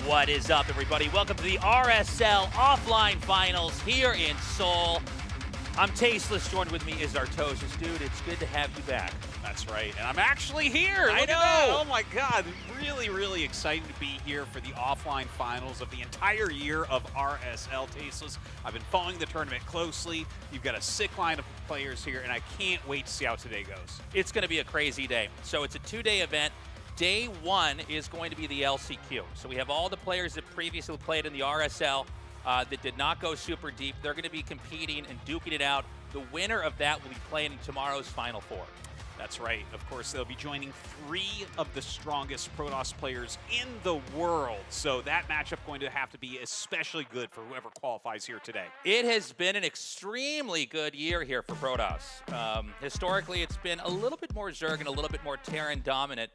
What is up, everybody? Welcome to the RSL Offline Finals here in Seoul. I'm Tasteless. Joined with me is Artosius. Dude, it's good to have you back. That's right, and I'm actually here. I Look know. at that. Oh my God, really excited to be here for the offline finals of the entire year of RSL. Tasteless, I've been following the tournament closely. You've got a sick lineup of players here, and I can't wait to see how today goes. It's going to be a crazy day. So it's a two-day event. Day one is going to be the LCQ. So we have all the players that previously played in the RSL that did not go super deep. They're going to be competing and duking it out. The winner of that will be playing in tomorrow's Final Four. That's right. Of course, they'll be joining 3 of the strongest Protoss players in the world. So that matchup going to have to be especially good for whoever qualifies here today. It has been an extremely good year here for Protoss. Historically, it's been a little bit more Zerg and a little bit more Terran dominant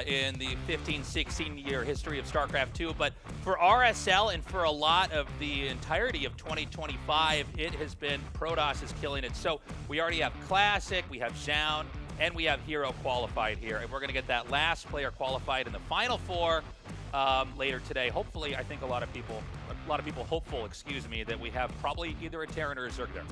in the 15-16 year history of StarCraft 2, but for RSL and for a lot of the entirety of 2025, it has been Protoss is killing it. So we already have Classic, we have SEOUL, and we have Hero qualified here, and we're going to get that last player qualified in the Final Four later today. Hopefully, I think a lot of people hopeful, that we have probably either a Terran or a Zerg there.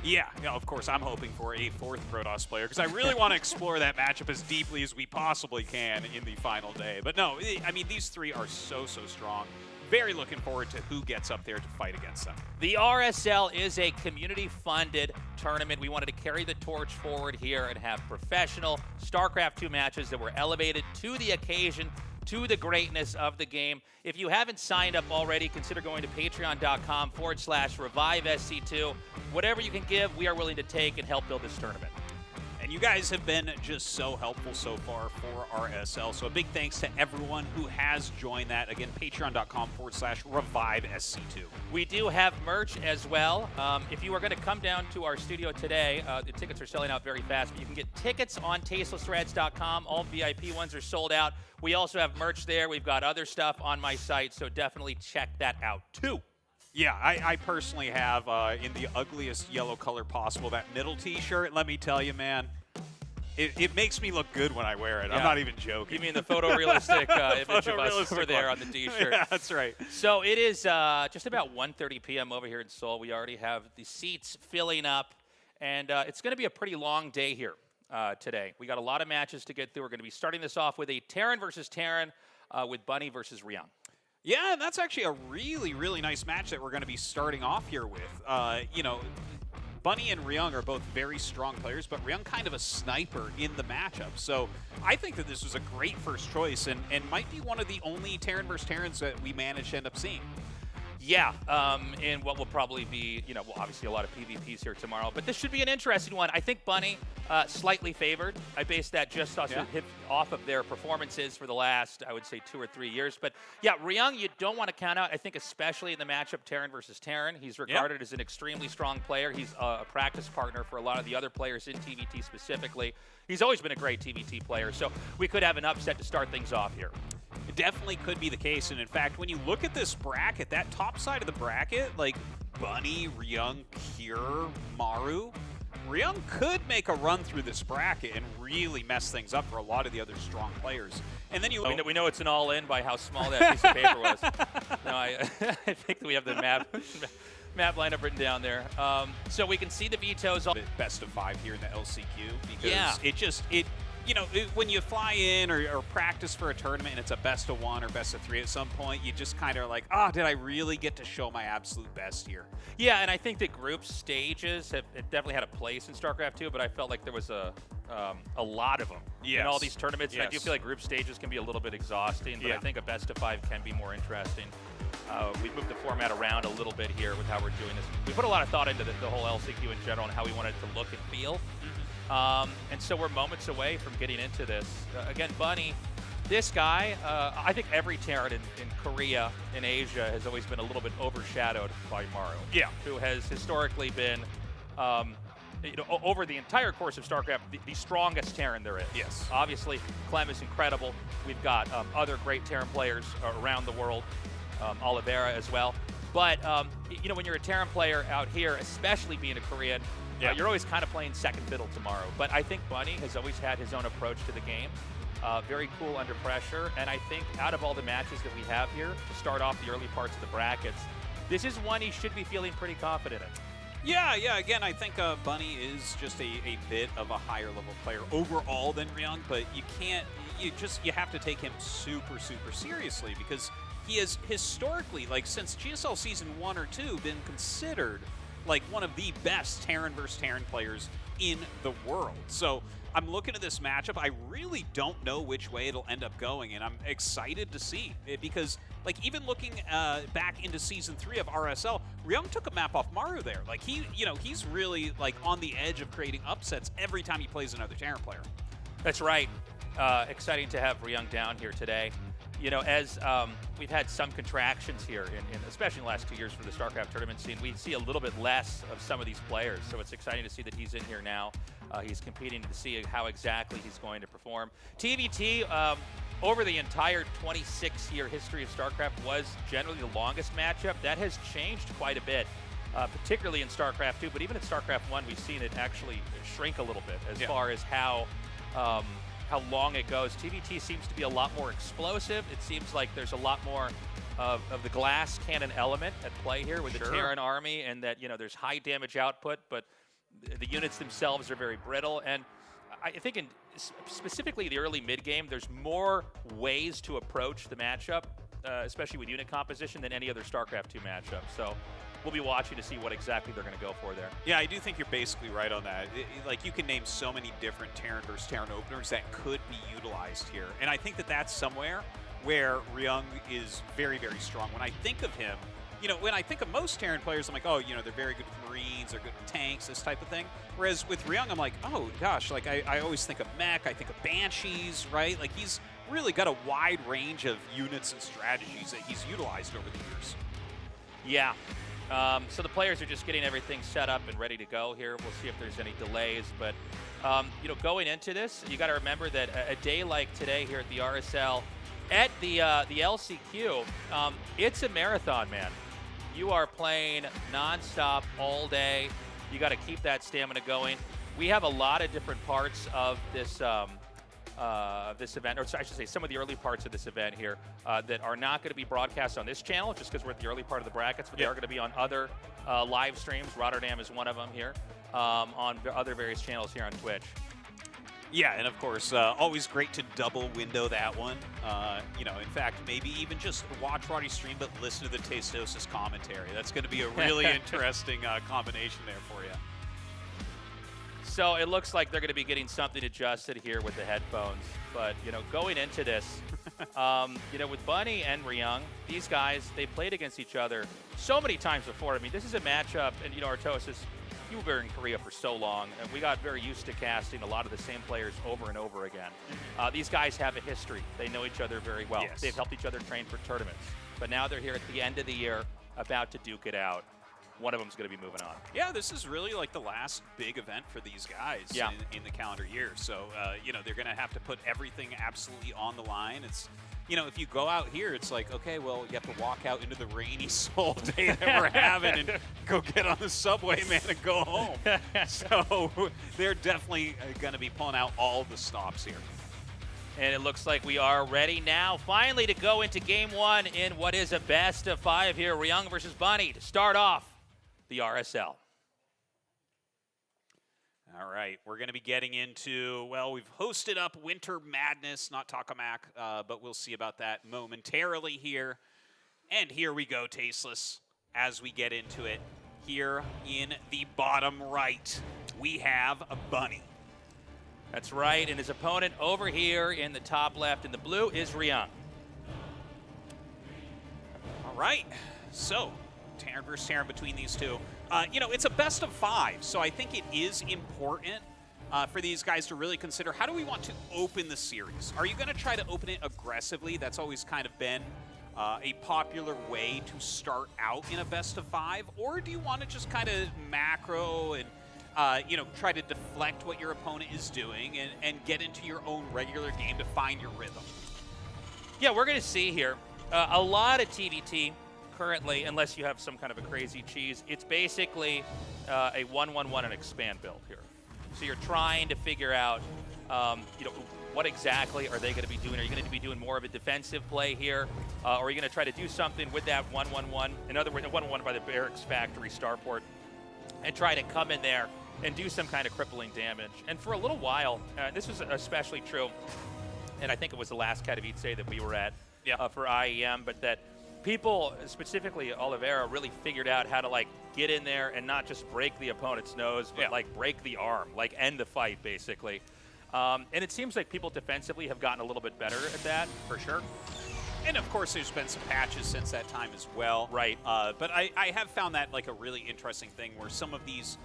Yeah, of course, I'm hoping for a 4th Protoss player because I really want to explore that matchup as deeply as we possibly can in the final day. But no, I mean, these 3 are so strong. Very looking forward to who gets up there to fight against them. The RSL is a community-funded tournament. We wanted to carry the torch forward here and have professional StarCraft 2 matches that were elevated to the occasion, to the greatness of the game. If you haven't signed up already, consider going to patreon.com/ReviveSC2. Whatever you can give, we are willing to take and help build this tournament. And you guys have been just so helpful so far for RSL. So a big thanks to everyone who has joined that. Again, patreon.com/ReviveSC2. We do have merch as well. If you are going to come down to our studio today, the tickets are selling out very fast, but you can get tickets on tastelessthreads.com. All VIP ones are sold out. We also have merch there. We've got other stuff on my site, so definitely check that out too. Yeah, I personally have, in the ugliest yellow color possible, that middle t-shirt. Let me tell you, man, it makes me look good when I wear it. Yeah. I'm not even joking. You mean the photorealistic image of us over there on the t-shirt? Yeah, that's right. So it is just about 1:30 p.m. over here in Seoul. We already have the seats filling up, and it's going to be a pretty long day here today. We got a lot of matches to get through. We're going to be starting this off with a Terran versus Terran with Bunny versus Ryung. Yeah, and that's actually a really nice match that we're going to be starting off here with. You know, Bunny and Ryung are both very strong players, but Ryung kind of a sniper in the matchup. So I think that this was a great first choice and might be one of the only Terran versus Terrans that we managed to end up seeing. Yeah, and what will probably be, well, obviously a lot of PvPs here tomorrow, but this should be an interesting one. I think Bunny slightly favored. I based that just off of their performances for the last, I would say, 2 or 3 years. But yeah, Ryung, you don't want to count out. I think especially in the matchup Terran versus Terran, he's regarded as an extremely strong player. He's a practice partner for a lot of the other players in TVT specifically. He's always been a great TVT player, so we could have an upset to start things off here. It definitely could be the case, and in fact, when you look at this bracket, that top side of the bracket, like Bunny, Ryung, Kure, Maru, Ryung could make a run through this bracket and really mess things up for a lot of the other strong players. And then we know it's an all-in by how small that piece of paper was. No, I think that we have the map lineup written down there. So we can see the vetoes. Best of 5 here in the LCQ because when you fly in or practice for a tournament and it's a best of 1 or best of 3 at some point, you just kind of like, did I really get to show my absolute best here? Yeah, and I think that group stages have definitely had a place in StarCraft 2, but I felt like there was a lot of them in all these tournaments. Yes. And I do feel like group stages can be a little bit exhausting, but I think a best of 5 can be more interesting. We've moved the format around a little bit here with how we're doing this. We put a lot of thought into the whole LCQ in general and how we want it to look and feel. And so we're moments away from getting into this. Again, Bunny, this guy, I think every Terran in Korea, in Asia, has always been a little bit overshadowed by Maru. Yeah. Who has historically been, over the entire course of StarCraft, the strongest Terran there is. Yes. Obviously, Clem is incredible. We've got other great Terran players around the world, Oliveira as well. But, when you're a Terran player out here, especially being a Korean, you're always kind of playing second fiddle tomorrow. But I think Bunny has always had his own approach to the game. Very cool under pressure. And I think out of all the matches that we have here to start off the early parts of the brackets, this is one he should be feeling pretty confident in. Yeah. Again, I think Bunny is just a bit of a higher level player overall than Ryung, but you can't. You have to take him super seriously because he has historically, like since GSL Season 1 or 2, been considered like one of the best Terran versus Terran players in the world. So I'm looking at this matchup. I really don't know which way it'll end up going, and I'm excited to see it because, like, even looking back into Season 3 of RSL, Ryung took a map off Maru there. Like, he's really, like, on the edge of creating upsets every time he plays another Terran player. That's right. Exciting to have Ryung down here today. You know, as we've had some contractions here, especially in the last 2 years for the StarCraft tournament scene, we see a little bit less of some of these players. So it's exciting to see that he's in here now. He's competing to see how exactly he's going to perform. TVT, over the entire 26-year history of StarCraft, was generally the longest matchup. That has changed quite a bit, particularly in StarCraft 2, but even in StarCraft 1, we've seen it actually shrink a little bit as far as how long it goes. TVT seems to be a lot more explosive. It seems like there's a lot more of the glass cannon element at play here with the Terran army, and that, you know, there's high damage output, but the units themselves are very brittle. And I think specifically the early mid-game, there's more ways to approach the matchup, especially with unit composition, than any other StarCraft 2 matchup. So we'll be watching to see what exactly they're going to go for there. Yeah, I do think you're basically right on that. Like, you can name so many different Terran versus Terran openers that could be utilized here. And I think that that's somewhere where Ryung is very strong. When I think of him, you know, when I think of most Terran players, I'm like, oh, you know, they're very good with Marines, they're good with tanks, this type of thing. Whereas with Ryung, I'm like, oh, gosh, like I always think of mech, I think of Banshees, right? Like, he's really got a wide range of units and strategies that he's utilized over the years. Yeah. So the players are just getting everything set up and ready to go here. We'll see if there's any delays. But, you know, going into this, you got to remember that a day like today here at the RSL, at the LCQ, it's a marathon, man. You are playing nonstop all day. You got to keep that stamina going. We have a lot of different parts of this this event, or I should say some of the early parts of this event here that are not going to be broadcast on this channel just because we're at the early part of the brackets, but they are going to be on other live streams. Rotterdam is one of them here, on other various channels here on Twitch. Yeah, and of course, always great to double window that one. You know, in fact, maybe even just watch Roddy's stream, but listen to the Tastosis commentary. That's going to be a really interesting combination there for you. So it looks like they're going to be getting something adjusted here with the headphones. But, you know, going into this, you know, with Bunny and Ryung, these guys, they played against each other so many times before. I mean, this is a matchup, and, you know, Artosis, you were in Korea for so long, and we got very used to casting a lot of the same players over and over again. These guys have a history. They know each other very well. Yes. They've helped each other train for tournaments. But now they're here at the end of the year, about to duke it out. One of them's going to be moving on. Yeah, this is really like the last big event for these guys in the calendar year. So, you know, they're going to have to put everything absolutely on the line. It's, you know, if you go out here, it's like, okay, well, you have to walk out into the rainy Seoul day that we're having and go get on the subway, man, and go home. So they're definitely going to be pulling out all the stops here. And it looks like we are ready now, finally, to go into Game 1 in what is a best of 5 here. Ryung versus Bunny to start off the RSL. All right, we're going to be getting into, well, we've hosted up Winter Madness, not Takamak, but we'll see about that momentarily here. And here we go, Tasteless, as we get into it. Here in the bottom right, we have a Bunny. That's right, and his opponent over here in the top left in the blue is Ryung. All right, so Terran versus Terran between these two. You know, it's a best of 5, so I think it is important for these guys to really consider, how do we want to open the series? Are you going to try to open it aggressively? That's always kind of been a popular way to start out in a best of 5, or do you want to just kind of macro and you know, try to deflect what your opponent is doing and get into your own regular game to find your rhythm? Yeah, we're going to see here a lot of TVT currently, unless you have some kind of a crazy cheese. It's basically a 1-1-1 and expand build here. So you're trying to figure out, you know, what exactly are they going to be doing? Are you going to be doing more of a defensive play here? Or are you going to try to do something with that 1-1-1? In other words, 1-1 by the Barracks Factory Starport, and try to come in there and do some kind of crippling damage. And for a little while, this was especially true, and I think it was the last Katowice that we were at for IEM, but that people, specifically Oliveira, really figured out how to like get in there and not just break the opponent's nose, but like break the arm, like end the fight, basically. And it seems like people defensively have gotten a little bit better at that, for sure. And of course, there's been some patches since that time as well. Right. But I have found that like a really interesting thing where some of these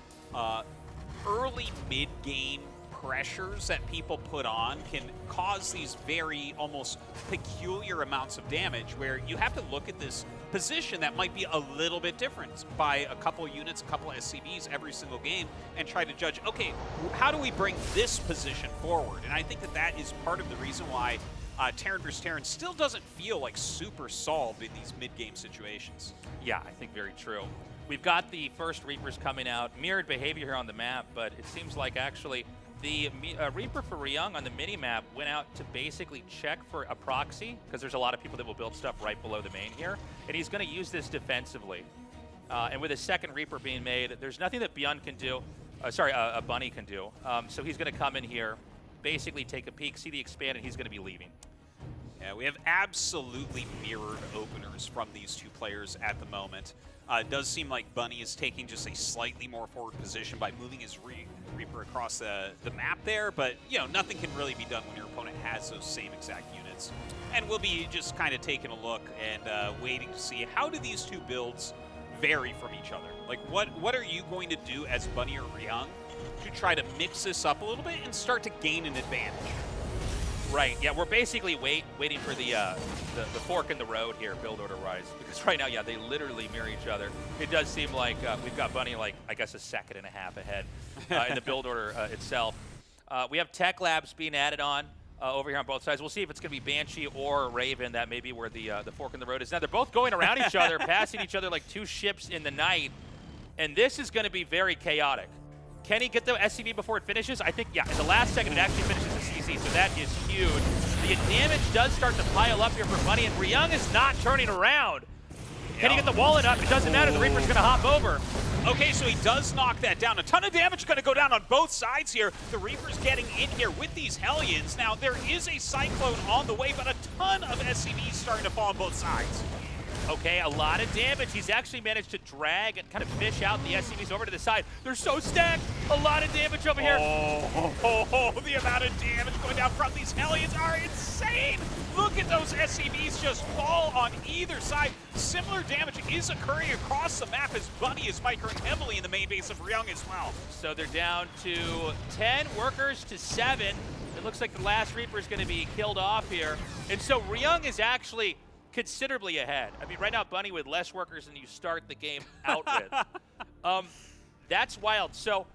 early mid-game pressures that people put on can cause these very almost peculiar amounts of damage where you have to look at this position that might be a little bit different by a couple units, a couple SCVs every single game and try to judge, okay, how do we bring this position forward? And I think that that is part of the reason why Terran vs. Terran still doesn't feel like super solved in these mid-game situations. Yeah, I think very true. We've got the first Reapers coming out, mirrored behavior here on the map, but it seems like actually the Reaper for Ryung on the mini-map went out to basically check for a proxy, because there's a lot of people that will build stuff right below the main here, and he's going to use this defensively. And with a second Reaper being made, there's nothing that Beyond can do, a Bunny can do. So he's going to come in here, basically take a peek, see the expand, and he's going to be leaving. Yeah, we have absolutely mirrored openers from these two players at the moment. It does seem like Bunny is taking just a slightly more forward position by moving his Reaper across the map there, but you know, nothing can really be done when your opponent has those same exact units. And we'll be just kind of taking a look and waiting to see how do these two builds vary from each other. Like what are you going to do as Bunny or Ryung to try to mix this up a little bit and start to gain an advantage? Right, yeah, we're basically waiting for the fork in the road here, build order-wise, because right now, yeah, they literally mirror each other. It does seem like we've got Bunny, like, I guess a second and a half ahead in the build order itself. We have Tech Labs being added on over here on both sides. We'll see if it's going to be Banshee or Raven. That may be where the fork in the road is. Now, they're both going around each other, passing each other like two ships in the night, and this is going to be very chaotic. Can he get the SCV before it finishes? I think, yeah, in the last second it actually finishes the CC, so that is huge. The damage does start to pile up here for Bunny, and Ryung is not turning around. Can he get the wallet up? It doesn't matter, the Reaper's gonna hop over. Okay, so he does knock that down. A ton of damage gonna go down on both sides here. The Reaper's getting in here with these Hellions. Now, there is a Cyclone on the way, but a ton of SCVs starting to fall on both sides. Okay, a lot of damage. He's actually managed to drag and kind of fish out the SCVs over to the side. They're so stacked. A lot of damage over here. The amount of damage going down from these Hellions are insane. Look at those SCVs just fall on either side. Similar damage is occurring across the map as Bunny is microing heavily in the main base of Ryung as well. So they're down to 10 workers to 7. It looks like the last Reaper is going to be killed off here. And so Ryung is actually considerably ahead. I mean, right now, Bunny with less workers than you start the game out with. That's wild. So,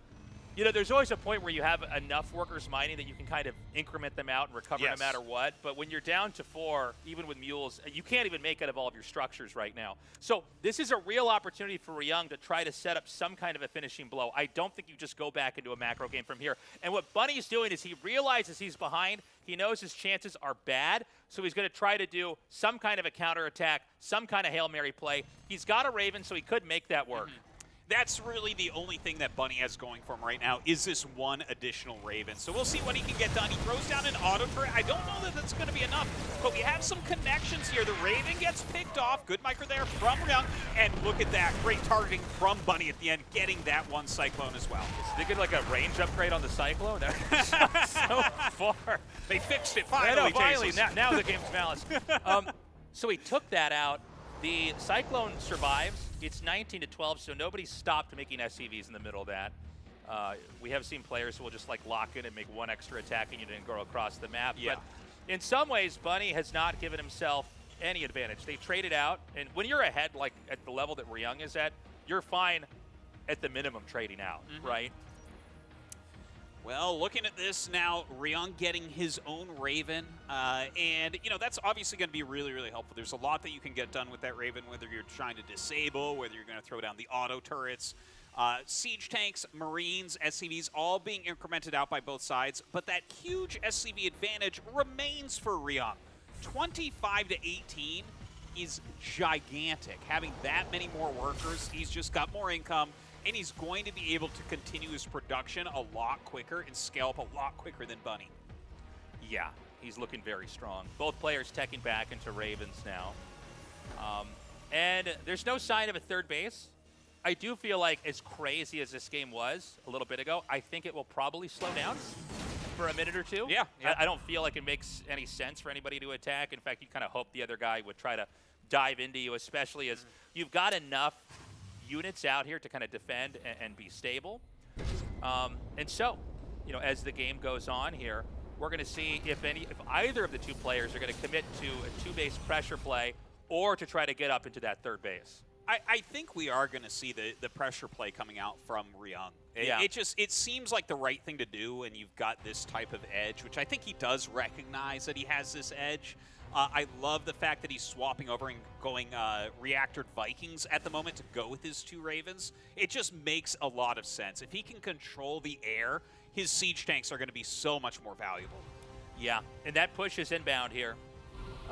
you know, there's always a point where you have enough workers mining that you can kind of increment them out and recover no matter what. But when you're down to 4, even with mules, you can't even make out of all of your structures right now. So this is a real opportunity for Ryung to try to set up some kind of a finishing blow. I don't think you just go back into a macro game from here. And what Bunny's doing is he realizes he's behind. He knows his chances are bad, so he's going to try to do some kind of a counterattack, some kind of Hail Mary play. He's got a Raven, so he could make that work. That's really the only thing that Bunny has going for him right now is this one additional Raven. So we'll see what he can get done. He throws down an auto turret. I don't know that that's going to be enough, but we have some connections here. The Raven gets picked off. Good micro there from Ryung. And look at that. Great targeting from Bunny at the end, getting that one Cyclone as well. They get like a range upgrade on the Cyclone? That's so far. They fixed it finally. I know, finally. Now the game's balanced. So he took that out. The Cyclone survives. It's 19-12, so nobody stopped making SCVs in the middle of that. We have seen players who will just like lock in and make one extra attacking unit and go across the map. Yeah. But in some ways, Bunny has not given himself any advantage. They traded out, and when you're ahead, like at the level that Ryung is at, you're fine at the minimum trading out, right? Well, looking at this now, Ryung getting his own Raven, and you know that's obviously going to be really, really helpful. There's a lot that you can get done with that Raven, whether you're trying to disable, whether you're going to throw down the auto turrets. Siege tanks, Marines, SCVs, all being incremented out by both sides, but that huge SCV advantage remains for Ryung. 25 to 18 is gigantic. Having that many more workers, he's just got more income, and he's going to be able to continue his production a lot quicker and scale up a lot quicker than Bunny. Yeah, he's looking very strong. Both players teching back into Ravens now. And there's no sign of a third base. I do feel like, as crazy as this game was a little bit ago, I think it will probably slow down for a minute or two. Yeah. I don't feel like it makes any sense for anybody to attack. In fact, you kind of hope the other guy would try to dive into you, especially as you've got enough units out here to kind of defend and be stable. And so, you know, as the game goes on here, we're going to see if either of the two players are going to commit to a two-base pressure play or to try to get up into that third base. I think we are going to see the pressure play coming out from Ryung. Yeah. It seems like the right thing to do, and you've got this type of edge, which I think he does recognize that he has this edge. I love the fact that he's swapping over and going reactored Vikings at the moment to go with his two Ravens. It just makes a lot of sense. If he can control the air, his siege tanks are going to be so much more valuable. Yeah, and that push is inbound here.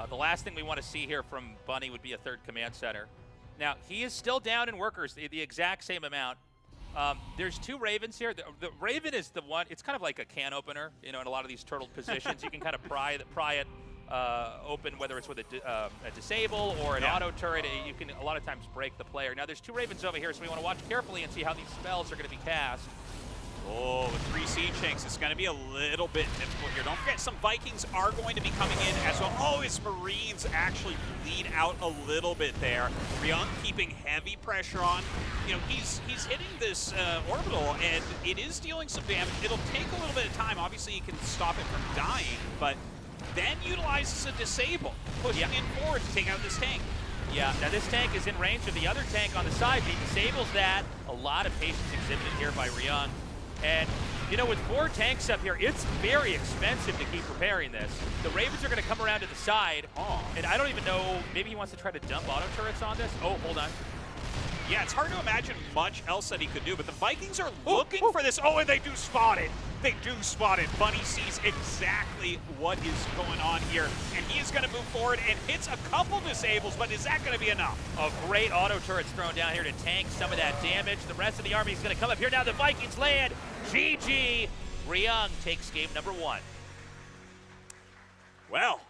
The last thing we want to see here from Bunny would be a third command center. Now, he is still down in workers, the exact same amount. There's two Ravens here. The Raven is the one, it's kind of like a can opener, you know, in a lot of these turtled positions. You can kind of pry it open, whether it's with a disable or an auto turret. You can a lot of times break the player. Now, there's two Ravens over here, so we want to watch carefully and see how these spells are going to be cast. Oh, with 3 siege tanks, it's going to be a little bit difficult here. Don't forget, some Vikings are going to be coming in as well. Oh, his Marines actually bleed out a little bit there. Ryung keeping heavy pressure on. You know, he's hitting this orbital, and it is dealing some damage. It'll take a little bit of time. Obviously, he can stop it from dying, but then utilizes a disable, pushing in forward to take out this tank. Yeah, now this tank is in range of the other tank on the side. He disables that. A lot of patience exhibited here by Ryung. And, you know, with 4 tanks up here, it's very expensive to keep repairing this. The Ravens are going to come around to the side. And I don't even know, maybe he wants to try to dump auto turrets on this. Oh, hold on. Yeah, it's hard to imagine much else that he could do, but the Vikings are looking for this. Oh, and they do spot it. They do spot it. Bunny sees exactly what is going on here, and he is going to move forward and hits a couple disables, but is that going to be enough? A great auto turret's thrown down here to tank some of that damage. The rest of the army is going to come up here. Now the Vikings land. GG. Ryung takes game number 1. Well,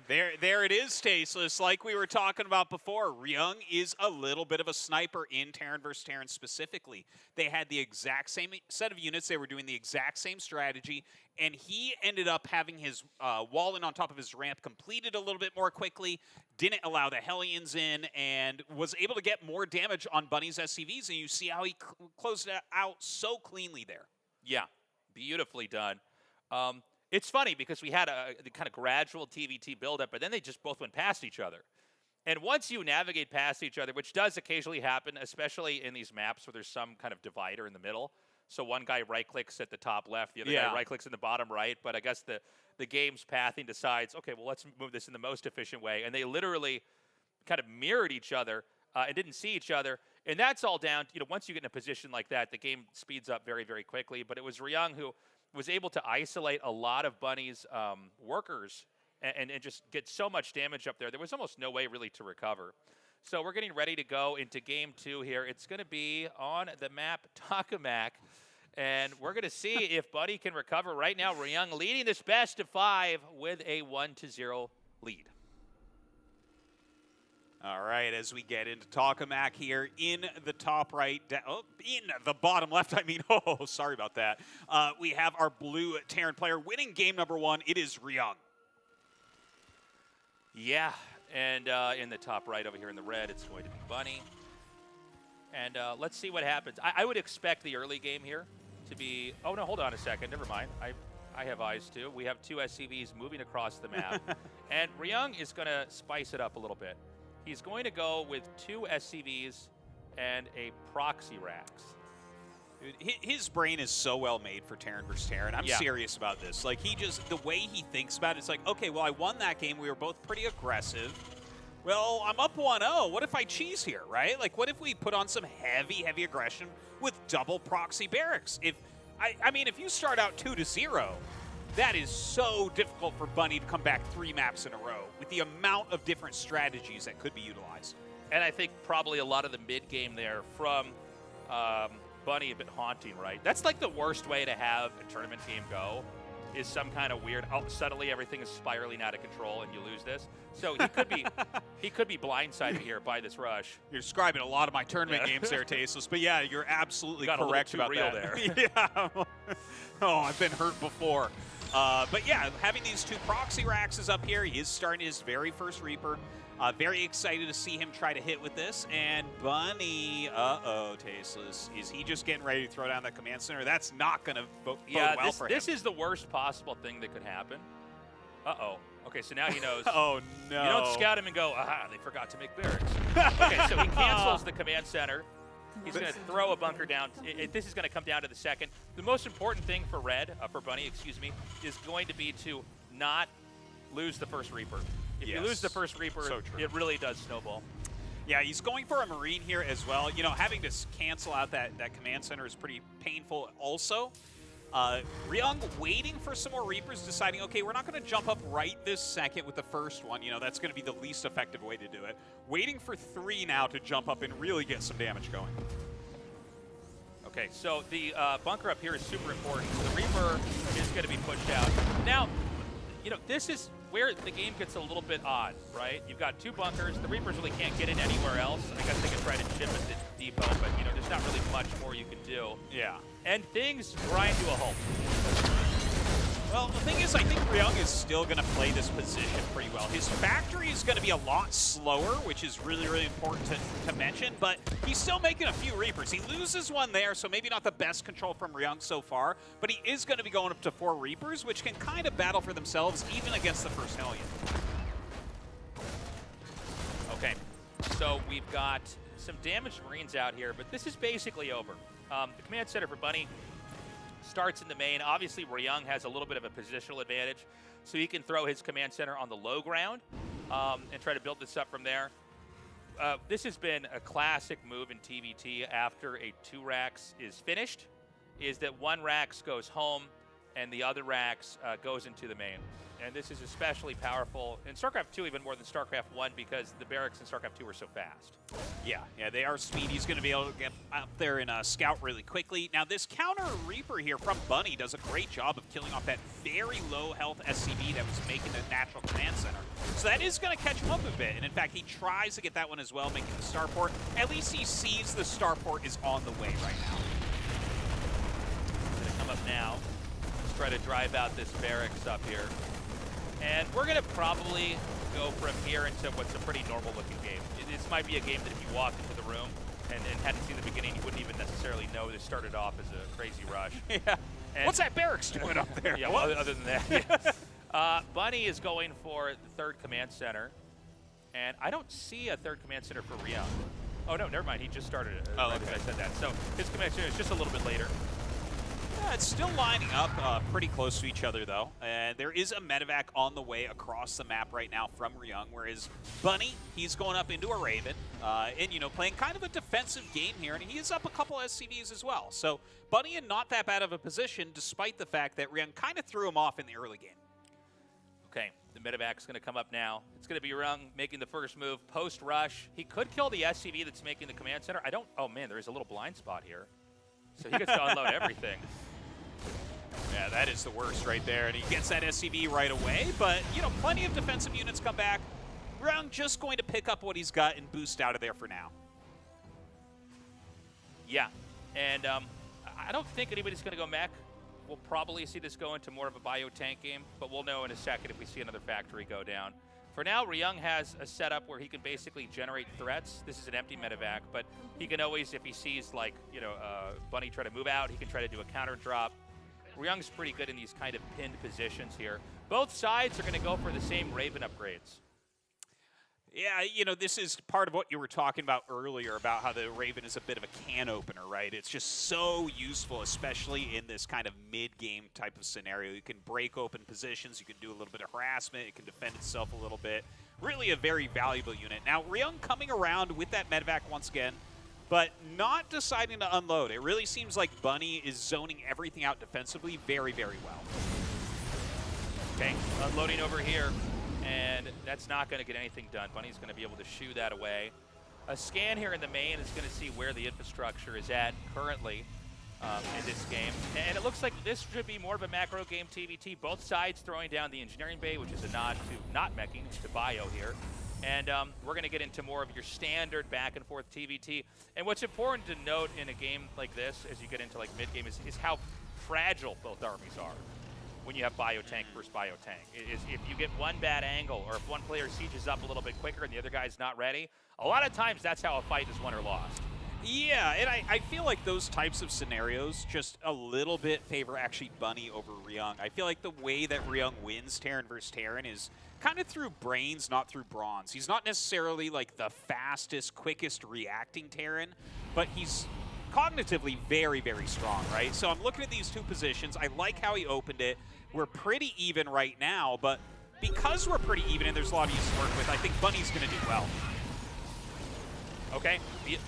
there it is, Tasteless. Like we were talking about before, Ryung is a little bit of a sniper in Terran vs. Terran specifically. They had the exact same set of units. They were doing the exact same strategy, and he ended up having his wall-in on top of his ramp completed a little bit more quickly, didn't allow the Hellions in, and was able to get more damage on Bunny's SCVs, and you see how he closed it out so cleanly there. Yeah, beautifully done. It's funny because we had a kind of gradual TVT buildup, but then they just both went past each other. And once you navigate past each other, which does occasionally happen, especially in these maps where there's some kind of divider in the middle. So one guy right-clicks at the top left, the other guy right-clicks in the bottom right. But I guess the game's pathing decides, okay, well, let's move this in the most efficient way. And they literally kind of mirrored each other and didn't see each other. And that's all down, you know, once you get in a position like that, the game speeds up very, very quickly. But it was Ryung who was able to isolate a lot of Bunny's workers and just get so much damage up there. There was almost no way really to recover. So we're getting ready to go into game 2 here. It's going to be on the map Tokamak. And we're going to see if Bunny can recover. Right now, Ryung leading this best of 5 with a 1-0 lead. All right, as we get into Tokamak here in the top right, in the bottom left, I mean, oh, sorry about that. We have our blue Terran player winning game number 1. It is Ryung. Yeah, and in the top right over here in the red, it's going to be Bunny. And let's see what happens. I would expect the early game here to be, oh no, hold on a second, never mind. I have eyes too. We have 2 SCVs moving across the map. And Ryung is going to spice it up a little bit. He's going to go with 2 SCVs and a proxy Rax. Dude, his brain is so well made for Terran vs. Terran. I'm serious about this. Like, the way he thinks about it, it's like, okay, well, I won that game. We were both pretty aggressive. well, I'm up 1-0. What if I cheese here, right? Like, what if we put on some heavy aggression with double proxy barracks? I mean, if you start out 2-0, that is so difficult for Bunny to come back 3 maps in a row with the amount of different strategies that could be utilized. And I think probably a lot of the mid-game there from Bunny a bit haunting, right? That's like the worst way to have a tournament game go, is some kind of weird, suddenly everything is spiraling out of control and you lose this. So he could be blindsided here by this rush. You're describing a lot of my tournament games there, Tasteless, but yeah, you're absolutely correct about real that. There. Yeah. Oh, I've been hurt before. But yeah, having these 2 proxy racks is up here. He is starting his very first Reaper. Very excited to see him try to hit with this. And Bunny, Tasteless, is he just getting ready to throw down that command center? That's not going to bode well for him. This is the worst possible thing that could happen. Okay, so now he knows. Oh, no. You don't scout him and go, aha, they forgot to make barracks. Okay, so he cancels the command center. He's going to throw a bunker down. This is going to come down to the second. The most important thing for for Bunny, is going to be to not lose the first Reaper. If you lose the first Reaper, it really does snowball. Yeah, he's going for a Marine here as well. You know, having to cancel out that command center is pretty painful also. Ryung waiting for some more Reapers, deciding, okay, we're not going to jump up right this second with the first one. You know, that's going to be the least effective way to do it. Waiting for 3 now to jump up and really get some damage going. Okay, so the bunker up here is super important. The Reaper is going to be pushed out. Now, you know, this is where the game gets a little bit odd, right? You've got 2 bunkers. The Reapers really can't get in anywhere else. I guess they can try to chip at the depot, but, you know, there's not really much more you can do. Yeah. And things grind to a halt. Well, the thing is, I think Ryung is still going to play this position pretty well. His factory is going to be a lot slower, which is really important to mention, but he's still making a few Reapers. He loses one there, so maybe not the best control from Ryung so far, but he is going to be going up to 4 Reapers, which can kind of battle for themselves, even against the first Hellion. Okay, so we've got some damaged Marines out here, but this is basically over. The command center for Bunny starts in the main. Obviously, Ryung has a little bit of a positional advantage, so he can throw his command center on the low ground and try to build this up from there. This has been a classic move in TVT after a 2 racks is finished, is that 1 racks goes home and the other racks goes into the main. And this is especially powerful in StarCraft 2 even more than StarCraft 1 because the barracks in StarCraft 2 are so fast. Yeah, they are speedy. He's going to be able to get up there and scout really quickly. Now, this counter Reaper here from Bunny does a great job of killing off that very low health SCV that was making the natural command center. So that is going to catch him up a bit. And in fact, he tries to get that one as well, making the starport. At least he sees the starport is on the way right now. He's going to come up now. Let's try to drive out this barracks up here. And we're going to probably go from here into what's a pretty normal-looking game. This might be a game that if you walked into the room and hadn't seen the beginning, you wouldn't even necessarily know this started off as a crazy rush. Yeah. And what's that barracks doing up there? Yeah, well, other than that. Yeah. Bunny is going for the 3rd command center. And I don't see a 3rd command center for Ryung. Oh, no, never mind. He just started it right as I said that. So his command center is just a little bit later. Yeah, it's still lining up pretty close to each other, though. And there is a medevac on the way across the map right now from Ryung, whereas Bunny, he's going up into a Raven and, you know, playing kind of a defensive game here, and he is up a couple SCVs as well. So Bunny in not that bad of a position, despite the fact that Ryung kind of threw him off in the early game. Okay, the medevac is going to come up now. It's going to be Ryung making the first move, post-rush. He could kill the SCV that's making the command center. Oh, man, there is a little blind spot here. So he gets to unload everything. Yeah, that is the worst right there. And he gets that SCV right away. But, you know, plenty of defensive units come back. Ryung just going to pick up what he's got and boost out of there for now. Yeah. And I don't think anybody's going to go mech. We'll probably see this go into more of a bio-tank game. But we'll know in a second if we see another factory go down. For now, Ryung has a setup where he can basically generate threats. This is an empty medevac, but he can always, if he sees, like, you know, Bunny try to move out, he can try to do a counter drop. Ryung's pretty good in these kind of pinned positions here. Both sides are going to go for the same Raven upgrades. Yeah, you know, this is part of what you were talking about earlier about how the Raven is a bit of a can opener, right? It's just so useful, especially in this kind of mid-game type of scenario. You can break open positions, you can do a little bit of harassment, it can defend itself a little bit. really a very valuable unit. Now, Ryung coming around with that medevac once again, but not deciding to unload. It really seems like Bunny is zoning everything out defensively very, very well. Okay, unloading over here, and that's not going to get anything done. Bunny's going to be able to shoo that away. A scan here in the main is going to see where the infrastructure is at currently in this game. And it looks like this should be more of a macro game TVT. Both sides throwing down the engineering bay, which is a nod to not meching, to bio here. And we're going to get into more of your standard back and forth TVT. And what's important to note in a game like this, as you get into like mid game, is how fragile both armies are when you have bio-tank versus bio-tank. If you get one bad angle, or if one player sieges up a little bit quicker and the other guy's not ready, a lot of times that's how a fight is won or lost. Yeah, and I feel like those types of scenarios just a little bit favor actually Bunny over Ryung. I feel like the way that Ryung wins Terran versus Terran is kind of through brains, not through bronze. He's not necessarily like the fastest, quickest reacting Terran, but he's cognitively very, very strong, right? So I'm looking at these two positions. I like how he opened it. We're pretty even right now, but because we're pretty even and there's a lot of use to work with, I think Bunny's going to do well. Okay,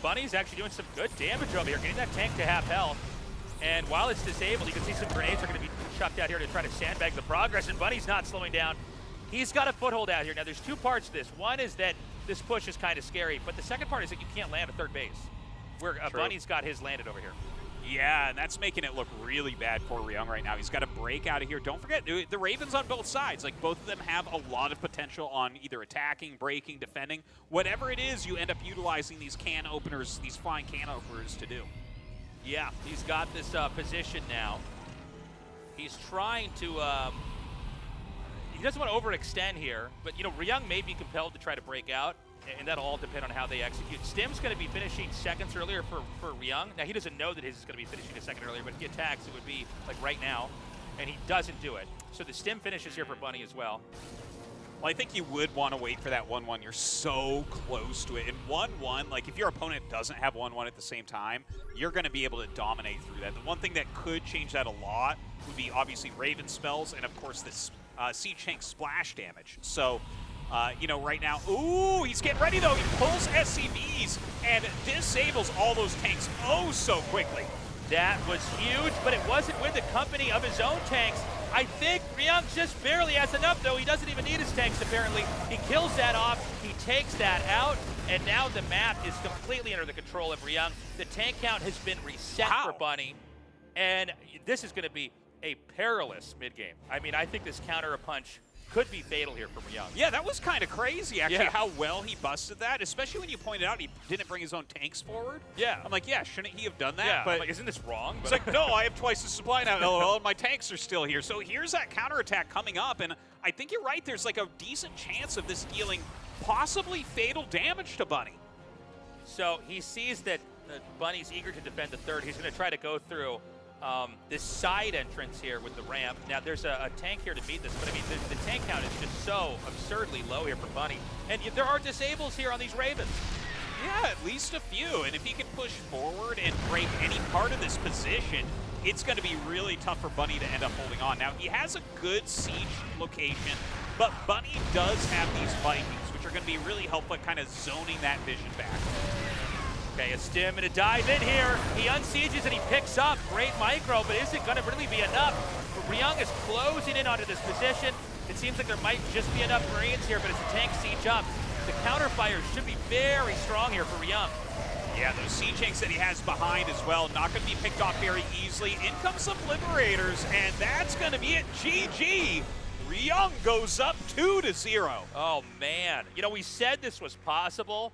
Bunny's actually doing some good damage over here, getting that tank to half health. And while it's disabled, you can see some grenades are going to be chucked out here to try to sandbag the progress, and Bunny's not slowing down. He's got a foothold out here. Now, there's two parts to this. One is that this push is kind of scary, but the second part is that you can't land a third base, where Bunny's got his landed over here. Yeah, and that's making it look really bad for Ryung right now. He's got to break out of here. Don't forget, the Ravens on both sides. Like, both of them have a lot of potential on either attacking, breaking, defending. Whatever it is, you end up utilizing these can openers, these flying can openers to do. Yeah, he's got this position now. He's trying to... he doesn't want to overextend here, but, you know, Ryung may be compelled to try to break out, and that'll all depend on how they execute. Stim's going to be finishing seconds earlier for Ryung. Now, he doesn't know that his is going to be finishing a second earlier, but if he attacks, it would be, like, right now, and he doesn't do it. So the Stim finishes here for Bunny as well. Well, I think you would want to wait for that 1-1. You're so close to it. And 1-1, like, if your opponent doesn't have 1-1 at the same time, you're going to be able to dominate through that. The one thing that could change that a lot would be, obviously, Raven spells and, of course, this Siege Tank splash damage. So... you know, right now, ooh, he's getting ready, though. He pulls SCVs and disables all those tanks oh so quickly. That was huge, but it wasn't with the company of his own tanks. I think Ryung just barely has enough, though. He doesn't even need his tanks, apparently. He kills that off, he takes that out, and now the map is completely under the control of Ryung. The tank count has been reset for Bunny, and this is going to be a perilous mid-game. I mean, I think this counter-a-punch could be fatal here for Ryung. Yeah, that was kind of crazy, actually, how well he busted that, especially when you pointed out he didn't bring his own tanks forward. Yeah. I'm like, yeah, shouldn't he have done that? Yeah, but I'm like, isn't this wrong? It's like, no, I have twice the supply now, LOL, and my tanks are still here. So here's that counterattack coming up, and I think you're right. There's like a decent chance of this dealing possibly fatal damage to Bunny. So he sees that Bunny's eager to defend the third. He's going to try to go through this side entrance here with the ramp. Now, there's a tank here to beat this, but I mean, the tank count is just so absurdly low here for Bunny. And there are disables here on these Ravens. Yeah, at least a few. And if he can push forward and break any part of this position, it's going to be really tough for Bunny to end up holding on. Now, he has a good siege location, but Bunny does have these Vikings, which are going to be really helpful at kind of zoning that vision back. Okay, a Stim and a dive in here. He unsieges and he picks up. Great micro, but is it going to really be enough? Ryung is closing in onto this position. It seems like there might just be enough Marines here, but it's a tank siege up. The counterfire should be very strong here for Ryung. Yeah, those siege tanks that he has behind as well, not going to be picked off very easily. In come some Liberators, and that's going to be it. GG. Ryung goes up 2-0. Oh, man. You know, we said this was possible.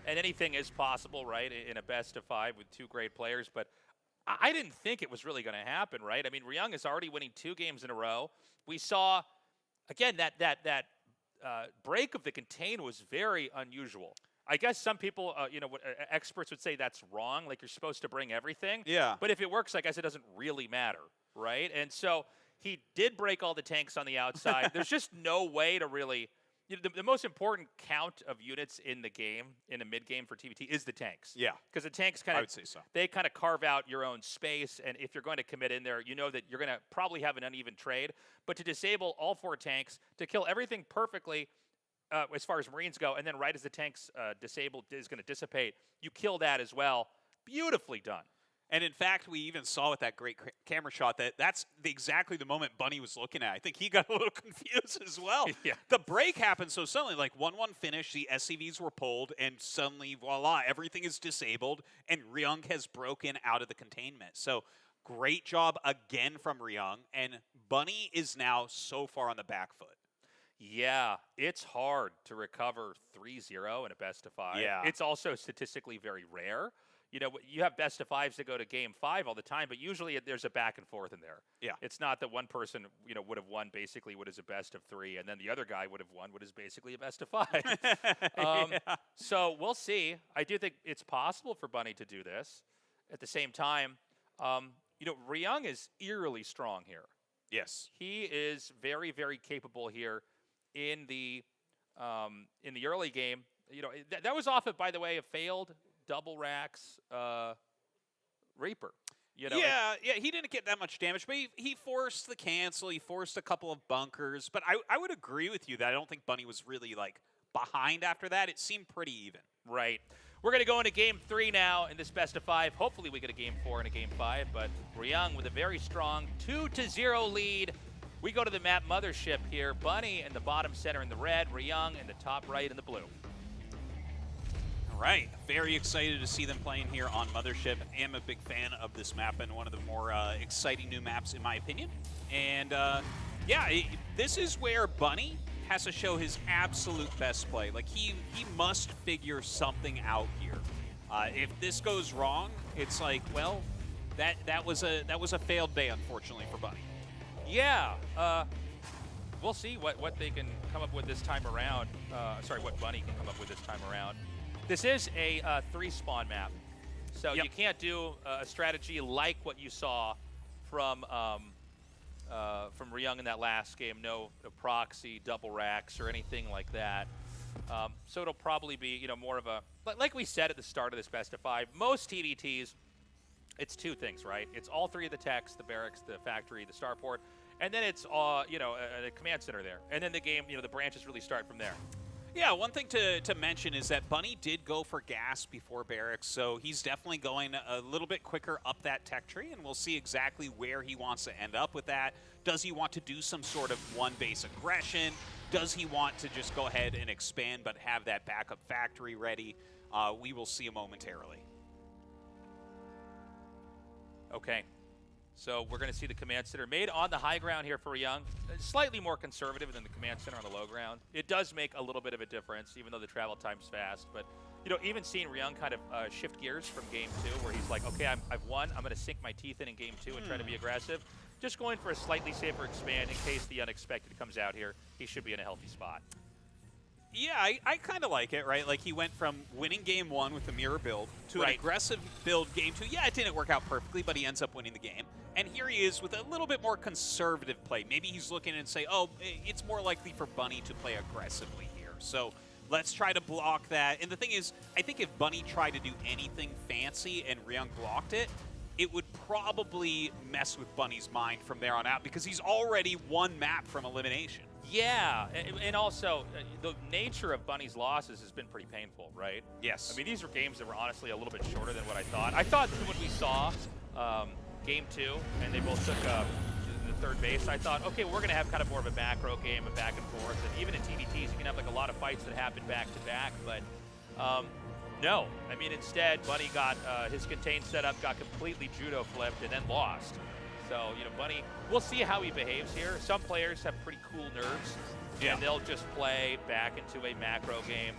And anything is possible, right, in a best-of-5 with two great players. But I didn't think it was really going to happen, right? I mean, Ryung is already winning 2 games in a row. We saw, again, that break of the contain was very unusual. I guess some people, you know, experts would say that's wrong, like you're supposed to bring everything. Yeah. But if it works, I guess it doesn't really matter, right? And so he did break all the tanks on the outside. There's just no way to really... You know, the most important count of units in the game, in a mid-game for TVT, is the tanks. Yeah. Because the tanks kind of, I would say so. They kind of carve out your own space, and if you're going to commit in there, you know that you're going to probably have an uneven trade. But to disable all 4 tanks, to kill everything perfectly, as far as Marines go, and then right as the tank's disabled is going to dissipate, you kill that as well. Beautifully done. And in fact, we even saw with that great camera shot that's exactly the moment Bunny was looking at. I think he got a little confused as well. Yeah. The break happened so suddenly, like 1-1 finish, the SCVs were pulled, and suddenly, voila, everything is disabled, and Ryung has broken out of the containment. So great job again from Ryung, and Bunny is now so far on the back foot. Yeah, it's hard to recover 3-0 in a best of 5. Yeah. It's also statistically very rare. You know, you have best of 5s that go to game 5 all the time, but usually there's a back and forth in there. Yeah. It's not that one person, you know, would have won basically what is a best of 3, and then the other guy would have won what is basically a best of 5. Yeah. So we'll see. I do think it's possible for Bunny to do this. At the same time, you know, Ryung is eerily strong here. Yes. He is very, very capable here in the early game. You know, that was off of, by the way, a failed double racks Reaper. You know, yeah, he didn't get that much damage, but he forced the cancel. He forced a couple of bunkers. But I would agree with you that I don't think Bunny was really, like, behind after that. It seemed pretty even. Right. We're going to go into game 3 now in this best of 5. Hopefully we get a game 4 and a game 5. But Ryung with a very strong 2-0 lead. We go to the map Mothership here. Bunny in the bottom center in the red. Ryung in the top right in the blue. All right. Very excited to see them playing here on Mothership. I am a big fan of this map and one of the more exciting new maps in my opinion. And yeah, this is where Bunny has to show his absolute best play. Like he must figure something out here. If this goes wrong, it's like, well, that was a failed day, unfortunately, for Bunny. Yeah, we'll see what they can come up with this time around. Sorry, what Bunny can come up with this time around. This is a 3-spawn map, so Yep. you can't do a strategy like what you saw from Ryung in that last game. No proxy, double racks, or anything like that. So it'll probably be, you know, more of a, like we said at the start of this best of 5. Most TVTs, it's 2 things, right? It's all 3 of the techs, the barracks, the factory, the starport, and then it's you know, a command center there. And then the game, you know, the branches really start from there. Yeah, one thing to mention is that Bunny did go for gas before barracks, so he's definitely going a little bit quicker up that tech tree, and we'll see exactly where he wants to end up with that. Does he want to do some sort of one-base aggression? Does he want to just go ahead and expand but have that backup factory ready? We will see momentarily. Okay, so we're going to see the command center made on the high ground here for Ryung. Slightly more conservative than the command center on the low ground. It does make a little bit of a difference, even though the travel time's fast. But, you know, even seeing Ryung kind of shift gears from game 2, where he's like, okay, I've won. I'm going to sink my teeth in game 2 and try to be aggressive. Just going for a slightly safer expand in case the unexpected comes out here. He should be in a healthy spot. Yeah, I kind of like it, right? Like he went from winning game 1 with the mirror build to an aggressive build game 2. Yeah, it didn't work out perfectly, but he ends up winning the game. And here he is with a little bit more conservative play. Maybe he's looking and say, oh, it's more likely for Bunny to play aggressively here. So let's try to block that. And the thing is, I think if Bunny tried to do anything fancy and Ryung blocked it, it would probably mess with Bunny's mind from there on out because he's already one map from elimination. Yeah, and also the nature of Bunny's losses has been pretty painful, right? Yes. I mean, these were games that were honestly a little bit shorter than what I thought. I thought when we saw game 2 and they both took the third base, I thought, okay, we're going to have kind of more of a macro game, a back and forth, and even in TVTs you can have like a lot of fights that happen back to back, but no. I mean, instead, Bunny got his contain setup, got completely judo flipped, and then lost. So, you know, Bunny, we'll see how he behaves here. Some players have pretty cool nerves, and they'll just play back into a macro game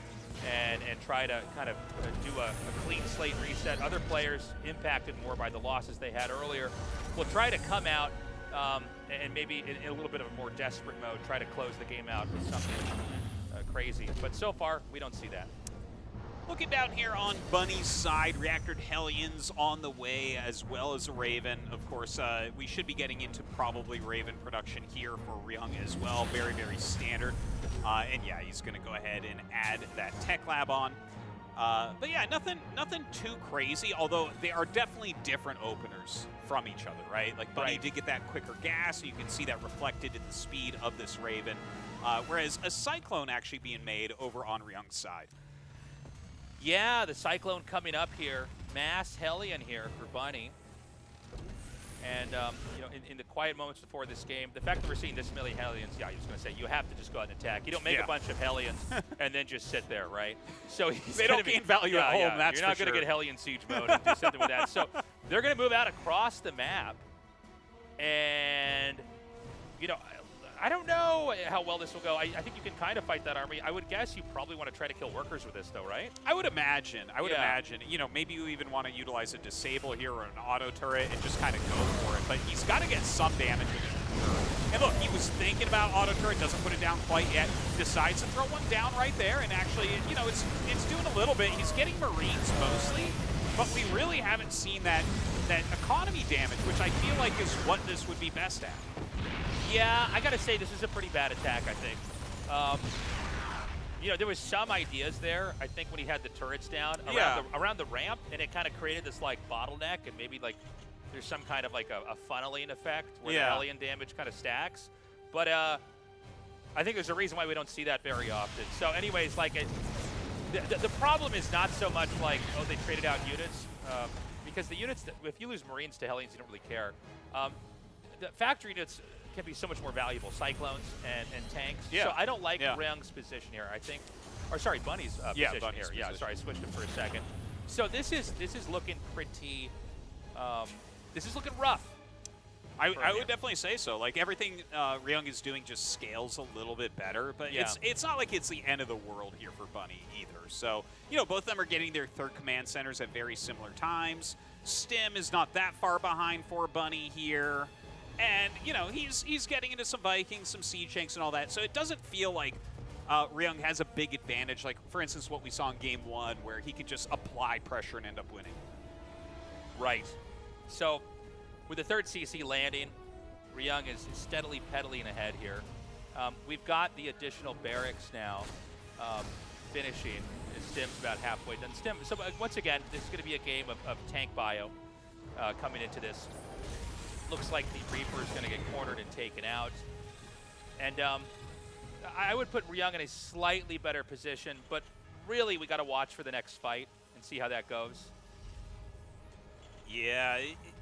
and try to kind of do a clean slate reset. Other players, impacted more by the losses they had earlier, will try to come out and maybe in a little bit of a more desperate mode, try to close the game out with something crazy. But so far, we don't see that. Looking down here on Bunny's side, Reactored Hellions on the way, as well as a Raven. Of course, we should be getting into probably Raven production here for Ryung as well. Very, very standard. And yeah, he's going to go ahead and add that Tech Lab on. But yeah, nothing too crazy, although they are definitely different openers from each other, right? Like Bunny did get that quicker gas, and you can see that reflected in the speed of this Raven, whereas a Cyclone actually being made over on Ryung's side. Yeah, the Cyclone coming up here. Mass Hellion here for Bunny. And, you know, in the quiet moments before this game, the fact that we're seeing this many Hellions, yeah, I was going to say, you have to just go ahead and attack. You don't make a bunch of Hellions and then just sit there, right? So they don't gain value at home, that's You're not going to get Hellion Siege mode and do something with that. So they're going to move out across the map. And, you know, I don't know how well this will go. I think you can kind of fight that army. I would guess you probably want to try to kill workers with this, though, right? I would imagine. You know, maybe you even want to utilize a disable here or an auto turret and just kind of go for it. But he's got to get some damage with his turret. And look, he was thinking about auto turret, doesn't put it down quite yet. Decides to throw one down right there, and actually, you know, it's doing a little bit. He's getting Marines mostly, but we really haven't seen that economy damage, which I feel like is what this would be best at. Yeah, I got to say this is a pretty bad attack, I think. You know, there was some ideas there, I think, when he had the turrets down around the ramp, and it kind of created this, like, bottleneck, and maybe, like, there's some kind of, like, a funneling effect where the alien damage kind of stacks. But I think there's a reason why we don't see that very often. So anyways, like, the problem is not so much like, oh, they traded out units, because the units, if you lose Marines to Hellions, you don't really care. The factory units can be so much more valuable, Cyclones and tanks. Yeah. So I don't like Ryung's position here, I think. Or sorry, Bunny's position Bunny's here. position. Yeah, sorry, I switched him for a second. So this is looking pretty, this is looking rough. I would definitely say so. Like, everything Ryung is doing just scales a little bit better, but it's not like it's the end of the world here for Bunny either. So, you know, both of them are getting their third command centers at very similar times. Stim is not that far behind for Bunny here. And, you know, he's getting into some Vikings, some Siege Tanks and all that. So it doesn't feel like Ryung has a big advantage, like, for instance, what we saw in Game 1, where he could just apply pressure and end up winning. Right. So with the third CC landing, Ryung is steadily pedaling ahead here. We've got the additional barracks now finishing. Stim's about halfway done. Stim, so once again, this is going to be a game of tank bio coming into this. Looks like the Reaper is going to get cornered and taken out. And I would put Ryung in a slightly better position, but really we got to watch for the next fight and see how that goes. Yeah,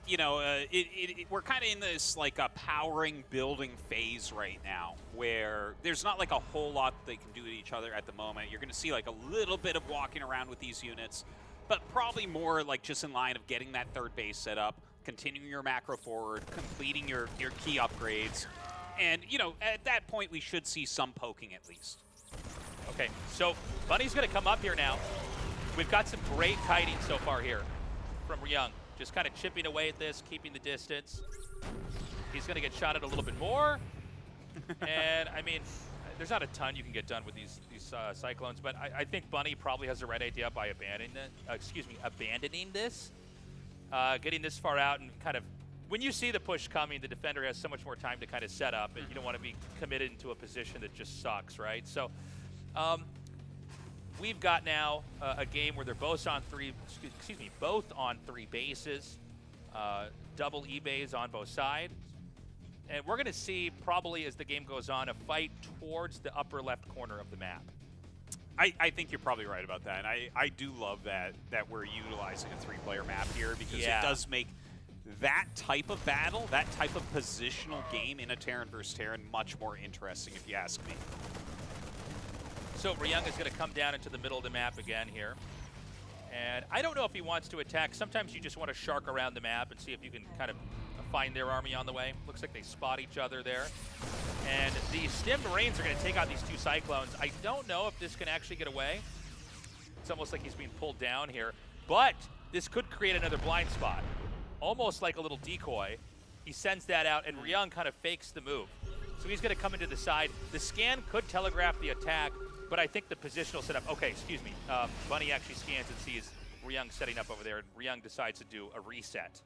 you know, we're kind of in this, like, a powering building phase right now, where there's not, like, a whole lot they can do to each other at the moment. You're going to see, like, a little bit of walking around with these units, but probably more, like, just in line of getting that third base set up, continuing your macro forward, completing your key upgrades. And, you know, at that point, we should see some poking at least. Okay, so Bunny's going to come up here now. We've got some great kiting so far here from Ryung. Just kind of chipping away at this, keeping the distance. He's going to get shot at a little bit more. And, I mean, there's not a ton you can get done with these Cyclones, but I think Bunny probably has the right idea by abandoning this. Getting this far out and kind of, when you see the push coming, the defender has so much more time to kind of set up, and you don't want to be committed into a position that just sucks, right? So we've got now a game where they're both on both on three bases, double E-bays on both sides. And we're going to see, probably as the game goes on, a fight towards the upper left corner of the map. I think you're probably right about that. And I do love that we're utilizing a three-player map here, because it does make that type of battle, that type of positional game in a Terran versus Terran much more interesting, if you ask me. So Ryung is going to come down into the middle of the map again here. And I don't know if he wants to attack. Sometimes you just want to shark around the map and see if you can kind of find their army on the way. Looks like they spot each other there. And the Stim Marines are going to take out these two Cyclones. I don't know if this can actually get away. It's almost like he's being pulled down here. But this could create another blind spot. Almost like a little decoy. He sends that out, and Ryung kind of fakes the move. So he's going to come into the side. The scan could telegraph the attack, but I think the positional setup... Okay, excuse me. Bunny actually scans and sees Ryung setting up over there, and Ryung decides to do a reset.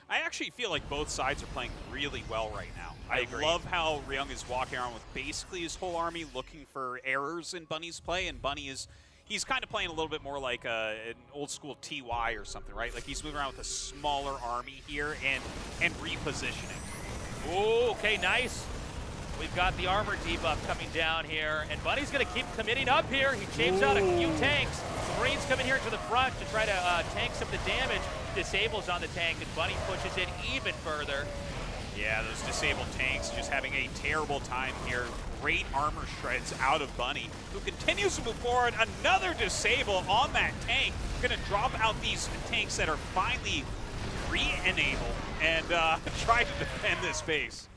I actually feel like both sides are playing really well right now. I agree. Love how Ryung is walking around with basically his whole army looking for errors in Bunny's play, and Bunny is he's kind of playing a little bit more like an old school TY or something, right? Like he's moving around with a smaller army here and repositioning. Ooh, okay, nice. We've got the armor debuff coming down here, and Bunny's going to keep committing up here. He chains out a few tanks. The Marines come in here to the front to try to tank some of the damage. Disables on the tank, and Bunny pushes it even further. Yeah, those disabled tanks just having a terrible time here. Great armor shreds out of Bunny, who continues to move forward. Another disable on that tank. Going to drop out these tanks that are finally re-enabled and try to defend this base.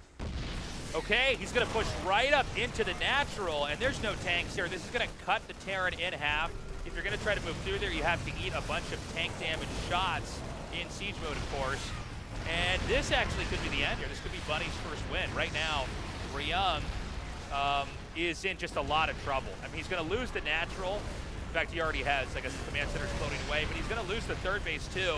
Okay, he's going to push right up into the natural, and there's no tanks here. This is going to cut the Terran in half. If you're going to try to move through there, you have to eat a bunch of tank damage shots in siege mode, of course. And this actually could be the end here. This could be Bunny's first win. Right now, Ryung is in just a lot of trouble. I mean, he's going to lose the natural. In fact, he already has, I guess, the command center's floating away, but he's going to lose the third base, too.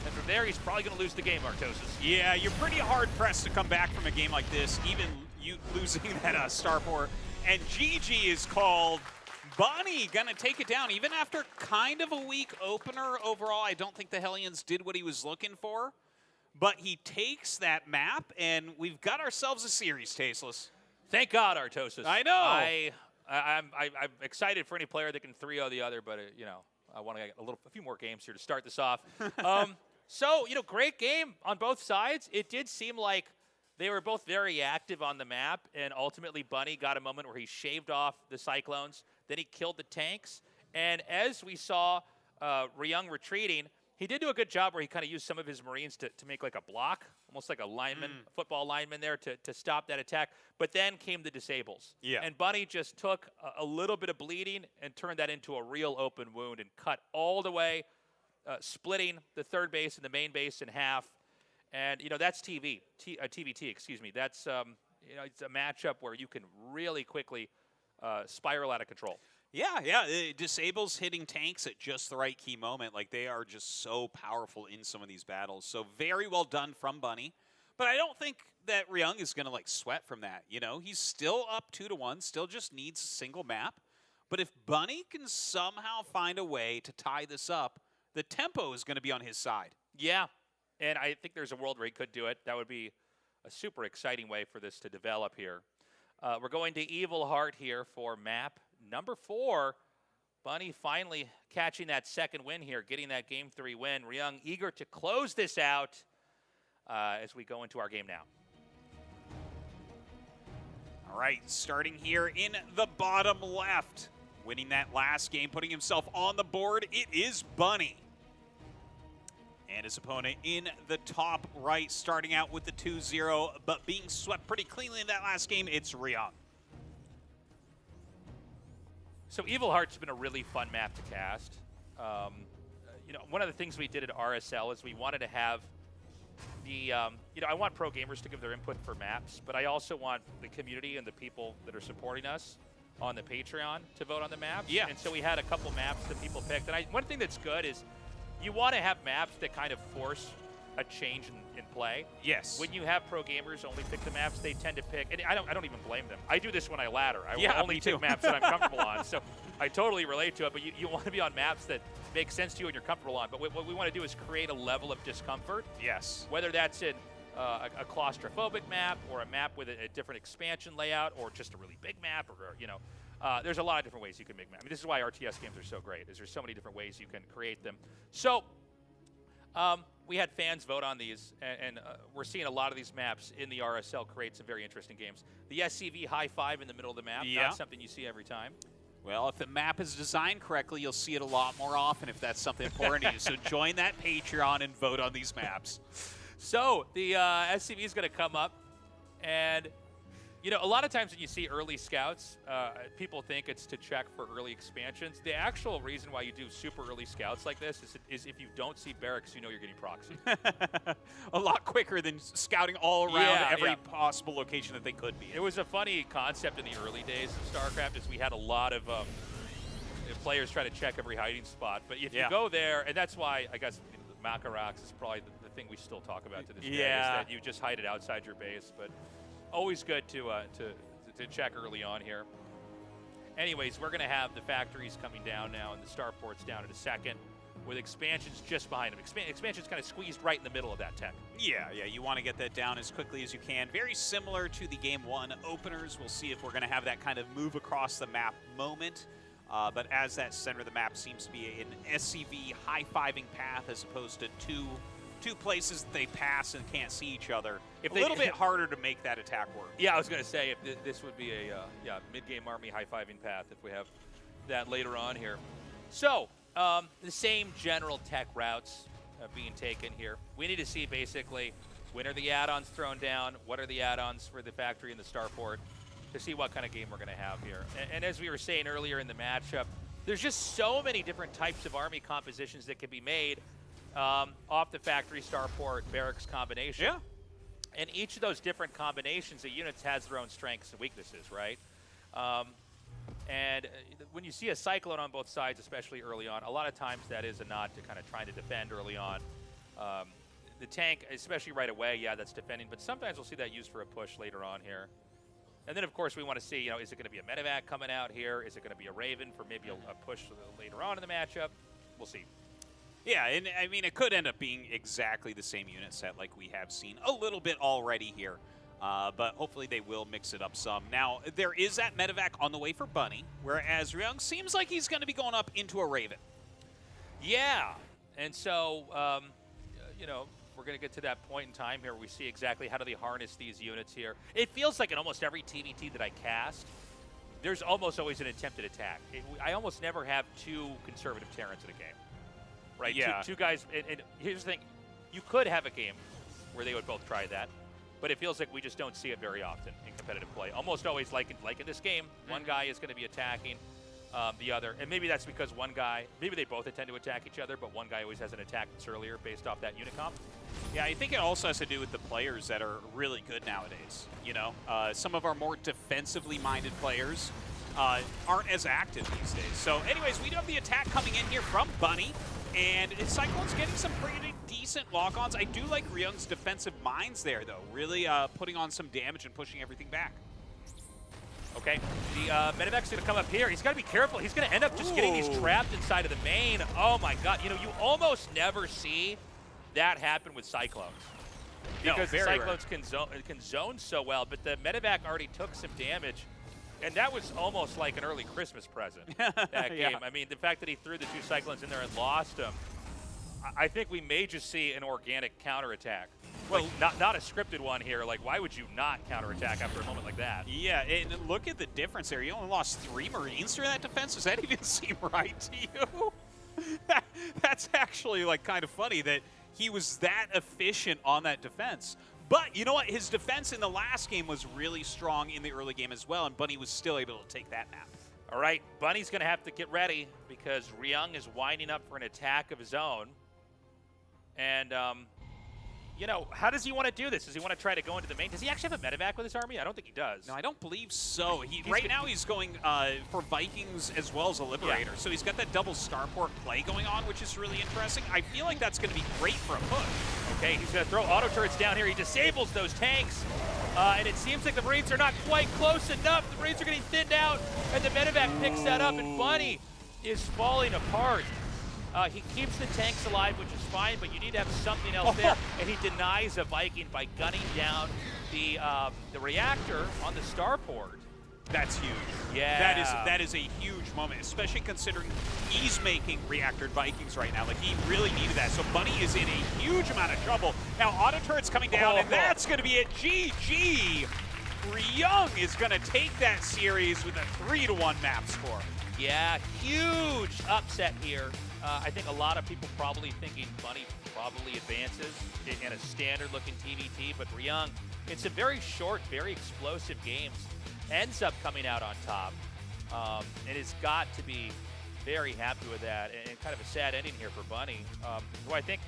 And from there, he's probably going to lose the game, Artosis. Yeah, you're pretty hard-pressed to come back from a game like this, even you losing that starport. And GG is called. Bunny going to take it down, even after kind of a weak opener overall. I don't think the Hellions did what he was looking for. But he takes that map, and we've got ourselves a series, Tasteless. Thank God, Artosis. I know. I'm excited for any player that can 3-0 the other, but, you know, I want to get a few more games here to start this off. So, you know, great game on both sides. It did seem like they were both very active on the map, and ultimately Bunny got a moment where he shaved off the Cyclones, then he killed the tanks, and as we saw Ryung retreating, he did do a good job where he kind of used some of his Marines to make like a block, almost like a lineman, a football lineman there to stop that attack, but then came the disables. Yeah. And Bunny just took a little bit of bleeding and turned that into a real open wound and cut all the way, splitting the third base and the main base in half. And, you know, that's TVT, excuse me. That's, you know, it's a matchup where you can really quickly spiral out of control. Yeah, it disables hitting tanks at just the right key moment. Like, they are just so powerful in some of these battles. So very well done from Bunny. But I don't think that Ryung is going to, like, sweat from that. You know, he's still up 2-1, still just needs a single map. But if Bunny can somehow find a way to tie this up, the tempo is going to be on his side. Yeah, and I think there's a world where he could do it. That would be a super exciting way for this to develop here. We're going to Evil Heart here for map number 4. Bunny finally catching that second win here, getting that Game 3 win. Ryung eager to close this out as we go into our game now. All right, starting here in the bottom left. Winning that last game, putting himself on the board, it is Bunny. And his opponent in the top right, starting out with the 2-0, but being swept pretty cleanly in that last game, it's Ryung. So Evil Heart's been a really fun map to cast. You know, one of the things we did at RSL is we wanted to have the, you know, I want pro gamers to give their input for maps, but I also want the community and the people that are supporting us on the Patreon to vote on the maps. Yeah. And so we had a couple maps that people picked. And one thing that's good is you want to have maps that kind of force a change in play. Yes. When you have pro gamers only pick the maps they tend to pick, and I don't even blame them. I do this when I ladder. I will only pick maps that I'm comfortable on. So I totally relate to it, but you want to be on maps that make sense to you and you're comfortable on. But what we want to do is create a level of discomfort. Yes. Whether that's in a claustrophobic map or a map with a different expansion layout or just a really big map or you know, there's a lot of different ways you can make maps. I mean, this is why RTS games are so great, is there's so many different ways you can create them. So we had fans vote on these, and we're seeing a lot of these maps in the RSL create some very interesting games. The SCV high five in the middle of the map, not something you see every time. Well, if the map is designed correctly, you'll see it a lot more often if that's something important to you. So join that Patreon and vote on these maps. So the SCV is going to come up, and you know, a lot of times when you see early scouts, people think it's to check for early expansions. The actual reason why you do super early scouts like this is if you don't see barracks, you know you're getting proxy. A lot quicker than scouting all around every possible location that they could be in. It was a funny concept in the early days of StarCraft, is we had a lot of players try to check every hiding spot. But if you go there, and that's why I guess Makaraks is probably the thing we still talk about to this day, is that you just hide it outside your base. But always good to check early on here. Anyways, we're going to have the factories coming down now and the starports down in a second, with expansions just behind them. Expansion's kind of squeezed right in the middle of that tech. Yeah, you want to get that down as quickly as you can. Very similar to the Game 1 openers. We'll see if we're going to have that kind of move across the map moment. But as that center of the map seems to be an SCV high-fiving path as opposed to two places that they pass and can't see each other, a little bit harder to make that attack work. Yeah, I was going to say, if this would be a mid-game army high-fiving path if we have that later on here. So, the same general tech routes being taken here. We need to see basically when are the add-ons thrown down, what are the add-ons for the factory and the starport, to see what kind of game we're going to have here. And as we were saying earlier in the matchup, there's just so many different types of army compositions that can be made off the factory, starport, barracks combination. Yeah. And each of those different combinations of units has their own strengths and weaknesses, right? And when you see a cyclone on both sides, especially early on, a lot of times that is a nod to kind of trying to defend early on. The tank, especially right away, yeah, that's defending, but sometimes we'll see that used for a push later on here. And then, of course, we want to see, you know, is it going to be a medevac coming out here? Is it going to be a Raven for maybe a push later on in the matchup? We'll see. Yeah, and I mean, it could end up being exactly the same unit set like we have seen a little bit already here. But hopefully they will mix it up some. Now, there is that medevac on the way for Bunny, whereas Ryung seems like he's going to be going up into a Raven. Yeah, and so, you know, we're going to get to that point in time here where we see exactly how do they harness these units here. It feels like in almost every TVT that I cast, there's almost always an attempted attack. I almost never have two conservative Terrans in a game, right? Yeah. Two guys, and here's the thing, you could have a game where they would both try that, but it feels like we just don't see it very often in competitive play. Almost always, like in this game, one guy is going to be attacking the other, and maybe that's because one guy, maybe they both intend to attack each other, but one guy always has an attack that's earlier based off that unit comp. Yeah, I think it also has to do with the players that are really good nowadays. You know, some of our more defensively minded players aren't as active these days. So anyways, we do have the attack coming in here from Bunny, and Cyclone's getting some pretty decent lock-ons. I do like Ryung's defensive minds there, though, really putting on some damage and pushing everything back. Okay, the medevac's going to come up here. He's got to be careful. He's going to end up just getting these trapped inside of the main. Oh my god, you know, you almost never see that happen with Cyclones. Because the Cyclones can zone so well, but the medevac already took some damage. And that was almost like an early Christmas present, that game. Yeah. I mean, the fact that he threw the two Cyclones in there and lost them, I think we may just see an organic counterattack. Well, like, not a scripted one here. Like, why would you not counterattack after a moment like that? Yeah, and look at the difference there. You only lost 3 Marines through that defense. Does that even seem right to you? That's actually, like, kind of funny that he was that efficient on that defense. But you know what? His defense in the last game was really strong in the early game as well, and Bunny was still able to take that map. All right, Bunny's going to have to get ready because Ryung is winding up for an attack of his own. And, you know, how does he want to do this? Does he want to try to go into the main? Does he actually have a medevac with his army? I don't think he does. No, I don't believe so. Right now he's going for Vikings as well as a Liberator. Yeah. So he's got that double starport play going on, which is really interesting. I feel like that's going to be great for a push. Okay, he's going to throw auto turrets down here. He disables those tanks. And it seems like the Marines are not quite close enough. The Marines are getting thinned out, and the medevac picks that up, and Bunny is falling apart. He keeps the tanks alive, which is fine, but you need to have something else there. And he denies a Viking by gunning down the reactor on the starport. That's huge. Yeah. That is a huge moment, especially considering he's making reactored Vikings right now. Like, he really needed that. So Bunny is in a huge amount of trouble. Now, auto turret's coming down, and that's going to be it. GG. Ryung is going to take that series with a 3-1 map score. Yeah, huge upset here. I think a lot of people probably thinking Bunny probably advances in a standard-looking TVT, but Ryung, in some very short, very explosive games, ends up coming out on top. And has got to be very happy with that, and kind of a sad ending here for Bunny, who I think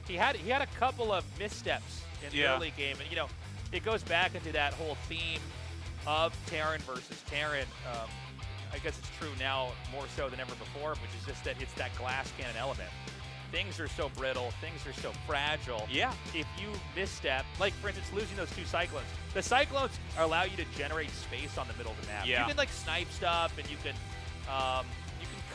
he had a couple of missteps in the early game, and you know, it goes back into that whole theme of Terran versus Terran. I guess it's true now more so than ever before, which is just that it's that glass cannon element. things are so brittle, things are so fragile. Yeah. If you misstep, like for instance, losing those 2 Cyclones, the Cyclones allow you to generate space on the middle of the map. Yeah. You can like snipe stuff and you can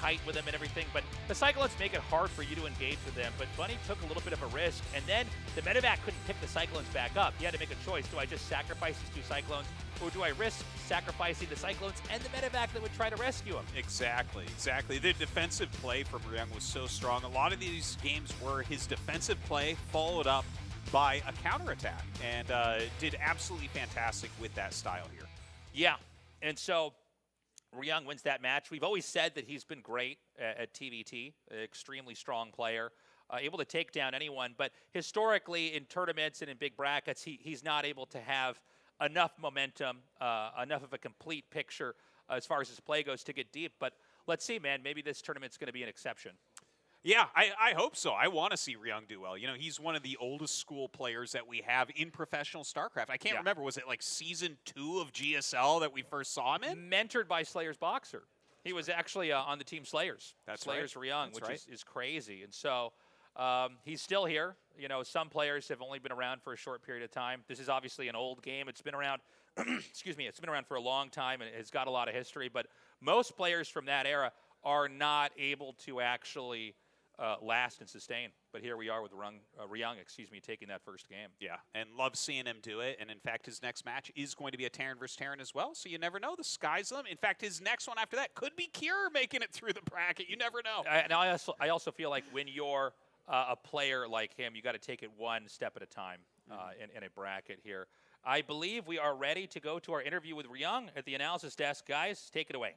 kite with them and everything, but the Cyclones make it hard for you to engage with them. But Bunny took a little bit of a risk, and then the medevac couldn't pick the Cyclones back up. He had to make a choice. Do I just sacrifice these 2 Cyclones, or do I risk sacrificing the Cyclones and the medevac that would try to rescue him? Exactly. The defensive play from Ryung was so strong. A lot of these games were his defensive play followed up by a counterattack, and did absolutely fantastic with that style here. Yeah, and so Ryung wins that match. We've always said that he's been great at TVT, an extremely strong player, able to take down anyone. But historically, in tournaments and in big brackets, he's not able to have enough momentum, enough of a complete picture as far as his play goes to get deep. But let's see, man. Maybe this tournament's going to be an exception. Yeah, I hope so. I want to see Ryung do well. You know, he's one of the oldest school players that we have in professional StarCraft. I can't remember, was it like Season 2 of GSL that we first saw him in? Mentored by Slayer's Boxer. He was actually on the team Slayers. That's Slayers right. Ryung, That's which right. is crazy. And so he's still here. You know, some players have only been around for a short period of time. This is obviously an old game. It's been around, excuse me, it's been around for a long time, and it's got a lot of history. But most players from that era are not able to actually last and sustain. But here we are with Ryung, taking that first game. Yeah, and love seeing him do it. And in fact, his next match is going to be a Terran versus Terran as well. So you never know. The sky's the limit. In fact, his next one after that could be Cure making it through the bracket. You never know. And I also feel like when you're a player like him, you got to take it one step at a time in a bracket here. I believe we are ready to go to our interview with Ryung at the analysis desk. Guys, take it away.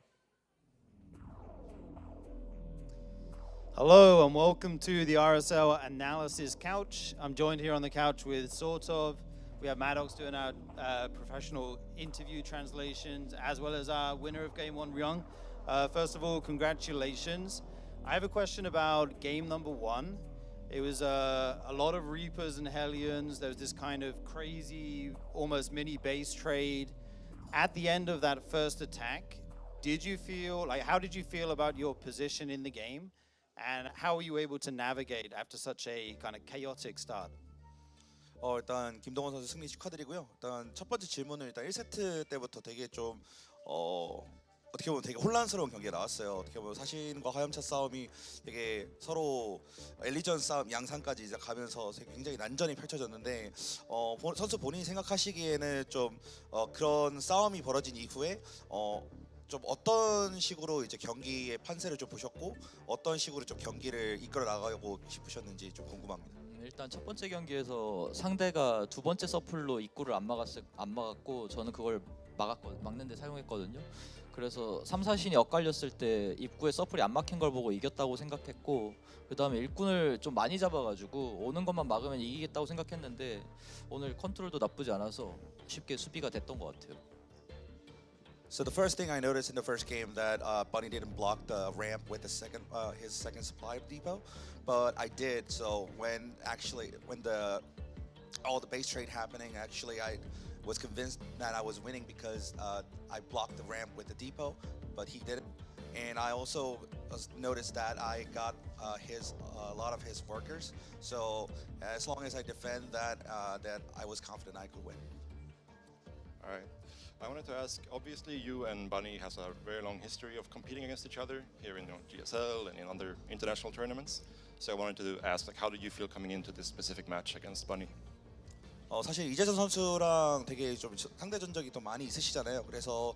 Hello and welcome to the RSL Analysis Couch. I'm joined here on the couch with Sortov. We have Maddox doing our professional interview translations, as well as our winner of Game 1, Ryung. First of all, congratulations. I have a question about game number 1. It was a lot of Reapers and Hellions. There was this kind of crazy, almost mini base trade. At the end of that first attack, how did you feel about your position in the game? And how were you able to navigate after such a kind of chaotic start? 일단 김동원 선수 승리 축하드리고요. 일단 첫 번째 질문은 일단 1세트 때부터 되게 좀 어떻게 보면 되게 혼란스러운 경기가 나왔어요. 어떻게 보면 사신과 화염차 싸움이 되게 서로 엘리전 싸움 양상까지 이제 가면서 굉장히 난전이 펼쳐졌는데 선수 본인이 생각하시기에는 좀 그런 싸움이 벌어진 이후에 좀 어떤 식으로 이제 경기의 판세를 좀 보셨고 어떤 식으로 좀 경기를 이끌어 나가고 싶으셨는지 좀 궁금합니다. 일단 첫 번째 경기에서 상대가 두 번째 서플로 입구를 안 막았고 저는 그걸 막는데 사용했거든요. 그래서 3, 4신이 엇갈렸을 때 입구에 서플이 안 막힌 걸 보고 이겼다고 생각했고, 그 다음에 일꾼을 좀 많이 잡아가지고 오는 것만 막으면 이기겠다고 생각했는데 오늘 컨트롤도 나쁘지 않아서 쉽게 수비가 됐던 것 같아요. So the first thing I noticed in the first game that Bunny didn't block the ramp with his second supply depot, but I did. So when all the base trade happening, actually I was convinced that I was winning because I blocked the ramp with the depot, but he didn't. And I also noticed that I got a lot of his workers. So as long as I defend that, that I was confident I could win. All right. I wanted to ask, obviously you and Bunny has a very long history of competing against each other here in GSL and in other international tournaments. So I wanted to ask, how did you feel coming into this specific match against Bunny? 사실 이재선 선수랑 되게 좀 상대 전적이 또 많이 있으시잖아요. 그래서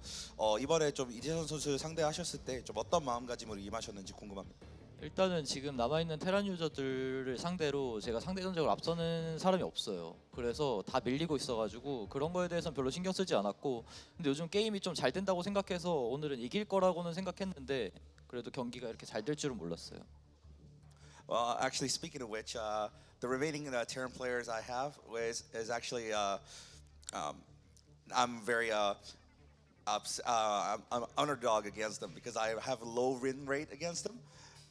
이번에 좀 이재선 선수 상대하셨을 때 좀 어떤 마음가짐으로 임하셨는지 궁금합니다. 일단은 지금 남아있는 테란 유저들을 상대로 제가 상대 전적을 앞서는 사람이 없어요. 그래서 다 밀리고 있어가지고 그런 거에 대해서는 별로 신경 쓰지 않았고, 근데 요즘 게임이 좀 잘 된다고 생각해서 오늘은 이길 거라고는 생각했는데 그래도 경기가 이렇게 잘 될 줄은 몰랐어요. Actually, speaking of which, the remaining Terran players I have is actually I'm very I'm underdog against them because I have a low win rate against them.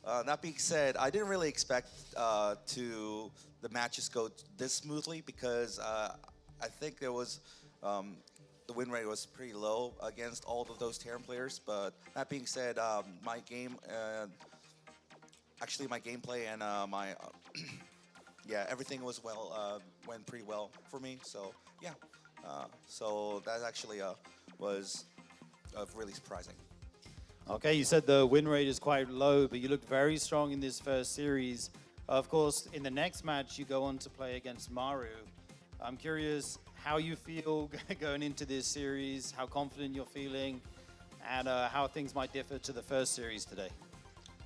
That being said, I didn't really expect the matches go this smoothly because I think there was the win rate was pretty low against all of those Terran players. But that being said, my game actually my gameplay and my yeah, everything was went pretty well for me. So yeah, so that actually was really surprising. Okay, you said the win rate is quite low, but you looked very strong in this first series. Of course, in the next match, you go on to play against Maru. I'm curious how you feel going into this series, how confident you're feeling, and how things might differ to the first series today.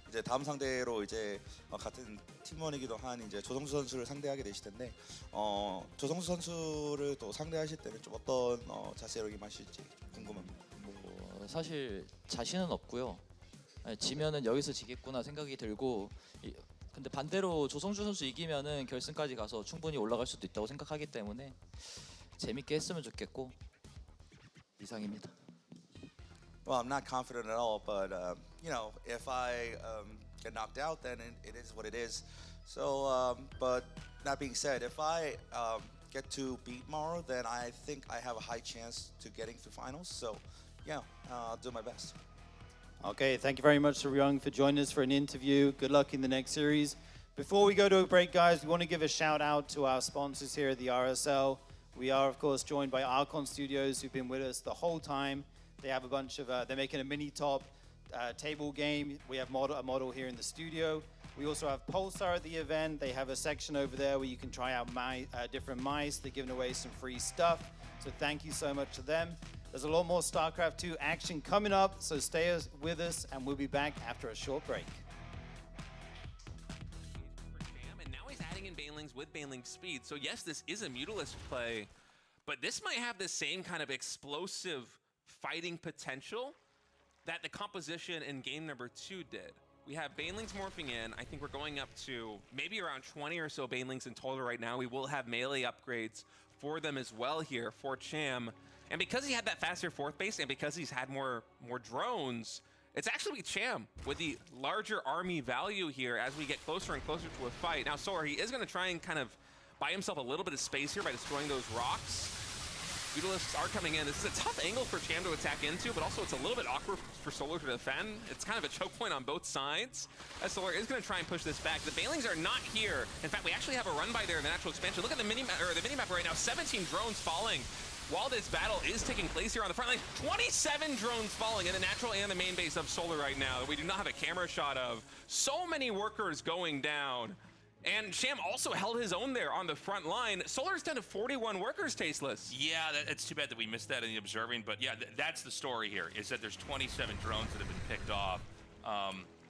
이제 다음 상대로 이제 같은 팀원이기도 한 이제 조성수 선수를 상대하게 되실 텐데 조성수 선수를 또 상대하실 때는 좀 어떤 자세로 임하실지 궁금합니다. 뭐 사실 자신은 없고요. 지면은 여기서 지겠구나 생각이 들고 근데 반대로 조성주 선수 이기면은 결승까지 가서 충분히 올라갈 수도 있다고 생각하기 때문에 재밌게 했으면 좋겠고 이상입니다. Well, I'm not confident at all, but you know, if I get knocked out, then it is what it is. So, but that being said, if I get to beat Mauro, then I think I have a high chance to getting through finals. So, yeah, I'll do my best. Okay, thank you very much to Ryung for joining us for an interview. Good luck in the next series. Before we go to a break, guys, we want to give a shout out to our sponsors here at the RSL. We are, of course, joined by Archon Studios, who've been with us the whole time. They have a bunch of, they're making a mini top table game. We have a model here in the studio. We also have Pulsar at the event. They have a section over there where you can try out different mice. They're giving away some free stuff. So thank you so much to them. There's a lot more StarCraft 2 action coming up, so stay with us, and we'll be back after a short break. And now he's adding in Banelings with Baneling speed. So yes, this is a Mutalisk play, but this might have the same kind of explosive fighting potential that the composition in game number 2 did. We have Banelings morphing in. I think we're going up to maybe around 20 or so Banelings in total right now. We will have melee upgrades for them as well here for Cham. And because he had that faster fourth base and because he's had more drones, it's actually Cham with the larger army value here as we get closer and closer to a fight. Now Solar, he is going to try and kind of buy himself a little bit of space here by destroying those rocks. Mutalisks are coming in. This is a tough angle for Cham to attack into, but also it's a little bit awkward for Solar to defend. It's kind of a choke point on both sides, as Solar is going to try and push this back. The Banelings are not here. In fact, we actually have a run by there in the natural expansion. Look at the minimap right now. 17 drones falling while this battle is taking place here on the front line. 27 drones falling in the natural and the main base of Solar right now that we do not have a camera shot of. So many workers going down. And Cham also held his own there on the front line. Solar's down to 41 workers, Tasteless. Yeah, it's too bad that we missed that in the observing, but yeah, that's the story here, is that there's 27 drones that have been picked off.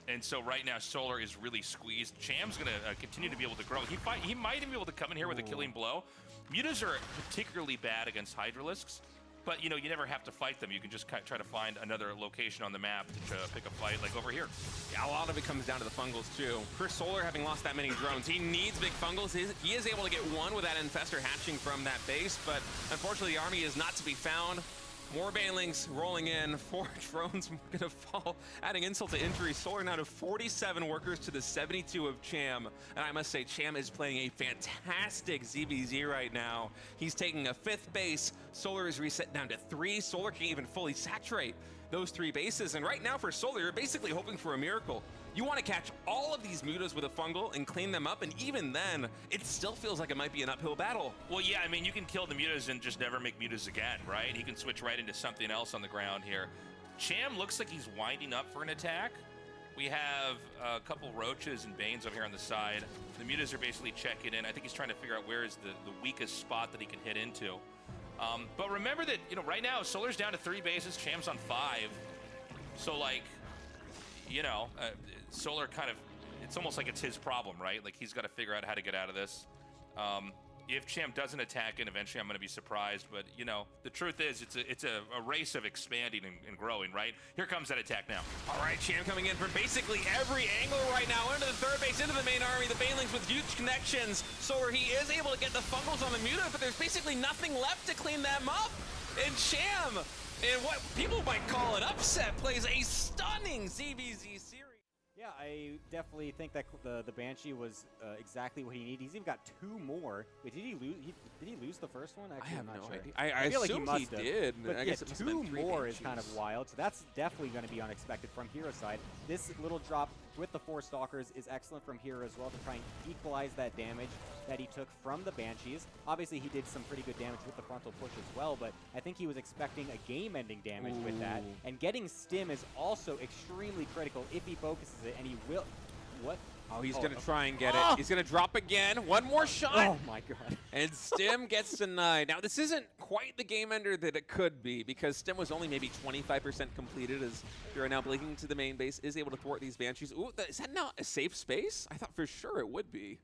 And so right now, Solar is really squeezed. Cham's going to continue to be able to grow. He might even be able to come in here with a killing blow. Mutas are particularly bad against Hydralisks, but you know, you never have to fight them. You can just try to find another location on the map to pick a fight, like over here. Yeah, a lot of it comes down to the fungals too. For Solar, having lost that many drones, he needs big fungals. He is able to get one with that infestor hatching from that base, but unfortunately the army is not to be found. More Banelings rolling in, 4 drones gonna fall, adding insult to injury. Solar now to 47 workers to the 72 of Cham. And I must say, Cham is playing a fantastic ZVZ right now. He's taking a 5th base. Solar is reset down to 3. Solar can't even fully saturate those 3 bases. And right now for Solar, you're basically hoping for a miracle. You want to catch all of these mutas with a fungal and clean them up, and even then, it still feels like it might be an uphill battle. Well, yeah, I mean, you can kill the mutas and just never make mutas again, right? He can switch right into something else on the ground here. Cham looks like he's winding up for an attack. We have a couple roaches and banes over here on the side. The mutas are basically checking in. I think he's trying to figure out where is the weakest spot that he can hit into. But remember that, you know, right now, Solar's down to 3 bases, Cham's on 5. So, like, you know, Solar kind of, it's almost like it's his problem, right? Like, he's got to figure out how to get out of this. If Cham doesn't attack in, eventually I'm going to be surprised. But, you know, the truth is, it's a race of expanding and growing, right? Here comes that attack now. All right, Cham coming in from basically every angle right now. Into the 3rd base, into the main army. The Banelings with huge connections. Solar, he is able to get the fungals on the muta, but there's basically nothing left to clean them up. And Cham, in what people might call an upset, plays a stunning ZVZ series. Yeah, I definitely think that the Banshee was exactly what he needed. He's even got 2 more. Wait, did he lose? Did he lose the first one? Actually, I have I'm not no sure. idea. I feel like assumed must have. did. But I yeah, guess it must have 2 been 3 more is Banshees. kind of wild. So that's definitely going to be unexpected from Hero side. This little drop with the 4 Stalkers is excellent from here as well to try and equalize that damage that he took from the Banshees. Obviously, he did some pretty good damage with the frontal push as well, but I think he was expecting a game-ending damage with that. And getting Stim is also extremely critical if he focuses it, and he will. What? Oh, he's going to try and get it. He's going to drop again. One more shot. Oh, my God. And Stim gets denied. Now, this isn't quite the game ender that it could be because Stim was only maybe 25% completed as you're now blinking to the main base, is able to thwart these Banshees. Ooh, is that not a safe space? I thought for sure it would be.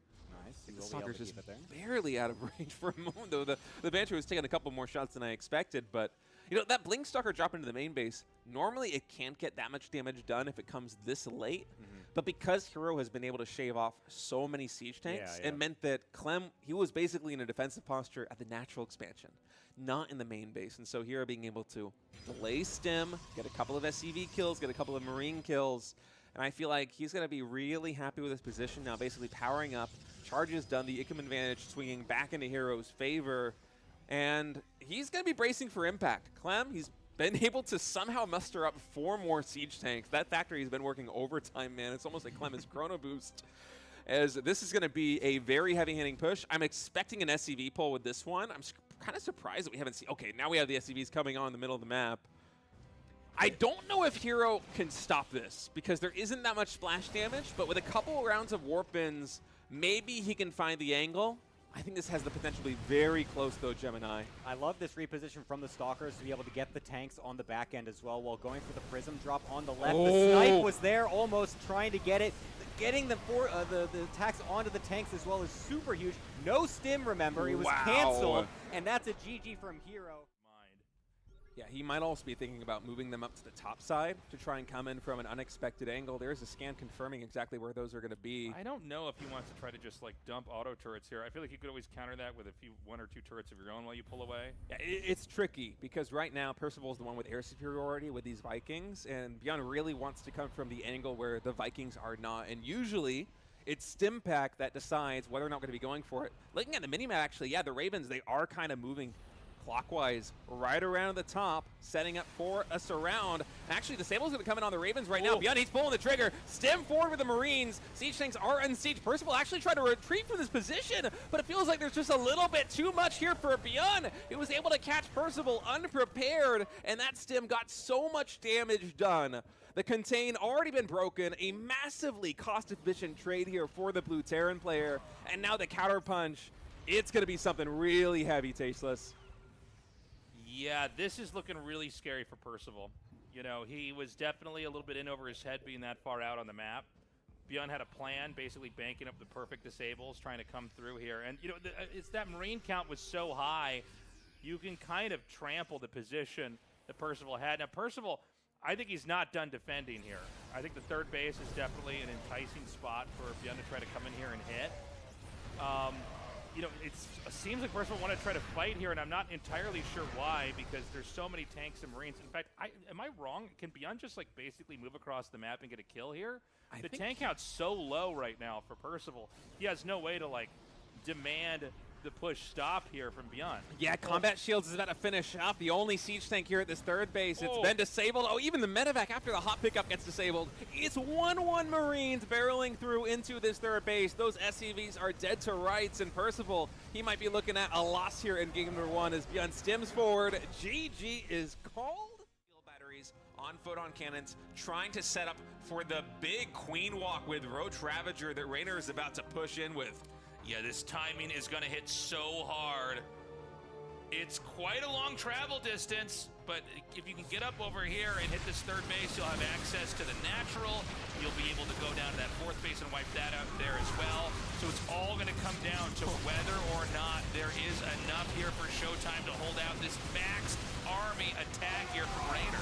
Nice. The Stalker's just barely out of range for a moment, though. The Banshee was taking a couple more shots than I expected, but you know, that Blink Stalker drop into the main base, normally it can't get that much damage done if it comes this late. But because Hero has been able to shave off so many siege tanks, it meant that Clem, he was basically in a defensive posture at the natural expansion, not in the main base. And so Hero being able to delay Stim, get a couple of SCV kills, get a couple of Marine kills. And I feel like he's going to be really happy with his position now, basically powering up. Charge is done, the Icum advantage swinging back into Hero's favor. And he's going to be bracing for impact. Clem, he's been able to somehow muster up 4 more siege tanks. That factory's been working overtime, man. It's almost like Clem's Chrono Boost. As this is going to be a very heavy-hitting push. I'm expecting an SCV pull with this one. I'm kind of surprised that we haven't seen... Okay, now we have the SCVs coming on in the middle of the map. I don't know if Hero can stop this because there isn't that much splash damage, but with a couple rounds of warp-ins, maybe he can find the angle. I think this has the potential to be very close, though, Gemini. I love this reposition from the Stalkers to be able to get the tanks on the back end as well while going for the Prism drop on the left. The snipe was there, almost trying to get it. Getting the attacks onto the tanks as well is super huge. No Stim, remember. He was canceled, and that's a GG from Hero. Yeah, he might also be thinking about moving them up to the top side to try and come in from an unexpected angle. There is a scan confirming exactly where those are going to be. I don't know if he wants to try to just like dump auto turrets here. I feel like you could always counter that with 1 or 2 turrets of your own while you pull away. Yeah, it's tricky because right now Percival's the one with air superiority with these Vikings, and Beyond really wants to come from the angle where the Vikings are not. And usually it's Stimpack that decides whether or not we're going to be going for it. Looking at the minimap, actually, yeah, the Ravens, they are kind of moving clockwise right around the top, setting up for a surround. Actually, the Sable's going to come in on the Ravens right now. Beyond, he's pulling the trigger. Stim forward with the Marines. Siege tanks are unsieged. Percival actually tried to retreat from this position, but it feels like there's just a little bit too much here for Beyond. He was able to catch Percival unprepared, and that Stim got so much damage done. The contain already been broken, a massively cost-efficient trade here for the Blue Terran player, and now the counter punch. It's going to be something really heavy, Tasteless. Yeah, this is looking really scary for Percival. You know, he was definitely a little bit in over his head being that far out on the map. Beyond had a plan, basically banking up the perfect disables, trying to come through here. And, you know, it's that Marine count was so high, you can kind of trample the position that Percival had. Now, Percival, I think he's not done defending here. I think the third base is definitely an enticing spot for Beyond to try to come in here and hit. You know, it seems like Percival want to try to fight here, and I'm not entirely sure why, because there's so many tanks and Marines. In fact, am I wrong? Can Beyond just, like, basically move across the map and get a kill here? The tank count's so low right now for Percival. He has no way to, like, demand the push stop here from Beyond. Yeah, Combat Shields is about to finish up. The only siege tank here at this third base. It's been disabled. Oh, even the medevac after the hot pickup gets disabled. It's 1-1 Marines barreling through into this third base. Those SCVs are dead to rights, and Percival, he might be looking at a loss here in game number 1 as Beyond stims forward. GG is called. Batteries on foot on cannons, trying to set up for the big Queen Walk with Roach Ravager that Raynor is about to push in with. Yeah, this timing is going to hit so hard. It's quite a long travel distance, but if you can get up over here and hit this third base, you'll have access to the natural. You'll be able to go down to that fourth base and wipe that out there as well. So it's all going to come down to whether or not there is enough here for Showtime to hold out this max army attack here from Raynor.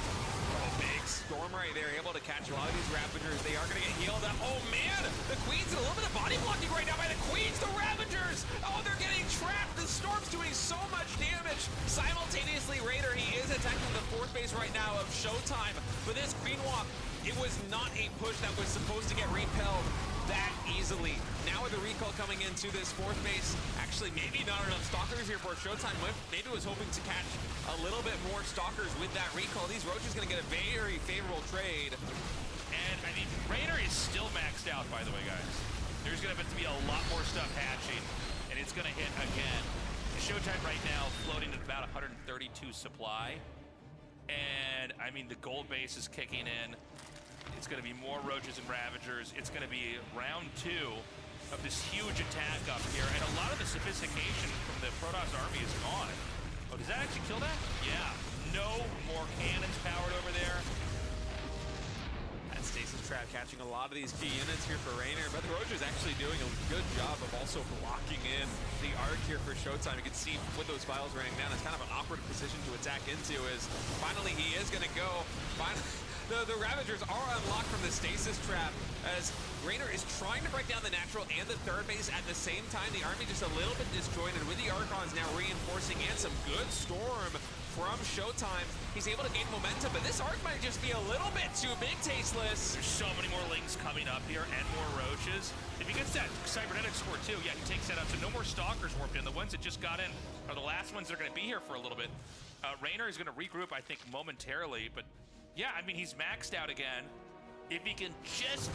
Big storm right there, able to catch a lot of these Ravagers. They are going to get healed up. Oh, man! The Queen's in a little bit of body blocking right now by the Queens. The Ravagers! Oh, they're getting trapped. The Storm's doing so much damage. Simultaneously, Raynor, he is attacking the fourth base right now of Showtime. But this Queen Walk, it was not a push that was supposed to get repelled. that easily. Now with the recall coming into this fourth base, actually maybe not enough Stalkers here for Showtime. Maybe was hoping to catch a little bit more Stalkers with that recall. These Roaches going to get a very favorable trade. And, I mean, Raynor is still maxed out, by the way, guys. There's going to have to be a lot more stuff hatching, and it's going to hit again. Showtime right now floating at about 132 supply. And, I mean, the gold base is kicking in. It's going to be more Roaches and Ravagers. It's going to be round 2 of this huge attack up here. And a lot of the sophistication from the Protoss army is gone. Oh, does that actually kill that? Yeah. No more cannons powered over there. That Stasis Trap catching a lot of these key units here for Raynor, but the Roacher's actually doing a good job of also blocking in the arc here for Showtime. You can see with those files raining down, it's kind of an awkward position to attack into as finally he is going to go. Finally, the Ravagers are unlocked from the Stasis Trap as Raynor is trying to break down the natural and the third base at the same time. The army just a little bit disjointed with the Archons now reinforcing and some good storm from Showtime. He's able to gain momentum, but this arc might just be a little bit too big, Tasteless. There's so many more Lings coming up here and more Roaches. If he gets that cybernetic score too, yeah, he takes that out. So no more Stalkers warped in. The ones that just got in are the last ones that are going to be here for a little bit. Raynor is going to regroup, I think, momentarily, but yeah, I mean, he's maxed out again. If he can just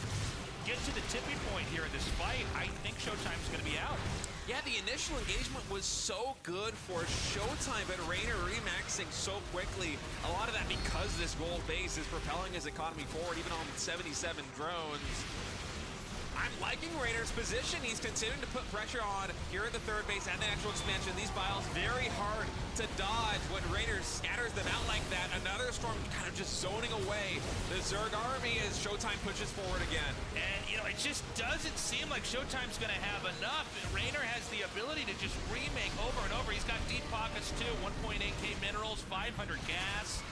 get to the tipping point here in this fight, I think Showtime's going to be out. Yeah, the initial engagement was so good for Showtime, but Raynor remaxing so quickly. A lot of that because this gold base is propelling his economy forward, even on 77 drones. I'm liking Raynor's position. He's continuing to put pressure on here at the third base and the actual expansion. These biles very hard to dodge when Raynor scatters them out like that. Another storm kind of just zoning away the Zerg army as Showtime pushes forward again. And, you know, it just doesn't seem like Showtime's going to have enough. Raynor has the ability to just remake over and over. He's got deep pockets too, 1.8k minerals, 500 gas.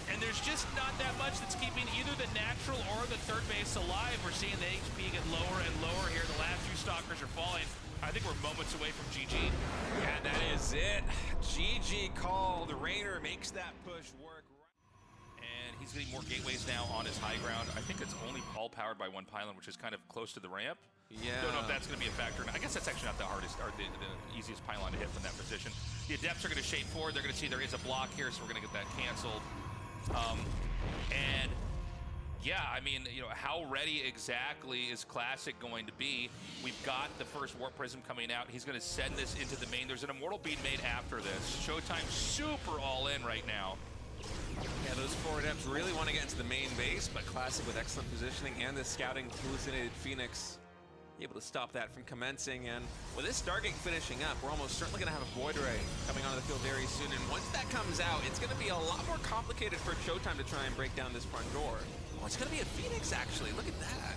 And there's just not that much that's keeping either the natural or the third base alive. We're seeing the HP get lower and lower here. The last few Stalkers are falling. I think we're moments away from GG. And that is it. GG called. Raynor makes that push work. And he's getting more gateways now on his high ground. I think it's only all powered by one pylon, which is kind of close to the ramp. Yeah. Don't know if that's going to be a factor. I guess that's actually not the hardest or the easiest pylon to hit from that position. The Adepts are going to shape forward. They're going to see there is a block here, so we're going to get that canceled. And yeah, I mean, you know, how ready exactly is Classic going to be? We've got the first Warp Prism coming out. He's going to send this into the main. There's an Immortal being made after this. Showtime super all in right now. Yeah, those 4 Adepts really want to get into the main base, but Classic with excellent positioning and the scouting hallucinated Phoenix able to stop that from commencing. And with this Stargate finishing up, we're almost certainly going to have a Void Ray coming onto the field very soon. And once that comes out, it's going to be a lot more complicated for Showtime to try and break down this front door. Oh, it's going to be a Phoenix, actually. Look at that.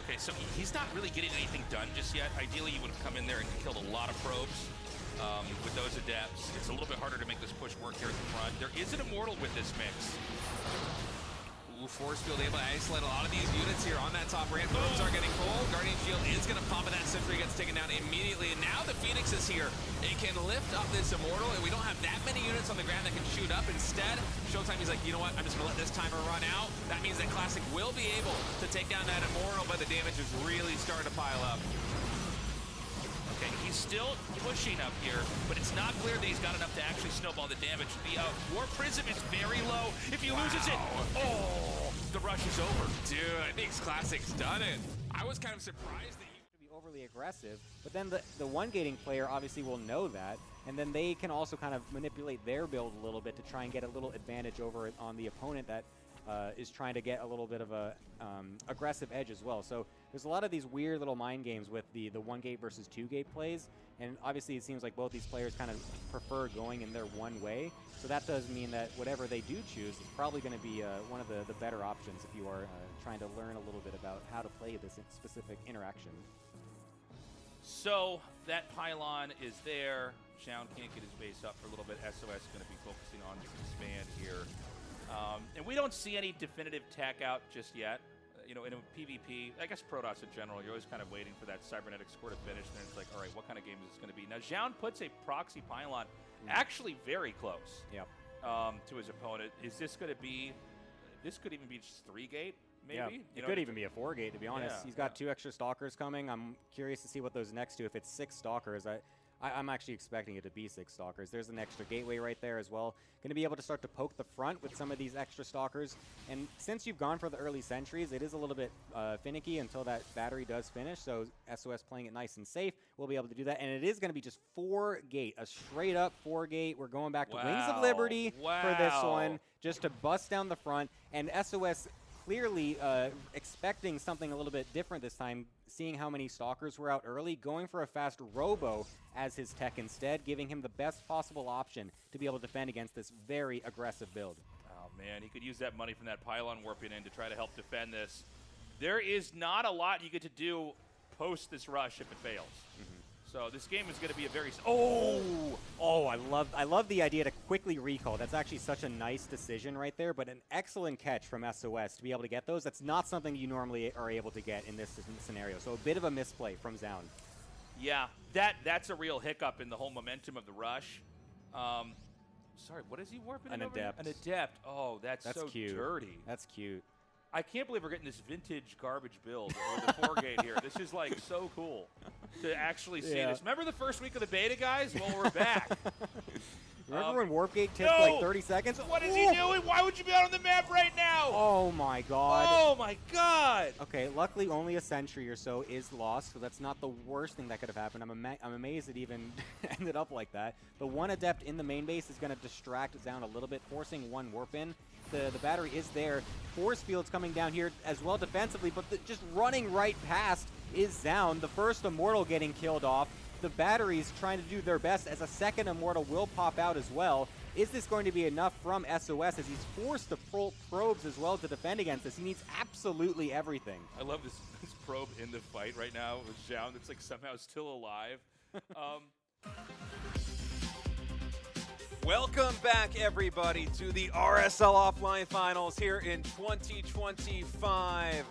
Okay, so he's not really getting anything done just yet. Ideally, he would have come in there and killed a lot of probes with those Adepts. It's a little bit harder to make this push work here at the front. There is an Immortal with this mix. Force field able to isolate a lot of these units here on that top ramp. Probes are getting cold. Guardian Shield is going to pop, and that Sentry gets taken down immediately. And now the Phoenix is here. It can lift up this Immortal, and we don't have that many units on the ground that can shoot up. Instead, Showtime is like, you know what? I'm just going to let this timer run out. That means that Classic will be able to take down that Immortal, but the damage is really starting to pile up. Okay, he's still pushing up here, but it's not clear that he's got enough to actually snowball the damage. The Warp Prism is very low. If he loses it, oh, the rush is over. Dude, I think Classic's done it. I was kind of surprised that Be overly aggressive, but then the one gating player obviously will know that, and then they can also kind of manipulate their build a little bit to try and get a little advantage over on the opponent that is trying to get a little bit of a aggressive edge as well. So there's a lot of these weird little mind games with the 1 gate versus 2 gate plays, and obviously it seems like both these players kind of prefer going in their one way. So that does mean that whatever they do choose is probably going to be one of the better options if you are trying to learn a little bit about how to play this specific interaction. So that pylon is there. Shaun can't get his base up for a little bit. SOS is going to be focusing on this expand here. And we don't see any definitive tack out just yet. You know, in a PvP, I guess Protoss in general, you're always kind of waiting for that cybernetic score to finish, and then it's like, all right, what kind of game is this going to be? Now, Xian puts a proxy pylon actually very close Yep. To his opponent. Is this going to be, this could even be just 3 gate? maybe. Yeah, You it know, could even be a 4-gate, to be honest. Yeah, He's got 2 extra Stalkers coming. I'm curious to see what those next 2, if it's 6 Stalkers. I'm actually expecting it to be 6 Stalkers. There's an extra gateway right there as well. Going to be able to start to poke the front with some of these extra Stalkers. And since you've gone for the early sentries, it is a little bit finicky until that battery does finish. So SOS playing it nice and safe will be able to do that. And it is going to be just 4-gate, a straight up 4-gate. We're going back to Wings of Liberty for this one, just to bust down the front. And SOS clearly expecting something a little bit different this time, seeing how many Stalkers were out early, going for a fast Robo as his tech instead, giving him the best possible option to be able to defend against this very aggressive build. Oh, man, he could use that money from that pylon warping in to try to help defend this. There is not a lot you get to do post this rush if it fails. So this game is going to be a very... Oh, I love the idea to quickly recall. That's actually such a nice decision right there, but an excellent catch from SOS to be able to get those. That's not something you normally are able to get in this scenario. So a bit of a misplay from Zound. Yeah, that's a real hiccup in the whole momentum of the rush. Sorry, what is he warping An over? Adept. An Adept. Oh, that's so cute. dirty. That's cute. I can't believe we're getting this vintage garbage build with the 4-gate here. This is like so cool to actually see this. Remember the first week of the beta, guys? Well, we're back. Remember when Warpgate took like 30 seconds? What is he doing? Why would you be out on the map right now? Oh my god. Oh my god. Okay, luckily only a sentry or so is lost, so that's not the worst thing that could have happened. I'm amazed it even ended up like that. The one Adept in the main base is going to distract Zound a little bit, forcing one warp in. The battery is there. Force field's coming down here as well defensively, but just running right past is Zound. The first Immortal getting killed off. The battery's trying to do their best as a second Immortal will pop out as well. Is this going to be enough from SOS as he's forced the probes as well to defend against this? He needs absolutely everything. I love this probe in the fight right now with Zound. It's like somehow still alive. Welcome back, everybody, to the RSL Offline Finals here in 2025.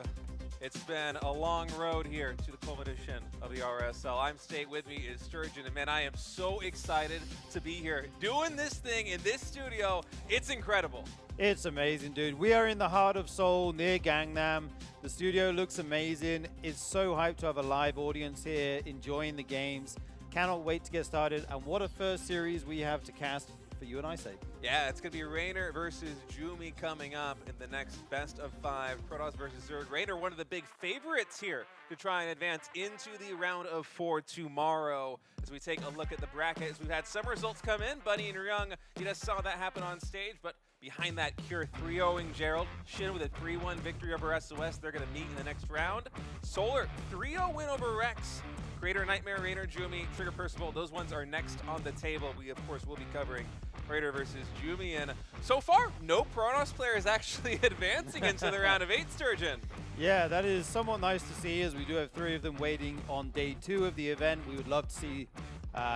It's been a long road here to the culmination of the RSL. I'm State, with me is Sturgeon, and man, I am so excited to be here doing this thing in this studio. It's incredible. It's amazing, dude. We are in the heart of Seoul, near Gangnam. The studio looks amazing. It's so hyped to have a live audience here, enjoying the games. Cannot wait to get started. And what a first series we have to cast for you and I, State. Yeah, it's going to be Raynor versus Jumi coming up in the next best of 5. Protoss versus Zerg. Raynor, one of the big favorites here to try and advance into the round of 4 tomorrow. As we take a look at the brackets, we've had some results come in. Bunny and Ryung, you just saw that happen on stage, but behind that, Cure 3-0ing Gerald. Shin with a 3-1 victory over SOS. They're going to meet in the next round. Solar, 3-0 win over Rex. Creator Nightmare, Raynor, Jumi, Trigger Percival, those ones are next on the table. We, of course, will be covering Raider versus Jumi, and so far, no Protoss players actually advancing into the round of 8, Sturgeon. Yeah, that is somewhat nice to see, as we do have 3 of them waiting on day 2 of the event. We would love to see,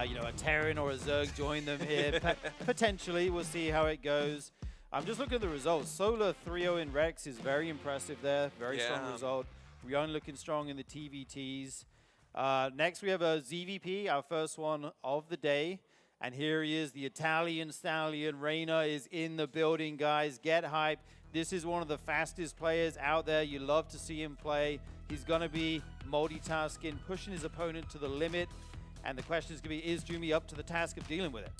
you know, a Terran or a Zerg join them here. Potentially, we'll see how it goes. I'm just looking at the results. Solar 3-0 in Rex is very impressive there. Very strong result. Ryung looking strong in the TVTs. Next, we have a ZVP, our first one of the day. And here he is, the Italian stallion. Raynor is in the building, guys. Get hype. This is one of the fastest players out there. You love to see him play. He's going to be multitasking, pushing his opponent to the limit. And the question is going to be, is Jumi up to the task of dealing with it?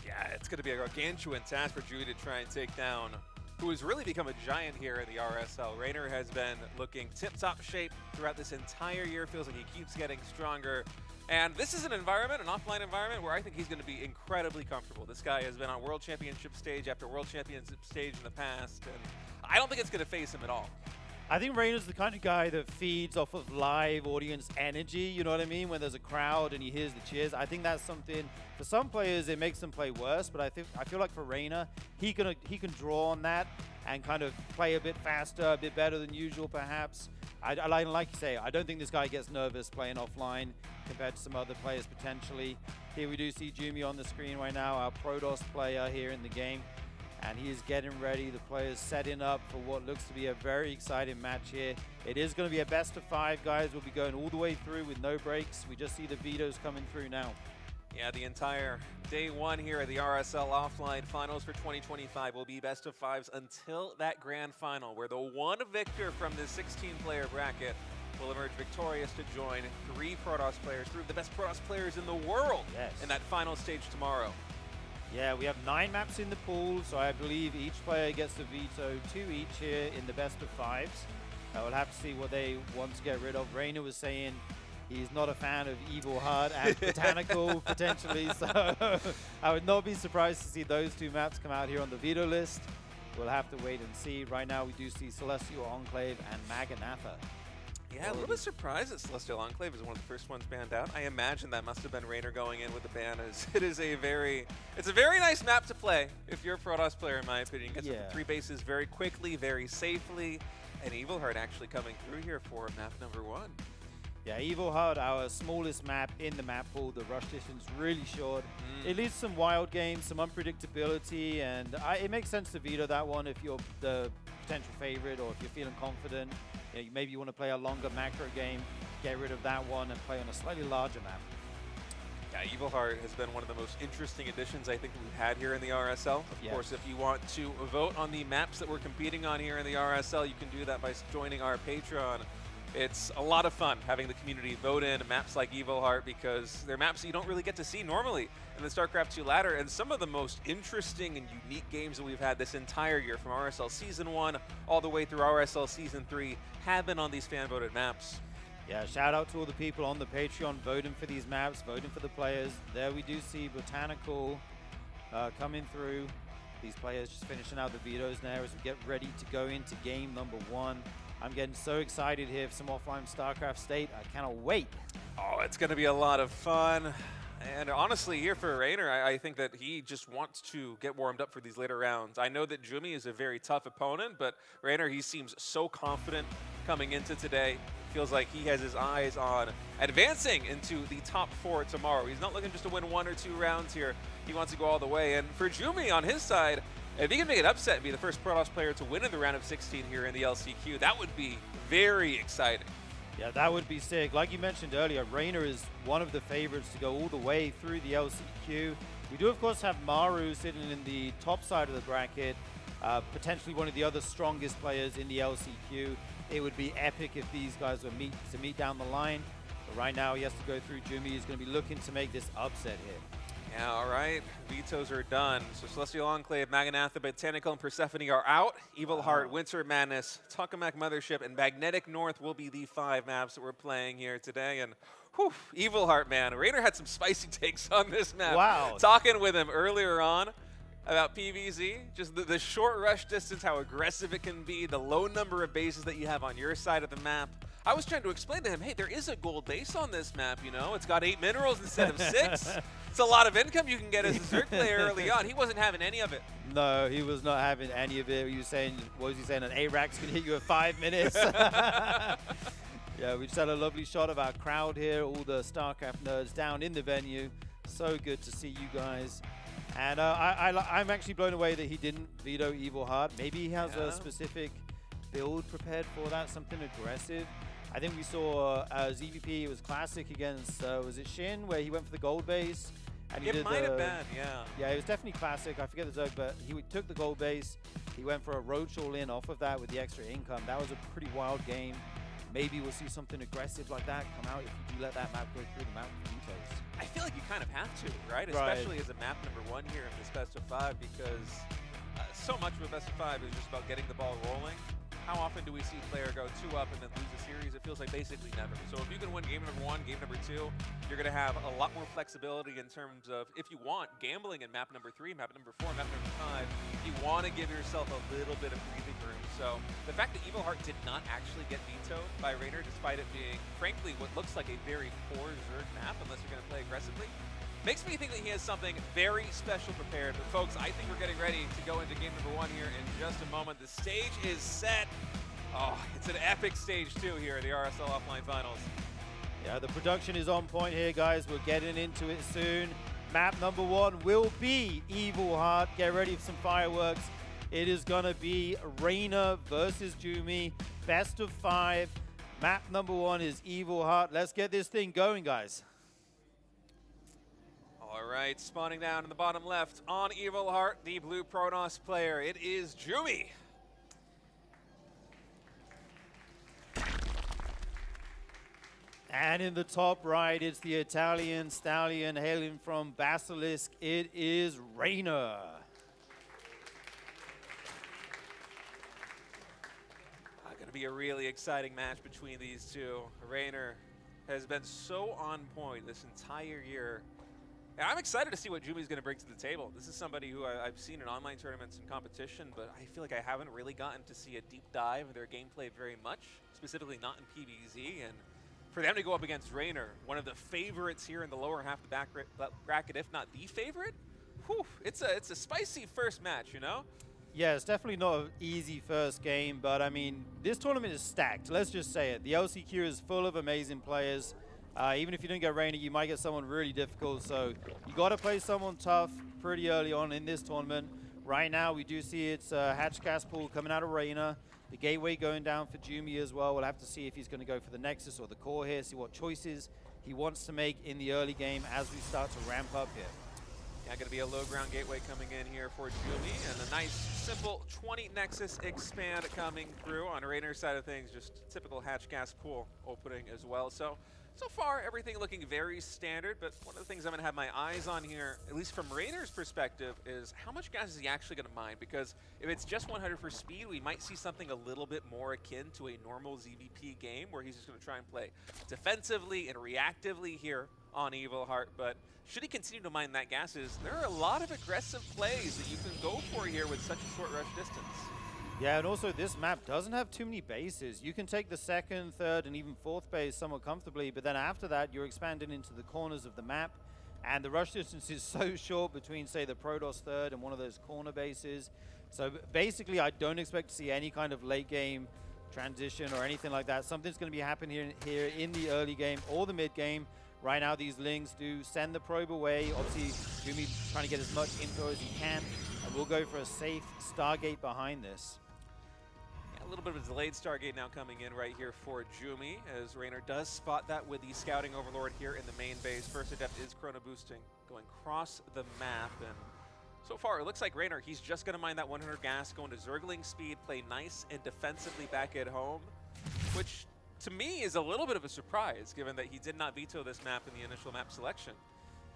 Yeah, it's going to be a gargantuan task for Jumi to try and take down who has really become a giant here in the RSL. Raynor has been looking tip-top shape throughout this entire year. Feels like he keeps getting stronger. And this is an environment, an offline environment, where I think he's going to be incredibly comfortable. This guy has been on World Championship stage after World Championship stage in the past, and I don't think it's going to face him at all. I think Raynor's the kind of guy that feeds off of live audience energy, you know what I mean? When there's a crowd and he hears the cheers. I think that's something, for some players, it makes them play worse, but I feel like for Raynor, he can draw on that and kind of play a bit faster, a bit better than usual, perhaps. Like you say, I don't think this guy gets nervous playing offline compared to some other players potentially. Here we do see Jumi on the screen right now, our Protoss player here in the game. And he is getting ready. The players setting up for what looks to be a very exciting match here. It is going to be a best of 5, guys. We'll be going all the way through with no breaks. We just see the vetoes coming through now. Yeah, the entire day one here at the RSL Offline Finals for 2025 will be best of fives until that grand final, where the one victor from this 16-player bracket will emerge victorious to join 3 Protoss players, 3 of the best Protoss players in the world in that final stage tomorrow. Yeah, we have 9 maps in the pool, so I believe each player gets to veto 2 each here in the best of 5s. We'll have to see what they want to get rid of. Rainer was saying he's not a fan of Evil Heart and Botanical, potentially, so I would not be surprised to see those 2 maps come out here on the veto list. We'll have to wait and see. Right now, we do see Celestial Enclave and Maganatha. Yeah, a little bit surprised that Celestial Enclave is one of the first ones banned out. I imagine that must have been Rainer going in with the ban. It's a very nice map to play if you're a Protoss player, in my opinion. Gets up to 3 bases very quickly, very safely, and Evil Heart actually coming through here for map number 1. Yeah, Evil Heart, our smallest map in the map pool. The rush distance really short. It leads to some wild games, some unpredictability, and it makes sense to veto that one if you're the potential favorite or if you're feeling confident. You know, maybe you want to play a longer macro game, get rid of that one and play on a slightly larger map. Yeah, Evil Heart has been one of the most interesting additions I think that we've had here in the RSL. Of course, if you want to vote on the maps that we're competing on here in the RSL, you can do that by joining our Patreon. It's a lot of fun having the community vote in maps like Evil Heart because they're maps that you don't really get to see normally in the StarCraft 2 ladder, and some of the most interesting and unique games that we've had this entire year from RSL Season 1 all the way through RSL Season 3 have been on these fan-voted maps. Yeah, shout out to all the people on the Patreon voting for these maps, voting for the players. There we do see Botanical coming through. These players just finishing out the vetoes now as we get ready to go into game number 1. I'm getting so excited here for some offline StarCraft State. I cannot wait. Oh, it's going to be a lot of fun. And honestly, here for Rainer, I think that he just wants to get warmed up for these later rounds. I know that Jumi is a very tough opponent, but Rainer, he seems so confident coming into today. Feels like he has his eyes on advancing into the top 4 tomorrow. He's not looking just to win 1 or 2 rounds here. He wants to go all the way. And for Jumi on his side, if he can make an upset and be the first Protoss player to win in the round of 16 here in the LCQ, that would be very exciting. Yeah, that would be sick. Like you mentioned earlier, Rainer is one of the favorites to go all the way through the LCQ. We do, of course, have Maru sitting in the top side of the bracket, potentially one of the other strongest players in the LCQ. It would be epic if these guys were to meet down the line. But right now, he has to go through Jumi. He's going to be looking to make this upset here. Yeah, all right. Vetoes are done. So Celestial Enclave, Maganatha, Botanical, and Persephone are out. Evil Heart, Winter Madness, Tokamak Mothership, and Magnetic North will be the 5 maps that we're playing here today. And whew, Evil Heart, man. Rainer had some spicy takes on this map. Wow. Talking with him earlier on about PvZ, just the short rush distance, how aggressive it can be, the low number of bases that you have on your side of the map. I was trying to explain to him, hey, there is a gold base on this map, you know? It's got 8 minerals instead of 6. It's a lot of income you can get as a Zerg player early on. He wasn't having any of it. No, he was not having any of it. He was saying, what was he saying? An ARAX can hit you in 5 minutes. Yeah, we just had a lovely shot of our crowd here, all the StarCraft nerds down in the venue. So good to see you guys. And I'm actually blown away that he didn't veto Evil Heart. Maybe he has a specific build prepared for that, something aggressive. I think we saw ZVP, it was classic against, was it Shin, where he went for the gold base? And he It might have been, yeah. Yeah, it was definitely classic. I forget the Zerg, but he took the gold base. He went for a roach all in off of that with the extra income. That was a pretty wild game. Maybe we'll see something aggressive like that come out if you do let that map go through the map vetoes. I feel like you kind of have to, right? Especially as a map number 1 here in this best of 5, because so much of a best of 5 is just about getting the ball rolling. How often do we see a player go 2 up and then lose a series? It feels like basically never. So if you can win game number 1, game number 2, you're going to have a lot more flexibility in terms of, if you want, gambling in map number 3, map number 4, map number 5. You want to give yourself a little bit of breathing room. So the fact that Evil Heart did not actually get vetoed by Rainer, despite it being, frankly, what looks like a very poor Zerg map, unless you're going to play aggressively, makes me think that he has something very special prepared. But folks, I think we're getting ready to go into game number 1 here in just a moment. The stage is set. Oh, it's an epic stage too here at the RSL Offline Finals. Yeah, the production is on point here, guys. We're getting into it soon. Map number 1 will be Evil Heart. Get ready for some fireworks. It is gonna be Rainer versus Jumi. Best of 5. Map number 1 is Evil Heart. Let's get this thing going, guys. Oh, All right, spawning down in the bottom left on Evil Heart, the blue Protoss player. It is Jumi. And in the top right, it's the Italian stallion hailing from Basilisk. It is Rainer. Going to be a really exciting match between these two. Rainer has been so on point this entire year. And I'm excited to see what Jumi's going to bring to the table. This is somebody who I've seen in online tournaments and competition, but I feel like I haven't really gotten to see a deep dive of their gameplay very much, specifically not in PvZ. And for them to go up against Rainer, one of the favorites here in the lower half of the bracket, if not the favorite, whew, it's a spicy first match, you know? Yeah, it's definitely not an easy first game, but I mean, this tournament is stacked. Let's just say it. The LCQ is full of amazing players. Even if you don't get Rainer, you might get someone really difficult. So you got to play someone tough pretty early on in this tournament. Right now, we do see it's Hatch Gas Pool coming out of Rainer. The Gateway going down for Jumi as well. We'll have to see if he's going to go for the Nexus or the Core here, see what choices he wants to make in the early game as we start to ramp up here. Yeah, going to be a low ground gateway coming in here for Jumi, and a nice, simple 20 Nexus expand coming through on Rainer's side of things. Just typical Hatch Gas Pool opening as well. So far, everything looking very standard, but one of the things I'm going to have my eyes on here, at least from Rainer's perspective, is how much gas is he actually going to mine? Because if it's just 100 for speed, we might see something a little bit more akin to a normal ZVP game, where he's just going to try and play defensively and reactively here on Evil Heart. But should he continue to mine that gases, there are a lot of aggressive plays that you can go for here with such a short rush distance. Yeah, and also this map doesn't have too many bases. You can take the second, third, and even fourth base somewhat comfortably, but then after that, you're expanding into the corners of the map, and the rush distance is so short between, say, the Protoss third and one of those corner bases. So basically, I don't expect to see any kind of late game transition or anything like that. Something's going to be happening here in the early game or the mid game. Right now, these Lings do send the probe away. Obviously, Jumi trying to get as much info as he can, and we'll go for a safe Stargate behind this. A little bit of a delayed Stargate now coming in right here for Jumi, as Rainer does spot that with the Scouting Overlord here in the main base. First Adept is chrono boosting, going across the map, and so far it looks like Rainer, he's just going to mine that 100 gas, going to Zergling speed, play nice and defensively back at home, which to me is a little bit of a surprise, given that he did not veto this map in the initial map selection.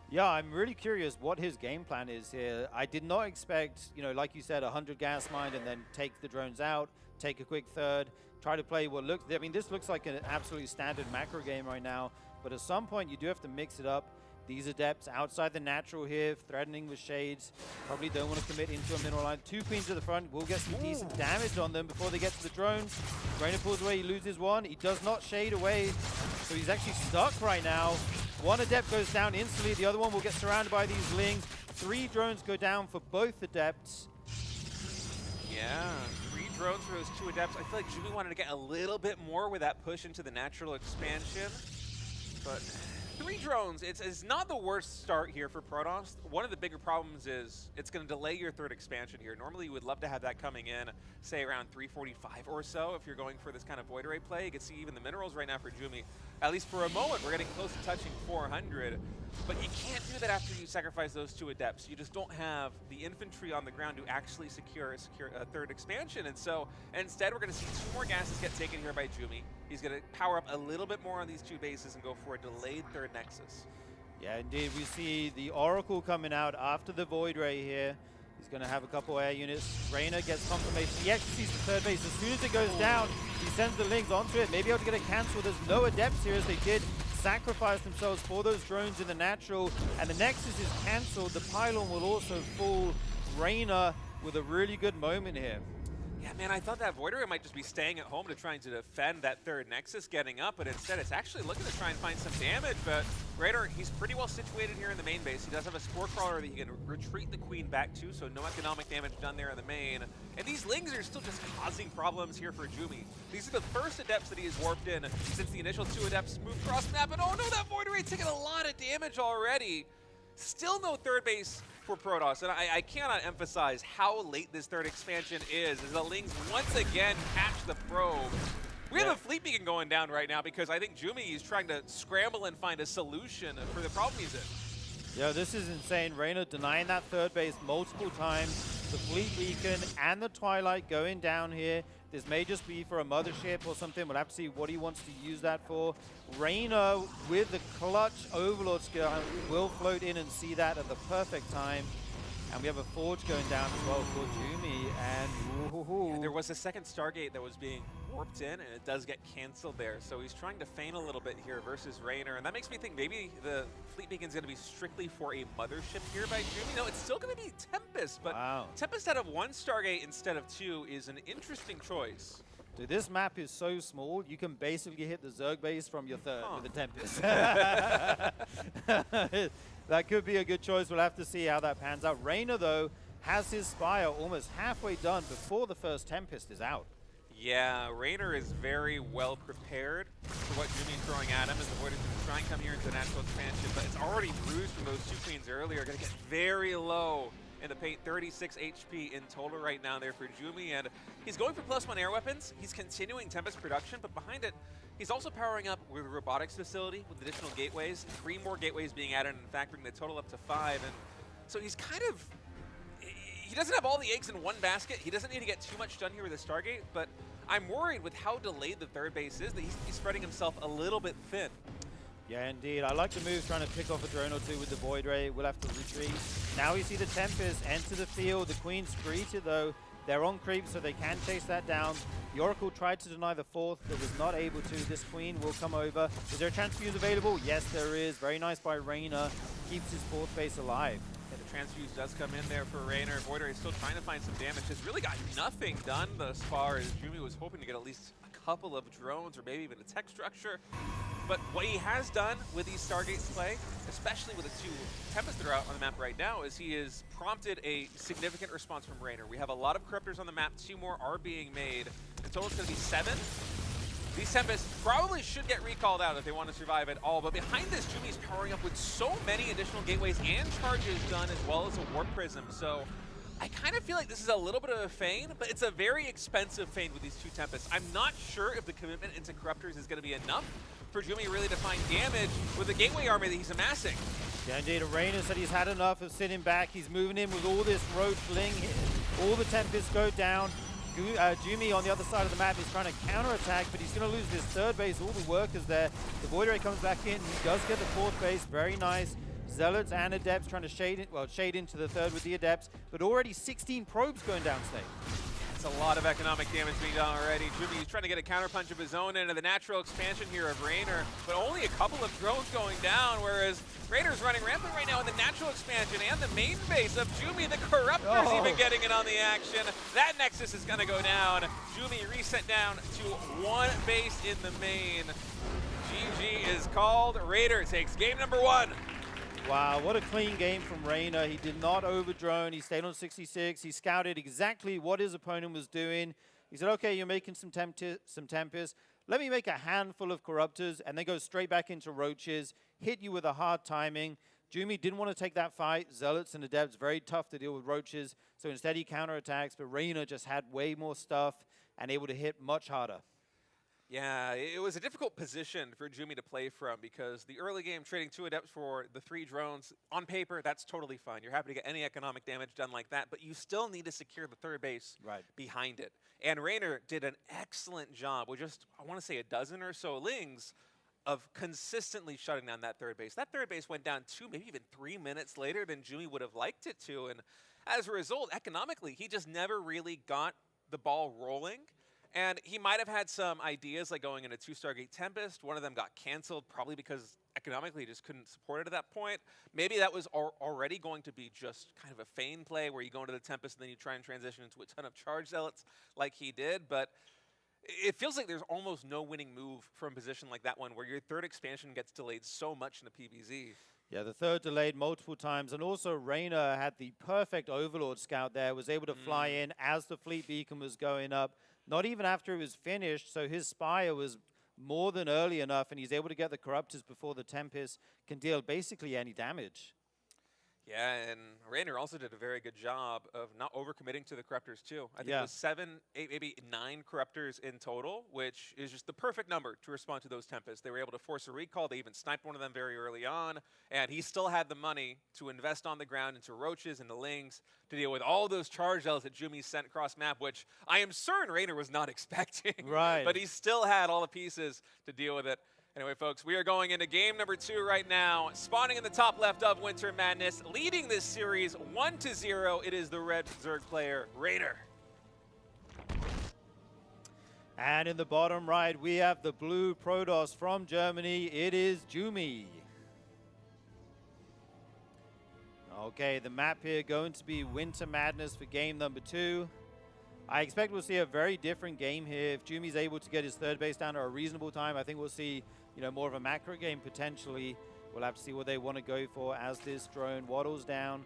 Yeah, I'm really curious what his game plan is here. I did not expect, you know, like you said, 100 gas mine and then take the drones out, take a quick third, try to play what looks, I mean, this looks like an absolutely standard macro game right now, but at some point you do have to mix it up. These Adepts outside the natural here, threatening with shades, probably don't want to commit into a mineral line. Two Queens at the front, will get some decent damage on them before they get to the drones. Rainer pulls away, he loses one, he does not shade away, so he's actually stuck right now. One Adept goes down instantly, the other one will get surrounded by these Lings. 3 drones go down for both Adepts. Yeah, 3 drones for those 2 Adepts. I feel like Jumi wanted to get a little bit more with that push into the natural expansion, but 3 drones, it's not the worst start here for Protoss. One of the bigger problems is it's going to delay your 3rd expansion here. Normally you would love to have that coming in, say around 345 or so if you're going for this kind of Void Ray play. You can see even the minerals right now for Jumi, at least for a moment, we're getting close to touching 400. But you can't do that after you sacrifice those 2 Adepts. You just don't have the infantry on the ground to actually secure a 3rd expansion. And so instead, we're going to see 2 more gases get taken here by Jumi. He's going to power up a little bit more on these 2 bases and go for a delayed 3rd Nexus. Yeah, indeed. We see the Oracle coming out after the Void Ray here. He's going to have a couple air units. Rainer gets confirmation. He actually sees the 3rd base. As soon as it goes down, he sends the Lings onto it. Maybe able to get a cancel. There's no Adepts here as they did sacrifice themselves for those drones in the natural. And the Nexus is cancelled. The pylon will also fall. Rainer with a really good moment here. Yeah, man, I thought that Void Ray might just be staying at home to trying to defend that 3rd Nexus getting up, but instead it's actually looking to try and find some damage. But Rainer, he's pretty well situated here in the main base. He does have a Spore Crawler that he can retreat the Queen back to, so no economic damage done there in the main. And these Lings are still just causing problems here for Jumi. These are the first Adepts that he has warped in since the initial 2 Adepts moved cross map, and oh no, that Void Ray taking a lot of damage already. Still no 3rd base for Protoss, and I cannot emphasize how late this 3rd expansion is, as the Lings once again catch the probe. We have a fleet beacon going down right now because I think Jumi is trying to scramble and find a solution for the problem he's in. Yeah, this is insane. Reina denying that third base multiple times. The Fleet Beacon and the Twilight going down here. This may just be for a mothership or something. We'll have to see what he wants to use that for. Reina with the clutch Overlord skill will float in and see that at the perfect time. And we have a Forge going down as well for Jumi. And Yeah, there was a second Stargate that was being warped in, and it does get canceled there. So he's trying to feign a little bit here versus Raynor. And that makes me think maybe the Fleet Beacon's going to be strictly for a mothership here by Jumi. No, it's still going to be Tempest. But wow. Tempest out of 1 Stargate instead of 2 is an interesting choice. Dude, this map is so small, you can basically hit the Zerg base from your third with the Tempest. That could be a good choice. We'll have to see how that pans out. Reina, though, has his Spire almost halfway done before the first Tempest is out. Yeah, Raynor is very well prepared for what Jumi's throwing at him as the Void is going to try and come here into the natural expansion, but it's already bruised from those 2 queens earlier. Going to get very low in the paint, 36 HP in total right now there for Jumi, and he's going for +1 air weapons. He's continuing Tempest production, but behind it, he's also powering up with a robotics facility with additional gateways, 3 more gateways being added, and in fact bringing the total up to 5. And so he's kind of, he doesn't have all the eggs in one basket. He doesn't need to get too much done here with the Stargate, but I'm worried with how delayed the third base is that he's spreading himself a little bit thin. Yeah, indeed. I like the move trying to pick off a drone or 2 with the Void Ray. We'll have to retreat. Now we see the Tempest enter the field. The Queen's greeted, though. They're on creep, so they can chase that down. The Oracle tried to deny the 4th, but was not able to. This Queen will come over. Is there a transfuse available? Yes, there is. Very nice by Reina. Keeps his 4th base alive. Yeah, the transfuse does come in there for Raynor. Void Ray is still trying to find some damage. Has really got nothing done thus far, as Jumi was hoping to get at least a couple of drones or maybe even a tech structure. But what he has done with these Stargates play, especially with the 2 Tempests that are out on the map right now, is he has prompted a significant response from Raynor. We have a lot of Corruptors on the map. 2 more are being made. In total, it's going to be 7. These Tempests probably should get recalled out if they want to survive at all. But behind this, Jumi's powering up with so many additional gateways and charges done, as well as a Warp Prism. So I kind of feel like this is a little bit of a feign, but it's a very expensive feign with these 2 Tempests. I'm not sure if the commitment into Corruptors is going to be enough for Jumi really to find damage with the gateway army that he's amassing. Yeah, indeed. Reina said he's had enough of sitting back. He's moving in with all this Roach Ling. All the Tempests go down. Jumi on the other side of the map is trying to counterattack, but he's going to lose this third base. All the workers there. The Void Ray comes back in. He does get the 4th base. Very nice. Zealots and Adepts trying to shade into the third with the Adepts, but already 16 probes going down state. That's a lot of economic damage being done already. Jumi is trying to get a counterpunch of his own into the natural expansion here of Raynor, but only a couple of drones going down, whereas Raynor's running rampant right now in the natural expansion and the main base of Jumi. The Corruptor's even getting in on the action. That Nexus is going to go down. Jumi reset down to 1 base in the main. GG is called. Raider takes game number 1. Wow, what a clean game from Reina. He did not overdrone. He stayed on 66. He scouted exactly what his opponent was doing. He said, okay, you're making some Tempest. Let me make a handful of Corruptors and then go straight back into Roaches, hit you with a hard timing. Jumi didn't want to take that fight. Zealots and Adepts, very tough to deal with Roaches. So instead he counterattacks, but Reina just had way more stuff and able to hit much harder. Yeah, it was a difficult position for Jumi to play from because the early game trading 2 Adepts for the 3 drones, on paper, that's totally fine. You're happy to get any economic damage done like that, but you still need to secure the third base behind it. And Raynor did an excellent job with just, I want to say, a dozen or so Lings of consistently shutting down that third base. That third base went down 2, maybe even 3 minutes later than Jumi would have liked it to. And as a result, economically, he just never really got the ball rolling. And he might have had some ideas like going into 2 Stargate Tempest. One of them got canceled probably because economically he just couldn't support it at that point. Maybe that was already going to be just kind of a feign play where you go into the Tempest and then you try and transition into a ton of charge zealots like he did. But it feels like there's almost no winning move from a position like that one where your third expansion gets delayed so much in the PvZ. Yeah, the third delayed multiple times. And also Reina had the perfect Overlord scout there, was able to fly in as the Fleet Beacon was going up. Not even after it was finished, so his Spire was more than early enough, and he's able to get the Corruptors before the Tempest can deal basically any damage. Yeah, and Rainer also did a very good job of not overcommitting to the Corruptors too. I think it Yeah. was 7, 8, maybe 9 Corruptors in total, which is just the perfect number to respond to those Tempests. They were able to force a recall. They even sniped one of them very early on, and he still had the money to invest on the ground into Roaches and the Lings to deal with all those charge zells that Jumi sent across map, which I am certain Rainer was not expecting. Right. But he still had all the pieces to deal with it. Anyway, folks, we are going into game number 2 right now. Spawning in the top left of Winter Madness, leading this series 1-0. It is the red Zerg player, Rainer. And in the bottom right, we have the blue Protoss from Germany. It is Jumi. Okay, the map here going to be Winter Madness for game number 2. I expect we'll see a very different game here. If Jumi's able to get his third base down at a reasonable time, I think we'll see, you know, more of a macro game potentially. We'll have to see what they want to go for as this drone waddles down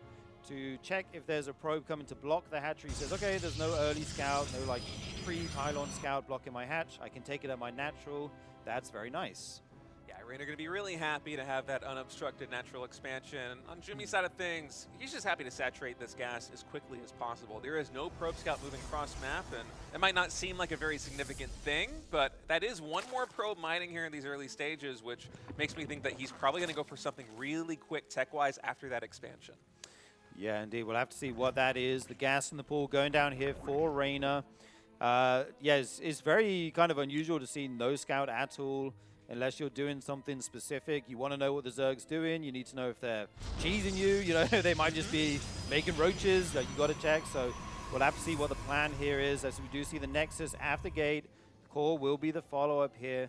to check if there's a probe coming to block the hatchery. He says, okay, there's no early scout, no like pre-pylon scout blocking my hatch. I can take it at my natural. That's very nice. Yeah, Rainer going to be really happy to have that unobstructed natural expansion. On Jumi's side of things, he's just happy to saturate this gas as quickly as possible. There is no probe scout moving cross map, and it might not seem like a very significant thing, but that is one more probe mining here in these early stages, which makes me think that he's probably going to go for something really quick tech-wise after that expansion. Yeah, indeed. We'll have to see what that is. The gas in the pool going down here for Rainer. Yeah, it's very kind of unusual to see no scout at all. Unless you're doing something specific, you want to know what the Zerg's doing. You need to know if they're cheesing you. You know, they might just be making roaches. Like, you got to check. So we'll have to see what the plan here is. As we do see the Nexus after gate, core will be the follow-up here,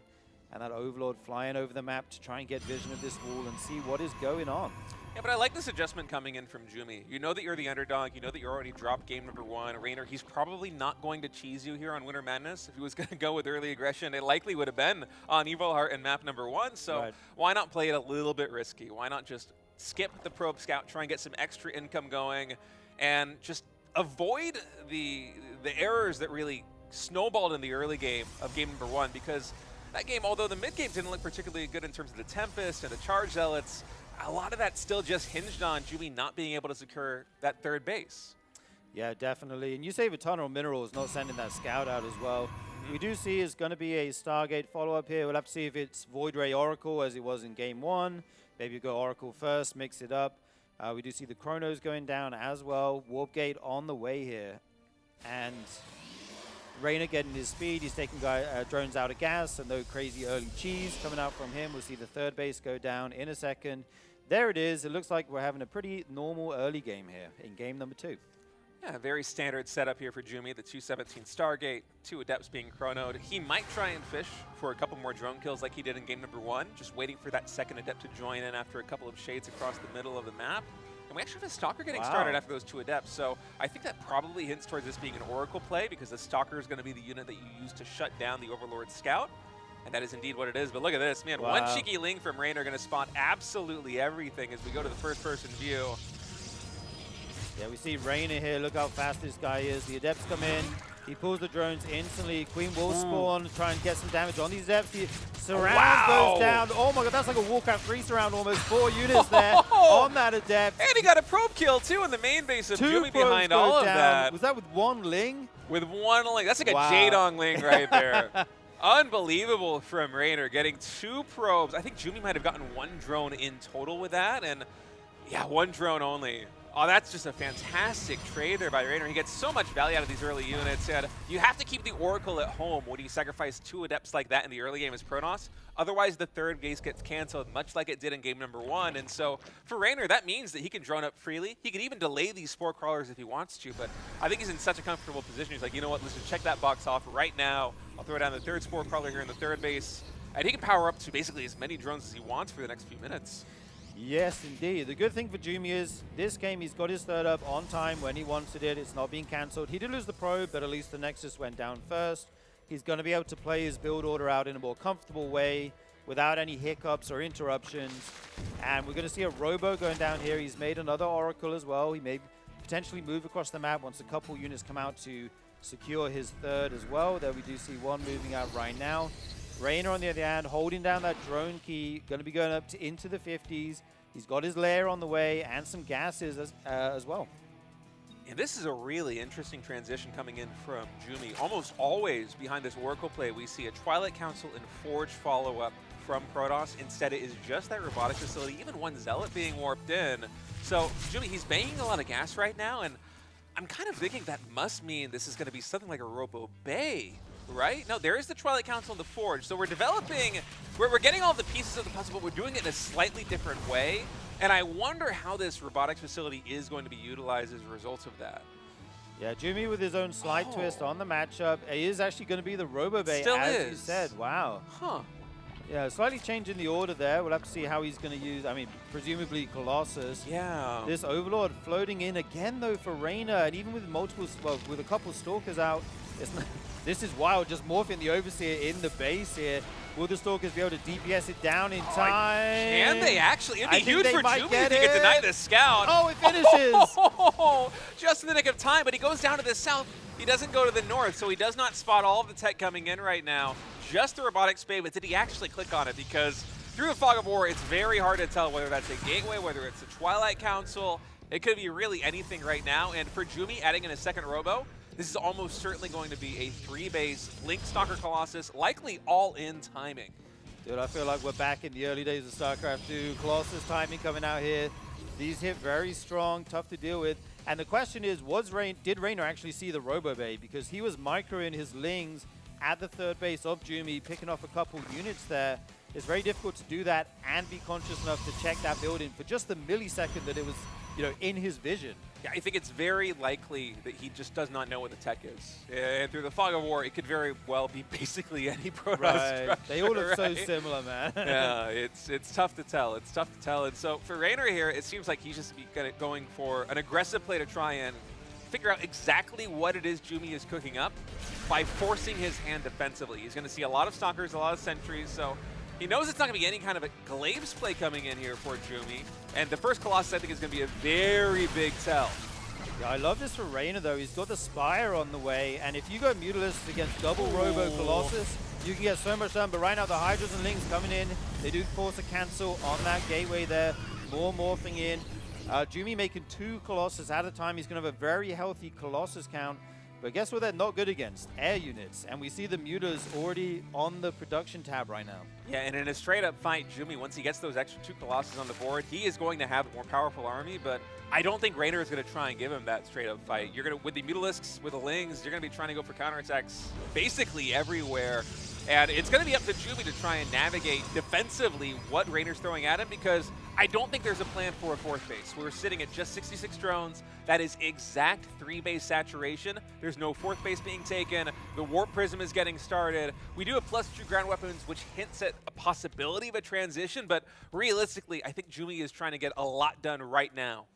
and that Overlord flying over the map to try and get vision of this wall and see what is going on. Yeah, but I like this adjustment coming in from Jumi. You know that you're the underdog. You know that you're already dropped game number 1. Rainer, he's probably not going to cheese you here on Winter Madness. If he was going to go with early aggression, it likely would have been on Evil Heart and map number 1. So why not play it a little bit risky? Why not just skip the probe scout, try and get some extra income going, and just avoid the errors that really snowballed in the early game of game number 1? Because that game, although the mid game didn't look particularly good in terms of the Tempest and the Charge Zealots, a lot of that still just hinged on Jumi not being able to secure that third base. Yeah, definitely. And you save a ton of minerals not sending that scout out as well. We do see it's going to be a Stargate follow-up here. We'll have to see if it's Void Ray Oracle as it was in game 1. Maybe you go Oracle first, mix it up. We do see the Chronos going down as well. Warp Gate on the way here. And Rainer getting his speed. He's taking drones out of gas, and no crazy early cheese coming out from him. We'll see the third base go down in a second. There it is. It looks like we're having a pretty normal early game here in game number 2. Yeah, very standard setup here for Jumi. The 217 Stargate, 2 Adepts being chronoed. He might try and fish for a couple more drone kills like he did in game number 1, just waiting for that second Adept to join in after a couple of shades across the middle of the map. And we actually have a Stalker getting started after those 2 Adepts, so I think that probably hints towards this being an Oracle play, because the Stalker is going to be the unit that you use to shut down the Overlord Scout. And that is indeed what it is. But look at this, man. One cheeky Ling from Rainer going to spawn absolutely everything as we go to the first-person view. Yeah, we see Rainer here. Look how fast this guy is. The Adepts come in. He pulls the drones instantly. Queen will spawn, try and get some damage on these Adepts. The surround goes down. Oh my god, that's like a Warcraft 3 surround almost. 4 units there on that Adept. And he got a probe kill too in the main base of 2 Jumi behind all of that. Was that with 1 Ling? With 1 Ling. That's like a Jadong Ling right there. Unbelievable from Rainer, getting 2 probes. I think Jumi might have gotten 1 drone in total with that, and yeah, 1 drone only. Oh, that's just a fantastic trade there by Rainer. He gets so much value out of these early units, and you have to keep the Oracle at home when you sacrifice 2 Adepts like that in the early game as Protoss. Otherwise, the third base gets canceled, much like it did in game number 1. And so for Rainer, that means that he can drone up freely. He can even delay these Spore Crawlers if he wants to, but I think he's in such a comfortable position. He's like, you know what, let's just check that box off right now. I'll throw down the 3rd Spore Crawler here in the 3rd base, and he can power up to basically as many drones as he wants for the next few minutes. Yes, indeed. The good thing for Jumi is this game he's got his third up on time when he wanted it. It's not being cancelled. He did lose the probe, but at least the Nexus went down first. He's going to be able to play his build order out in a more comfortable way without any hiccups or interruptions. And we're going to see a Robo going down here. He's made another Oracle as well. He may potentially move across the map once a couple units come out to secure his third as well. There we do see 1 moving out right now. Rainer, on the other hand, holding down that drone key, going to be going up into the 50s. He's got his lair on the way and some gases as well. And this is a really interesting transition coming in from Jumi. Almost always behind this Oracle play, we see a Twilight Council and Forge follow-up from Protoss. Instead, it is just that robotics facility, even one Zealot being warped in. So Jumi, he's banging a lot of gas right now, and I'm kind of thinking that must mean this is going to be something like a Robo Bay, right? No, there is the Twilight Council and the Forge. So we're developing, we're getting all the pieces of the puzzle, but we're doing it in a slightly different way. And I wonder how this robotics facility is going to be utilized as a result of that. Yeah, Jumi with his own slight twist on the matchup. It is actually going to be the Robo Bay, as you said. Wow. Huh. Yeah, slightly changing the order there. We'll have to see how he's going to use, I mean, presumably Colossus. Yeah. This Overlord floating in again, though, for Reyna. And even with multiple, well, with a couple Stalkers out, it's not, this is wild, just morphing the Overseer in the base here. Will the Stalkers be able to DPS it down in time? Can they actually? It'd be huge for Jumi if he it. could deny the scout. Oh, it finishes! Just in the nick of time, but he goes down to the south. He doesn't go to the north, so he does not spot all of the tech coming in right now. Just the robotic spade, but did he actually click on it? Because through the fog of war, it's very hard to tell whether that's a gateway, whether it's a Twilight Council. It could be really anything right now. And for Jumi, adding in a second Robo, this is almost certainly going to be a 3-base Link Stalker Colossus, likely all-in timing. Dude, I feel like we're back in the early days of StarCraft 2. Colossus timing coming out here. These hit very strong, tough to deal with. And the question is, did Reyna actually see the Robo Bay? Because he was microing his Lings at the third base of Jumi, picking off a couple units there. It's very difficult to do that and be conscious enough to check that building for just the millisecond that it was, you know, in his vision. Yeah, I think it's very likely that he just does not know what the tech is. And through the fog of war, it could very well be basically any Protoss structure. They all look so right? similar, man. Yeah, it's tough to tell. It's tough to tell. And so for Reyna here, it seems like he's just going for an aggressive play to try and figure out exactly what it is Jumi is cooking up by forcing his hand defensively. He's going to see a lot of Stalkers, a lot of Sentries, so he knows it's not going to be any kind of a Glaives play coming in here for Jumi. And the first Colossus, I think, is going to be a very big tell. Yeah, I love this for Reyna, though. He's got the Spire on the way, and if you go Mutalisk against double Robo Colossus, you can get so much done. But right now, the Hydras and Lings coming in. They do force a cancel on that gateway there. More morphing in. Jumi making 2 Colossus at a time. He's going to have a very healthy Colossus count. But guess what they're not good against? Air units. And we see the Mutas already on the production tab right now. Yeah, and in a straight-up fight, Jumi, once he gets those extra 2 Colossus on the board, he is going to have a more powerful army, but I don't think Reyna is going to try and give him that straight-up fight. You're going to, with the Mutalisks, with the Lings, you're going to be trying to go for counterattacks basically everywhere. And it's going to be up to Jumi to try and navigate defensively what Reyna's throwing at him, because I don't think there's a plan for a 4th base. We're sitting at just 66 drones. That is exact 3-base saturation. There's no 4th base being taken. The Warp Prism is getting started. We do have +2 ground weapons, which hints at a possibility of a transition, but realistically, I think Jumi is trying to get a lot done right now.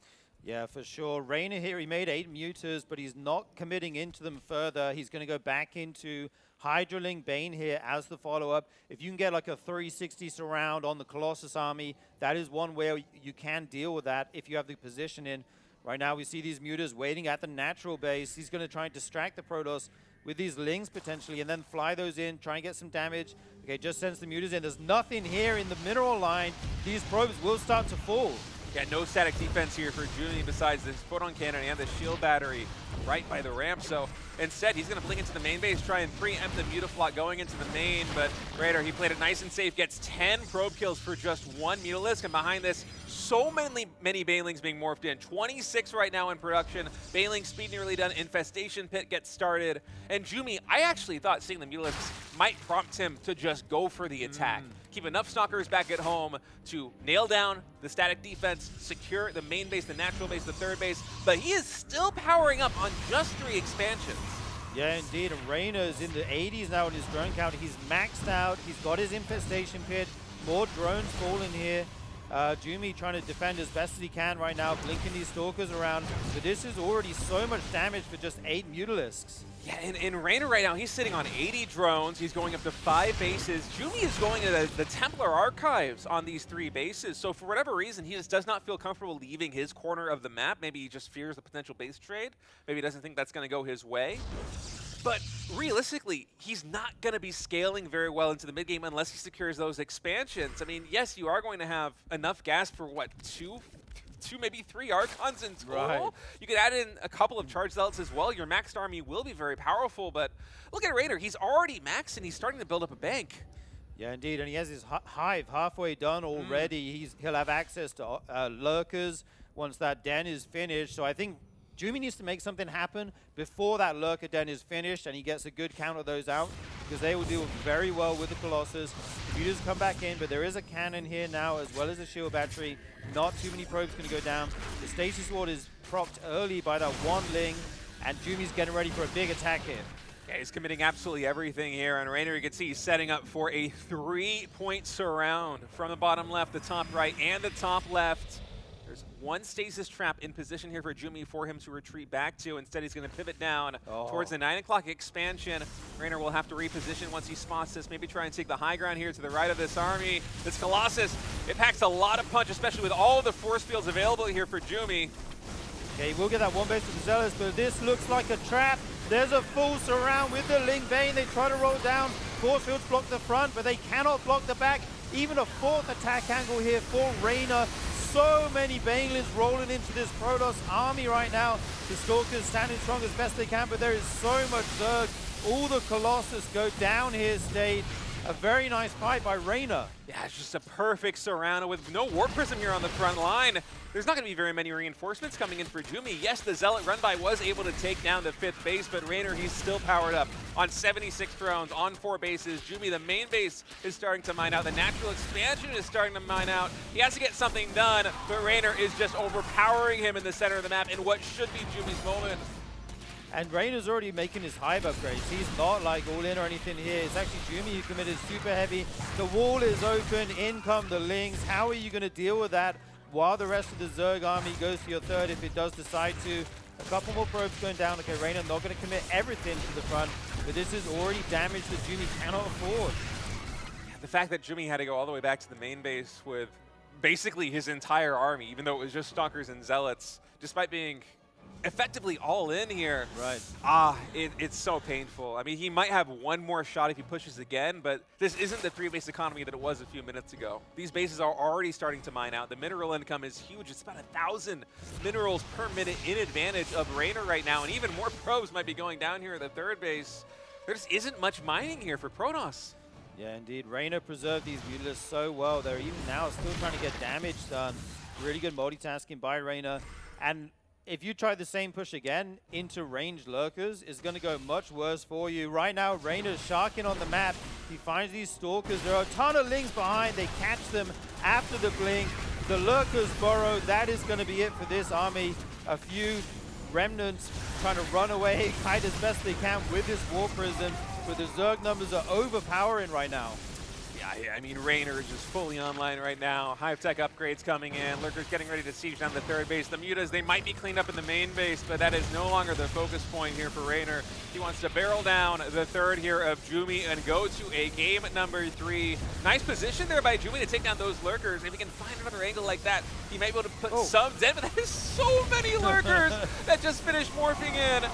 Yeah, for sure. Reyna here, he made 8 Mutas, but he's not committing into them further. He's going to go back into Hydraling Bane here as the follow-up. If you can get like a 360 surround on the Colossus army, that is one way you can deal with that if you have the position in. Right now we see these Mutas waiting at the natural base. He's going to try and distract the Protoss with these Lings potentially and then fly those in, try and get some damage. Okay, just sends the Mutas in. There's nothing here in the mineral line. These probes will start to fall. Yeah, no static defense here for Jumi besides this photon cannon and the shield battery right by the ramp. So instead, he's going to blink into the main base, try and preempt the Mutaflot going into the main. But Raider, he played it nice and safe, gets 10 probe kills for just 1 Mutalisk. And behind this, so many Banelings being morphed in. 26 right now in production. Baneling speed nearly done. Infestation Pit gets started. And Jumi, I actually thought seeing the Mutalisks might prompt him to just go for the attack. Keep enough Stalkers back at home to nail down the static defense, secure the main base, the natural base, the third base, but he is still powering up on just 3 expansions. Yeah, indeed, and Reyna is in the 80s now in his drone count. He's maxed out, he's got his infestation pit, more drones falling here. Jumi trying to defend as best as he can right now, blinking these Stalkers around, but this is already so much damage for just 8 Mutalisks. Yeah, and Reyna right now, he's sitting on 80 drones. He's going up to 5 bases. Jumi is going to the Templar Archives on these 3 bases. So for whatever reason, he just does not feel comfortable leaving his corner of the map. Maybe he just fears the potential base trade. Maybe he doesn't think that's going to go his way. But realistically, he's not going to be scaling very well into the mid game unless he secures those expansions. I mean, yes, you are going to have enough gas for what, two, maybe 3 Archons in total. Right. You could add in a couple of Charge Zealots as well. Your maxed army will be very powerful, but look at Raynor. He's already maxed and he's starting to build up a bank. Yeah, indeed, and he has his hive halfway done already. He'll have access to lurkers once that den is finished. So I think Jumi needs to make something happen before that lurker den is finished and he gets a good count of those out, because they will deal very well with the Colossus. You just come back in, but there is a cannon here now as well as a shield battery. Not too many probes going to go down. The Stasis Ward is propped early by that one Ling, and Jumi's getting ready for a big attack here. Yeah, he's committing absolutely everything here, and Raynor, you can see he's setting up for a 3-point surround from the bottom left, the top right, and the top left. There's one stasis trap in position here for Jumi for him to retreat back to. Instead, he's going to pivot down towards the 9 o'clock expansion. Raynor will have to reposition once he spots this, maybe try and take the high ground here to the right of this army. This Colossus, it packs a lot of punch, especially with all of the force fields available here for Jumi. Okay, we'll get that one base to the Zealous, but this looks like a trap. There's a full surround with the Ling Bane. They try to roll down. Force fields block the front, but they cannot block the back. Even a 4th attack angle here for Raynor. So many Banelings rolling into this Protoss army right now. The Stalkers standing strong as best they can, but there is so much Zerg. All the Colossus go down here, Stade. A very nice fight by Raynor. Yeah, it's just a perfect surround with no Warp Prism here on the front line. There's not going to be very many reinforcements coming in for Jumi. Yes, the Zealot run-by was able to take down the 5th base, but Raynor, he's still powered up on 76 drones, on 4 bases. Jumi, the main base, is starting to mine out. The natural expansion is starting to mine out. He has to get something done, but Raynor is just overpowering him in the center of the map in what should be Jumi's moment. And Raynor's already making his hive upgrades. He's not like all in or anything here. It's actually Jumi who committed super heavy. The wall is open, in come the Lings. How are you going to deal with that while the rest of the Zerg army goes to your 3rd if it does decide to? A couple more probes going down. Okay, Raynor not going to commit everything to the front, but this is already damage that Jumi cannot afford. The fact that Jumi had to go all the way back to the main base with basically his entire army, even though it was just Stalkers and Zealots, despite being effectively all in here. Right. It's so painful. I mean, he might have one more shot if he pushes again, but this isn't the 3-base economy that it was a few minutes ago. These bases are already starting to mine out. The mineral income is huge. It's about 1,000 minerals per minute in advantage of Raynor right now, and even more probes might be going down here at the 3rd base. There just isn't much mining here for Protoss. Yeah, indeed. Raynor preserved these Mutalisks so well. They're even now still trying to get damage done. Really good multitasking by Raynor. And if you try the same push again into ranged lurkers, it's going to go much worse for you. Right now, Raynor's sharking on the map. He finds these Stalkers. There are a ton of Lings behind. They catch them after the blink. The lurkers burrow. That is going to be it for this army. A few remnants trying to run away, hide as best they can with this War Prism. But the Zerg numbers are overpowering right now. Yeah, I mean, Raynor is just fully online right now. Hive tech upgrades coming in. Lurkers getting ready to siege down the 3rd base. The Mutas, they might be cleaned up in the main base, but that is no longer the focus point here for Raynor. He wants to barrel down the 3rd here of Jumi and go to a game number 3. Nice position there by Jumi to take down those Lurkers. If he can find another angle like that, he might be able to put some dead, but that is so many Lurkers that just finished morphing in.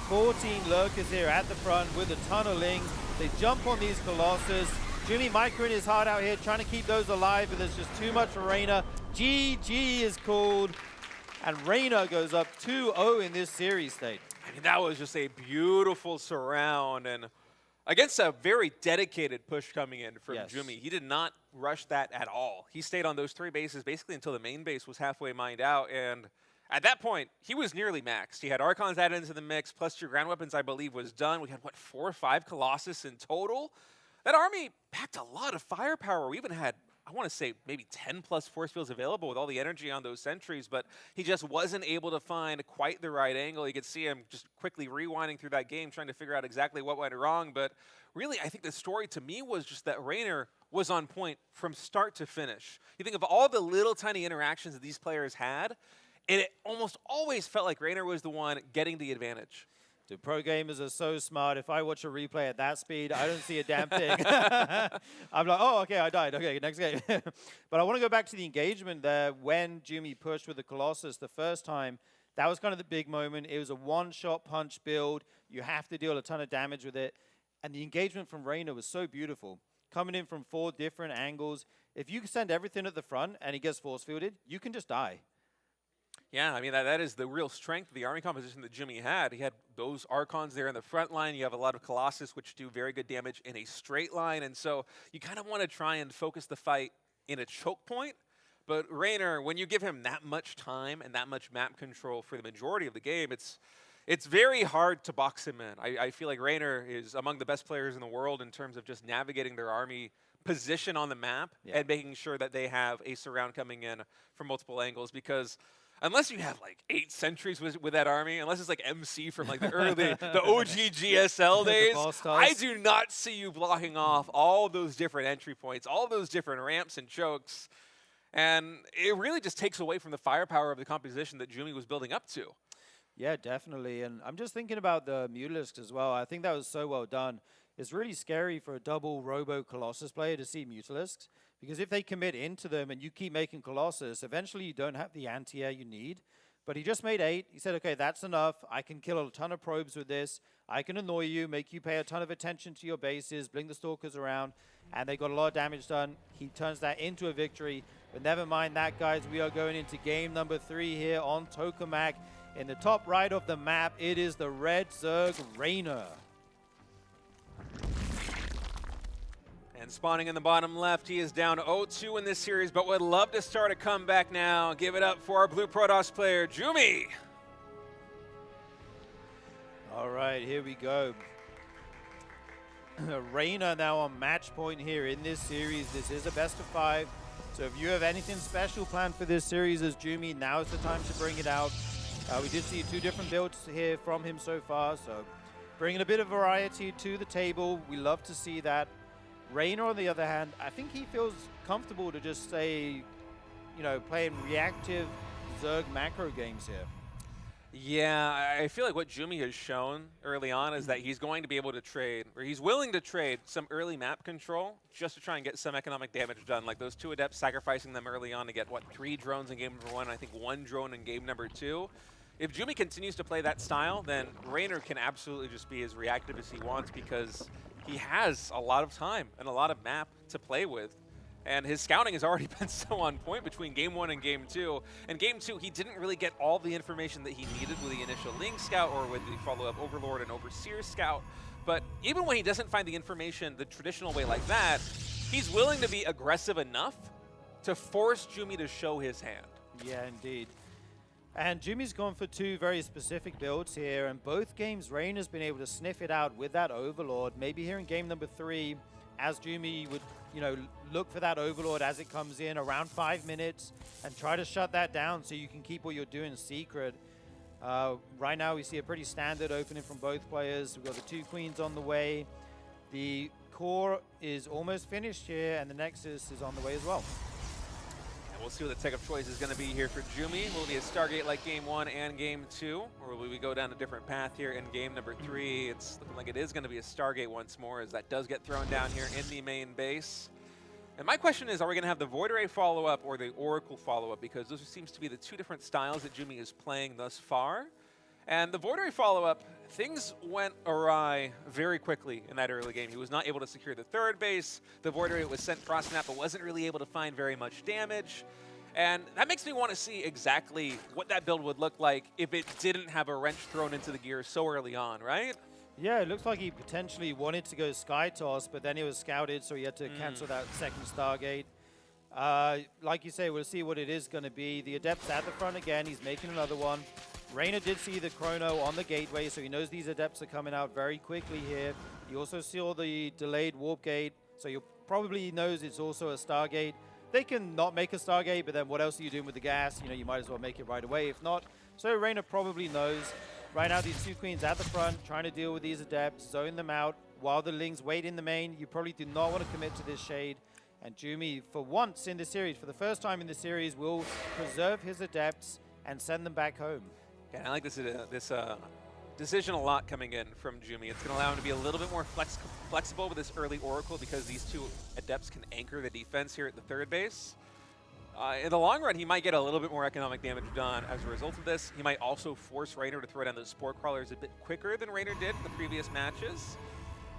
14 Lurkers here at the front with a ton of Lings. They jump on these Colossus. Jumi microing his heart out here, trying to keep those alive, but there's just too much for Raynor. GG is called, and Raynor goes up 2-0 in this series, State. I mean, that was just a beautiful surround, and against a very dedicated push coming in from Jumi. He did not rush that at all. He stayed on those 3 bases basically until the main base was halfway mined out, and at that point, he was nearly maxed. He had Archons added into the mix, plus your ground weapons, I believe, was done. We had, what, 4 or 5 Colossus in total? That army packed a lot of firepower. We even had, I want to say, maybe 10 plus force fields available with all the energy on those sentries, but he just wasn't able to find quite the right angle. You could see him just quickly rewinding through that game, trying to figure out exactly what went wrong. But really, I think the story to me was just that Raynor was on point from start to finish. You think of all the little tiny interactions that these players had, and it almost always felt like Raynor was the one getting the advantage. The pro gamers are so smart. If I watch a replay at that speed, I don't see a damn thing. I'm like, oh, okay, I died. Okay, next game. But I want to go back to the engagement there when Jumi pushed with the Colossus the first time. That was kind of the big moment. It was a one-shot punch build. You have to deal a ton of damage with it. And the engagement from Reina was so beautiful. Coming in from 4 different angles. If you send everything at the front and he gets force fielded, you can just die. Yeah, I mean, that is the real strength of the army composition that Jimmy had. He had those Archons there in the front line. You have a lot of Colossus, which do very good damage in a straight line. And so you kind of want to try and focus the fight in a choke point. But Raynor, when you give him that much time and that much map control for the majority of the game, it's very hard to box him in. I feel like Raynor is among the best players in the world in terms of just navigating their army position on the map and making sure that they have a surround coming in from multiple angles, because unless you have like 8 sentries with that army, unless it's like MC from like the OG GSL days, I do not see you blocking off all those different entry points, all those different ramps and chokes. And it really just takes away from the firepower of the composition that Jumi was building up to. Yeah, definitely. And I'm just thinking about the Mutalisks as well. I think that was so well done. It's really scary for a double Robo Colossus player to see Mutalisks, because if they commit into them and you keep making Colossus, eventually you don't have the anti-air you need. But he just made 8. He said, okay, that's enough. I can kill a ton of probes with this. I can annoy you, make you pay a ton of attention to your bases, bring the Stalkers around, and they got a lot of damage done. He turns that into a victory. But never mind that, guys. We are going into game number 3 here on Tokamak. In the top right of the map, it is the red Zerg Raynor. And spawning in the bottom left, he is down 0-2 in this series, but would love to start a comeback now. Give it up for our Blue Protoss player, Jumi. All right, here we go. Raynor now on match point here in this series. This is a best of 5. So if you have anything special planned for this series as Jumi, now is the time to bring it out. We did see 2 different builds here from him so far, so bringing a bit of variety to the table. We love to see that. Raynor, on the other hand, I think he feels comfortable to just say, you know, playing reactive Zerg macro games here. Yeah, I feel like what Jumi has shown early on is that he's going to be able to trade, or he's willing to trade some early map control just to try and get some economic damage done. Like those 2 Adepts, sacrificing them early on to get, what, 3 drones in game number 1, and I think 1 drone in game number 2. If Jumi continues to play that style, then Raynor can absolutely just be as reactive as he wants, because he has a lot of time and a lot of map to play with. And his scouting has already been so on point between Game 1 and Game 2. And Game 2, he didn't really get all the information that he needed with the initial Link Scout or with the follow-up Overlord and Overseer Scout. But even when he doesn't find the information the traditional way like that, he's willing to be aggressive enough to force Jumi to show his hand. Yeah, indeed. And Jumi's gone for 2 very specific builds here, and both games Raynor's been able to sniff it out with that Overlord. Maybe here in game number 3, as Jumi would, you know, look for that Overlord as it comes in around 5 minutes and try to shut that down so you can keep what you're doing secret. Right now we see a pretty standard opening from both players. We've got the 2 Queens on the way. The core is almost finished here, and the Nexus is on the way as well. We'll see what the tech of choice is going to be here for Jumi. Will it be a Stargate like Game 1 and Game 2? Or will we go down a different path here in Game number 3? It's looking like it is going to be a Stargate once more, as that does get thrown down here in the main base. And my question is, are we going to have the Void Array follow-up or the Oracle follow-up? Because those seems to be the 2 different styles that Jumi is playing thus far. And the Void Array follow-up, things went awry very quickly in that early game. He was not able to secure the 3rd base. The Void Array was sent cross-snap, but wasn't really able to find very much damage. And that makes me want to see exactly what that build would look like if it didn't have a wrench thrown into the gear so early on, right? Yeah, it looks like he potentially wanted to go Sky Toss, but then he was scouted, so he had to cancel that 2nd Stargate. Like you say, we'll see what it is going to be. The Adept's at the front again. He's making another one. Raynor did see the Chrono on the gateway, so he knows these Adepts are coming out very quickly here. He also saw the delayed Warp Gate, so he probably knows it's also a Stargate. They can not make a Stargate, but then what else are you doing with the gas? You know, you might as well make it right away, if not. So Raynor probably knows. Right now, these 2 Queens at the front, trying to deal with these Adepts, zone them out, while the Lings wait in the main. You probably do not want to commit to this Shade. And Jumi, for once in the series, for the first time in the series, will preserve his Adepts and send them back home. Yeah, I like this decision a lot coming in from Jumi. It's going to allow him to be a little bit more flexible with this early Oracle, because these 2 Adepts can anchor the defense here at the 3rd base. In the long run, he might get a little bit more economic damage done as a result of this. He might also force Raynor to throw down those Spore Crawlers a bit quicker than Raynor did in the previous matches.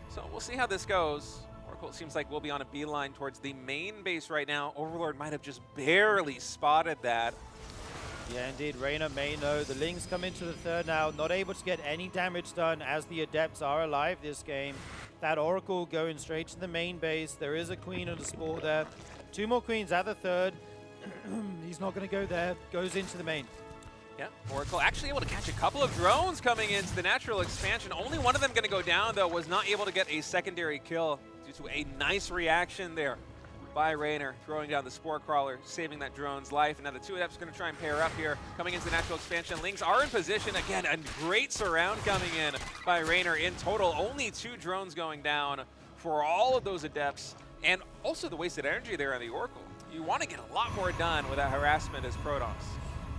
So we'll see how this goes. Oracle, it seems like we'll be on a beeline towards the main base right now. Overlord might have just barely spotted that. Yeah, indeed. Raynor may know. The Lings come into the third now, not able to get any damage done as the Adepts are alive this game. That Oracle going straight to the main base. There is a Queen and a Spore there. 2 more Queens at the third. He's not going to go there. Goes into the main. Yeah, Oracle actually able to catch a couple of drones coming into the natural expansion. Only one of them going to go down, though, was not able to get a secondary kill due to a nice reaction there by Raynor, throwing down the Spore Crawler, saving that drone's life. And now the 2 Adepts are going to try and pair up here, coming into the natural expansion. Lings are in position. Again, a great surround coming in by Raynor. In total, only 2 drones going down for all of those Adepts. And also the wasted energy there on the Oracle. You want to get a lot more done with that harassment as Protoss.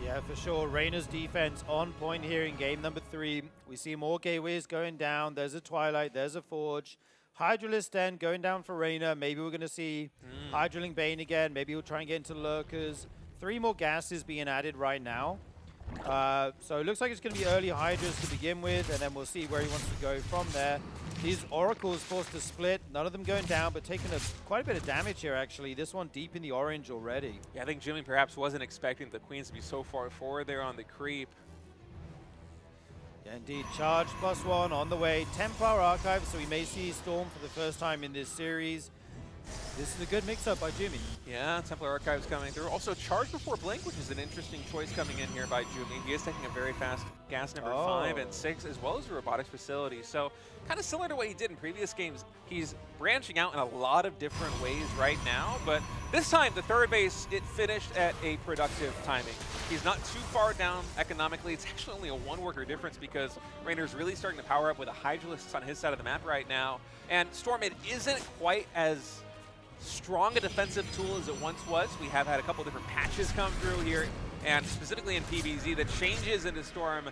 Yeah, for sure. Raynor's defense on point here in game number 3. We see more gateways going down. There's a Twilight. There's a Forge. Hydralisk Den going down for Raynor. Maybe we're going to see Hydraling Bane again. Maybe we'll try and get into Lurkers. 3 more gases being added right now. So it looks like it's going to be early Hydras to begin with, and then we'll see where he wants to go from there. These Oracles forced to split. None of them going down, but taking quite a bit of damage here, actually. This one deep in the orange already. Yeah, I think Jimmy perhaps wasn't expecting the Queens to be so far forward there on the creep. Yeah, indeed. Charge +1 on the way. Templar Archive, so we may see Storm for the first time in this series. This is a good mix-up by Jimmy. Yeah, Templar Archives coming through. Also, Charge Before Blink, which is an interesting choice coming in here by Jimmy. He is taking a very fast gas number 5 and 6, as well as the robotics facility. So, kind of similar to what he did in previous games. He's branching out in a lot of different ways right now, but this time, the third base, it finished at a productive timing. He's not too far down economically. It's actually only a 1-worker difference because Raynor's really starting to power up with a Hydralisk on his side of the map right now. And Storm, it isn't quite as strong a defensive tool as it once was. We have had a couple different patches come through here, and specifically in PvZ, the changes into Storm,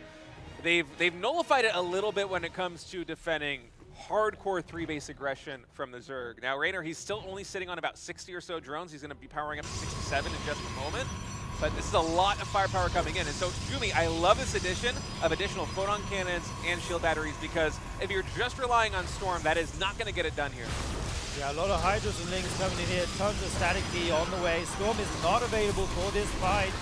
they've nullified it a little bit when it comes to defending hardcore 3-base aggression from the Zerg. Now, Raynor, he's still only sitting on about 60 or so drones. He's going to be powering up to 67 in just a moment. But this is a lot of firepower coming in. And so, Jumi, I love this addition of additional photon cannons and shield batteries, because if you're just relying on Storm, that is not going to get it done here. Yeah, a lot of Hydras and Lings coming in here. Tons of static D on the way. Storm is not available for this fight.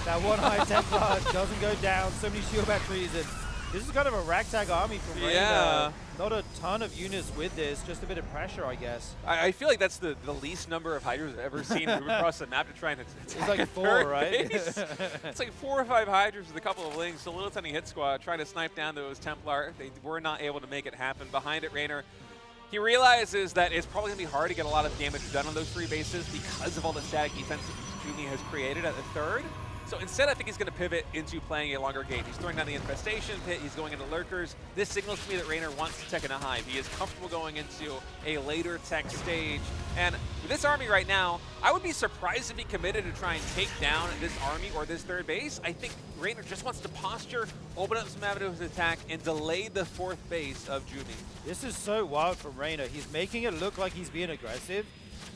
That one high Templar doesn't go down. So many shield batteries. And this is kind of a ragtag army from Raynor. Yeah. Not a ton of units with this. Just a bit of pressure, I guess. I feel like that's the least number of Hydras I've ever seen move across the map to try and attack. It's like 4, right? It's like 4 or 5 Hydras with a couple of Lings. A little tiny hit squad trying to snipe down those Templar. They were not able to make it happen. Behind it, Raynor, he realizes that it's probably going to be hard to get a lot of damage done on those 3 bases because of all the static defense that Jumi has created at the third. So instead, I think he's going to pivot into playing a longer game. He's throwing down the Infestation Pit. He's going into Lurkers. This signals to me that Raynor wants to tech in a hive. He is comfortable going into a later tech stage. And with this army right now, I would be surprised if he committed to try and take down this army or this third base. I think Raynor just wants to posture, open up some avenues of attack, and delay the 4th base of Jumi. This is so wild from Raynor. He's making it look like he's being aggressive,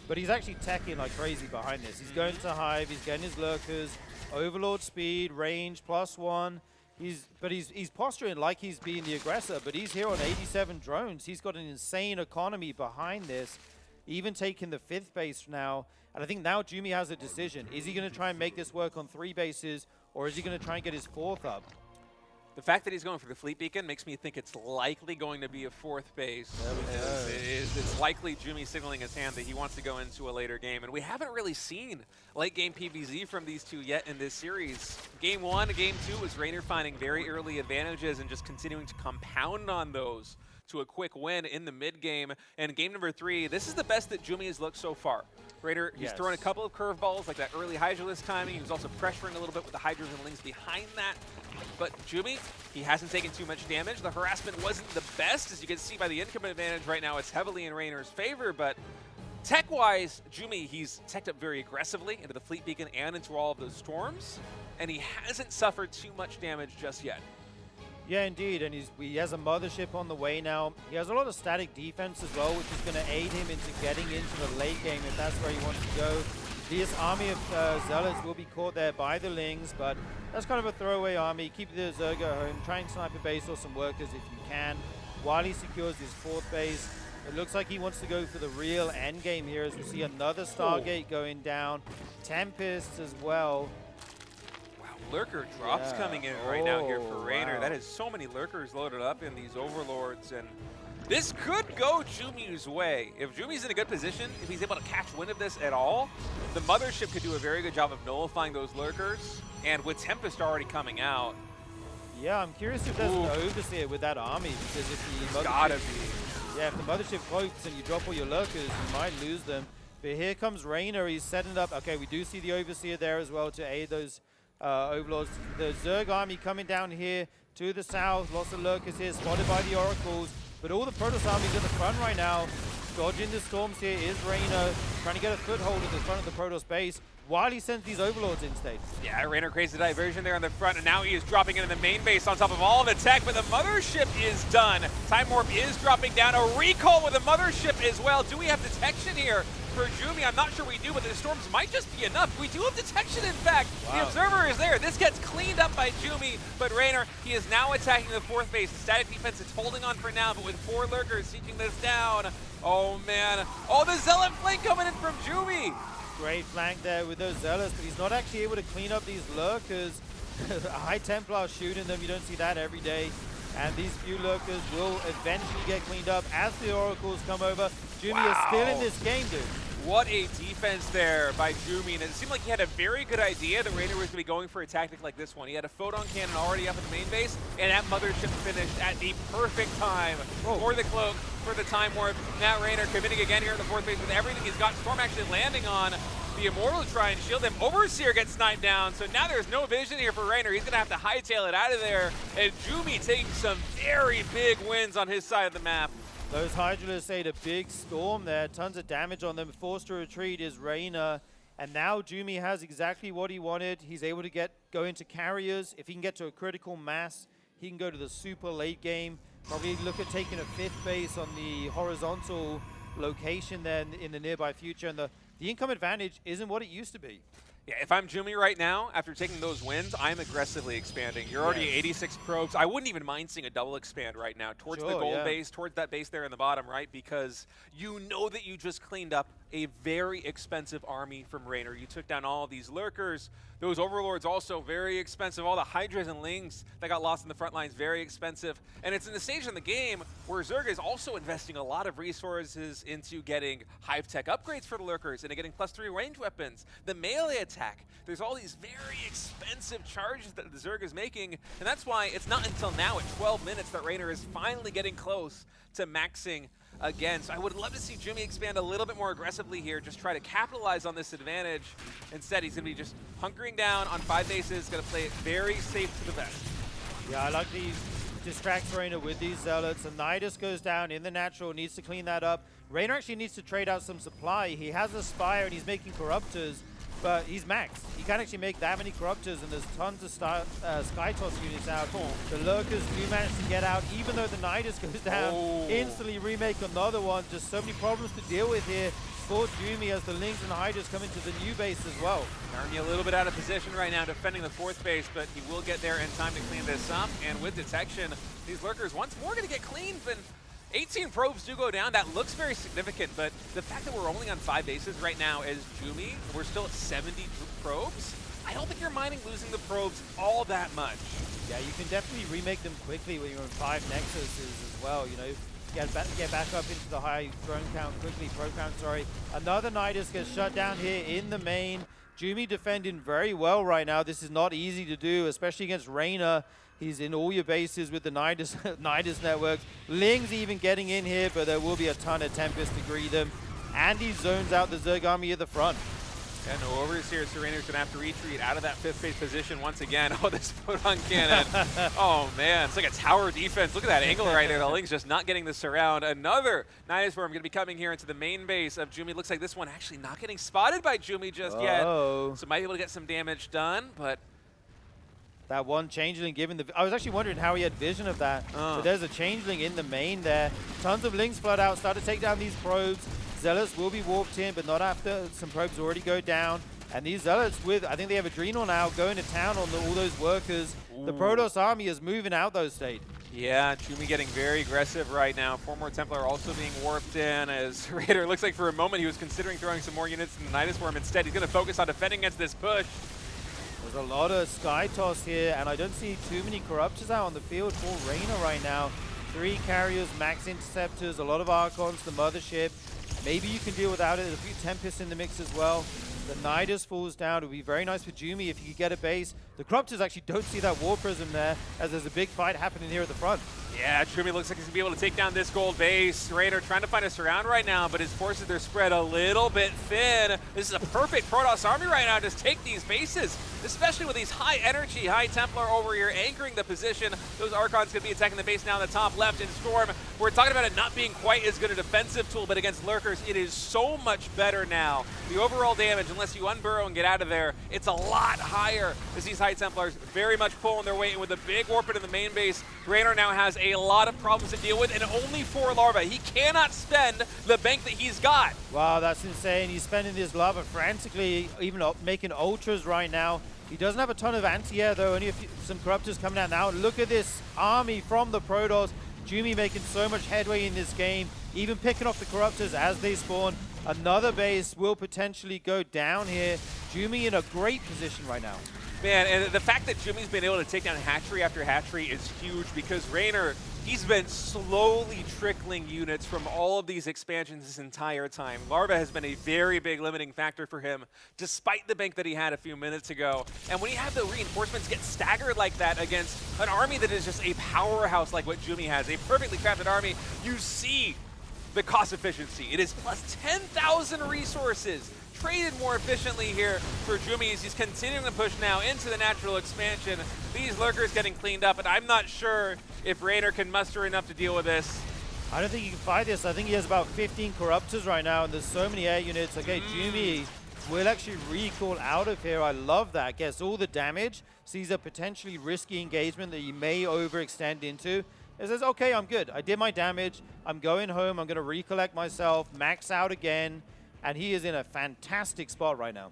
but he's actually teching like crazy behind this. He's going to hive. He's getting his Lurkers. Overlord speed, range, +1. He's posturing like he's being the aggressor, but he's here on 87 drones. He's got an insane economy behind this, even taking the 5th base now. And I think now Jumi has a decision. Is he going to try and make this work on 3 bases, or is he going to try and get his 4th up? The fact that he's going for the Fleet Beacon makes me think it's likely going to be a 4th base. It's likely Jumi signaling his hand that he wants to go into a later game. And we haven't really seen late game PvZ from these two yet in this series. Game 1 and Game 2 was Raynor finding very early advantages and just continuing to compound on those to a quick win in the mid game. And game number 3, this is the best that Jumi has looked so far. Raynor, he's thrown a couple of curveballs, like that early Hydralisk timing. He was also pressuring a little bit with the Hydras and Lings behind that. But Jumi, he hasn't taken too much damage. The harassment wasn't the best, as you can see by the income advantage right now. It's heavily in Raynor's favor, but tech-wise, Jumi, he's teched up very aggressively into the Fleet Beacon and into all of those storms, and he hasn't suffered too much damage just yet. Yeah, indeed, and he has a mothership on the way now. He has a lot of static defense as well, which is going to aid him into getting into the late game if that's where he wants to go. This army of Zealots will be caught there by the Lings, but that's kind of a throwaway army. Keep the Zerg at home. Try and snipe a base or some workers if you can, while he secures his 4th base. It looks like he wants to go for the real end game here, as we see another Stargate going down. Tempests as well. Wow, Lurker drops coming in right now here for Raynor. That is so many Lurkers loaded up in these Overlords, and this could go Jumi's way. If Jumi's in a good position, if he's able to catch wind of this at all, the Mothership could do a very good job of nullifying those Lurkers, and with Tempest already coming out. Yeah, I'm curious if there's an overseer with that army, because if the Mothership... Gotta be. Yeah, if the Mothership cloaks and you drop all your Lurkers, you might lose them. But here comes Raynor. He's setting up. Okay, we do see the Overseer there as well to aid those Overlords. The Zerg army coming down here to the south. Lots of Lurkers here, spotted by the Oracles. But all the Protoss armies at the front right now. Dodging the storms here is Raynor, trying to get a foothold in the front of the Protoss base while he sends these Overlords in stage. Yeah, Raynor creates a diversion there on the front, and now he is dropping into the main base on top of all of the tech, but the Mothership is done. Time Warp is dropping down. A recall with the Mothership as well. Do we have detection here for Jumi? I'm not sure we do, but the storms might just be enough. We do have detection, in fact. Wow. The Observer is there. This gets cleaned up by Jumi, but Raynor, he is now attacking the 4th base. The static defense is holding on for now, but with 4 Lurkers sieging this down. Oh, man. Oh, the Zealot flank coming in from Jumi. Great flank there with those Zealots, but he's not actually able to clean up these Lurkers. A High Templar shooting them, you don't see that every day. And these few Lurkers will eventually get cleaned up as the Oracles come over. Jumi is still in this game, dude. What a defense there by Jumi, and it seemed like he had a very good idea that Raynor was going to be going for a tactic like this one. He had a photon cannon already up at the main base, and that Mothership finished at the perfect time for the cloak, for the Time Warp. Now Raynor committing again here in the 4th base with everything he's got. Storm actually landing on the Immortal to try and shield him. Overseer gets sniped down, so now there's no vision here for Raynor. He's going to have to hightail it out of there, and Jumi taking some very big wins on his side of the map. Those Hydralisks ate a big storm there, tons of damage on them. Forced to retreat is Raynor, and now Jumi has exactly what he wanted. He's able to go into carriers. If he can get to a critical mass, he can go to the super late game. Probably look at taking a 5th base on the horizontal location then in the nearby future, and the income advantage isn't what it used to be. Yeah, if I'm Jumi right now, after taking those wins, I'm aggressively expanding. You're already 86 probes. I wouldn't even mind seeing a double expand right now towards the gold base, towards that base there in the bottom, right? Because you know that you just cleaned up a very expensive army from Raynor. You took down all of these Lurkers. Those Overlords also very expensive. All the Hydras and Lings that got lost in the front lines, very expensive. And it's in the stage in the game where Zerg is also investing a lot of resources into getting Hive Tech upgrades for the Lurkers and getting +3 range weapons, the melee attack. There's all these very expensive charges that the Zerg is making, and that's why it's not until now at 12 minutes that Raynor is finally getting close to maxing again. So I would love to see Jumi expand a little bit more aggressively here, just try to capitalize on this advantage. Instead, he's going to be just hunkering down on 5 bases, going to play it very safe to the vest. Yeah, I like these distracts Raynor with these Zealots. And Nidus goes down in the natural, needs to clean that up. Raynor actually needs to trade out some supply. He has a Spire and he's making Corruptors, but he's maxed. He can't actually make that many Corruptors, and there's tons of Skytoss units out. The Lurkers do manage to get out, even though the Nidus goes down. Instantly remake another one. Just so many problems to deal with here for Jumi as the Lings and Hydras come into the new base as well. Army a little bit out of position right now defending the 4th base, but he will get there in time to clean this up. And with detection, these Lurkers once more going to get cleaned, but 18 probes do go down. That looks very significant, but the fact that we're only on 5 bases right now as Jumi, we're still at 70 probes, I don't think you're minding losing the probes all that much. Yeah, you can definitely remake them quickly when you're on 5 Nexuses as well, you know. Get back up into the high drone count quickly, probe count, sorry. Another Nidus gets shut down here in the main. Jumi defending very well right now. This is not easy to do, especially against Raynor. He's in all your bases with the Nidus networks. Ling's even getting in here, but there will be a ton of Tempest to greet them. And he zones out the Zerg army at the front. Yeah, no Overseer, so Raynor's going to have to retreat out of that 5th base position once again. Oh, this photon cannon. Oh, man, it's like a tower defense. Look at that angle right there. The Ling's just not getting the surround. Another Nidus Worm going to be coming here into the main base of Jumi. Looks like this one actually not getting spotted by Jumi just yet. So might be able to get some damage done, but that one Changeling given the... I was actually wondering how he had vision of that. So there's a Changeling in the main there. Tons of Lings flood out, start to take down these probes. Zealots will be warped in, but not after some probes already go down. And these Zealots with, I think they have Adrenal now, going to town on all those workers. Ooh. The Protoss army is moving out those states. Yeah, Chumi getting very aggressive right now. 4 more Templar also being warped in as Raider looks like for a moment he was considering throwing some more units in the Nidus Worm. Instead, he's going to focus on defending against this push. There's a lot of Sky Toss here, and I don't see too many Corruptors out on the field for Reina right now. 3 carriers, max interceptors, a lot of Archons, the Mothership. Maybe you can deal without it. There's a few Tempests in the mix as well. The Nidus falls down. It would be very nice for Jumi if he could get a base. The Corruptors actually don't see that War Prism there, as there's a big fight happening here at the front. Yeah, Chumi looks like he's going to be able to take down this gold base. Raider trying to find a surround right now, but his forces, they're spread a little bit thin. This is a perfect Protoss army right now to just take these bases, especially with these high energy, high Templar over here anchoring the position. Those Archons could be attacking the base now in the top left in Storm. We're talking about it not being quite as good a defensive tool, but against Lurkers, it is so much better now. The overall damage, unless you unburrow and get out of there, it's a lot higher as these high Templars very much pulling their weight. And with a big warp in the main base, Raynor now has a lot of problems to deal with and only 4 larvae. He cannot spend the bank that he's got. Wow, that's insane. He's spending this lava frantically, even making ultras right now. He doesn't have a ton of anti-air though, only some Corruptors coming out now. Look at this army from the Protoss. Jumi making so much headway in this game, even picking off the Corruptors as they spawn. Another base will potentially go down here. Jumi in a great position right now. Man, and the fact that Jumi's been able to take down hatchery after hatchery is huge because Raynor, he's been slowly trickling units from all of these expansions this entire time. Larva has been a very big limiting factor for him, despite the bank that he had a few minutes ago. And when you have the reinforcements get staggered like that against an army that is just a powerhouse like what Jumi has, a perfectly crafted army, you see the cost efficiency. It is plus 10,000 resources. Traded more efficiently here for Jumi as he's continuing to push now into the natural expansion. These Lurkers getting cleaned up, and I'm not sure if Raynor can muster enough to deal with this. I don't think he can fight this. I think he has about 15 Corruptors right now, and there's so many air units. Okay, Jumi will actually recall out of here. I love that. Gets all the damage, sees a potentially risky engagement that he may overextend into. It says, okay, I'm good. I did my damage. I'm going home. I'm going to recollect myself, max out again. And he is in a fantastic spot right now.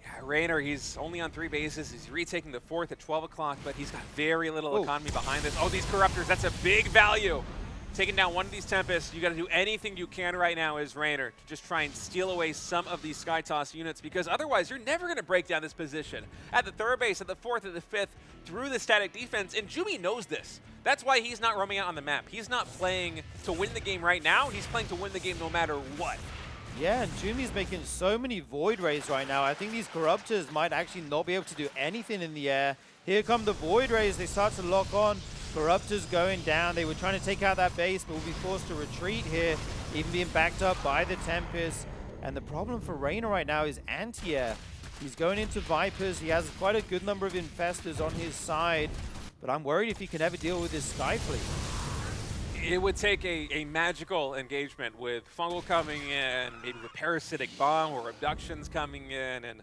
Yeah, Raynor, he's only on 3 bases. He's retaking the 4th at 12 o'clock, but he's got very little economy behind this. Oh, these Corruptors, that's a big value. Taking down one of these Tempests, you got to do anything you can right now as Raynor to just try and steal away some of these Sky Toss units, because otherwise you're never going to break down this position. At the 3rd base, at the 4th, at the 5th, through the static defense, and Jumi knows this. That's why he's not roaming out on the map. He's not playing to win the game right now. He's playing to win the game no matter what. Yeah, and Jumi's making so many Void Rays right now. I think these Corruptors might actually not be able to do anything in the air. Here come the Void Rays. They start to lock on. Corruptors going down. They were trying to take out that base, but will be forced to retreat here, even being backed up by the Tempest. And the problem for Raynor right now is anti-air. He's going into Vipers. He has quite a good number of Infestors on his side, but I'm worried if he can ever deal with this Sky Fleet. It would take a magical engagement with Fungal coming in, maybe with Parasitic Bomb or Abductions coming in, and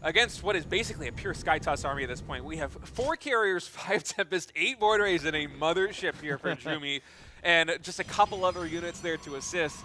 against what is basically a pure Sky Toss army at this point. We have 4 carriers, 5 Tempest, 8 Void Rays, and a Mothership here for Jumi, and just a couple other units there to assist.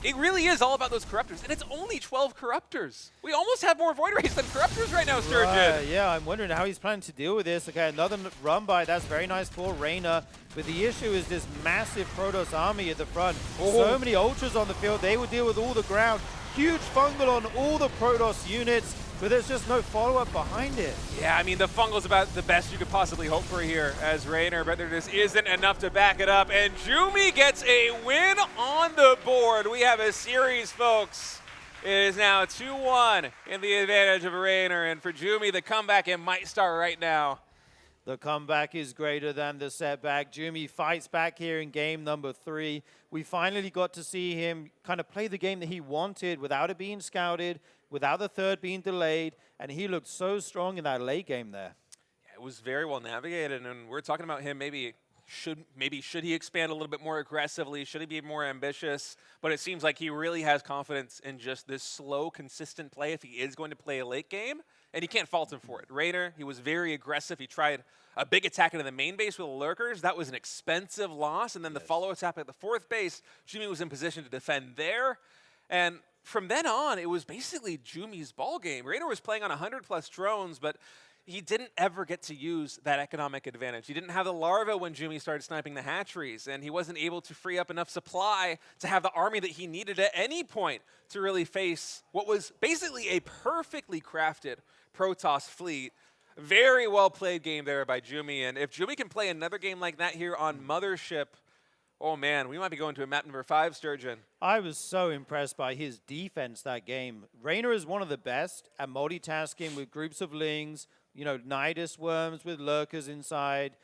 It really is all about those Corruptors, and it's only 12 Corruptors. We almost have more Void Rays than Corruptors right now, Sturgeon. Yeah, I'm wondering how he's planning to deal with this. Okay, another run by. That's very nice for Raynor. But the issue is this massive Protoss army at the front. So many Ultras on the field. They will deal with all the ground. Huge fungal on all the Protoss units, but there's just no follow-up behind it. Yeah, I mean, the fungal's about the best you could possibly hope for here as Raynor, but there just isn't enough to back it up. And Jumi gets a win on the board. We have a series, folks. It is now 2-1 in the advantage of Raynor, and for Jumi, the comeback, it might start right now. The comeback is greater than the setback. Jumi fights back here in game number 3. We finally got to see him kind of play the game that he wanted without it being scouted, without the 3rd being delayed, and he looked so strong in that late game there. Yeah, it was very well navigated, and we're talking about him maybe should he expand a little bit more aggressively? Should he be more ambitious? But it seems like he really has confidence in just this slow, consistent play if he is going to play a late game, and you can't fault him for it. Raynor, he was very aggressive. He tried a big attack into the main base with the Lurkers. That was an expensive loss, and then the follow attack at the 4th base, Jumi was in position to defend there. And from then on, it was basically Jumi's ball game. Raynor was playing on 100+ drones, but he didn't ever get to use that economic advantage. He didn't have the larva when Jumi started sniping the hatcheries, and he wasn't able to free up enough supply to have the army that he needed at any point to really face what was basically a perfectly crafted Protoss fleet. Very well played game there by Jumi, and if Jumi can play another game like that here on Mothership, oh man, we might be going to a map number 5, Sturgeon. I was so impressed by his defense that game. Raynor is one of the best at multitasking with groups of lings, you know, Nidus worms with lurkers inside,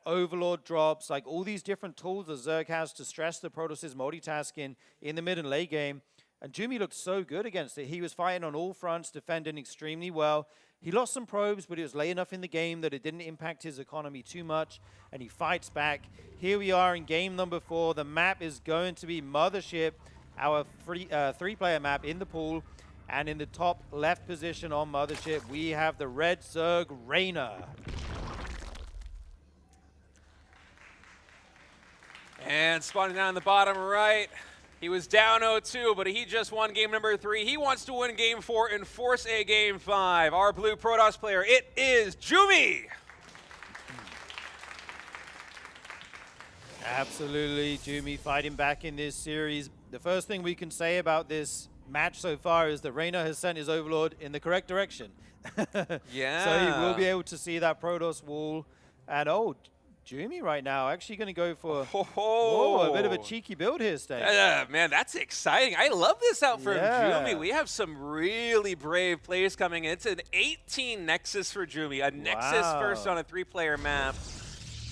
Overlord drops, like all these different tools that Zerg has to stress the Protoss' multitasking in the mid and late game. And Jumi looked so good against it. He was fighting on all fronts, defending extremely well. He lost some probes, but it was late enough in the game that it didn't impact his economy too much, and he fights back. Here we are in game number 4. The map is going to be Mothership, our three-player map in the pool. And in the top left position on Mothership, we have the red Zerg Raynor. And spawning down in the bottom right, he was down 0-2, but he just won game number 3. He wants to win game 4 and force a game 5. Our blue Protoss player, it is Jumi. Absolutely, Jumi fighting back in this series. The first thing we can say about this match so far is that Raynor has sent his Overlord in the correct direction. Yeah. So he will be able to see that Protoss wall. And oh, Jumi right now actually going to go for a bit of a cheeky build here, Stay. Man, that's exciting. I love this out from Yeah. Jumi. We have some really brave plays coming in. It's an 18 Nexus for Jumi, a Nexus first on a 3-player map.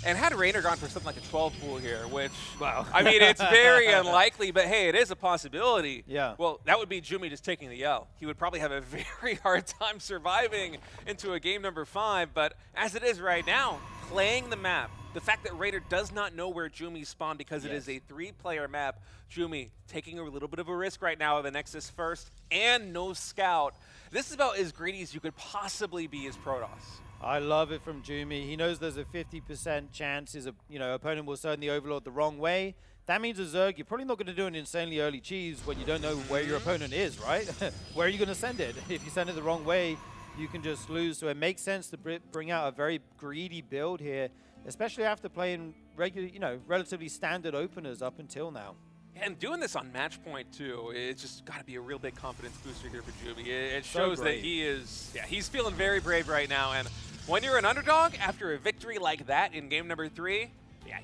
And had Raynor gone for something like a 12 pool here, which, Wow. I mean, it's very unlikely, but hey, it is a possibility. Yeah. Well, that would be Jumi just taking the L. He would probably have a very hard time surviving into a game number 5, but as it is right now, playing the map, the fact that Raynor does not know where Jumi spawned because it is a 3-player map, Jumi taking a little bit of a risk right now with the Nexus first and no scout. This is about as greedy as you could possibly be as Protoss. I love it from Jumi. He knows there's a 50% chance his opponent will send the Overlord the wrong way. That means as Zerg, you're probably not going to do an insanely early cheese when you don't know where your opponent is, right? Where are you going to send it? If you send it the wrong way, you can just lose. So it makes sense to bring out a very greedy build here, especially after playing regular, relatively standard openers up until now. And doing this on match point too, it's just got to be a real big confidence booster here for Jumi. It shows that he's feeling very brave right now. And when you're an underdog after a victory like that in game number 3,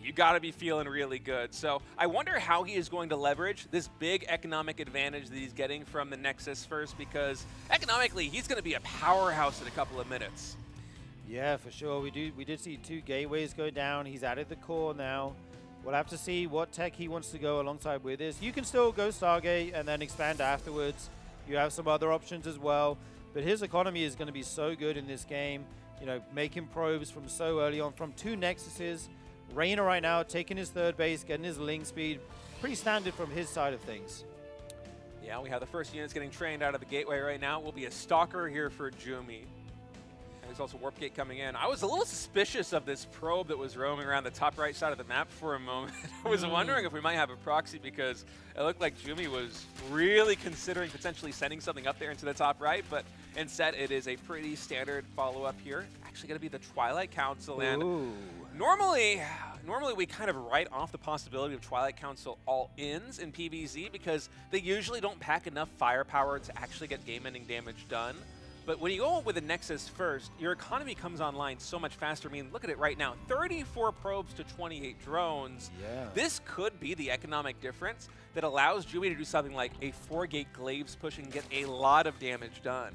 you got to be feeling really good. So I wonder how he is going to leverage this big economic advantage that he's getting from the Nexus first, because economically he's going to be a powerhouse in a couple of minutes. Yeah, for sure. We did see 2 gateways go down. He's added the core now. We'll have to see what tech he wants to go alongside with this. You can still go Stargate and then expand afterwards. You have some other options as well. But his economy is going to be so good in this game. Making probes from so early on, from 2 Nexuses. Raynor right now taking his 3rd base, getting his ling speed. Pretty standard from his side of things. Yeah, we have the first units getting trained out of the gateway right now. It will be a Stalker here for Jumi. And there's also Warp Gate coming in. I was a little suspicious of this probe that was roaming around the top right side of the map for a moment. I was wondering if we might have a proxy, because it looked like Jumi was really considering potentially sending something up there into the top right, but instead it is a pretty standard follow-up here. Actually going to be the Twilight Council. And normally we kind of write off the possibility of Twilight Council all-ins in PvZ because they usually don't pack enough firepower to actually get game-ending damage done. But when you go with a Nexus first, your economy comes online so much faster. I mean, look at it right now. 34 probes to 28 drones. Yeah. This could be the economic difference that allows Jumi to do something like a 4-gate Glaives push and get a lot of damage done.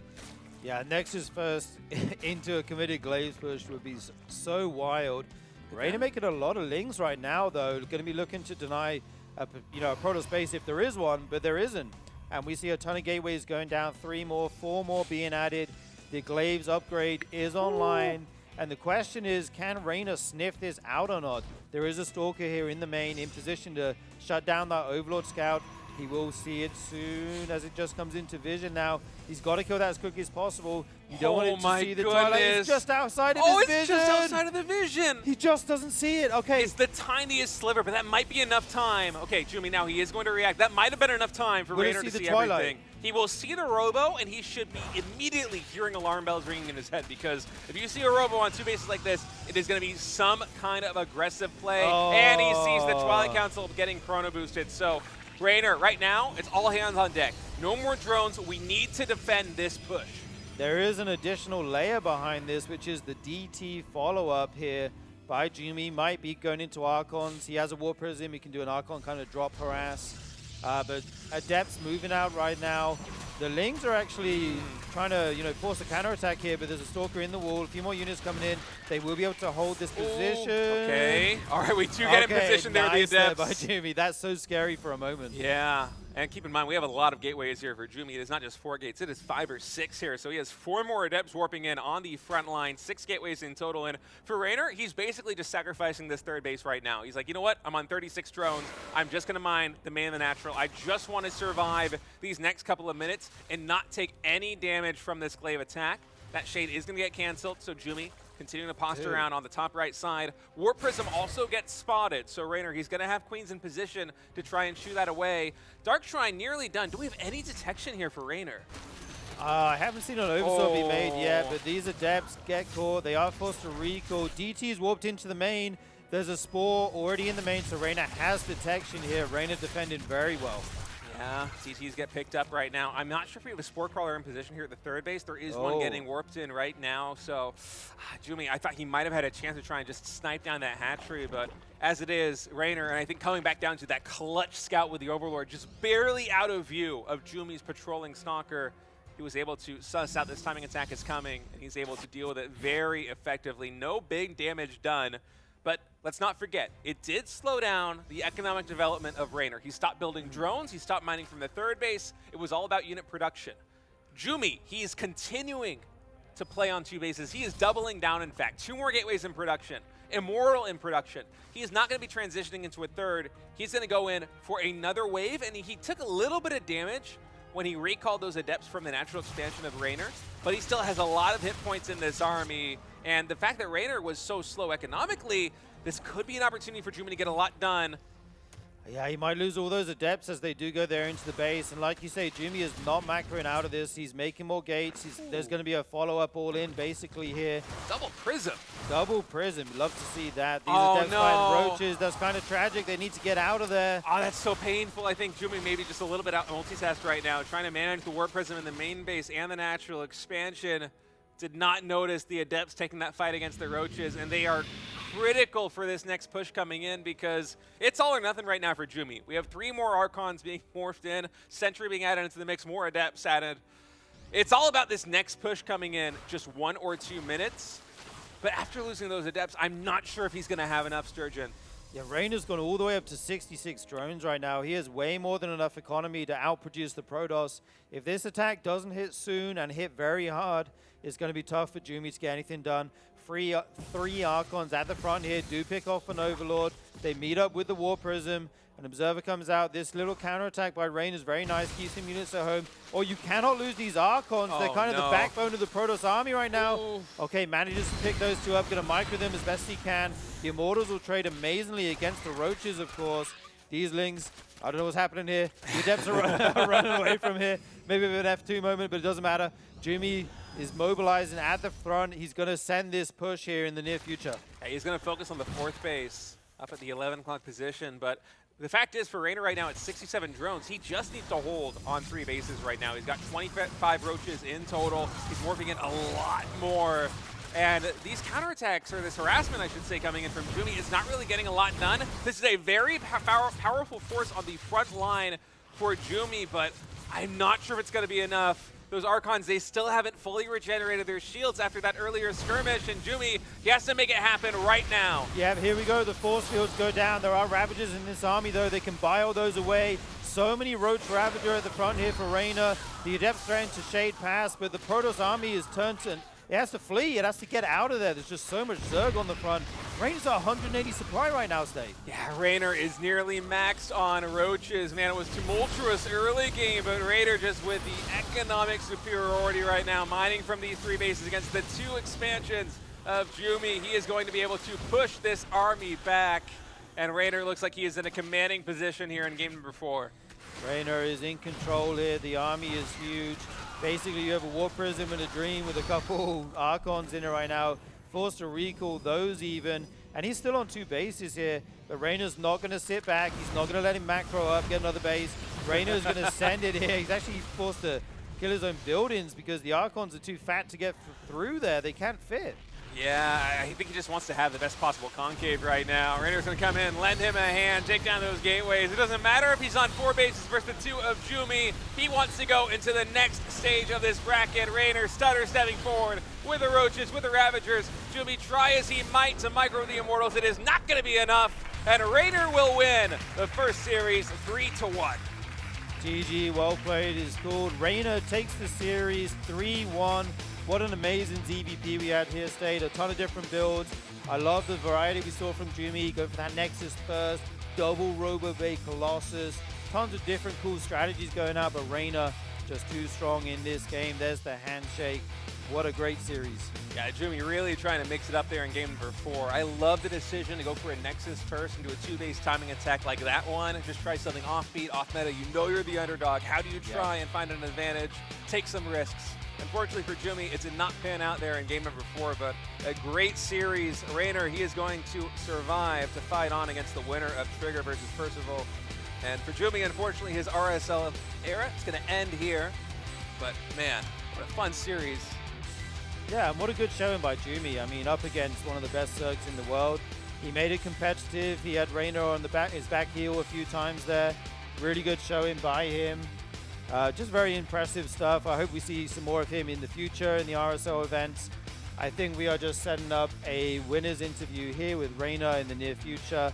Yeah, Nexus first into a committed Glaives push would be so wild. Raynor making a lot of lings right now, though. Going to be looking to deny a Protoss base if there is one, but there isn't. And we see a ton of gateways going down, 3 more, 4 more being added. The Glaives upgrade is online. And the question is, can Raynor sniff this out or not? There is a Stalker here in the main in position to shut down that Overlord Scout. He will see it soon as it just comes into vision now. He's got to kill that as quickly as possible. You don't want it to see the Twilight. It's just outside of his vision. Oh, it's just outside of the vision. He just doesn't see it. Okay. It's the tiniest sliver, but that might be enough time. Okay, Jumi, now he is going to react. That might have been enough time for Raynor to see everything. He will see the Robo, and he should be immediately hearing alarm bells ringing in his head, because if you see a Robo on 2 bases like this, it is going to be some kind of aggressive play, and he sees the Twilight Council getting chrono boosted. So Raynor, right now, it's all hands on deck. No more drones. We need to defend this push. There is an additional layer behind this, which is the DT follow-up here by Jumi. Might be going into Archons. He has a War Prism. He can do an Archon kind of drop harass. But Adept's moving out right now. The Lings are actually trying to, force a counterattack here, but there's a Stalker in the wall. A few more units coming in. They will be able to hold this position. Okay. All right, we do get in position there, the Adepts. By Jumi. That's so scary for a moment. Yeah. And keep in mind, we have a lot of gateways here for Jumi. It is not just 4 gates, it is 5 or 6 here. So he has 4 more Adepts warping in on the front line, 6 gateways in total. And for Raynor, he's basically just sacrificing this 3rd base right now. He's like, you know what? I'm on 36 drones. I'm just going to mine the man in the natural. I just want to survive these next couple of minutes and not take any damage from this glaive attack. That Shade is going to get canceled, so Jumi continuing to posture around on the top right side. War Prism also gets spotted, so Raynor, he's going to have Queens in position to try and shoo that away. Dark Shrine nearly done. Do we have any detection here for Raynor? I haven't seen an oversaw be made yet, but these Adepts get caught. They are forced to recall. DT is warped into the main. There's a Spore already in the main, so Raynor has detection here. Raynor defended very well. Yeah, CTs get picked up right now. I'm not sure if we have a Spore Crawler in position here at the 3rd base. There is one getting warped in right now. So, Jumi, I thought he might have had a chance to try and just snipe down that hatchery, but as it is, Raynor, and I think coming back down to that clutch scout with the Overlord, just barely out of view of Jumi's patrolling Stalker. He was able to suss out this timing attack is coming, and he's able to deal with it very effectively. No big damage done. But let's not forget, it did slow down the economic development of Raynor. He stopped building drones, he stopped mining from the 3rd base. It was all about unit production. Jumi, he is continuing to play on 2 bases. He is doubling down, in fact. 2 more gateways in production. Immortal in production. He is not going to be transitioning into a 3rd. He's going to go in for another wave, and he took a little bit of damage when he recalled those Adepts from the natural expansion of Raynor, but he still has a lot of hit points in this army. And the fact that Raynor was so slow economically, this could be an opportunity for Jumi to get a lot done. Yeah, he might lose all those Adepts as they do go there into the base. And like you say, Jumi is not macroing out of this. He's making more gates. There's going to be a follow-up all-in basically here. Double Prism. Double Prism. Love to see that. These Adepts find roaches. That's kind of tragic. They need to get out of there. Oh, that's so painful. I think Jumi maybe just a little bit out multitasked right now, trying to manage the War Prism in the main base and the natural expansion. Did not notice the Adepts taking that fight against the roaches, and they are critical for this next push coming in because it's all or nothing right now for Jumi. We have 3 more Archons being morphed in, Sentry being added into the mix, more Adepts added. It's all about this next push coming in, just 1 or 2 minutes. But after losing those Adepts, I'm not sure if he's going to have enough, Sturgeon. Yeah, Raynor's gone all the way up to 66 drones right now. He has way more than enough economy to outproduce the Protoss. If this attack doesn't hit soon and hit very hard, it's going to be tough for Jumi to get anything done. 3 Archons at the front here do pick off an Overlord. They meet up with the War Prism. An Observer comes out. This little counterattack by Raynor is very nice. Keeps some units at home. Oh, you cannot lose these Archons. They're kind of the backbone of the Protoss army right now. Ooh. Okay, manages to pick those 2 up. Going to micro them as best he can. The Immortals will trade amazingly against the Roaches, of course. These Lings, I don't know what's happening here. The Adepts are running away from here. Maybe an F2 moment, but it doesn't matter. Jumi is mobilizing at the front. He's going to send this push here in the near future. Yeah, he's going to focus on the 4th base up at the 11 o'clock position, but the fact is, for Raynor right now at 67 drones, he just needs to hold on 3 bases right now. He's got 25 roaches in total. He's morphing in a lot more. And these counterattacks, or this harassment, I should say, coming in from Jumi is not really getting a lot done. This is a very powerful force on the front line for Jumi, but I'm not sure if it's going to be enough. Those Archons, they still haven't fully regenerated their shields after that earlier skirmish, and Jumi, he has to make it happen right now. Yeah, here we go. The force fields go down. There are Ravagers in this army, though. They can buy all those away. So many Roach Ravager at the front here for Raynor. The Adepts trying to shade past, but the Protoss army is turned to... It has to flee. It has to get out of there. There's just so much Zerg on the front. Rainer's at 180 supply right now, Stay. Yeah, Raynor is nearly maxed on Roaches. Man, it was tumultuous early game, but Raider just with the economic superiority right now, mining from these 3 bases against the 2 expansions of Jumi. He is going to be able to push this army back, and Raynor looks like he is in a commanding position here in game number 4. Raynor is in control here. The army is huge. Basically, you have a War Prism and a Dream with a couple Archons in it right now. Forced to recall those even. And he's still on 2 bases here. But Raynor's not going to sit back. He's not going to let him macro up, get another base. Raynor's going to send it here. He's actually forced to kill his own buildings because the Archons are too fat to get through there. They can't fit. Yeah, I think he just wants to have the best possible concave right now. Rainer's going to come in, lend him a hand, take down those gateways. It doesn't matter if he's on 4 bases versus the 2 of Jumi. He wants to go into the next stage of this bracket. Raynor stutter stepping forward with the Roaches, with the Ravagers. Jumi try as he might to micro the Immortals. It is not going to be enough, and Raynor will win the first series 3-1. GG, well played is called. Raynor takes the series 3-1. What an amazing ZVP we had here, State. A ton of different builds. I love the variety we saw from Jumi. Go for that Nexus first, double Robo Bay Colossus. Tons of different cool strategies going out, but Raynor just too strong in this game. There's the handshake. What a great series. Yeah, Jumi really trying to mix it up there in game number 4. I love the decision to go for a Nexus first and do a 2-base timing attack like that one. Just try something offbeat, off meta. You know you're the underdog. How do you try and find an advantage? Take some risks. Unfortunately for Jumi, it did not pan out there in game number 4, but a great series. Raynor, he is going to survive to fight on against the winner of Trigger versus Percival. And for Jumi, unfortunately, his RSL era is going to end here. But man, what a fun series. Yeah, and what a good showing by Jumi. I mean, up against one of the best Zergs in the world. He made it competitive. He had Raynor on his back heel a few times there. Really good showing by him. Just very impressive stuff. I hope we see some more of him in the future in the RSL events. I think we are just setting up a winners interview here with Raynor in the near future.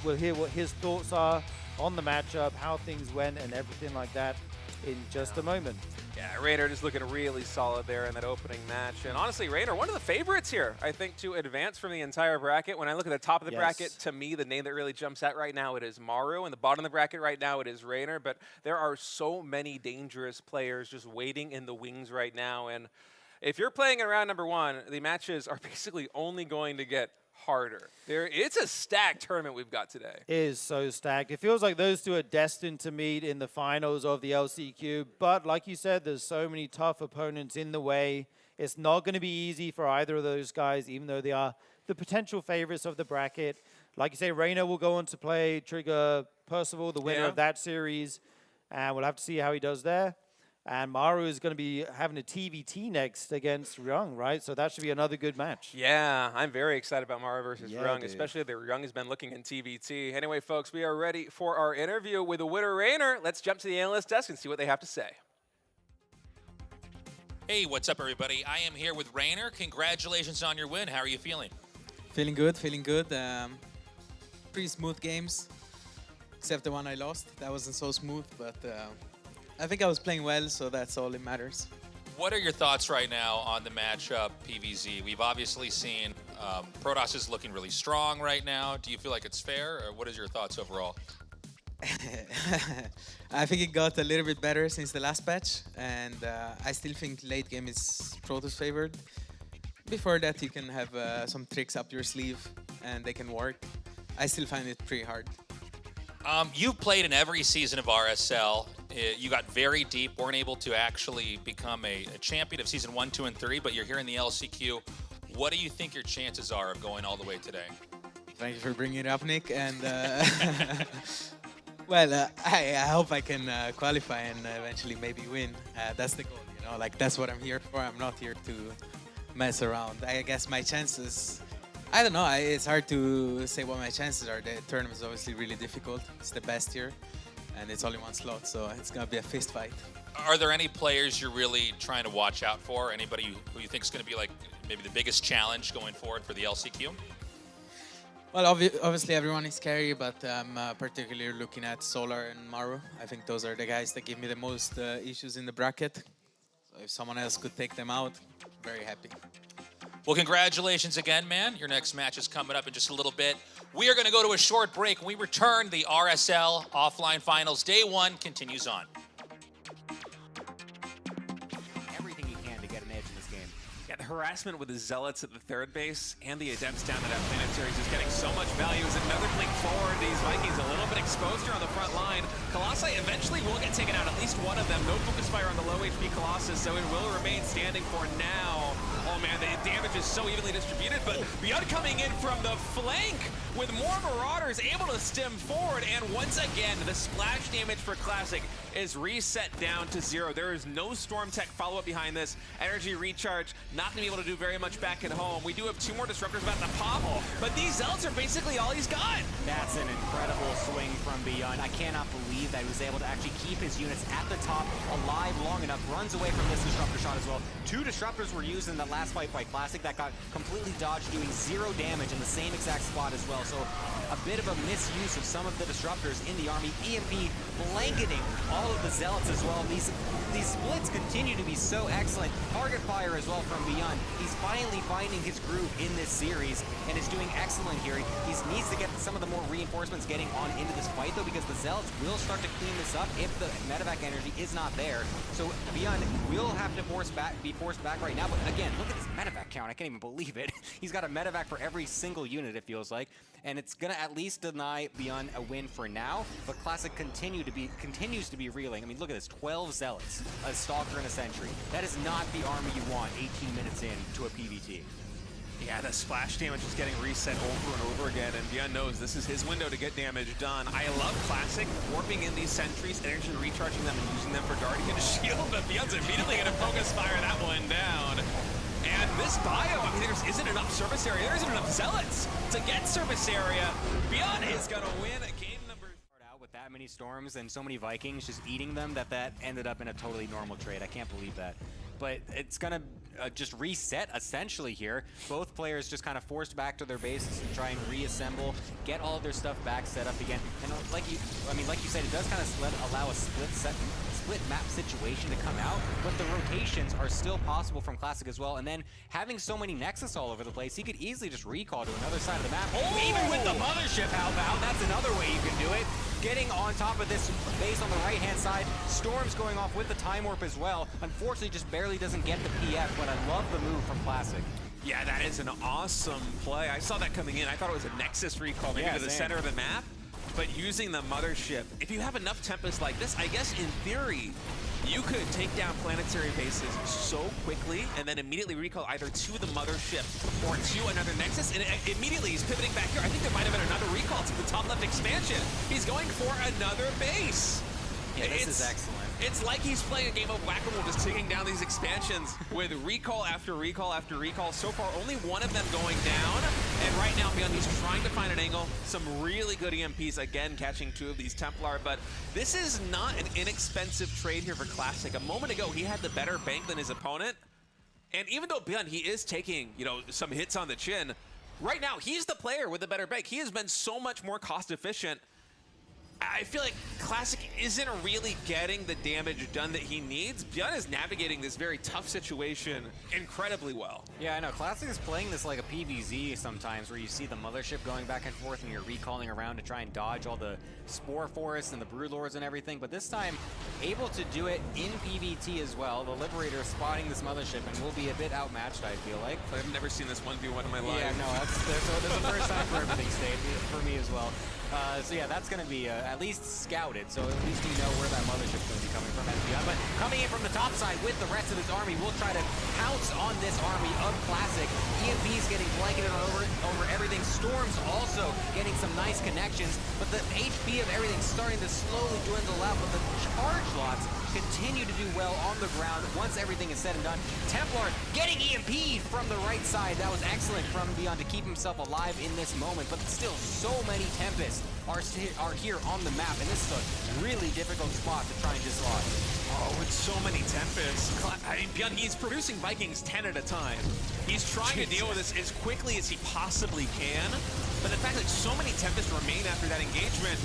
We'll hear what his thoughts are on the matchup, how things went, and everything like that in just a moment. Yeah, Raynor just looking really solid there in that opening match. And honestly, Raynor, one of the favorites here, I think, to advance from the entire bracket. When I look at the top of the bracket, to me, the name that really jumps out right now, it is Maru. And the bottom of the bracket right now, it is Raynor. But there are so many dangerous players just waiting in the wings right now. And if you're playing in round number 1, the matches are basically only going to get harder. It's a stacked tournament we've got today. It is so stacked. It feels like those two are destined to meet in the finals of the LCQ. But like you said, there's so many tough opponents in the way. It's not going to be easy for either of those guys, even though they are the potential favorites of the bracket. Like you say, Raynor will go on to play Trigger Percival, the winner of that series. And we'll have to see how he does there. And Maru is going to be having a TVT next against Ryung, right? So that should be another good match. Yeah, I'm very excited about Maru versus Ryung, especially that Ryung has been looking in TVT. Anyway, folks, we are ready for our interview with the winner, Raynor. Let's jump to the analyst desk and see what they have to say. Hey, what's up, everybody? I am here with Raynor. Congratulations on your win. How are you feeling? Feeling good, feeling good. Pretty smooth games, except the one I lost. That wasn't so smooth, but I think I was playing well, so that's all that matters. What are your thoughts right now on the matchup PVZ? We've obviously seen Protoss is looking really strong right now. Do you feel like it's fair, or what is your thoughts overall? I think it got a little bit better since the last patch, and I still think late game is Protoss favored. Before that, you can have some tricks up your sleeve, and they can work. I still find it pretty hard. You've played in every season of RSL. You got very deep, weren't able to actually become a champion of season 1, 2, and 3, but you're here in the LCQ. What do you think your chances are of going all the way today? Thank you for bringing it up, Nick. And well, I hope I can qualify and eventually maybe win. That's the goal, you know. Like, that's what I'm here for. I'm not here to mess around. I guess my chances, I don't know. It's hard to say what my chances are. The tournament is obviously really difficult. It's the best here, and it's only one slot, so it's gonna be a fist fight. Are there any players you're really trying to watch out for? Anybody who you think is going to be like maybe the biggest challenge going forward for the LCQ? Well, obviously everyone is scary, but I'm particularly looking at Solar and Maru. I think those are the guys that give me the most issues in the bracket. So if someone else could take them out, very happy. Well, congratulations again, man. Your next match is coming up in just a little bit. We are going to go to a short break. When we return, the RSL offline finals day 1 continues on. Everything you can to get an edge in this game. Yeah, the harassment with the Zealots at the third base and the Adepts down to that planetary is just getting so much value. As another blink forward, these Vikings a little bit exposed here on the front line. Colossi eventually will get taken out, at least one of them. No focus fire on the low HP Colossus, so it will remain standing for now. Oh man, the damage is so evenly distributed, but Beyond coming in from the flank with more Marauders able to stem forward, and once again, the splash damage for Classic is reset down to 0. There is no Storm Tech follow-up behind this. Energy recharge, not going to be able to do very much back at home. We do have 2 more Disruptors about to pop, but these Zealots are basically all he's got. That's an incredible swing from Beyond. I cannot believe that he was able to actually keep his units at the top alive long enough. Runs away from this Disruptor shot as well. 2 Disruptors were used in the last fight by Classic that got completely dodged, doing 0 damage in the same exact spot as well. So a bit of a misuse of some of the Disruptors in the army. EMP blanketing all of the Zealots as well. These splits continue to be so excellent. Target fire as well from Beyond. He's finally finding his groove in this series and is doing excellent here. He needs to get some of the more reinforcements getting on into this fight though, because the Zealots will start to clean this up if the medevac energy is not there. So Beyond will have to be forced back right now. But again, look at this medevac count. I can't even believe it. He's got a medevac for every single unit, it feels like. And it's gonna at least deny Beyond a win for now, but Classic continues to be reeling. I mean, look at this, 12 Zealots, a Stalker and a Sentry. That is not the army you want 18 minutes in to a PvT. Yeah, the splash damage is getting reset over and over again, and Beyond knows this is his window to get damage done. I love Classic warping in these sentries, energy recharging them and using them for Guardian Shield, but Beyond's immediately going to focus fire that one down. And this bio, I mean, there isn't enough service area. There isn't enough Zealots to get service area. Beyond is going to win game number... Out with that many Storms and so many Vikings just eating them, that ended up in a totally normal trade. I can't believe that. But it's going to just reset essentially here. Both players just kind of forced back to their bases and try and reassemble, get all of their stuff back set up again. And like you said, it does kind of allow a split map situation to come out, but the rotations are still possible from Classic as well. And then having so many Nexus all over the place, he could easily just recall to another side of the map. Oh! Even with the Mothership, how about? That's another way you can do it. Getting on top of this base on the right-hand side. Storm's going off with the Time Warp as well. Unfortunately, just barely doesn't get the PF, but I love the move from Classic. Yeah, that is an awesome play. I saw that coming in. I thought it was a Nexus recall, maybe to the center of the map. But using the Mothership, if you have enough Tempest like this, I guess in theory, you could take down planetary bases so quickly and then immediately recall either to the Mothership or to another Nexus, and immediately he's pivoting back here. I think there might have been another recall to the top left expansion. He's going for another base. Yeah, this is excellent. It's like he's playing a game of whack-a-mole, just taking down these expansions with recall after recall after recall. So far, only one of them going down. And right now, Beyond, he's trying to find an angle. Some really good EMPs, again, catching 2 of these Templar. But this is not an inexpensive trade here for Classic. A moment ago, he had the better bank than his opponent. And even though Beyond, he is taking, some hits on the chin, right now, he's the player with the better bank. He has been so much more cost-efficient. I feel like Classic isn't really getting the damage done that he needs. Beyond is navigating this very tough situation incredibly well. Yeah, I know. Classic is playing this like a PvZ sometimes, where you see the Mothership going back and forth and you're recalling around to try and dodge all the Spore Forests and the Broodlords and everything. But this time, able to do it in PvT as well. The Liberator spotting this Mothership and will be a bit outmatched, I feel like. I've never seen this 1v1 in my life. Yeah, no, there's a first time for everything, State, for me as well. So yeah, that's going to be at least scouted, so at least you know where that Mothership's going to be coming from. But coming in from the top side with the rest of his army, we'll try to pounce on this army of Classic. EMP's getting blanketed over everything. Storm's also getting some nice connections, but the HP of everything's starting to slowly dwindle out, but the charge lots continue to do well on the ground once everything is said and done. Templar getting EMP'd from the right side. That was excellent from Beyond to keep himself alive in this moment, but still so many Tempests are here on the map, and this is a really difficult spot to try and dislodge. Oh, with so many Tempests. I mean, Byun, he's producing Vikings 10 at a time. He's trying to deal with this as quickly as he possibly can. But the fact that so many Tempests remain after that engagement,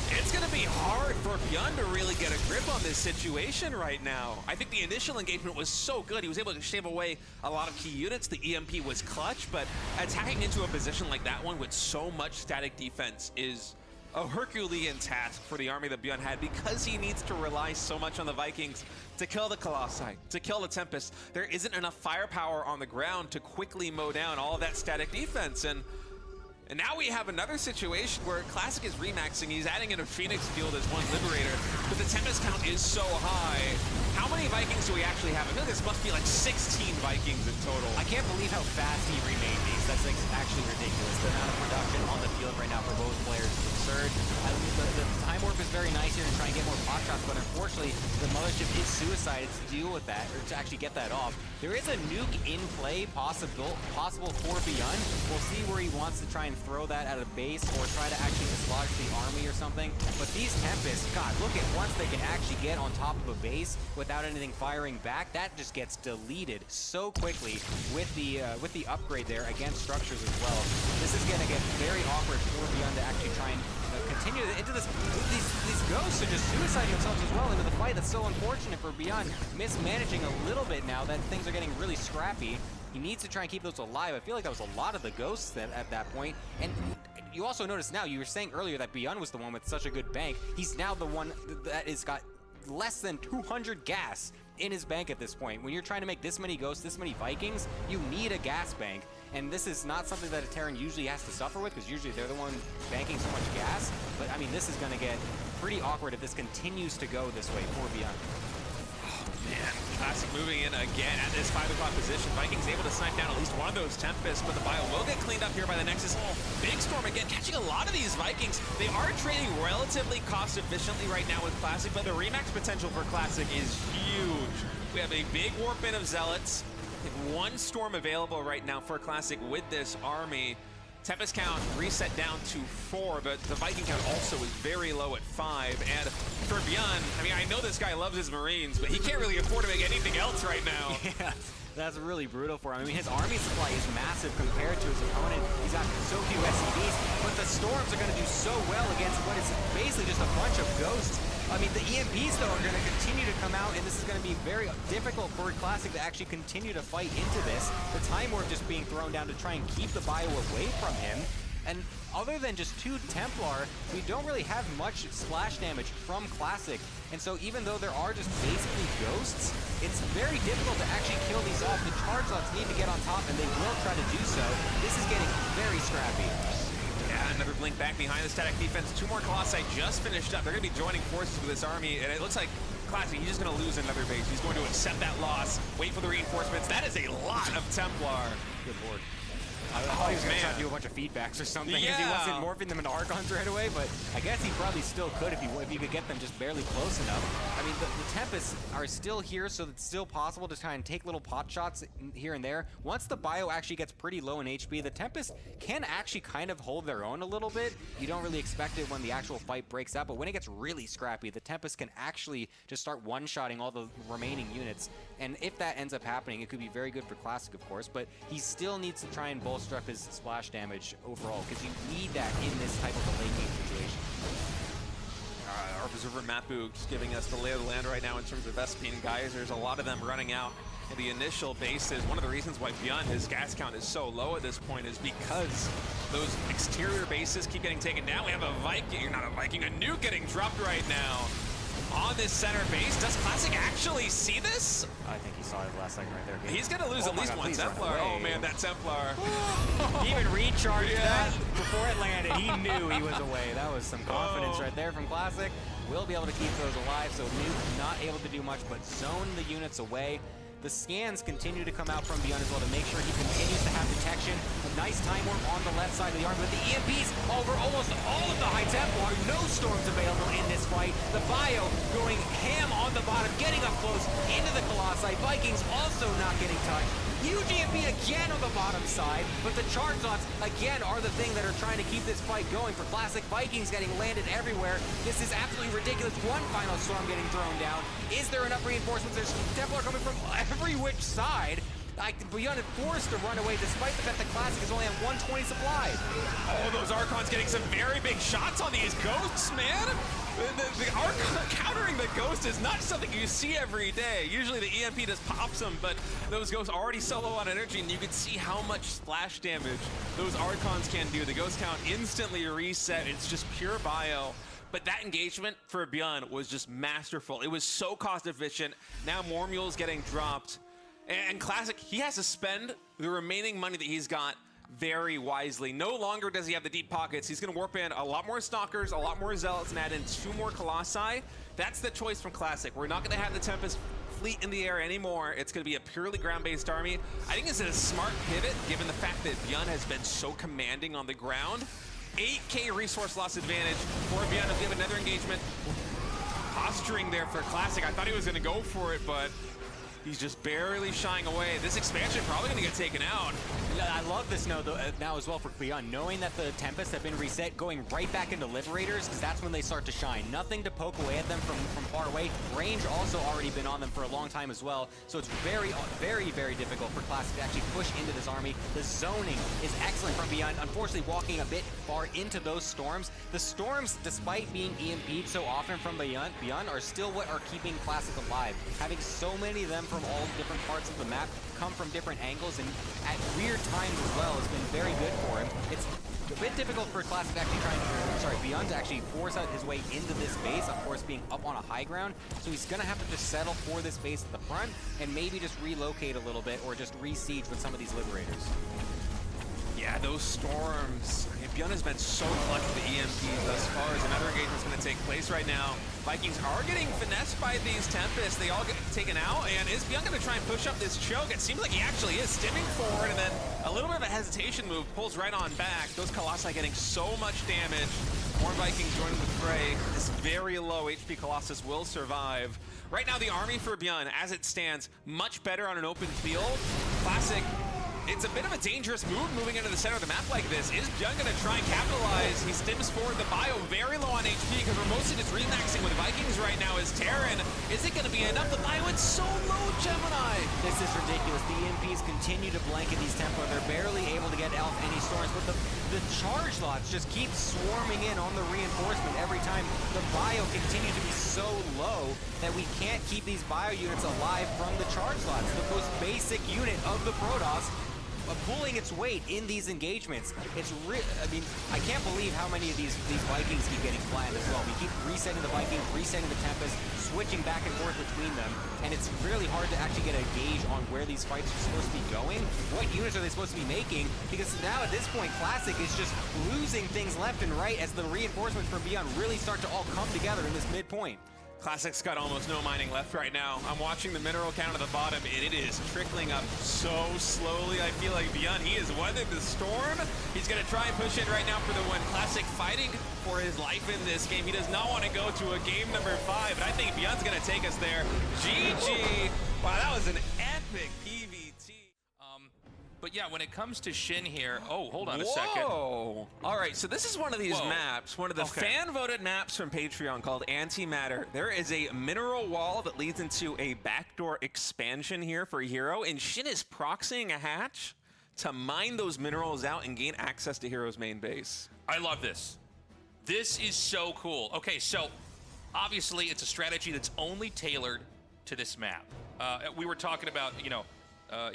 it's going to be hard for Byun to really get a grip on this situation right now. I think the initial engagement was so good. He was able to shave away a lot of key units. The EMP was clutch, but attacking into a position like that one with so much static defense is a Herculean task for the army that Byun had, because he needs to rely so much on the Vikings to kill the Colossi, to kill the Tempest. There isn't enough firepower on the ground to quickly mow down all of that static defense. And now we have another situation where Classic is remaxing. He's adding in a Phoenix Field as one Liberator, but the Tempest count is so high. How many Vikings do we actually have? I feel like this must be like 16 Vikings in total. I can't believe how fast he remade these. That's actually ridiculous. The amount of production on the field right now for both players is absurd. The time warp is very nice here to try and get more pot shots, but unfortunately, the Mothership is suicided to deal with that, or to actually get that off. There is a nuke in play possible for Byun. We'll see where he wants to try and throw that at a base or try to actually dislodge the army or something. But these Tempests, God, look at once they can actually get on top of a base without anything firing back, that just gets deleted so quickly with the upgrade there against structures as well. This is going to get very awkward for Byun to actually try and continue into this. These ghosts are just suiciding themselves as well into the fight. That's so unfortunate for Byun, mismanaging a little bit now that things are getting really scrappy. He needs to try and keep those alive. I feel like that was a lot of the ghosts at that point. And you also notice now, you were saying earlier that Byun was the one with such a good bank. He's now the one that has got less than 200 gas in his bank at this point. When you're trying to make this many ghosts, this many Vikings, you need a gas bank. And this is not something that a Terran usually has to suffer with, because usually they're the one banking so much gas. But I mean, this is going to get pretty awkward if this continues to go this way for Byun. Man, Classic moving in again at this 5 o'clock position. Vikings able to snipe down at least one of those Tempests, but the bio will get cleaned up here by the Nexus. Big Storm again, catching a lot of these Vikings. They are trading relatively cost efficiently right now with Classic, but the remax potential for Classic is huge. We have a big warp in of Zealots. One Storm available right now for Classic with this army. Tempest count reset down to 4, but the Viking count also is very low at 5. And for Byun, I mean, I know this guy loves his Marines, but he can't really afford to make anything else right now. Yeah, that's really brutal for him. I mean, his army supply is massive compared to his opponent. He's got so few SCVs, but the Storms are going to do so well against what is basically just a bunch of ghosts. I mean, the EMPs, though, are going to continue to come out, and this is going to be very difficult for Classic to actually continue to fight into this. The Time Warp just being thrown down to try and keep the bio away from him. And other than just 2 Templar, we don't really have much splash damage from Classic. And so even though there are just basically ghosts, it's very difficult to actually kill these off. The charge lots need to get on top, and they will try to do so. This is getting very scrappy. Yeah, another blink back behind the static defense. 2 more Colossi just finished up. They're going to be joining forces with this army, and it looks like Classic, he's just going to lose another base. He's going to accept that loss, wait for the reinforcements. That is a lot of Templar. Good lord. I thought he was going to try to do a bunch of feedbacks or something, because he wasn't morphing them into Archons right away, but I guess he probably still could if he could get them just barely close enough. I mean, the Tempests are still here, so it's still possible to try and take little pot shots here and there. Once the bio actually gets pretty low in HP, the Tempests can actually kind of hold their own a little bit. You don't really expect it when the actual fight breaks out, but when it gets really scrappy, the Tempest can actually just start one-shotting all the remaining units. And if that ends up happening, it could be very good for Classic, of course, but he still needs to try and bolster up his splash damage overall, because you need that in this type of a late game situation. Our Observer Mapu just giving us the lay of the land right now in terms of SP and Geysers. A lot of them running out in the initial bases. One of the reasons why Byun, his gas count is so low at this point is because those exterior bases keep getting taken down. We have a Viking, not a Viking, a nuke getting dropped right now on this center base. Does Classic actually see this? I think he saw it last second right there. He's going to lose at least one Templar. Oh man, that Templar. He even recharged that before it landed. He knew he was away. That was some confidence right there from Classic. We'll be able to keep those alive, so Nuke not able to do much but zone the units away. The scans continue to come out from Byun as well to make sure he continues to have detection. A nice time warp on the left side of the arm, but the EMPs over almost all of the High Templar. No Storms available in this fight. The bio going ham on the bottom, getting up close into the Colossi. Vikings also not getting touched. UGMP again on the bottom side, but the charge lots again are the thing that are trying to keep this fight going. For Classic, Vikings getting landed everywhere. This is absolutely ridiculous. One final storm getting thrown down. Is there enough reinforcements? There's Templar coming from every which side. Beyond is forced to run away despite the fact that Classic is only on 120 supply. Oh, those Archons getting some very big shots on these ghosts, man. The Archon countering the ghost is not something you see every day. Usually the EMP just pops them, but those ghosts already so low on energy, and you can see how much splash damage those Archons can do. The ghost count instantly reset. It's just pure bio. But that engagement for Beyond was just masterful. It was so cost efficient. Now more mules getting dropped. And Classic, he has to spend the remaining money that he's got very wisely. No longer does he have the deep pockets. He's going to warp in a lot more Stalkers, a lot more Zealots, and add in 2 more Colossi. That's the choice from Classic. We're not going to have the Tempest fleet in the air anymore. It's going to be a purely ground-based army. I think this is a smart pivot, given the fact that Beyond has been so commanding on the ground. 8K resource loss advantage for Beyond. If we have another engagement, posturing there for Classic. I thought he was going to go for it, but he's just barely shying away. This expansion probably going to get taken out. I love this now as well for Beyond, knowing that the Tempests have been reset, going right back into Liberators, because that's when they start to shine. Nothing to poke away at them from far away. Range also already been on them for a long time as well, so it's very, very, very difficult for Classic to actually push into this army. The zoning is excellent from Beyond, unfortunately walking a bit far into those storms. The storms, despite being EMP'd so often from Beyond are still what are keeping Classic alive. Having so many of them from all different parts of the map, come from different angles and at weird times as well has been very good for him. It's a bit difficult for Classic actually Beyond to actually force out his way into this base, of course being up on a high ground, so he's gonna have to just settle for this base at the front and maybe just relocate a little bit or just re-siege with some of these Liberators. Yeah, those storms. I mean, Beyond has been so clutch with the EMP thus far as another engagement's going to take place right now. Vikings are getting finessed by these Tempests. They all get taken out, and is Beyond going to try and push up this choke? It seems like he actually is stimming forward, and then a little bit of a hesitation move pulls right on back. Those Colossi getting so much damage. More Vikings joining the fray. This very low HP Colossus will survive. Right now, the army for Beyond, as it stands, much better on an open field. Classic. It's a bit of a dangerous move moving into the center of the map like this. Is Beyond going to try and capitalize? He stims forward. The bio very low on HP because we're mostly just remaxing with Vikings right now as Terran. Is it going to be enough? The bio is so low, Gemini. This is ridiculous. The EMPs continue to blanket these Templar. They're barely able to get Elf any storms, but the charge lots just keep swarming in on the reinforcement every time. The bio continues to be so low that we can't keep these bio units alive from the charge lots. The most basic unit of the Protoss pulling its weight in these engagements. It's I mean, I can't believe how many of these Vikings keep getting flattened as well. We keep resetting the Vikings, resetting the Tempest, switching back and forth between them, and it's really hard to actually get a gauge on where these fights are supposed to be going. What units are they supposed to be making? Because now at this point, Classic is just losing things left and right as the reinforcements from Beyond really start to all come together in this midpoint. Classic's got almost no mining left right now. I'm watching the mineral count at the bottom, and it is trickling up so slowly. I feel like Beyond, he has weathered the storm. He's going to try and push in right now for the win. Classic fighting for his life in this game. He does not want to go to a game number 5, but I think Beyond's going to take us there. GG. Wow, that was an epic PVT. But yeah, when it comes to Shin here, oh, hold on a second. All right, so this is one of these maps, one of the fan-voted maps from Patreon called Antimatter. There is a mineral wall that leads into a backdoor expansion here for Hero, and Shin is proxying a hatch to mine those minerals out and gain access to Hero's main base. I love this. This is so cool. Okay, so obviously it's a strategy that's only tailored to this map. We were talking about, you know,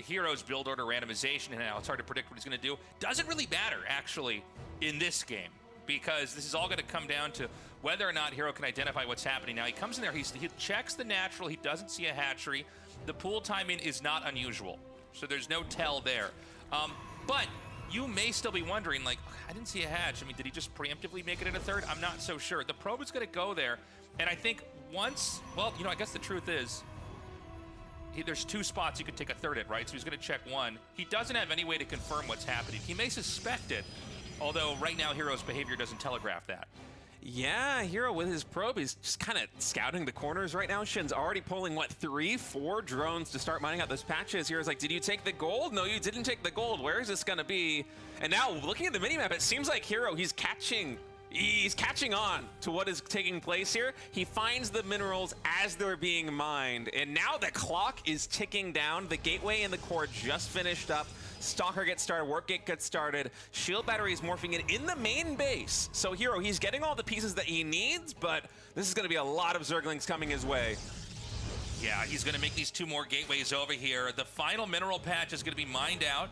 Hero's build order randomization and how it's hard to predict what he's going to do. Doesn't really matter, actually, in this game, because this is all going to come down to whether or not Hero can identify what's happening. Now, he comes in there, he checks the natural, he doesn't see a hatchery. The pool timing is not unusual, so there's no tell there. But you may still be wondering, like, I didn't see a hatch. I mean, did he just preemptively make it in a third? I'm not so sure. The probe is going to go there, and I think once, well, you know, I guess the truth is, there's 2 spots you could take a third at, right? So he's going to check one. He doesn't have any way to confirm what's happening. He may suspect it, although right now Hero's behavior doesn't telegraph that. Yeah, Hero with his probe, he's just kind of scouting the corners right now. Shin's already pulling, what, 3, 4 drones to start mining out those patches. Hero's like, did you take the gold? No, you didn't take the gold. Where is this going to be? And now, looking at the minimap, it seems like Hero, he's catching on to what is taking place here. He finds the minerals as they're being mined. And now the clock is ticking down. The gateway and the core just finished up. Stalker gets started, Warp Gate gets started, Shield Battery is morphing in the main base. So Hero, he's getting all the pieces that he needs, but this is going to be a lot of Zerglings coming his way. Yeah, he's going to make these 2 more gateways over here. The final mineral patch is going to be mined out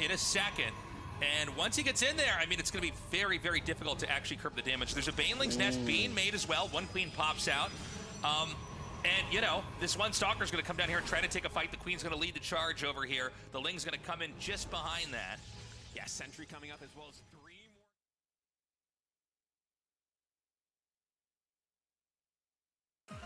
in a second. And once he gets in there, I mean, it's going to be very, very difficult to actually curb the damage. There's a Baneling's Nest being made as well. 1 Queen pops out. And, you know, this one Stalker's going to come down here and try to take a fight. The Queen's going to lead the charge over here. The Ling's going to come in just behind that. Yeah, Sentry coming up as well as 3 more.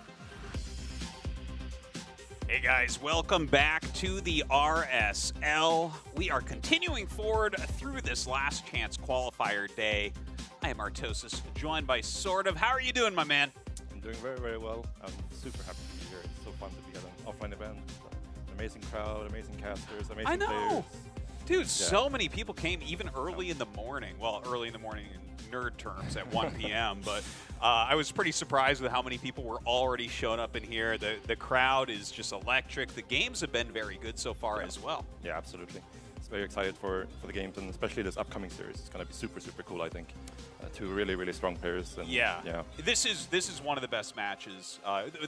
Hey guys, welcome back to the RSL. We are continuing forward through this last chance qualifier day. I am Artosis, joined by Sort of. How are you doing, my man? I'm doing very, very well. I'm super happy to be here. It's so fun to be at an offline event. An amazing crowd, amazing casters, amazing players. Dude, so many people came even early in the morning. Well, early in the morning in nerd terms at 1 p.m. But I was pretty surprised with how many people were already showing up in here. The crowd is just electric. The games have been very good so far as well. Yeah, absolutely. Very excited for the games, and especially this upcoming series. It's going to be super, super cool, I think. 2 really, really strong players. And yeah. This is one of the best matches.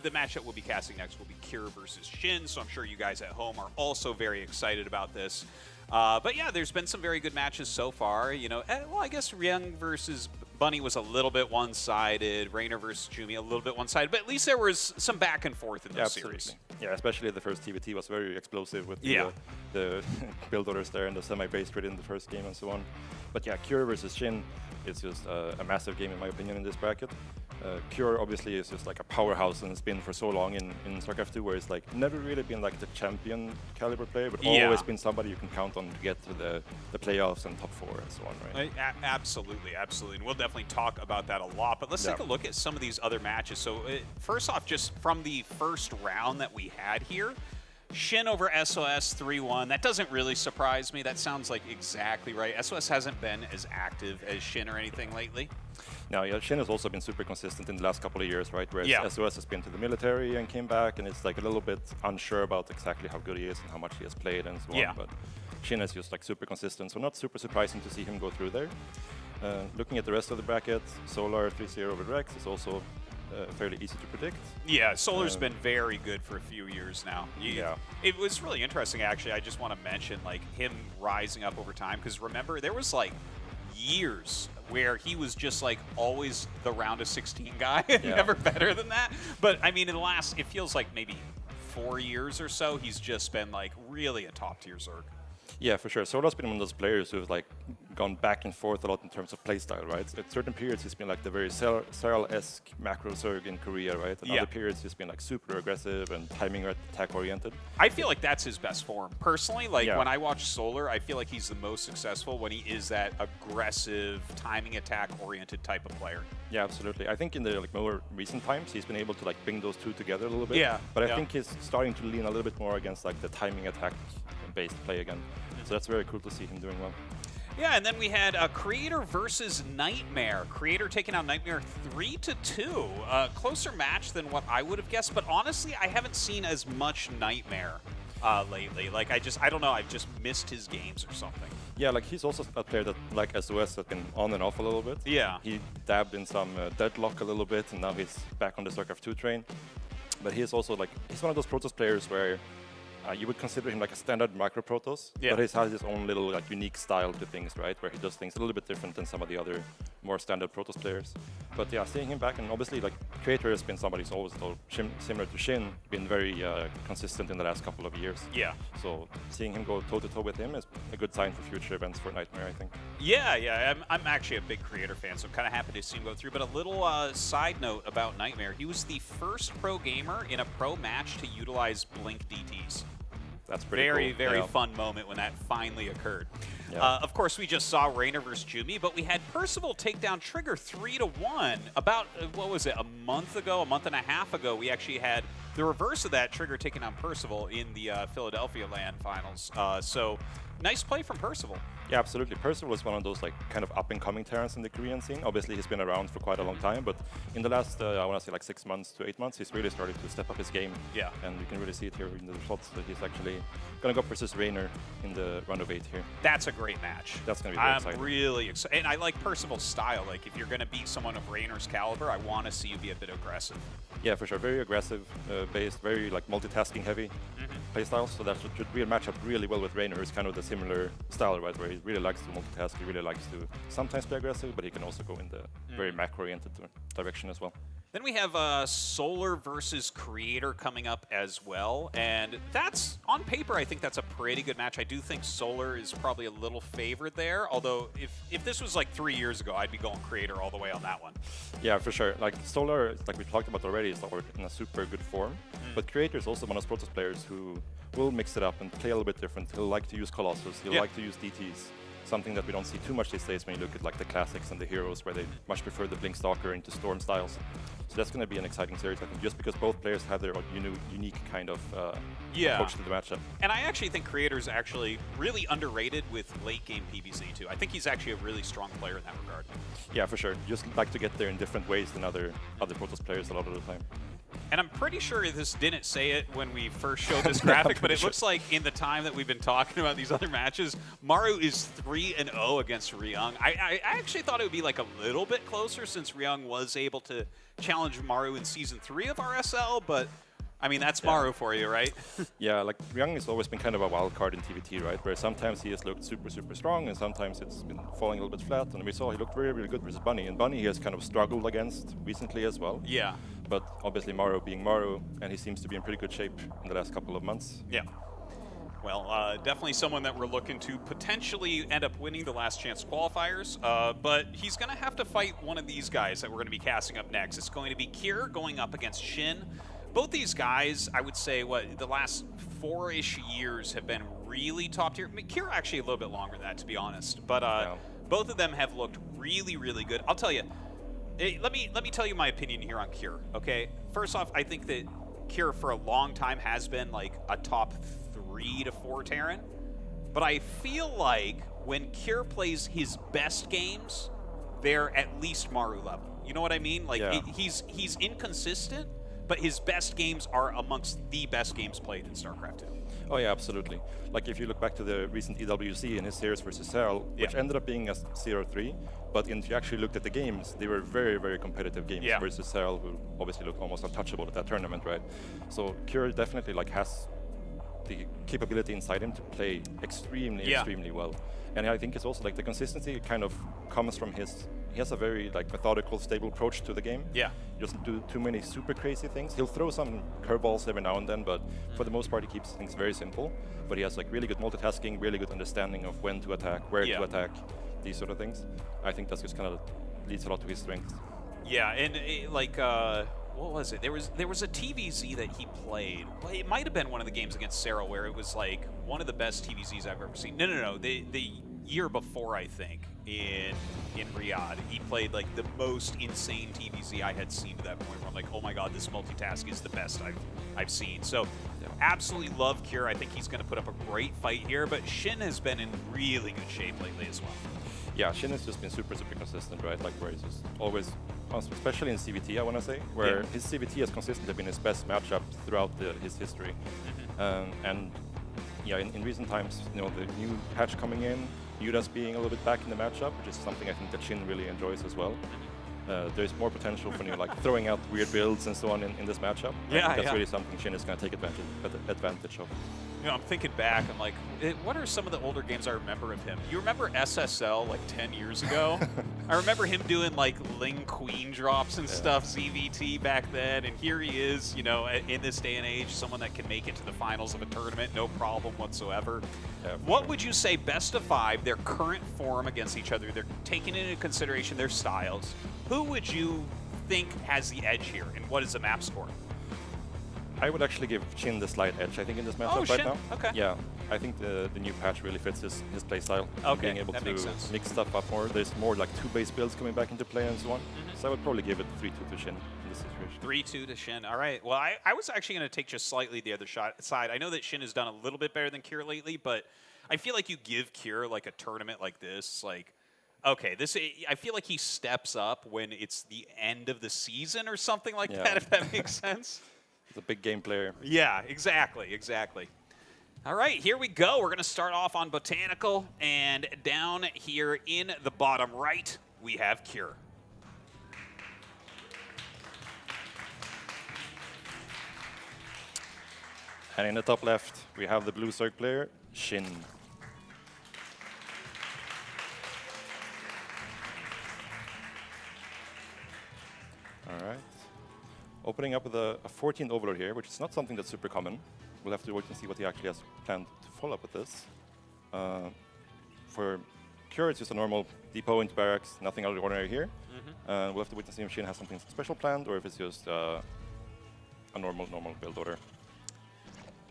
The match that we'll be casting next will be Cure versus Shin, so I'm sure you guys at home are also very excited about this. But yeah, there's been some very good matches so far. You know, well, I guess Ryung versus Bunny was a little bit one-sided. Rainer versus Jumi a little bit one-sided, but at least there was some back and forth in those series. Yeah, especially the first TVT was very explosive with the build orders there and the semi-base trade in the first game and so on. But yeah, Cure versus Shin is just a massive game in my opinion in this bracket. Cure obviously is just like a powerhouse and it's been for so long in StarCraft 2 where it's like never really been like the champion caliber player, but always been somebody you can count on to get to the playoffs and top 4 and so on, right? Absolutely, absolutely. And we'll definitely talk about that a lot, but let's take a look at some of these other matches. So first off, just from the first round that we had here, Shin over SOS 3-1. That doesn't really surprise me. That sounds like exactly right. SOS hasn't been as active as Shin or anything lately. No, yeah, Shin has also been super consistent in the last couple of years, right? Whereas SOS has been to the military and came back, and it's like a little bit unsure about exactly how good he is and how much he has played and so on. But Shin is just like super consistent, so not super surprising to see him go through there. Looking at the rest of the bracket, Solar 3-0 over Rex is also fairly easy to predict. Yeah, Solar's been very good for a few years now. It was really interesting, actually. I just want to mention like him rising up over time, because remember, there was like years where he was just like always the round of 16 guy, never better than that. But I mean, in the last, it feels like maybe 4 years or so, he's just been like really a top tier Zerg. Yeah, for sure. Solar's been one of those players who's like gone back and forth a lot in terms of playstyle, right? At certain periods, he's been like the very Serral-esque macro Zerg in Korea, right? At other periods, he's been like super aggressive and timing attack oriented. I feel like that's his best form. Personally, like when I watch Solar, I feel like he's the most successful when he is that aggressive, timing attack oriented type of player. Yeah, absolutely. I think in the like more recent times, he's been able to like bring those two together a little bit. But I think he's starting to lean a little bit more against like the timing attack based play again. So that's very cool to see him doing well. Yeah, and then we had Creator versus Nightmare. Creator taking out Nightmare 3-2. Closer match than what I would have guessed, but honestly, I haven't seen as much Nightmare lately. Like, I don't know, I've just missed his games or something. Yeah, like he's also a player that, like SOS, has been on and off a little bit. Yeah. He dabbed in some Deadlock a little bit, and now he's back on the StarCraft 2 train. But he is also like, he's one of those Protoss players where you would consider him like a standard micro Protoss, but he has his own little like unique style to things, right? Where he does things a little bit different than some of the other more standard Protoss players. But yeah, seeing him back, and obviously like Creator has been somebody who's always, similar to Shin, been very consistent in the last couple of years. Yeah. So seeing him go toe-to-toe with him is a good sign for future events for Nightmare, I think. Yeah, I'm actually a big Creator fan, so I'm kind of happy to see him go through. But a little side note about Nightmare, he was the first pro gamer in a pro match to utilize Blink DTs. That's pretty cool. Very fun moment when that finally occurred. Yeah. Of course, we just saw Rainer versus Jumi, but we had Percival take down Trigger 3-1. About, what was it, a month and a half ago, we actually had the reverse of that, Trigger taking down Percival in the Philadelphia LAN finals. So, nice play from Percival. Yeah, absolutely. Percival is one of those like kind of up-and-coming Terrans in the Korean scene. Obviously, he's been around for quite a long time, but in the last, I want to say like 6 months to 8 months, he's really started to step up his game. Yeah. And you can really see it here in the results that he's actually going to go versus Rainer in the round of 8 here. That's a great match. That's going to be very exciting. I'm really excited. And I like Percival's style. Like, if you're going to beat someone of Rainer's caliber, I want to see you be a bit aggressive. Yeah, for sure. Very aggressive based, very like multitasking heavy playstyle. So that should really match up really well with Rainer. It's kind of the similar style, right? Where he really likes to multitask. He really likes to sometimes be aggressive, but he can also go in the very macro-oriented direction as well. Then we have Solar versus Creator coming up as well, and that's, on paper, I think that's a pretty good match. I do think Solar is probably a little favored there, although if this was like 3 years ago, I'd be going Creator all the way on that one. Yeah, for sure. Like Solar, like we talked about already, is in a super good form, but Creator is also one of those Protoss players who will mix it up and play a little bit different. He'll like to use Colossus, he'll like to use DTs. Something that we don't see too much these days when you look at like the classics and the heroes, where they much prefer the Blink Stalker into Storm styles. So that's going to be an exciting series, I think, just because both players have their unique kind of approach to the matchup. And I actually think Creator's actually really underrated with late game PvZ too. I think he's actually a really strong player in that regard. Yeah, for sure. Just like to get there in different ways than other Protoss players a lot of the time. And I'm pretty sure this didn't say it when we first showed this graphic, but it looks like in the time that we've been talking about these other matches, Maru is 3-0 against Ryung. I actually thought it would be like a little bit closer since Ryung was able to challenge Maru in Season 3 of RSL, but I mean, that's Maru for you, right? Yeah, like Ryung has always been kind of a wild card in TVT, right? Where sometimes he has looked super, super strong, and sometimes it's been falling a little bit flat. And we saw he looked really, really good versus Bunny. And Bunny he has kind of struggled against recently as well. Yeah. But obviously Maru being Maru, and he seems to be in pretty good shape in the last couple of months. Yeah. Well, definitely someone that we're looking to potentially end up winning the last chance qualifiers, but he's going to have to fight one of these guys that we're going to be casting up next. It's going to be Kier going up against Shin. Both these guys, I would say, the last 4-ish years have been really top tier. I mean, Kier actually a little bit longer than that, to be honest. But both of them have looked really, really good. I'll tell you, let me tell you my opinion here on Kier, okay? First off, I think that Kier for a long time has been like a top 3 to 4 Terran. But I feel like when Kier plays his best games, they're at least Maru level. You know what I mean? Like, he's inconsistent, but his best games are amongst the best games played in StarCraft 2. Oh yeah, absolutely. Like if you look back to the recent EWC in his series versus SEOUL, which ended up being a 0-3, but if you actually looked at the games, they were very, very competitive games versus SEOUL, who obviously looked almost untouchable at that tournament, right? So Kier definitely like has the capability inside him to play extremely well. And I think it's also like the consistency kind of comes from he has a very like methodical, stable approach to the game. Yeah. He doesn't do too many super crazy things. He'll throw some curveballs every now and then, but for the most part he keeps things very simple. But he has like really good multitasking, really good understanding of when to attack, where to attack, these sort of things. I think that's just kind of leads a lot to his strengths. Yeah, and what was it? There was a TVZ that he played. Well, it might have been one of the games against SEOUL where it was like one of the best TVZs I've ever seen. No. The year before, I think, in Riyadh, he played like the most insane TVZ I had seen to that point where I'm like, oh my god, this multitask is the best I've seen. So absolutely love Kier. I think he's going to put up a great fight here, but Shin has been in really good shape lately as well. Yeah, Shin has just been super consistent, right? Like where he's just always, especially in CVT, I want to say, where his CVT has consistently been his best matchup throughout his history. And yeah, in recent times, you know, the new patch coming in, Yuda's being a little bit back in the matchup, which is something I think that Shin really enjoys as well. There's more potential for like throwing out weird builds and so on in this matchup. That's really something Shin is going to take advantage of. You know, I'm thinking back, I'm like, what are some of the older games I remember of him? You remember SSL like 10 years ago? I remember him doing like Ling Queen drops and stuff, ZVT back then, and here he is, you know, in this day and age, someone that can make it to the finals of a tournament, no problem whatsoever. What would you say, best of 5, their current form against each other, they're taking into consideration their styles, who would you think has the edge here, and what is the map score? I would actually give Shin the slight edge, I think, in this matchup Shin. right now. Okay. Yeah, I think the new patch really fits his playstyle. Okay, Being able that to makes sense. mix stuff up more. There's more like 2 base builds coming back into play and so on. So I would probably give it 3-2 to Shin in this situation. 3-2 to Shin. All right. Well, I was actually going to take just slightly the other side. I know that Shin has done a little bit better than Cure lately, but I feel like you give Cure like a tournament like this, like, okay, I feel like he steps up when it's the end of the season or something like that, if that makes sense. He's a big game player. Yeah, exactly. All right, here we go. We're going to start off on Botanical, and down here in the bottom right, we have Cure. And in the top left, we have the blue Zerg player, Shin. All right. Opening up with a 14 Overlord here, which is not something that's super common. We'll have to wait and see what he actually has planned to follow up with this. For Cure, it's just a normal depot into barracks, nothing out of the ordinary here. We'll have to wait and see if Shin has something special planned or if it's just a normal build order.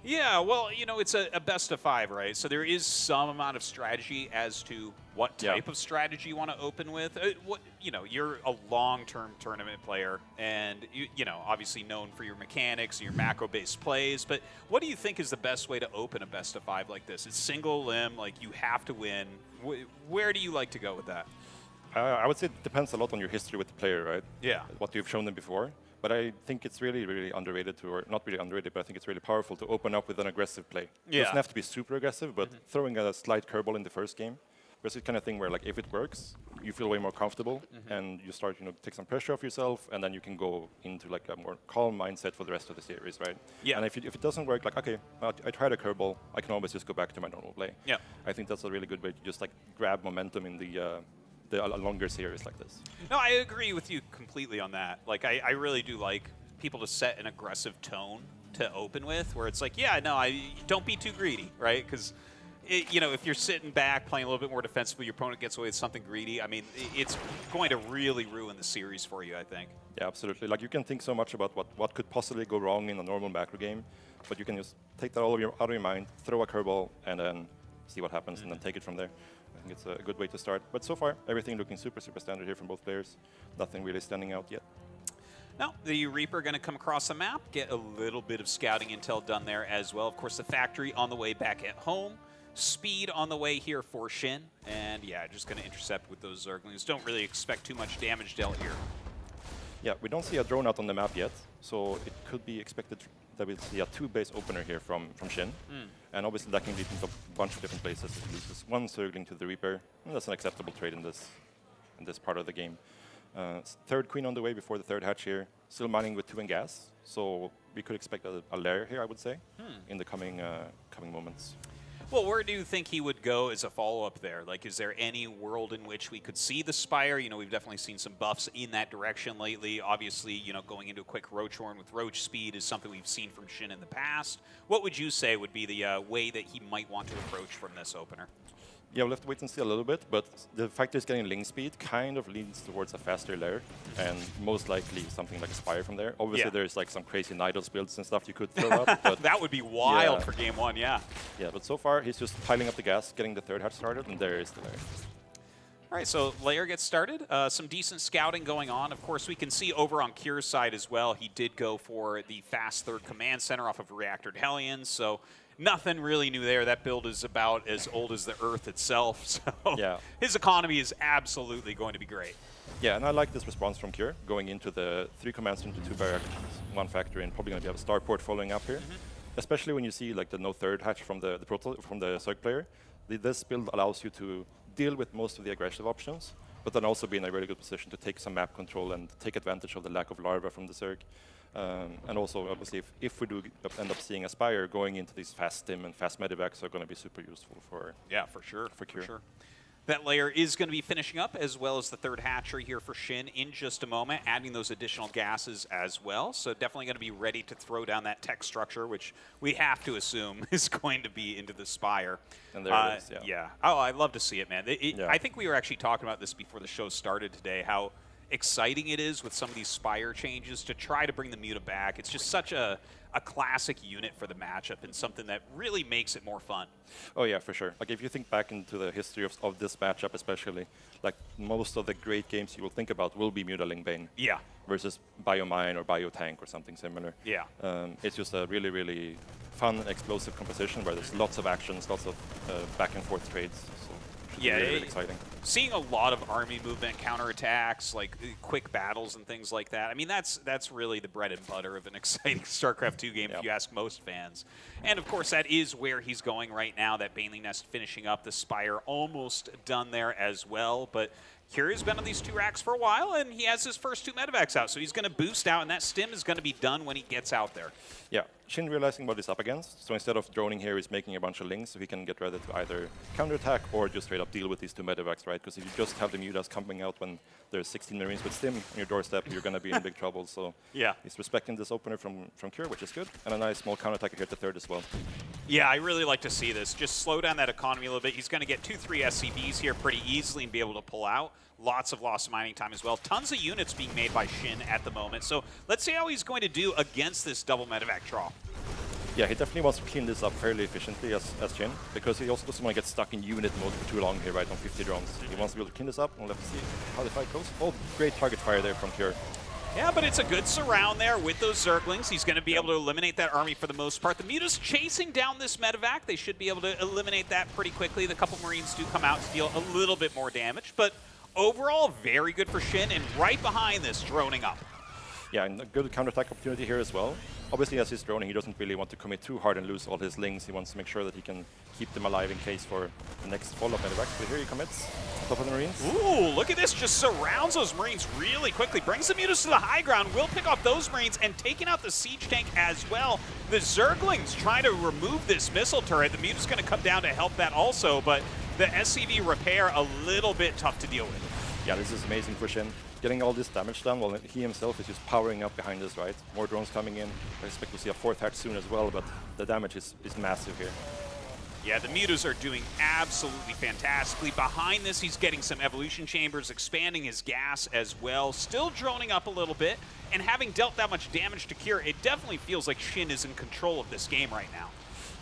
Yeah, well, you know, it's a best of 5, right? So there is some amount of strategy as to what type of strategy you want to open with. You're a long-term tournament player, and you know, obviously known for your mechanics and your macro-based plays. But what do you think is the best way to open a best of 5 like this? It's single limb, like you have to win. Where do you like to go with that? I would say it depends a lot on your history with the player, right? Yeah. What you've shown them before. But I think it's really, really underrated or not really underrated, but I think it's really powerful to open up with an aggressive play. It doesn't have to be super aggressive, but throwing a slight curveball in the first game, there's the kind of thing where, like, if it works, you feel way more comfortable, and you start, take some pressure off yourself, and then you can go into like a more calm mindset for the rest of the series, right? Yeah. And if it doesn't work, like, okay, I tried a curveball, I can always just go back to my normal play. Yeah. I think that's a really good way to just like grab momentum in the longer series like this. No, I agree with you completely on that. Like, I really do like people to set an aggressive tone to open with, where it's like, yeah, no, don't be too greedy, right? Because, if you're sitting back playing a little bit more defensively, your opponent gets away with something greedy, I mean, it's going to really ruin the series for you, I think. Yeah, absolutely. Like, you can think so much about what could possibly go wrong in a normal macro game, but you can just take that out of your mind, throw a curveball, and then see what happens, and then take it from there. I think it's a good way to start. But so far, everything looking super, super standard here from both players. Nothing really standing out yet. Now, the Reaper going to come across the map, get a little bit of scouting intel done there as well. Of course, the factory on the way back at home. Speed on the way here for Shin. And yeah, just going to intercept with those Zerglings. Don't really expect too much damage dealt here. Yeah, we don't see a drone out on the map yet, so it could be expected that we'll see a 2-base opener here from Shin. And obviously that can lead into a bunch of different places. It loses one Zergling to the Reaper, and that's an acceptable trade in this part of the game. Third Queen on the way before the third hatch here. Still mining with 2 in gas, so we could expect a lair here, I would say, in the coming moments. Well, where do you think he would go as a follow-up there? Like, is there any world in which we could see the Spire? You know, we've definitely seen some buffs in that direction lately. Obviously, going into a quick Roach Horn with Roach Speed is something we've seen from Shin in the past. What would you say would be the way that he might want to approach from this opener? Yeah, we'll have to wait and see a little bit, but the fact that he's getting Ling Speed kind of leans towards a faster lair, and most likely something like Spire from there. Obviously, there's like some crazy Nidals builds and stuff you could throw up. But that would be wild for game 1, yeah. Yeah, but so far, he's just piling up the gas, getting the third hatch started, and there is the lair. All right, so lair gets started. Some decent scouting going on. Of course, we can see over on Cure's side as well, he did go for the fast third command center off of Reactored Hellions, so nothing really new there. That build is about as old as the Earth itself, so his economy is absolutely going to be great. Yeah, and I like this response from Cure, going into the 3 commands into 2 barracks, 1 factory, and probably going to have a starport following up here. Especially when you see like the no third hatch from the Zerg player. This build allows you to deal with most of the aggressive options, but then also be in a really good position to take some map control and take advantage of the lack of larva from the Zerg. And also, obviously, if we do end up seeing a Spire, going into these fast stim and fast medivacs are going to be super useful for Cure. For sure. That layer is going to be finishing up, as well as the third hatchery here for Shin in just a moment, adding those additional gases as well. So definitely going to be ready to throw down that tech structure, which we have to assume is going to be into the Spire. And there it is, Oh, I'd love to see it, man. I think we were actually talking about this before the show started today, how exciting it is with some of these Spire changes to try to bring the Muta back. It's just such a classic unit for the matchup and something that really makes it more fun. Oh yeah, for sure. Like if you think back into the history of this matchup especially, like most of the great games you will think about will be Mutaling Bane. Yeah. Versus Biomine or Biotank or something similar. Yeah. It's just a really, really fun and explosive composition where there's lots of actions, lots of back and forth trades. So it should be really exciting. Seeing a lot of army movement, counterattacks, like quick battles and things like that. I mean, that's really the bread and butter of an exciting StarCraft 2 game, if you ask most fans. And of course, that is where he's going right now. That Baneling Nest finishing up, the Spire almost done there as well. But Kira's been on these 2 racks for a while, and he has his first 2 medevacs out, so he's going to boost out, and that stim is going to be done when he gets out there. Yeah, Shin realizing what he's up against, so instead of droning here, he's making a bunch of links, so he can get ready to either counterattack or just straight up deal with these 2 medevacs, right? Because if you just have the Mutas coming out when there's 16 Marines with stim on your doorstep, you're going to be in big trouble. So yeah, he's respecting this opener from Kira, which is good, and a nice small counterattack here at the 3rd as well. Yeah, I really like to see this. Just slow down that economy a little bit. He's going to get 2-3 SCVs here pretty easily and be able to pull out. Lots of lost mining time as well. Tons of units being made by Shin at the moment. So let's see how he's going to do against this double medevac draw. Yeah, he definitely wants to clean this up fairly efficiently as Shin, because he also doesn't want to get stuck in unit mode for too long here, right, on 50 drones. He wants to be able to clean this up, and let's see how the fight goes. Oh, great target fire there from Kira. Yeah, but it's a good surround there with those Zerglings. He's going to be able to eliminate that army for the most part. The Muta's chasing down this medevac. They should be able to eliminate that pretty quickly. The couple Marines do come out to deal a little bit more damage, but overall, very good for Shin, and right behind this, droning up. Yeah, and a good counterattack opportunity here as well. Obviously, as he's droning, he doesn't really want to commit too hard and lose all his links. He wants to make sure that he can keep them alive in case for the next follow-up medevac. But here he commits on top of the Marines. Ooh, look at this. Just surrounds those Marines really quickly. Brings the Mutas to the high ground. Will pick off those Marines and taking out the siege tank as well. The Zerglings trying to remove this missile turret. The Muta's going to come down to help that also, but the SCV repair a little bit tough to deal with. Yeah, this is amazing for Shin. Getting all this damage done while he himself is just powering up behind us, right? More drones coming in. I expect to see a 4th hatch soon as well, but the damage is massive here. Yeah, the Mutas are doing absolutely fantastically. Behind this, he's getting some evolution chambers, expanding his gas as well. Still droning up a little bit, and having dealt that much damage to Kira, it definitely feels like Shin is in control of this game right now.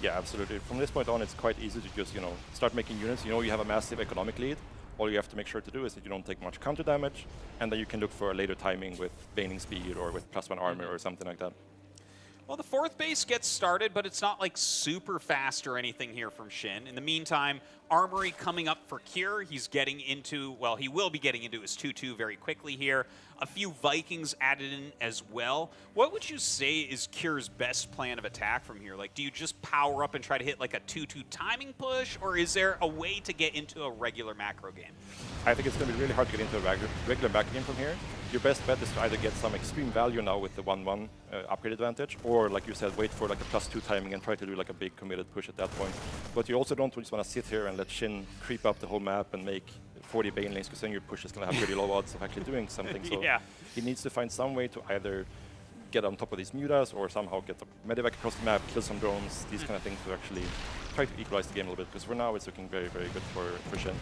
Yeah, absolutely. From this point on, it's quite easy to just, start making units. You have a massive economic lead. All you have to make sure to do is that you don't take much counter damage, and then you can look for a later timing with Baning speed or with +1 armor or something like that. Well, the 4th base gets started, but it's not like super fast or anything here from Shin. In the meantime, Armory coming up for Kir. He's getting into, well, he will be getting into his 2-2 very quickly here. A few Vikings added in as well. What would you say is Kir's best plan of attack from here? Like, do you just power up and try to hit like a 2-2 timing push, or is there a way to get into a regular macro game? I think it's going to be really hard to get into a regular back game from here. Your best bet is to either get some extreme value now with the 1-1 upgrade advantage, or like you said, wait for like a +2 timing and try to do like a big committed push at that point. But you also don't just want to sit here and let Shin creep up the whole map and make 40 Banelings, because then your push is going to have pretty low odds of actually doing something. So yeah, he needs to find some way to either get on top of these Mutas or somehow get the medevac across the map, kill some drones, these kind of things to actually try to equalize the game a little bit, because for now it's looking very, very good for Shin.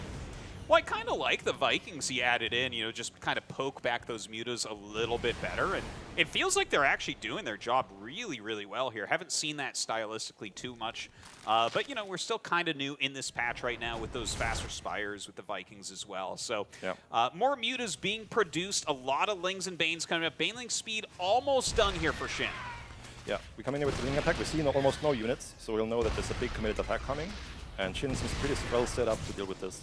Well, I kind of like the Vikings he added in, just kind of poke back those Mutas a little bit better. And it feels like they're actually doing their job really, really well here. Haven't seen that stylistically too much. But, we're still kind of new in this patch right now with those faster Spires with the Vikings as well. So more Mutas being produced, a lot of Lings and Banes coming up. Baneling speed almost done here for Shin. Yeah, we come in here with the Ling attack. We see almost no units, so we'll know that there's a big committed attack coming. And Shin seems pretty well set up to deal with this.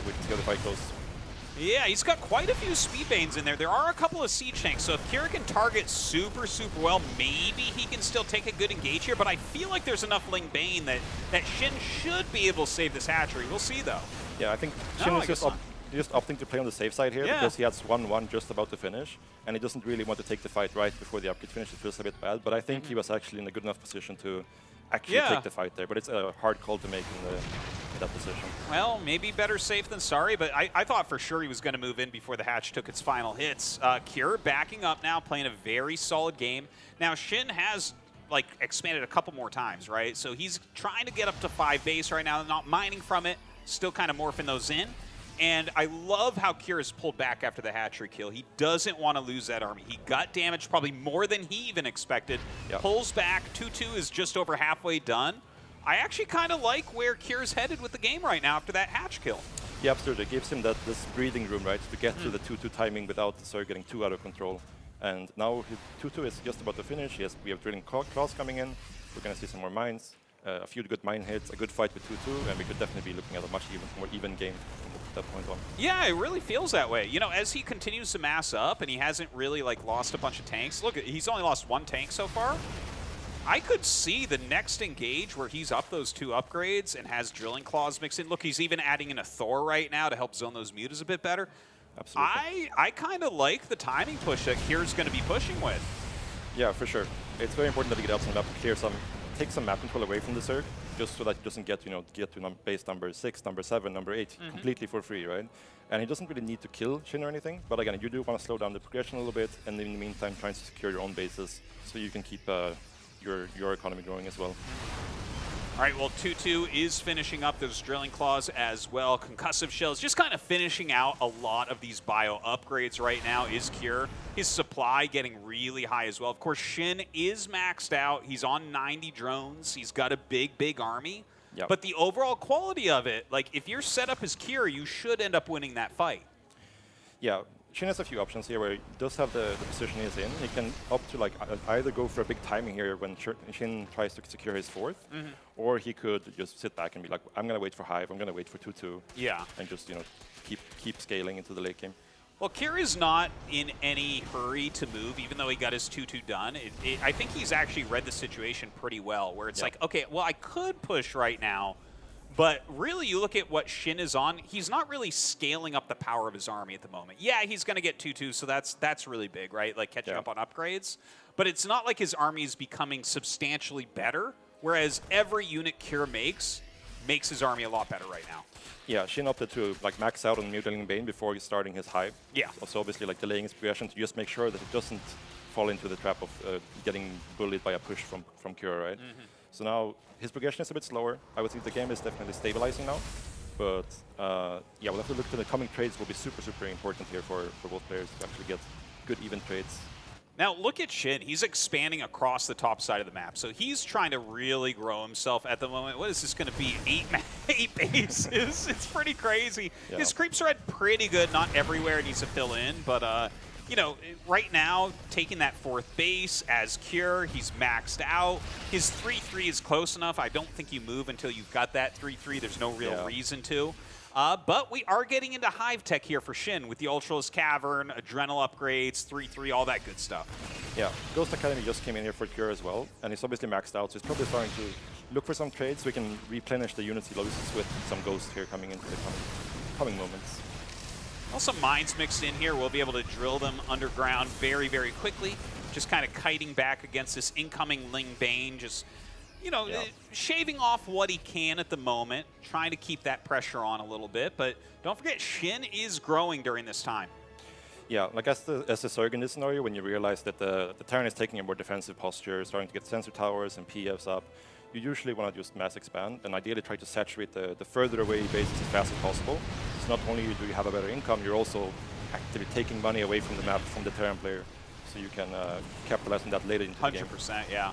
We can see how the fight goes. Yeah, he's got quite a few speed Banes in there. There are a couple of siege tanks, so if Kira can target super, super well, maybe he can still take a good engage here, but I feel like there's enough Ling Bane that Shin should be able to save this hatchery. We'll see, though. Yeah, I think Shin is just opting to play on the safe side here because he has 1-1 just about to finish, and he doesn't really want to take the fight right before the upgrade finish. It feels a bit bad, but I think he was actually in a good enough position to actually take the fight there, but it's a hard call to make in that position. Well, maybe better safe than sorry, but I thought for sure he was going to move in before the hatch took its final hits. Kira backing up now, playing a very solid game. Now, Shin has expanded a couple more times, right? So he's trying to get up to 5 base right now, not mining from it, still kind of morphing those in. And I love how Kira's pulled back after the hatchery kill. He doesn't want to lose that army. He got damaged probably more than he even expected. Yep. Pulls back. 2-2 is just over halfway done. I actually kind of like where Kira's headed with the game right now after that hatch kill. Yeah, absolutely. It gives him this breathing room, right, to get to the 2-2 timing without the Zerg getting too out of control. And now 2-2 is just about to finish. Yes, we have drilling claws coming in. We're going to see some more mines, a few good mine hits, a good fight with 2-2, and we could definitely be looking at a much more even game from that point on. Yeah, it really feels that way. You know, as he continues to mass up and he hasn't really like lost a bunch of tanks. Look, he's only lost 1 tank so far. I could see the next engage where he's up those 2 upgrades and has drilling claws mixed in. Look, he's even adding in a Thor right now to help zone those mutas a bit better. Absolutely. I kind of like the timing push that Kier's going to be pushing with. Yeah, for sure. It's very important that he get out on the map and clear take some map control away from the Zerg, just so that he doesn't get to base number 6, number 7, number 8 completely for free, right? And he doesn't really need to kill Shin or anything, but again, you do want to slow down the progression a little bit, and in the meantime, trying to secure your own bases so you can keep your economy growing as well. All right, well, 2-2 is finishing up those drilling claws as well. Concussive shells, just kind of finishing out a lot of these bio upgrades right now is Kier. His supply getting really high as well. Of course, Shin is maxed out. He's on 90 drones. He's got a big army. Yep. But the overall quality of it, like if you're set up as Kier, you should end up winning that fight. Yeah. Shin has a few options here where he does have the position he's in. He can opt to like either go for a big timing here when Shin tries to secure his 4th, or he could just sit back and be like, I'm going to wait for Hive, I'm going to wait for 2-2. Yeah. And just, keep scaling into the late game. Well, Kier is not in any hurry to move, even though he got his 2-2 done. I think he's actually read the situation pretty well, where it's like, okay, well, I could push right now, but really, you look at what Shin is on, he's not really scaling up the power of his army at the moment. Yeah, he's going to get 2-2, so that's really big, right? Like catching up on upgrades. But it's not like his army is becoming substantially better, whereas every unit Kier makes his army a lot better right now. Yeah, Shin opted to like max out on Mutilating Bane before he's starting his Hive. Yeah. So obviously like delaying his progression to just make sure that it doesn't fall into the trap of getting bullied by a push from Kier, right? So now his progression is a bit slower. I would think the game is definitely stabilizing now. But yeah, we'll have to look to the coming trades will be super important here for both players to actually get good even trades. Now look at Shin. He's expanding across the top side of the map. So he's trying to really grow himself at the moment. What is this going to be? 8 bases? It's pretty crazy. Yeah. His creeps are at pretty good. Not everywhere it needs to fill in, but you know, right now, taking that 4th base as Cure, he's maxed out. His 3-3 is close enough. I don't think you move until you've got that 3-3. There's no real reason to. But we are getting into Hive Tech here for Shin with the Ultraless Cavern, Adrenal upgrades, 3-3, all that good stuff. Yeah, Ghost Academy just came in here for Cure as well, and he's obviously maxed out, so he's probably starting to look for some trades so he can replenish the units he loses with some Ghosts here coming into the coming moments. Also, mines mixed in here. We'll be able to drill them underground very quickly. Just kind of kiting back against this incoming Ling Bane. Just, you know, shaving off what he can at the moment. Trying to keep that pressure on a little bit. But don't forget, Shin is growing during this time. Yeah, like as the Zerg in this scenario, when you realize that the Terran is taking a more defensive posture, starting to get sensor towers and PFs up, you usually want to just mass expand and ideally try to saturate the further away bases as fast as possible. So not only do you have a better income, you're also actively taking money away from the map from the Terran player, so you can capitalize on that later into the game. 100%, yeah.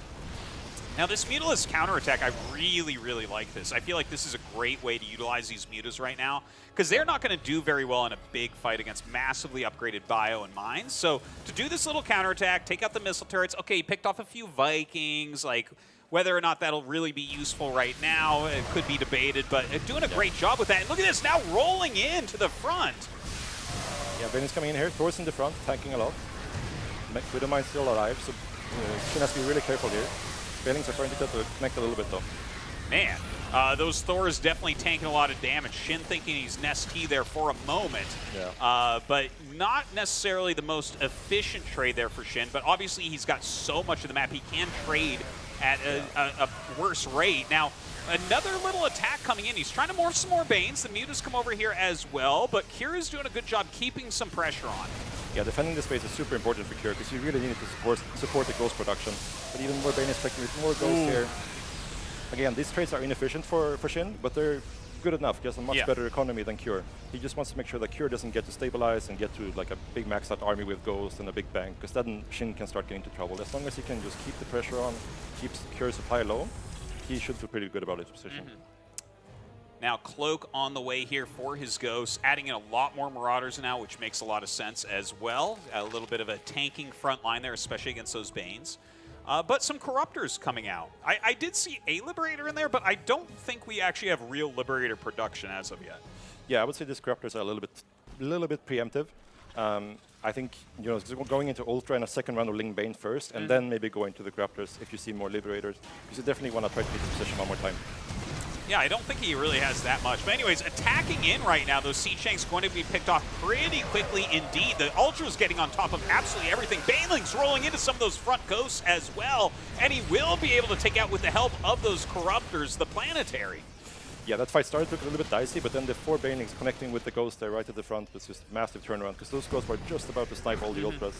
Now this Mutalist counterattack, I really like this. I feel like this is a great way to utilize these mutas right now, because they're not going to do very well in a big fight against massively upgraded bio and mines. So to do this little counterattack, take out the missile turrets, okay, he picked off a few Vikings, like whether or not that'll really be useful right now, it could be debated, but doing a great job with that. And look at this, now rolling in to the front. Yeah, Bane is coming in here, Thor's in the front, tanking a lot. Widow Mine's still alive, so Shin has to be really careful here. Banelings are starting to connect a little bit though. Man, those Thors definitely tanking a lot of damage. Shin thinking he's Nest T there for a moment. Yeah. But not necessarily the most efficient trade there for Shin, but obviously he's got so much of the map he can trade at a worse rate. Now, another little attack coming in. He's trying to morph some more Banes. The Mutas come over here as well, but Kira's doing a good job keeping some pressure on. Yeah, defending the space is super important for Kira because you really need to support the Ghost production. But even more Bane is expecting with more Ghosts here. Again, these trades are inefficient for Shin, but they're good enough. He has a much Yeah. better economy than Cure. He just wants to make sure that Cure doesn't get to stabilize and get to like a big maxed out army with Ghost and a big bank, because then Shin can start getting into trouble. As long as he can just keep the pressure on, keeps Cure's supply low, he should feel pretty good about his position. Now Cloak on the way here for his Ghost, adding in a lot more Marauders now, which makes a lot of sense as well. A little bit of a tanking front line there, especially against those Banes. But some Corruptors coming out. I did see a Liberator in there, but I don't think we actually have real Liberator production as of yet. Yeah, I would say these Corruptors are a little bit preemptive. I think going into Ultra in a second round of Ling Bane first, and then maybe going to the Corruptors if you see more Liberators, because you definitely want to try to get the position one more time. Yeah, I don't think he really has that much. But anyways, attacking in right now, those Siege Tanks going to be picked off pretty quickly indeed. The Ultra's getting on top of absolutely everything. Baneling's rolling into some of those front Ghosts as well, and he will be able to take out, with the help of those Corruptors, the Planetary. Yeah, that fight started to look a little bit dicey, but then the 4 Banelings connecting with the Ghost there right at the front was just massive turnaround, because those Ghosts were just about to snipe all the Ultras.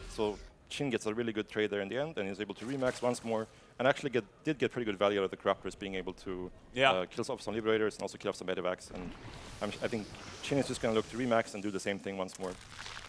So Shin gets a really good trade there in the end, and is able to remax once more, and actually did get pretty good value out of the Corruptors, being able to kill off some Liberators and also kill off some Medivacs. And I think Shin is just going to look to remax and do the same thing once more.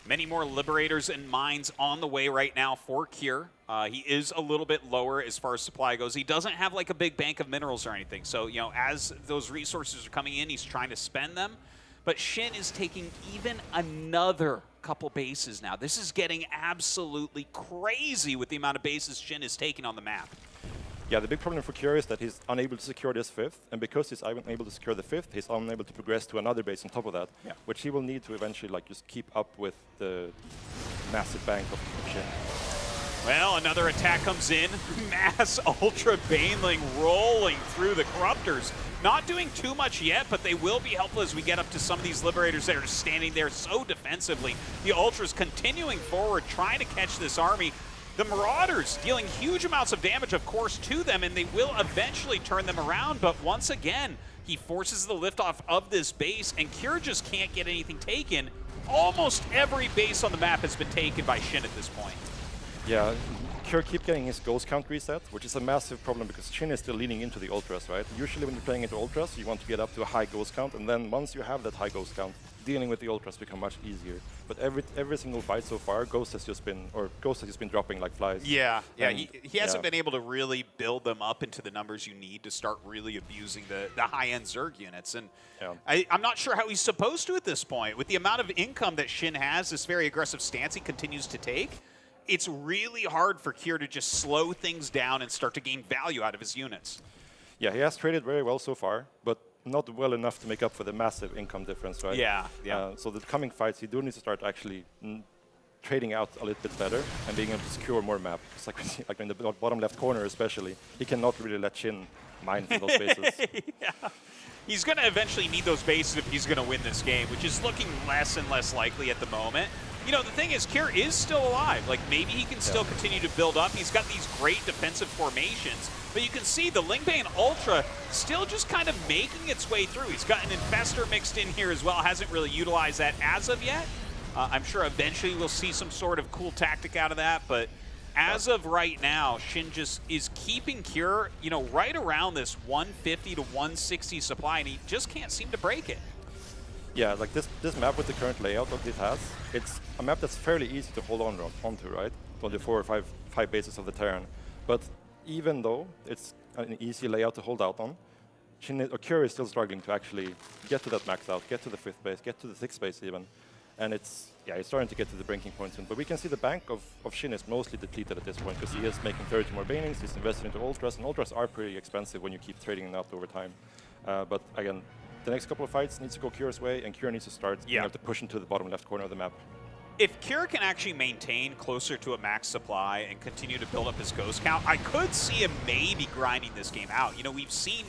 Many more Liberators and Mines on the way right now for Cure. He is a little bit lower as far as supply goes. He doesn't have like a big bank of minerals or anything. So, as those resources are coming in, he's trying to spend them. But Shin is taking even another couple bases now. This is getting absolutely crazy with the amount of bases Shin is taking on the map. Yeah, the big problem for Cure is that he's unable to secure this 5th, and because he's unable to secure the 5th, he's unable to progress to another base on top of that, which he will need to eventually just keep up with the massive bank of Shin. Well, another attack comes in. Mass Ultra Baneling rolling through the Corruptors. Not doing too much yet, but they will be helpful as we get up to some of these Liberators that are standing there so defensively. The Ultras continuing forward, trying to catch this army. The Marauders dealing huge amounts of damage, of course, to them, and they will eventually turn them around. But once again, he forces the liftoff of this base, and Cure just can't get anything taken. Almost every base on the map has been taken by Shin at this point. Yeah, Cure keep getting his Ghost count reset, which is a massive problem because Shin is still leaning into the Ultras, right? Usually when you're playing into Ultras, you want to get up to a high Ghost count, and then once you have that high Ghost count, dealing with the Ultras become much easier. But every single fight so far, Ghost has just been dropping like flies. Yeah, he hasn't been able to really build them up into the numbers you need to start really abusing the high-end Zerg units. And I'm not sure how he's supposed to at this point. With the amount of income that Shin has, this very aggressive stance he continues to take, it's really hard for Cure to just slow things down and start to gain value out of his units. Yeah, he has traded very well so far, but not well enough to make up for the massive income difference, right? Yeah. So the coming fights, you do need to start actually trading out a little bit better and being able to secure more map. It's like in the bottom left corner especially, he cannot really let Shin mine for those bases. He's going to eventually need those bases if he's going to win this game, which is looking less and less likely at the moment. The thing is, Cure is still alive. Like, maybe he can still continue to build up. He's got these great defensive formations. But you can see the Lingbane Ultra still just kind of making its way through. He's got an Infestor mixed in here as well. Hasn't really utilized that as of yet. I'm sure eventually we'll see some sort of cool tactic out of that. But as of right now, Shin just is keeping Cure, right around this 150 to 160 supply, and he just can't seem to break it. Yeah, like this map with the current layout that it has, it's a map that's fairly easy to hold onto, right? Only 4 or 5 bases of the Terran. But even though it's an easy layout to hold out on, Cure is still struggling to actually get to that max out, get to the 5th base, get to the 6th base even. And it's starting to get to the breaking point soon. But we can see the bank of Shin is mostly depleted at this point because he is making 30 more Banelings, he's invested into Ultras, and Ultras are pretty expensive when you keep trading them out over time. But again, the next couple of fights needs to go Cure's way, and Cure needs to start being able to push into the bottom left corner of the map. If Cure can actually maintain closer to a max supply and continue to build up his Ghost count, I could see him maybe grinding this game out. We've seen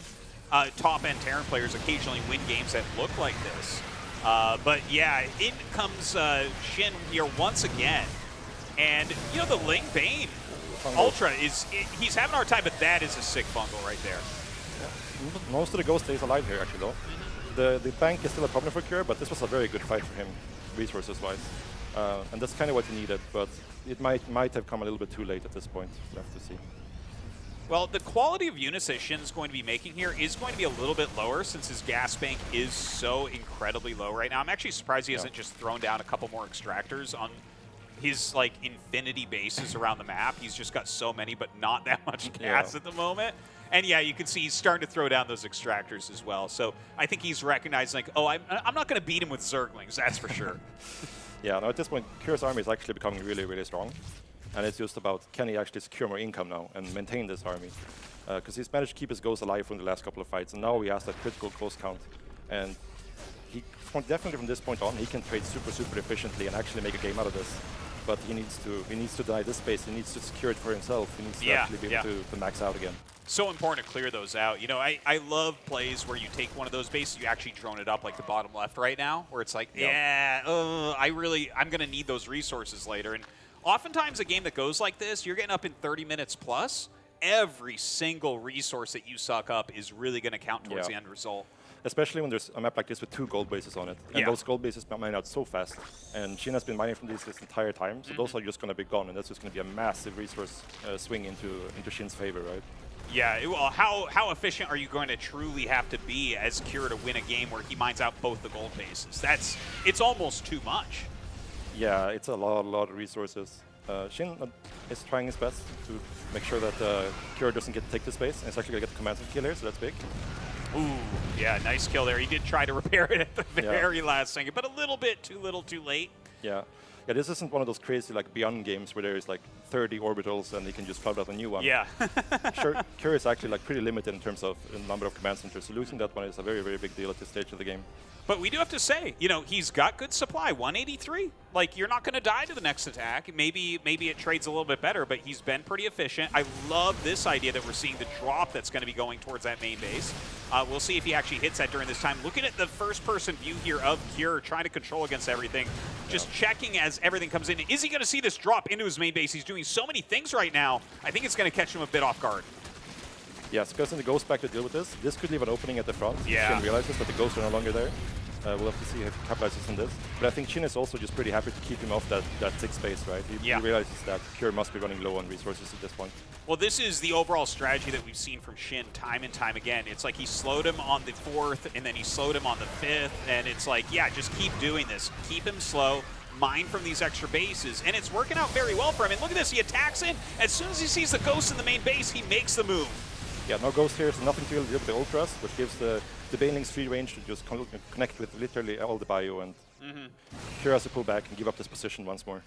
top-end Terran players occasionally win games that look like this. But yeah, in comes Shin here once again. And, the Ling Bane Ultra he's having a hard time, but that is a sick fungal right there. Yeah. Most of the Ghost stays alive here, actually, though. The bank is still a problem for Cure, but this was a very good fight for him, resources-wise. And that's kind of what he needed, but it might have come a little bit too late at this point. We'll have to see. Well, the quality of units that Shin's going to be making here is going to be a little bit lower since his gas bank is so incredibly low right now. I'm actually surprised he hasn't just thrown down a couple more extractors on his like infinity bases around the map. He's just got so many, but not that much gas at the moment. And yeah, you can see he's starting to throw down those extractors as well. So I think he's recognizing, like, oh, I'm not going to beat him with Zerglings, that's for sure. Yeah, no, at this point, Kyr's army is actually becoming really, really strong. And it's just about, can he actually secure more income now and maintain this army? Because he's managed to keep his ghosts alive from the last couple of fights, and now he has that critical ghost count. And he, definitely from this point on, he can trade super, super efficiently and actually make a game out of this. But he needs to deny this space. He needs to secure it for himself. He needs to actually be able to max out again. So important to clear those out. You know, I love plays where you take one of those bases, you actually drone it up like the bottom left right now, where it's like, I'm going to need those resources later. And oftentimes a game that goes like this, you're getting up in 30 minutes plus, every single resource that you suck up is really going to count towards the end result. Especially when there's a map like this with 2 gold bases on it. And those gold bases mine out so fast. And Shin has been mining from these this entire time, so those are just going to be gone, and that's just going to be a massive resource swing into Shin's favor, right? Yeah, well, how efficient are you going to truly have to be as Kyr to win a game where he mines out both the gold bases? It's almost too much. Yeah, it's a lot of resources. Shin is trying his best to make sure that Kyr doesn't get to take the space, and it's actually going to get the command kill here, so that's big. Ooh, yeah, nice kill there. He did try to repair it at the very last second, but a little bit too little too late. Yeah. Yeah, this isn't one of those crazy like Beyond games where there's like 30 orbitals and he can just cloud out a new one. Yeah. Kyr is actually like pretty limited in terms of the number of command centers, so losing that one is a very, very big deal at this stage of the game. But we do have to say, you know, he's got good supply, 183. Like, you're not going to die to the next attack. Maybe it trades a little bit better, but he's been pretty efficient. I love this idea that we're seeing the drop that's going to be going towards that main base. We'll see if he actually hits that during this time. Looking at the first-person view here of Kyr, trying to control against everything, just checking as everything comes in. Is he going to see this drop into his main base? He's doing so many things right now. I think it's going to catch him a bit off guard. Yes, because the ghost back to deal with this. This could leave an opening at the front. Yeah. Shin realizes that the ghosts are no longer there. We'll have to see if he capitalizes on this. But I think Shin is also just pretty happy to keep him off that 6 space, right? He realizes that Kyr must be running low on resources at this point. Well, this is the overall strategy that we've seen from Shin time and time again. It's like he slowed him on the 4th, and then he slowed him on the 5th, and it's like, yeah, just keep doing this. Keep him slow, mine from these extra bases, and it's working out very well for him. And look at this, he attacks in. As soon as he sees the ghost in the main base, he makes the move. Yeah, no ghost here, so nothing to deal with the ultras, which gives the banelings free range to just connect with literally all the bio, and Kyr has to pull back and give up this position once more.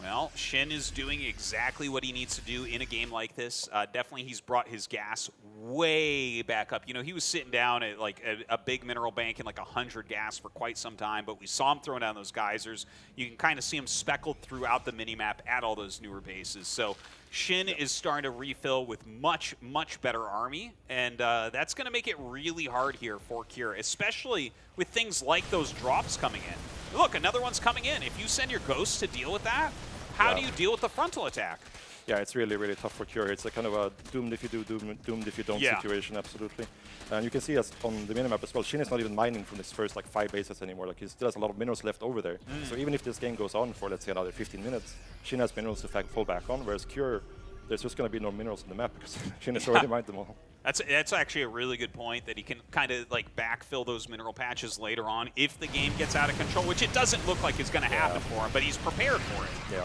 Well, Shin is doing exactly what he needs to do in a game like this. Definitely he's brought his gas way back up. You know, he was sitting down at like a big mineral bank in like 100 gas for quite some time, but we saw him throwing down those geysers. You can kind of see him speckled throughout the minimap at all those newer bases. So Shin is starting to refill with much, much better army, and that's going to make it really hard here for Kyr, especially with things like those drops coming in. Look, another one's coming in. If you send your ghosts to deal with that, how do you deal with the frontal attack? Yeah, it's really, really tough for Kyr. It's a kind of a doomed if you do, doomed if you don't situation, absolutely. And you can see as on the minimap as well, Shin is not even mining from his first like 5 bases anymore. Like he still has a lot of minerals left over there. So even if this game goes on for, let's say, another 15 minutes, Shin has minerals to fall back on, whereas Kyr, there's just going to be no minerals on the map because Shin has already mined them all. That's actually a really good point, that he can kind of like backfill those mineral patches later on if the game gets out of control, which it doesn't look like is going to happen for him, but he's prepared for it. Yeah.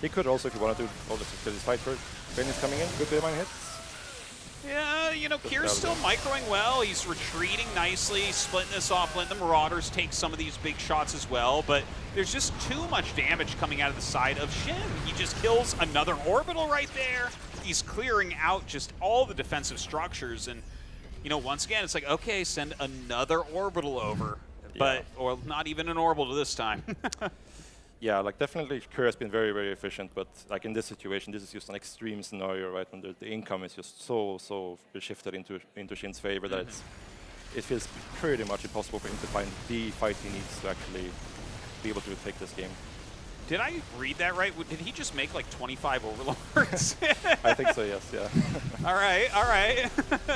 He could also, if he wanted to, because his fight first. Ben is coming in, good bit of mine hits. Yeah, you know, Kyr's still microing well. He's retreating nicely, splitting this off, letting the Marauders take some of these big shots as well, but there's just too much damage coming out of the side of Shin. He just kills another orbital right there. He's clearing out just all the defensive structures, and, you know, once again, it's like, okay, send another orbital over, but, or not even an orbital this time. Yeah, like definitely Kyr has been very, very efficient, but like in this situation, this is just an extreme scenario, right? When the income is just so shifted into Shin's favor that it feels pretty much impossible for him to find the fight he needs to actually be able to take this game. Did I read that right? Did he just make like 25 overlords? I think so, yes, yeah. All right.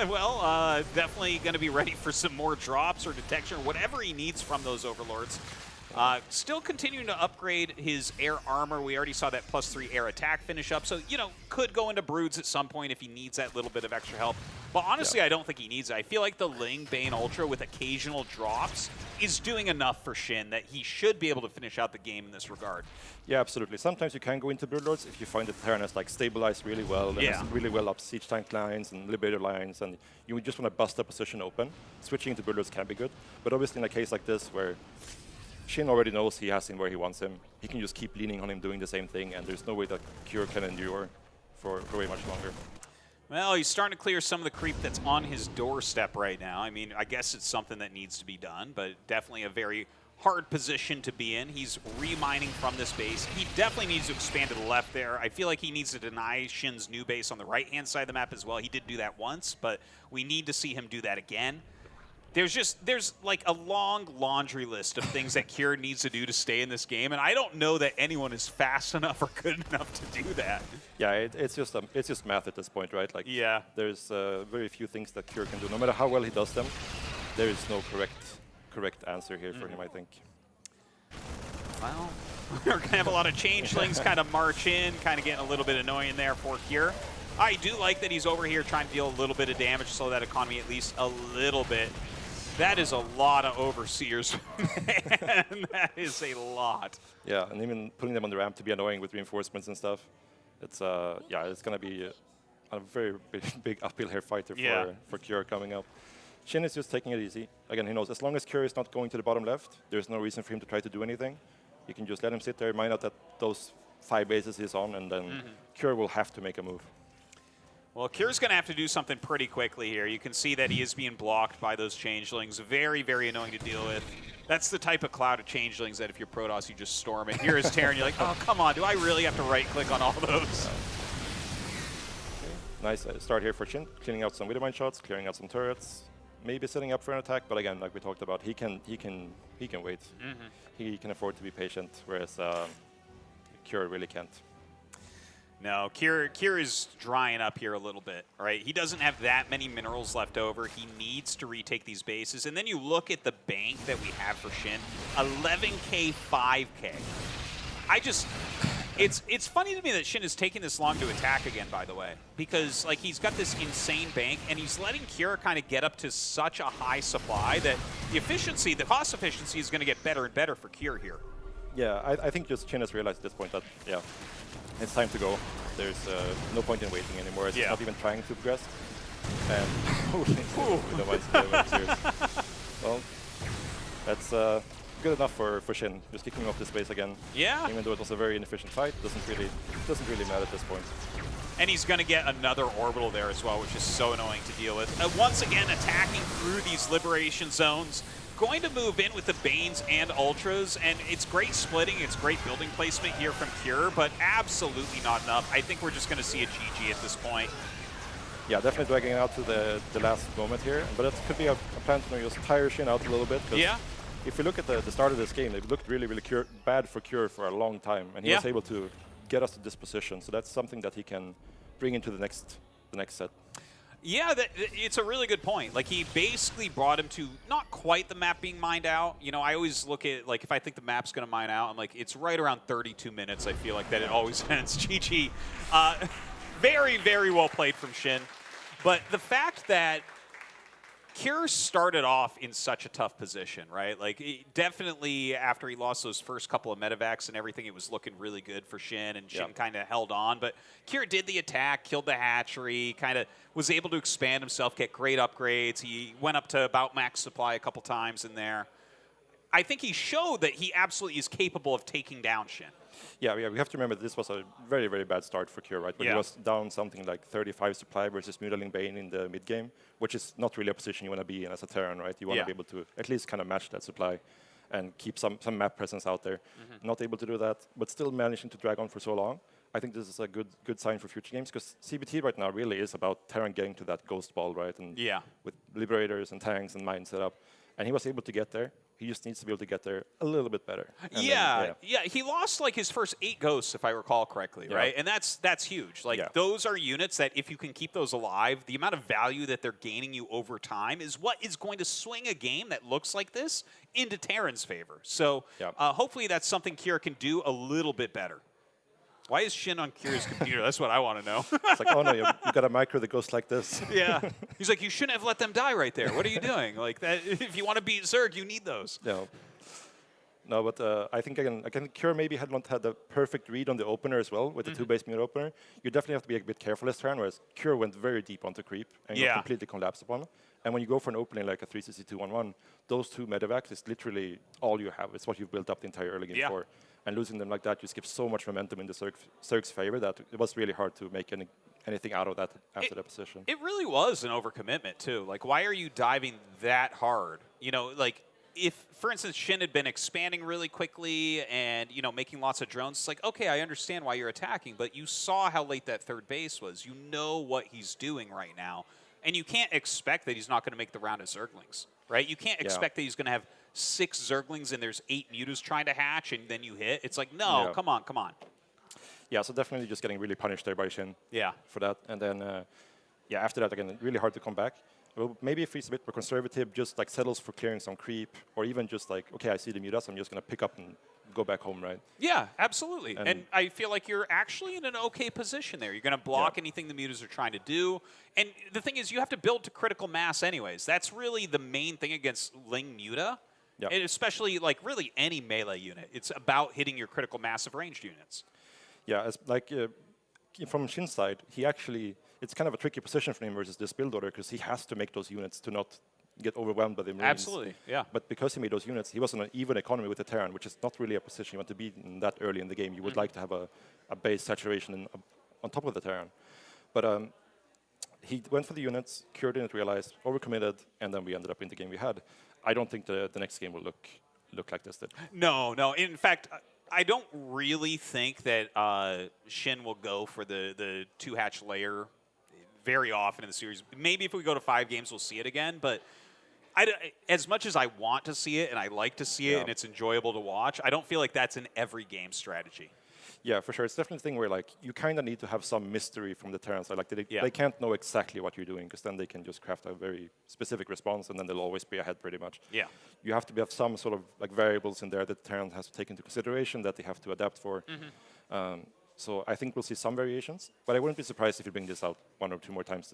Well, definitely going to be ready for some more drops or detection or whatever he needs from those overlords. Still continuing to upgrade his air armor. We already saw that +3 air attack finish up. So, you know, could go into Broods at some point if he needs that little bit of extra help. But honestly, I don't think he needs it. I feel like the Ling Bane Ultra with occasional drops is doing enough for Shin that he should be able to finish out the game in this regard. Yeah, absolutely. Sometimes you can go into Broodlords if you find that Terran is like stabilized really well and has really well up siege tank lines and liberator lines, and you just want to bust the position open. Switching into Broodlords can be good, but obviously in a case like this where Shin already knows he has him where he wants him, he can just keep leaning on him doing the same thing, and there's no way that Cure can endure for way much longer. Well, he's starting to clear some of the creep that's on his doorstep right now. I mean, I guess it's something that needs to be done, but definitely a very hard position to be in. He's remining from this base. He definitely needs to expand to the left there. I feel like he needs to deny Shin's new base on the right-hand side of the map as well. He did do that once, but we need to see him do that again. There's like a long laundry list of things that Cure needs to do to stay in this game, and I don't know that anyone is fast enough or good enough to do that. Yeah, it's just math at this point, right? Like, yeah, there's very few things that Cure can do. No matter how well he does them, there is no correct answer here for him, I think. Well, we're going to have a lot of changelings kind of march in, kind of getting a little bit annoying there for Cure. I do like that he's over here trying to deal a little bit of damage, slow that economy at least a little bit. That is a lot of Overseers, man. That is a lot. Yeah, and even putting them on the ramp to be annoying with reinforcements and stuff. It's yeah, it's going to be a very big uphill here fighter for Cure coming up. Shin is just taking it easy. Again, he knows as long as Cure is not going to the bottom left, there's no reason for him to try to do anything. You can just let him sit there, mind out that those 5 bases he's on, and then Cure will have to make a move. Well, Cure's going to have to do something pretty quickly here. You can see that he is being blocked by those changelings. Very, very annoying to deal with. That's the type of cloud of changelings that if you're Protoss, you just storm it. Here is Terran, you're like, oh, come on, do I really have to right-click on all those? Okay. Nice start here for Shin, cleaning out some Widowmine shots, clearing out some turrets, maybe setting up for an attack, but again, like we talked about, he can wait. He can afford to be patient, whereas Cure really can't. No, Cure is drying up here a little bit, right? He doesn't have that many minerals left over. He needs to retake these bases. And then you look at the bank that we have for Shin, 11K, 5K. It's funny to me that Shin is taking this long to attack again, by the way, because like he's got this insane bank, and he's letting Cure kind of get up to such a high supply that the cost efficiency is going to get better and better for Cure here. Yeah, I think just Shin has realized at this point that, yeah, it's time to go. There's no point in waiting anymore. It's not even trying to progress. And well, that's good enough for Shin. Just kicking off this base again. Yeah. Even though it was a very inefficient fight, doesn't really matter at this point. And he's going to get another orbital there as well, which is so annoying to deal with. Once again, attacking through these liberation zones. Going to move in with the Banes and Ultras, and it's great splitting, it's great building placement here from Cure, but absolutely not enough. I think we're just going to see a GG at this point. Yeah, definitely dragging out to the last moment here, but that could be a plan to just tire Shin out a little bit. Yeah. If you look at the start of this game, it looked really bad for Cure for a long time, and he was able to get us to this position. So that's something that he can bring into the next set. Yeah, it's a really good point. Like, he basically brought him to not quite the map being mined out. You know, I always look at, like, if I think the map's going to mine out, I'm like, it's right around 32 minutes, I feel like, that it always ends. GG. Very, very well played from Shin. But the fact that Cure started off in such a tough position, right? Like, definitely after he lost those first couple of medevacs and everything, it was looking really good for Shin, and Shin kind of held on. But Cure did the attack, killed the hatchery, kind of was able to expand himself, get great upgrades. He went up to about max supply a couple times in there. I think he showed that he absolutely is capable of taking down Shin. Yeah, we have to remember this was a very, very bad start for Cure, right? But he was down something like 35 supply versus Mutaling Bane in the mid game, which is not really a position you want to be in as a Terran, right? You want to be able to at least kind of match that supply and keep some map presence out there. Not able to do that, but still managing to drag on for so long. I think this is a good sign for future games, because CBT right now really is about Terran getting to that ghost ball, right? And with Liberators and tanks and mines set up. and he was able to get there. He just needs to be able to get there a little bit better. And Yeah. He lost like his first 8 ghosts, if I recall correctly, right? And that's huge. Like those are units that if you can keep those alive, the amount of value that they're gaining you over time is what is going to swing a game that looks like this into Terran's favor. So hopefully that's something Kira can do a little bit better. Why is Shin on Kira's computer? That's what I want to know. It's like, oh no, you got a micro that goes like this. Yeah. He's like, you shouldn't have let them die right there. What are you doing? Like that. If you want to beat Zerg, you need those. Yeah. No, but I think again, Kira maybe had not had the perfect read on the opener as well with the 2-base mute opener. You definitely have to be a bit careful this turn, whereas Kira went very deep onto creep and got completely collapsed upon. And when you go for an opening like a 362-1-1, those 2 medevacs is literally all you have. It's what you've built up the entire early game for. And losing them like that just gives so much momentum in the Zerg's favor that it was really hard to make anything out of that after that position. It really was an overcommitment too. Like, why are you diving that hard? You know, like if, for instance, Shin had been expanding really quickly and, you know, making lots of drones, it's like, okay, I understand why you're attacking, but you saw how late that 3rd base was. You know what he's doing right now. And you can't expect that he's not going to make the round of Zerglings, right? You can't expect that he's going to have 6 Zerglings and there's 8 Mutas trying to hatch and then you hit. It's like, no, come on, come on. Yeah, so definitely just getting really punished there by Shin. Yeah. For that. And then, after that, again, really hard to come back. Well, maybe if he's a bit more conservative, just like settles for clearing some creep, or even just like, okay, I see the Mutas, I'm just going to pick up and go back home, right? Yeah, absolutely. And I feel like you're actually in an okay position there. You're going to block anything the Mutas are trying to do. And the thing is, you have to build to critical mass anyways. That's really the main thing against Ling Muta. Yep. And especially, like, really any melee unit. It's about hitting your critical mass of ranged units. Yeah, as like from Shin's side, he actually, it's kind of a tricky position for him versus this build order because he has to make those units to not get overwhelmed by the Marines. Absolutely, yeah. But because he made those units, he was on an even economy with the Terran, which is not really a position you want to be in that early in the game. You would like to have a base saturation on top of the Terran. But he went for the units, Kira didn't realize, overcommitted, and then we ended up in the game we had. I don't think the next game will look like this did. No. In fact, I don't really think that Shin will go for the 2-hatch layer very often in the series. Maybe if we go to 5 games, we'll see it again. But as much as I want to see it and I like to see it and it's enjoyable to watch, I don't feel like that's an every game strategy. Yeah, for sure. It's definitely a thing where like you kind of need to have some mystery from the Terran side. Like they can't know exactly what you're doing because then they can just craft a very specific response and then they'll always be ahead pretty much. Yeah. You have to have some sort of like variables in there that the Terran has to take into consideration that they have to adapt for. So I think we'll see some variations, but I wouldn't be surprised if you bring this out 1 or 2 more times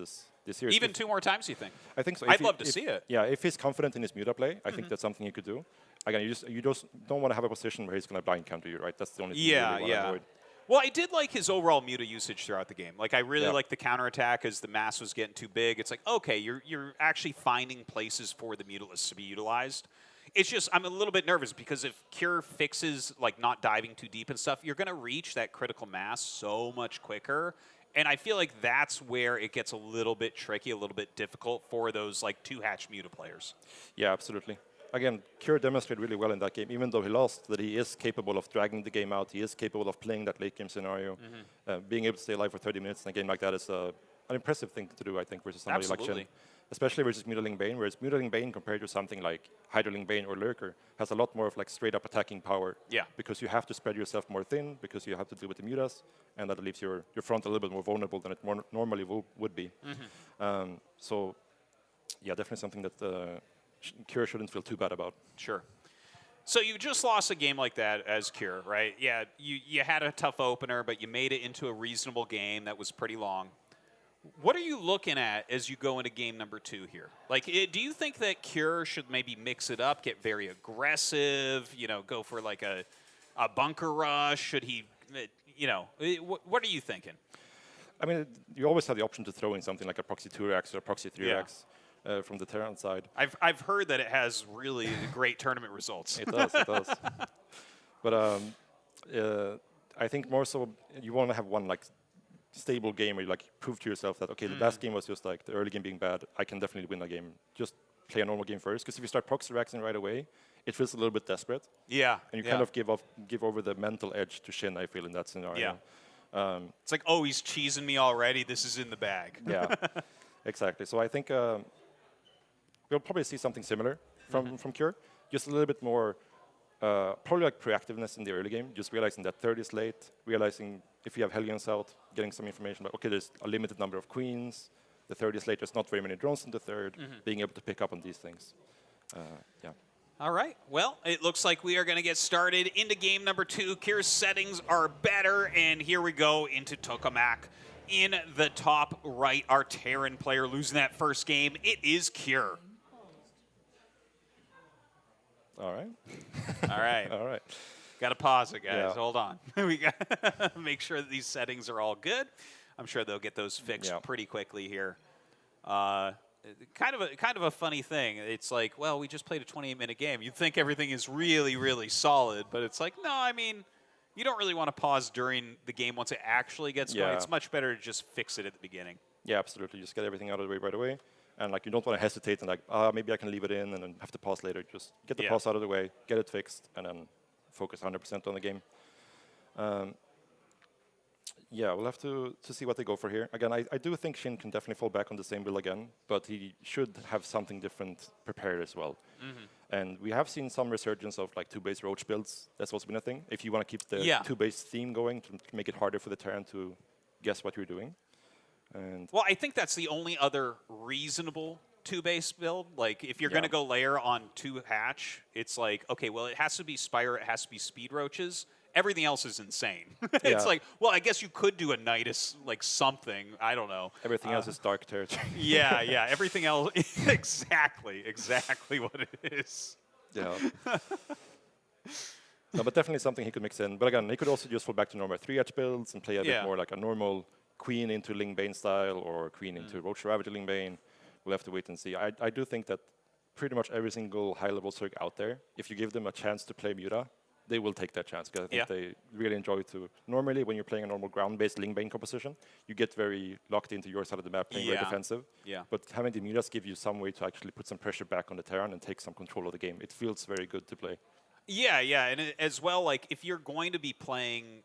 this year. Even 2 more times, you think? I think so. I'd love to see it. Yeah, if he's confident in his Muta play, I think that's something he could do. Again, you just don't want to have a position where he's going to blind counter you, right? That's the only thing you really want to avoid. Well, I did like his overall Muta usage throughout the game. Like, I really liked the counterattack as the mass was getting too big. It's like, okay, you're actually finding places for the Mutalists to be utilized. It's just, I'm a little bit nervous because if Cure fixes, like, not diving too deep and stuff, you're going to reach that critical mass so much quicker. And I feel like that's where it gets a little bit tricky, a little bit difficult for those, like, 2-hatch Muta players. Yeah, absolutely. Again, Cure demonstrated really well in that game, even though he lost, that he is capable of dragging the game out. He is capable of playing that late game scenario. Being able to stay alive for 30 minutes in a game like that is an impressive thing to do, I think, versus somebody like Shin. Especially versus Mutaling Bane, whereas Mutaling Bane compared to something like Hydroling Bane or Lurker has a lot more of like straight up attacking power. Yeah. Because you have to spread yourself more thin, because you have to deal with the Mutas, and that leaves your front a little bit more vulnerable than it normally would be. So, yeah, definitely something that Cure shouldn't feel too bad about. Sure. So you just lost a game like that as Cure, right? Yeah, you had a tough opener, but you made it into a reasonable game that was pretty long. What are you looking at as you go into game number 2 here? Like, do you think that Cure should maybe mix it up, get very aggressive, you know, go for like a bunker rush? Should he, you know, what are you thinking? I mean, you always have the option to throw in something like a proxy 2x or a proxy 3x from the Terran side. I've heard that it has really great tournament results. It does, it does. But I think more so you want to have one like stable game where you like prove to yourself that, okay, the last game was just like the early game being bad. I can definitely win a game. Just play a normal game first. Because if you start proxy racking right away, it feels a little bit desperate. Yeah. And you kind of give over the mental edge to Shin, I feel, in that scenario. Yeah. It's like, oh, he's cheesing me already. This is in the bag. Yeah, exactly. So I think we'll probably see something similar. from Cure. Just a little bit more, probably like proactiveness in the early game. Just realizing that third is late. Realizing if you have Hellions out, getting some information about, okay, there's a limited number of queens. The third is late. There's not very many drones in the third. Being able to pick up on these things. Yeah. All right. Well, it looks like we are going to get started into game number 2. Cure's settings are better, and here we go into Tokamak. In the top right, our Terran player losing that first game. It is Cure. All right. All right. All right. Got to pause it, guys. Yeah. Hold on. We got to make sure that these settings are all good. I'm sure they'll get those fixed pretty quickly here. Kind of a funny thing. It's like, well, we just played a 28-minute game. You'd think everything is really, really solid, but it's like, no, I mean, you don't really want to pause during the game once it actually gets going. It's much better to just fix it at the beginning. Yeah, absolutely. Just get everything out of the way right away. And like, you don't want to hesitate and like, maybe I can leave it in and then have to pause later. Just get the pause out of the way, get it fixed, and then focus 100% on the game. Yeah, we'll have to see what they go for here. Again, I do think Shin can definitely fall back on the same build again, but he should have something different prepared as well. And we have seen some resurgence of like 2-base Roach builds. That's also been a thing. If you want to keep the 2-base theme going to make it harder for the Terran to guess what you're doing. And well, I think that's the only other reasonable 2-base build. Like, if you're going to go layer on 2 hatch, it's like, okay, well, it has to be Spire, it has to be Speed Roaches. Everything else is insane. It's like, well, I guess you could do a Nidus, like something. I don't know. Everything else is dark territory. Yeah. Everything else, exactly what it is. Yeah. No, but definitely something he could mix in. But again, he could also just fall back to normal 3-hatch builds and play a bit more like a normal Queen into Ling Bane style or Queen into Roach Ravager Ling Bane. We'll have to wait and see. I do think that pretty much every single high-level Zerg out there, if you give them a chance to play Muta, they will take that chance, because I think they really enjoy it too. Normally, when you're playing a normal ground-based Ling Bane composition, you get very locked into your side of the map, playing very defensive. But having the Mutas give you some way to actually put some pressure back on the Terran and take some control of the game, it feels very good to play. Yeah, and as well, like, if you're going to be playing,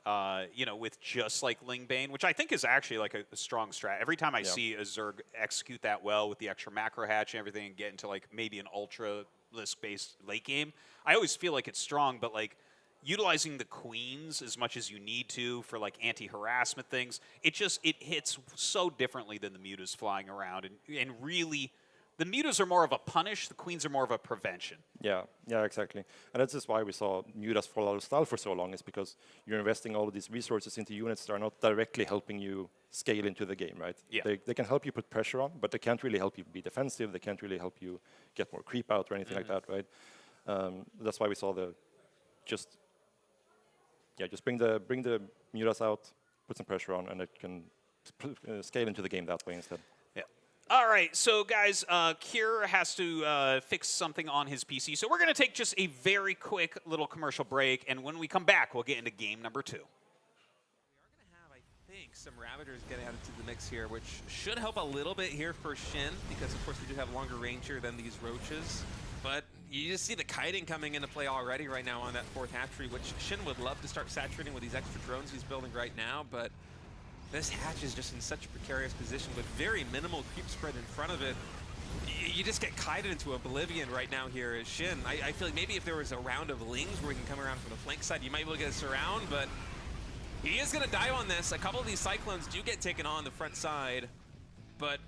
you know, with just like Ling Bane, which I think is actually like a strong strat. Every time I see a Zerg execute that well with the extra macro hatch and everything and get into like maybe an ultra list-based late game, I always feel like it's strong, but like, utilizing the queens as much as you need to for like anti-harassment things, it hits so differently than the mutas flying around, and really the mutas are more of a punish, the queens are more of a prevention. Yeah, exactly. And that's just why we saw mutas fall out of style for so long, is because you're investing all of these resources into units that are not directly helping you scale into the game, right? They can help you put pressure on, but they can't really help you be defensive, they can't really help you get more creep out or anything like that, right? That's why we saw just bring the mutas out, put some pressure on, and it can scale into the game that way instead. Yeah. All right, so guys, Cure has to fix something on his PC, so we're going to take just a very quick little commercial break, and when we come back, we'll get into game number 2. We are going to have, I think, some Ravagers get added to the mix here, which should help a little bit here for Shin, because of course we do have longer range here than these Roaches. But you just see the kiting coming into play already right now on that 4th hatchery, which Shin would love to start saturating with these extra drones he's building right now, but this hatch is just in such a precarious position with very minimal creep spread in front of it. You just get kited into oblivion right now here as Shin. I feel like maybe if there was a round of Lings where he can come around from the flank side, you might be able to get us around, but he is going to die on this. A couple of these Cyclones do get taken on the front side, but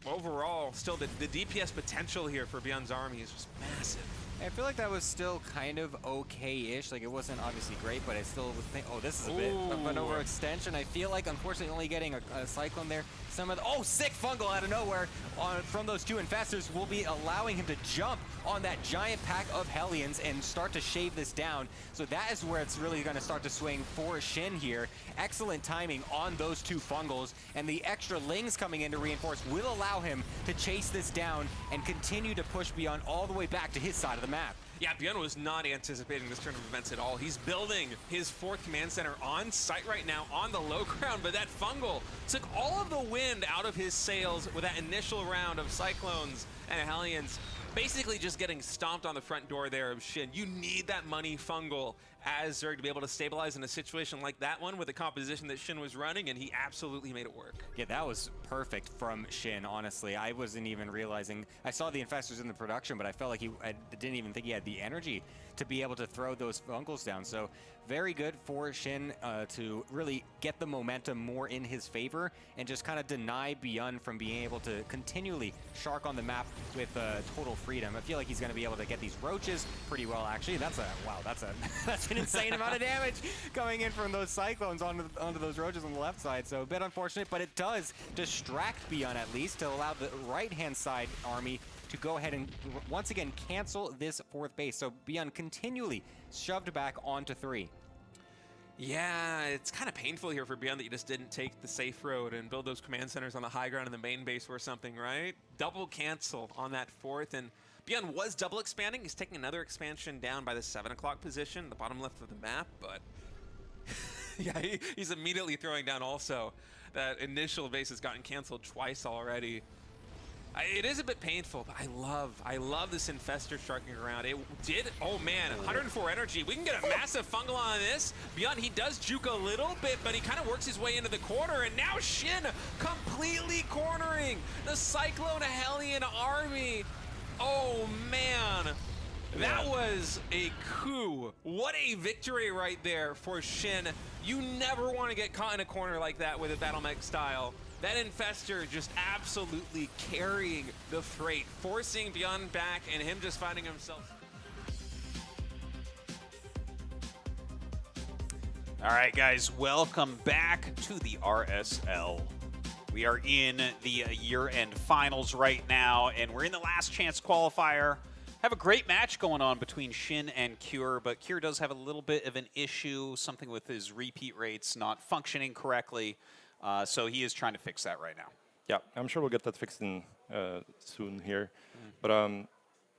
overall, still the DPS potential here for Beyond's army is just massive. I feel like that was still kind of okay-ish. Like, it wasn't obviously great, but I still was thinking, oh, this is a bit of an overextension. I feel like, unfortunately, only getting a Cyclone there. Some of the, sick fungal out of nowhere from those 2 infestors will be allowing him to jump on that giant pack of Hellions and start to shave this down. So that is where it's really going to start to swing for Shin here. Excellent timing on those 2 fungals, and the extra Lings coming in to reinforce will allow him to chase this down and continue to push Beyond all the way back to his side of the map. Yeah, Bjorn was not anticipating this turn of events at all. He's building his 4th command center on site right now on the low ground, but that fungal took all of the wind out of his sails with that initial round of Cyclones and Hellions, basically just getting stomped on the front door there of Shin. You need that money fungal as Zerg to be able to stabilize in a situation like that one with the composition that Shin was running, and he absolutely made it work. Yeah, that was perfect from Shin, honestly. I wasn't even realizing. I saw the Infestors in the production, but I felt like I didn't even think he had the energy to be able to throw those fungals down. So very good for Shin to really get the momentum more in his favor and just kind of deny Beyond from being able to continually shark on the map with total freedom. I feel like he's going to be able to get these roaches pretty well, actually. That's an insane amount of damage coming in from those Cyclones onto those roaches on the left side. So a bit unfortunate, but it does distract Beyond at least to allow the right-hand side army to go ahead and once again cancel this 4th base. So Beyond continually shoved back onto 3. Yeah, it's kind of painful here for Beyond that you just didn't take the safe road and build those command centers on the high ground in the main base or something, right? Double cancel on that 4th, and Beyond was double expanding. He's taking another expansion down by the 7 o'clock position, the bottom left of the map, but yeah, he's immediately throwing down also. That initial base has gotten canceled twice already. It is a bit painful, but I love this Infestor sharking around. It did, oh man, 104 energy. We can get a massive fungal on this. Beyond, he does juke a little bit, but he kind of works his way into the corner, and now Shin completely cornering the Cyclone Hellion army. Oh man, that was a coup. What a victory right there for Shin. You never want to get caught in a corner like that with a Battle Mech style. That Infestor just absolutely carrying the freight, forcing Beyond back and him just finding himself. All right, guys, welcome back to the RSL. We are in the year-end finals right now, and we're in the last chance qualifier. Have a great match going on between Shin and Cure, but Cure does have a little bit of an issue, something with his repeat rates not functioning correctly. So he is trying to fix that right now. Yeah, I'm sure we'll get that fixed in soon here. But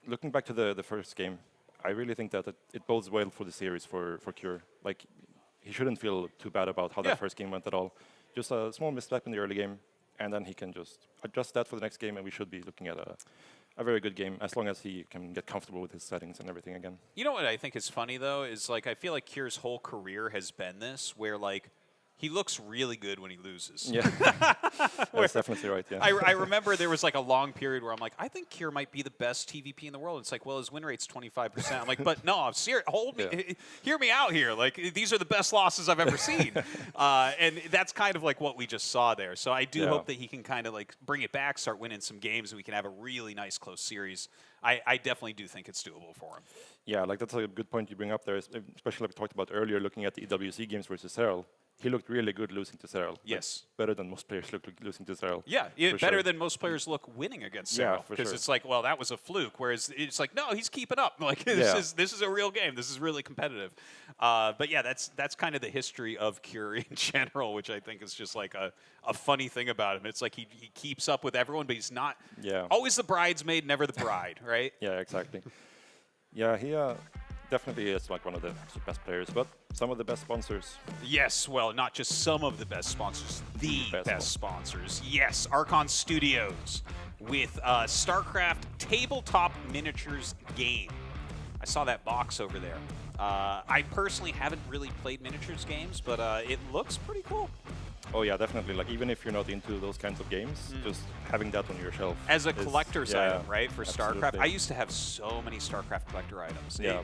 looking back to the first game, I really think that it bodes well for the series for Cure. Like, he shouldn't feel too bad about how that first game went at all. Just a small misstep in the early game, and then he can just adjust that for the next game, and we should be looking at a very good game, as long as he can get comfortable with his settings and everything again. You know what I think is funny, though, is, like, I feel like Cure's whole career has been this, where, like, he looks really good when he loses. Yeah, that's definitely right, yeah. I remember there was like a long period where I'm like, I think Cure might be the best TVP in the world. It's like, well, his win rate's 25%. I'm like, but no, I'm serious. Hold me, hear me out here. Like, these are the best losses I've ever seen. And that's kind of like what we just saw there. So I do hope that he can kind of like bring it back, start winning some games, and we can have a really nice close series. I definitely do think it's doable for him. Yeah, like that's a good point you bring up there, especially like we talked about earlier, looking at the EWC games versus SEOUL. He looked really good losing to SEOUL. Yes. Like, better than most players look losing to SEOUL. Yeah, better than most players look winning against SEOUL. Because it's like, well, that was a fluke. Whereas it's like, no, he's keeping up. Like, this is a real game. This is really competitive. But yeah, that's kind of the history of Cure in general, which I think is just like a funny thing about him. It's like he keeps up with everyone, but he's not always the bridesmaid, never the bride, right? Yeah, exactly. Yeah, he definitely is like one of the best players, but some of the best sponsors. Yes, well, not just some of the best sponsors, the best sponsors. Yes, Archon Studios with StarCraft Tabletop Miniatures game. I saw that box over there. I personally haven't really played miniatures games, but it looks pretty cool. Oh yeah, definitely. Like, even if you're not into those kinds of games, just having that on your shelf as a collector's item, right? For absolutely. StarCraft, I used to have so many StarCraft collector items. Yeah.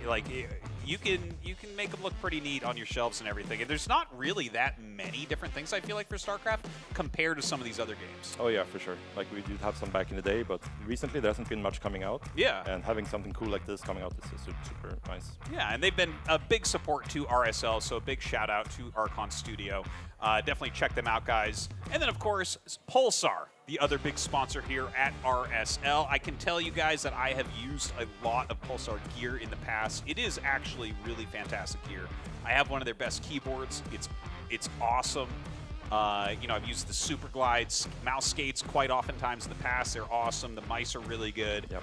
You can make them look pretty neat on your shelves and everything. And there's not really that many different things I feel like for StarCraft compared to some of these other games. Oh yeah, for sure. Like, we did have some back in the day, but recently there hasn't been much coming out. Yeah. And having something cool like this coming out is super nice. Yeah, and they've been a big support to RSL, so a big shout out to Archon Studio. Definitely check them out, guys. And then, of course, Pulsar, the other big sponsor here at RSL. I can tell you guys that I have used a lot of Pulsar gear in the past. It is actually really fantastic gear. I have one of their best keyboards. It's awesome. You know, I've used the Super Glides, mouse skates quite oftentimes in the past. They're awesome. The mice are really good. Yep.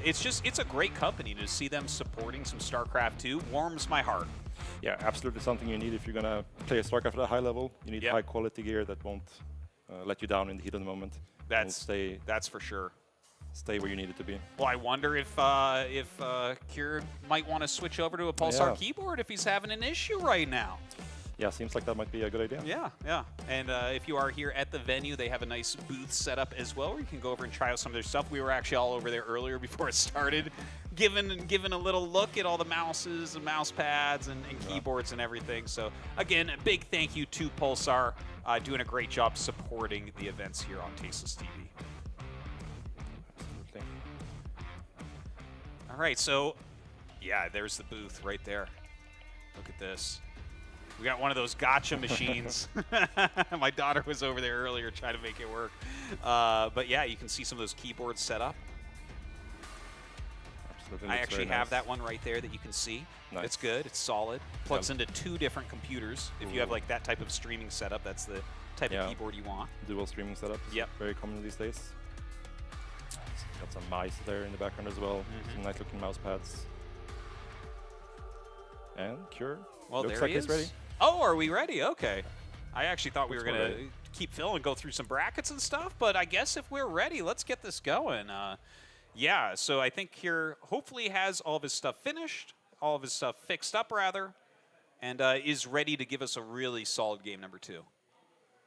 It's a great company. To see them supporting some StarCraft 2 warms my heart. Yeah, absolutely something you need if you're gonna play a StarCraft at a high level. You need high quality gear that won't let you down in the heat of the moment. That's for sure. Stay where you need it to be. Well, I wonder if Kieran might want to switch over to a Pulsar keyboard if he's having an issue right now. Yeah, seems like that might be a good idea. Yeah, yeah. And if you are here at the venue, they have a nice booth set up as well where you can go over and try out some of their stuff. We were actually all over there earlier before it started, giving a little look at all the mouses and mouse pads and keyboards and everything. So, again, a big thank you to Pulsar, doing a great job supporting the events here on Tasteless TV. Absolutely. All right, so, yeah, there's the booth right there. Look at this. We got one of those gotcha machines. My daughter was over there earlier trying to make it work. But yeah, you can see some of those keyboards set up. Absolutely. I actually have that one right there that you can see. Nice. It's good. It's solid. Plugs into 2 different computers. If you have like that type of streaming setup, that's the type of keyboard you want. Dual streaming setup. Yep. Very common these days. Got some mice there in the background as well. Some nice looking mouse pads. And Cure. Well, looks there like he he's is. ready. Oh, are we ready? Okay. I actually thought we were going to ready. keep filling and go through some brackets and stuff, but I guess if we're ready, let's get this going. Yeah, so I think here hopefully has all of his stuff finished, all of his stuff fixed up, rather, and is ready to give us a really solid game number 2.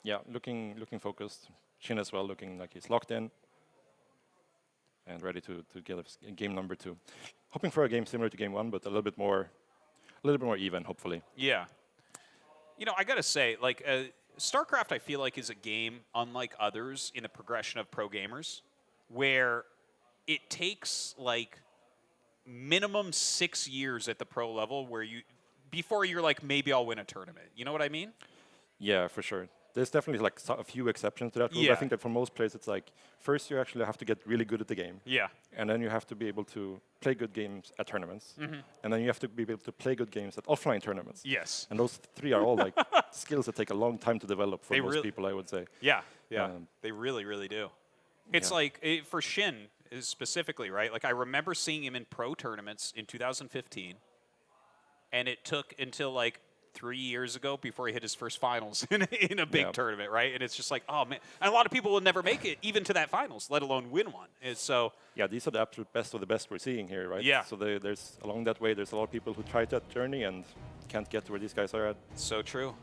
Yeah, looking focused. Shin as well, looking like he's locked in and ready to get us game number 2. Hoping for a game similar to game 1, but a little bit more even, hopefully. Yeah. You know, I got to say, like, StarCraft, I feel like, is a game unlike others in the progression of pro gamers, where it takes, like, minimum 6 years at the pro level before you're like, maybe I'll win a tournament. You know what I mean? Yeah, for sure. There's definitely like a few exceptions to that rule. Yeah. I think that for most players, it's like, first you actually have to get really good at the game. Yeah. And then you have to be able to play good games at tournaments. And then you have to be able to play good games at offline tournaments. Yes. And those 3 are all like skills that take a long time to develop for most people, I would say. Yeah, yeah. They really, really do. It's like, for Shin specifically, right? Like, I remember seeing him in pro tournaments in 2015. And it took until like 3 years ago before he hit his first finals in a big tournament, right? And it's just like, oh man, and a lot of people will never make it even to that finals, let alone win one. And so yeah, these are the absolute best of the best we're seeing here, right? Yeah. So there's along that way, there's a lot of people who tried that journey and can't get to where these guys are at. So true.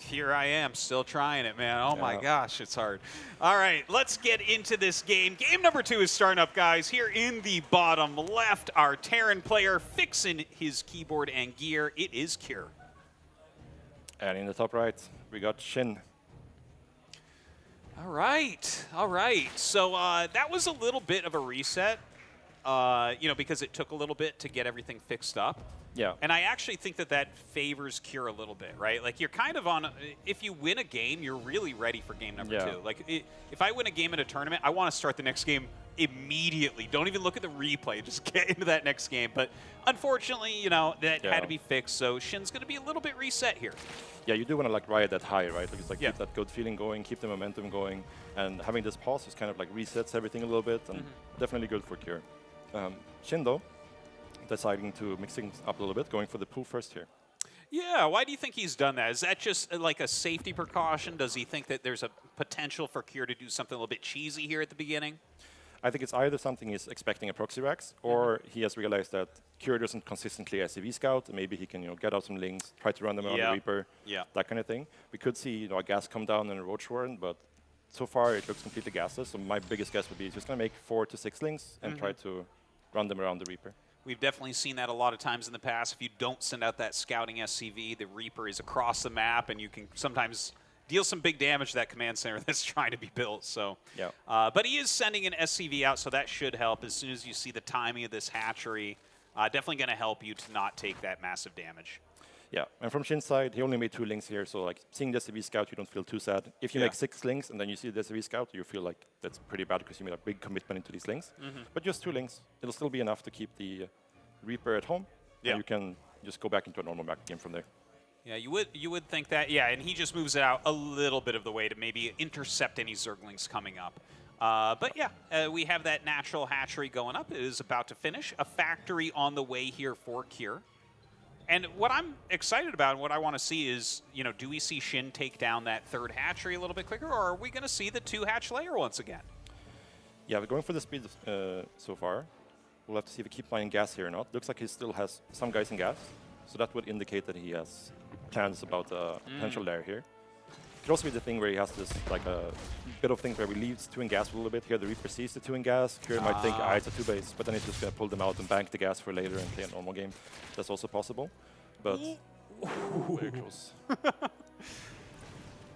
Here I am, still trying it, man. Oh my gosh, it's hard. All right, let's get into this game. Game number 2 is starting up, guys. Here in the bottom left, our Terran player fixing his keyboard and gear. It is Cure. And in the top right, we got Shin. All right, all right. So that was a little bit of a reset, you know, because it took a little bit to get everything fixed up. Yeah. And I actually think that favors Cure a little bit, right? Like, you're kind of on, if you win a game, you're really ready for game number 2. Like, if I win a game in a tournament, I want to start the next game immediately. Don't even look at the replay. Just get into that next game. But unfortunately, you know, that had to be fixed. So Shin's going to be a little bit reset here. Yeah, you do want to like ride that high, right? Like, it's like keep that good feeling going, keep the momentum going, and having this pause just kind of like resets everything a little bit, and definitely good for Cure. Shin though, deciding to mix things up a little bit, going for the pool first here. Yeah, why do you think he's done that? Is that just like a safety precaution? Does he think that there's a potential for Cure to do something a little bit cheesy here at the beginning? I think it's either something he's expecting a proxy racks, or he has realized that Cure doesn't consistently SCV scout, and maybe he can get out some links, try to run them around the Reaper, that kind of thing. We could see a gas come down and a Roach Warren, but so far it looks completely gasless. So my biggest guess would be he's just going to make 4 to 6 links and try to run them around the Reaper. We've definitely seen that a lot of times in the past. If you don't send out that scouting SCV, the Reaper is across the map, and you can sometimes deal some big damage to that command center that's trying to be built. So, but he is sending an SCV out, so that should help. As soon as you see the timing of this hatchery, definitely going to help you to not take that massive damage. Yeah, and from Shin's side, he only made 2 links here, so like seeing the SCV scout, you don't feel too sad. If you make 6 links and then you see the SCV scout, you feel like that's pretty bad because you made a big commitment into these links. But just 2 links, it'll still be enough to keep the Reaper at home. And you can just go back into a normal back game from there. Yeah, you would think that. Yeah, and he just moves it out a little bit of the way to maybe intercept any Zerglings coming up. But yeah, we have that natural hatchery going up. It is about to finish. A factory on the way here for Cure. And what I'm excited about and what I want to see is, you know, do we see Shin take down that third hatchery a little bit quicker, or are we going to see the 2-hatch layer once again? Yeah, we're going for the speed so far. We'll have to see if we keep flying gas here or not. Looks like he still has some guys in gas, so that would indicate that he has plans about a potential layer here. Could also be the thing where he has this like a bit of thing where he leaves 2 in gas a little bit. Here the Reaper sees the 2 in gas. Cure might think, it's a 2 base, but then he's just gonna pull them out and bank the gas for later and play a normal game. That's also possible, but very close.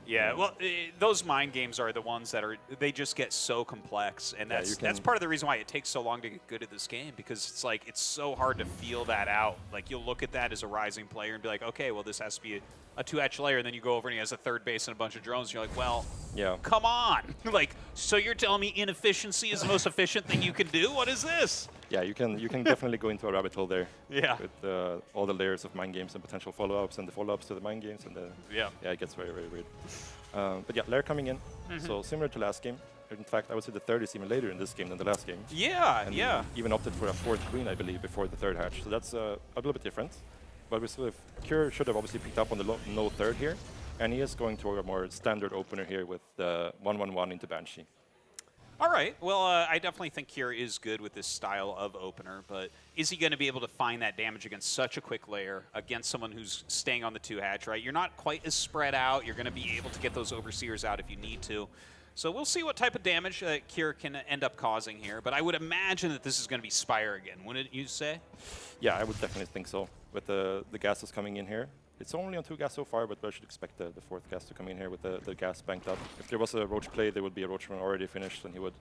Yeah, well, those mind games are the ones that they just get so complex, and that's part of the reason why it takes so long to get good at this game, because it's like it's so hard to feel that out. Like you'll look at that as a rising player and be like, okay, well this has to be a 2-hatch layer, and then you go over and he has a third base and a bunch of drones, and you're like, well, come on. Like, so you're telling me inefficiency is the most efficient thing you can do? What is this? Yeah, you can definitely go into a rabbit hole there. Yeah. With all the layers of mind games and potential follow-ups and the follow-ups to the mind games, and yeah, it gets very, very weird. But yeah, layer coming in, so similar to last game. In fact, I would say the third is even later in this game than the last game. Yeah, and yeah. Even opted for a 4th queen, I believe, before the 3rd hatch. So that's a little bit different. But we still have Cure should have obviously picked up on the no 3rd here, and he is going to a more standard opener here with the 1/1/1 into Banshee. All right. Well, I definitely think Cure is good with this style of opener, but is he going to be able to find that damage against such a quick layer, against someone who's staying on the 2-hatch, right? You're not quite as spread out. You're going to be able to get those Overseers out if you need to. So we'll see what type of damage Cure can end up causing here, but I would imagine that this is going to be Spire again, wouldn't you say? Yeah, I would definitely think so. With the gases coming in here. It's only on 2 gas so far, but I should expect the 4th gas to come in here with the gas banked up. If there was a Roach play, there would be a Roach run already finished, and he would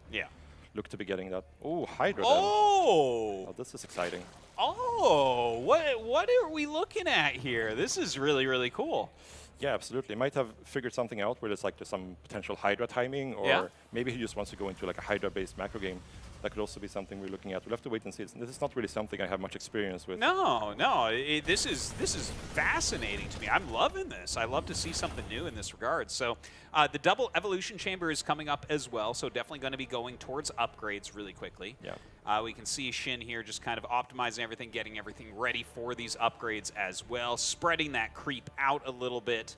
look to be getting that. Oh, Hydra then. Oh! Oh, this is exciting. Oh, what are we looking at here? This is really, really cool. Yeah, absolutely. Might have figured something out where there's some potential Hydra timing, or maybe he just wants to go into like a Hydra-based macro game. That could also be something we're looking at. We'll have to wait and see. This is not really something I have much experience with. No, this is fascinating to me. I'm loving this. I love to see something new in this regard. So the double evolution chamber is coming up as well, so definitely going to be going towards upgrades really quickly. Yeah. We can see Shin here just kind of optimizing everything, getting everything ready for these upgrades as well, spreading that creep out a little bit.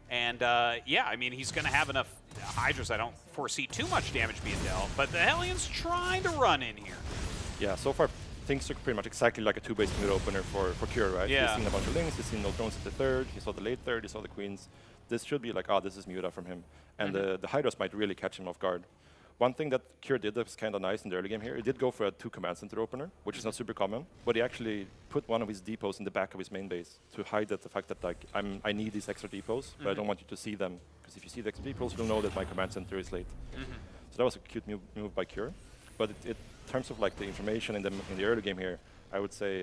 And yeah, I mean, he's going to have enough Hydras. I don't foresee too much damage being dealt, but the Hellions trying to run in here. Yeah, so far things look pretty much exactly like a 2-base mid opener for Cure, right? Yeah. He's seen a bunch of links, he's seen no drones at the 3rd, he saw the late 3rd, he saw the queens. This should be like, this is Muta from him. And the Hydras might really catch him off guard. One thing that Cure did that was kind of nice in the early game here, he did go for a 2 command center opener, which is not super common, but he actually put one of his depots in the back of his main base to hide the fact that like I need these extra depots, but I don't want you to see them, because if you see the extra depots, you'll know that my command center is late. So that was a cute move by Cure. But in terms of like the information in the early game here, I would say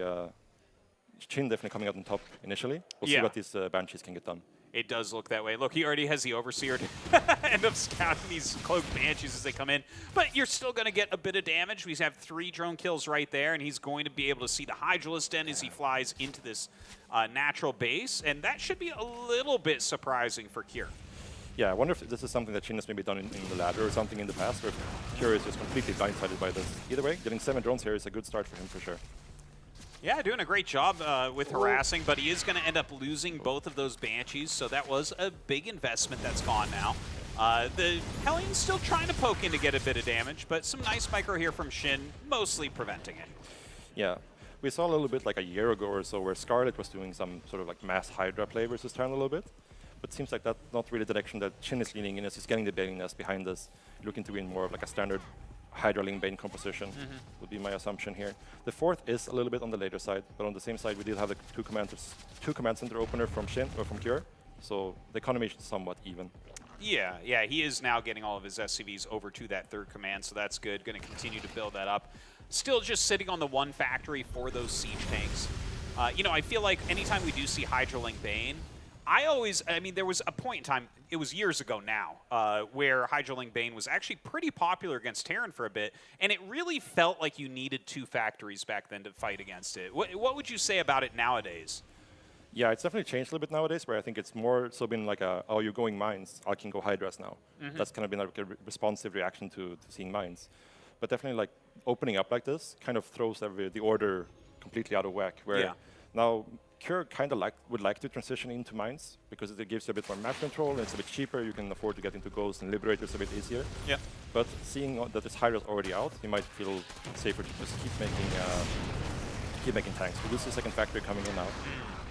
Chin definitely coming out on top initially. We'll see what these Banshees can get done. It does look that way. Look, he already has the Overseer to end up scouting these Cloaked Banshees as they come in. But you're still going to get a bit of damage. We have 3 drone kills right there, and he's going to be able to see the Hydralisk Den as he flies into this natural base. And that should be a little bit surprising for Cure. Yeah, I wonder if this is something that Chin has maybe done in the ladder or something in the past, or if Cure is just completely blindsided by this. Either way, getting 7 drones here is a good start for him for sure. Yeah, doing a great job with harassing, but he is going to end up losing both of those Banshees, so that was a big investment that's gone now. The Hellions still trying to poke in to get a bit of damage, but some nice micro here from Shin, mostly preventing it. Yeah, we saw a little bit like a year ago or so where Scarlet was doing some sort of like mass Hydra play versus turn a little bit, but it seems like that's not really the direction that Shin is leaning in as he's getting the Bailing Nest behind us, looking to win more of like a standard Hydra Ling Bane composition would be my assumption here. The 4th is a little bit on the later side, but on the same side we did have the 2 command center opener from Shin or from Cure, so the economy is somewhat even. Yeah, he is now getting all of his SCVs over to that 3rd command, so that's good. Going to continue to build that up. Still just sitting on the 1 factory for those siege tanks. You know, I feel like anytime we do see Hydra Ling Bane, I mean, there was a point in time, it was years ago now, where Hydra Ling Bane was actually pretty popular against Terran for a bit, and it really felt like you needed 2 factories back then to fight against it. What would you say about it nowadays? Yeah, it's definitely changed a little bit nowadays, where I think it's more so been like a, oh, you're going mines, I can go Hydras now. That's kind of been like a responsive reaction to seeing mines. But definitely like opening up like this kind of throws the order completely out of whack, where now Cure kind of would like to transition into mines because it gives you a bit more map control and it's a bit cheaper. You can afford to get into Ghost and Liberators a bit easier. Yeah. But seeing that this Hydra's already out, you might feel safer to just keep making tanks. We will see second factory coming in now.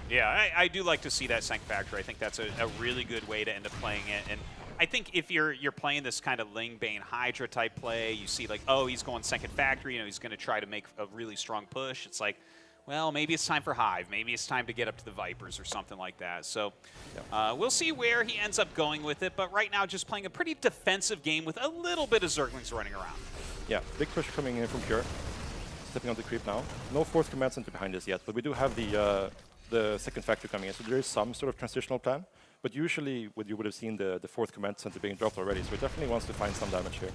Yeah, I do like to see that second factory. I think that's a really good way to end up playing it. And I think if you're playing this kind of Ling Bane Hydra type play, you see like, oh, he's going second factory, you know, he's going to try to make a really strong push. It's like, well, maybe it's time for Hive. Maybe it's time to get up to the Vipers or something like that. So we'll see where he ends up going with it. But right now, just playing a pretty defensive game with a little bit of Zerglings running around. Yeah, big push coming in from Cure. Stepping on the creep now. No fourth command center behind us yet, but we do have the second factory coming in. So there is some sort of transitional plan. But usually you would have seen the fourth command center being dropped already. So it definitely wants to find some damage here.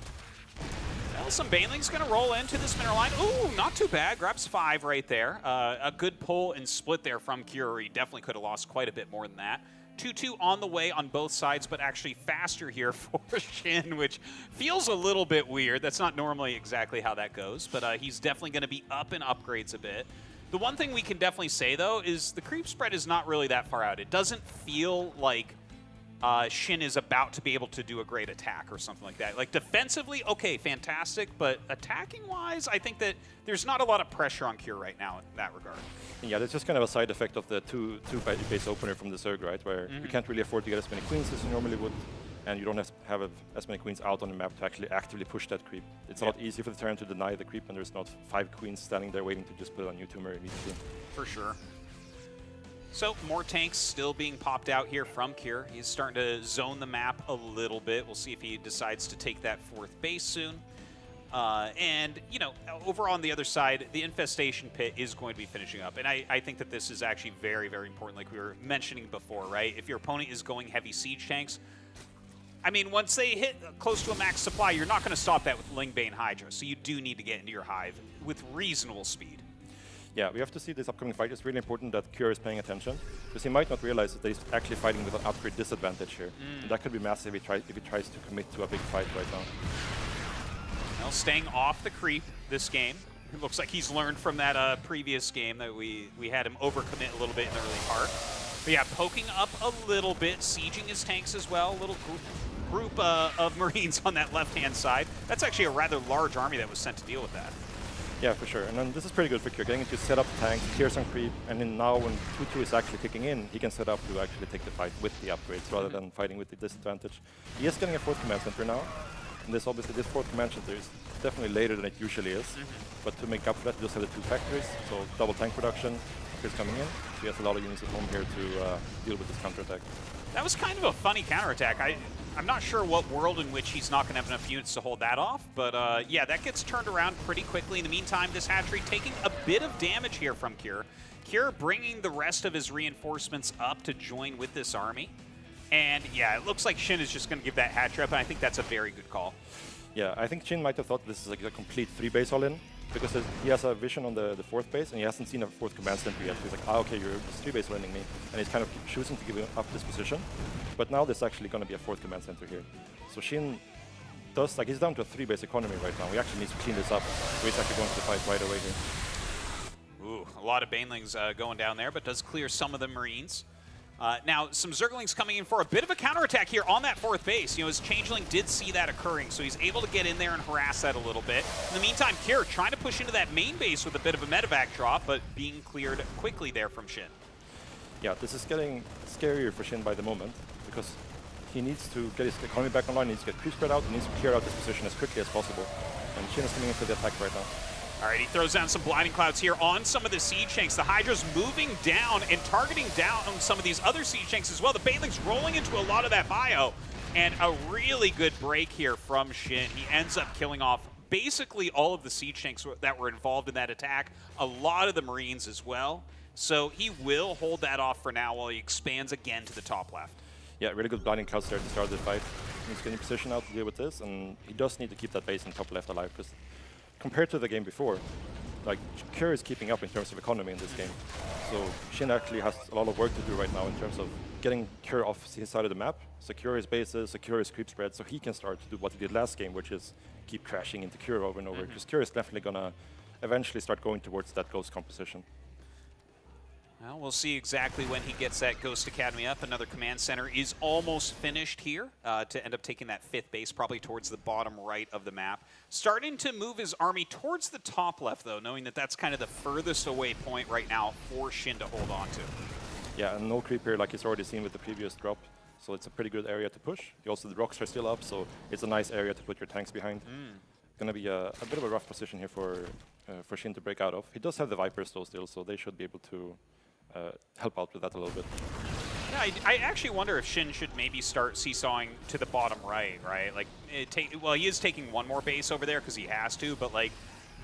Well, some Baneling's going to roll into this mineral line. Ooh, not too bad. Grabs 5 right there. A good pull and split there from Cure. He definitely could have lost quite a bit more than that. 2-2 on the way on both sides, but actually faster here for Shin, which feels a little bit weird. That's not normally exactly how that goes, but he's definitely going to be up in upgrades a bit. The one thing we can definitely say, though, is the creep spread is not really that far out. It doesn't feel like Shin is about to be able to do a great attack or something like that. Like, defensively, okay, fantastic, but attacking-wise, I think that there's not a lot of pressure on Cure right now in that regard. Yeah, that's just kind of a side effect of the two base opener from the Zerg, right? Where you can't really afford to get as many queens as you normally would, and you don't have as many queens out on the map to actually actively push that creep. It's a lot easier for the Terran to deny the creep when there's not 5 queens standing there waiting to just put on new tumor immediately. For sure. So, more tanks still being popped out here from Cure. He's starting to zone the map a little bit. We'll see if he decides to take that 4th base soon. And, you know, over on the other side, the Infestation Pit is going to be finishing up. And I think that this is actually very, very important, like we were mentioning before, right? If your opponent is going heavy siege tanks, I mean, once they hit close to a max supply, you're not going to stop that with Ling Bane Hydra. So you do need to get into your Hive with reasonable speed. Yeah, we have to see this upcoming fight. It's really important that Cure is paying attention, because he might not realize that he's actually fighting with an upgrade disadvantage here. And that could be massive if he tries to commit to a big fight right now. Well, staying off the creep this game. It looks like he's learned from that previous game that we had him overcommit a little bit in the early part. But yeah, poking up a little bit, sieging his tanks as well. A little group of Marines on that left-hand side. That's actually a rather large army that was sent to deal with that. Yeah, for sure. And then this is pretty good for Cure, getting to set up tanks, clear some creep, and then now when 2-2 is actually kicking in, he can set up to actually take the fight with the upgrades rather than fighting with the disadvantage. He is getting a 4th command center now, and this 4th command center is definitely later than it usually is. But to make up for that, he just have the 2 factories, so double tank production is coming in. So he has a lot of units at home here to deal with this counterattack. That was kind of a funny counterattack. I'm not sure what world in which he's not going to have enough units to hold that off, but yeah, that gets turned around pretty quickly. In the meantime, this hatchery taking a bit of damage here from Cure. Cure bringing the rest of his reinforcements up to join with this army. And yeah, it looks like Shin is just going to give that hatchery up, and I think that's a very good call. Yeah, I think Shin might have thought this is like a complete 3-base all-in, because he has a vision on the 4th base, and he hasn't seen a 4th command center yet. He's like, okay, you're just 3-base landing me. And he's kind of choosing to give up this position. But now there's actually going to be a 4th command center here. So Shin does, like, he's down to a 3-base economy right now. He actually needs to clean this up. So he's actually going to the fight right away here. Ooh, a lot of Banelings going down there, but does clear some of the Marines. Now, some Zerglings coming in for a bit of a counterattack here on that 4th base. You know, his Changeling did see that occurring, so he's able to get in there and harass that a little bit. In the meantime, Cure trying to push into that main base with a bit of a medevac drop, but being cleared quickly there from Shin. Yeah, this is getting scarier for Shin by the moment, because he needs to get his economy back online, he needs to get creep spread out, he needs to clear out this position as quickly as possible. And Shin is coming in for the attack right now. All right, he throws down some blinding clouds here on some of the siege tanks. The Hydra's moving down and targeting down on some of these other siege tanks as well. The Baneling's rolling into a lot of that bio. And a really good break here from Shin. He ends up killing off basically all of the siege tanks that were involved in that attack. A lot of the Marines as well. So he will hold that off for now while he expands again to the top left. Yeah, really good blinding clouds there to start the fight. He's getting position out to deal with this, and he does need to keep that base in top left alive, because compared to the game before, like Cure is keeping up in terms of economy in this game. So Shin actually has a lot of work to do right now in terms of getting Cure off his side of the map, secure his bases, secure his creep spread, so he can start to do what he did last game, which is keep crashing into Cure over and over. Because Cure is definitely gonna eventually start going towards that Ghost composition. Well, we'll see exactly when he gets that Ghost Academy up. Another command center is almost finished here to end up taking that 5th base, probably towards the bottom right of the map. Starting to move his army towards the top left, though, knowing that that's kind of the furthest away point right now for Shin to hold on to. Yeah, and no creep here like he's already seen with the previous drop. So it's a pretty good area to push. Also, the rocks are still up, so it's a nice area to put your tanks behind. Gonna be a bit of a rough position here for Shin to break out of. He does have the Vipers though still, so they should be able to help out with that a little bit. Yeah, I actually wonder if Shin should maybe start seesawing to the bottom right? Like, well, he is taking one more base over there because he has to, but like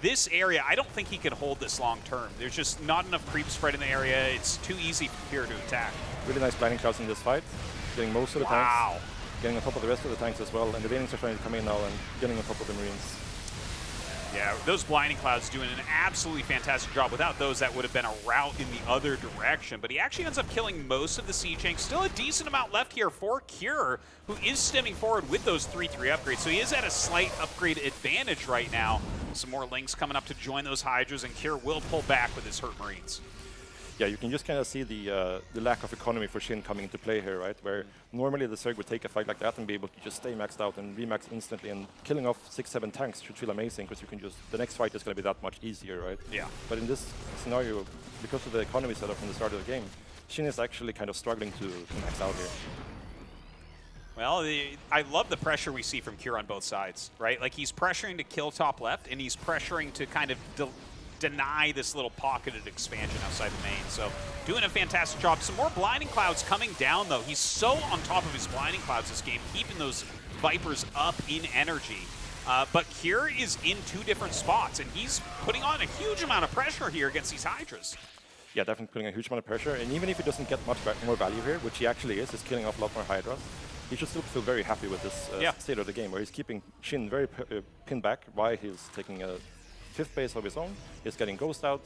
this area, I don't think he can hold this long term. There's just not enough creep spread in the area. It's too easy for Pure to attack. Really nice blinding clouds in this fight. Getting most of the tanks. Getting on top of the rest of the tanks as well, and the Banelings are trying to come in now and getting on top of the Marines. Yeah, those blinding clouds doing an absolutely fantastic job. Without those, that would have been a route in the other direction. But he actually ends up killing most of the siege tanks. Still a decent amount left here for Cure, who is stemming forward with those 3-3 upgrades. So he is at a slight upgrade advantage right now. Some more links coming up to join those Hydras, and Cure will pull back with his hurt Marines. Yeah, you can just kind of see the lack of economy for Shin coming into play here, right? Where normally the Zerg would take a fight like that and be able to just stay maxed out and remax instantly, and killing off 6-7 tanks should feel amazing because you can just, the next fight is going to be that much easier, right? Yeah. But in this scenario, because of the economy setup from the start of the game, Shin is actually kind of struggling to max out here. Well, I love the pressure we see from Cure on both sides, right? Like, he's pressuring to kill top left, and he's pressuring to kind of deny this little pocketed expansion outside the main. So doing a fantastic job. Some more blinding clouds coming down, though. He's so on top of his blinding clouds this game, keeping those Vipers up in energy. But Cure is in 2 different spots, and he's putting on a huge amount of pressure here against these Hydras. Yeah, definitely putting a huge amount of pressure. And even if he doesn't get much more value here, which he actually is killing off a lot more Hydras, he should still feel very happy with this state of the game, where he's keeping Shin very pinned back while he's taking a 5th base of his own. He's getting Ghost out.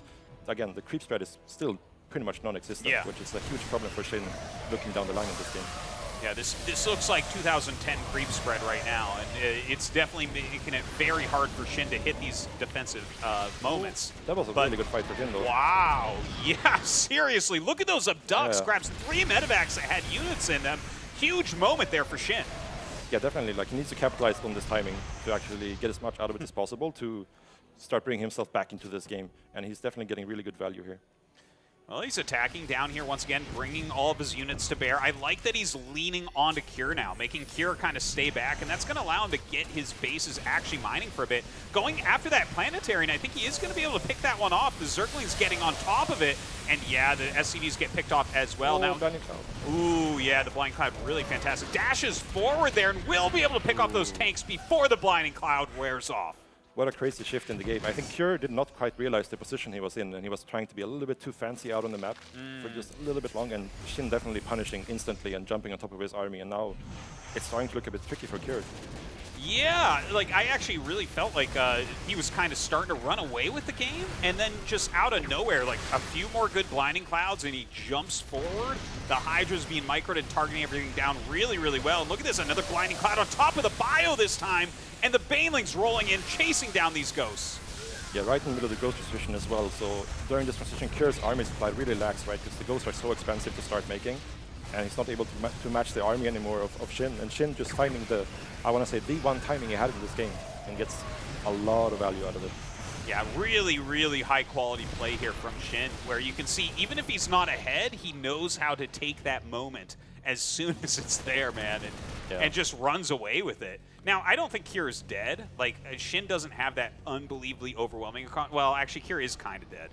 Again, the creep spread is still pretty much non-existent, which is a huge problem for Shin looking down the line in this game. Yeah, this looks like 2010 creep spread right now, and it's definitely making it very hard for Shin to hit these defensive moments. That was a really good fight for him, though. Wow, yeah, seriously, look at those abducts. Grabs 3 medevacs that had units in them. Huge moment there for Shin. Yeah, definitely. Like, he needs to capitalize on this timing to actually get as much out of it as possible to start bringing himself back into this game, and he's definitely getting really good value here. Well, he's attacking down here once again, bringing all of his units to bear. I like that he's leaning onto Cure now, making Cure kind of stay back, and that's going to allow him to get his bases actually mining for a bit. Going after that planetary, and I think he is going to be able to pick that one off. The Zergling's getting on top of it, and yeah, the SCVs get picked off as well. Now, ooh, yeah, the Blinding Cloud, really fantastic. Dashes forward there and will be able to pick off those tanks before the Blinding Cloud wears off. What a crazy shift in the game. I think Cure did not quite realize the position he was in, and he was trying to be a little bit too fancy out on the map for just a little bit long, and Shin definitely punishing instantly and jumping on top of his army, and now it's starting to look a bit tricky for Cure. Yeah, like, I actually really felt like he was kind of starting to run away with the game, and then just out of nowhere, like, a few more good blinding clouds, and he jumps forward. The Hydra's being microed and targeting everything down really, really well. And look at this, another blinding cloud on top of the bio this time, and the Banelings rolling in, chasing down these ghosts. Yeah, right in the middle of the ghost position as well. So during this transition, Cure's army supply really lacks, right? Because the ghosts are so expensive to start making, and he's not able to match the army anymore of Shin. And Shin just finding the, I want to say, the one timing he had in this game, and gets a lot of value out of it. Yeah, really, really high quality play here from Shin, where you can see, even if he's not ahead, he knows how to take that moment as soon as it's there, man, and just runs away with it. Now, I don't think Cure is dead. Like, Shin doesn't have that unbelievably overwhelming... Well, actually, Cure is kind of dead.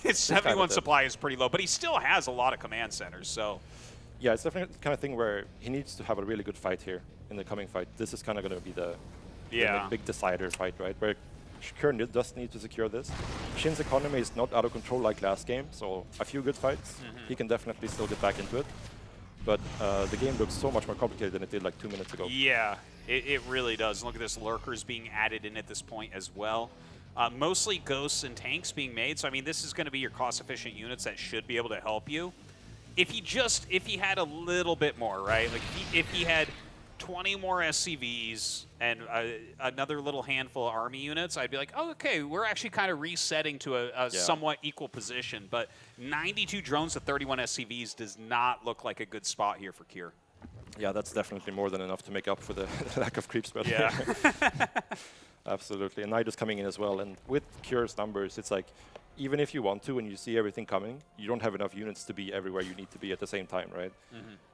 His 71 supply is pretty low, but he still has a lot of command centers, so... Yeah, it's definitely the kind of thing where he needs to have a really good fight here in the coming fight. This is kind of going to be the big decider fight, right? Where Cure does need to secure this. Shin's economy is not out of control like last game, so a few good fights, he can definitely still get back into it. But the game looks so much more complicated than it did like 2 minutes ago. Yeah, it really does. Look at this, Lurkers being added in at this point as well. Mostly ghosts and tanks being made. So I mean, this is going to be your cost-efficient units that should be able to help you. If he had a little bit more, right? Like if he had 20 more SCVs and another little handful of army units, I'd be like, oh, okay, we're actually kind of resetting to a somewhat equal position. But 92 drones to 31 SCVs does not look like a good spot here for Kier. Yeah, that's definitely more than enough to make up for the lack of creep spread. Yeah. Absolutely. And Nidus coming in as well. And with Cure's numbers, it's like, even if you want to and you see everything coming, you don't have enough units to be everywhere you need to be at the same time, right?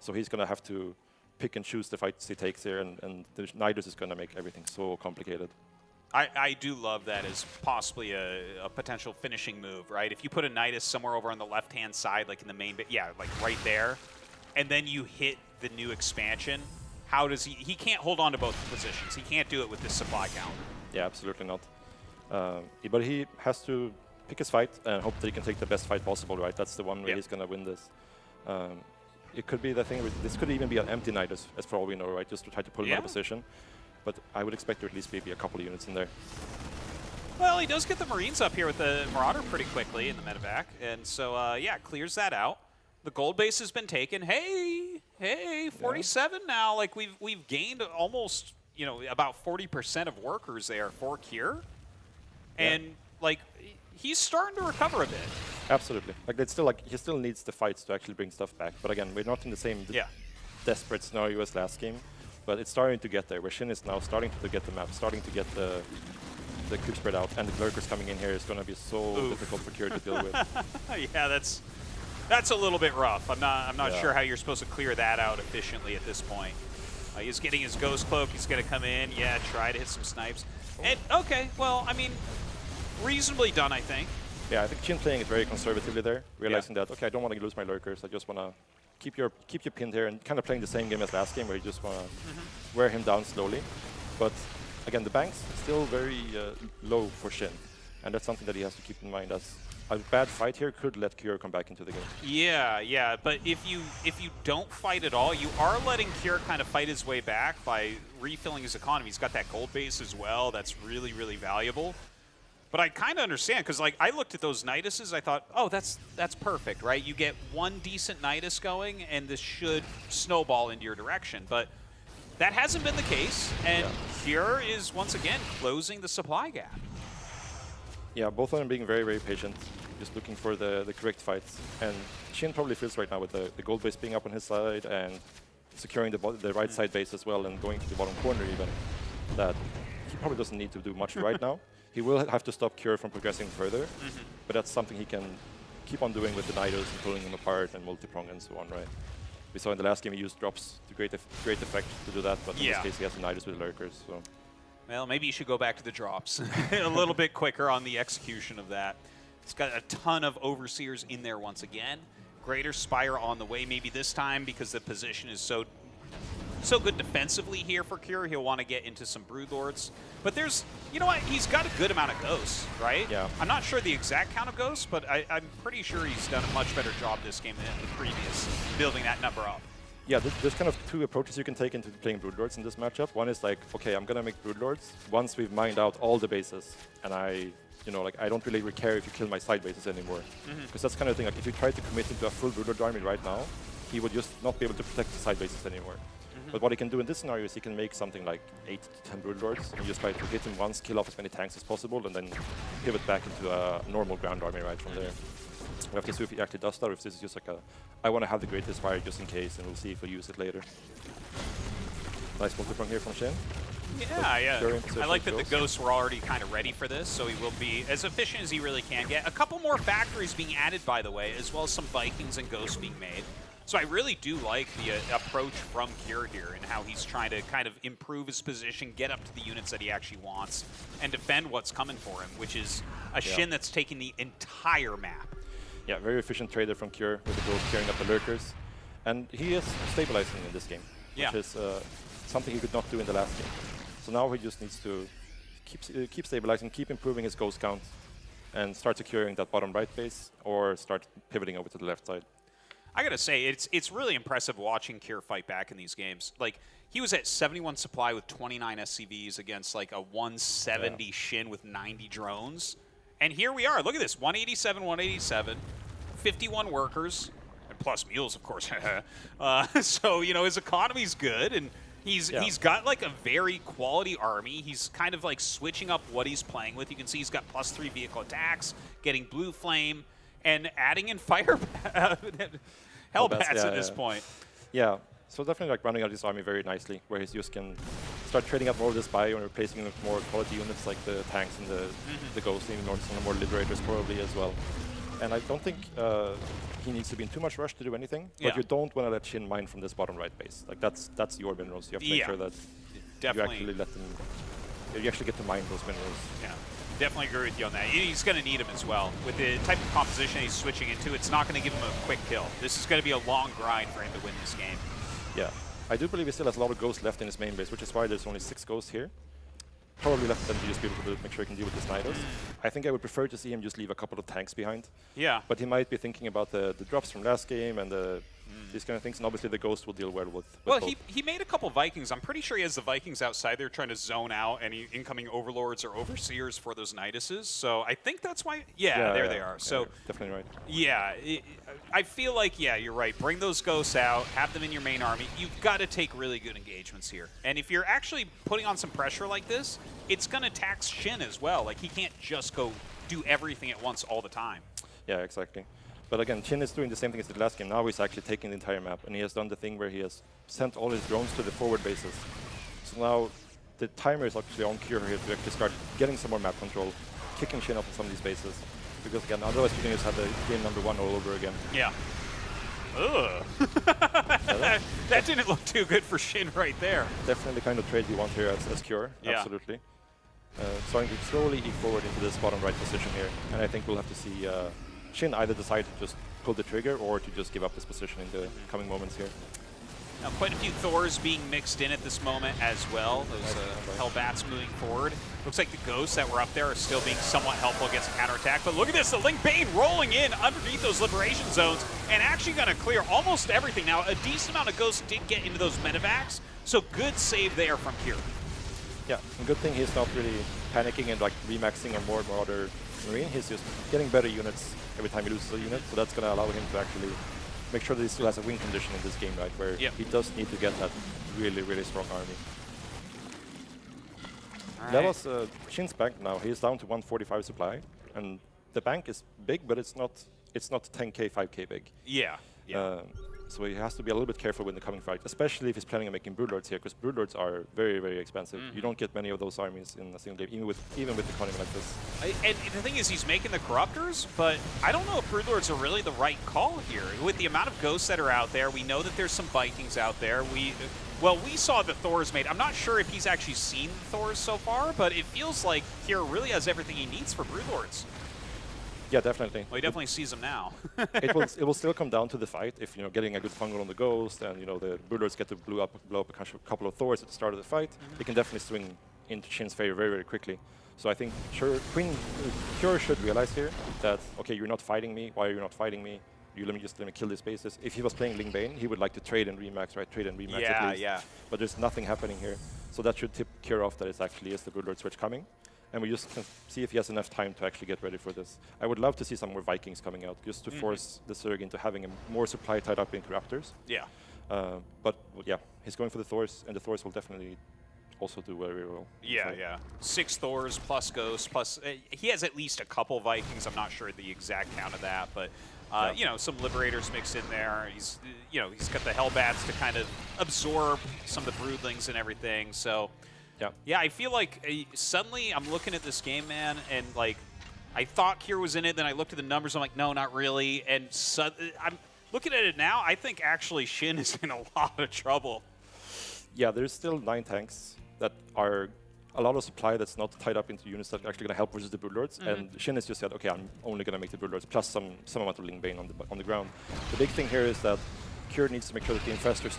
So he's going to have to pick and choose the fights he takes here, and the Nidus is going to make everything so complicated. I do love that as possibly a potential finishing move, right? If you put a Nidus somewhere over on the left-hand side, like in the main bit, yeah, like right there, and then you hit the new expansion, how does he can't hold on to both positions. He can't do it with this supply count. Yeah, absolutely not. But he has to pick his fight and hope that he can take the best fight possible, right? That's the one way he's going to win this. It could be the thing, this could even be an empty Nidus, as for all we know, right? Just to try to pull him out of position. But I would expect there at least maybe a couple of units in there. Well, he does get the Marines up here with the Marauder pretty quickly in the medevac. And so, yeah, clears that out. The gold base has been taken. Hey, 47 now. Like, we've gained almost, you know, about 40% of workers there for Kier. And, like, he's starting to recover a bit. Absolutely. Like, it's still, like, he still needs the fights to actually bring stuff back. But again, we're not in the same desperate scenario as last game. But it's starting to get there, where Shin is now starting to get the map, starting to get the creep spread out, and the lurkers coming in here is going to be so difficult for Kier to deal with. Yeah, that's a little bit rough. I'm not sure how you're supposed to clear that out efficiently at this point. He's getting his Ghost Cloak. He's going to come in, try to hit some snipes. And okay, well, I mean, reasonably done, I think. Yeah, I think Shin playing it very conservatively there, realizing that, okay, I don't want to lose my lurkers. I just want to keep you pinned here, and kind of playing the same game as last game, where you just want to wear him down slowly. But again, the bank's still very low for Shin, and that's something that he has to keep in mind, as a bad fight here could let Kier come back into the game. Yeah, but if you don't fight at all, you are letting Kier kind of fight his way back by refilling his economy. He's got that gold base as well. That's really, really valuable. But I kind of understand, because like I looked at those Niduses, I thought, oh, that's perfect, right? You get one decent Nidus going, and this should snowball into your direction. But that hasn't been the case, and Kier is once again closing the supply gap. Yeah, both of them being very, very patient, just looking for the correct fights. And Shin probably feels right now with the gold base being up on his side and securing the right side base as well, and going to the bottom corner even, that he probably doesn't need to do much right now. He will have to stop Kier from progressing further, but that's something he can keep on doing with the Nidus and pulling them apart and multi-prong and so on, right? We saw in the last game he used drops to great effect to do that, but in this case he has the Nidus with lurkers. So. Well, maybe you should go back to the drops a little bit quicker on the execution of that. It's got a ton of Overseers in there once again. Greater Spire on the way, maybe this time because the position is so good defensively here for Kier. He'll want to get into some Broodlords. But there's, you know what, he's got a good amount of Ghosts, right? Yeah. I'm not sure the exact count of Ghosts, but I'm pretty sure he's done a much better job this game than the previous, building that number up. Yeah, there's kind of two approaches you can take into playing Broodlords in this matchup. One is like, okay, I'm going to make Broodlords once we've mined out all the bases, and I don't really care if you kill my side bases anymore. Because that's kind of the thing, like if you try to commit into a full Broodlord army right now, he would just not be able to protect the side bases anymore. But what he can do in this scenario is he can make something like 8 to 10 Broodlords, and just try to hit him once, kill off as many tanks as possible, and then pivot back into a normal ground army right from there. We have to see if he actually does that, or if this is just like I want to have the Greatest Fire just in case, and we'll see if we'll use it later. Nice multi-prong here from Shin. Yeah. I like that the Ghosts were already kind of ready for this, so he will be as efficient as he really can get. A couple more factories being added, by the way, as well as some Vikings and Ghosts being made. So I really do like the approach from Kier here and how he's trying to kind of improve his position, get up to the units that he actually wants, and defend what's coming for him, which is a Shin that's taking the entire map. Yeah, very efficient trader from Kier with the Ghost carrying up the lurkers. And he is stabilizing in this game, which is something he could not do in the last game. So now he just needs to keep stabilizing, keep improving his Ghost count, and start securing that bottom right base, or start pivoting over to the left side. I gotta say, it's really impressive watching Kier fight back in these games. Like, he was at 71 supply with 29 SCVs against like a 170 Shin with 90 drones. And here we are. Look at this, 187, 187, 51 workers, and plus mules, of course. So, you know, his economy's good, and he's got like a very quality army. He's kind of like switching up what he's playing with. You can see he's got +3 vehicle attacks, getting blue flame, and adding in fire Hellbats at this point. Yeah, so definitely like rounding out his army very nicely, where he just can start trading up more of this bio and replacing it with more quality units like the tanks and the ghosts, even some more liberators probably as well. And I don't think he needs to be in too much rush to do anything, but you don't want to let Shin mine from this bottom right base. Like that's your minerals. You have to make sure that you actually let them. You actually get to mine those minerals. Yeah. Definitely agree with you on that. He's going to need him as well. With the type of composition he's switching into, it's not going to give him a quick kill. This is going to be a long grind for him to win this game. Yeah. I do believe he still has a lot of ghosts left in his main base, which is why there's only 6 ghosts here. Probably left them to just be able to make sure he can deal with the Sniders. I think I would prefer to see him just leave a couple of tanks behind. Yeah. But he might be thinking about the drops from last game and these kind of things, and obviously the Ghost will deal well with well, both. he made a couple Vikings. I'm pretty sure he has the Vikings outside there trying to zone out any incoming Overlords or Overseers for those Niduses. So I think that's why. Yeah, there they are. So definitely right. Yeah, I feel like, you're right. Bring those Ghosts out, have them in your main army. You've got to take really good engagements here. And if you're actually putting on some pressure like this, it's going to tax Shin as well. Like, he can't just go do everything at once all the time. Yeah, exactly. But again, Shin is doing the same thing as the last game. Now he's actually taking the entire map, and he has done the thing where he has sent all his drones to the forward bases. So now the timer is actually on Cure here to actually start getting some more map control, kicking Shin off of some of these bases. Because again, otherwise you can just have the game #1 all over again. Yeah. Ugh. That didn't look too good for Shin right there. Definitely the kind of trade you want here as Cure, absolutely. Starting to slowly eke forward into this bottom right position here, and I think we'll have to see Shin either decide to just pull the trigger or to just give up this position in the coming moments here. Now, quite a few Thors being mixed in at this moment as well. Those Hellbats moving forward. Looks like the Ghosts that were up there are still being somewhat helpful against a counterattack. But look at this, the Link Bane rolling in underneath those Liberation Zones and actually going to clear almost everything. Now, a decent amount of Ghosts did get into those medevacs, so good save there from here. Yeah, and good thing he's not really panicking and like remaxing on more and more other Marine. He's just getting better units every time he loses a unit, so that's going to allow him to actually make sure that he still has a win condition in this game, right, where he does need to get that really, really strong army. That was Shin's bank now. He's down to 145 supply, and the bank is big, but it's not 10k, 5k big. Yeah. So he has to be a little bit careful in the coming fight, especially if he's planning on making Broodlords here, because Broodlords are very, very expensive. You don't get many of those armies in a single game, even with economy like this. And the thing is, he's making the Corruptors, but I don't know if Broodlords are really the right call here. With the amount of Ghosts that are out there, we know that there's some Vikings out there. We saw the Thors made. I'm not sure if he's actually seen the Thors so far, but it feels like Kier really has everything he needs for Broodlords. Yeah, definitely. Well, he definitely sees them now. it will still come down to the fight. If getting a good fungal on the Ghost, and the Broodlords get to blow up a couple of Thors at the start of the fight, he can definitely swing into Shin's favor very, very quickly. So I think Cure should realize here that you're not fighting me. Why are you not fighting me? Let me kill these bases. If he was playing Ling Bane, he would like to trade and remax, right? Trade and remax at least. Yeah. But there's nothing happening here, so that should tip Cure off that it actually is the Broodlord switch coming. And we just can see if he has enough time to actually get ready for this. I would love to see some more Vikings coming out, just to force the Zerg into having more supply tied up in Corruptors. Yeah. But yeah, he's going for the Thors, and the Thors will definitely also do very well. Yeah. 6 Thors plus Ghosts plus he has at least a couple Vikings. I'm not sure the exact count of that, but some Liberators mixed in there. He's he's got the Hellbats to kind of absorb some of the Broodlings and everything. So. Yeah, I feel like suddenly I'm looking at this game, man, and like I thought Kier was in it, then I looked at the numbers, I'm like, no, not really. And I'm looking at it now, I think actually Shin is in a lot of trouble. Yeah, there's still 9 tanks that are a lot of supply that's not tied up into units that are actually going to help versus the Broodlords. And Shin has just said, okay, I'm only going to make the Broodlords plus some amount of Ling Bane on the ground. The big thing here is that Kier needs to make sure that the Infestors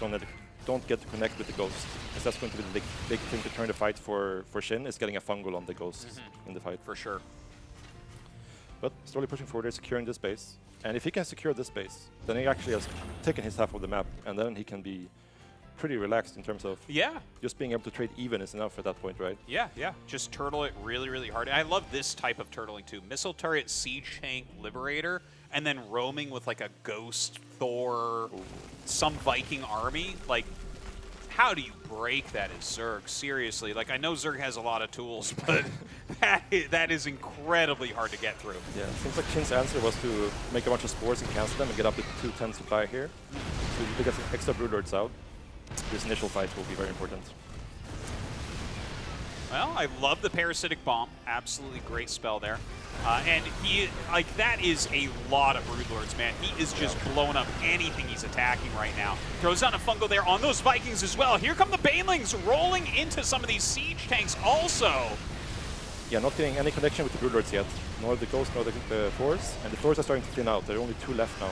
don't get to connect with the Ghost, because that's going to be the big thing to turn the fight for Shin, is getting a fungal on the Ghost in the fight. For sure. but slowly pushing forward, securing this base. And if he can secure this base, then he actually has taken his half of the map, and then he can be pretty relaxed in terms of just being able to trade even is enough at that point, right? Yeah, yeah. Just turtle it really, really hard. I love this type of turtling too. Missile turret, siege tank, liberator, and then roaming with like a ghost, Thor, some Viking army. Like, how do you break that as Zerg? Seriously, like I know Zerg has a lot of tools, but that is incredibly hard to get through. Yeah, it seems like Shin's answer was to make a bunch of spores and cancel them and get up to 210 supply here. So you get some extra Broodlords out. This initial fight will be very important. Well, I love the Parasitic Bomb. Absolutely great spell there. And he, like, that is a lot of Broodlords, man. He is just blowing up anything he's attacking right now. Throws down a Fungal there on those Vikings as well. Here come the Banelings rolling into some of these siege tanks also. Yeah, not getting any connection with the Broodlords yet. Nor the Ghost, nor the Thors. And the Thors are starting to thin out. There are only 2 left now.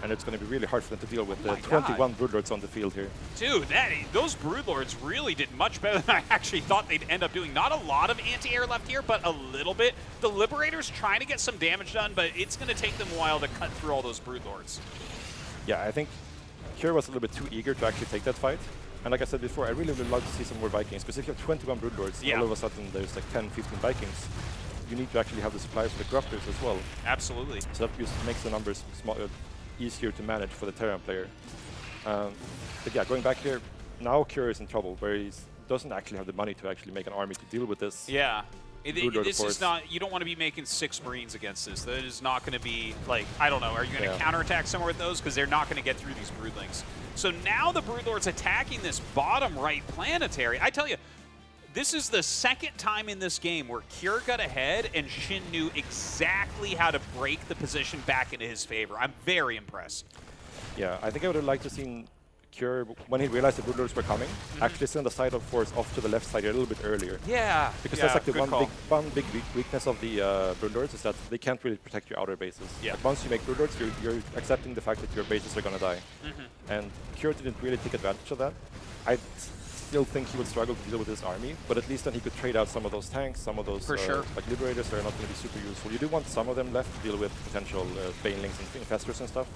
And it's going to be really hard for them to deal with the 21 Broodlords on the field here. Dude, those Broodlords really did much better than I actually thought they'd end up doing. Not a lot of anti-air left here, but a little bit. The Liberator's trying to get some damage done, but it's going to take them a while to cut through all those Broodlords. Yeah, I think Kjær was a little bit too eager to actually take that fight. And like I said before, I really would love to see some more Vikings. Because if you have 21 Broodlords, all of a sudden there's like 10, 15 Vikings. You need to actually have the supply for the Corruptors as well. Absolutely. So that just makes the numbers easier to manage for the Terran player. But yeah, going back here, now Kjær is in trouble, where he doesn't actually have the money to actually make an army to deal with this. Yeah. This is not, you don't want to be making 6 Marines against this. That is not going to be, like, I don't know, are you going to counterattack somewhere with those? Because they're not going to get through these Broodlings. So now the Broodlord's attacking this bottom right planetary. I tell you, this is the second time in this game where Kjær got ahead and Shin knew exactly how to break the position back into his favor. I'm very impressed. Yeah, I think I would have liked to see Kjær, when he realized the Broodlords were coming, actually send the side of force off to the left side a little bit earlier. Yeah. Because that's like the one big weakness of the Broodlords is that they can't really protect your outer bases. Yeah. Like once you make Broodlords, you're accepting the fact that your bases are going to die. And Kjær didn't really take advantage of that. I still think he would struggle to deal with his army, but at least then he could trade out some of those tanks, some of those like Liberators that are not going to be super useful. You do want some of them left to deal with potential Banelings and Infestors and stuff,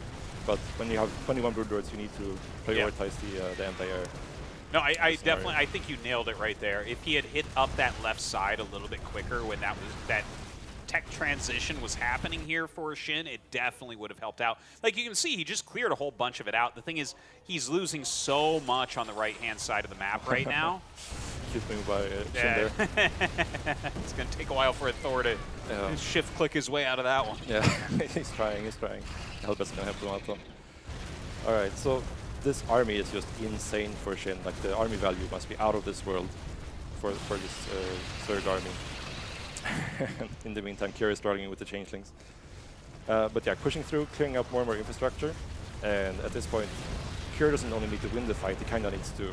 but when you have 21 Broodlords, you need to prioritize the anti-air. No, I definitely, I think you nailed it right there. If he had hit up that left side a little bit quicker when that tech transition was happening here for Shin, it definitely would have helped out. Like you can see, he just cleared a whole bunch of it out. The thing is, he's losing so much on the right-hand side of the map right now. Keep moving by Shin there. It's going to take a while for a Thor to shift-click his way out of that one. Yeah, he's trying. Help is going to help him out though. All right, so this army is just insane for Shin. Like the army value must be out of this world for this third army. In the meantime, Kjær is struggling with the changelings. But yeah, pushing through, clearing up more and more infrastructure. And at this point, Kjær doesn't only need to win the fight, he kind of needs to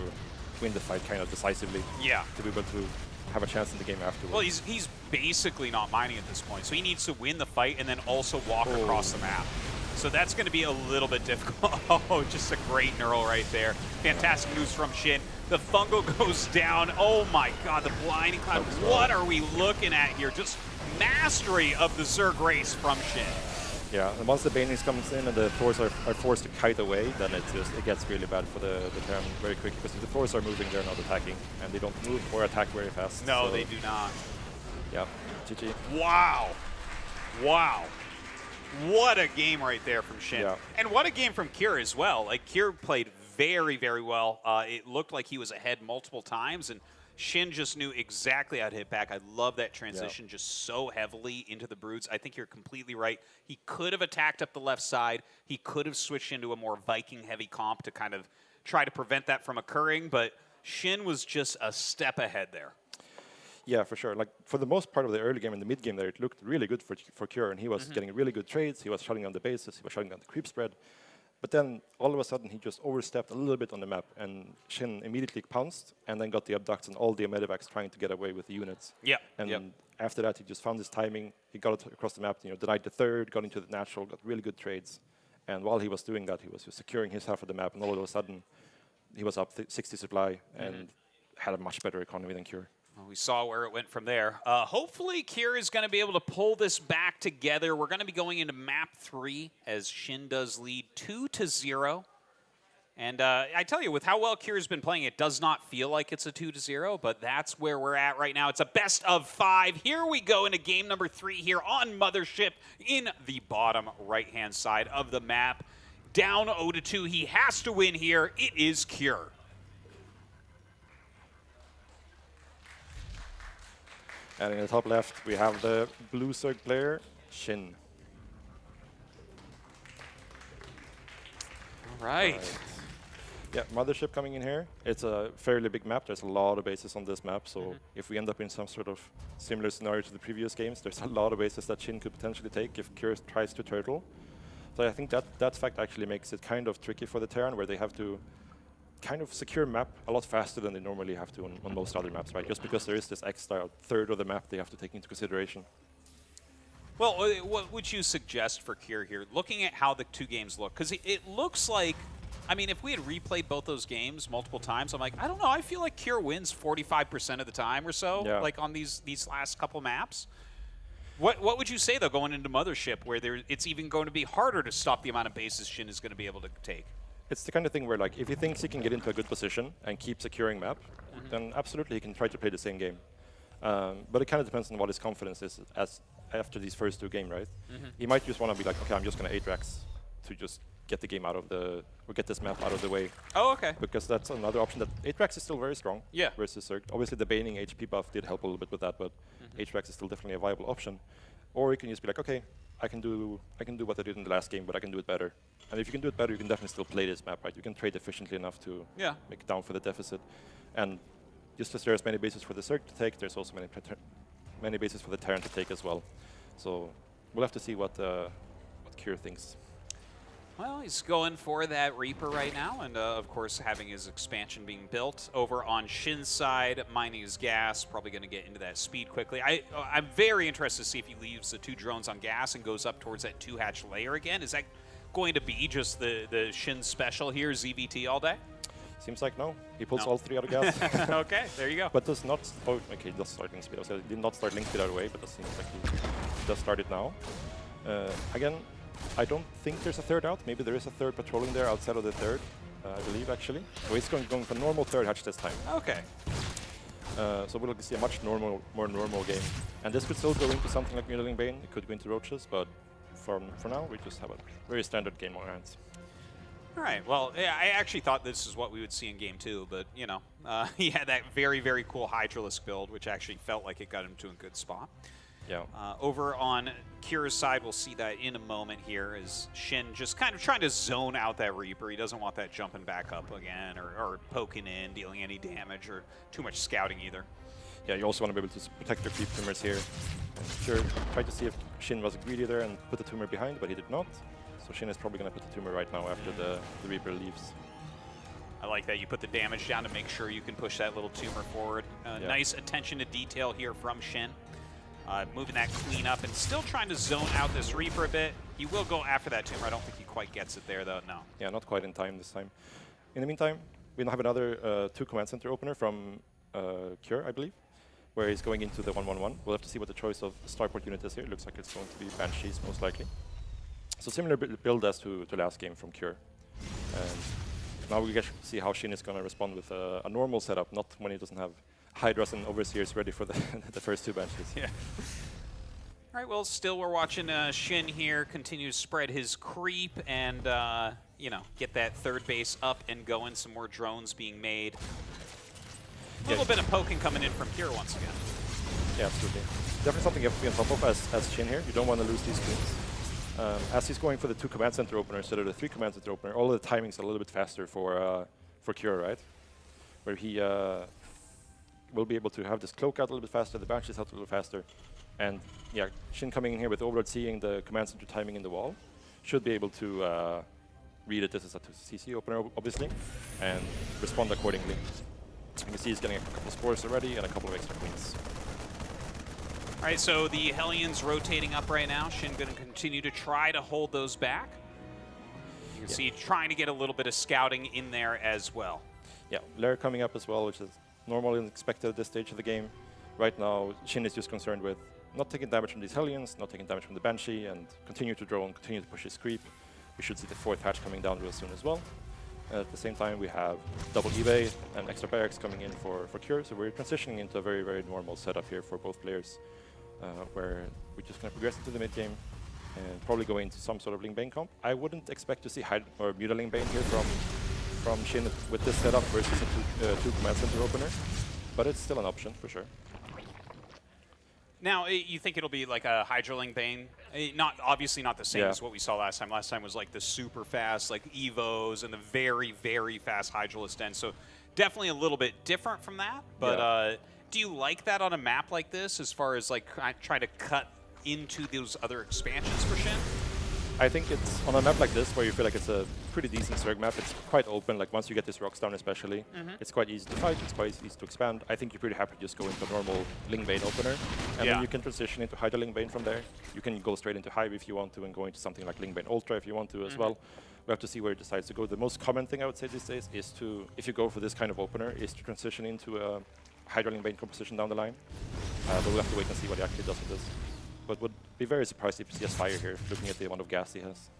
win the fight kind of decisively. Yeah. To be able to have a chance in the game afterwards. Well, he's basically not mining at this point, so he needs to win the fight and then also walk across the map. So that's going to be a little bit difficult. Oh, just a great neural right there. Fantastic moves from Shin. The Fungal goes down. Oh my god, the Blinding Cloud. What are we looking at here? Just mastery of the Zerg race from Shin. Yeah, and once the Banelings comes in and the Thors are forced to kite away, then it gets really bad for the Terran very quickly. Because if the Thors are moving, they're not attacking. And they don't move or attack very fast. No, so they do not. Yeah, GG. Wow. Wow. What a game right there from Shin. Yeah. And what a game from Kjær as well. Like, Kjær played very, very well. It looked like he was ahead multiple times, and Shin just knew exactly how to hit back. I love that transition just so heavily into the Broods. I think you're completely right. He could have attacked up the left side. He could have switched into a more Viking-heavy comp to kind of try to prevent that from occurring, but Shin was just a step ahead there. Yeah, for sure. Like, for the most part of the early game and the mid game there, it looked really good for Kjær, and he was getting really good trades. He was shutting down the bases. He was shutting down the creep spread. But then, all of a sudden, he just overstepped a little bit on the map, and Shin immediately pounced, and then got the abducts and all the medevacs trying to get away with the units. Yeah. And after that, he just found his timing. He got it across the map, denied the third, got into the natural, got really good trades. And while he was doing that, he was just securing his half of the map, and all of a sudden, he was up 60 supply and had a much better economy than Kjær. Well, we saw where it went from there. Hopefully, Kier is going to be able to pull this back together. We're going to be going into map 3 as Shin does lead 2-0. And I tell you, with how well Kier has been playing, it does not feel like it's a 2-0, but that's where we're at right now. It's a best of 5. Here we go into game number 3 here on Mothership in the bottom right-hand side of the map. Down 0-2. He has to win here. It is Kier. And in the top left, we have the blue Zerg player, Shin. All right. Yeah, Mothership coming in here. It's a fairly big map. There's a lot of bases on this map, so if we end up in some sort of similar scenario to the previous games, there's a lot of bases that Shin could potentially take if Kier tries to turtle. So I think that fact actually makes it kind of tricky for the Terran, where they have to kind of secure map a lot faster than they normally have to on most other maps, right? Just because there is this extra third of the map they have to take into consideration. Well, what would you suggest for Kier here? Looking at how the 2 games look, because it looks like, I mean, if we had replayed both those games multiple times, I'm like, I don't know, I feel like Kier wins 45% of the time or so, like on these last couple maps. What would you say, though, going into Mothership, where it's even going to be harder to stop the amount of bases Shin is going to be able to take? It's the kind of thing where, like, if he thinks he can get into a good position and keep securing map, then absolutely he can try to play the same game. But it kind of depends on what his confidence is after these first 2 games, right? He might just want to be like, okay, I'm just going to 8-Rax to just get the game out of or get this map out of the way. Oh, okay. Because that's another option. That 8-Rax is still very strong versus Zerg. Obviously, the Baning HP buff did help a little bit with that, but 8-Rax is still definitely a viable option. Or you can just be like, okay, I can do what I did in the last game, but I can do it better. And if you can do it better, you can definitely still play this map, right? You can trade efficiently enough to make down for the deficit. And just as there's many bases for the Zerg to take, there's also many bases for the Terran to take as well. So we'll have to see what Kier thinks. Well, he's going for that Reaper right now, and of course having his expansion being built. Over on Shin's side, mining his gas, probably going to get into that speed quickly. I'm very interested to see if he leaves the 2 drones on gas and goes up towards that 2-hatch layer again. Is that going to be just the Shin special here, ZVT all day? Seems like no. He pulls all 3 out of gas. Okay, there you go. But does not... Oh, okay, he does start link speed. So he did not start link speed out of the way, but it seems like he does start it now. Again, I don't think there's a 3rd out. Maybe there is a 3rd patrolling there outside of the 3rd, I believe, actually. So he's going for normal 3rd hatch this time. Okay. So we'll see a much more normal game. And this could still go into something like Middling Bane. It could go into Roaches, but for now, we just have a very standard game on our hands. All right. Well, yeah, I actually thought this is what we would see in Game 2, but, you know, he had that very, very cool Hydralisk build, which actually felt like it got him to a good spot. Yeah. Over on Kira's side, we'll see that in a moment here as Shin just kind of trying to zone out that Reaper. He doesn't want that jumping back up again or poking in, dealing any damage or too much scouting either. Yeah, you also want to be able to protect your creep tumors here. Sure, tried to see if Shin was greedy there and put the tumor behind, but he did not. So Shin is probably going to put the tumor right now after the Reaper leaves. I like that you put the damage down to make sure you can push that little tumor forward. Nice attention to detail here from Shin. Moving that Queen up and still trying to zone out this Reaper a bit. He will go after that tumor. I don't think he quite gets it there, though, no. Yeah, not quite in time this time. In the meantime, we now have another 2 command center opener from Kier, I believe, where he's going into the 1-1-1. We'll have to see what the choice of starport unit is here. It looks like it's going to be Banshees, most likely. So similar build as to last game from Kier. And now we get to see how Shin is going to respond with a normal setup, not when he doesn't have Hydras and Overseers ready for the, the first 2 Banshees. Yeah. All right, well, still we're watching Shin here continue to spread his creep and, you know, get that 3rd base up and going. Some more drones being made. A little bit of poking coming in from Kier once again. Yeah, absolutely. Definitely something you have to be on top of as Shin here. You don't want to lose these queens. As he's going for the 2 command center opener instead of the 3 command center opener, all of the timings are a little bit faster for Kier, right? Where he will be able to have this cloak out a little bit faster, the Banshees out a little faster. And yeah, Shin coming in here with Overlord seeing the command center timing in the wall should be able to read that this is a CC opener, obviously, and respond accordingly. You can see he's getting a couple of spores already and a couple of extra queens. All right, so the Hellions rotating up right now. Shin going to continue to try to hold those back. You can see trying to get a little bit of scouting in there as well. Yeah, Lair coming up as well, which is normal and expected at this stage of the game. Right now, Shin is just concerned with not taking damage from these Hellions, not taking damage from the Banshee, and continue to drone, continue to push his creep. We should see the 4th hatch coming down real soon as well. At the same time, we have double eBay and extra barracks coming in for Cure, so we're transitioning into a very, very normal setup here for both players, where we're just going to progress into the mid game and probably go into some sort of Ling Bane comp. I wouldn't expect to see Muta Ling Bane here from Shin with this setup versus a 2 command center opener, but it's still an option for sure. Now, you think it'll be like a Hydraling Bane? Obviously not the same as what we saw last time. Last time was like the super fast, like Evos and the very, very fast Hydralist end. So definitely a little bit different from that. But do you like that on a map like this, as far as like trying to cut into those other expansions for Shin? I think it's on a map like this where you feel like it's a pretty decent Zerg map. It's quite open, like once you get this rocks down especially, it's quite easy to fight, it's quite easy to expand. I think you're pretty happy to just go into a normal Ling Bane opener, and then you can transition into Hydra Ling Bane from there. You can go straight into Hive if you want to, and go into something like Ling Bane Ultra if you want to as well. We have to see where it decides to go. The most common thing I would say these days is to, if you go for this kind of opener, is to transition into a Hydra Ling Bane composition down the line. But we'll have to wait and see what he actually does with this. But would be very surprised if he has fire here, looking at the amount of gas he has.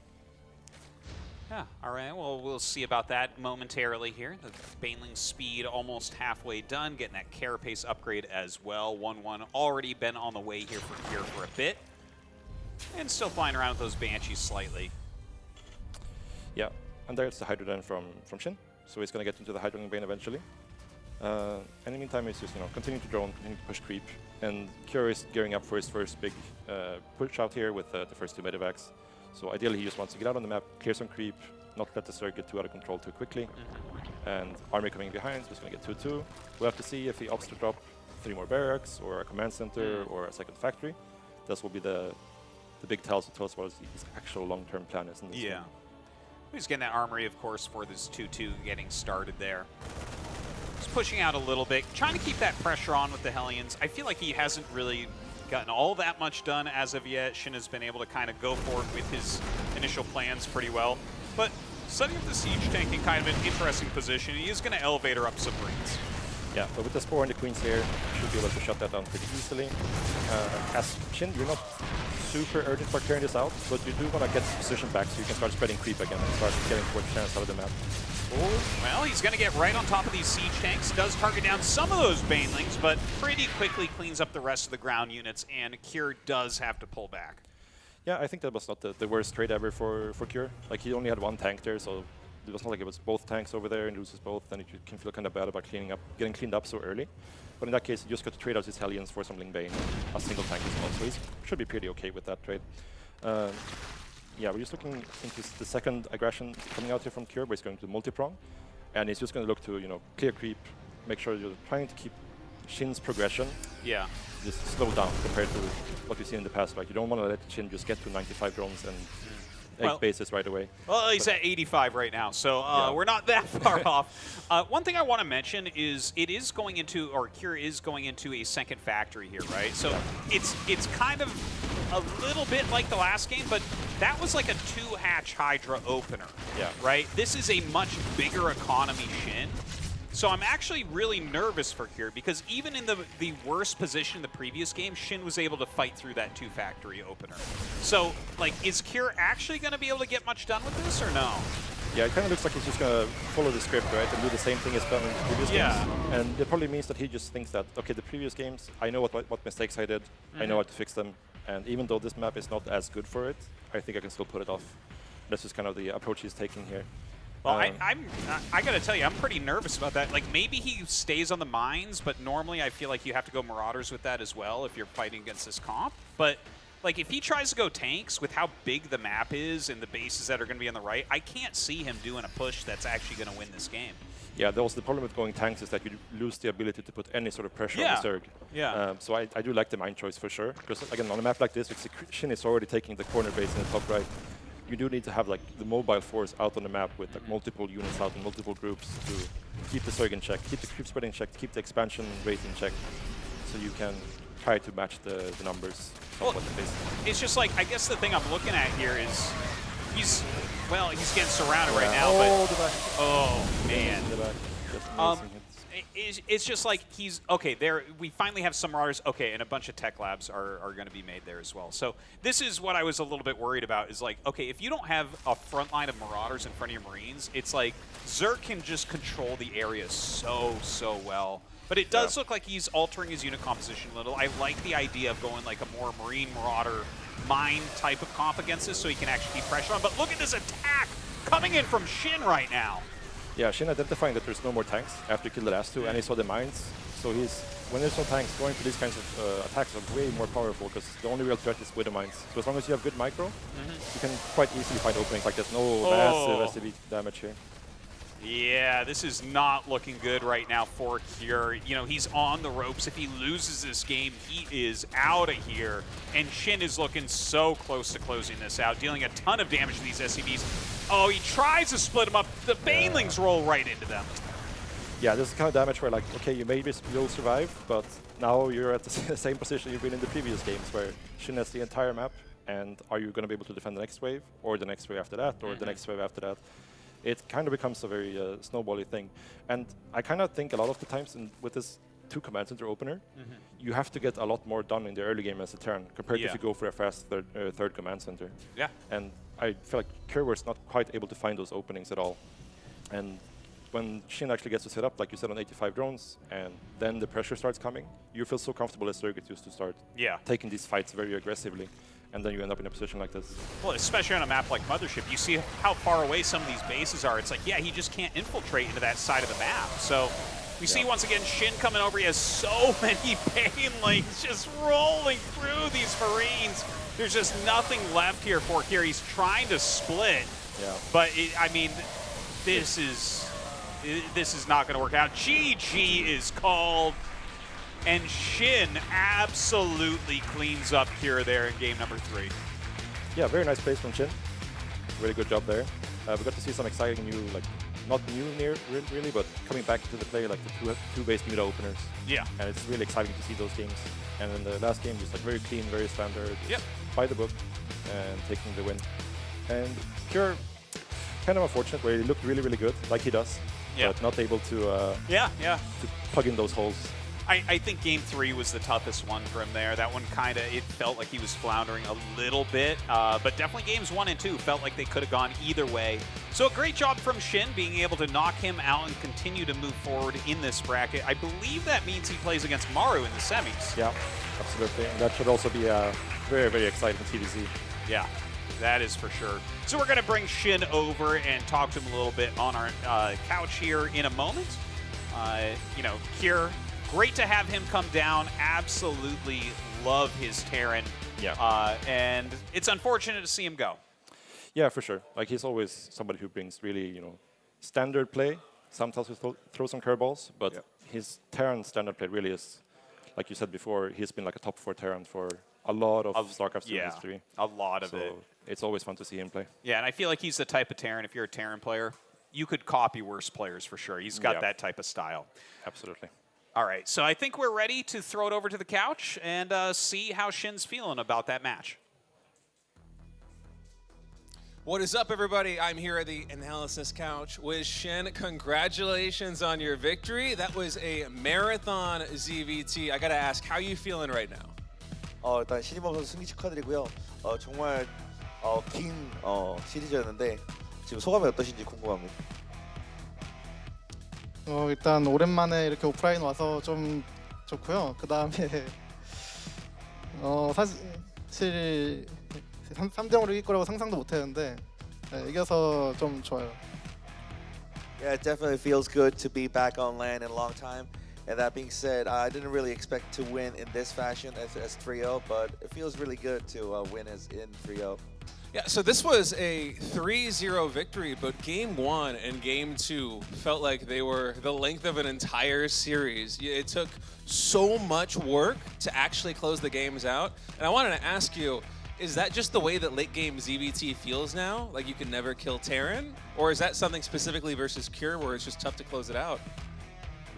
Yeah, all right, well, we'll see about that momentarily here. The Baneling speed almost halfway done, getting that carapace upgrade as well. 1-1 already been on the way here for Cure for a bit. And still flying around with those Banshees slightly. Yeah, and there's the Hydra from Shin. So he's going to get into the Hydra Bane eventually. And in the meantime, he's just continue to drone, continue to push creep. And Cure is gearing up for his first big push out here with the first 2 medevacs. So ideally, he just wants to get out on the map, clear some creep, not let the Zerg get too out of control too quickly. And army coming behind, so he's going to get 2-2. We'll have to see if he opts to drop 3 more barracks, or a command center, or a second factory. This will be the big tells to tell us what his actual long-term plan is in this game. He's getting that armory, of course, for this 2-2 getting started there. Just pushing out a little bit, trying to keep that pressure on with the Hellions. I feel like he hasn't really gotten all that much done as of yet. Shin has been able to kind of go forward with his initial plans pretty well. But setting up the siege tank in kind of an interesting position, he is going to elevate her up submarines. Yeah, but with the Spore and the Queens here, you should be able to shut that down pretty easily. As Shin, you're not super urgent for clearing this out, but you do want to get the position back so you can start spreading creep again and start getting towards chance out of the map. Well, he's going to get right on top of these siege tanks. Does target down some of those Banelings, but pretty quickly cleans up the rest of the ground units, and Cure does have to pull back. Yeah, I think that was not the worst trade ever for Cure. Like, he only had 1 tank there, so it was not like it was both tanks over there and loses both, then you can feel kind of bad about getting cleaned up so early. But in that case, you just got to trade out his Hellions for some Ling Bane, a single tank as well, so he should be pretty okay with that trade. Yeah, we're just looking into the second aggression coming out here from Cure, where he's going to multi-prong, and he's just going to look to, clear creep, make sure you're trying to keep Shin's progression just slow down compared to what we've seen in the past. Like, you don't want to let Shin just get to 95 drones and egg bases right away. Well, he's at 85 right now, so we're not that far off. One thing I want to mention is it is going into, or Cure is going into a second factory here, right? So it's kind of a little bit like the last game, but that was like a 2-hatch Hydra opener, right? This is a much bigger economy Shin. So I'm actually really nervous for Cure, because even in the worst position in the previous game, Shin was able to fight through that 2-factory opener. So, like, is Cure actually going to be able to get much done with this, or no? Yeah, it kind of looks like he's just going to follow the script, right, and do the same thing as done in the previous games. And it probably means that he just thinks that, okay, the previous games, I know what mistakes I did, I know how to fix them, and even though this map is not as good for it, I think I can still put it off. That's just kind of the approach he's taking here. Well, I got to tell you, I'm pretty nervous about that. Like, maybe he stays on the mines, but normally I feel like you have to go Marauders with that as well if you're fighting against this comp. But, like, if he tries to go tanks with how big the map is and the bases that are going to be on the right, I can't see him doing a push that's actually going to win this game. Yeah, the problem with going tanks is that you lose the ability to put any sort of pressure on the Zerg. So I do like the mine choice for sure. Because, again, on a map like this, if Shin is already taking the corner base in the top right, you do need to have, like, the mobile force out on the map with, like, multiple units out in multiple groups to keep the Zerg in check, keep the creep spread in check, keep the expansion rate in check, so you can try to match the numbers. Well, it's just like, I guess the thing I'm looking at here is he's getting surrounded right now, but the back. oh man. it's just like he's okay. There, we finally have some Marauders. Okay, and a bunch of tech labs are going to be made there as well. So this is what I was a little bit worried about. Is like, okay, if you don't have a front line of Marauders in front of your Marines, it's like Zerg can just control the area so well. But it does look like he's altering his unit composition a little. I like the idea of going like a more Marine Marauder mine type of comp against this, so he can actually keep pressure on. But look at this attack coming in from Shin right now. Yeah, Shin identifying that there's no more tanks after he killed the last two, and he saw the mines. So when there's no tanks, going for these kinds of attacks are way more powerful because the only real threat is with the mines. So as long as you have good micro, you can quite easily find openings. Like there's no massive SCV damage here. Yeah, this is not looking good right now for Cure. You know, he's on the ropes. If he loses this game, he is out of here. And Shin is looking so close to closing this out, dealing a ton of damage to these SCVs. Oh, he tries to split them up. The Banelings roll right into them. Yeah, this is the kind of damage where, like, okay, you'll survive, but now you're at the same position you've been in the previous games, where Shin has the entire map, and are you going to be able to defend the next wave, or the next wave after that, or the next wave after that? It kind of becomes a very snowbally thing. And I kind of think a lot of the times with this 2 command center opener, you have to get a lot more done in the early game as a turn, compared to if you go for a fast third command center. Yeah. And I feel like Cure was not quite able to find those openings at all. And when Shin actually gets to set up, like you said, on 85 drones, and then the pressure starts coming, you feel so comfortable as Zerg used to start taking these fights very aggressively. And then you end up in a position like this. Well, especially on a map like Mothership, you see how far away some of these bases are. It's like, yeah, he just can't infiltrate into that side of the map. So we see once again Shin coming over. He has so many Banelings just rolling through these Marines. There's just nothing left here for Kira. He's trying to split. Yeah. But, I mean, this is not going to work out. GG is called. And Shin absolutely cleans up here there in game number 3. Yeah, very nice plays from Shin. Really good job there. We got to see some exciting new, like, not new really, but coming back to the play, like the two-base muta openers. Yeah. And it's really exciting to see those games. And then the last game, just like very clean, very standard, by the book, and taking the win. And Cure, kind of unfortunate, where he looked really, really good, like he does, but not able to to plug in those holes. I think game 3 was the toughest one for him there. That one kind of, it felt like he was floundering a little bit, but definitely games 1 and 2 felt like they could have gone either way. So a great job from Shin being able to knock him out and continue to move forward in this bracket. I believe that means he plays against Maru in the semis. Yeah, absolutely. And that should also be a very, very exciting TDC. Yeah, that is for sure. So we're going to bring Shin over and talk to him a little bit on our couch here in a moment. You know, Cure, great to have him come down. Absolutely love his Terran. Yeah. And it's unfortunate to see him go. Yeah, for sure. Like, he's always somebody who brings really, you know, standard play. Sometimes we throw some curveballs, but his Terran standard play really is, like you said before, he's been like a top 4 Terran for a lot of StarCraft history. A lot of it. It's always fun to see him play. Yeah, and I feel like he's the type of Terran, if you're a Terran player, you could copy worse players for sure. He's got that type of style. Absolutely. All right, so I think we're ready to throw it over to the couch and see how Shin's feeling about that match. What is up, everybody? I'm here at the analysis couch with Shin. Congratulations on your victory. That was a marathon ZVT. I gotta ask, how are you feeling right now? 일단 신이범 선수 승리 축하드리고요. 정말 긴 시리즈였는데 지금 소감이 어떠신지 궁금합니다. 일단 오랜만에 이렇게 오프라인 와서 좀 좋고요. 그 다음에 사실 3대0으로 이길 거라고 상상도 못했는데 이겨서 좀 좋아요. Yeah, it definitely feels good to be back on land in a long time. And that being said, I didn't really expect to win in this fashion as 3-0, but it feels really good to win as in 3-0. Yeah, so this was a 3-0 victory, but game 1 and game 2 felt like they were the length of an entire series. It took so much work to actually close the games out. And I wanted to ask you, is that just the way that late game ZVT feels now? Like you can never kill Terran? Or is that something specifically versus Cure where it's just tough to close it out?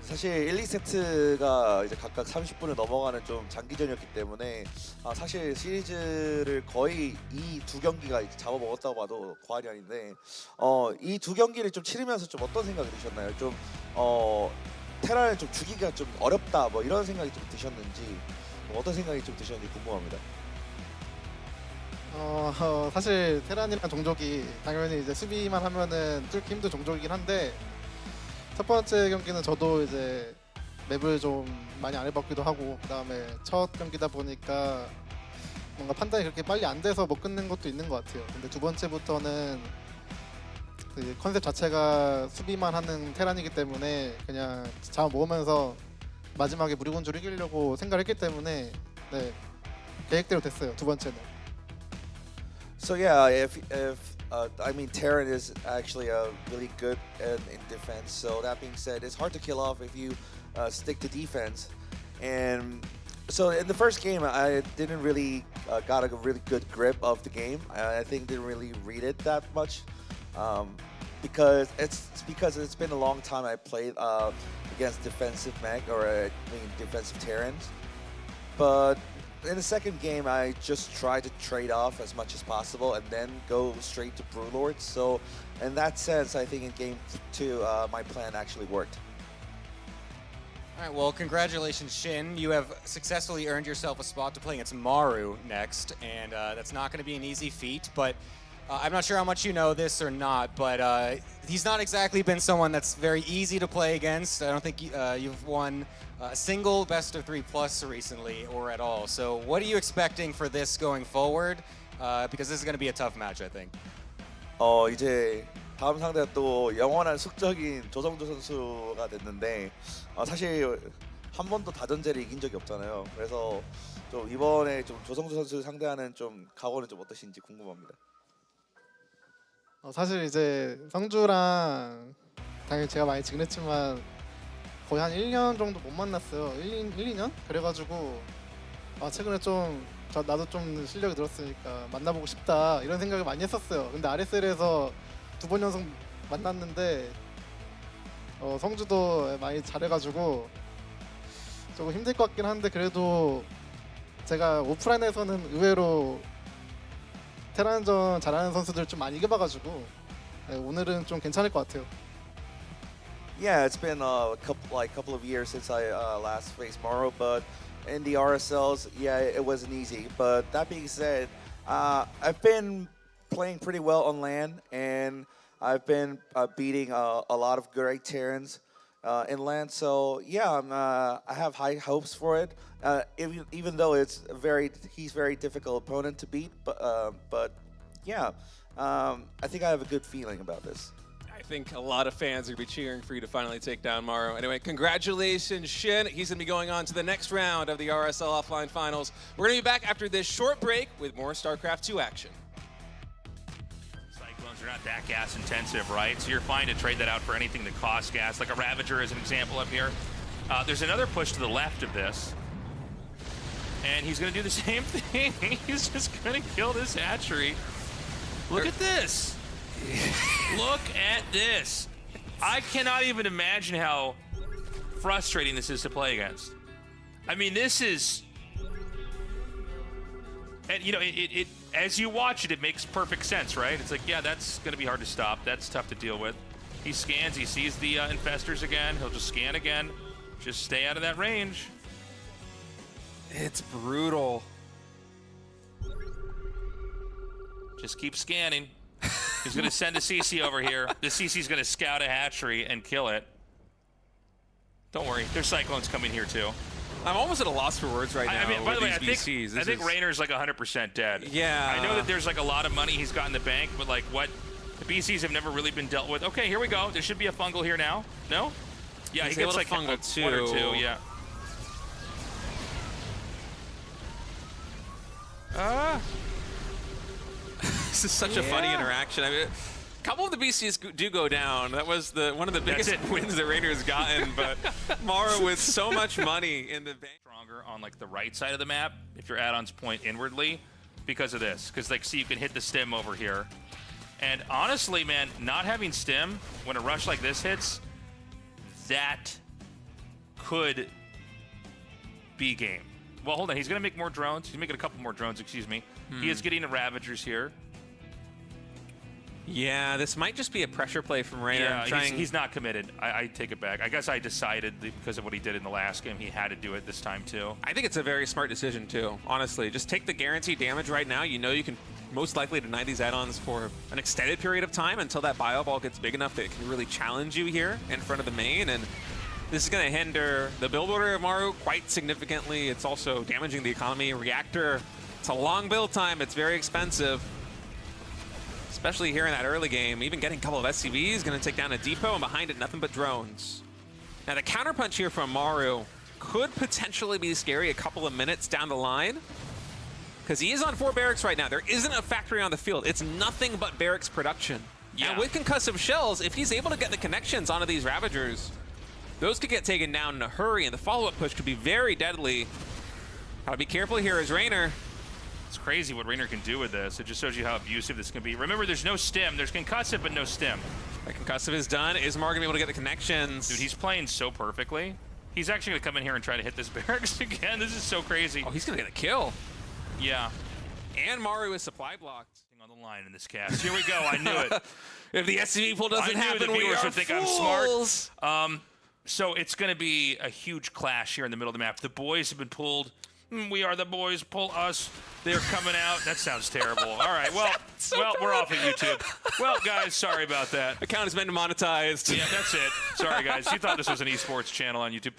사실 1, 2세트가 이제 각각 30분을 넘어가는 좀 장기전이었기 때문에 사실 시리즈를 거의 이 두 경기가 이제 잡아먹었다고 봐도 과언이 아닌데 이 두 경기를 좀 치르면서 좀 어떤 생각이 드셨나요? 좀 테란을 좀 주기가 좀 어렵다 뭐 이런 생각이 좀 드셨는지 어떤 생각이 좀 드셨는지 궁금합니다. 사실 테란이란 종족이 당연히 이제 수비만 하면은 뚫기 힘든 종족이긴 한데 첫 번째 경기는 저도 이제 맵을 좀 많이 안 해봤기도 하고 그다음에 첫 경기다 보니까 뭔가 판단이 그렇게 빨리 안 돼서 못 끝낸 것도 있는 것 같아요. 근데 두 번째부터는 그 컨셉 자체가 수비만 하는 테란이기 때문에 그냥 자원 모으면서 마지막에 무리군주를 이기려고 생각을 했기 때문에 네, 계획대로 됐어요. 두 번째는. So yeah, if I mean Terran is actually really good in defense. So that being said, it's hard to kill off if you stick to defense. And so in the first game, I didn't really got a really good grip of the game. I think didn't really read it that much because it's been a long time I played against defensive mech or I mean defensive Terrans, but. In the second game, I just tried to trade off as much as possible and then go straight to Brewlords. So, in that sense, I think in game 2, my plan actually worked. All right, well, congratulations, Shin. You have successfully earned yourself a spot to play against Maru next, and that's not going to be an easy feat, but I'm not sure how much you know this or not, but he's not exactly been someone that's very easy to play against. I don't think you've won a single best of 3+ recently or at all. So what are you expecting for this going forward? Because this is going to be a tough match, I think. 이제 다음 상대가 또 영원한 숙적인 조성주 선수가 됐는데 사실 한 번도 다전제를 이긴 적이 없잖아요. 그래서 좀 이번에 좀 조성주 선수 상대하는 좀 각오는 좀 어떠신지 궁금합니다. 사실 이제 성주랑 당연히 제가 많이 지냈지만 거의 한 1년 정도 못 만났어요. 1, 2년? 그래가지고 최근에 좀 나도 좀 실력이 늘었으니까 만나보고 싶다 이런 생각을 많이 했었어요. 근데 RSL에서 2번 연속 만났는데 성주도 많이 잘해가지고 조금 힘들 것 같긴 한데 그래도 제가 오프라인에서는 의외로 테란전 잘하는 선수들 좀 많이 이겨봐가지고 오늘은 좀 괜찮을 것 같아요. Yeah, it's been a couple of years since I last faced Maru, but in the RSLs, yeah, it wasn't easy. But that being said, I've been playing pretty well on LAN, and I've been beating a lot of great Terrans in LAN. So yeah, I have high hopes for it. Even though he's very difficult opponent to beat, but yeah, I think I have a good feeling about this. I think a lot of fans are going to be cheering for you to finally take down Maru. Anyway, congratulations, Shin. He's going to be going on to the next round of the RSL Offline Finals. We're going to be back after this short break with more StarCraft 2 action. Cyclones are not that gas intensive, right? So you're fine to trade that out for anything that costs gas, like a Ravager is an example up here. There's another push to the left of this. And he's going to do the same thing. He's just going to kill this hatchery. Look at this. Look at this. I cannot even imagine how frustrating this is to play against. I mean, this is... And, you know, it as you watch it, it makes perfect sense, right? It's like, yeah, that's going to be hard to stop. That's tough to deal with. He scans. He sees the infestors again. He'll just scan again. Just stay out of that range. It's brutal. Just keep scanning. He's going to send a CC over here. The CC's going to scout a hatchery and kill it. Don't worry. There's Cyclones coming here, too. I'm almost at a loss for words right now. I mean, by the way, I BCs. think Rayner's like 100% dead. Yeah. I know that there's like a lot of money he's got in the bank, but like what? The BCs have never really been dealt with. Okay, here we go. There should be a fungal here now. No? Yeah, He's he able gets to like fungal one or too. two, yeah. This is such a funny interaction. I mean, a couple of the BCs do go down. That was one of the biggest wins that Rainer's gotten, but Maru with so much money in the bank. Stronger on like the right side of the map if your add-ons point inwardly because of this. Because like, see, you can hit the stim over here. And honestly, man, not having stim when a rush like this hits, that could be game. Well, hold on. He's going to make more drones. He's making a couple more drones, excuse me. He is getting the Ravagers here. Yeah, this might just be a pressure play from Rainer. Yeah, he's not committed. I take it back. I guess I decided because of what he did in the last game, he had to do it this time too. I think it's a very smart decision too, honestly. Just take the guaranteed damage right now. You know you can most likely deny these add-ons for an extended period of time until that bio ball gets big enough that it can really challenge you here in front of the main. And this is going to hinder the build order of Maru quite significantly. It's also damaging the economy. Reactor, it's a long build time. It's very expensive, especially here in that early game. Even getting a couple of SCVs, going to take down a depot, and behind it, nothing but drones. Now, the counterpunch here from Maru could potentially be scary a couple of minutes down the line, because he is on 4 barracks right now. There isn't a factory on the field. It's nothing but barracks production. Yeah. And with concussive shells, if he's able to get the connections onto these Ravagers, those could get taken down in a hurry, and the follow-up push could be very deadly. Gotta be careful here as Rainer. It's crazy what Rainer can do with this. It just shows you how abusive this can be. Remember, there's no stim. There's concussive, but no stim. That concussive is done. Is Mar gonna be able to get the connections? Dude, he's playing so perfectly. He's actually gonna come in here and try to hit this barracks again. This is so crazy. Oh, he's gonna get a kill. Yeah. And Maru is supply blocked. On the line in this cast. Here we go. I knew it. If the SCV pull doesn't happen, the viewers would think I'm smart. I'm So it's going to be a huge clash here in the middle of the map. The boys have been pulled. We are the boys. Pull us. They're coming out. That sounds terrible. All right. Well, we're off of YouTube. Well, guys, sorry about that. Account has been demonetized. Yeah, that's it. Sorry, guys. You thought this was an esports channel on YouTube.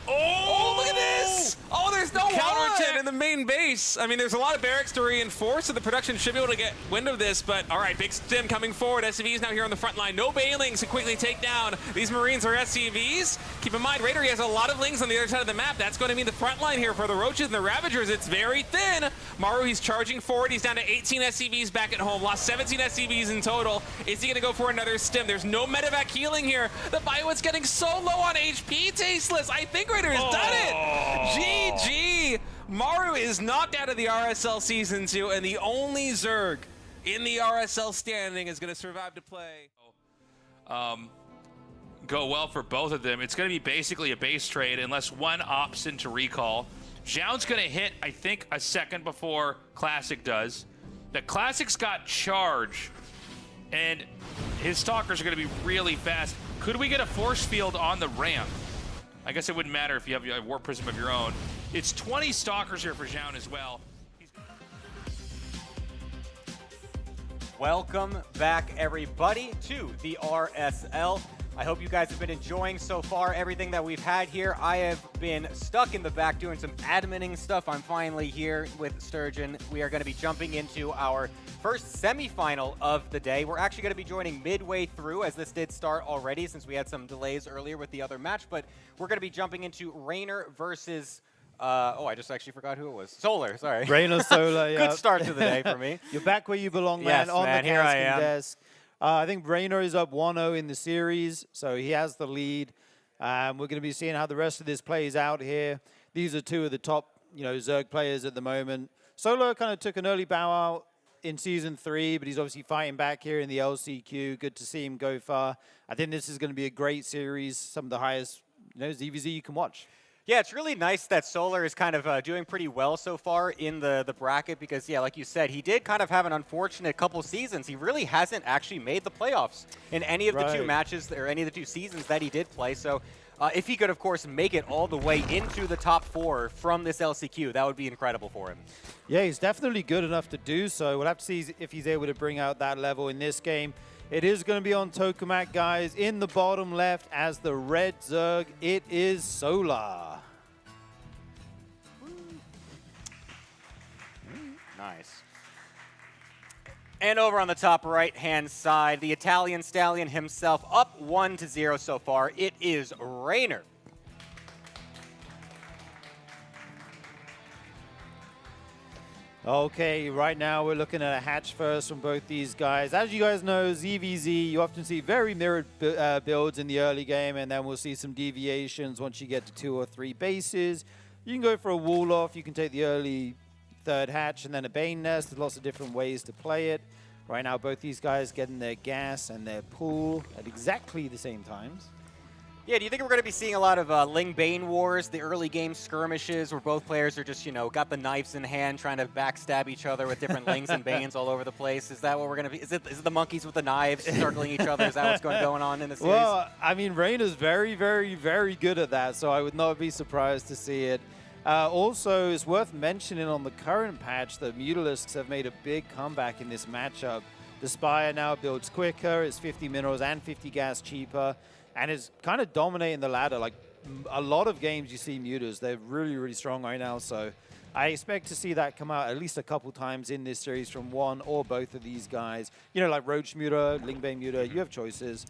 Oh, look at this! Oh, there's no counterattack in the main base. I mean, there's a lot of barracks to reinforce, so the production should be able to get wind of this. But all right, big stim coming forward. SCVs now here on the front line. No bailings to quickly take down these Marines or SCVs. Keep in mind, Raider, he has a lot of lings on the other side of the map. That's going to mean the front line here for the Roaches and the Ravagers. It's very thin. Maru, he's charging forward. He's down to 18 SCVs back at home. Lost 17 SCVs in total. Is he going to go for another stim? There's no medevac healing here. The bio is getting so low on HP. Tasteless. I think Raider has done it. GG. Maru is knocked out of the RSL Season 2, and the only Zerg in the RSL standing is going to survive to play. Go well for both of them. It's going to be basically a base trade unless one opts into recall. Zhao's going to hit, I think, a second before Classic does. The Classic's got charge, and his Stalkers are going to be really fast. Could we get a force field on the ramp? I guess it wouldn't matter if you have a Warp Prism of your own. It's 20 Stalkers here for Zhao as well. Welcome back, everybody, to the RSL. I hope you guys have been enjoying so far everything that we've had here. I have been stuck in the back doing some adminning stuff. I'm finally here with Sturgeon. We are going to be jumping into our first semifinal of the day. We're actually going to be joining midway through, as this did start already since we had some delays earlier with the other match, but we're going to be jumping into Rainer versus I just actually forgot who it was. Solar, sorry. Rainer Solar, yeah. Good start to the day for me. You're back where you belong, man, yes, on man, the here I casting am. desk. I think Rainer is up 1-0 in the series, so he has the lead. We're going to be seeing how the rest of this plays out here. These are two of the top, Zerg players at the moment. Solar kind of took an early bow out in Season 3, but he's obviously fighting back here in the LCQ. Good to see him go far. I think this is going to be a great series, some of the highest ZVZ you can watch. Yeah, it's really nice that Solar is kind of doing pretty well so far in the bracket because, yeah, like you said, he did kind of have an unfortunate couple seasons. He really hasn't actually made the playoffs in any of the two matches or any of the two seasons that he did play. So if he could, of course, make it all the way into the top 4 from this LCQ, that would be incredible for him. Yeah, he's definitely good enough to do so. We'll have to see if he's able to bring out that level in this game. It is going to be on Tokamak, guys. In the bottom left as the red Zerg, it is Solar. Nice. And over on the top right-hand side, the Italian Stallion himself up 1-0 so far. It is Rainer. Okay, right now we're looking at a hatch first from both these guys. As you guys know, ZVZ, you often see very mirrored builds in the early game, and then we'll see some deviations once you get to 2 or 3 bases. You can go for a wall off, you can take the early third hatch and then a Bane Nest. There's lots of different ways to play it. Right now, both these guys getting their gas and their pool at exactly the same times. Yeah, do you think we're going to be seeing a lot of Ling Bane wars, the early game skirmishes where both players are just, got the knives in hand trying to backstab each other with different Lings and Banes all over the place? Is that what we're going to be? Is it the monkeys with the knives circling each other? Is that what's going on in the series? Well, I mean, Reiner's very, very, very good at that, so I would not be surprised to see it. Also, it's worth mentioning on the current patch that Mutalisks have made a big comeback in this matchup. The Spire now builds quicker, it's 50 minerals and 50 gas cheaper, and is kind of dominating the ladder. Like a lot of games you see Mutas, they're really, really strong right now. So I expect to see that come out at least a couple times in this series from one or both of these guys. Like Roach Muta, Lingbane Muta, you have choices.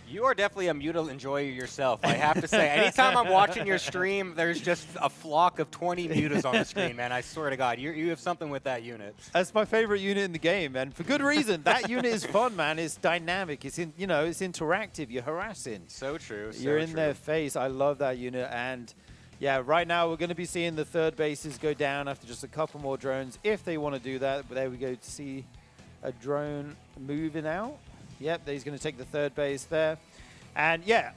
You are definitely a Muta enjoyer yourself, I have to say. Anytime I'm watching your stream, there's just a flock of 20 Mutas on the screen, man. I swear to God, you have something with that unit. That's my favorite unit in the game, and for good reason. That unit is fun, man. It's dynamic. It's it's interactive. You're harassing. So true. You're in their face. I love that unit, and yeah, right now we're going to be seeing the third bases go down after just a couple more drones if they want to do that. But there we go to see a drone moving out. Yep, he's going to take the third base there. And yeah,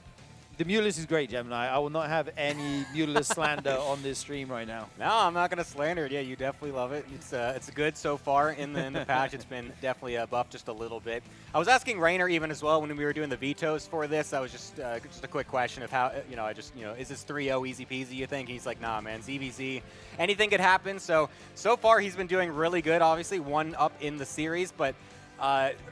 the Mutalisk is great, Gemini. I will not have any Mutalisk slander on this stream right now. No, I'm not going to slander it. Yeah, you definitely love it. It's good so far in the patch. It's been definitely buffed just a little bit. I was asking Reiner even as well when we were doing the vetoes for this. I was just a quick question of how, is this 3-0 easy peasy, you think? He's like, nah, man, ZVZ, anything could happen. So far he's been doing really good, obviously, one up in the series, but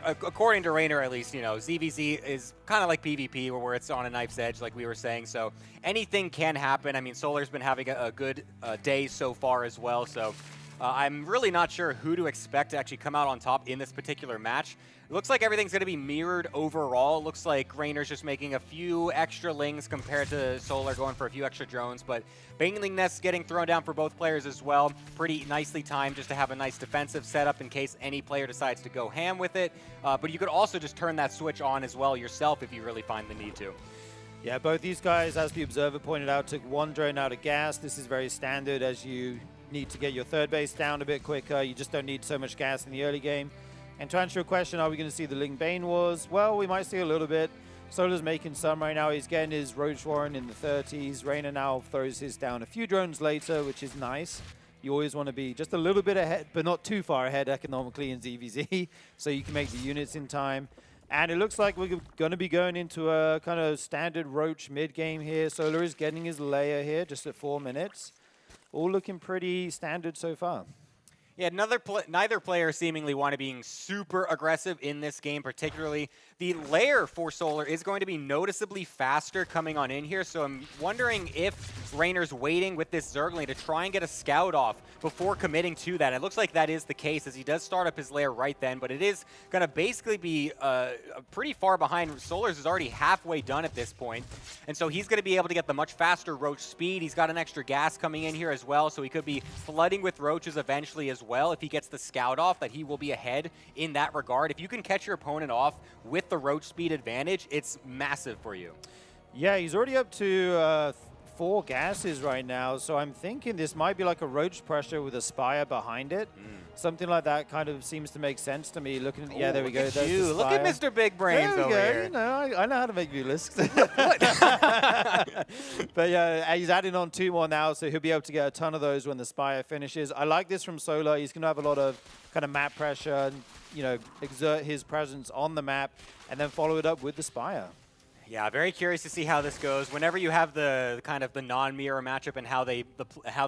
according to Reiner, at least, ZVZ is kind of like PvP, where it's on a knife's edge, like we were saying. So anything can happen. I mean, Solar's been having a good day so far as well. So I'm really not sure who to expect to actually come out on top in this particular match. It looks like everything's going to be mirrored overall. It looks like Reiner's just making a few extra Lings compared to Solar going for a few extra drones, but Baneling Nests getting thrown down for both players as well. Pretty nicely timed just to have a nice defensive setup in case any player decides to go ham with it. But you could also just turn that switch on as well yourself if you really find the need to. Yeah, both these guys, as the Observer pointed out, took one drone out of gas. This is very standard as you need to get your third base down a bit quicker. You just don't need so much gas in the early game. And to answer your question, are we going to see the Ling Bane wars? Well, we might see a little bit. Solar's making some right now. He's getting his Roach Warren in the 30s. Reiner now throws his down a few drones later, which is nice. You always want to be just a little bit ahead, but not too far ahead economically in ZVZ, so you can make the units in time. And it looks like we're going to be going into a kind of standard Roach mid-game here. Solar is getting his layer here just at 4 minutes. All looking pretty standard so far. Yeah, neither player seemingly want to be super aggressive in this game, particularly. The layer for Solar is going to be noticeably faster coming on in here, so I'm wondering if Reiner's waiting with this Zergling to try and get a scout off before committing to that. It looks like that is the case as he does start up his layer right then, but it is going to basically be pretty far behind. Solar's is already halfway done at this point, and so he's going to be able to get the much faster Roach speed. He's got an extra gas coming in here as well, so he could be flooding with Roaches eventually as well. If he gets the scout off, that he will be ahead in that regard. If you can catch your opponent off with the Roach speed advantage, it's massive for you. Yeah, he's already up to 4 gases right now, so I'm thinking this might be like a Roach pressure with a Spire behind it. Something like that kind of seems to make sense to me. Looking at, yeah, there we go. There's the Look at Mr. Big Brains over here. I know how to make Mutalisks. But yeah, he's adding on 2 more now, so he'll be able to get a ton of those when the Spire finishes. I like this from Solar. He's going to have a lot of kind of map pressure and, exert his presence on the map and then follow it up with the Spire. Yeah, very curious to see how this goes. Whenever you have the kind of the non-mirror matchup and how they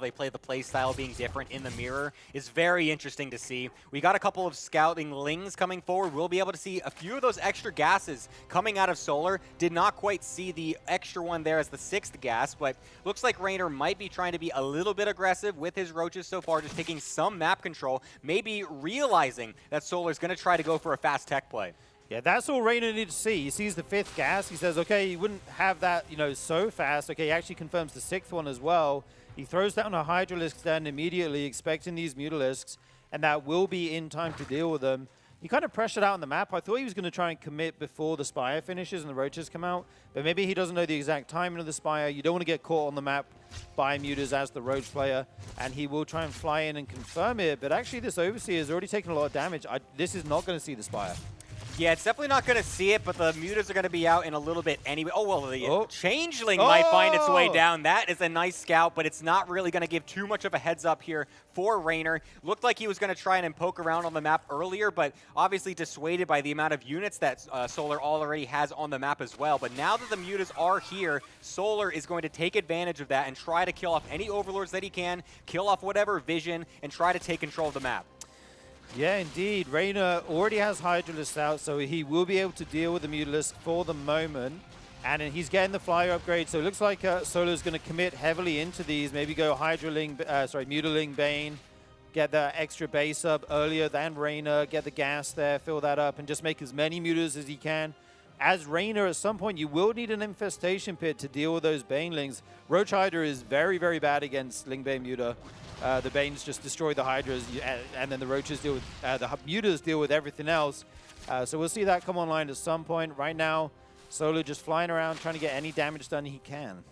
play the play style being different in the mirror is very interesting to see. We got a couple of scouting Lings coming forward. We'll be able to see a few of those extra gases coming out of Solar. Did not quite see the extra one there as the 6th gas, but looks like Reiner might be trying to be a little bit aggressive with his Roaches so far, just taking some map control, maybe realizing that Solar's going to try to go for a fast tech play. Yeah, that's all Reiner needs to see. He sees the 5th gas. He says, okay, he wouldn't have that, so fast. Okay, he actually confirms the 6th one as well. He throws down a Hydralisk stand immediately, expecting these Mutalisks, and that will be in time to deal with them. He kind of pressured out on the map. I thought he was going to try and commit before the Spire finishes and the Roaches come out, but maybe he doesn't know the exact timing of the Spire. You don't want to get caught on the map by Mutas as the Roach player, and he will try and fly in and confirm it, but actually this Overseer has already taken a lot of damage. This is not going to see the Spire. Yeah, it's definitely not going to see it, but the mutas are going to be out in a little bit anyway. Oh, well, the Changeling might find its way down. That is a nice scout, but it's not really going to give too much of a heads up here for Raynor. Looked like he was going to try and poke around on the map earlier, but obviously dissuaded by the amount of units that Solar already has on the map as well. But now that the mutas are here, Solar is going to take advantage of that and try to kill off any overlords that he can, kill off whatever vision, and try to take control of the map. Yeah, indeed. Raynor already has Hydralisk out, so he will be able to deal with the Mutalisk for the moment. And he's getting the flyer upgrade, so it looks like Solar's going to commit heavily into these. Maybe go Mutaling Bane, get the extra base up earlier than Raynor, get the gas there, fill that up, and just make as many mutas as he can. As Raynor, at some point, you will need an Infestation Pit to deal with those Banelings. Roach Hydra is very, very bad against Lingbane Muta. The Banes just destroy the Hydras, and then the Roaches deal with, the Mutas deal with everything else. So we'll see that come online at some point. Right now, Solar just flying around, trying to get any damage done he can.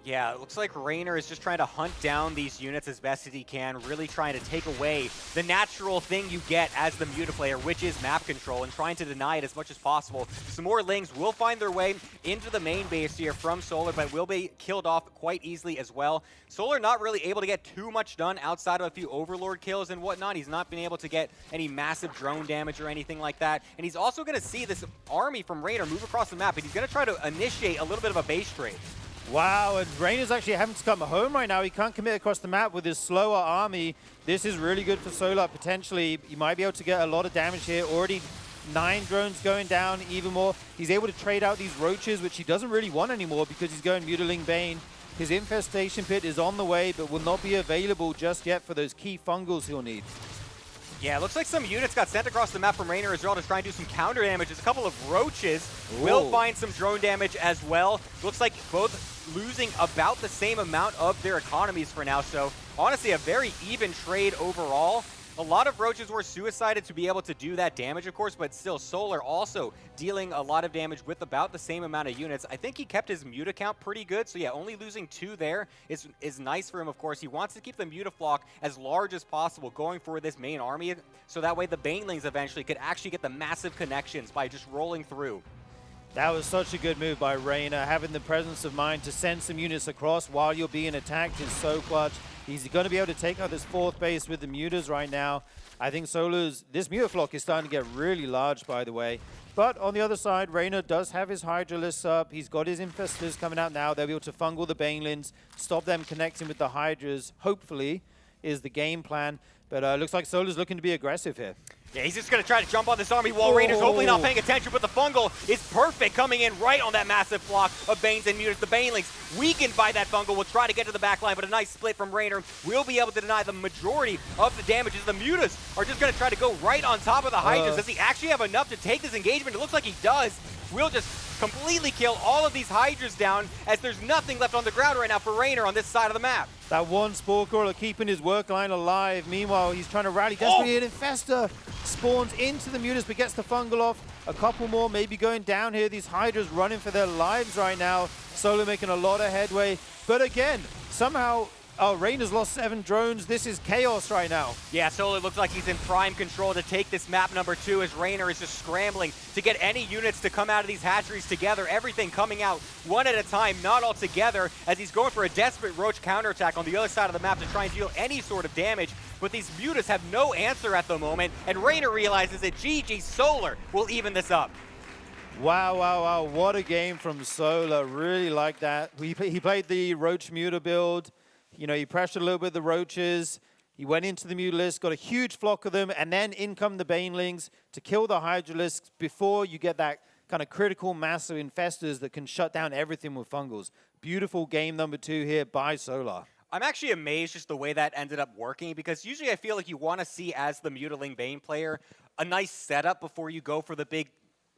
Yeah, it looks like Raynor is just trying to hunt down these units as best as he can, really trying to take away the natural thing you get as the Muta player, which is map control, and trying to deny it as much as possible. Some more Lings will find their way into the main base here from Solar, but will be killed off quite easily as well. Solar not really able to get too much done outside of a few Overlord kills and whatnot. He's not been able to get any massive drone damage or anything like that. And he's also going to see this army from Raynor move across the map, and he's going to try to initiate a little bit of a base trade. Wow, and Raynor's actually having to come home right now. He can't commit across the map with his slower army. This is really good for Solar, potentially. He might be able to get a lot of damage here. Already 9 drones going down, even more. He's able to trade out these Roaches, which he doesn't really want anymore because he's going Mutaling Bane. His Infestation Pit is on the way, but will not be available just yet for those key fungals he'll need. Yeah, it looks like some units got sent across the map from Raynor as well to try and do some counter damage. There's a couple of Roaches will find some drone damage as well. Looks like both losing about the same amount of their economies for now. So honestly, a very even trade overall. A lot of Roaches were suicided to be able to do that damage, of course, but still Solar also dealing a lot of damage with about the same amount of units. I think he kept his Muta count pretty good, so yeah, only losing 2 there is nice for him, of course. He wants to keep the Muta flock as large as possible going for this main army, so that way the Banelings eventually could actually get the massive connections by just rolling through. That was such a good move by Raynor. Having the presence of mind to send some units across while you're being attacked is so clutch. He's going to be able to take out this 4th base with the Mutas right now. I think this Muta flock is starting to get really large, by the way. But on the other side, Raynor does have his Hydralisks up. He's got his Infestors coming out now. They'll be able to fungal the Banelings, stop them connecting with the Hydras, hopefully, is the game plan. But looks like Solar's looking to be aggressive here. Yeah, he's just going to try to jump on this army while Rainer's hopefully not paying attention, but the fungal is perfect, coming in right on that massive flock of Banes and Mutas. The Banelings, weakened by that fungal, will try to get to the back line, but a nice split from Raynor will be able to deny the majority of the damages. The Mutas are just going to try to go right on top of the Hydras. Does he actually have enough to take this engagement? It looks like he does. We'll just completely kill all of these Hydras down, as there's nothing left on the ground right now for Raynor on this side of the map. That one Spore Crawler keeping his work line alive. Meanwhile, he's trying to rally desperately. An Infestor spawns into the Mutas, but gets the fungal off. A couple more maybe going down here. These Hydras running for their lives right now. Solar making a lot of headway. But again, somehow, Raynor's lost 7 drones. This is chaos right now. Yeah, Solar looks like he's in prime control to take this map number 2, as Raynor is just scrambling to get any units to come out of these hatcheries together. Everything coming out one at a time, not all together, as he's going for a desperate Roach counterattack on the other side of the map to try and deal any sort of damage. But these Mutas have no answer at the moment, and Raynor realizes that GG Solar will even this up. Wow, wow, wow. What a game from Solar. Really like that. He played the Roach Muta build. You know, he pressured a little bit of the Roaches. He went into the Mutalisks, got a huge flock of them, and then in come the Banelings to kill the Hydralisks before you get that kind of critical mass of Infestors that can shut down everything with fungals. Beautiful game number 2 here by Solar. I'm actually amazed just the way that ended up working, because usually I feel like you want to see, as the Mutaling Bane player, a nice setup before you go for the big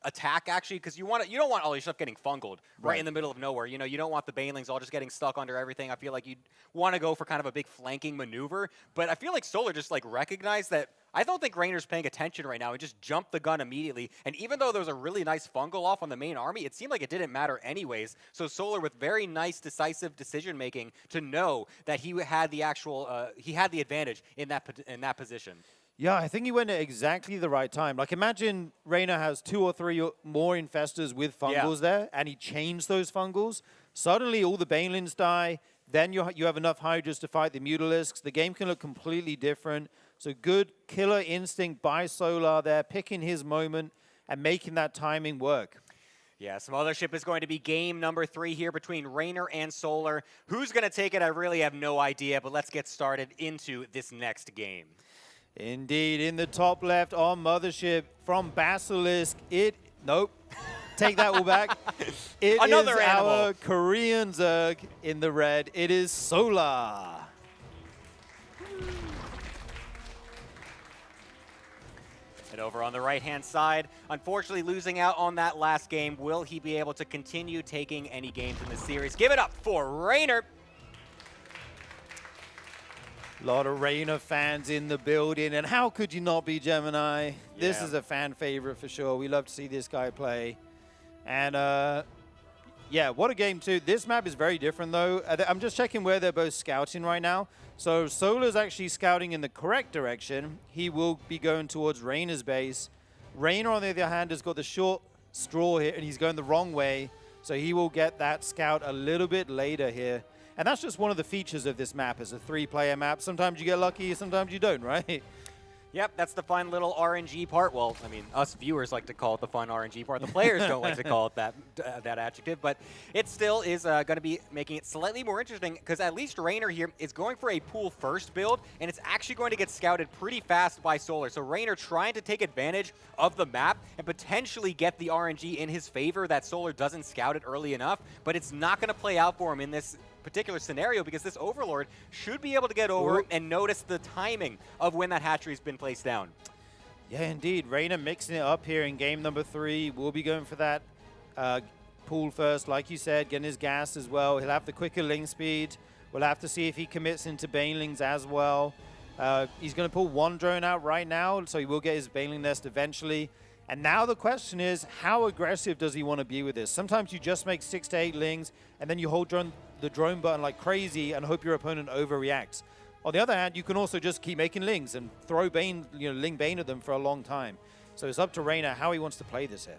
attack, actually, because you don't want all your stuff getting fungaled right in the middle of nowhere. You know, you don't want the Banelings all just getting stuck under everything. I feel like you'd want to go for kind of a big flanking maneuver, but I feel like Solar just like recognized that. I don't think Raynor's paying attention right now and just jumped the gun immediately. And even though there was a really nice fungal off on the main army, it seemed like it didn't matter anyways. So Solar, with very nice, decisive decision making, to know that he had the actual he had the advantage in that position. Yeah, I think he went at exactly the right time. Like, imagine Reina has 2 or 3 more infestors with fungals there, and he changed those fungals. Suddenly, all the Banelings die. Then you have enough Hydras to fight the Mutalisks. The game can look completely different. So good killer instinct by Solar there, picking his moment and making that timing work. Yeah, Smothership is going to be game number 3 here between Raynor and Solar. Who's going to take it? I really have no idea, but let's get started into this next game. Indeed, in the top left on Mothership from Basilisk, nope, take that all back. It Another is animal. our Korean Zerg in the red. It is Solar. And over on the right-hand side, unfortunately losing out on that last game. Will he be able to continue taking any games in the series? Give it up for Raynor. A lot of Raynor fans in the building, and how could you not be, Gemini? This is a fan favorite for sure. We love to see this guy play. And yeah, what a game too. This map is very different though. I'm just checking where they're both scouting right now. So Solar's actually scouting in the correct direction. He will be going towards Raynor's base. Raynor, on the other hand, has got the short straw here, and he's going the wrong way. So he will get that scout a little bit later here. And that's just one of the features of this map. It's a 3-player map. Sometimes you get lucky, sometimes you don't, right? Yep, that's the fun little RNG part. Well, I mean, us viewers like to call it the fun RNG part. The players don't like to call it that adjective, but it still is going to be making it slightly more interesting because at least Raynor here is going for a pool first build, and it's actually going to get scouted pretty fast by Solar. So Raynor trying to take advantage of the map and potentially get the RNG in his favor that Solar doesn't scout it early enough, but it's not going to play out for him in this particular scenario because this Overlord should be able to get over and notice the timing of when that hatchery's been placed down. Yeah, indeed. Raynor mixing it up here in game number 3. We'll be going for that pool first, like you said, getting his gas as well. He'll have the quicker ling speed. We'll have to see if he commits into Banelings as well. He's going to pull one drone out right now, so he will get his Baneling nest eventually. And now the question is, how aggressive does he want to be with this? Sometimes you just make 6 to 8 lings, and then you hold the drone button like crazy and hope your opponent overreacts. On the other hand, you can also just keep making lings and throw Bane, ling Bane at them for a long time. So it's up to Raynor how he wants to play this here.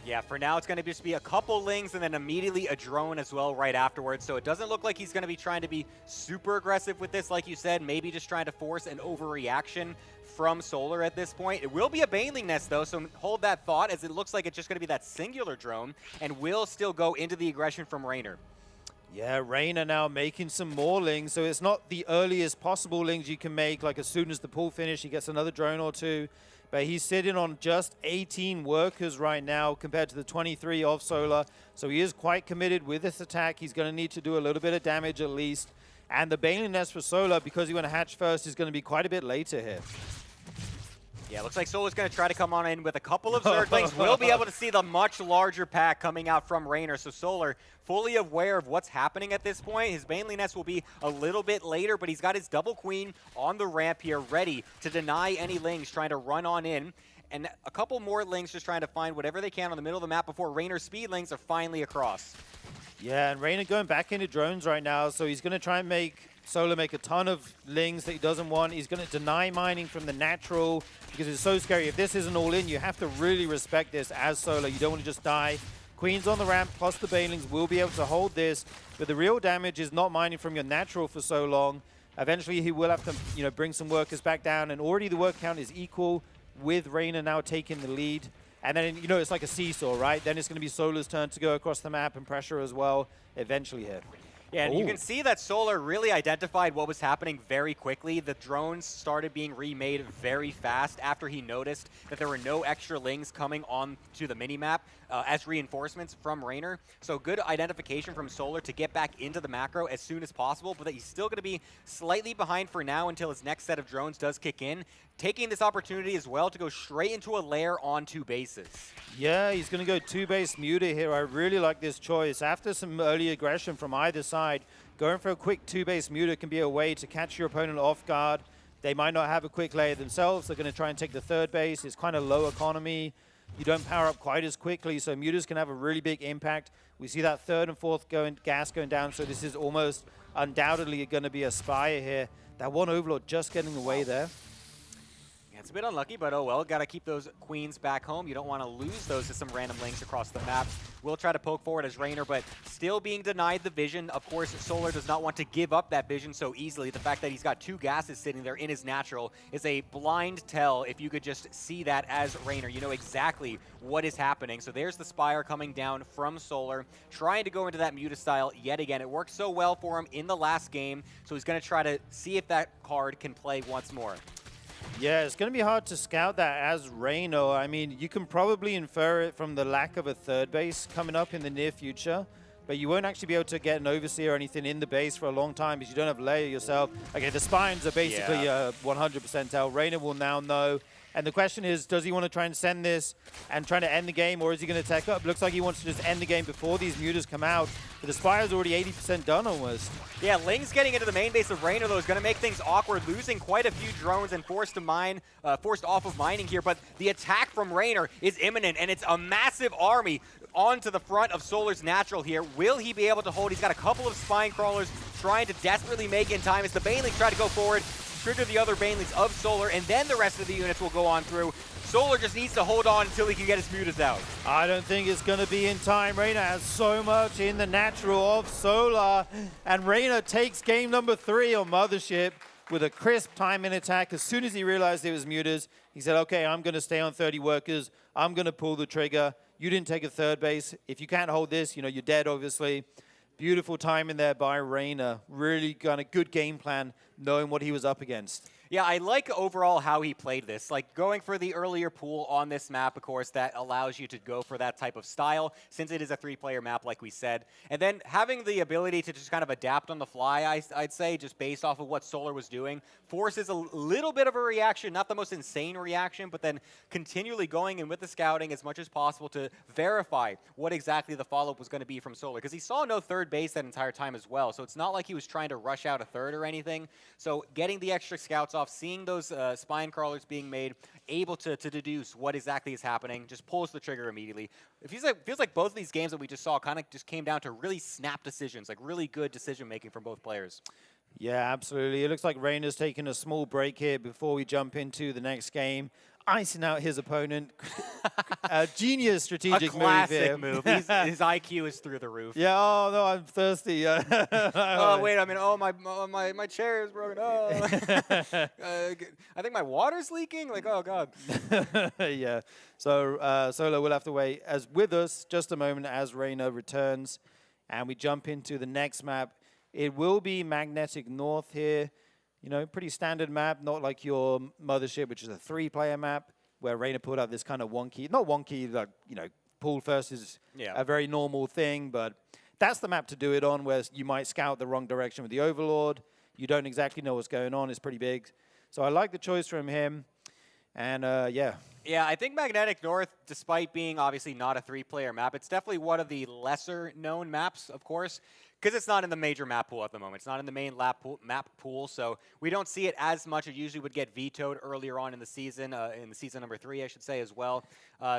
Yeah, for now it's going to just be a couple lings and then immediately a drone as well right afterwards. So it doesn't look like he's going to be trying to be super aggressive with this, like you said. Maybe just trying to force an overreaction from Solar at this point. It will be a Baneling nest though, so hold that thought as it looks like it's just going to be that singular drone and will still go into the aggression from Raynor. Yeah, Raynor now making some more lings, so it's not the earliest possible lings you can make, like as soon as the pull finish, he gets another drone or 2. But he's sitting on just 18 workers right now compared to the 23 of Solar. So he is quite committed with this attack. He's going to need to do a little bit of damage at least. And the Baneling nest for Solar, because he went to hatch first, is going to be quite a bit later here. Yeah, looks like Solar's going to try to come on in with a couple of Zerglings. We'll be able to see the much larger pack coming out from Raynor. So Solar, fully aware of what's happening at this point. His Baneling nest will be a little bit later, but he's got his double queen on the ramp here, ready to deny any lings trying to run on in. And a couple more lings just trying to find whatever they can on the middle of the map before Raynor's speed lings are finally across. Yeah, and Raynor going back into drones right now, so he's going to try and make Solar make a ton of lings that he doesn't want. He's going to deny mining from the natural because it's so scary. If this isn't all in, you have to really respect this as Solar. You don't want to just die. Queen's on the ramp, plus the Banelings will be able to hold this, but the real damage is not mining from your natural for so long. Eventually, he will have to, bring some workers back down, and already the work count is equal with Raynor now taking the lead. And then, it's like a seesaw, right? Then it's going to be Solar's turn to go across the map and pressure as well eventually here. Yeah, and you can see that Solar really identified what was happening very quickly. The drones started being remade very fast after he noticed that there were no extra lings coming on to the minimap as reinforcements from Raynor. So good identification from Solar to get back into the macro as soon as possible, but that he's still going to be slightly behind for now until his next set of drones does kick in. Taking this opportunity as well to go straight into a lair on 2 bases. Yeah, he's going to go 2-base muter here. I really like this choice. After some early aggression from either side, going for a quick 2-base muter can be a way to catch your opponent off guard. They might not have a quick layer themselves. They're going to try and take the 3rd base. It's kind of low economy. You don't power up quite as quickly, so muters can have a really big impact. We see that 3rd and 4th gas going down, so this is almost undoubtedly going to be a Spire here. That one Overlord just getting away there. It's a bit unlucky, but oh well. Got to keep those queens back home. You don't want to lose those to some random links across the map. Will try to poke forward as Raynor, but still being denied the vision. Of course, Solar does not want to give up that vision so easily. The fact that he's got 2 gases sitting there in his natural is a blind tell. If you could just see that as Raynor, you know exactly what is happening. So there's the Spire coming down from Solar, trying to go into that Muta style yet again. It worked so well for him in the last game, so he's going to try to see if that card can play once more. Yeah, it's going to be hard to scout that as Raynor. I mean, you can probably infer it from the lack of a third base coming up in the near future, but you won't actually be able to get an Overseer or anything in the base for a long time because you don't have layer yourself. Okay, the spines are basically 100% tell. Raynor will now know. And the question is, does he want to try and send this and try to end the game, or is he going to tech up? Looks like he wants to just end the game before these mutas come out. But the Spire's already 80% done almost. Yeah, Ling's getting into the main base of Raynor, though, is going to make things awkward, losing quite a few drones and forced off of mining here. But the attack from Raynor is imminent, and it's a massive army onto the front of Solar's natural here. Will he be able to hold? He's got a couple of spine crawlers trying to desperately make in time as the Banelings try to go forward, trigger the other Banelings of Solar, and then the rest of the units will go on through. Solar just needs to hold on until he can get his mutas out. I don't think it's going to be in time. Raynor has so much in the natural of Solar, and Raynor takes game number 3 on Mothership with a crisp timing attack. As soon as he realized it was mutas, he said, okay, I'm going to stay on 30 workers. I'm going to pull the trigger. You didn't take a third base. If you can't hold this, you know, you're dead, obviously. Beautiful timing there by Raynor. Really got a good game plan, knowing what he was up against. Yeah, I like overall how he played this. Like going for the earlier pool on this map, of course, that allows you to go for that type of style since it is a 3-player map, like we said. And then having the ability to just kind of adapt on the fly, I'd say, just based off of what Solar was doing, forces a little bit of a reaction, not the most insane reaction, but then continually going in with the scouting as much as possible to verify what exactly the follow-up was going to be from Solar. Because he saw no third base that entire time as well, so it's not like he was trying to rush out a third or anything. So getting the extra scouts off, seeing those spine crawlers being made, able to deduce what exactly is happening, just pulls the trigger immediately. It feels like both of these games that we just saw kind of just came down to really snap decisions, like really good decision making from both players. Yeah, absolutely. It looks like Raynor's taking a small break here before we jump into the next game. Icing out his opponent. Genius strategic move here. A classic move. His IQ is through the roof. Yeah, oh no, I'm thirsty. Oh, wait, I mean, oh, my chair is broken. Oh. I think my water's leaking. Like, oh, God. Yeah, so Solo will have to wait as with us just a moment as Raynor returns. And we jump into the next map. It will be Magnetic North here. You know, pretty standard map, not like your Mothership, which is a 3-player map, where Raynor put out this kind of wonky, not wonky, like, you know, pool first is a very normal thing, but that's the map to do it on, where you might scout the wrong direction with the Overlord. You don't exactly know what's going on. It's pretty big. So I like the choice from him, and yeah. Yeah, I think Magnetic North, despite being obviously not a 3-player map, it's definitely one of the lesser-known maps, of course, because it's not in the major map pool at the moment. It's not in the main map pool, so we don't see it as much. It usually would get vetoed earlier on in the season number 3, I should say, as well.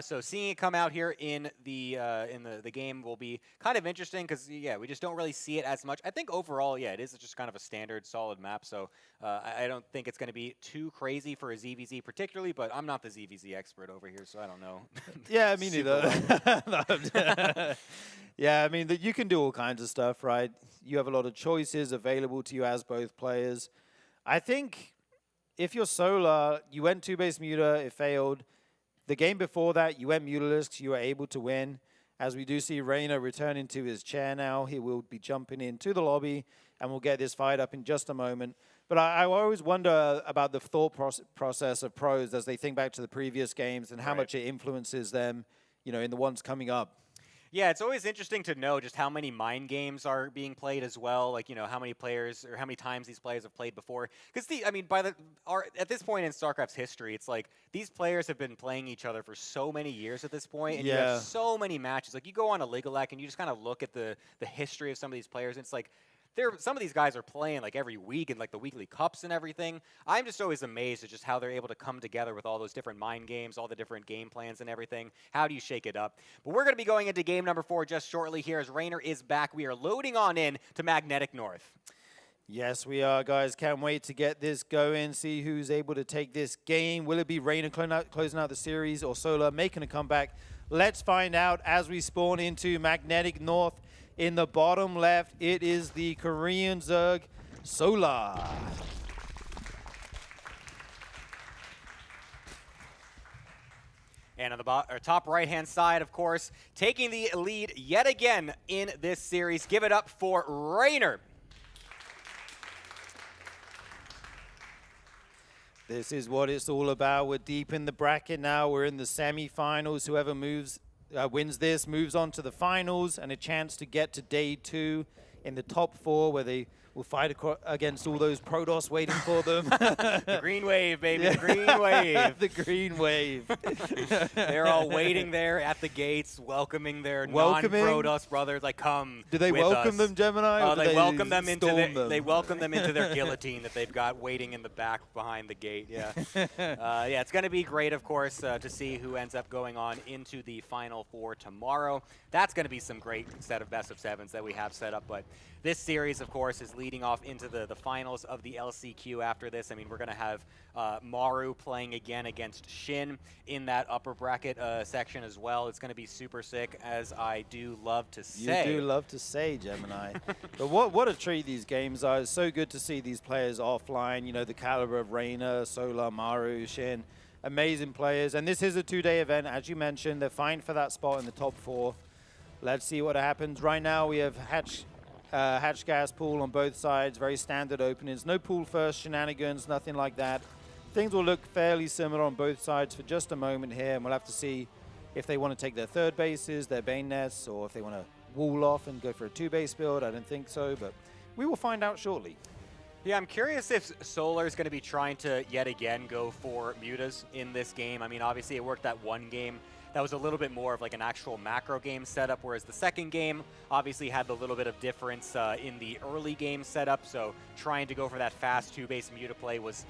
So seeing it come out here in the game will be kind of interesting because, yeah, we just don't really see it as much. I think overall, yeah, it is just kind of a standard, solid map, so I don't think it's going to be too crazy for a ZVZ particularly, but I'm not the ZVZ expert over here, so I don't know. Yeah, me neither. Yeah, I mean, you can do all kinds of stuff, right? You have a lot of choices available to you as both players. I think if you're Solar, you went 2-base Muta, it failed. The game before that, you went Mutalist, you were able to win. As we do see Raynor returning to his chair now, he will be jumping into the lobby, and we'll get this fight up in just a moment. But I always wonder about the thought process of pros as they think back to the previous games and how much it influences them, you know, in the ones coming up. Yeah, it's always interesting to know just how many mind games are being played as well. Like, you know, how many players or how many times these players have played before. Because, I mean, at this point in StarCraft's history, it's like these players have been playing each other for so many years at this point, and you have so many matches. Like, you go on a League and you just kind of look at the history of some of these players, and it's like, some of these guys are playing like every week in like the weekly cups and everything. I'm just always amazed at just how they're able to come together with all those different mind games, all the different game plans and everything. How do you shake it up? But we're going to be going into game number 4 just shortly here as Raynor is back. We are loading on in to Magnetic North. Yes, we are, guys. Can't wait to get this going, see who's able to take this game. Will it be Reina closing out the series or SEOUL making a comeback? Let's find out as we spawn into Magnetic North. In the bottom left, it is the Korean Zerg, SEOUL. And on the top right-hand side, of course, taking the lead yet again in this series. Give it up for Rainer. This is what it's all about. We're deep in the bracket now. We're in the semi-finals. Whoever wins this moves on to the finals and a chance to get to day 2 in the top 4, where they will fight against all those Protoss waiting for them. The green wave, baby, the green wave. The green wave. They're all waiting there at the gates, welcoming their non-Protoss brothers. Like, come. Do they with welcome us. them, Gemini? Oh, or do they welcome them into storm their guillotine that they've got waiting in the back behind the gate. Yeah, yeah, it's going to be great, of course, to see who ends up going on into the Final Four tomorrow. That's going to be some great set of best of 7s that we have set up. But this series, of course, is leading off into the finals of the LCQ after this. I mean, we're going to have Maru playing again against Shin in that upper bracket section as well. It's going to be super sick, as I do love to say. You do love to say, Gemini. But what a treat these games are. It's so good to see these players offline. You know, the caliber of Reina, SEOUL, Maru, Shin. Amazing players. And this is a 2-day event. As you mentioned, they're vying for that spot in the top 4. Let's see what happens. Right now, we have hatch gas pool on both sides. Very standard openings. No pool first shenanigans, nothing like that. Things will look fairly similar on both sides for just a moment here. And we'll have to see if they want to take their 3rd bases, their Bane nests, or if they want to wall off and go for a 2-base build. I don't think so, but we will find out shortly. Yeah, I'm curious if Solar is going to be trying to yet again go for mutas in this game. I mean, obviously it worked that one game. That was a little bit more of like an actual macro game setup, whereas the second game obviously had a little bit of difference in the early game setup. So trying to go for that fast 2-base muta play was,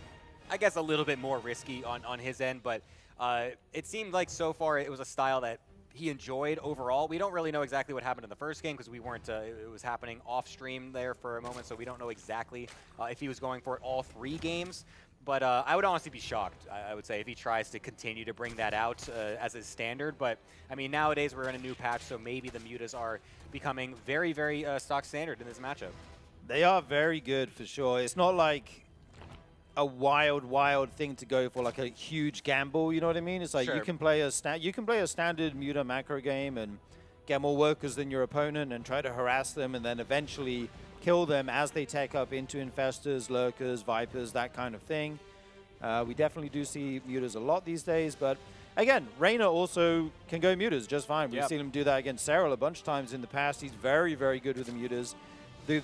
I guess, a little bit more risky on his end. But it seemed like so far it was a style that he enjoyed overall. We don't really know exactly what happened in the first game because we weren't, it was happening off stream there for a moment, so we don't know exactly if he was going for it all 3 games. But I would honestly be shocked, I would say, if he tries to continue to bring that out as a standard. But, I mean, nowadays we're in a new patch, so maybe the mutas are becoming very, very stock standard in this matchup. They are very good for sure. It's not like a wild thing to go for, like a huge gamble, you know what I mean? It's like you can play a standard muta macro game and get more workers than your opponent and try to harass them and then eventually kill them as they tech up into infestors, lurkers, vipers, that kind of thing. We definitely do see mutas a lot these days, but again, Reina also can go mutas just fine. We've seen him do that against SEOUL a bunch of times in the past. He's very, very good with the mutas. The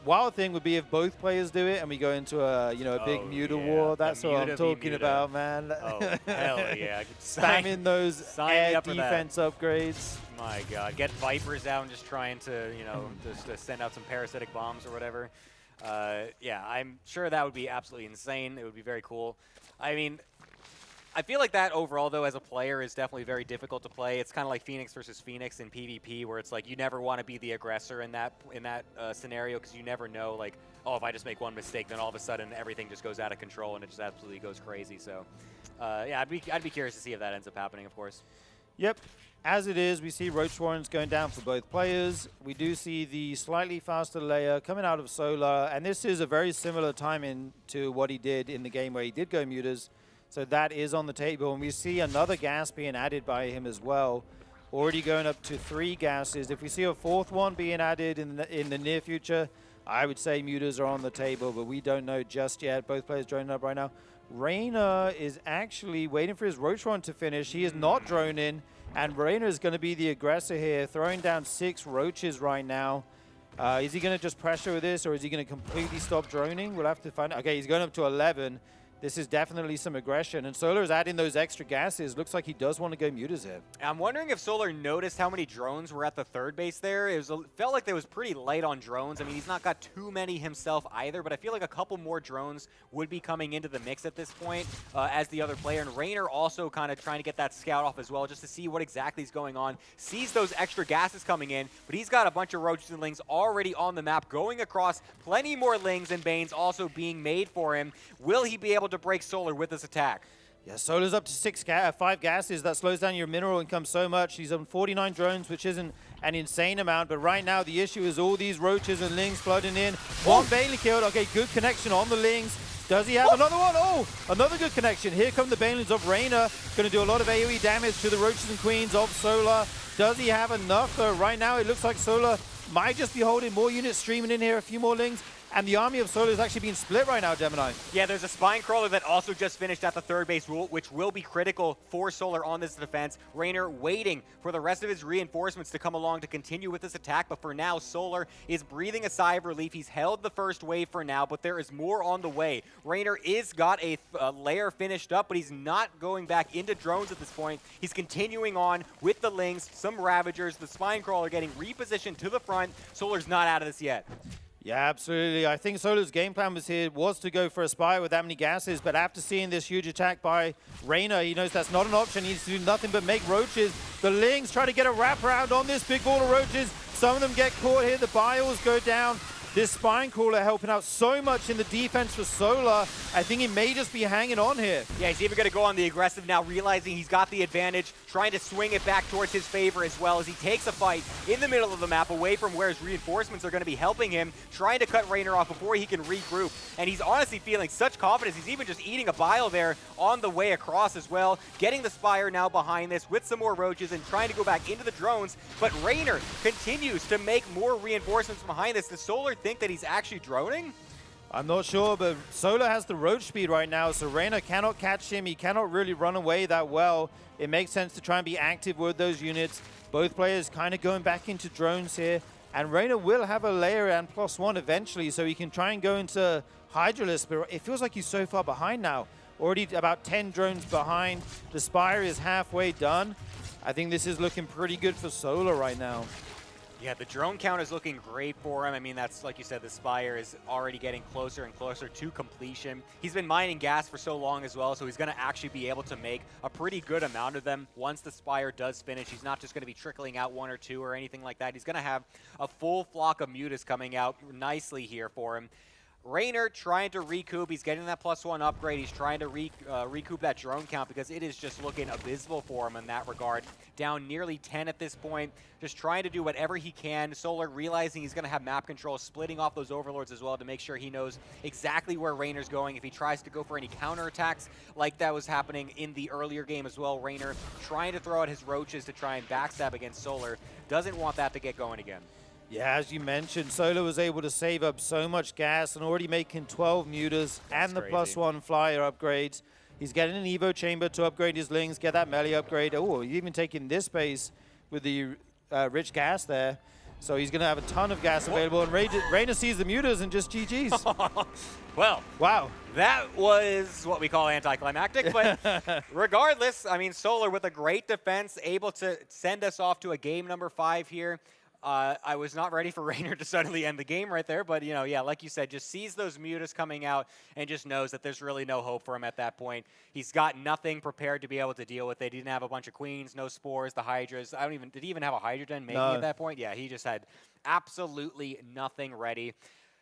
wild thing would be if both players do it and we go into a big muta war. That's what I'm talking about, man. Oh, hell yeah. Spamming those air defense upgrades. My God, get Vipers out and just trying to, just send out some parasitic bombs or whatever. Yeah, I'm sure that would be absolutely insane. It would be very cool. I mean, I feel like that overall, though, as a player is definitely very difficult to play. It's kind of like Phoenix versus Phoenix in PvP, where it's like you never want to be the aggressor in that scenario because you never know, like, oh, if I just make one mistake, then all of a sudden everything just goes out of control and it just absolutely goes crazy. So, yeah, I'd be curious to see if that ends up happening, of course. Yep. As it is, we see Roach Warrens going down for both players. We do see the slightly faster layer coming out of SEOUL, and this is a very similar timing to what he did in the game where he did go mutas. So that is on the table, and we see another gas being added by him as well. Already going up to 3 gases. If we see a 4th one being added in the near future, I would say mutas are on the table, but we don't know just yet. Both players droning up right now. Reina is actually waiting for his Roach Warren to finish. He is not droning. And Reina is going to be the aggressor here, throwing down 6 roaches right now. Is he going to just pressure with this, or is he going to completely stop droning? We'll have to find out. Okay, he's going up to 11. this is definitely some aggression. And Solar is adding those extra gases. Looks like he does want to go mutas here. I'm wondering if Solar noticed how many drones were at the third base there. Felt like there was pretty light on drones. I mean, he's not got too many himself either, but I feel like a couple more drones would be coming into the mix at this point as the other player. And Rainer also kind of trying to get that scout off as well, just to see what exactly is going on. Sees those extra gases coming in, but he's got a bunch of roaches and lings already on the map, going across. Plenty more lings and banes also being made for him. Will he be able to break Solar with this attack? Yeah, Solar's up to 5 gases. That slows down your mineral income so much. He's on 49 drones, which isn't an insane amount. But right now, the issue is all these roaches and lings flooding in. One Bailey killed. Okay, good connection on the lings. Does he have another one? Oh, another good connection. Here come the Banelings of Rainer. Going to do a lot of AoE damage to the roaches and queens of Solar. Does he have enough, though? Right now, it looks like Solar might just be holding more units streaming in here, a few more lings. And the army of Solar is actually being split right now, Gemini. Yeah, there's a Spine Crawler that also just finished at the third base, which will be critical for Solar on this defense. Rainer waiting for the rest of his reinforcements to come along to continue with this attack, but for now, Solar is breathing a sigh of relief. He's held the first wave for now, but there is more on the way. Rainer is got a lair finished up, but he's not going back into drones at this point. He's continuing on with the Lings, some Ravagers, the Spine Crawler getting repositioned to the front. Solar's not out of this yet. Yeah, absolutely. I think Solar's game plan was to go for a Spire with that many gases, but after seeing this huge attack by Rainer, he knows that's not an option. He needs to do nothing but make roaches. The Lings try to get a wraparound on this big ball of roaches. Some of them get caught here. The Biles go down. This Spine Crawler helping out so much in the defense for Solar. I think he may just be hanging on here. Yeah, he's even going to go on the aggressive now, realizing he's got the advantage, trying to swing it back towards his favor as well as he takes a fight in the middle of the map away from where his reinforcements are going to be helping him, trying to cut Rainer off before he can regroup. And he's honestly feeling such confidence. He's even just eating a bile there on the way across as well, getting the Spire now behind this with some more roaches and trying to go back into the drones. But Rainer continues to make more reinforcements behind this. The Solar think that he's actually droning? I'm not sure, but Solar has the roach speed right now, so Rainer cannot catch him. He cannot really run away that well. It makes sense to try and be active with those units. Both players kind of going back into drones here. And Rainer will have a layer and +1 eventually, so he can try and go into Hydralisk, but it feels like he's so far behind now. Already about 10 drones behind. The Spire is halfway done. I think this is looking pretty good for Solar right now. Yeah, the drone count is looking great for him. I mean, that's, like you said, the Spire is already getting closer and closer to completion. He's been mining gas for so long as well, so he's going to actually be able to make a pretty good amount of them once the Spire does finish. He's not just going to be trickling out 1 or 2 or anything like that. He's going to have a full flock of mutas coming out nicely here for him. Rainer trying to recoup. He's getting that +1 upgrade. He's trying to recoup that drone count because it is just looking abysmal for him in that regard. Down nearly 10 at this point. Just trying to do whatever he can. Solar realizing he's going to have map control, splitting off those overlords as well to make sure he knows exactly where Rainer's going. If he tries to go for any counterattacks like that was happening in the earlier game as well, Rainer trying to throw out his roaches to try and backstab against Solar. Doesn't want that to get going again. Yeah, as you mentioned, Solar was able to save up so much gas and already making 12 mutas and the +1 flyer upgrades. He's getting an Evo chamber to upgrade his lings, get that melee upgrade. Oh, he's even taking this base with the rich gas there. So he's going to have a ton of gas available. And Rainer sees the mutas and just GG's. Well, wow. That was what we call anticlimactic, but regardless, I mean, Solar with a great defense, able to send us off to a game number 5 here. I was not ready for Rainer to suddenly end the game right there, but, you know, yeah, like you said, just sees those mutas coming out and just knows that there's really no hope for him at that point. He's got nothing prepared to be able to deal with it. He didn't have a bunch of queens, no spores, the hydras. Did he even have a hydra den making at that point? Yeah, he just had absolutely nothing ready.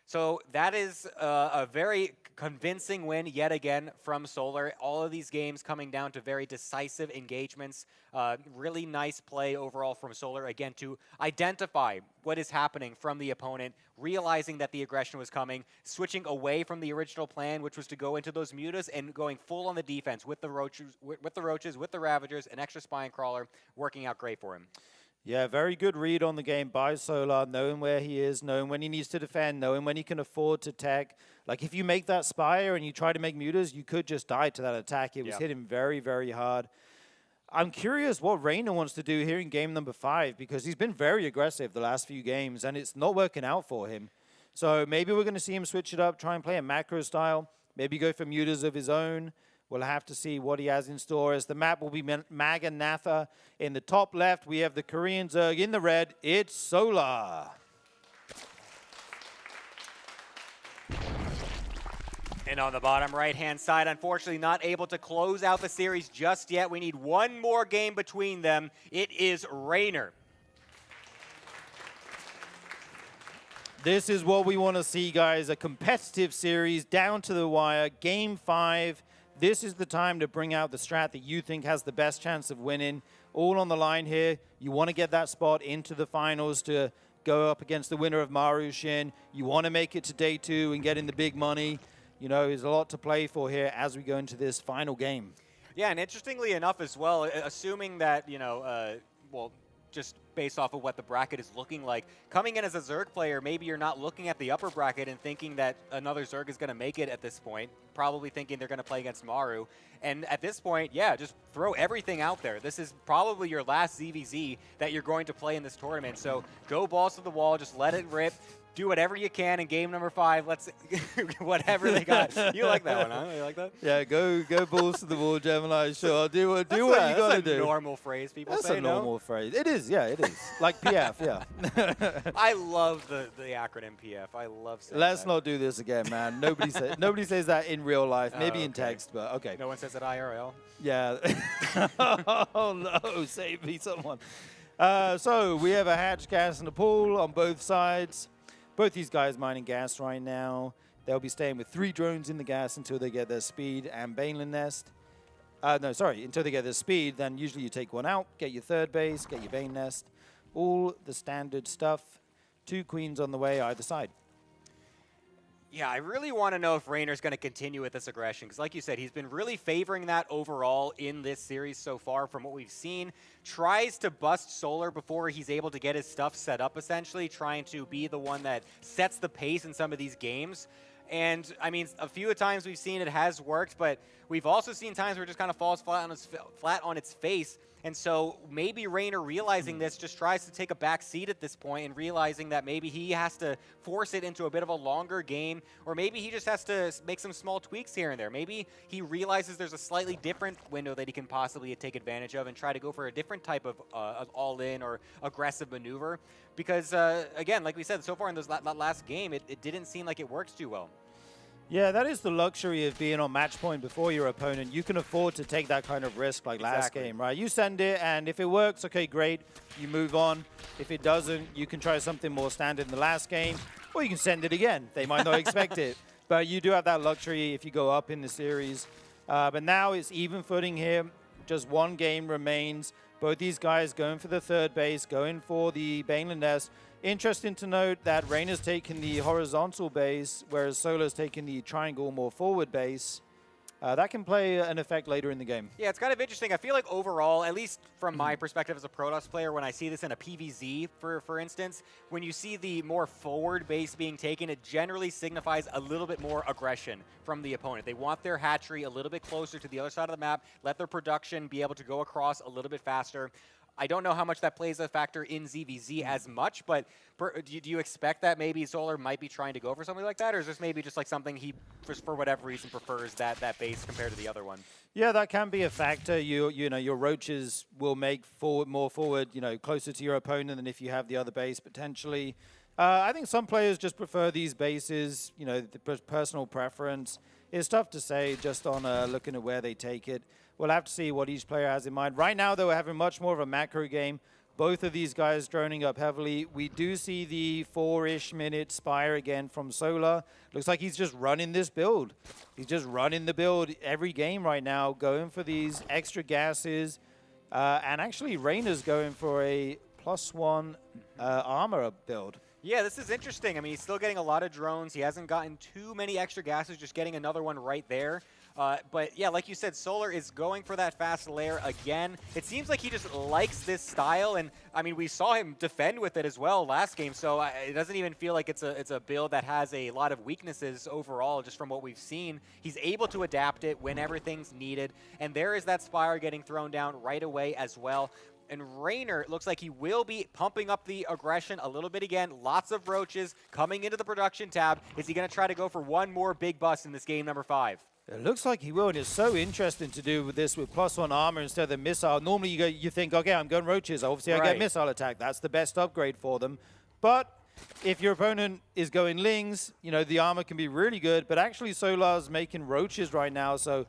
So that is a very convincing win yet again from Solar. All of these games coming down to very decisive engagements. Really nice play overall from Solar, again, to identify what is happening from the opponent, realizing that the aggression was coming, switching away from the original plan, which was to go into those mutas and going full on the defense with the roaches, with the Ravagers, an extra Spine Crawler, working out great for him. Yeah, very good read on the game by Solar, knowing where he is, knowing when he needs to defend, knowing when he can afford to tech. Like, if you make that Spire and you try to make mutas, you could just die to that attack. It was hitting very, very hard. I'm curious what Rainer wants to do here in game number 5, because he's been very aggressive the last few games, and it's not working out for him. So maybe we're going to see him switch it up, try and play a macro style. maybe go for mutas of his own. We'll have to see what he has in store, as the map will be Maganatha. In the top left, we have the Korean Zerg. In the red, it's SEOUL. And on the bottom right-hand side, unfortunately not able to close out the series just yet. We need one more game between them. It is Rainer. This is what we want to see, guys. A competitive series, down to the wire. Game 5. This is the time to bring out the strat that you think has the best chance of winning. All on the line here. You want to get that spot into the finals to go up against the winner of Maru Shin. You want to make it to day 2 and get in the big money. You know, there's a lot to play for here as we go into this final game. Yeah, and interestingly enough as well, assuming that, well, just based off of what the bracket is looking like, coming in as a Zerg player, maybe you're not looking at the upper bracket and thinking that another Zerg is going to make it at this point, probably thinking they're going to play against Maru. And at this point, yeah, just throw everything out there. This is probably your last ZVZ that you're going to play in this tournament. So go balls to the wall, just let it rip. Do whatever you can in game number 5. Let's whatever they got. You like that one, huh? You like that? Yeah, go balls to the wall, Gemini. Sure, do what you got to do. That's a normal phrase people say. That's a normal phrase. It is, yeah, it is. Like PF, yeah. I love the acronym PF. I love saying Let's that. not do this again, man. Nobody says that in real life. Maybe in text, but okay. No one says it IRL. Yeah. Oh no, save me, someone. So we have a hatch, gas, and a pool on both sides. Both these guys mining gas right now. They'll be staying with 3 drones in the gas until they get their speed and Baneland nest. Until they get their speed, then usually you take one out, get your 3rd base, get your Bane nest. All the standard stuff. 2 queens on the way either side. Yeah, I really want to know if Rainer's going to continue with this aggression, because like you said, he's been really favoring that overall in this series so far from what we've seen. Tries to bust Solar before he's able to get his stuff set up, essentially, trying to be the one that sets the pace in some of these games. And, I mean, a few times we've seen it has worked, but we've also seen times where it just kind of falls flat on its face. And so maybe Rainer, realizing this, just tries to take a back seat at this point and realizing that maybe he has to force it into a bit of a longer game, or maybe he just has to make some small tweaks here and there. Maybe he realizes there's a slightly different window that he can possibly take advantage of and try to go for a different type of all-in or aggressive maneuver. Because, again, like we said, so far in this last game, it didn't seem like it worked too well. Yeah, that is the luxury of being on match point before your opponent. You can afford to take that kind of risk like last game, right? You send it, and if it works, okay, great. You move on. If it doesn't, you can try something more standard in the last game, or you can send it again. They might not expect it. But you do have that luxury if you go up in the series. But now it's even footing here. Just 1 game remains. Both these guys going for the 3rd base, going for the Baneland nest. Interesting to note that Rainer's taken the horizontal base, whereas SEOUL's taken the triangle, more forward base. That can play an effect later in the game. Yeah, it's kind of interesting. I feel like overall, at least from my perspective as a Protoss player, when I see this in a PvZ, for instance, when you see the more forward base being taken, it generally signifies a little bit more aggression from the opponent. They want their hatchery a little bit closer to the other side of the map, let their production be able to go across a little bit faster. I don't know how much that plays a factor in ZVZ as much, but do you expect that maybe Solar might be trying to go for something like that, or is this maybe just like something he, for whatever reason, prefers that base compared to the other one? Yeah, that can be a factor. You know, your roaches will make more forward, closer to your opponent than if you have the other base potentially. I think some players just prefer these bases. The personal preference. It's tough to say just on looking at where they take it. We'll have to see what each player has in mind. Right now, though, we're having much more of a macro game. Both of these guys droning up heavily. We do see the 4-ish minute Spire again from SEOUL. Looks like he's just running this build. He's just running the build every game right now, going for these extra gases. And actually, Rainer's going for a +1 armor build. Yeah, this is interesting. I mean, he's still getting a lot of drones. He hasn't gotten too many extra gases, just getting another one right there. But yeah, like you said, Solar is going for that fast lair again. It seems like he just likes this style, and I mean, we saw him defend with it as well last game, so it doesn't even feel like it's a build that has a lot of weaknesses overall, just from what we've seen. He's able to adapt it when everything's needed, and there is that Spire getting thrown down right away as well. And Raynor looks like he will be pumping up the aggression a little bit again. Lots of roaches coming into the production tab. Is he going to try to go for one more big bust in this game number 5? It looks like he will, and it's so interesting to do with this with +1 armor instead of the missile. Normally you think, okay, I'm going roaches. Obviously, I get missile attack. That's the best upgrade for them. But if your opponent is going Lings, you know, the armor can be really good. But actually, SEOUL's making roaches right now, so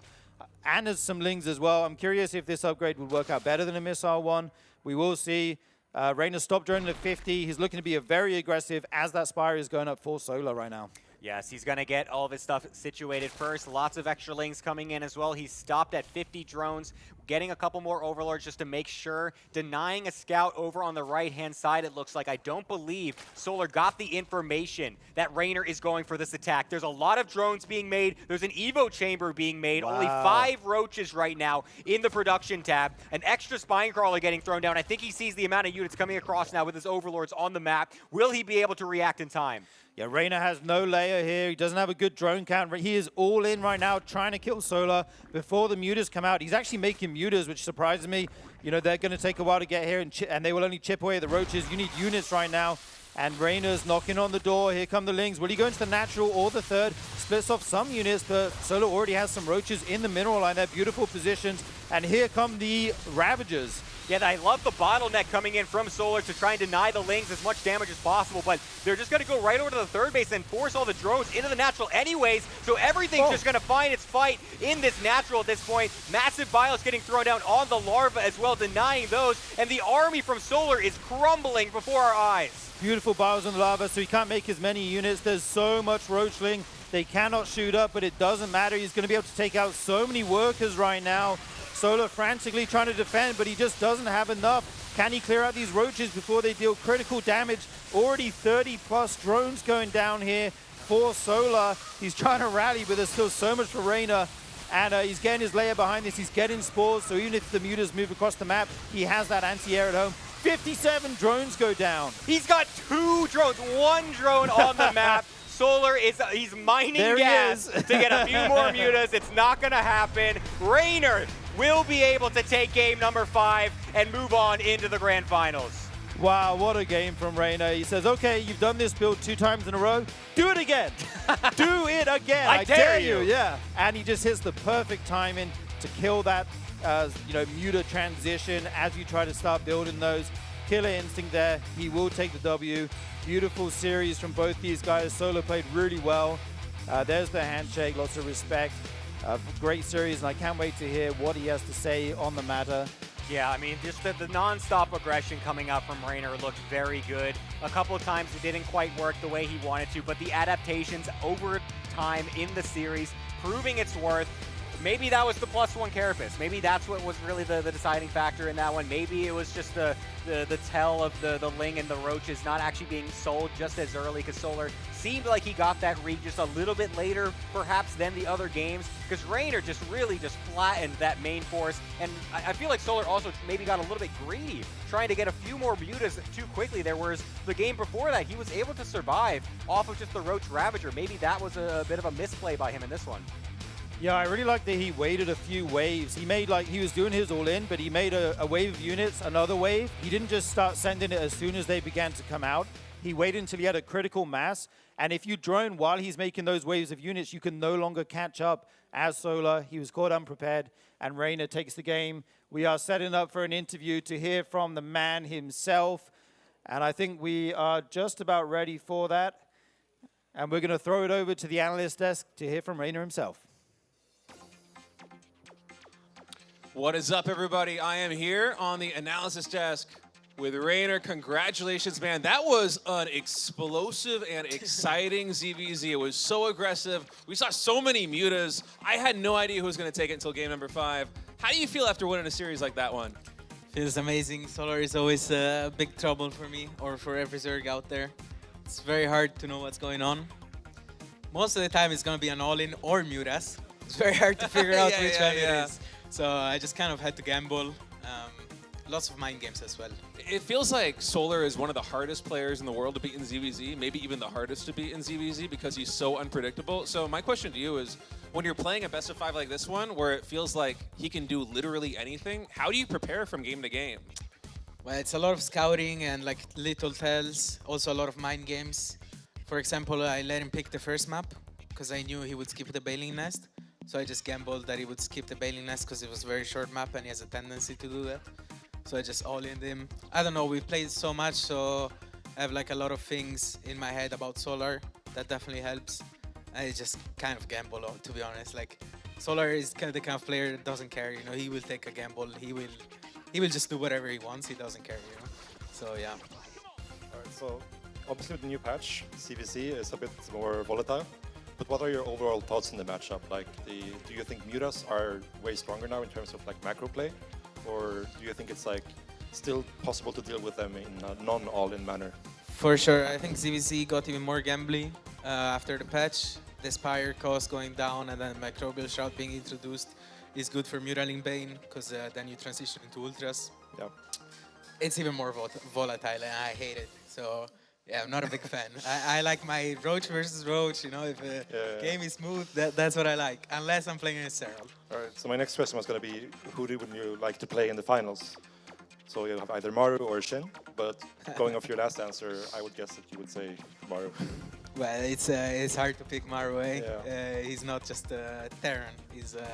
and there's some Lings as well. I'm curious if this upgrade would work out better than a missile one. We will see. Raynor stopped droning at 50. He's looking to be a very aggressive as that Spire is going up for SEOUL right now. Yes, he's going to get all of his stuff situated first. Lots of extra Lings coming in as well. He's stopped at 50 drones, getting a couple more Overlords just to make sure. Denying a scout over on the right-hand side, it looks like. I don't believe SEOUL got the information that Raynor is going for this attack. There's a lot of drones being made. There's an Evo chamber being made. Wow. Only 5 roaches right now in the production tab. An extra Spine Crawler getting thrown down. I think he sees the amount of units coming across now with his Overlords on the map. Will he be able to react in time? Yeah, Raynor has no layer here. He doesn't have a good drone count. He is all in right now trying to kill SEOUL before the mutas come out. He's actually making mutas, which surprises me. You know, they're going to take a while to get here, and they will only chip away at the roaches. You need units right now. And Raynor's knocking on the door. Here come the Lings. Will he go into the natural or the third? Splits off some units, but SEOUL already has some roaches in the mineral line. They're beautiful positions. And here come the Ravagers. Yeah, I love the bottleneck coming in from SEOUL to try and deny the Lings as much damage as possible, but they're just going to go right over to the third base and force all the drones into the natural anyways, so everything's just going to find its fight in this natural at this point. Massive Bios getting thrown down on the larva as well, denying those, and the army from SEOUL is crumbling before our eyes. Beautiful bios on the lava, so he can't make as many units. There's so much roachling. They cannot shoot up, but it doesn't matter. He's going to be able to take out so many workers right now. SEOUL frantically trying to defend, but he just doesn't have enough. Can he clear out these roaches before they deal critical damage? Already 30+ drones going down here for SEOUL. He's trying to rally, but there's still so much for Raynor. And he's getting his layer behind this. He's getting spores, so even if the mutas move across the map, he has that anti-air at home. 57 drones go down. He's got 2 drones, 1 drone on the map. SEOUL he's mining gas to get a few more mutas. It's not going to happen. Raynor will be able to take game number 5 and move on into the grand finals. Wow, what a game from Raynor. He says, okay, you've done this build 2 times in a row. Do it again. Do it again. I dare you. Yeah. And he just hits the perfect timing to kill that muta transition as you try to start building those. Killer instinct there. He will take the W. Beautiful series from both these guys. SEOUL played really well. There's the handshake. Lots of respect. Great series, and I can't wait to hear what he has to say on the matter. Yeah, I mean, just the non-stop aggression coming out from Raynor looked very good. A couple of times it didn't quite work the way he wanted to, but the adaptations over time in the series, proving its worth. Maybe that was the +1 carapace. Maybe that's what was really the deciding factor in that one. Maybe it was just the tell of the Ling and the roaches not actually being sold just as early, because SEOUL seemed like he got that read just a little bit later, perhaps, than the other games, because Raynor just really flattened that main force. And I feel like SEOUL also maybe got a little bit greedy, trying to get a few more mutas too quickly there, whereas the game before that, he was able to survive off of just the Roach Ravager. Maybe that was a bit of a misplay by him in this one. Yeah, I really like that he waited a few waves. He made, he was doing his all in, but he made a wave of units, another wave. He didn't just start sending it as soon as they began to come out. He waited until he had a critical mass. And if you drone while he's making those waves of units, you can no longer catch up as SEOUL. He was caught unprepared, and Raynor takes the game. We are setting up for an interview to hear from the man himself. And I think we are just about ready for that. And we're going to throw it over to the analyst desk to hear from Raynor himself. What is up, everybody? I am here on the analysis desk with Raynor. Congratulations, man. That was an explosive and exciting ZVZ. It was so aggressive. We saw so many mutas. I had no idea who was going to take it until game number 5. How do you feel after winning a series like that one? Feels amazing. SEOUL is always big trouble for me, or for every Zerg out there. It's very hard to know what's going on. Most of the time it's going to be an all-in or mutas. It's very hard to figure out which one it is. So I just kind of had to gamble. Lots of mind games as well. It feels like SEOUL is one of the hardest players in the world to beat in ZVZ, maybe even the hardest to beat in ZVZ because he's so unpredictable. So my question to you is, when you're playing a best of 5 like this one, where it feels like he can do literally anything, how do you prepare from game to game? Well, it's a lot of scouting and like little tells, also a lot of mind games. For example, I let him pick the first map because I knew he would skip the Bailing Nest. So I just gambled that he would skip the Bailing Nest because it was a very short map and he has a tendency to do that. So I just all-in'd him. I don't know, we played so much, so I have like a lot of things in my head about Solar. That definitely helps. I just kind of gamble, to be honest. Like, Solar is kind of the kind of player that doesn't care, you know, he will take a gamble, he will just do whatever he wants, he doesn't care, you know. So yeah. Alright, so obviously with the new patch, CVC is a bit more volatile. But what are your overall thoughts on the matchup? Like, do you think Mutas are way stronger now in terms of like macro play? Or do you think it's like still possible to deal with them in a non-all-in manner? For sure, I think CVC got even more gambly after the patch. The Spire cost going down and then Microbial Shroud being introduced is good for Muraling Bane because then you transition into Ultras. Yeah. It's even more volatile and I hate it. So yeah, I'm not a big fan. I like my Roach versus Roach, you know, if a game is smooth, that's what I like, unless I'm playing against SEOUL. Alright, so my next question was going to be, who would you like to play in the finals? So you have either Maru or Shin, but going off your last answer, I would guess that you would say Maru. Well, it's hard to pick Maru, eh? Yeah. He's not just Terran, he's the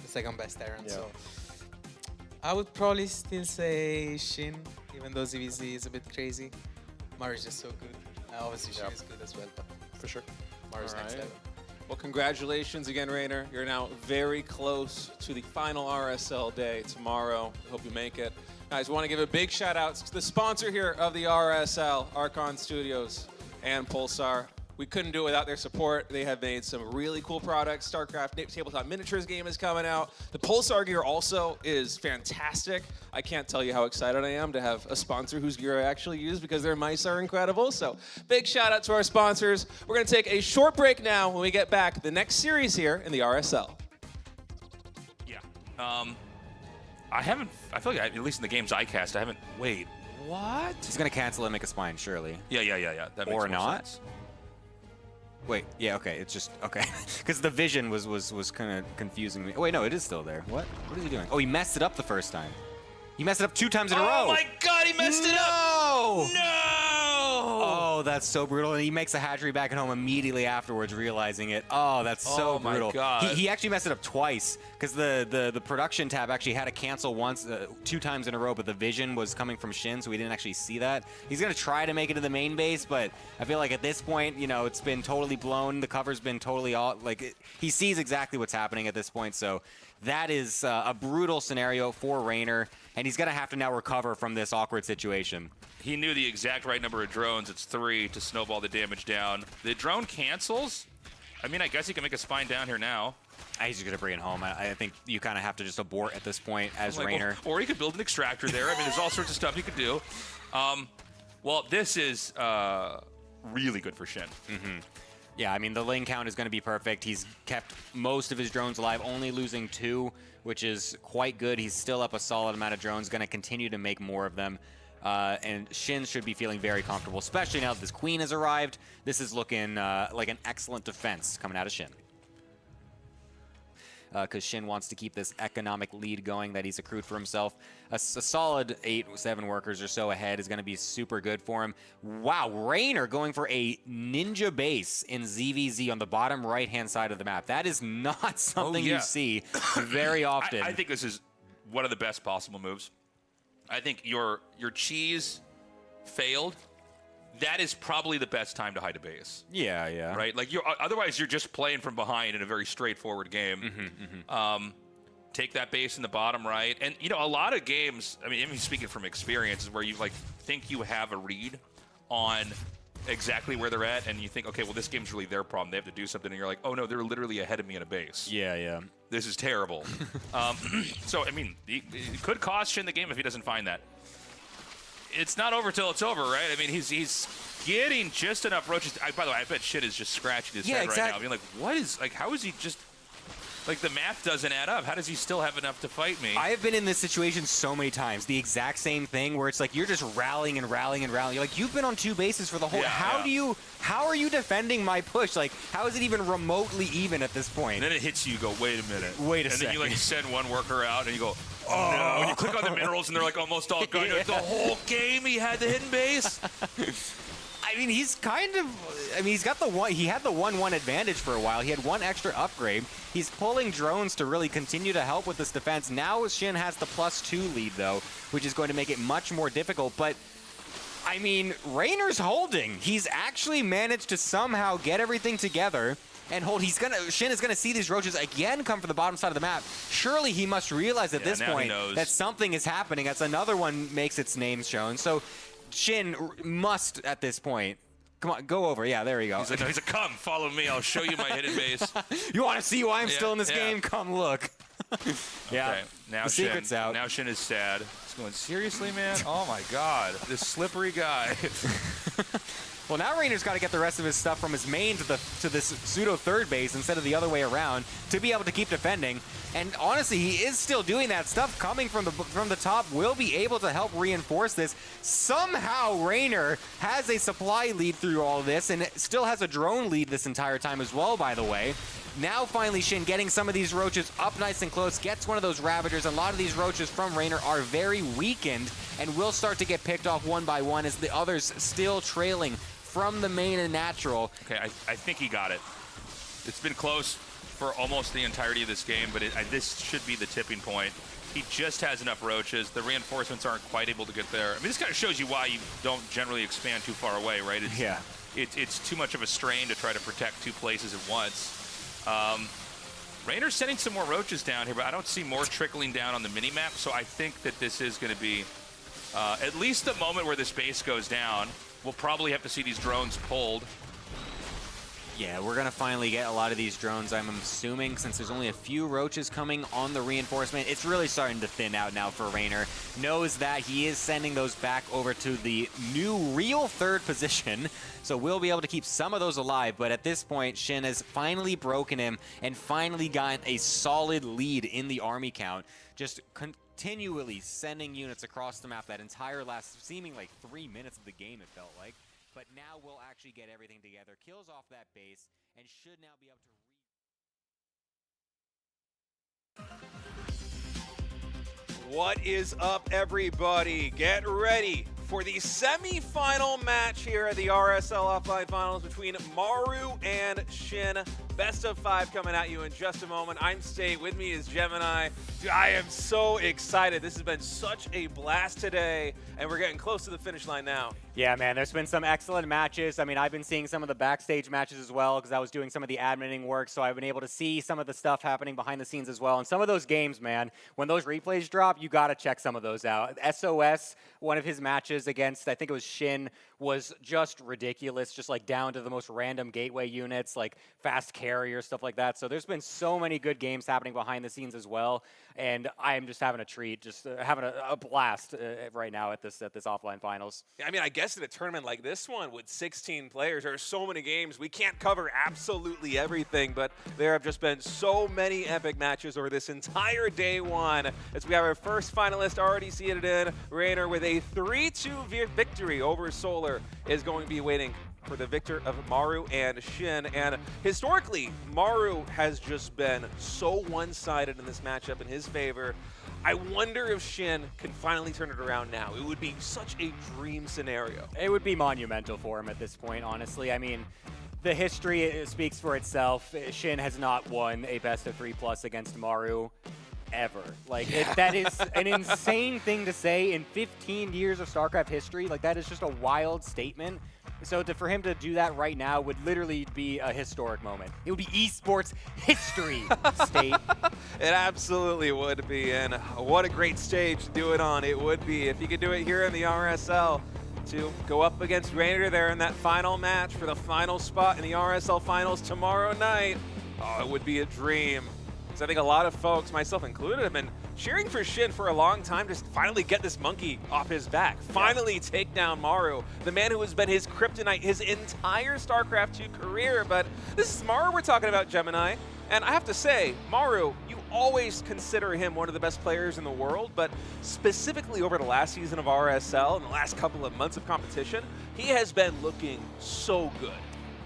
second best Terran, so I would probably still say Shin, even though ZVZ is a bit crazy. Maru's just so good. Obviously, Shin is good as well, but for sure, Maru's next level. Well, congratulations again, Rainer. You're now very close to the final RSL day tomorrow. Hope you make it. Guys, want to give a big shout out to the sponsor here of the RSL, Archon Studios and Pulsar. We couldn't do it without their support. They have made some really cool products. StarCraft Tabletop Miniatures game is coming out. The Pulsar gear also is fantastic. I can't tell you how excited I am to have a sponsor whose gear I actually use because their mice are incredible. So big shout out to our sponsors. We're going to take a short break now. When we get back, the next series here in the RSL. Yeah. I feel like at least in the games I cast, I haven't, wait, what? He's going to cancel and make a spine, surely. Yeah. That makes or more not. sense. Wait, yeah, okay, it's just, okay. Because the vision was kind of confusing me. Oh, wait, no, it is still there. What? What is he doing? Oh, he messed it up the first time. He messed it up 2 times in a row. Oh my God, he messed it up! No! Oh, that's so brutal. And he makes a hatchery back at home immediately afterwards, realizing it. Oh, that's so brutal. Oh my God. He actually messed it up twice because the production tab actually had to cancel once, 2 times in a row, but the vision was coming from Shin, so we didn't actually see that. He's going to try to make it to the main base, but I feel like at this point, you know, it's been totally blown. The cover's been totally off. Like, he sees exactly what's happening at this point, so that is a brutal scenario for Rainer, and he's going to have to now recover from this awkward situation. He knew the exact right number of drones. It's 3 to snowball the damage down. The drone cancels. I mean, I guess he can make a spine down here now. He's just going to bring it home. I think you kind of have to just abort at this point as Rainer. Or he could build an extractor there. I mean, there's all sorts of stuff you could do. Well, this is really good for Shin. Yeah, I mean, the lane count is going to be perfect. He's kept most of his drones alive, only losing 2, which is quite good. He's still up a solid amount of drones, going to continue to make more of them. And Shin should be feeling very comfortable, especially now that this queen has arrived. This is looking like an excellent defense coming out of Shin. Because Shin wants to keep this economic lead going that he's accrued for himself. A solid 8-7 workers or so ahead is going to be super good for him. Wow, Rainer going for a ninja base in ZVZ on the bottom right-hand side of the map. That is not something you see very often. I think this is one of the best possible moves. I think your cheese failed. That is probably the best time to hide a base. Yeah. Right? Like, otherwise you're just playing from behind in a very straightforward game. Take that base in the bottom right. And, you know, a lot of games, I mean, even speaking from experience, is where you, like, think you have a read on exactly where they're at, and you think, okay, well, this game's really their problem. They have to do something, and you're like, oh, no, they're literally ahead of me in a base. Yeah. This is terrible. So, I mean, it could cost Shin the game if he doesn't find that. It's not over till it's over, right? I mean, he's getting just enough roaches. By the way, I bet Shin is just scratching his head right now. I mean, like, what is, like, how is he just Like, the math doesn't add up. How does he still have enough to fight me? I have been in this situation so many times. The exact same thing where it's like you're just rallying and rallying and rallying. You're like, you've been on 2 bases for the whole. How are you defending my push? Like, how is it even remotely even at this point? And then it hits you. You go, wait a minute. Wait a second. And then you like send one worker out, and you go, oh no. And you click on the minerals, and they're like almost all gone. Like, the whole game he had the hidden base. I mean, he's kind of. I mean, he's got the one. He had the 1-1 advantage for a while. He had 1 extra upgrade. He's pulling drones to really continue to help with this defense. Now Shin has the +2 lead though, which is going to make it much more difficult. But I mean, Rainer's holding. He's actually managed to somehow get everything together and hold. Shin is gonna see these roaches again come from the bottom side of the map. Surely he must realize at this point that something is happening. That's another one makes its name shown. So Shin must, at this point, come on, go over. Yeah, there you go. He's like, come, follow me. I'll show you my hidden base. You want to see why I'm still in this game? Come look. Yeah, okay, now the Shin, secret's out. Now Shin is sad. He's going, seriously, man? Oh, my God. This slippery guy. Well, now Rainer's got to get the rest of his stuff from his main to this pseudo third base instead of the other way around to be able to keep defending. And honestly, he is still doing that stuff coming from the top. Will be able to help reinforce this. Somehow Rainer has a supply lead through all of this and still has a drone lead this entire time as well, by the way. Now finally Shin getting some of these roaches up nice and close, gets one of those Ravagers. A lot of these roaches from Rainer are very weakened and will start to get picked off one by one as the others still trailing from the main and natural. Okay, I think he got it. It's been close for almost the entirety of this game, but this should be the tipping point. He just has enough roaches. The reinforcements aren't quite able to get there. I mean, this kind of shows you why you don't generally expand too far away, right? It's too much of a strain to try to protect 2 places at once. Rainer's sending some more roaches down here, but I don't see more trickling down on the mini-map, so I think that this is going to be at least the moment where this base goes down. We'll probably have to see these drones pulled. Yeah, we're going to finally get a lot of these drones, I'm assuming, since there's only a few roaches coming on the reinforcement. It's really starting to thin out now for Rainer. Knows that he is sending those back over to the new real third position, so we'll be able to keep some of those alive. But at this point, Shin has finally broken him and finally gotten a solid lead in the army count. Just continually sending units across the map that entire last, seeming like 3 minutes of the game, it felt like. But now we'll actually get everything together, kills off that base, and should now be able to... What is up, everybody? Get ready for the semi-final match here at the RSL Offline Finals between Maru and Shin. Best of 5 coming at you in just a moment. I'm State. With me is Gemini. Dude, I am so excited. This has been such a blast today, and we're getting close to the finish line now. Yeah, man, there's been some excellent matches. I mean, I've been seeing some of the backstage matches as well because I was doing some of the adminning work, so I've been able to see some of the stuff happening behind the scenes as well. And some of those games, man, when those replays drop, you got to check some of those out. SOS, one of his matches against, I think it was Shin, was just ridiculous, just like down to the most random gateway units, like fast carrier, stuff like that. So there's been so many good games happening behind the scenes as well. And I'm just having a treat, just having a blast right now at this offline finals. I mean, I guess in a tournament like this one with 16 players, there are so many games. We can't cover absolutely everything, but there have just been so many epic matches over this entire day one. As we have our first finalist already seated in, Rainer with a 3-2 victory over Solar is going to be waiting for the victor of Maru and Shin. And historically, Maru has just been so one-sided in this matchup in his favor. I wonder if Shin can finally turn it around now. It would be such a dream scenario. It would be monumental for him at this point, honestly. I mean, the history speaks for itself. Shin has not won a best of 3+ against Maru ever. Like, that is an insane thing to say in 15 years of StarCraft history. Like, that is just a wild statement. So for him to do that right now would literally be a historic moment. It would be esports history, State. It absolutely would be, and what a great stage to do it on. It would be if he could do it here in the RSL to go up against Rainer there in that final match for the final spot in the RSL Finals tomorrow night. Oh, it would be a dream. So I think a lot of folks, myself included, have been cheering for Shin for a long time, just finally get this monkey off his back. Finally take down Maru, the man who has been his kryptonite his entire StarCraft 2 career. But this is Maru we're talking about, Gemini. And I have to say, Maru, you always consider him one of the best players in the world, but specifically over the last season of RSL and the last couple of months of competition, he has been looking so good.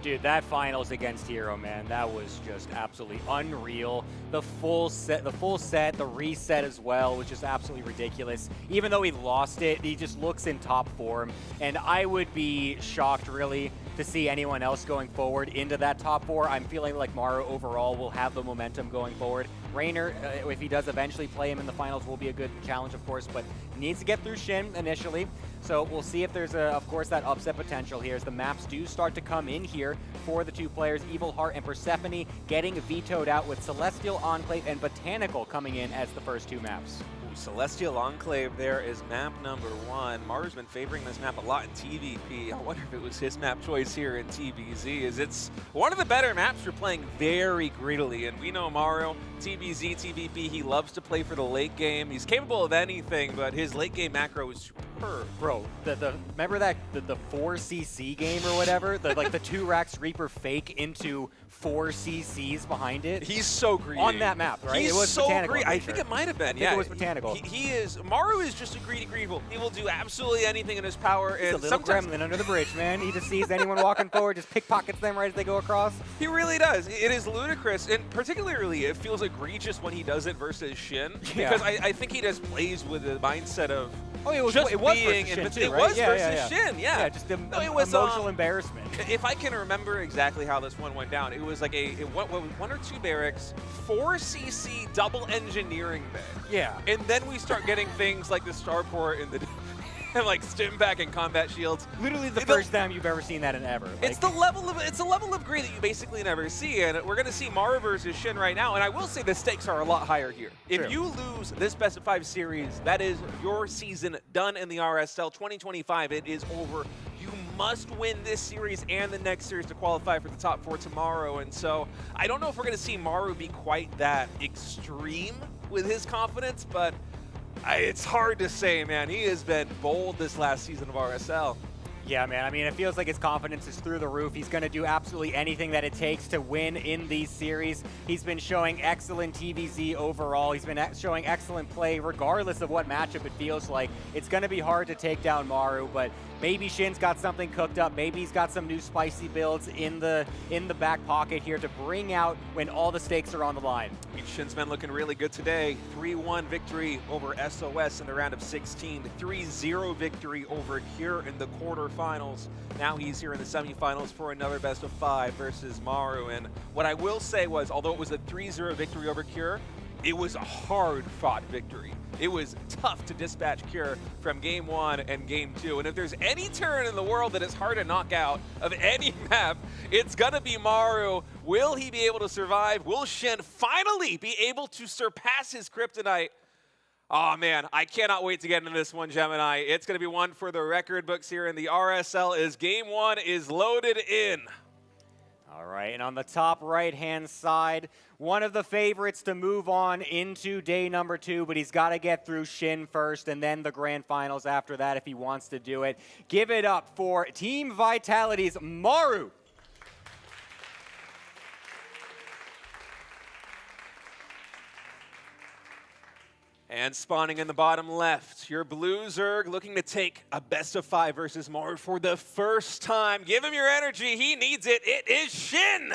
Dude, that finals against Hero, man, that was just absolutely unreal. The full set, the reset as well was just absolutely ridiculous. Even though he lost it, he just looks in top form. And I would be shocked, really, to see anyone else going forward into that top 4. I'm feeling like Maru overall will have the momentum going forward. Rainer, if he does eventually play him in the finals, will be a good challenge, of course, but needs to get through Shin initially. So we'll see if there's, of course, that upset potential here as the maps do start to come in here for the 2 players, Evil Heart and Persephone, getting vetoed out with Celestial Enclave and Botanical coming in as the first 2 maps. Celestial Enclave there is map number 1. Maru's been favoring this map a lot in TVP. I wonder if it was his map choice here in TBZ, as it's one of the better maps for playing very greedily. And we know Maru, TBZ, TVP, he loves to play for the late game. He's capable of anything, but his late game macro is superb. Bro, remember that the 4cc game or whatever? Like the 2-Rax Reaper fake into 4 CCs behind it? He's so greedy. On that map, right? He's it was so Botanical, greedy. I think it might have been, yeah. It was Botanical. He is, Maru is just a greedy greedful. He will do absolutely anything in his power. He's a little gremlin under the bridge, man. He just sees anyone walking forward, just pickpockets them right as they go across. He really does. It is ludicrous, and particularly it feels egregious when he does it versus Shin, because I think he just plays with the mindset of it was just being versus Shin, too, it right? was versus Shin, yeah. Just the emotional embarrassment. If I can remember exactly how this one went down, it was like one or 2 barracks, 4cc double engineering bay. Yeah. And then we start getting things like the starport and the and like stim pack and combat shields. Literally the first time you've ever seen that in ever. Like, it's a level of greed that you basically never see, and we're gonna see Maru versus Shin right now. And I will say the stakes are a lot higher here. True. If you lose this best of 5 series, that is your season done in the RSL 2025. It is over. You must win this series and the next series to qualify for the top 4 tomorrow. And so I don't know if we're gonna see Maru be quite that extreme with his confidence, but it's hard to say, man. He has been bold this last season of RSL. Yeah, man. I mean, it feels like his confidence is through the roof. He's going to do absolutely anything that it takes to win in these series. He's been showing excellent TVZ overall. He's been showing excellent play regardless of what matchup it feels like. It's going to be hard to take down Maru, but maybe Shin's got something cooked up. Maybe he's got some new spicy builds in the back pocket here to bring out when all the stakes are on the line. Shin's been looking really good today. 3-1 victory over SOS in the round of 16. 3-0 victory over Cure in the quarterfinals. Now he's here in the semifinals for another best of 5 versus Maru. And what I will say was, although it was a 3-0 victory over Cure, it was a hard-fought victory. It was tough to dispatch Cure from Game 1 and Game 2. And if there's any turn in the world that is hard to knock out of any map, it's gonna be Maru. Will he be able to survive? Will Shin finally be able to surpass his kryptonite? Oh man, I cannot wait to get into this one, Gemini. It's gonna be one for the record books here in the RSL as Game 1 is loaded in. All right, and on the top right-hand side, one of the favorites to move on into day number 2, but he's got to get through Shin first and then the grand finals after that if he wants to do it. Give it up for Team Vitality's Maru. And spawning in the bottom left, your blue Zerg looking to take a best of 5 versus Maru for the first time. Give him your energy, he needs it. It is Shin.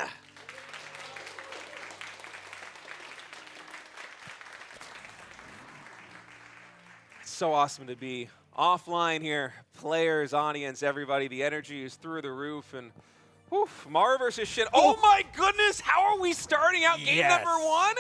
It's so awesome to be offline here. Players, audience, everybody, the energy is through the roof. And woof, Maru versus Shin. Oh my goodness, how are we starting out game number 1?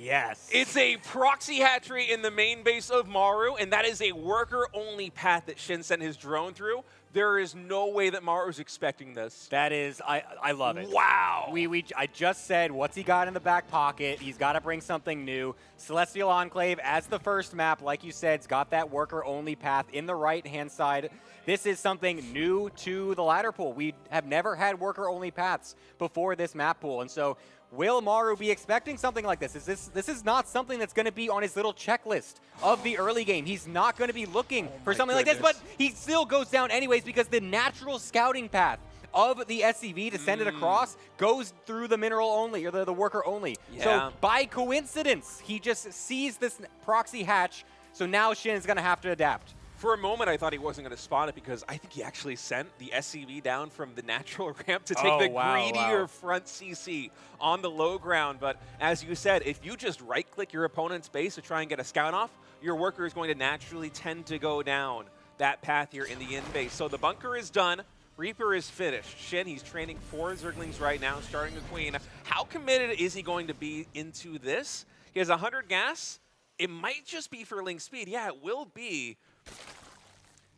Yes. It's a proxy hatchery in the main base of Maru, and that is a worker-only path that Shin sent his drone through. There is no way that Maru's expecting this. That is, I love it. Wow. I just said, what's he got in the back pocket? He's got to bring something new. Celestial Enclave as the first map, like you said, it's got that worker-only path in the right-hand side. This is something new to the ladder pool. We have never had worker-only paths before this map pool, and so will Maru be expecting something like this? This is not something that's going to be on his little checklist of the early game. He's not going to be looking for something like this, but he still goes down anyways because the natural scouting path of the SCV to send it across goes through the mineral only, or the worker only. Yeah. So by coincidence, he just sees this proxy hatch, so now Shin is going to have to adapt. For a moment, I thought he wasn't going to spawn it because I think he actually sent the SCV down from the natural ramp to take the greedier front CC on the low ground. But as you said, if you just right-click your opponent's base to try and get a scout off, your worker is going to naturally tend to go down that path here in the in base. So the bunker is done. Reaper is finished. Shin, he's training 4 Zerglings right now, starting the Queen. How committed is he going to be into this? He has 100 gas. It might just be for link speed. Yeah, it will be.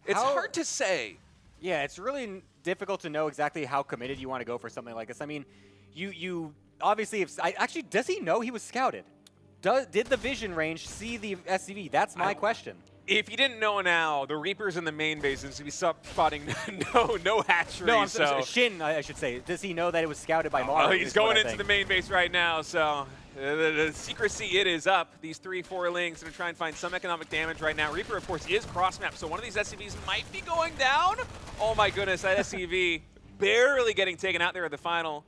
It's hard to say. Yeah, it's really difficult to know exactly how committed you want to go for something like this. I mean, you obviously, actually, does he know he was scouted? Did the vision range see the SCV? That's my question. If you didn't know now, the Reaper's in the main base and to be spotting no hatchery. No, so Shin, I should say. Does he know that it was scouted by Maru? Oh, he's going into the main base right now, so the secrecy, it is up. These 3-4 links going to try and find some economic damage right now. Reaper, of course, is cross-map, so one of these SCVs might be going down. Oh my goodness, that SCV barely getting taken out there at the final.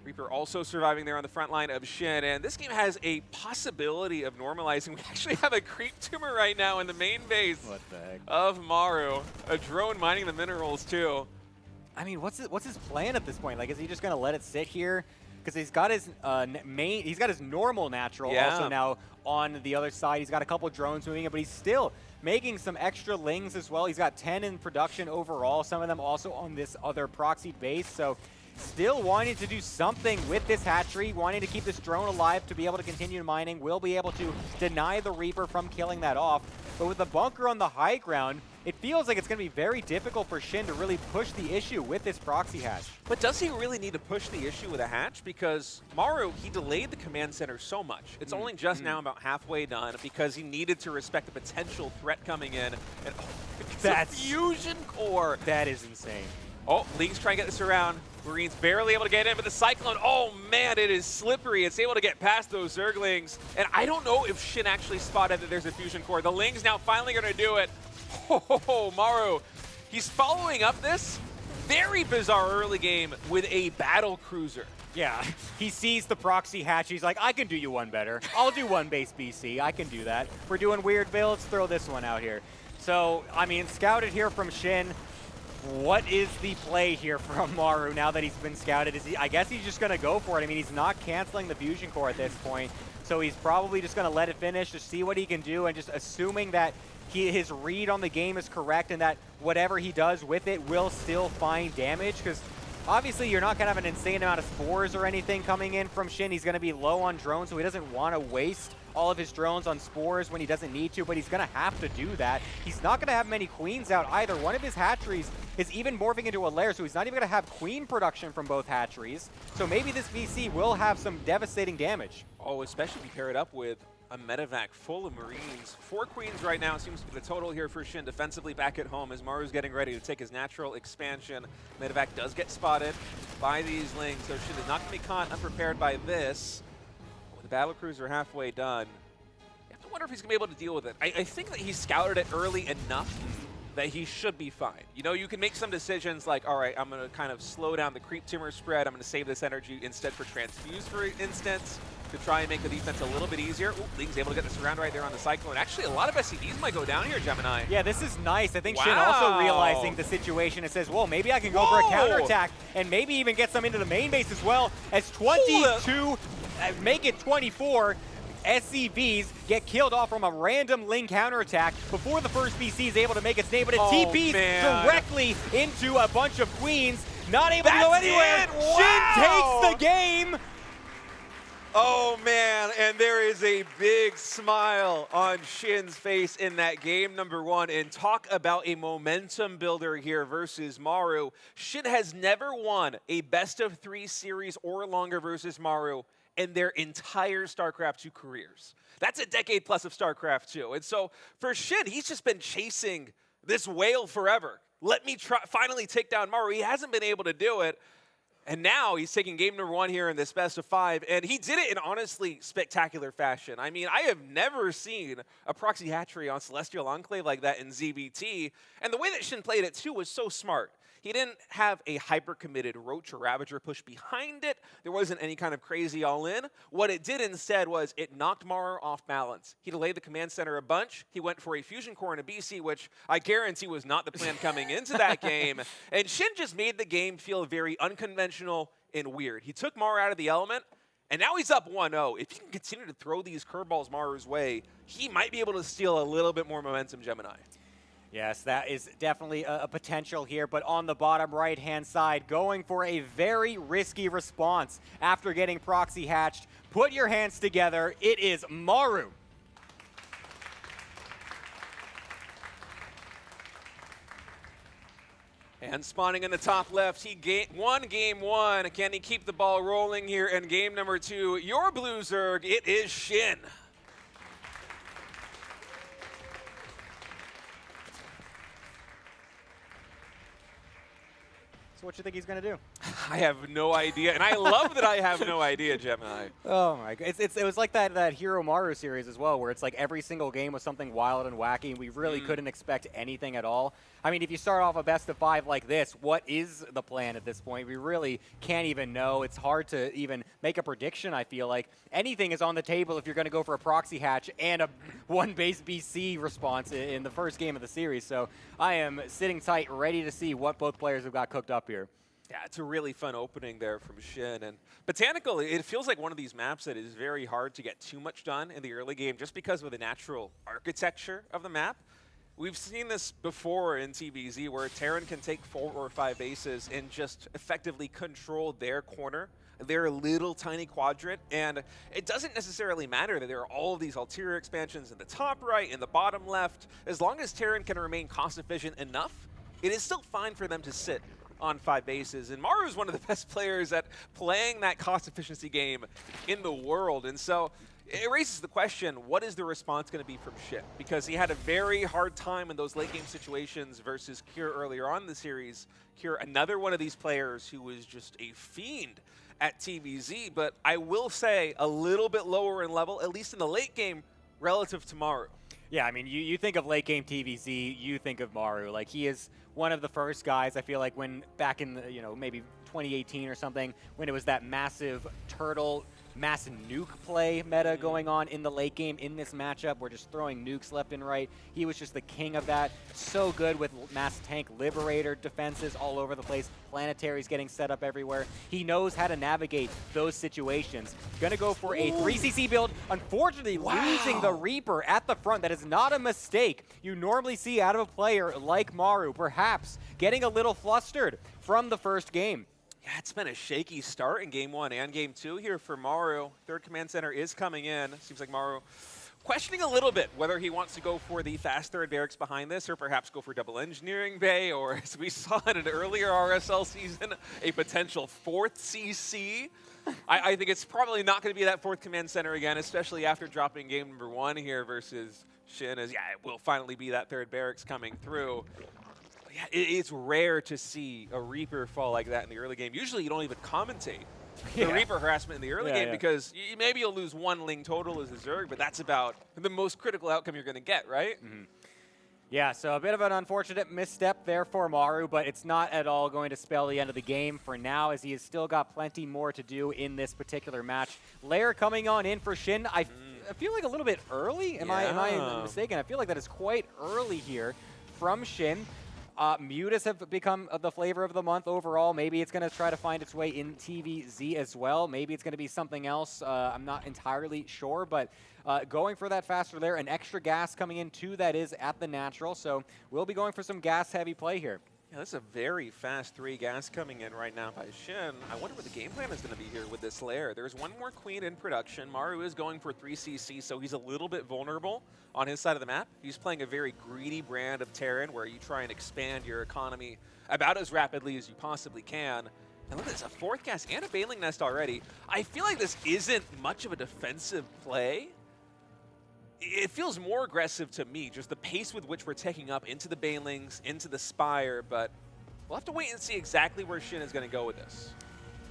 Reaper also surviving there on the front line of Shin, and this game has a possibility of normalizing. We actually have a creep tumor right now in the main base of Maru. A drone mining the minerals too. I mean, what's his plan at this point? Like, is he just gonna let it sit here? Because he's got his he's got his normal natural also now on the other side. He's got a couple drones moving it, but he's still making some extra lings as well. He's got 10 in production overall, some of them also on this other proxy base. So still wanting to do something with this hatchery, wanting to keep this drone alive to be able to continue mining, will be able to deny the Reaper from killing that off. But with the bunker on the high ground, it feels like it's going to be very difficult for Shin to really push the issue with this proxy hatch. But does he really need to push the issue with a hatch? Because Maru, he delayed the command center so much. It's only just now about halfway done because he needed to respect the potential threat coming in. And that's a fusion core. That is insane. Oh, League's trying to get this around. Marine's barely able to get in, but the Cyclone, oh man, it is slippery. It's able to get past those Zerglings. And I don't know if Shin actually spotted that there's a fusion core. The Ling's now finally going to do it. Oh, Maru, he's following up this very bizarre early game with a battle cruiser. Yeah, he sees the proxy hatch. He's like, I can do you one better. I'll do one base BC. I can do that. We're doing weird builds. Throw this one out here. So, I mean, scouted here from Shin. What is the play here from Maru now that he's been scouted? I guess he's just going to go for it. I mean, he's not canceling the fusion core at this point. So he's probably just going to let it finish, just see what he can do, and just assuming that his read on the game is correct and that whatever he does with it will still find damage. Because obviously you're not going to have an insane amount of spores or anything coming in from Shin. He's going to be low on drones, so he doesn't want to waste all of his drones on spores when he doesn't need to, but he's going to have to do that. He's not going to have many queens out either. One of his hatcheries is even morphing into a lair, so he's not even going to have queen production from both hatcheries. So maybe this VC will have some devastating damage. Oh, especially if you pair it up with a medevac full of Marines. 4 queens right now seems to be the total here for Shin defensively back at home as Maru's getting ready to take his natural expansion. Medevac does get spotted by these Lings, so Shin is not going to be caught unprepared by this. With the battlecruiser halfway done, you have to wonder if he's going to be able to deal with it. I think that he scouted it early enough that he should be fine. You know, you can make some decisions like, all right, I'm going to kind of slow down the creep tumor spread. I'm going to save this energy instead for transfuse, for instance, to try and make the defense a little bit easier. Ooh, League's able to get this around right there on the Cyclone. Actually, a lot of SCVs might go down here, Gemini. Yeah, this is nice. I think Shin also realizing the situation and says, well, maybe I can go for a counterattack and maybe even get some into the main base as well, as 22, make it 24. SCVs get killed off from a random Ling counterattack before the first BC is able to make its name, but it TPs directly into a bunch of queens, not able to go anywhere. Shin takes the game. Oh man, and there is a big smile on Shin's face in that game number 1. And talk about a momentum builder here versus Maru. Shin has never won a best-of-3 series or longer versus Maru in their entire StarCraft 2 careers. That's a decade plus of StarCraft 2. And so for Shin, he's just been chasing this whale forever. Let me finally take down Maru. He hasn't been able to do it. And now he's taking game number 1 here in this best of 5, and he did it in honestly spectacular fashion. I mean, I have never seen a proxy hatchery on Celestial Enclave like that in ZBT, and the way that Shin played it too was so smart. He didn't have a hyper-committed Roach or Ravager push behind it. There wasn't any kind of crazy all-in. What it did instead was it knocked Maru off balance. He delayed the command center a bunch. He went for a Fusion Core and a BC, which I guarantee was not the plan coming into that game. And Shin just made the game feel very unconventional and weird. He took Maru out of the element, and now he's up 1-0. If he can continue to throw these curveballs Maru's way, he might be able to steal a little bit more momentum, Gemini. Yes, that is definitely a potential here, but on the bottom right-hand side, going for a very risky response after getting proxy hatched. Put your hands together. It is Maru. And spawning in the top left, he won game 1. Can he keep the ball rolling here in game number 2? Your blue Zerg, it is Shin. So what you think he's going to do? I have no idea, and I love that I have no idea, Gemini. Oh my god, it was like that Hero Maru series as well, where it's like every single game was something wild and wacky, and we really couldn't expect anything at all. I mean, if you start off a best of 5 like this, what is the plan at this point? We really can't even know. It's hard to even make a prediction, I feel like. Anything is on the table if you're going to go for a proxy hatch and a one base BC response in the first game of the series. So I am sitting tight, ready to see what both players have got cooked up here. Yeah, it's a really fun opening there from Shin. And Botanical, it feels like one of these maps that is very hard to get too much done in the early game just because of the natural architecture of the map. We've seen this before in TVZ where Terran can take 4 or 5 bases and just effectively control their corner, their little tiny quadrant, and it doesn't necessarily matter that there are all of these ulterior expansions in the top right and the bottom left. As long as Terran can remain cost efficient enough, it is still fine for them to sit on 5 bases. And Maru is one of the best players at playing that cost efficiency game in the world. And so it raises the question, what is the response going to be from Shin? Because he had a very hard time in those late game situations versus Cure earlier on in the series. Cure, another one of these players who was just a fiend at TVZ, but I will say a little bit lower in level, at least in the late game, relative to Maru. Yeah, I mean, you think of late game TVZ, you think of Maru. Like, he is one of the first guys, I feel like, when back in the, maybe 2018 or something, when it was that massive turtle mass nuke play meta going on in the late game in this matchup. We're just throwing nukes left and right. He was just the king of that. So good with mass tank liberator defenses all over the place. Planetaries getting set up everywhere. He knows how to navigate those situations. Gonna go for a 3cc build. Unfortunately, losing the Reaper at the front. That is not a mistake you normally see out of a player like Maru, perhaps getting a little flustered from the first game. Yeah, it's been a shaky start in Game 1 and Game 2 here for Maru. Third command center is coming in. Seems like Maru questioning a little bit whether he wants to go for the fast third barracks behind this or perhaps go for double engineering bay, or as we saw in an earlier RSL season, a potential 4th CC. I think it's probably not going to be that 4th command center again, especially after dropping game number 1 here versus Shin, as, yeah, it will finally be that third barracks coming through. Yeah, it's rare to see a Reaper fall like that in the early game. Usually you don't even commentate the Reaper harassment in the early game because maybe you'll lose 1 Ling total as a Zerg, but that's about the most critical outcome you're going to get, right? Yeah, so a bit of an unfortunate misstep there for Maru, but it's not at all going to spell the end of the game for now, as he has still got plenty more to do in this particular match. Lair coming on in for Shin. I feel like a little bit early. Am I mistaken? I feel like that is quite early here from Shin. Mutas have become the flavor of the month overall. Maybe it's going to try to find its way in TVZ as well. Maybe it's going to be something else. I'm not entirely sure, but going for that faster there. An extra gas coming in too, that is at the natural. So we'll be going for some gas-heavy play here. Yeah, that's a very fast 3 gas coming in right now by Shin. I wonder what the game plan is going to be here with this Lair. There's 1 more Queen in production. Maru is going for 3cc, so he's a little bit vulnerable on his side of the map. He's playing a very greedy brand of Terran where you try and expand your economy about as rapidly as you possibly can. And look at this, a 4th gas and a Baneling Nest already. I feel like this isn't much of a defensive play. It feels more aggressive to me, just the pace with which we're taking up into the Banelings, into the Spire, but we'll have to wait and see exactly where Shin is going to go with this.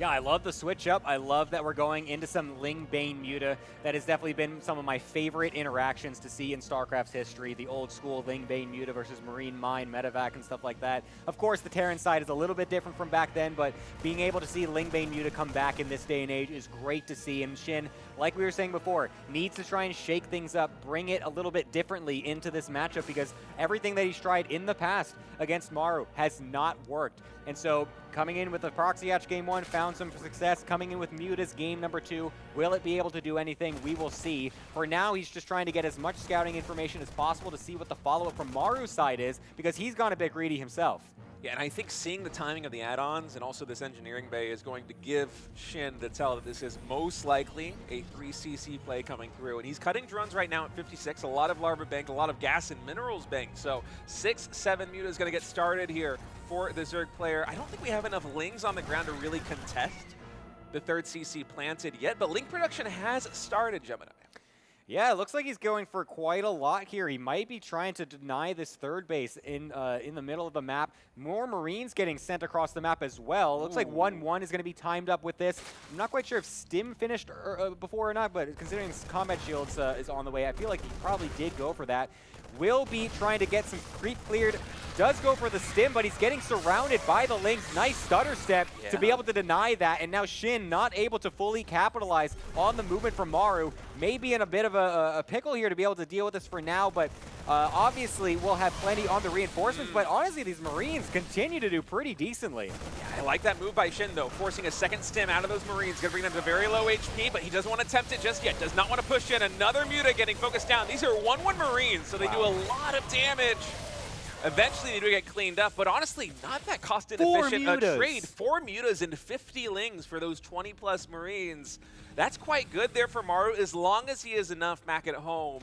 Yeah, I love the switch up. I love that we're going into some Ling Bane Muta. That has definitely been some of my favorite interactions to see in StarCraft's history. The old school Ling Bane Muta versus Marine Mine, Medevac, and stuff like that. Of course, the Terran side is a little bit different from back then, but being able to see Ling Bane Muta come back in this day and age is great to see. And Shin, like we were saying before, needs to try and shake things up, bring it a little bit differently into this matchup, because everything that he's tried in the past against Maru has not worked. And so coming in with the Proxy Hatch game 1, found some success. Coming in with Muta's game number 2, will it be able to do anything? We will see. For now, he's just trying to get as much scouting information as possible to see what the follow-up from Maru's side is, because he's gone a bit greedy himself. Yeah, and I think seeing the timing of the add-ons and also this engineering bay is going to give Shin the tell that this is most likely a 3CC play coming through. And he's cutting drones right now at 56, a lot of larva banked, a lot of gas and minerals banked. So 6-7 Muta is going to get started here for the Zerg player. I don't think we have enough Lings on the ground to really contest the third CC planted yet, but Ling production has started, Gemini. Yeah, it looks like he's going for quite a lot here. He might be trying to deny this third base in the middle of the map. More Marines getting sent across the map as well. Looks like 1-1 is going to be timed up with this. I'm not quite sure if Stim finished before or not, but considering Combat Shields is on the way, I feel like he probably did go for that. Will be trying to get some creep cleared. Does go for the Stim, but he's getting surrounded by the Lings. Nice stutter step to be able to deny that. And now Shin not able to fully capitalize on the movement from Maru. Maybe in a bit of a pickle here to be able to deal with this for now, but obviously we'll have plenty on the reinforcements. But honestly, these Marines continue to do pretty decently. Yeah, I like that move by Shin, though, forcing a second Stim out of those Marines. Going to bring them to very low HP, but he doesn't want to attempt it just yet. Does not want to push in. Another Muta getting focused down. These are 1-1 Marines, so they do a lot of damage. Eventually, they do get cleaned up, but honestly, not that cost-inefficient a trade. 4 Mutas and 50 Lings for those 20-plus Marines. That's quite good there for Maru, as long as he has enough back at home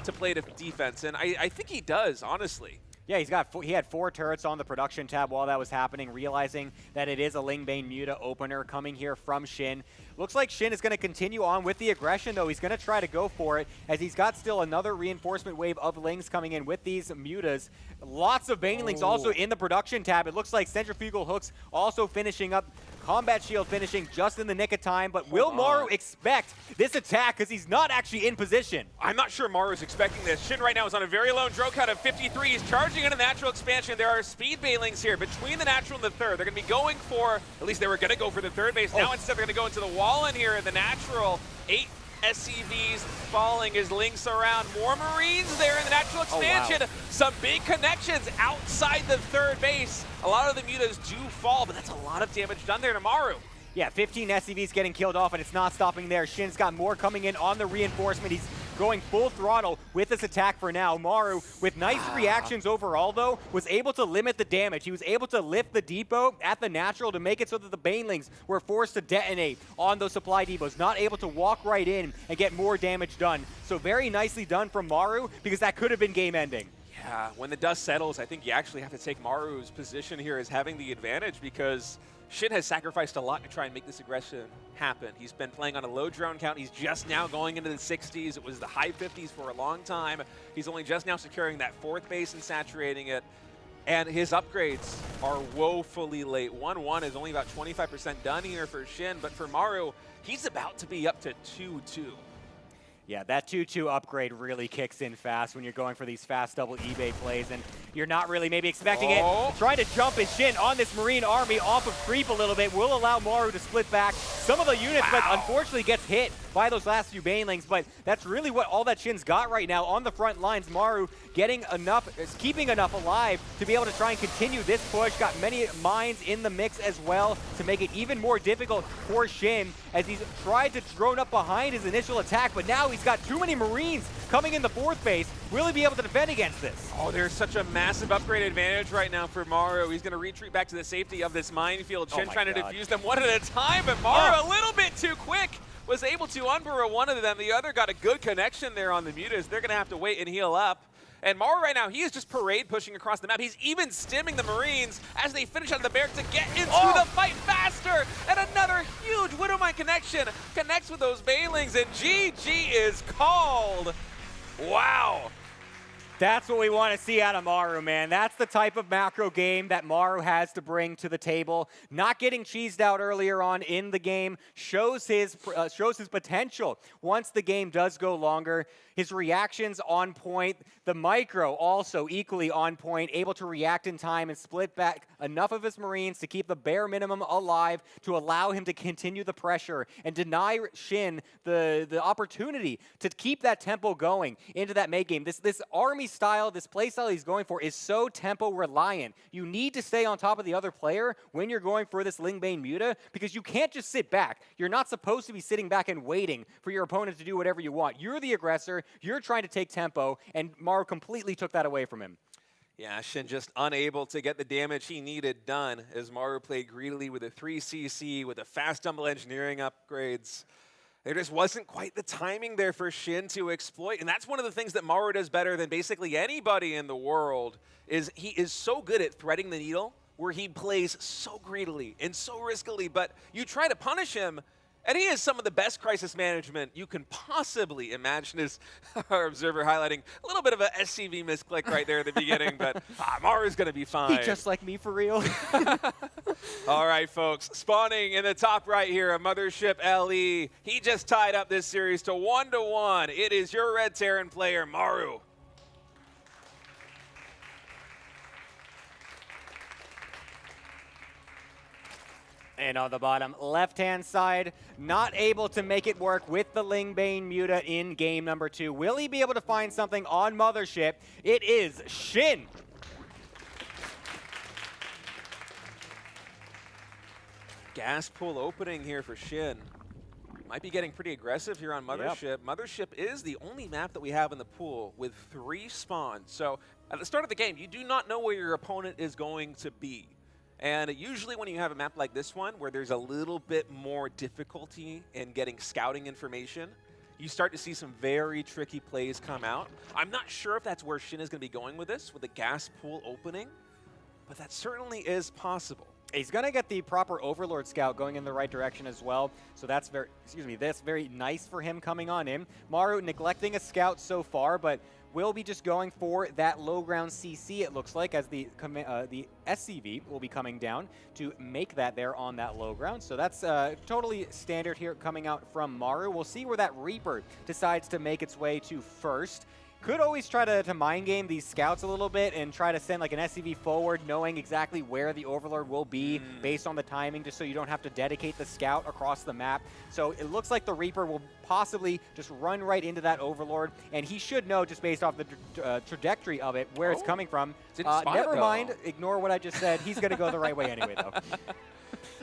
to play defense, and I think he does, honestly. Yeah, he had 4 turrets on the production tab while that was happening, realizing that it is a Ling Bane Muta opener coming here from Shin. Looks like Shin is going to continue on with the aggression, though. He's going to try to go for it, as he's got still another reinforcement wave of Lings coming in with these Mutas. Lots of Banelings also in the production tab. It looks like Centrifugal Hooks also finishing up. Combat Shield finishing just in the nick of time, but will Maru expect this attack, because he's not actually in position? I'm not sure Maru's expecting this. Shin right now is on a very low drone count of 53. He's charging into natural expansion. There are speed Banelings here between the natural and the third. They're going to be going for, at least they were going to go for the third base. Now instead they're going to go into the wall in here in the natural. 8 SCVs falling as Lings surround. More Marines there in the natural expansion. Some big connections outside the third base. A lot of the Mutas do fall, but that's a lot of damage done there to Maru. Yeah, 15 SCVs getting killed off, and it's not stopping there. Shin's got more coming in on the reinforcement. He's going full throttle with this attack for now. Maru, with nice reactions overall, though, was able to limit the damage. He was able to lift the depot at the natural to make it so that the Banelings were forced to detonate on those supply depots, not able to walk right in and get more damage done. So very nicely done from Maru, because that could have been game-ending. Yeah, when the dust settles, I think you actually have to take Maru's position here as having the advantage, because Shin has sacrificed a lot to try and make this aggression happen. He's been playing on a low drone count. He's just now going into the 60s. It was the high 50s for a long time. He's only just now securing that 4th base and saturating it. And his upgrades are woefully late. 1-1 is only about 25% done here for Shin, but for Maru, he's about to be up to 2-2. Yeah, that 2-2 upgrade really kicks in fast when you're going for these fast double eBay plays, and you're not really maybe expecting it. Trying to jump his Shin on this Marine army off of creep a little bit will allow Maru to split back some of the units, but unfortunately gets hit by those last few Banelings. But that's really what all that Shin's got right now on the front lines. Maru getting enough, keeping enough alive to be able to try and continue this push. Got many mines in the mix as well to make it even more difficult for Shin, as he's tried to drone up behind his initial attack, but now he's got too many Marines coming in the 4th base. Will he be able to defend against this? Oh, there's such a massive upgrade advantage right now for Maru. He's going to retreat back to the safety of this minefield. Shin trying to defuse them one at a time, but Maru a little bit too quick. Was able to unburrow one of them. The other got a good connection there on the Mutas. They're going to have to wait and heal up. And Maru right now, he is just parade pushing across the map. He's even stimming the Marines as they finish out of the barrack to get into the fight faster. And another huge Widowmine connection connects with those Banelings, and GG is called. Wow. That's what we want to see out of Maru, man. That's That's the type of macro game that Maru has to bring to the table. Not getting cheesed out earlier on in the game shows his potential once the game does go longer. His reactions on point. The micro also equally on point, able to react in time and split back enough of his Marines to keep the bare minimum alive to allow him to continue the pressure and deny Shin the opportunity to keep that tempo going into that mid game. This army style, this play style he's going for is so tempo reliant. You need to stay on top of the other player when you're going for this Lingbane Muta because you can't just sit back. You're not supposed to be sitting back and waiting for your opponent to do whatever you want. You're the aggressor. You're trying to take tempo, and Maru completely took that away from him. Yeah, Shin just unable to get the damage he needed done as Maru played greedily with a 3CC, with the fast double engineering upgrades. There just wasn't quite the timing there for Shin to exploit, and that's one of the things that Maru does better than basically anybody in the world, is he is so good at threading the needle, where he plays so greedily and so riskily, but you try to punish him, and he has some of the best crisis management you can possibly imagine, as our observer highlighting a little bit of a SCV misclick right there at the beginning, but Maru's going to be fine. He just like me for real. All right, folks. Spawning in the top right here, a Mothership LE. He just tied up this series to 1-1. It is your Red Terran player, Maru. And on the bottom left-hand side, not able to make it work with the Lingbane Muta in game number 2. Will he be able to find something on Mothership? It is Shin. Gas pool opening here for Shin. Might be getting pretty aggressive here on Mothership. Yep. Mothership is the only map that we have in the pool with 3 spawns. So at the start of the game, you do not know where your opponent is going to be. And usually when you have a map like this one, where there's a little bit more difficulty in getting scouting information, you start to see some very tricky plays come out. I'm not sure if that's where Shin is going to be going with this, with the gas pool opening, but that certainly is possible. He's going to get the proper Overlord Scout going in the right direction as well. So that's very nice for him coming on in. Maru neglecting a scout so far, but will be just going for that low ground CC, it looks like, as the SCV will be coming down to make that there on that low ground. So that's totally standard here coming out from Maru. We'll see where that Reaper decides to make its way to first. Could always try to mind game these scouts a little bit and try to send like an SCV forward, knowing exactly where the Overlord will be based on the timing, just so you don't have to dedicate the scout across the map. So it looks like the Reaper will possibly just run right into that Overlord, and he should know just based off the trajectory of it where it's coming from. Never mind, ignore what I just said. He's going to go the right way anyway, though.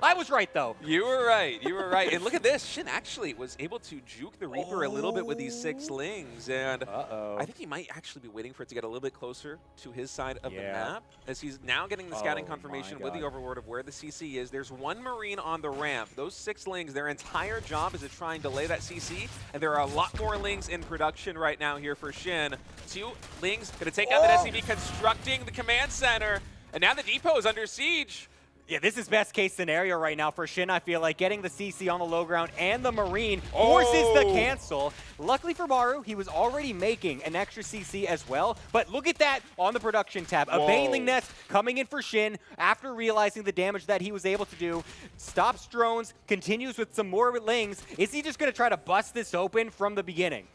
I was right, though. You were right. You were right. And look at this. Shin actually was able to juke the Reaper a little bit with these 6 lings. And I think he might actually be waiting for it to get a little bit closer to his side of the map, as he's now getting the scouting confirmation with the Overlord of where the CC is. There's 1 Marine on the ramp. Those 6 lings, their entire job is to try and delay that CC. And there are a lot more lings in production right now here for Shin. 2 lings going to take out that SCV, constructing the command center. And now the depot is under siege. Yeah, this is best case scenario right now for Shin, I feel like. Getting the CC on the low ground and the Marine forces the cancel. Luckily for Maru, he was already making an extra CC as well. But look at that on the production tab. A Baneling Nest coming in for Shin after realizing the damage that he was able to do. Stops drones, continues with some more lings. Is he just going to try to bust this open from the beginning?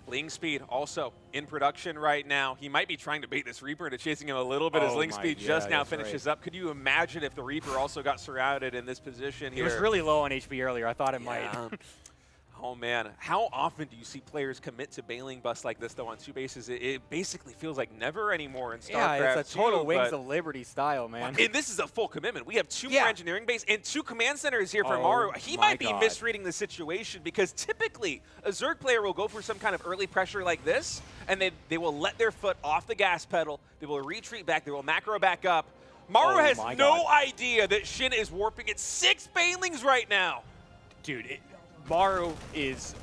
Ling speed also in production right now. He might be trying to bait this Reaper into chasing him a little bit as Ling speed just now finishes up. Could you imagine if the Reaper also got surrounded in this position here? He was really low on HP earlier. I thought it might. Oh, man. How often do you see players commit to bailing busts like this, though, on 2 bases? It basically feels like never anymore in StarCraft. Yeah, it's a total Wings of Liberty style, man. And this is a full commitment. We have 2 more engineering bases and 2 command centers here for Maru. He might be misreading the situation, because typically a Zerg player will go for some kind of early pressure like this, and they will let their foot off the gas pedal. They will retreat back. They will macro back up. Maru has no idea that Shin is warping at 6 banelings right now. Dude, Maru is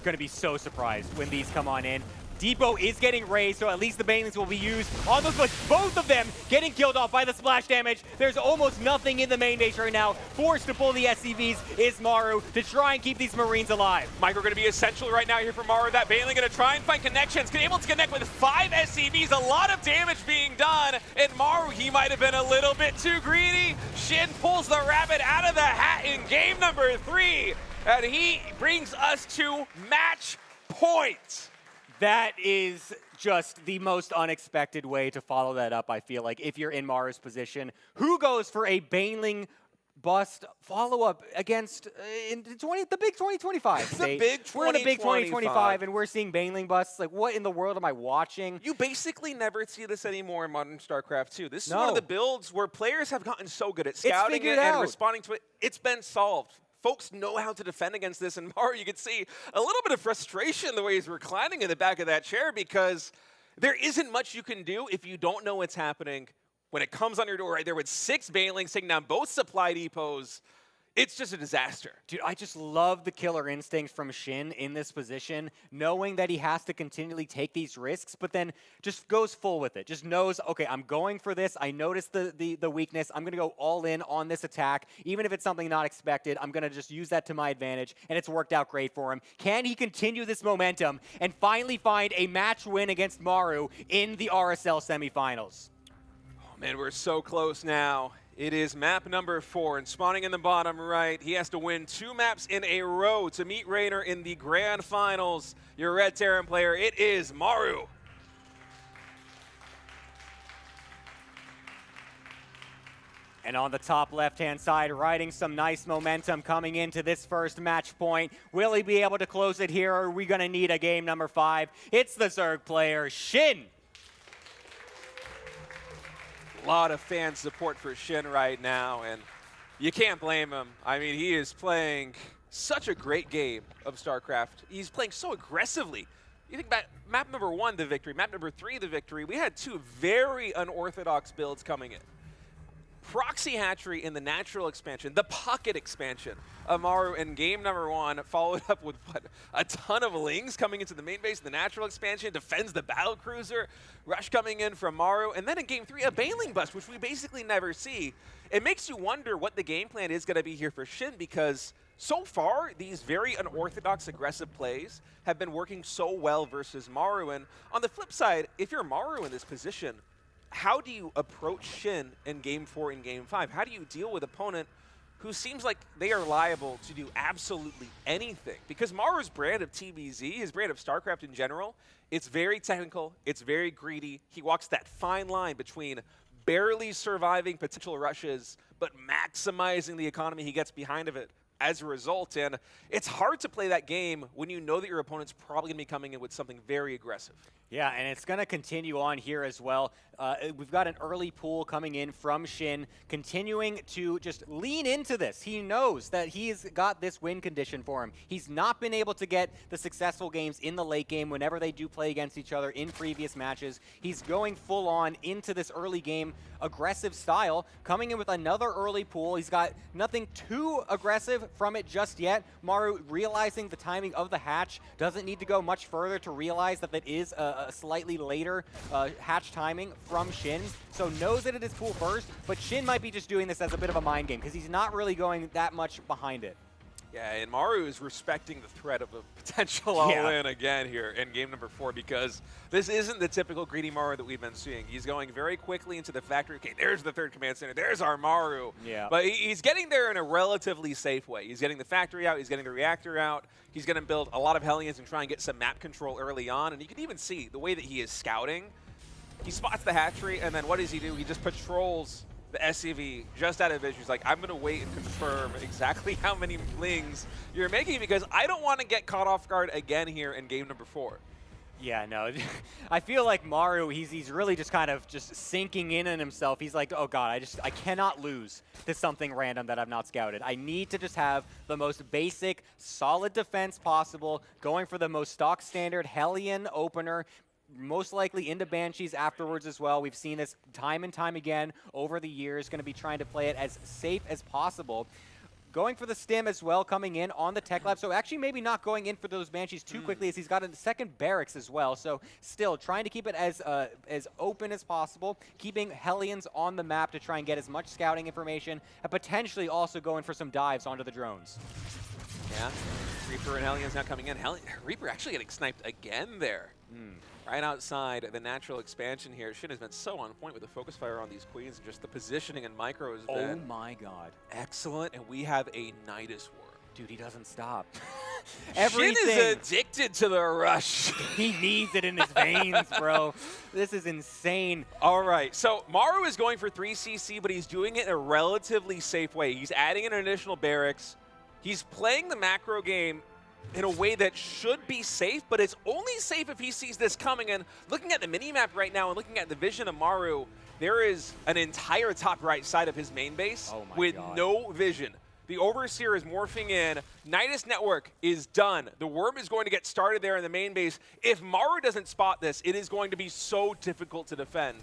going to be so surprised when these come on in. Depot is getting raised, so at least the banelings will be used on those, but both of them getting killed off by the splash damage. There's almost nothing in the main base right now. Forced to pull the SCVs is Maru to try and keep these Marines alive. Micro going to be essential right now here for Maru. That baneling going to try and find connections. Able to connect with 5 SCVs. A lot of damage being done. And Maru, he might have been a little bit too greedy. Shin pulls the rabbit out of the hat in game number 3. And he brings us to match point. That is just the most unexpected way to follow that up, I feel like, if you're in Maru's position. Who goes for a baneling bust follow-up against in the big 2025 The big 2025. We're in a big 2025, and we're seeing baneling busts. Like, what in the world am I watching? You basically never see this anymore in modern StarCraft 2. This is one of the builds where players have gotten so good at scouting it and responding to it. It's been solved. Folks know how to defend against this, and Maru, you can see a little bit of frustration the way he's reclining in the back of that chair, because there isn't much you can do if you don't know what's happening. When it comes on your door right there with 6 banelings taking down both supply depots, it's just a disaster. Dude, I just love the killer instinct from Shin in this position, knowing that he has to continually take these risks, but then just goes full with it. Just knows, okay, I'm going for this. I noticed the weakness. I'm going to go all in on this attack. Even if it's something not expected, I'm going to just use that to my advantage, and it's worked out great for him. Can he continue this momentum and finally find a match win against Maru in the RSL semifinals? Oh, man, we're so close now. It is map number 4, and spawning in the bottom right, he has to win 2 maps in a row to meet Raynor in the grand finals. Your Red Terran player, it is Maru. And on the top left-hand side, riding some nice momentum coming into this first match point. Will he be able to close it here, or are we going to need a game number 5? It's the Zerg player, Shin. A lot of fan support for Shin right now, and you can't blame him. I mean, he is playing such a great game of StarCraft. He's playing so aggressively. You think about map number 1, the victory, map number 3, the victory. We had 2 very unorthodox builds coming in. Proxy Hatchery in the natural expansion, the pocket expansion of Maru in game number 1, followed up with what, a ton of Lings coming into the main base, the natural expansion, defends the battle cruiser, rush coming in from Maru, and then in game 3, a baneling bust, which we basically never see. It makes you wonder what the game plan is going to be here for Shin, because so far, these very unorthodox aggressive plays have been working so well versus Maru. And on the flip side, if you're Maru in this position, how do you approach Shin in Game 4 and Game 5? How do you deal with an opponent who seems like they are liable to do absolutely anything? Because Maru's brand of TVZ, his brand of StarCraft in general, it's very technical, it's very greedy. He walks that fine line between barely surviving potential rushes, but maximizing the economy he gets behind of it as a result. And it's hard to play that game when you know that your opponent's probably going to be coming in with something very aggressive. Yeah, and it's going to continue on here as well. We've got an early pool coming in from Shin, continuing to just lean into this. He knows that he's got this win condition for him. He's not been able to get the successful games in the late game whenever they do play against each other in previous matches. He's going full on into this early game aggressive style, coming in with another early pool. He's got nothing too aggressive from it just yet. Maru realizing the timing of the hatch, doesn't need to go much further to realize that that is a slightly later hatch timing from Shin, so knows that it is pool first, but Shin might be just doing this as a bit of a mind game because he's not really going that much behind it. Yeah, and Maru is respecting the threat of a potential all-in again here in game number 4, because this isn't the typical greedy Maru that we've been seeing. He's going very quickly into the factory. Okay, there's the 3rd command center. There's our Maru. Yeah. But he's getting there in a relatively safe way. He's getting the factory out. He's getting the reactor out. He's going to build a lot of Hellions and try and get some map control early on. And you can even see the way that he is scouting. He spots the hatchery, and then what does he do? He just patrols the SCV just out of vision. He's like, I'm going to wait and confirm exactly how many Lings you're making, because I don't want to get caught off guard again here in game number 4. Yeah, no, I feel like Maru, he's really just kind of just sinking in himself. He's like, oh god, I cannot lose to something random that I've not scouted. I need to just have the most basic, solid defense possible, going for the most stock standard Hellion opener, most likely into Banshees afterwards as well. We've seen this time and time again over the years, going to be trying to play it as safe as possible. going for the stim as well, coming in on the tech lab. So actually maybe not going in for those Banshees too quickly, as he's got a second barracks as well. So still trying to keep it as open as possible, keeping Hellions on the map to try and get as much scouting information, and potentially also going for some dives onto the drones. Yeah, Reaper and Hellions now coming in. Reaper actually getting sniped again there. Right outside the natural expansion here. Shin has been so on point with the focus fire on these queens, and just the positioning and micro has been my god. excellent, and we have a Nidus Worm. Dude, he doesn't stop. Shin is addicted to the rush. He needs it in his veins, bro. This is insane. All right, so Maru is going for 3CC, but he's doing it in a relatively safe way. He's adding an additional barracks. He's playing the macro game in a way that should be safe, but it's only safe if he sees this coming. And looking at the mini-map right now and looking at the vision of Maru, there is an entire top right side of his main base with no vision. The Overseer is morphing in. Nidus Network is done. The Worm is going to get started there in the main base. If Maru doesn't spot this, it is going to be so difficult to defend.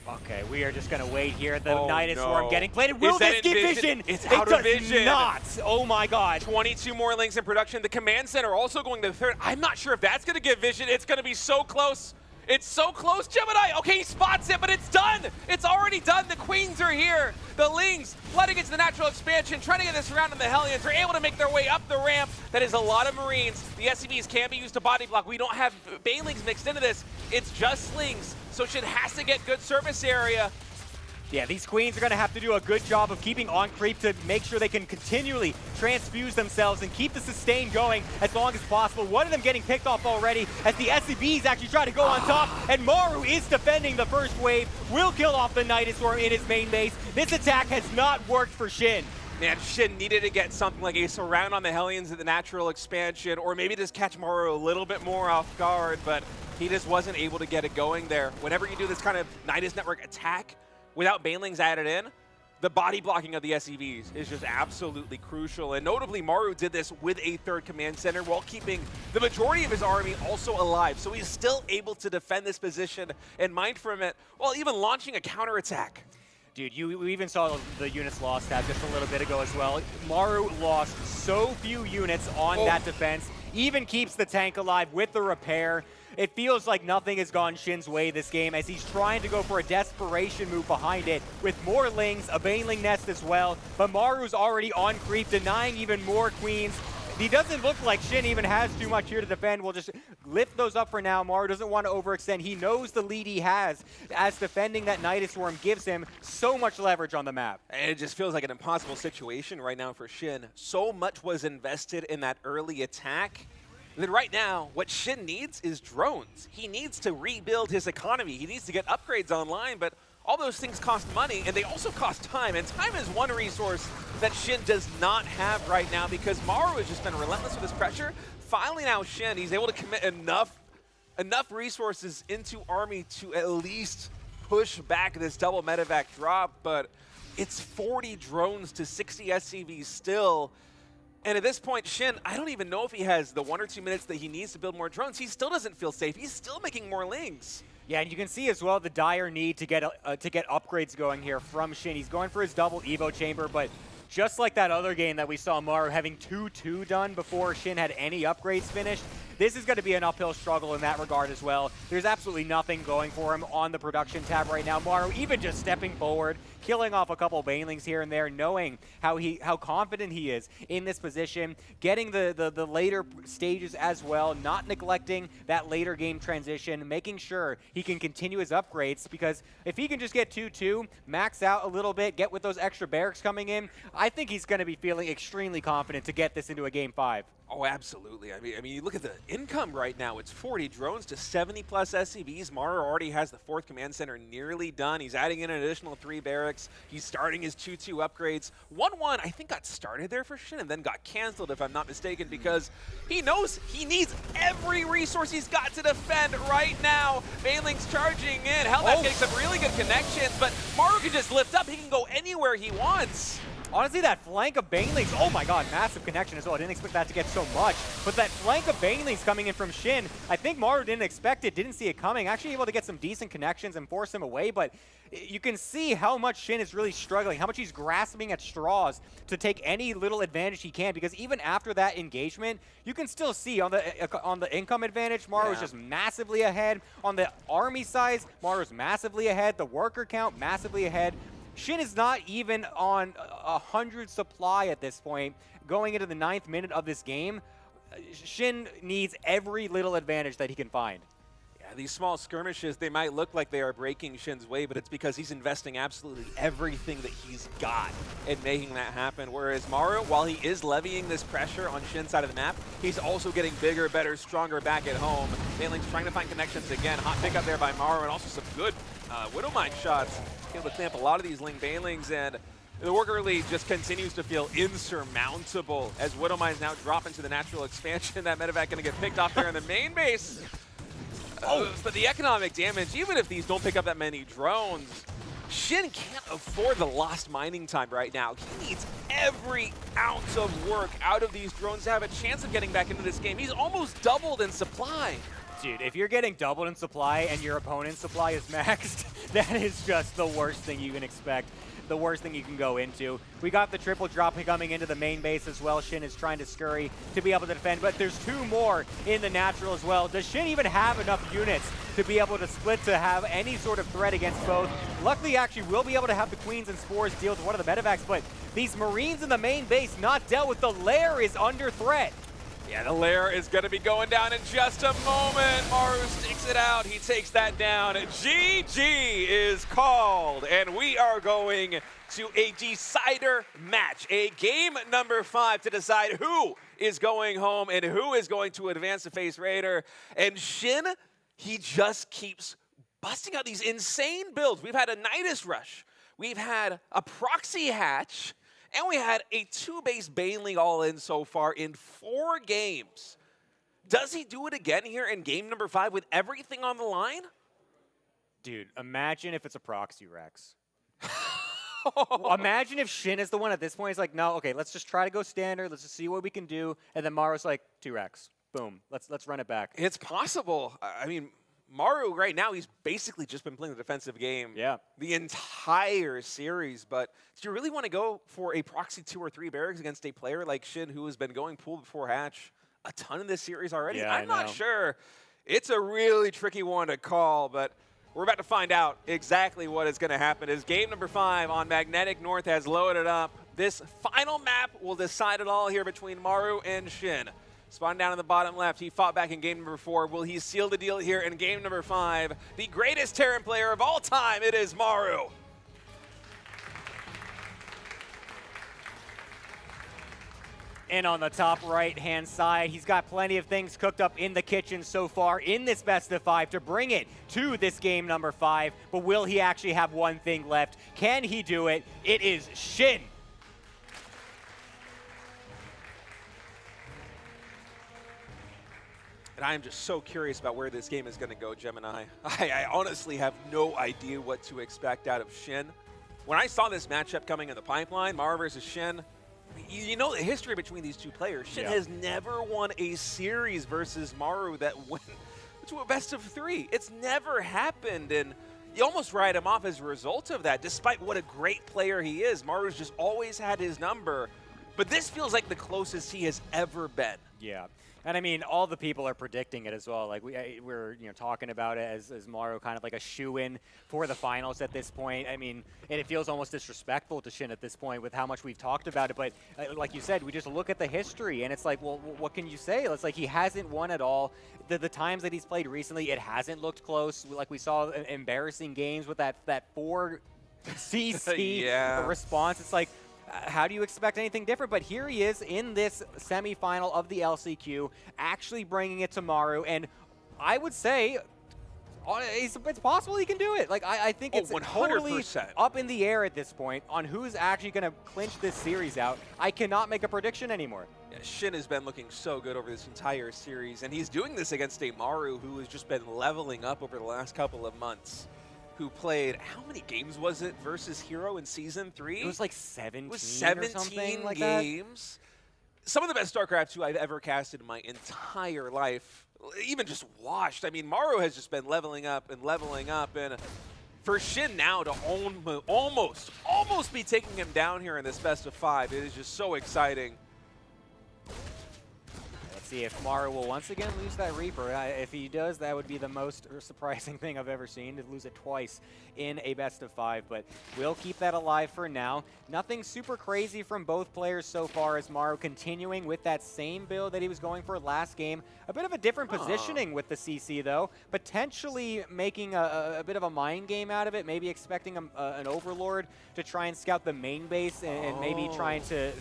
Okay, we are just going to wait here. The Nidus Worm getting plated. Will this get vision? It's out of vision. It does not. Oh my god. 22 more links in production. The command center also going to the third. I'm not sure if that's going to get vision. It's going to be so close. It's so close, Gemini. Okay, he spots it, but it's done. It's already done. The queens are here. The Lings flooding into the natural expansion, trying to get this around, and the Hellions. They're able to make their way up the ramp. That is a lot of Marines. The SCVs can be used to body block. We don't have Banelings mixed into this. It's just Slings. So Shin has to get good surface area. Yeah, these queens are going to have to do a good job of keeping on creep to make sure they can continually transfuse themselves and keep the sustain going as long as possible. One of them getting picked off already as the SCVs actually try to go on top, and Maru is defending the first wave, will kill off the Nidus Worm in his main base. This attack has not worked for Shin. Man, Shin needed to get something like a surround on the Hellions at the natural expansion, or maybe just catch Maru a little bit more off guard, but he just wasn't able to get it going there. Whenever you do this kind of Nidus Network attack, without Banelings added in, the body blocking of the SCVs is just absolutely crucial. And notably, Maru did this with a third command center while keeping the majority of his army also alive. So he's still able to defend this position and mine from it while even launching a counterattack. Dude, we even saw the units lost tab just a little bit ago as well. Maru lost so few units on that defense, even keeps the tank alive with the repair. It feels like nothing has gone Shin's way this game as he's trying to go for a desperation move behind it with more Lings, a Baneling nest as well. But Maru's already on creep, denying even more queens. He doesn't look like Shin even has too much here to defend. We'll just lift those up for now. Maru doesn't want to overextend. He knows the lead he has as defending that Nidus Worm gives him so much leverage on the map. And it just feels like an impossible situation right now for Shin. So much was invested in that early attack. Then right now, what Shin needs is drones. He needs to rebuild his economy. He needs to get upgrades online, but all those things cost money, and they also cost time. And time is one resource that Shin does not have right now because Maru has just been relentless with his pressure. Finally now Shin, he's able to commit enough resources into army to at least push back this double medevac drop, but it's 40 drones to 60 SCVs still. And at this point, Shin, I don't even know if he has the 1 or 2 minutes that he needs to build more drones. He still doesn't feel safe. He's still making more Lings. Yeah, and you can see as well the dire need to get upgrades going here from Shin. He's going for his double Evo chamber, but just like that other game that we saw Maru having 2-2 done before Shin had any upgrades finished, this is going to be an uphill struggle in that regard as well. There's absolutely nothing going for him on the production tab right now. Maru even just stepping forward, killing off a couple Banelings here and there, knowing how confident he is in this position, getting the later stages as well, not neglecting that later game transition, making sure he can continue his upgrades, because if he can just get 2-2, max out a little bit, get with those extra barracks coming in, I think he's going to be feeling extremely confident to get this into a Game 5. Oh, absolutely. I mean, you look at the income right now. It's 40 drones to 70-plus SCVs. Maru already has the 4th command center nearly done. He's adding in an additional 3 barracks. He's starting his 2-2 upgrades. 1-1, I think, got started there for Shin and then got canceled, if I'm not mistaken, because he knows he needs every resource he's got to defend right now. Baneling's charging in. Hellbat's getting some really good connections, but Maru can just lift up. He can go anywhere he wants. Honestly, that flank of Banelings, oh my god, massive connection as well. I didn't expect that to get so much. But that flank of Banelings coming in from Shin, I think Maru didn't expect it, didn't see it coming. Actually able to get some decent connections and force him away, but you can see how much Shin is really struggling, how much he's grasping at straws to take any little advantage he can, because even after that engagement, you can still see on the income advantage, Maru is just massively ahead. On the army size, Maru's massively ahead. The worker count, massively ahead. Shin is not even on 100 supply at this point. Going into the 9th minute of this game, Shin needs every little advantage that he can find. Yeah, these small skirmishes, they might look like they are breaking Shin's way, but it's because he's investing absolutely everything that he's got in making that happen. Whereas Maru, while he is levying this pressure on Shin's side of the map, he's also getting bigger, better, stronger back at home. Baneling's trying to find connections again. Hot pick up there by Maru, and also some good Widowmine shots. Able to clamp a lot of these Ling Banelings, and the worker lead just continues to feel insurmountable as Widowmines now drop into the natural expansion. That medevac going to get picked off there in the main base. But the economic damage, even if these don't pick up that many drones, Shin can't afford the lost mining time right now. He needs every ounce of work out of these drones to have a chance of getting back into this game. He's almost doubled in supply. Dude, if you're getting doubled in supply and your opponent's supply is maxed, that is just the worst thing you can expect. The worst thing you can go into. We got the triple drop coming into the main base as well. Shin is trying to scurry to be able to defend, but there's 2 more in the natural as well. Does Shin even have enough units to be able to split to have any sort of threat against both? Luckily, actually, we'll be able to have the Queens and Spores deal with one of the medevacs, but these Marines in the main base not dealt with. The lair is under threat. Yeah, the lair is going to be going down in just a moment. Maru sticks it out. He takes that down. GG is called, and we are going to a decider match, a game number 5 to decide who is going home and who is going to advance to face Raider. And Shin, he just keeps busting out these insane builds. We've had a Nidus Rush. We've had a Proxy Hatch. And we had a 2-base Baneling all in so far in 4 games. Does he do it again here in game number 5 with everything on the line? Dude, imagine if it's a Proxy Rex. Imagine if Shin is the one at this point. He's like, no, okay, let's just try to go standard. Let's just see what we can do. And then Maru's like, 2 Rex. Boom. Let's run it back. It's possible. I mean, Maru right now, he's basically just been playing the defensive game the entire series. But do you really want to go for a proxy 2 or 3 barracks against a player like Shin, who has been going pool before hatch a ton in this series already? Yeah, I'm not sure. It's a really tricky one to call, but we're about to find out exactly what is going to happen as game number 5 on Magnetic North has loaded up. This final map will decide it all here between Maru and Shin. Spawn down in the bottom left. He fought back in game number 4. Will he seal the deal here in game number 5? The greatest Terran player of all time, it is Maru. And on the top right-hand side, he's got plenty of things cooked up in the kitchen so far in this best of 5 to bring it to this game number 5. But will he actually have one thing left? Can he do it? It is Shin. And I am just so curious about where this game is going to go, Gemini. I honestly have no idea what to expect out of Shin. When I saw this matchup coming in the pipeline, Maru versus Shin, you know the history between these 2 players. Shin has never won a series versus Maru that went to a best of 3. It's never happened, and you almost write him off as a result of that, despite what a great player he is. Maru's just always had his number, but this feels like the closest he has ever been. Yeah. And I mean, all the people are predicting it as well. Like we're talking about it as Maru kind of like a shoe-in for the finals at this point. I mean, and it feels almost disrespectful to Shin at this point with how much we've talked about it. But like you said, we just look at the history, and it's like, well, what can you say? It's like he hasn't won at all. The times that he's played recently, it hasn't looked close. Like we saw embarrassing games with that 4 CC response. It's like, how do you expect anything different? But here he is in this semifinal of the LCQ, actually bringing it to Maru, and I would say it's possible he can do it. Like I think it's 100%. totally up in the air at this point on who's actually going to clinch this series out. I cannot make a prediction anymore. Yeah, Shin has been looking so good over this entire series, and he's doing this against a Maru who has just been leveling up over the last couple of months. who played, how many games was it versus Hero in Season 3? It was like 17 It was or 17 something like games. Some of the best StarCraft 2 I've ever casted in my entire life, even just watched. I mean, Maru has just been leveling up, and for Shin now to almost be taking him down here in this best of 5, it is just so exciting. Let's see if Maru will once again lose that Reaper. If he does, that would be the most surprising thing I've ever seen, to lose it twice in a best of 5, but we'll keep that alive for now. Nothing super crazy from both players so far, as Maru continuing with that same build that he was going for last game. A bit of a different positioning with the CC, though, potentially making a bit of a mind game out of it, maybe expecting an Overlord to try and scout the main base and maybe trying to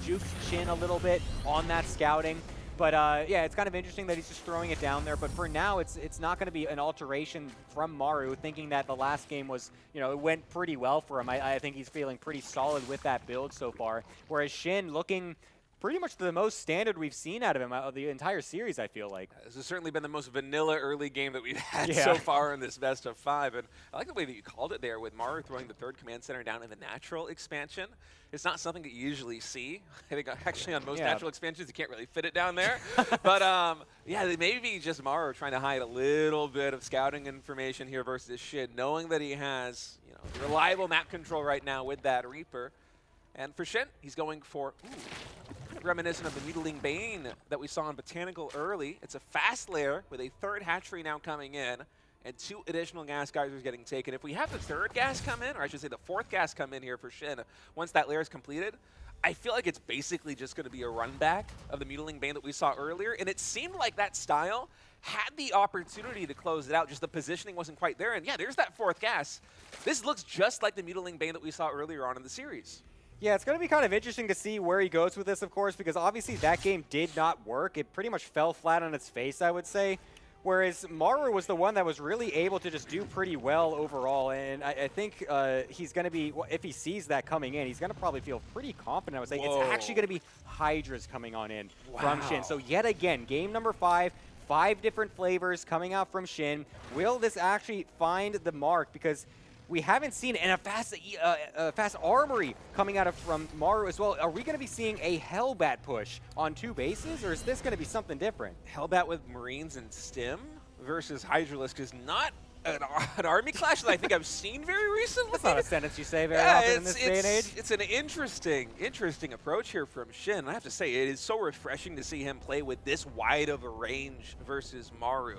juke Shin a little bit on that scouting. But yeah, it's kind of interesting that he's just throwing it down there. But for now, it's not going to be an alteration from Maru, thinking that the last game was, it went pretty well for him. I think he's feeling pretty solid with that build so far. Whereas Shin looking pretty much the most standard we've seen out of him the entire series, I feel like. This has certainly been the most vanilla early game that we've had so far in this best of 5. And I like the way that you called it there with Maru throwing the 3rd command center down in the natural expansion. It's not something that you usually see. I think actually on most natural expansions, you can't really fit it down there. But yeah, maybe just Maru trying to hide a little bit of scouting information here versus Shin, knowing that he has reliable map control right now with that Reaper. And for Shin, he's going for, kind of reminiscent of the Mutilating Bane that we saw in Botanical early. It's a fast lair with a 3rd hatchery now coming in, and 2 additional gas geysers getting taken. If we have the 3rd gas come in, or I should say the 4th gas come in here for Shin, once that lair is completed, I feel like it's basically just going to be a run back of the Mutilating Bane that we saw earlier, and it seemed like that style had the opportunity to close it out, just the positioning wasn't quite there, and yeah, there's that 4th gas. This looks just like the Mutilating Bane that we saw earlier on in the series. Yeah, it's going to be kind of interesting to see where he goes with this, of course, because obviously that game did not work. It pretty much fell flat on its face, I would say. Whereas Maru was the one that was really able to just do pretty well overall. And I think he's going to be, if he sees that coming in, he's going to probably feel pretty confident. I would say it's actually going to be Hydras coming on in from Shin. So yet again, game number 5. 5 different flavors coming out from Shin. Will this actually find the mark? Because we haven't seen a fast armory coming out from Maru as well. Are we going to be seeing a Hellbat push on 2 bases, or is this going to be something different? Hellbat with Marines and Stim versus Hydralisk is not an army clash that I think I've seen very recently. That's not a sentence you say very often in this day and age. It's an interesting approach here from Shin. I have to say, it is so refreshing to see him play with this wide of a range versus Maru.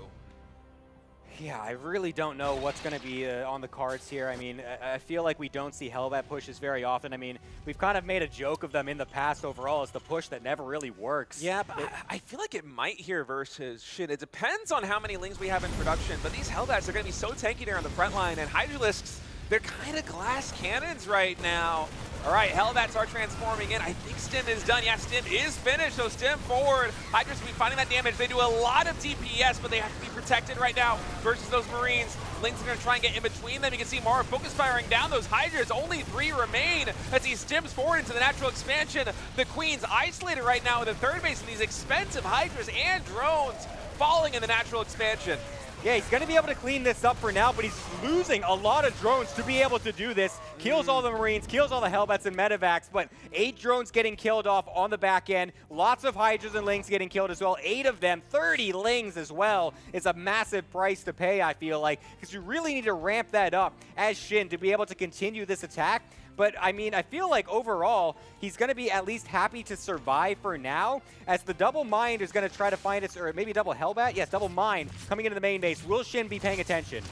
Yeah, I really don't know what's going to be on the cards here. I mean, I feel like we don't see Hellbat pushes very often. I mean, we've kind of made a joke of them in the past overall as the push that never really works. Yeah, but I feel like it might here versus Shin. It depends on how many Lings we have in production, but these Hellbats are going to be so tanky there on the front line, and Hydralisks, they're kind of glass cannons right now. All right, Hellbats are transforming in. I think Stim is done. Yeah, Stim is finished, so Stim forward. Hydras will be finding that damage. They do a lot of DPS, but they have to be protected right now versus those Marines. Lings are going to try and get in between them. You can see Mara focus firing down those Hydras. Only 3 remain as he stims forward into the natural expansion. The Queen's isolated right now with a 3rd base, and these expensive Hydras and drones falling in the natural expansion. Yeah, he's going to be able to clean this up for now, but he's losing a lot of drones to be able to do this. Kills all the Marines, kills all the Hellbats and Medivacs, but 8 drones getting killed off on the back end. Lots of Hydras and Lings getting killed as well. 8 of them, 30 Lings as well, is a massive price to pay, I feel like, because you really need to ramp that up as Shin to be able to continue this attack. But, I mean, I feel like overall, he's going to be at least happy to survive for now, as the double Mind is going to try to find its, or maybe double Hellbat? Yes, double Mind coming into the main base. Will Shin be paying attention?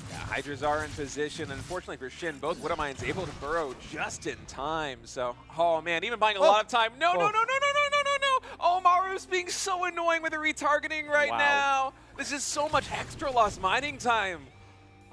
Yeah, Hydras are in position. Unfortunately for Shin, both Widow Minds able to burrow just in time. So, oh man, even buying a lot of time. No. Oh, Maru's being so annoying with the retargeting right now. This is so much extra lost mining time.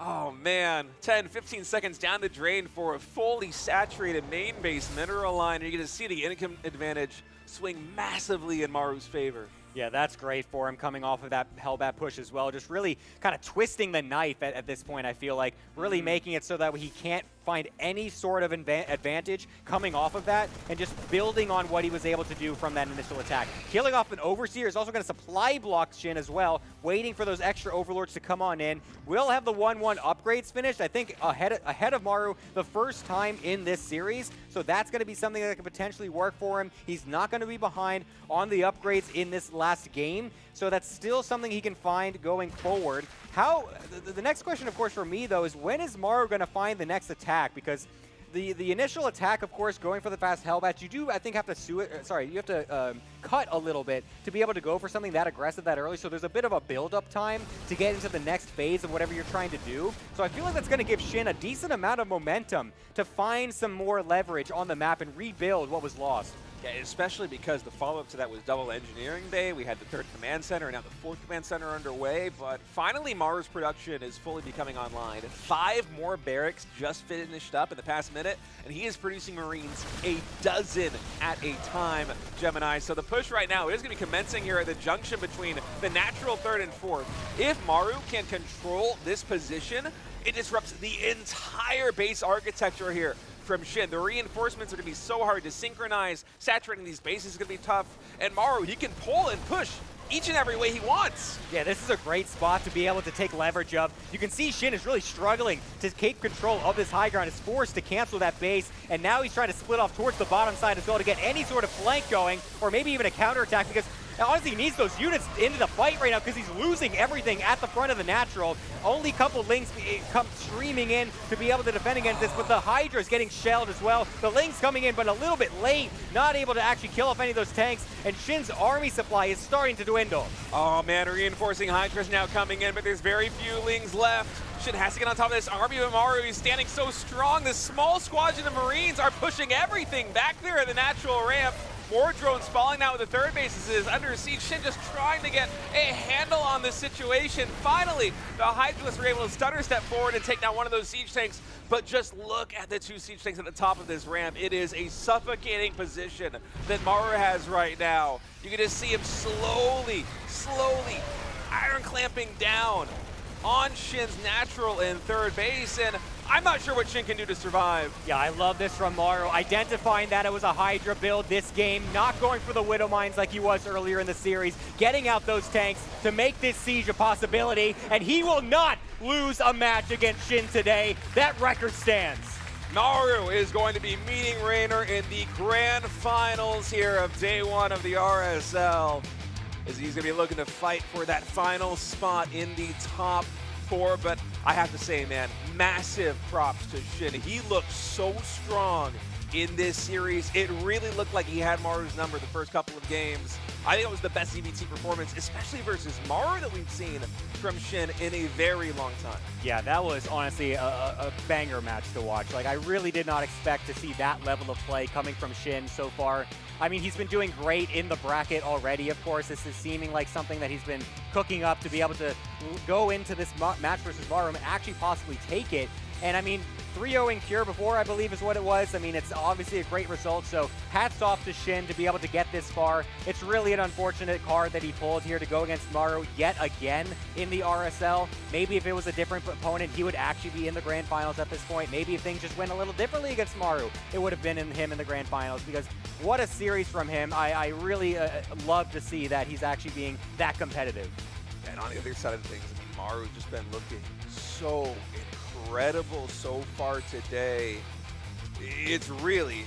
Oh man, 10, 15 seconds down the drain for a fully saturated main base mineral line. You're going to see the income advantage swing massively in Maru's favor. Yeah, that's great for him coming off of that Hellbat push as well. Just really kind of twisting the knife at this point, I feel like. Really making it so that he can't find any sort of advantage coming off of that and just building on what he was able to do from that initial attack. Killing off an Overseer is also going to supply block Shin as well, waiting for those extra Overlords to come on in. We'll have the 1-1 upgrades finished, I think, ahead of Maru the first time in this series. So that's going to be something that could potentially work for him. He's not going to be behind on the upgrades in this last game. So that's still something he can find going forward. The next question, of course, for me, though, is when is Maru going to find the next attack? Because the initial attack, of course, going for the fast Hellbat, you do, I think, have to cut a little bit to be able to go for something that aggressive that early. So there's a bit of a build-up time to get into the next phase of whatever you're trying to do. So I feel like that's going to give Shin a decent amount of momentum to find some more leverage on the map and rebuild what was lost. Yeah, especially because the follow-up to that was double engineering bay. We had the 3rd command center and now the 4th command center underway. But finally, Maru's production is fully becoming online. 5 more barracks just finished up in the past minute, and he is producing Marines a dozen at a time, Gemini. So the push right now is going to be commencing here at the junction between the natural 3rd and 4th. If Maru can control this position, it disrupts the entire base architecture here from Shin. The reinforcements are going to be so hard to synchronize. Saturating these bases is going to be tough. And Maru, he can pull and push each and every way he wants. Yeah, this is a great spot to be able to take leverage of. You can see Shin is really struggling to keep control of this high ground. Is forced to cancel that base, and now he's trying to split off towards the bottom side as well to get any sort of flank going, or maybe even a counterattack, because honestly, he needs those units into the fight right now because he's losing everything at the front of the natural. Only couple Lings come streaming in to be able to defend against this, but the Hydra is getting shelled as well. The Lings coming in, but a little bit late, not able to actually kill off any of those tanks, and Shin's army supply is starting to dwindle. Oh man, reinforcing Hydra's now coming in, but there's very few Lings left. Shin has to get on top of this army of Maru. He's standing so strong. This small squadron of Marines are pushing everything back there at the natural ramp. More drones falling out with the 3rd base is under siege. Shin just trying to get a handle on this situation. Finally, the Hydralists were able to stutter step forward and take down one of those siege tanks. But just look at the 2 siege tanks at the top of this ramp. It is a suffocating position that Maru has right now. You can just see him slowly iron clamping down on Shin's natural and 3rd base, and I'm not sure what Shin can do to survive. Yeah, I love this from Maru. Identifying that it was a Hydra build this game, not going for the Widow Mines like he was earlier in the series, getting out those tanks to make this siege a possibility, and he will not lose a match against Shin today. That record stands. Maru is going to be meeting Raynor in the grand finals here of day 1 of the RSL, as he's going to be looking to fight for that final spot in the top 4. But I have to say, man, massive props to Shin. He looked so strong in this series. It really looked like he had Maru's number the first couple of games. I think it was the best EVT performance, especially versus Maru, that we've seen from Shin in a very long time. Yeah, that was honestly a banger match to watch. Like, I really did not expect to see that level of play coming from Shin so far. I mean, he's been doing great in the bracket already, of course. This is seeming like something that he's been cooking up to be able to go into this match versus Maru and actually possibly take it. And I mean, 3-0 in Cure before, I believe is what it was. I mean, it's obviously a great result, so hats off to Shin to be able to get this far. It's really an unfortunate card that he pulled here to go against Maru yet again in the RSL. Maybe if it was a different opponent, he would actually be in the grand finals at this point. Maybe if things just went a little differently against Maru, it would have been him in the grand finals, because what a series from him. I really love to see that he's actually being that competitive. And on the other side of things, I mean, Maru's just been looking so incredible so far today. It's really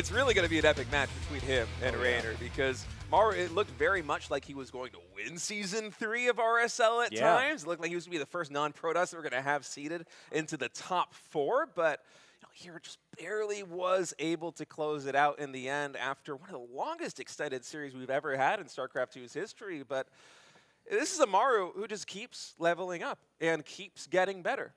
going to be an epic match between him and Raynor, because Maru, it looked very much like he was going to win Season 3 of RSL at times. It looked like he was going to be the first non-Protoss that we're going to have seeded into the top 4, but here just barely was able to close it out in the end after one of the longest extended series we've ever had in StarCraft 2's history. But this is a Maru who just keeps leveling up and keeps getting better.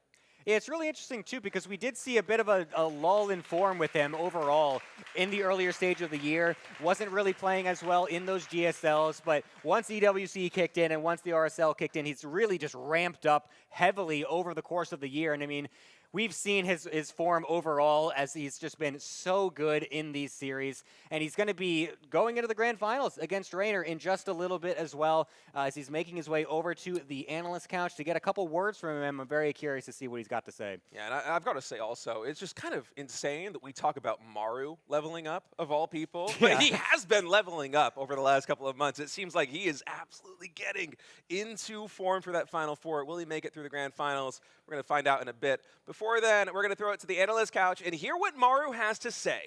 Yeah, it's really interesting, too, because we did see a bit of a lull in form with him overall in the earlier stage of the year. Wasn't really playing as well in those GSLs, but once EWC kicked in and once the RSL kicked in, he's really just ramped up heavily over the course of the year. And I mean, we've seen his form overall as he's just been so good in these series. And he's going to be going into the grand finals against Rainer in just a little bit as well, as he's making his way over to the analyst couch to get a couple words from him. I'm very curious to see what he's got to say. Yeah, and I've got to say also, it's just kind of insane that we talk about Maru leveling up, of all people. But he has been leveling up over the last couple of months. It seems like he is absolutely getting into form for that Final Four. Will he make it through the grand finals? We're going to find out in a bit. Before then, we're going to throw it to the analyst couch and hear what Maru has to say.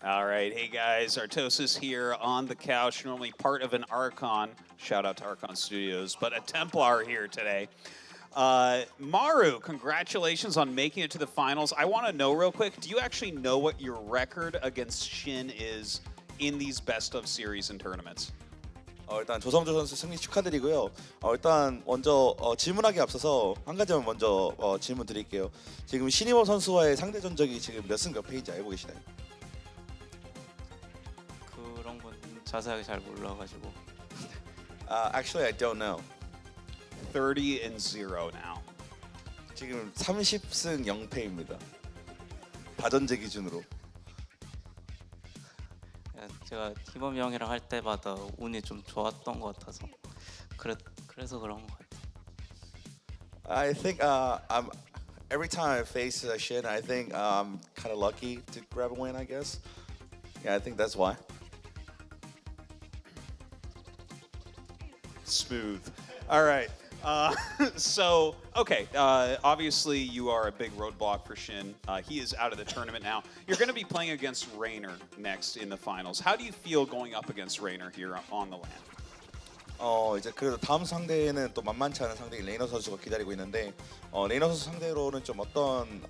All right, hey guys, Artosis here on the couch, normally part of an Archon, shout out to Archon Studios, but a Templar here today. Maru, congratulations on making it to the finals. I want to know real quick, do you actually know what your record against Shin is in these best of series and tournaments? 일단 조성주 선수 승리 축하드리고요. 일단 먼저 질문하기 앞서서 한 가지만 먼저 질문 드릴게요. 지금 신이범 선수와의 상대 전적이 지금 몇 승 몇 패인지 알고 계시나요? 그런 건 자세하게 잘 몰라가지고. Actually, I don't know. 30-0 now. 지금 30승 0패입니다. 다전제 기준으로. 제가 희범이 형이랑 할 때마다 운이 좀 좋았던 것 같아서 그래서 그런 것 같아요. I think every time I face Shin, I think I'm kind of lucky to grab a win, I guess. Yeah, I think that's why. Smooth. All right. So, okay, obviously you are a big roadblock for Shin. He is out of the tournament now. You're going to be playing against Rainer next in the finals. How do you feel going up against Rainer here on the land? 이제 그래도 다음 상대는 또 만만치 않은 상대인 레이너 선수가 기다리고 있는데 레이너 선수 상대로는 좀 어떤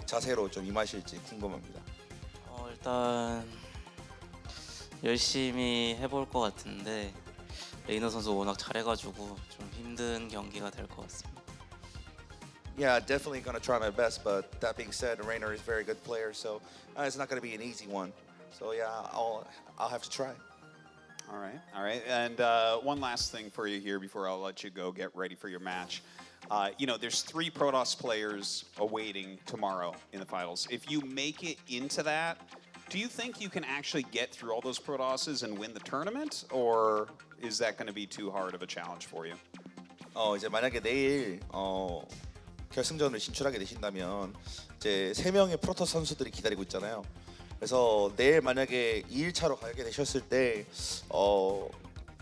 자세로 좀 임하실지 궁금합니다. 일단 열심히 해볼 것 같은데 레이너 선수 워낙 잘해가지고 좀 힘든 경기가 될 것 같습니다. Yeah, definitely gonna try my best, but that being said, Rainer is a very good player, so it's not gonna be an easy one. So yeah, I'll have to try. All right. And one last thing for you here before I'll let you go get ready for your match. You know, there's 3 Protoss players awaiting tomorrow in the finals. If you make it into that, do you think you can actually get through all those Protosses and win the tournament, or is that going to be too hard of a challenge for you? 이제 만약에 내일 결승전을 진출하게 되신다면 이제 3명의 프로토스 선수들이 기다리고 있잖아요. 그래서 내일 만약에 2일차로 가게 되셨을 때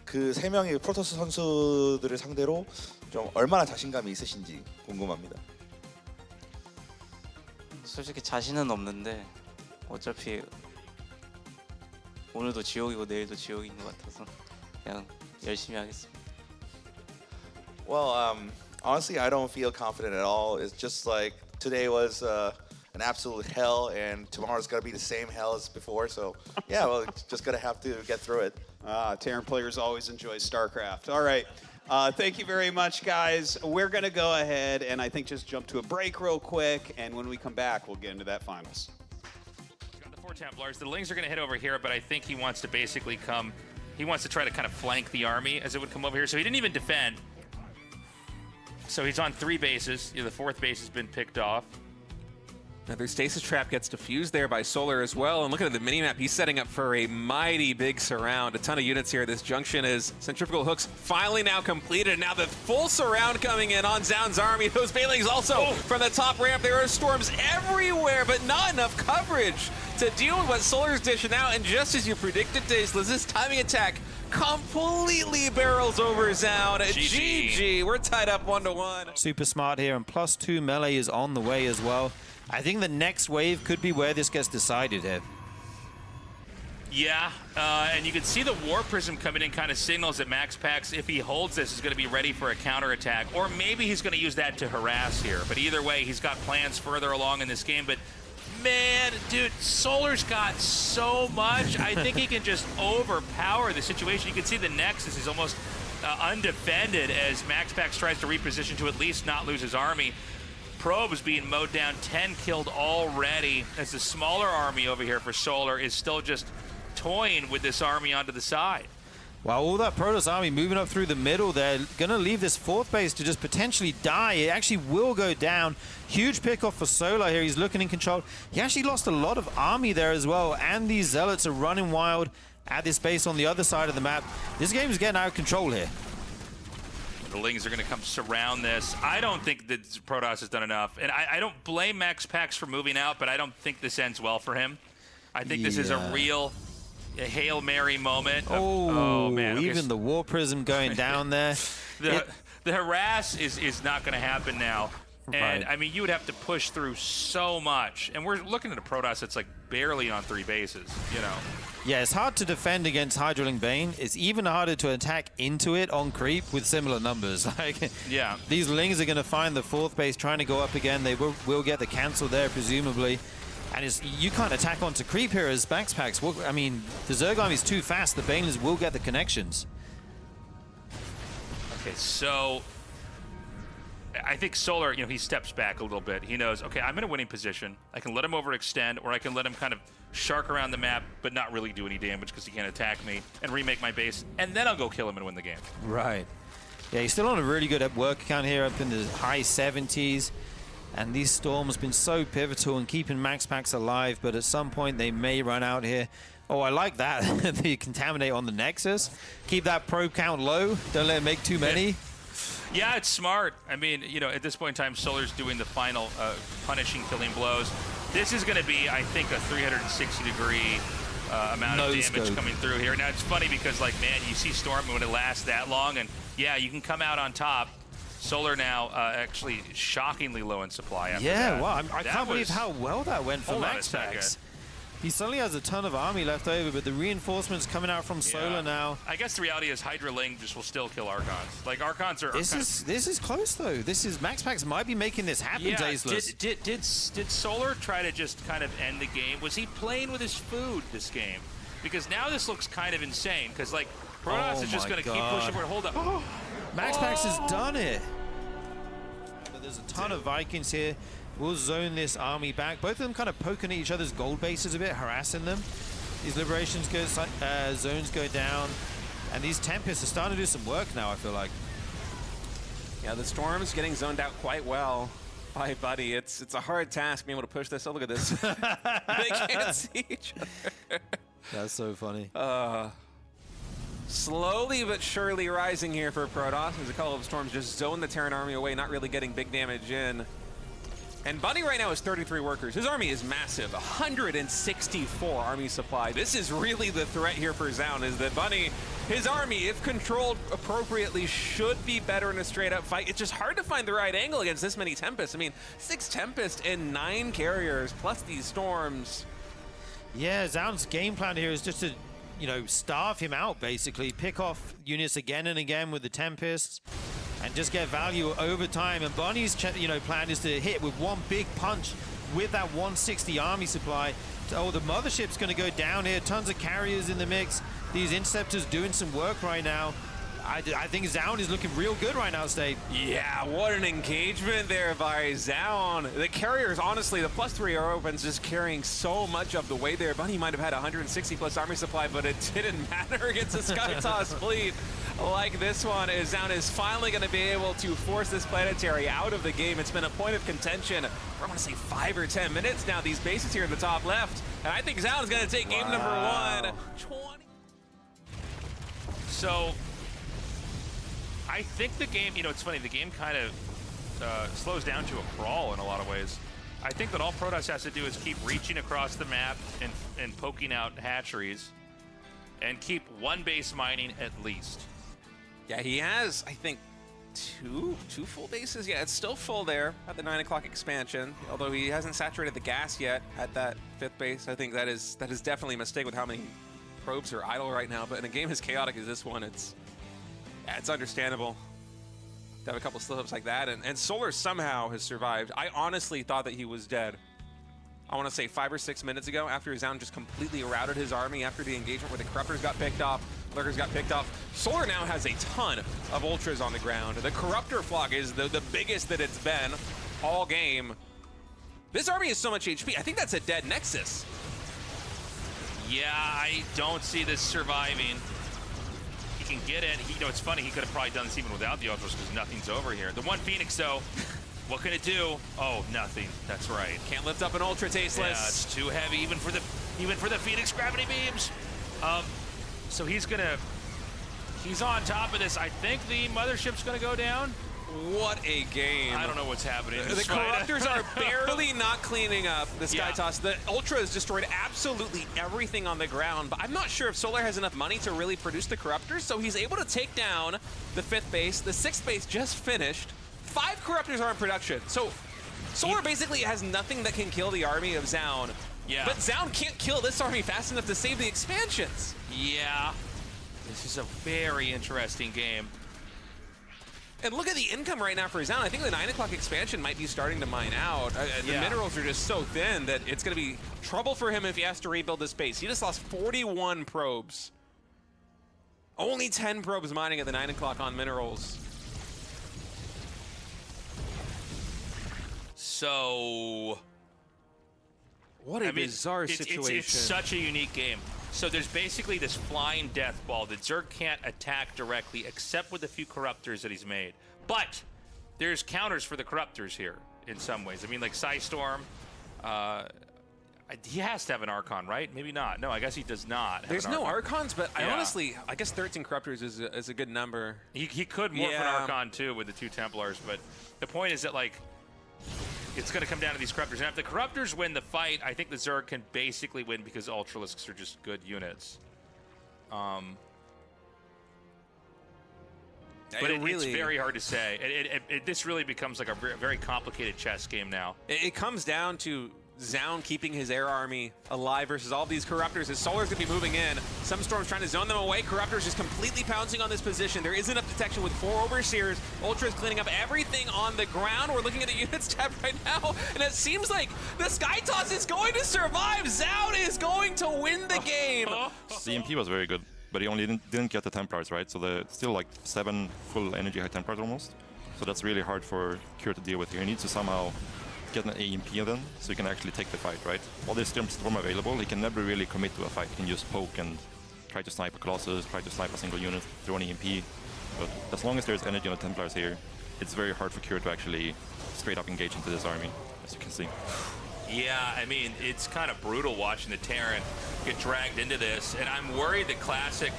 그 3명의 프로토스 선수들을 상대로 좀 얼마나 자신감이 있으신지 궁금합니다. 솔직히 자신은 없는데 어차피 오늘도 지옥이고 내일도 지옥인 것 같아서 그냥 열심히 하겠습니다. Well, honestly, I don't feel confident at all. It's just like today was an absolute hell, and tomorrow's gonna be the same hell as before. So, yeah, well, just gonna have to get through it. Terran players always enjoy StarCraft. All right. Thank you very much, guys. We're going to go ahead and I think just jump to a break real quick, and when we come back, we'll get into that finals. Got the 4 Templars. The Lings are going to hit over here, but I think he wants to basically he wants to try to kind of flank the army as it would come over here. So he didn't even defend. So he's on 3 bases. The 4th base has been picked off. Another stasis trap gets defused there by Solar as well. And looking at the minimap, he's setting up for a mighty big surround. A ton of units here. This junction is centrifugal hooks finally now completed. Now the full surround coming in on Zaun's army. Those Bailings also from the top ramp. There are storms everywhere, but not enough coverage to deal with what Solar's dishing out. And just as you predicted, Tasteless, this timing attack completely barrels over Zaun. GG. We're tied up 1-1. Super smart here, and +2 melee is on the way as well. I think the next wave could be where this gets decided here. Yeah, and you can see the War Prism coming in kind of signals that Max Pax, if he holds this, is going to be ready for a counterattack. Or maybe he's going to use that to harass here. But either way, he's got plans further along in this game. But man, dude, Solar's got so much. I think he can just overpower the situation. You can see the Nexus is almost undefended as Max Pax tries to reposition to at least not lose his army. Probes being mowed down, 10 killed already, as the smaller army over here for Solar is still just toying with this army onto the side. Wow, all that Protoss army moving up through the middle, they're going to leave this fourth base to just potentially die. It actually will go down. Huge pickoff for Solar here. He's looking in control. He actually lost a lot of army there as well, and these Zealots are running wild at this base on the other side of the map. This game is getting out of control here. The Lings are going to come surround this. I don't think that Protoss has done enough. And I don't blame MaxPax for moving out, but I don't think this ends well for him. I think this is a real Hail Mary moment. Oh man. Okay. Even the War Prism going down there. The harass is not going to happen now. And, Right. I mean, you would have to push through so much. And we're looking at a Protoss that's like barely on 3 bases, you know. Yeah, it's hard to defend against Hydraling Bane. It's even harder to attack into it on creep with similar numbers. Like, yeah, these Lings are going to find the 4th base trying to go up again. They will get the cancel there, presumably. And you can't attack onto creep here as MaxPax. I mean, the Zerg army is too fast. The Banelings will get the connections. Okay, so I think Solar, he steps back a little bit. He knows, okay, I'm in a winning position. I can let him overextend, or I can let him kind of shark around the map, but not really do any damage because he can't attack me, and remake my base, and then I'll go kill him and win the game. Right. Yeah, he's still on a really good work count here, up in the high 70s. And these storms have been so pivotal in keeping MaxPax alive, but at some point they may run out here. Oh, I like that. The Contaminate on the Nexus. Keep that probe count low. Don't let it make too many. Yeah, it's smart. I mean, at this point in time, Solar's doing the final punishing, killing blows. This is going to be, I think, a 360-degree amount of damage coming through here. Now, it's funny because, like, man, you see Storm when it lasts that long, and yeah, you can come out on top. Solar now actually shockingly low in supply after that. Wow, I can't believe how well that went for Hold on a second. MaxPax. He suddenly has a ton of army left over, but the reinforcements coming out from Solar now. I guess the reality is Hydra Ling just will still kill Archons. Like, Archons are... This is close, though. MaxPax might be making this happen, yeah, Tasteless. Did Solar try to just kind of end the game? Was he playing with his food this game? Because now this looks kind of insane, because, like, Protoss is just going to keep pushing for it. Hold up. MaxPax has done it. But there's a ton of Vikings here. We'll zone this army back. Both of them kind of poking at each other's gold bases a bit, harassing them. These liberations zones go down. And these Tempests are starting to do some work now, I feel like. Yeah, the Storm's getting zoned out quite well by Buddy. It's a hard task being able to push this. Oh, look at this. They can't see each other. That's so funny. Slowly but surely rising here for Protoss. There's a couple of Storms just zone the Terran army away, not really getting big damage in. And Bunny right now is 33 workers. His army is massive, 164 army supply. This is really the threat here for SEOUL, is that Bunny, his army, if controlled appropriately, should be better in a straight-up fight. It's just hard to find the right angle against this many Tempests. I mean, 6 Tempests and 9 carriers, plus these Storms. Yeah, SEOUL's game plan here is just to, starve him out, basically. Pick off units again and again with the Tempests. And just get value over time. And Bunny's plan is to hit with one big punch with that 160 army supply. Oh, the Mothership's going to go down here. Tons of carriers in the mix. These Interceptors doing some work right now. I think SEOUL is looking real good right now, Stave. Yeah, what an engagement there by SEOUL. The carriers, honestly, the +3 are open, just carrying so much of the weight there. Bunny might have had 160 plus army supply, but it didn't matter against a Skytoss fleet like this one. SEOUL is finally going to be able to force this planetary out of the game. It's been a point of contention for, I want to say, 5 or 10 minutes now. These bases here in the top left, and I think SEOUL is going to take game number 1. 20. So I think the game, it's funny, the game kind of slows down to a crawl in a lot of ways. I think that all Protoss has to do is keep reaching across the map and poking out hatcheries and keep one base mining at least. Yeah, he has, I think, two full bases. Yeah, it's still full there at the 9 o'clock expansion, although he hasn't saturated the gas yet at that 5th base. I think that is definitely a mistake with how many probes are idle right now, but in a game as chaotic as this one, it's understandable to have a couple slip-ups like that. And Solar somehow has survived. I honestly thought that he was dead. I want to say 5 or 6 minutes ago, after SEOUL just completely routed his army after the engagement where the Corruptors got picked off, Lurkers got picked off. Solar now has a ton of Ultras on the ground. The Corruptor flock is the biggest that it's been all game. This army is so much HP. I think that's a dead Nexus. Yeah, I don't see this surviving. He can get it. You know, it's funny. He could have probably done this even without the Ultras because nothing's over here. The one Phoenix, though, what can it do? Oh, nothing. That's right. Can't lift up an Ultra, Tasteless. Yeah, it's too heavy even for the Phoenix gravity beams. So he's on top of this. I think the mothership's gonna go down. What a game. I don't know what's happening. The Corruptors are barely not cleaning up the Sky Toss. The Ultra has destroyed absolutely everything on the ground, but I'm not sure if Solar has enough money to really produce the Corruptors, so he's able to take down the 5th base. The 6th base just finished. 5 Corruptors are in production. So Solar basically has nothing that can kill the army of Zaun. Yeah. But Zaun can't kill this army fast enough to save the expansions. Yeah. This is a very interesting game. And look at the income right now for Zaun. I think the 9 o'clock expansion might be starting to mine out. The minerals are just so thin that it's going to be trouble for him if he has to rebuild this base. He just lost 41 probes. Only 10 probes mining at the 9 o'clock on minerals. So... What a bizarre situation. It's such a unique game. So there's basically this flying death ball that Zerg can't attack directly except with a few Corruptors that he's made. But there's counters for the Corruptors here in some ways. I mean, like Psystorm, he has to have an Archon, right? Maybe not. No, I guess he does not have There's an no Archon. Archons, but I honestly, I guess 13 Corruptors is a good number. He could morph an Archon too with the 2 Templars, but the point is that, like, it's going to come down to these Corruptors. And if the Corruptors win the fight, I think the Zerg can basically win because Ultralisks are just good units. But it's very hard to say. This really becomes like a very complicated chess game now. It comes down to Zaun keeping his air army alive versus all these Corruptors. His Solar's going to be moving in. Some Storm's trying to zone them away. Corruptors just completely pouncing on this position. There is enough detection with 4 Overseers. Ultra's cleaning up everything on the ground. We're looking at the units tab right now, and it seems like the Sky Toss is going to survive. Zaun is going to win the game. The EMP was very good, but he only didn't get the Templars, right? So the still like 7 full energy high Templars almost. So that's really hard for Cure to deal with here. He needs to somehow get an EMP then, so he can actually take the fight, right? While there's Storm available, he can never really commit to a fight. He can just poke and try to snipe a Colossus, try to snipe a single unit, throw an EMP. But as long as there's energy on the Templars here, it's very hard for Cure to actually straight up engage into this army, as you can see. Yeah, I mean, it's kind of brutal watching the Terran get dragged into this, and I'm worried that Classic,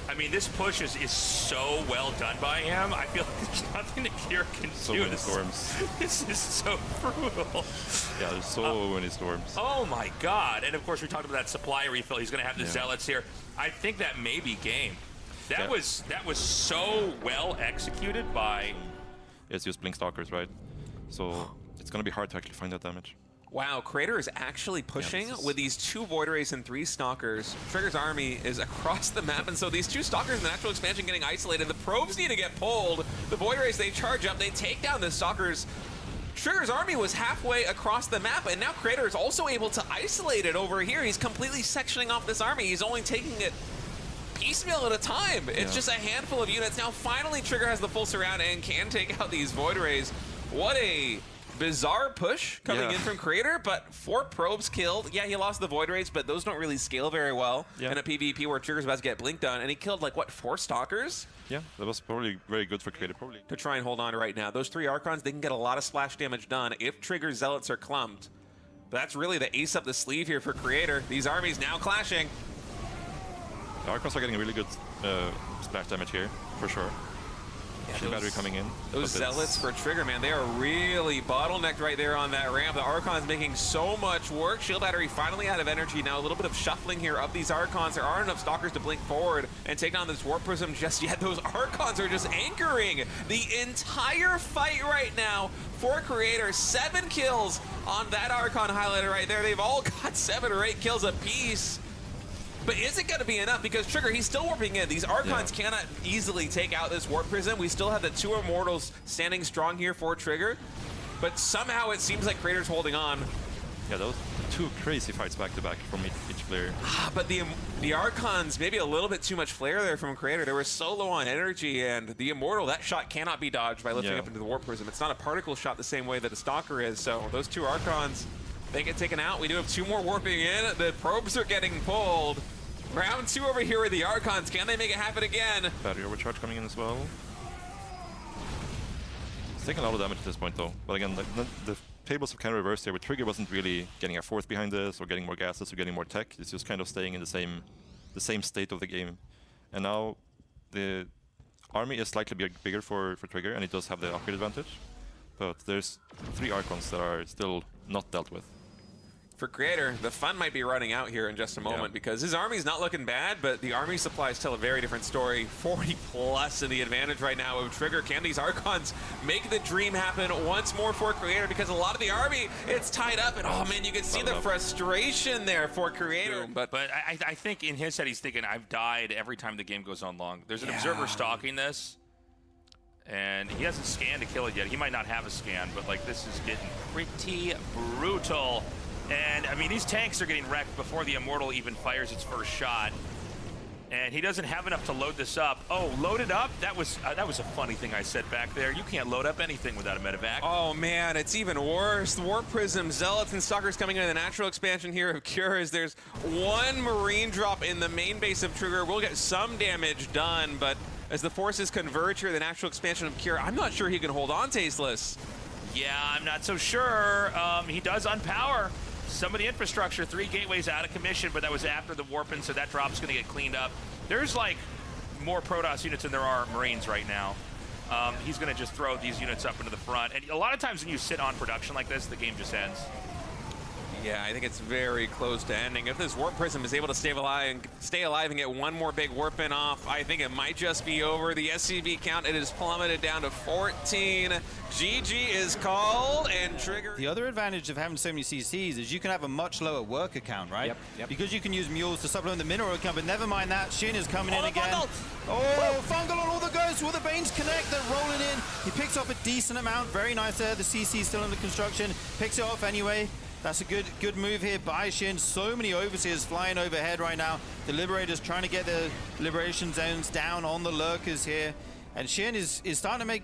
I mean, this push is so well done by him. I feel like there's nothing that Cure can do. So many storms. This is so brutal. Yeah, there's so many storms. Oh my god. And of course, we talked about that supply refill. He's going to have the Zealots here. I think that may be game. That was so well executed by... It's just Blink Stalkers, right? So it's going to be hard to actually find that damage. Wow, Crater is actually pushing with these 2 Void Rays and 3 Stalkers. Trigger's army is across the map, and so these 2 Stalkers in the actual expansion getting isolated. The probes need to get pulled. The Void Rays, they charge up, they take down the Stalkers. Trigger's army was halfway across the map, and now Crater is also able to isolate it over here. He's completely sectioning off this army. He's only taking it piecemeal at a time. It's just a handful of units. Now finally Trigger has the full surround and can take out these Void Rays. What a bizarre push coming in from Crater, but 4 probes killed. Yeah, he lost the Void Rays, but those don't really scale very well in a PvP where Trigger's about to get blinked on, and he killed like, what, 4 Stalkers? Yeah, that was probably very good for Crater, probably. To try and hold on right now. Those 3 Archons, they can get a lot of splash damage done if Trigger's Zealots are clumped. But that's really the ace up the sleeve here for Creator. These armies now clashing. The Archons are getting really good splash damage here, for sure. Shield battery coming in. Those Zealots for Trigger, man, they are really bottlenecked right there on that ramp. The Archon's making so much work. Shield battery finally out of energy. Now a little bit of shuffling here of these Archons. There aren't enough Stalkers to blink forward and take down this Warp Prism just yet. Those Archons are just anchoring the entire fight right now for Creator. 7 kills on that Archon highlighter right there. They've all got 7 or 8 kills apiece. But is it going to be enough? Because Trigger, he's still warping in. These Archons cannot easily take out this Warp Prism. We still have the 2 Immortals standing strong here for Trigger. But somehow it seems like Creator's holding on. Yeah, those 2 crazy fights back-to-back from each player. But the Archons, maybe a little bit too much flair there from Creator. They were so low on energy, and the Immortal, that shot cannot be dodged by lifting up into the Warp Prism. It's not a particle shot the same way that a Stalker is. So those 2 Archons, they get taken out. We do have 2 more warping in. The probes are getting pulled. Round 2 over here with the Archons. Can they make it happen again? Battery overcharge coming in as well. It's taking a lot of damage at this point though. But again, the tables have kind of reversed here, where Trigger wasn't really getting a force behind this, or getting more gases, or getting more tech. It's just kind of staying in the same state of the game. And now the army is slightly bigger for Trigger, and it does have the upgrade advantage. But there's 3 Archons that are still not dealt with. For Creator, the fun might be running out here in just a moment because his army's not looking bad, but the army supplies tell a very different story. 40 plus in the advantage right now of Trigger. Can these Archons make the dream happen once more for Creator? Because a lot of the army, it's tied up, and oh man, you can see the frustration there for Creator. But I think in his head he's thinking, I've died every time the game goes on long. There's an observer stalking this, and he hasn't scanned to kill it yet. He might not have a scan, but like this is getting pretty brutal. And I mean, these tanks are getting wrecked before the Immortal even fires its first shot. And he doesn't have enough to load this up. Oh, load it up? That was a funny thing I said back there. You can't load up anything without a medevac. Oh man, it's even worse. The Warp Prism, Zealots, and Stalkers coming into the natural expansion here of Cures. There's 1 Marine drop in the main base of Trigger. We'll get some damage done, but as the forces converge here, the natural expansion of Cure, I'm not sure he can hold on, Tasteless. Yeah, I'm not so sure. He does unpower some of the infrastructure. 3 gateways out of commission, but that was after the warping, so that drop's going to get cleaned up. There's like more Protoss units than there are Marines right now. He's going to just throw these units up into the front. And a lot of times when you sit on production like this, the game just ends. Yeah, I think it's very close to ending. If this Warp Prism is able to stay alive and get 1 more big warp in off, I think it might just be over. The SCV count, it is plummeted down to 14. GG is called, and Trigger... The other advantage of having so many CCs is you can have a much lower worker count, right? Yep. Because you can use mules to supplement the mineral count, but never mind that. Shin is coming in again. Fungal. Oh, Fungal on all the ghosts. Will the Banes connect? They're rolling in. He picks off a decent amount. Very nice there. The CC is still under construction. Picks it off anyway. That's a good move here by Shin. So many Overseers flying overhead right now. The Liberators trying to get the Liberation Zones down on the Lurkers here. And Shin is starting to make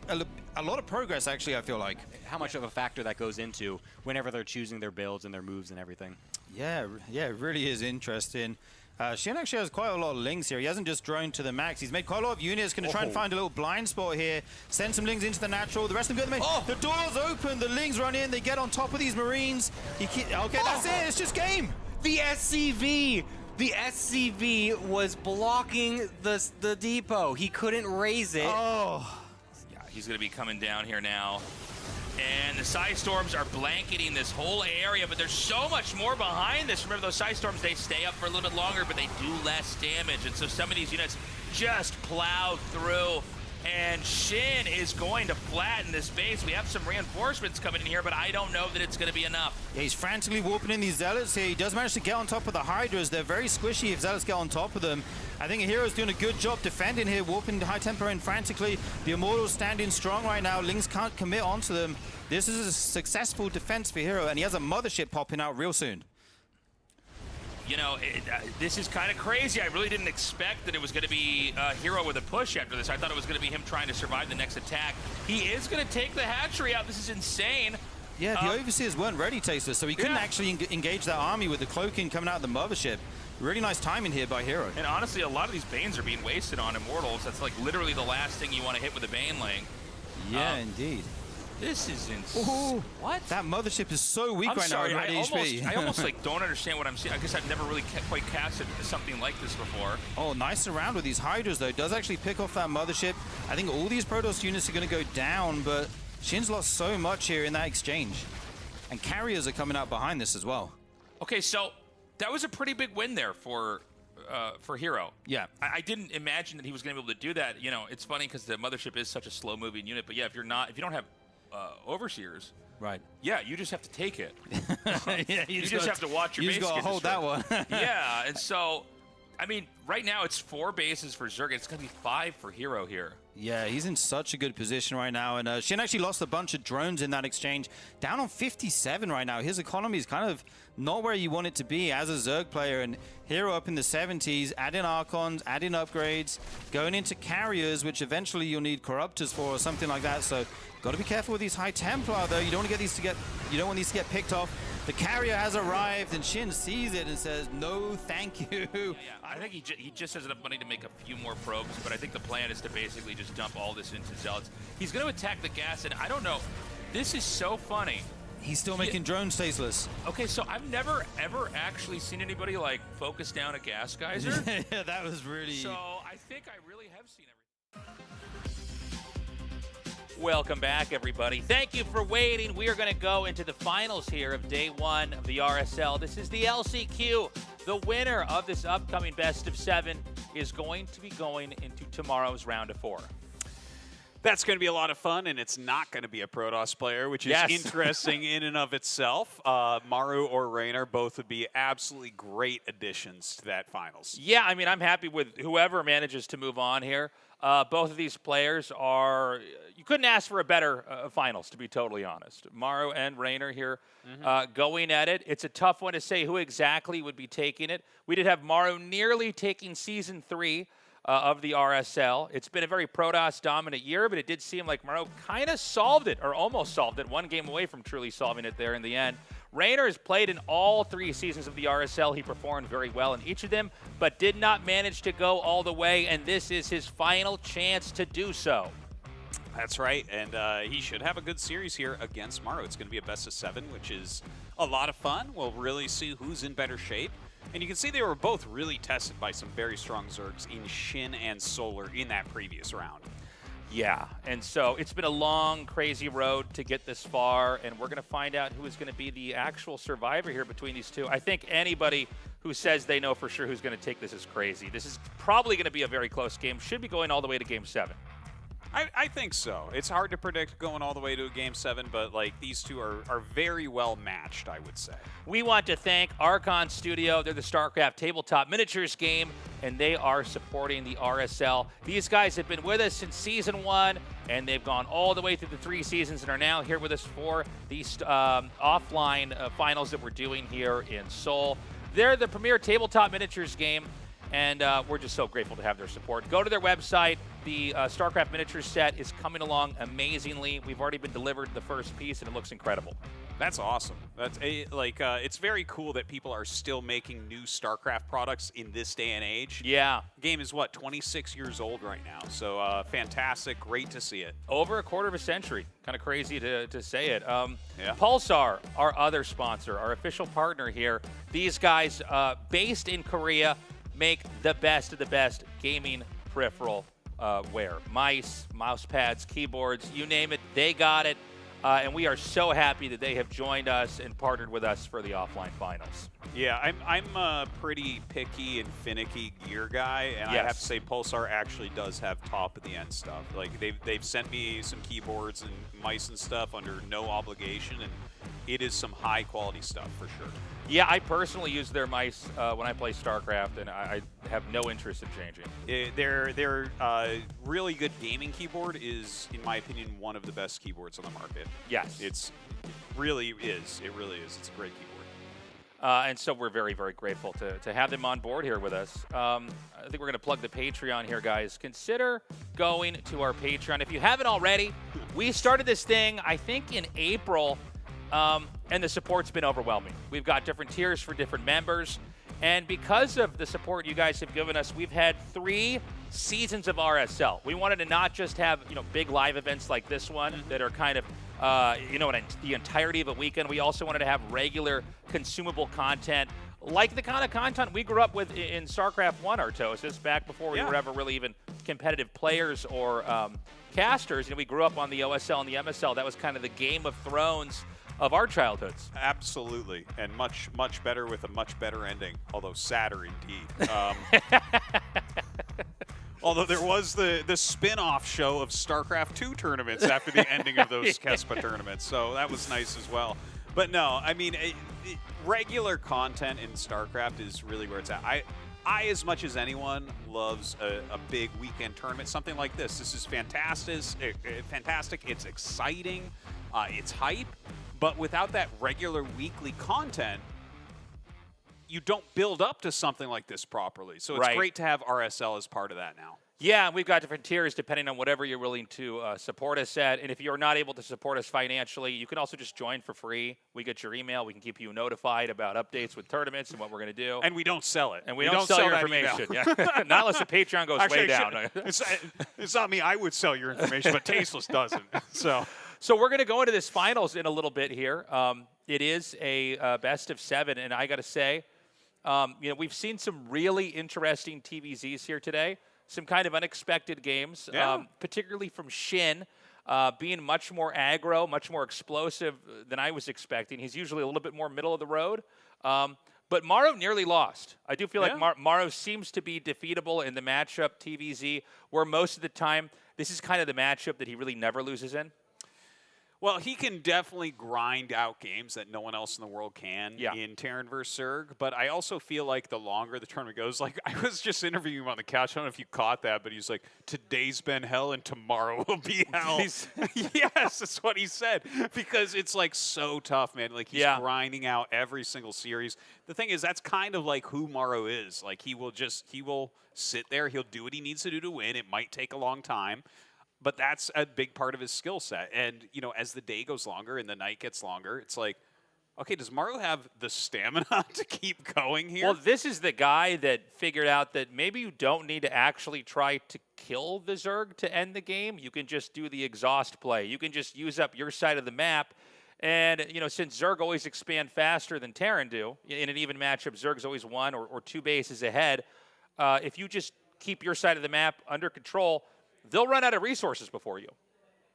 a lot of progress, actually, I feel like. How much of a factor that goes into whenever they're choosing their builds and their moves and everything. Yeah, it really is interesting. Shin actually has quite a lot of links here. He hasn't just droned to the max. He's made quite a lot of units. Going to try and find a little blind spot here. Send some lings into the natural. The rest of them go to the main. The door's open. The lings run in. They get on top of these Marines. Okay, that's it. It's just game. The SCV. The SCV was blocking the depot. He couldn't raise it. Oh. Yeah, he's going to be coming down here now. And the Psy Storms are blanketing this whole area, but there's so much more behind this. Remember, those Psy Storms, they stay up for a little bit longer, but they do less damage. And so some of these units just plow through. And Shin is going to flatten this base. We have some reinforcements coming in here, but I don't know that it's going to be enough. Yeah, he's frantically warping in these Zealots here. He does manage to get on top of the Hydras. They're very squishy if Zealots get on top of them. I think Hero's doing a good job defending here, warping High Tempo in frantically. The Immortals standing strong right now. Lings can't commit onto them. This is a successful defense for Hero, and he has a mothership popping out real soon. You know, this is kind of crazy. I really didn't expect that it was going to be Hero with a push after this. I thought it was going to be him trying to survive the next attack. He is going to take the hatchery out. This is insane. Yeah, the Overseers weren't ready, Tasteless, so he couldn't actually engage that army with the cloaking coming out of the mothership. Really nice timing here by Hero. And honestly, a lot of these Banes are being wasted on Immortals. That's like literally the last thing you want to hit with a Bane Lane. Yeah, indeed. This is insane. Ooh, what? That mothership is so weak right now. I almost like don't understand what I'm seeing. I guess I've never really quite casted something like this before. Oh, nice around with these Hydras though. Does actually pick off that mothership. I think all these Protoss units are going to go down, but Shin's lost so much here in that exchange. And carriers are coming out behind this as well. Okay, so that was a pretty big win there for Hero. Yeah. I didn't imagine that he was going to be able to do that. You know, it's funny because the mothership is such a slow-moving unit, but yeah, if you don't have Overseers, right? Yeah, you just have to take it. Yeah, you just have to watch your base. You just gotta hold that one. Yeah, and so, I mean, right now it's 4 bases for Zerg. It's gonna be 5 for Hero here. Yeah, he's in such a good position right now, and Shin actually lost a bunch of drones in that exchange. Down on 57 right now. His economy is kind of not where you want it to be as a Zerg player, and Hero up in the 70s, adding Archons, adding upgrades, going into carriers, which eventually you'll need Corruptors for or something like that. So got to be careful with these High Templar though. You don't want to get these to get picked off. The carrier has arrived, and Shin sees it and says, "No, thank you." Yeah, I think he just has enough money to make a few more probes, but I think the plan is to basically just dump all this into Zealots. He's going to attack the gas, and I don't know. This is so funny. He's still making drones tasteless. Okay, so I've never, ever actually seen anybody, like, focus down a gas geyser. Yeah, that was really... So I think I really have seen everything. Welcome back, everybody. Thank you for waiting. We are going to go into the finals here of day 1 of the RSL. This is the LCQ. The winner of this upcoming best of 7 is going to be going into tomorrow's round of 4. That's going to be a lot of fun, and it's not going to be a Protoss player, which is interesting in and of itself. Maru or Raynor both would be absolutely great additions to that finals. Yeah, I mean, I'm happy with whoever manages to move on here. Both of these players are, you couldn't ask for a better finals, to be totally honest. Maru and Raynor here going at it. It's a tough one to say who exactly would be taking it. We did have Maru nearly taking Season 3 of the RSL. It's been a very Protoss dominant year, but it did seem like Maru kind of solved it, or almost solved it, one game away from truly solving it there in the end. Raynor has played in all 3 seasons of the RSL. He performed very well in each of them, but did not manage to go all the way, and this is his final chance to do so. That's right, and he should have a good series here against Maru. It's going to be a best of 7, which is a lot of fun. We'll really see who's in better shape. And you can see they were both really tested by some very strong Zergs in Shin and Solar in that previous round. Yeah, and so it's been a long, crazy road to get this far, and we're going to find out who is going to be the actual survivor here between these two. I think anybody who says they know for sure who's going to take this is crazy. This is probably going to be a very close game. Should be going all the way to Game 7. I think so. It's hard to predict going all the way to a Game 7, but like these two are very well matched, I would say. We want to thank Archon Studio. They're the StarCraft tabletop miniatures game, and they are supporting the RSL. These guys have been with us since Season 1, and they've gone all the way through the 3 seasons and are now here with us for these offline finals that we're doing here in Seoul. They're the premier tabletop miniatures game, and we're just so grateful to have their support. Go to their website. The StarCraft miniatures set is coming along amazingly. We've already been delivered the first piece, and it looks incredible. That's awesome. That's it's very cool that people are still making new StarCraft products in this day and age. Yeah. The game is, what, 26 years old right now. So fantastic. Great to see it. Over a quarter of a century. Kind of crazy to say it. Yeah. Pulsar, our other sponsor, our official partner here. These guys, based in Korea, make the best of the best gaming peripheral wear. Mice, mouse pads, keyboards, you name it, they got it. And we are so happy that they have joined us and partnered with us for the offline finals. Yeah, I'm a pretty picky and finicky gear guy, and I have to say Pulsar actually does have top of the end stuff. Like they've sent me some keyboards and mice and stuff under no obligation, and it is some high quality stuff for sure. Yeah, I personally use their mice when I play StarCraft, and I have no interest in changing. Their really good gaming keyboard is, in my opinion, one of the best keyboards on the market. Yes. It really is. It really is. It's a great keyboard. And so we're very, very grateful to have them on board here with us. I think we're going to plug the Patreon here, guys. Consider going to our Patreon. If you haven't already, we started this thing, I think, in April. And the support's been overwhelming. We've got different tiers for different members. And because of the support you guys have given us, we've had 3 seasons of RSL. We wanted to not just have, big live events like this one that are kind of, the entirety of a weekend. We also wanted to have regular consumable content, like the kind of content we grew up with in StarCraft 1, Artosis, back before we were ever really even competitive players or casters. We grew up on the OSL and the MSL. That was kind of the Game of Thrones of our childhoods. Absolutely, and much, much better with a much better ending, although sadder indeed. Although there was the spin-off show of StarCraft 2 tournaments after the ending of those Kespa tournaments, so that was nice as well. But no, I mean, regular content in StarCraft is really where it's at. I, as much as anyone, loves a big weekend tournament, something like this. This is fantastic. It's exciting. It's hype. But without that regular weekly content, you don't build up to something like this properly. So it's Right. great to have RSL as part of that now. Yeah, and we've got different tiers depending on whatever you're willing to support us at. And if you're not able to support us financially, you can also just join for free. We get your email. We can keep you notified about updates with tournaments and what we're going to do. And we don't sell it. And we don't sell your that information. email. Yeah. Not unless the Patreon goes Actually, way down. It's not me. I would sell your information, but Tasteless doesn't. So we're going to go into this finals in a little bit here. It is a best of 7, and I got to say, we've seen some really interesting TVZs here today. Some kind of unexpected games, particularly from Shin, being much more aggro, much more explosive than I was expecting. He's usually a little bit more middle of the road. But Morrow nearly lost. I do feel like Morrow seems to be defeatable in the matchup TVZ, where most of the time this is kind of the matchup that he really never loses in. Well, he can definitely grind out games that no one else in the world can in Terran vs. Zerg, but I also feel like the longer the tournament goes, like I was just interviewing him on the couch, I don't know if you caught that, but he's like, today's been hell and tomorrow will be hell. Yes, that's what he said, because it's like so tough, man. Like he's grinding out every single series. The thing is, that's kind of like who Morrow is. Like he will sit there, he'll do what he needs to do to win. It might take a long time. But that's a big part of his skill set. And, as the day goes longer and the night gets longer, it's like, okay, does Morrow have the stamina to keep going here? Well, this is the guy that figured out that maybe you don't need to actually try to kill the Zerg to end the game. You can just do the exhaust play. You can just use up your side of the map. And, since Zerg always expand faster than Terran do, in an even matchup, Zerg's always 1 or 2 bases ahead. If you just keep your side of the map under control, they'll run out of resources before you.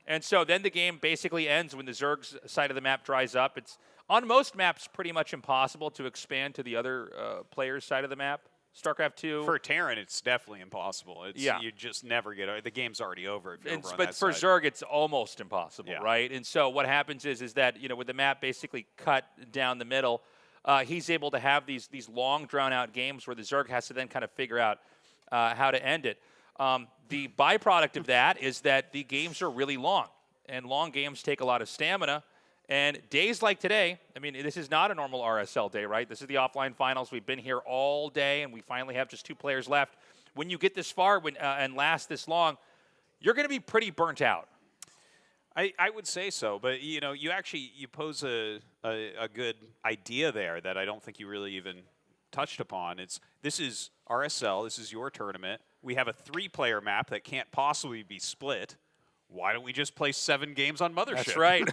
And so then the game basically ends when the Zerg's side of the map dries up. It's on most maps pretty much impossible to expand to the other player's side of the map. StarCraft 2. For Terran, it's definitely impossible. You just never get the game's already over if you're over on but that for side. Zerg, it's almost impossible, right? And so what happens is that, with the map basically cut down the middle, he's able to have these long, drawn-out games where the Zerg has to then kind of figure out how to end it. The byproduct of that is that the games are really long, and long games take a lot of stamina. And days like today, I mean, this is not a normal RSL day, right? This is the offline finals. We've been here all day, and we finally have just 2 players left. When you get this far and last this long, you're going to be pretty burnt out. I would say so, but you pose a good idea there that I don't think you really even touched upon. This is RSL. This is your tournament. We have a 3-player map that can't possibly be split. Why don't we just play 7 games on Mothership? That's right.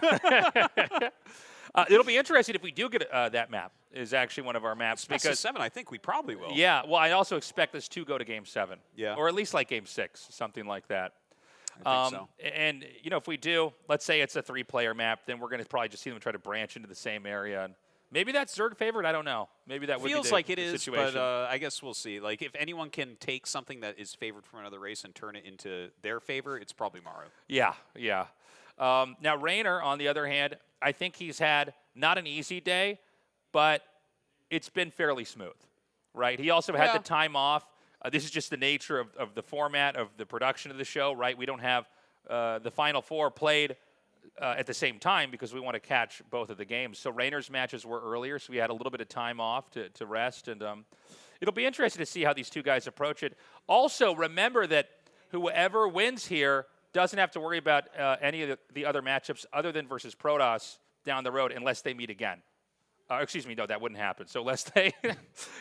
It'll be interesting if we do get that map. Is actually one of our maps. Best of 7, I think we probably will. Yeah, well, I also expect us to go to Game 7. Yeah. Or at least like Game 6, something like that. I think so. And, if we do, let's say it's a 3-player map, then we're going to probably just see them try to branch into the same area. And maybe that's Zerg favorite. I don't know. Maybe that would feels be like the it is, situation. but I guess we'll see. Like if anyone can take something that is favored from another race and turn it into their favor, it's probably Morrow. Yeah. Now Raynor, on the other hand, I think he's had not an easy day, but it's been fairly smooth, right? He also had the time off. This is just the nature of the format of the production of the show, right? We don't have the Final 4 played at the same time because we want to catch both of the games. So Raynor's matches were earlier, so we had a little bit of time off to rest. And it'll be interesting to see how these 2 guys approach it. Also, remember that whoever wins here doesn't have to worry about any of the other matchups other than versus Protoss down the road unless they meet again. Excuse me, no, that wouldn't happen. So unless they,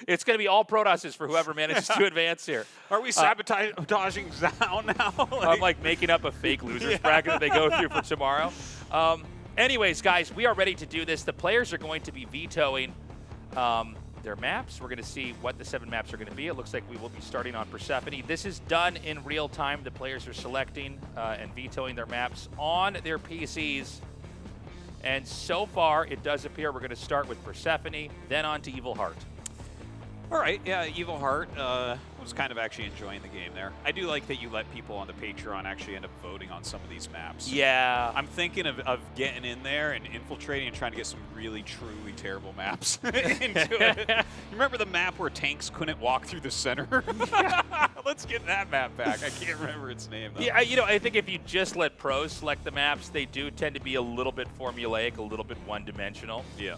it's going to be all Protosses for whoever manages to advance here. Are we sabotaging Zound now? I'm like making up a fake losers bracket that they go through for tomorrow. Anyways, guys, we are ready to do this. The players are going to be vetoing their maps. We're going to see what the 7 maps are going to be. It looks like we will be starting on Persephone. This is done in real time. The players are selecting and vetoing their maps on their PCs. And so far, it does appear we're going to start with Persephone, then on to Evil Heart. All right, yeah, Evil Heart was kind of actually enjoying the game there. I do like that you let people on the Patreon actually end up voting on some of these maps. Yeah. I'm thinking of getting in there and infiltrating and trying to get some really, truly terrible maps into it. You remember the map where tanks couldn't walk through the center? Let's get that map back. I can't remember its name, though. Yeah, I think if you just let pros select the maps, they do tend to be a little bit formulaic, a little bit one-dimensional. Yeah.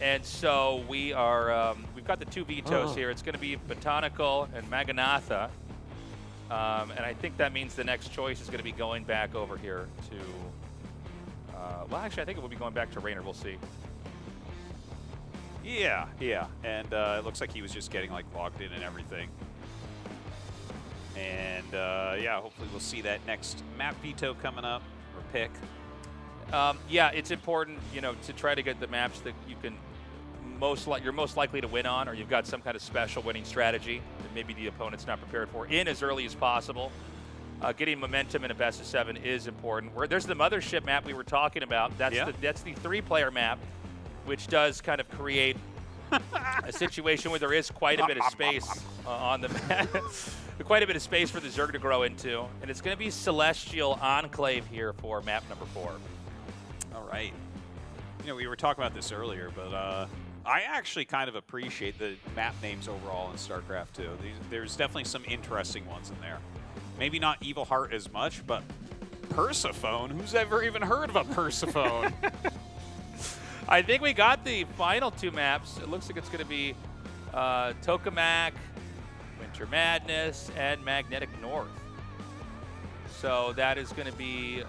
And so we are, we've got the two vetoes here. It's going to be Botanical and Maganatha. And I think that means the next choice is going to be going back over here to, well, actually, I think it will be going back to Raynor. We'll see. Yeah, yeah. And it looks like he was just getting like logged in and everything. And yeah, hopefully we'll see that next map veto coming up, or pick. Yeah, it's important, you know, to try to get the maps that you can you're most likely to win on, or you've got some kind of special winning strategy that maybe the opponent's not prepared for, in as early as possible. Getting momentum in a best of 7 is important. There's the mothership map we were talking about. That's the 3-player map, which does kind of create a situation where there is quite a bit of space on the map. Quite a bit of space for the Zerg to grow into. And it's going to be Celestial Enclave here for map number 4. All right. You know, we were talking about this earlier, but I actually kind of appreciate the map names overall in StarCraft 2. There's definitely some interesting ones in there. Maybe not Evil Heart as much, but Persephone? Who's ever even heard of a Persephone? I think we got the final 2 maps. It looks like it's going to be Tokamak, Winter Madness, and Magnetic North. So that is going to be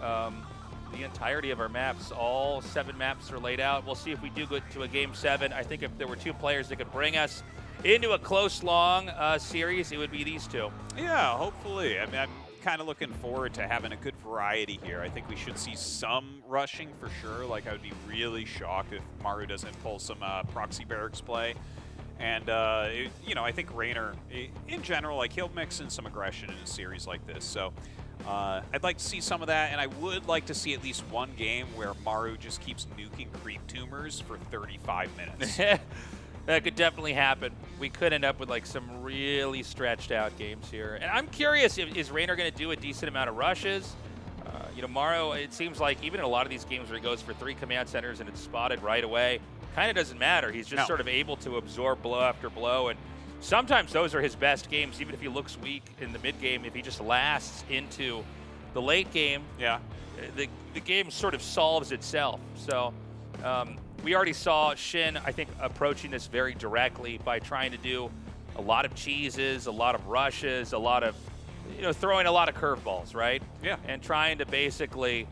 the entirety of our maps. All 7 maps are laid out. We'll see if we do go to a Game 7. I think if there were 2 players that could bring us into a close, long series, it would be these 2. Yeah, hopefully. I mean, I'm kind of looking forward to having a good variety here. I think we should see some rushing for sure. Like, I would be really shocked if Maru doesn't pull some proxy barracks play. And, you know, I think Raynor, in general, like, he'll mix in some aggression in a series like this. So I'd like to see some of that, and I would like to see at least one game where Maru just keeps nuking creep tumors for 35 minutes. That could definitely happen. We could end up with like some really stretched out games here. And I'm curious, is Raynor going to do a decent amount of rushes? You know, Maru, it seems like even in a lot of these games where he goes for 3 command centers and it's spotted right away, kind of doesn't matter. He's just sort of able to absorb blow after blow. And sometimes those are his best games, even if he looks weak in the mid game. If he just lasts into the late game, the game sort of solves itself. So we already saw Shin, I think, approaching this very directly by trying to do a lot of cheeses, a lot of rushes, a lot of, you know, throwing a lot of curveballs, right? Yeah. And trying to basically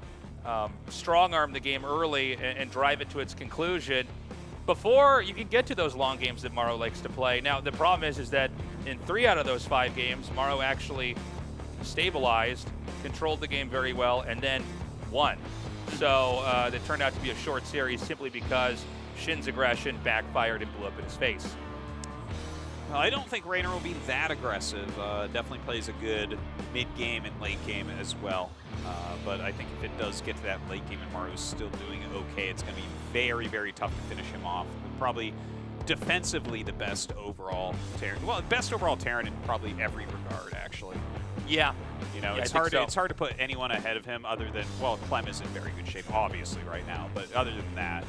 strong-arm the game early and drive it to its conclusion before you can get to those long games that Maru likes to play. Now, the problem is that in 3 out of those 5 games, Maru actually stabilized, controlled the game very well, and then won. So that turned out to be a short series simply because Shin's aggression backfired and blew up in his face. Well, I don't think Raynor will be that aggressive. Definitely plays a good mid-game and late game as well. But I think if it does get to that late game and Maru's still doing okay, it's going to be very, very tough to finish him off. Probably defensively the best overall Terran. Well, best overall Terran in probably every regard, actually. Yeah. You know, Yeah, it's I think hard to put anyone ahead of him other than, well, Clem is in very good shape, obviously, right now. But other than that,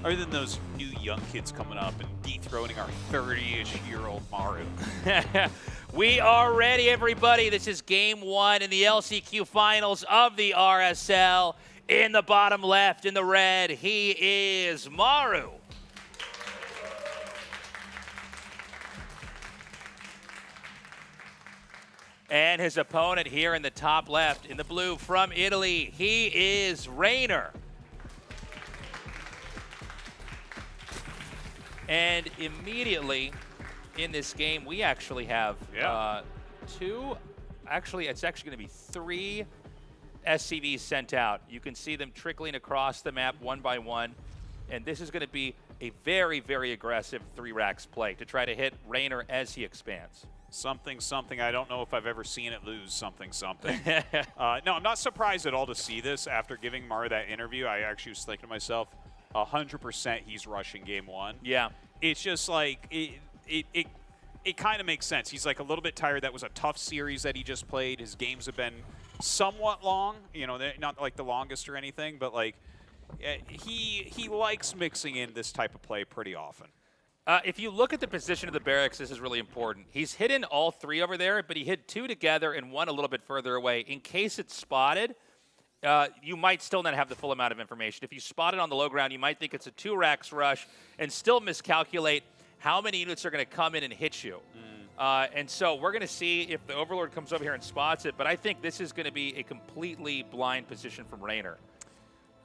other than those new young kids coming up and dethroning our 30-ish-year-old Maru. We are ready, everybody. This is Game 1 in the LCQ Finals of the RSL. In the bottom left, in the red, he is Maru. And his opponent here in the top left, in the blue, from Italy, he is Raynor. And immediately in this game, we actually have 2, actually, it's actually going to be 3 SCVs sent out. You can see them trickling across the map one by one. And this is going to be a very, very aggressive 3-racks play to try to hit Raynor as he expands. Something. I don't know if I've ever seen it lose something. No, I'm not surprised at all to see this. After giving Maru that interview, I actually was thinking to myself, 100% he's rushing game 1. Yeah. It's just like, it kind of makes sense. He's like a little bit tired. That was a tough series that he just played. His games have been somewhat long. You know, they're not like the longest or anything, but like he likes mixing in this type of play pretty often. If you look at the position of the barracks, this is really important. He's hidden all 3 over there, but he hid 2 together and 1 a little bit further away in case it's spotted. you might still not have the full amount of information. If you spot it on the low ground, you might think it's a 2-Rax rush and still miscalculate how many units are going to come in and hit you. And so we're going to see if the Overlord comes over here and spots it, but I think this is going to be a completely blind position from Raynor.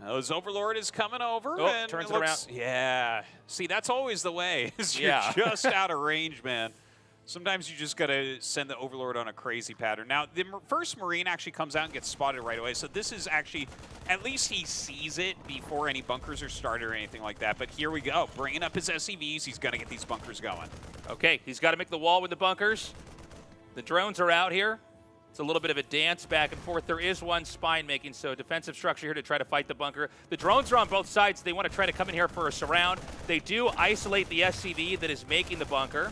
His Overlord is coming over. Oh, and turns it looks, around. Yeah. See, that's always the way. Is you're just out of range, man. Sometimes you just got to send the Overlord on a crazy pattern. Now, the first Marine actually comes out and gets spotted right away. So this is actually, at least he sees it before any bunkers are started or anything like that. But here we go. Bringing up his SCVs. He's going to get these bunkers going. Okay, he's got to make the wall with the bunkers. The drones are out here. It's a little bit of a dance back and forth. There is one spine making, so defensive structure here to try to fight the bunker. The drones are on both sides. They want to try to come in here for a surround. They do isolate the SCV that is making the bunker.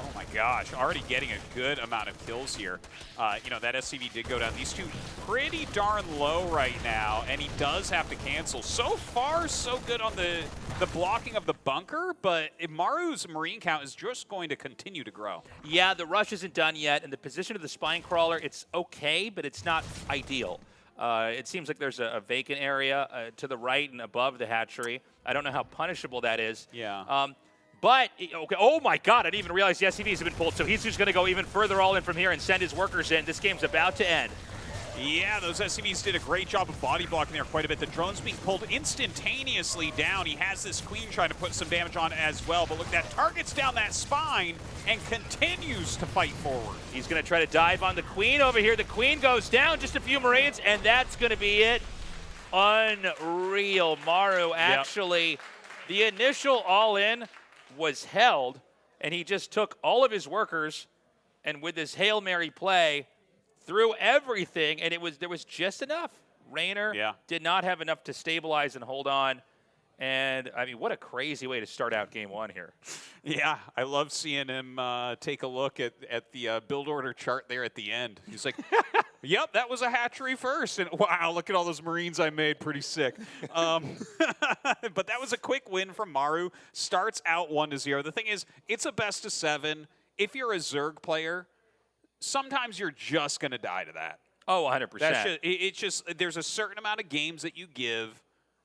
Oh my gosh, already getting a good amount of kills here. You know, that SCV did go down. These two pretty darn low right now, and he does have to cancel. So far, so good on the blocking of the bunker, but Maru's Marine count is just going to continue to grow. Yeah, the rush isn't done yet, and the position of the spine crawler, it's okay, but it's not ideal. It seems like there's a vacant area to the right and above the hatchery. I don't know how punishable that is. Yeah. But, okay, oh my God, I didn't even realize the SCVs have been pulled, so he's just going to go even further all in from here and send his workers in. This game's about to end. Yeah, those SCVs did a great job of body blocking there quite a bit. The drone's being pulled instantaneously down. He has this queen trying to put some damage on as well, but look, that targets down that spine and continues to fight forward. He's going to try to dive on the queen over here. The queen goes down, just a few Marines, and that's going to be it. Unreal. Maru actually, the initial all-in was held, and he just took all of his workers, and with his Hail Mary play, threw everything, and there was just enough. Raynor did not have enough to stabilize and hold on. And, I mean, what a crazy way to start out game one here. Yeah, I love seeing him take a look at the build order chart there at the end. He's like, yep, that was a hatchery first. And wow, look at all those Marines I made. Pretty sick. But that was a quick win from Maru. Starts out 1-0. The thing is, it's a best of 7. If you're a Zerg player, sometimes you're just going to die to that. Oh, 100%. It's just, there's a certain amount of games that you give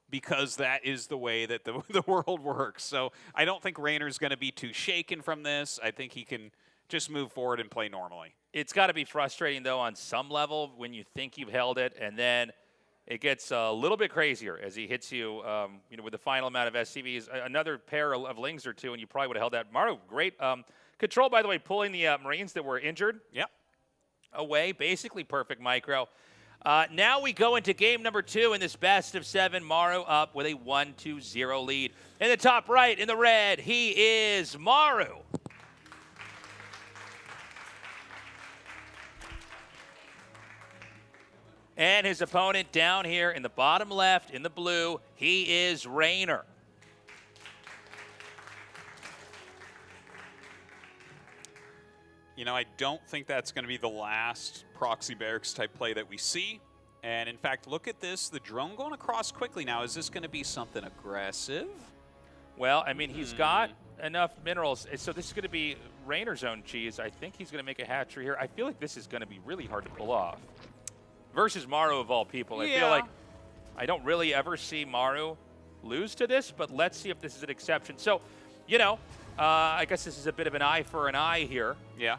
because that is the way that the world works. So I don't think Raynor's going to be too shaken from this. I think he can just move forward and play normally. It's got to be frustrating, though, on some level when you think you've held it, and then it gets a little bit crazier as he hits you, you know, with the final amount of SCVs. Another pair of Lings or two, and you probably would have held that. Maru, great control, by the way, pulling the Marines that were injured away. Basically perfect micro. Now we go into game number 2 in this best of 7. Maru up with a 1-0 lead. In the top right, in the red, he is Maru. And his opponent down here in the bottom left, in the blue, he is Raynor. You know, I don't think that's going to be the last proxy barracks type play that we see. And in fact, look at this. The drone going across quickly now. Is this going to be something aggressive? Well, I mean, he's got enough minerals. So this is going to be Raynor's own cheese. I think he's going to make a hatchery here. I feel like this is going to be really hard to pull off. Versus Maru of all people. I feel like I don't really ever see Maru lose to this, but let's see if this is an exception. So, you know, I guess this is a bit of an eye for an eye here. Yeah.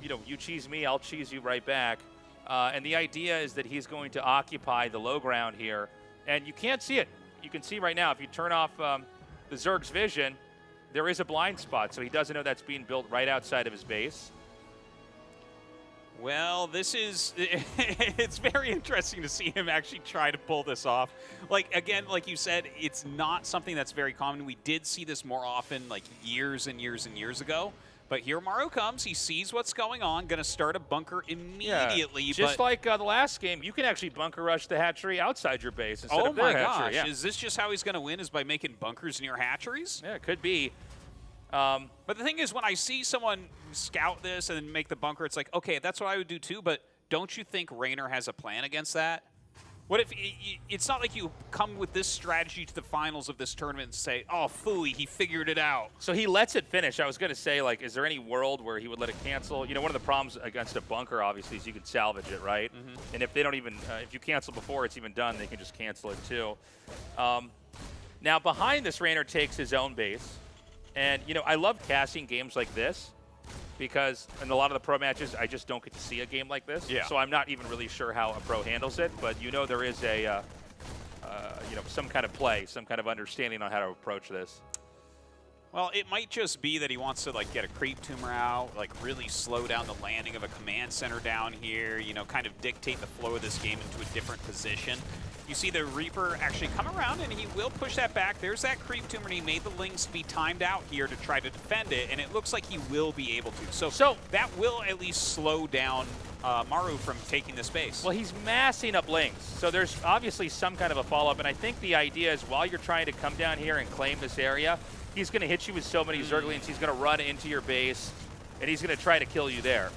You know, you cheese me, I'll cheese you right back. And the idea is that he's going to occupy the low ground here. And you can't see it. You can see right now, if you turn off the Zerg's vision, there is a blind spot. So he doesn't know that's being built right outside of his base. Well, this is, it's very interesting to see him actually try to pull this off. Like, again, like you said, it's not something that's very common. We did see this more often, like, years and years and years ago. But here Maru comes. He sees what's going on, going to start a bunker immediately. Yeah. Just like the last game, you can actually bunker rush the hatchery outside your base instead of their hatchery. Yeah. Is this just how he's going to win, is by making bunkers near hatcheries? Yeah, it could be. But the thing is, when I see someone scout this and then make the bunker, it's like, okay, that's what I would do too, but don't you think Raynor has a plan against that? What if it's not like you come with this strategy to the finals of this tournament and say, oh, phooey, he figured it out. So he lets it finish. I was going to say, like, is there any world where he would let it cancel? You know, one of the problems against a bunker, obviously, is you can salvage it, right? And if they don't even, if you cancel before it's even done, they can just cancel it too. Now, behind this, Raynor takes his own base. And, you know, I love casting games like this because in a lot of the pro matches, I just don't get to see a game like this. Yeah. So I'm not even really sure how a pro handles it. But you know there is a, you know, some kind of play, some kind of understanding on how to approach this. Well, it might just be that he wants to, like, get a creep tumor out, like, really slow down the landing of a command center down here, you know, kind of dictate the flow of this game into a different position. You see the Reaper actually come around, and he will push that back. There's that creep tumor, and he made the Lings be timed out here to try to defend it, and it looks like he will be able to. So that will at least slow down Maru from taking the space. Well, he's massing up Lings, so there's obviously some kind of a follow-up, and I think the idea is while you're trying to come down here and claim this area, he's going to hit you with so many Zerglings, he's going to run into your base, and he's going to try to kill you there.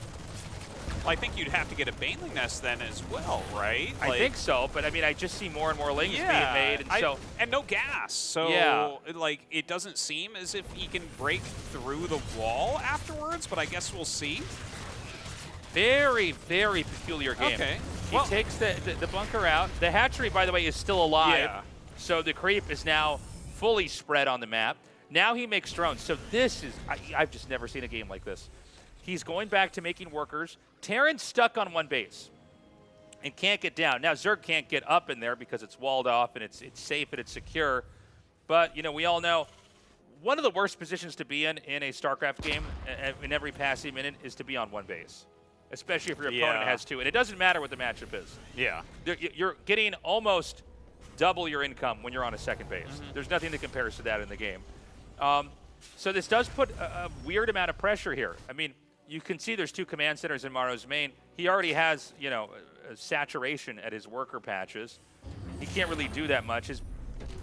Well, I think you'd have to get a Baneling Nest then as well, right? I think so, but I mean, I just see more and more Lings being made, and and no gas, so like it doesn't seem as if he can break through the wall afterwards, but I guess we'll see. Very, very peculiar game. Okay. He takes the bunker out. The hatchery, by the way, is still alive, so the creep is now fully spread on the map. Now he makes drones, so this is, I've just never seen a game like this. He's going back to making workers. Terran's stuck on one base and can't get down. Now, Zerg can't get up in there because it's walled off and it's safe and it's secure. But, you know, we all know one of the worst positions to be in a StarCraft game in every passing minute is to be on one base, especially if your opponent has two. And it doesn't matter what the matchup is. Yeah. You're getting almost double your income when you're on a second base. There's nothing that compares to that in the game. So this does put a weird amount of pressure here. I mean, you can see there's two command centers in Maro's main. He already has, you know, a saturation at his worker patches. He can't really do that much. His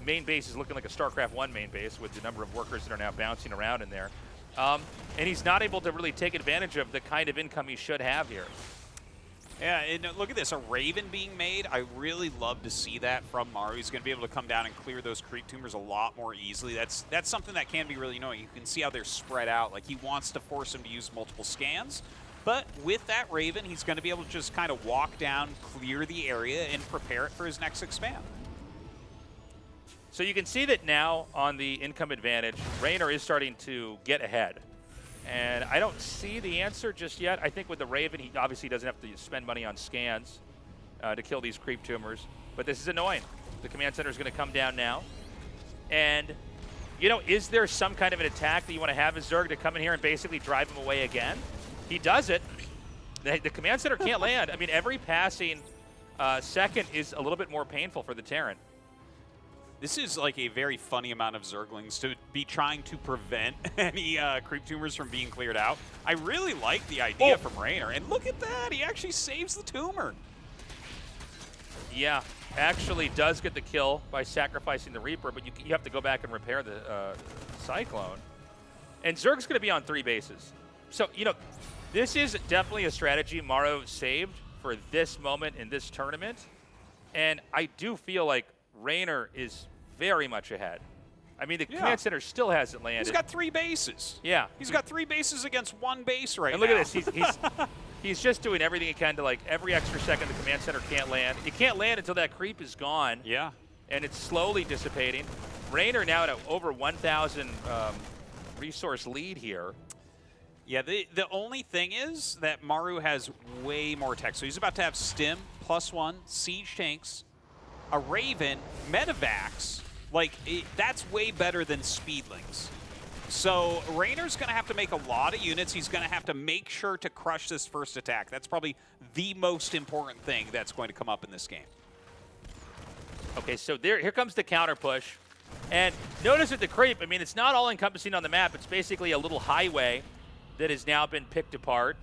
main base is looking like a StarCraft 1 main base with the number of workers that are now bouncing around in there. And he's not able to really take advantage of the kind of income he should have here. Yeah, and look at this, a Raven being made. I really love to see that from Maru. He's going to be able to come down and clear those creep tumors a lot more easily. That's something that can be really annoying. You can see how they're spread out. Like, he wants to force him to use multiple scans. But with that Raven, he's going to be able to just kind of walk down, clear the area, and prepare it for his next expand. So you can see that now on the income advantage, Raynor is starting to get ahead. And I don't see the answer just yet. I think with the Raven, he obviously doesn't have to spend money on scans to kill these creep tumors. But this is annoying. The command center is going to come down now. And, you know, is there some kind of an attack that you want to have as Zerg to come in here and basically drive him away again? He does it. The command center can't land. I mean, every passing second is a little bit more painful for the Terran. This is like a very funny amount of Zerglings to be trying to prevent any creep tumors from being cleared out. I really like the idea from Raynor. And look at that. He actually saves the tumor. Yeah, actually does get the kill by sacrificing the Reaper, but you have to go back and repair the Cyclone. And Zerg's going to be on 3 bases. So, you know, this is definitely a strategy Maru saved for this moment in this tournament. And I do feel like Raynor is very much ahead. I mean, the command center still hasn't landed. He's got 3 bases. Yeah. He's got 3 bases against 1 base right now. And look at this. He's just doing everything he can to, like, every extra second the command center can't land. It can't land until that creep is gone. Yeah. And it's slowly dissipating. Raynor now at over 1,000 resource lead here. Yeah, the only thing is that Maru has way more tech. So he's about to have Stim, +1, Siege Tanks, a Raven, Medivacs. Like, that's way better than Speedlings. So Raynor's going to have to make a lot of units. He's going to have to make sure to crush this first attack. That's probably the most important thing that's going to come up in this game. Okay, so here comes the counter push. And notice that the creep, I mean, it's not all encompassing on the map. It's basically a little highway that has now been picked apart.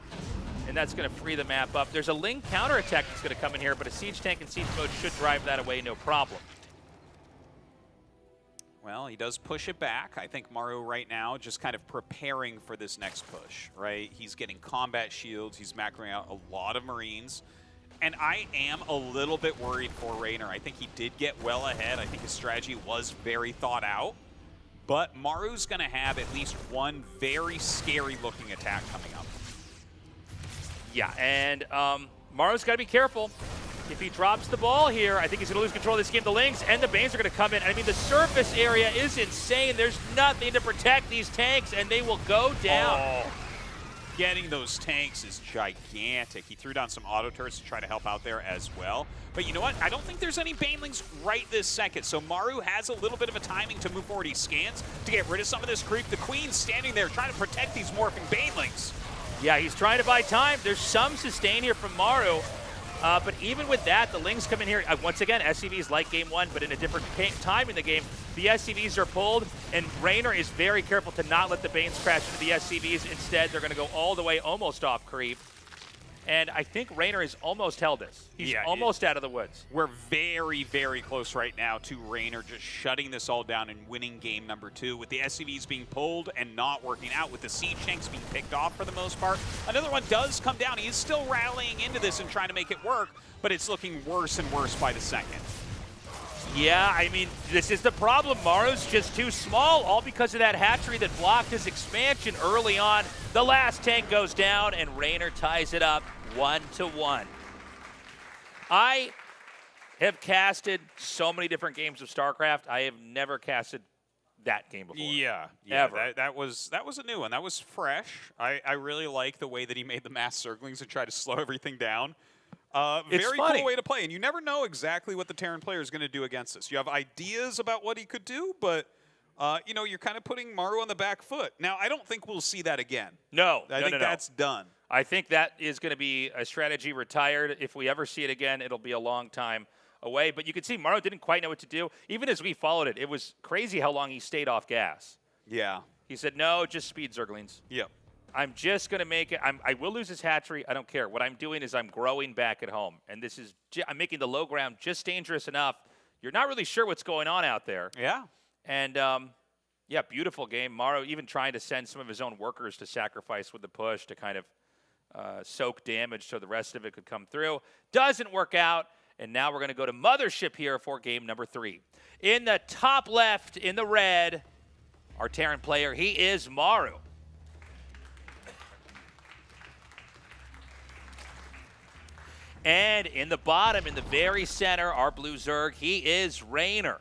And that's going to free the map up. There's a Ling counterattack that's going to come in here, but a Siege Tank in Siege mode should drive that away, no problem. Well, he does push it back. I think Maru right now just kind of preparing for this next push, right? He's getting combat shields. He's macroing out a lot of Marines. And I am a little bit worried for Raynor. I think he did get well ahead. I think his strategy was very thought out. But Maru's going to have at least one very scary-looking attack coming up. Yeah, and Maru's got to be careful. If he drops the ball here, I think he's going to lose control of this game. The Lings and the Banes are going to come in. I mean, the surface area is insane. There's nothing to protect these tanks, and they will go down. Oh, getting those tanks is gigantic. He threw down some auto turrets to try to help out there as well. But you know what? I don't think there's any Banelings right this second. So Maru has a little bit of a timing to move forward. He scans to get rid of some of this creep. The Queen's standing there trying to protect these morphing Banelings. Yeah, he's trying to buy time. There's some sustain here from Maru. But even with that, the Lings come in here. Once again, SCVs like game one, but in a different time in the game. The SCVs are pulled, and Raynor is very careful to not let the Banes crash into the SCVs. Instead, they're going to go all the way almost off creep. And I think Raynor has almost held this. He's almost out of the woods. We're very, very close right now to Raynor just shutting this all down and winning game number 2 with the SCVs being pulled and not working out, with the siege tanks being picked off for the most part. Another one does come down. He is still rallying into this and trying to make it work, but it's looking worse and worse by the second. Yeah, I mean, this is the problem. Maru's just too small, all because of that hatchery that blocked his expansion early on. The last tank goes down, and Raynor ties it up 1-1. I have casted so many different games of StarCraft. I have never casted that game before. Yeah, ever. That was a new one. That was fresh. I really like the way that he made the mass circlings and tried to slow everything down. Very funny. cool way to play, and you never know exactly what the Terran player is going to do against this. You have ideas about what he could do, but you know, you're kind of putting Maru on the back foot. Now, I don't think we'll see that again. No, I think that's done. I think that is going to be a strategy retired. If we ever see it again, it'll be a long time away. But you can see Maru didn't quite know what to do. Even as we followed it, it was crazy how long he stayed off gas. Yeah. He said, no, just speed Zerglings. Yep. I'm just going to make it. I will lose his hatchery. I don't care. What I'm doing is I'm growing back at home. And this is, I'm making the low ground just dangerous enough. You're not really sure what's going on out there. Yeah. And, yeah, beautiful game. Maru even trying to send some of his own workers to sacrifice with the push to kind of soak damage so the rest of it could come through. Doesn't work out. And now we're going to go to Mothership here for game number 3. In the top left, in the red, our Terran player, he is Maru. And in the bottom, in the very center, our blue Zerg, he is Raynor.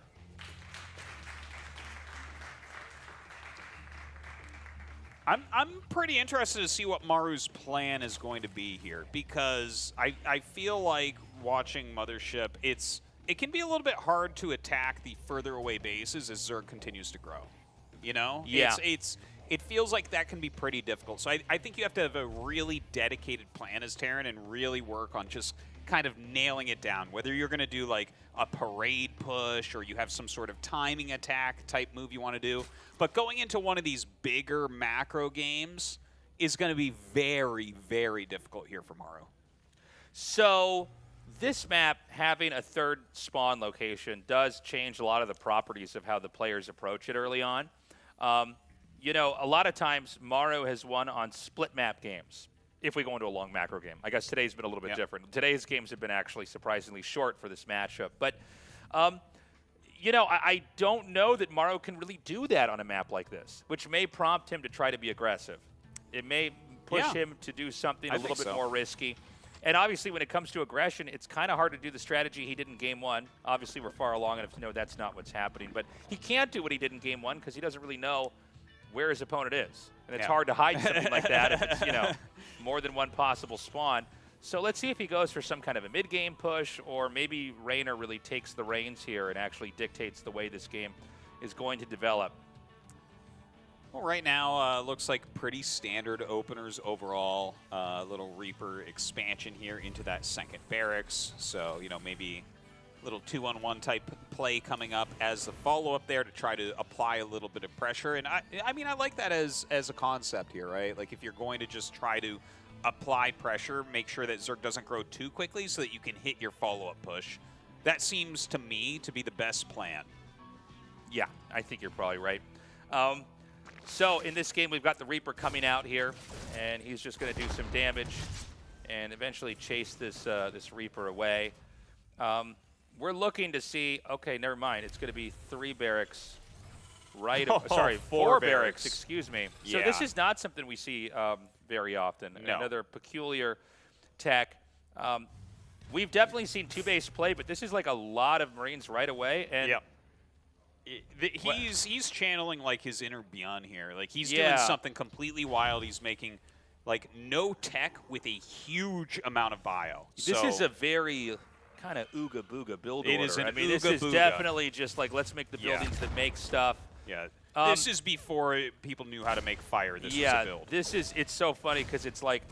I'm pretty interested to see what Maru's plan is going to be here, because I feel like watching Mothership, it can be a little bit hard to attack the further away bases as Zerg continues to grow. You know? Yeah. It feels like that can be pretty difficult. So I think you have to have a really dedicated plan as Terran and really work on just kind of nailing it down. Whether you're going to do like a parade push or you have some sort of timing attack type move you want to do. But going into one of these bigger macro games is going to be very, very difficult here for Maru. So this map, having a third spawn location, does change a lot of the properties of how the players approach it early on. You know, a lot of times Maru has won on split map games if we go into a long macro game. I guess today's been a little bit different. Today's games have been actually surprisingly short for this matchup. But, you know, I don't know that Maru can really do that on a map like this, which may prompt him to try to be aggressive. It may push him to do something a little bit more risky. And obviously, when it comes to aggression, it's kind of hard to do the strategy he did in Game 1. Obviously, we're far along enough to know that's not what's happening. But he can't do what he did in Game 1 because he doesn't really know where his opponent is. And it's hard to hide something like that if it's, you know, more than one possible spawn. So let's see if he goes for some kind of a mid-game push, or maybe Raynor really takes the reins here and actually dictates the way this game is going to develop. Well, right now, looks like pretty standard openers overall. Little Reaper expansion here into that second barracks. So, you know, maybe a little 2-on-1 type play coming up as the follow-up there to try to apply a little bit of pressure. And I mean, I like that as a concept here, right? Like if you're going to just try to apply pressure, make sure that Zerg doesn't grow too quickly so that you can hit your follow-up push. That seems to me to be the best plan. Yeah, I think you're probably right. So in this game, we've got the Reaper coming out here, and he's just going to do some damage. and eventually chase this this Reaper away. We're looking to see, okay, never mind. It's going to be 3 barracks right, sorry, 4 barracks, excuse me. So this is not something we see very often. No. Another peculiar tech. We've definitely seen 2-base play, but this is like a lot of Marines right away. And he's channeling like his inner Beyond here. Like he's doing something completely wild. He's making like no tech with a huge amount of bio. This is a very kind of ooga booga build order. Is an I mean, this is definitely just like, let's make the buildings that make stuff. Yeah. This is before people knew how to make fire. This was a build. It's so funny because it's like,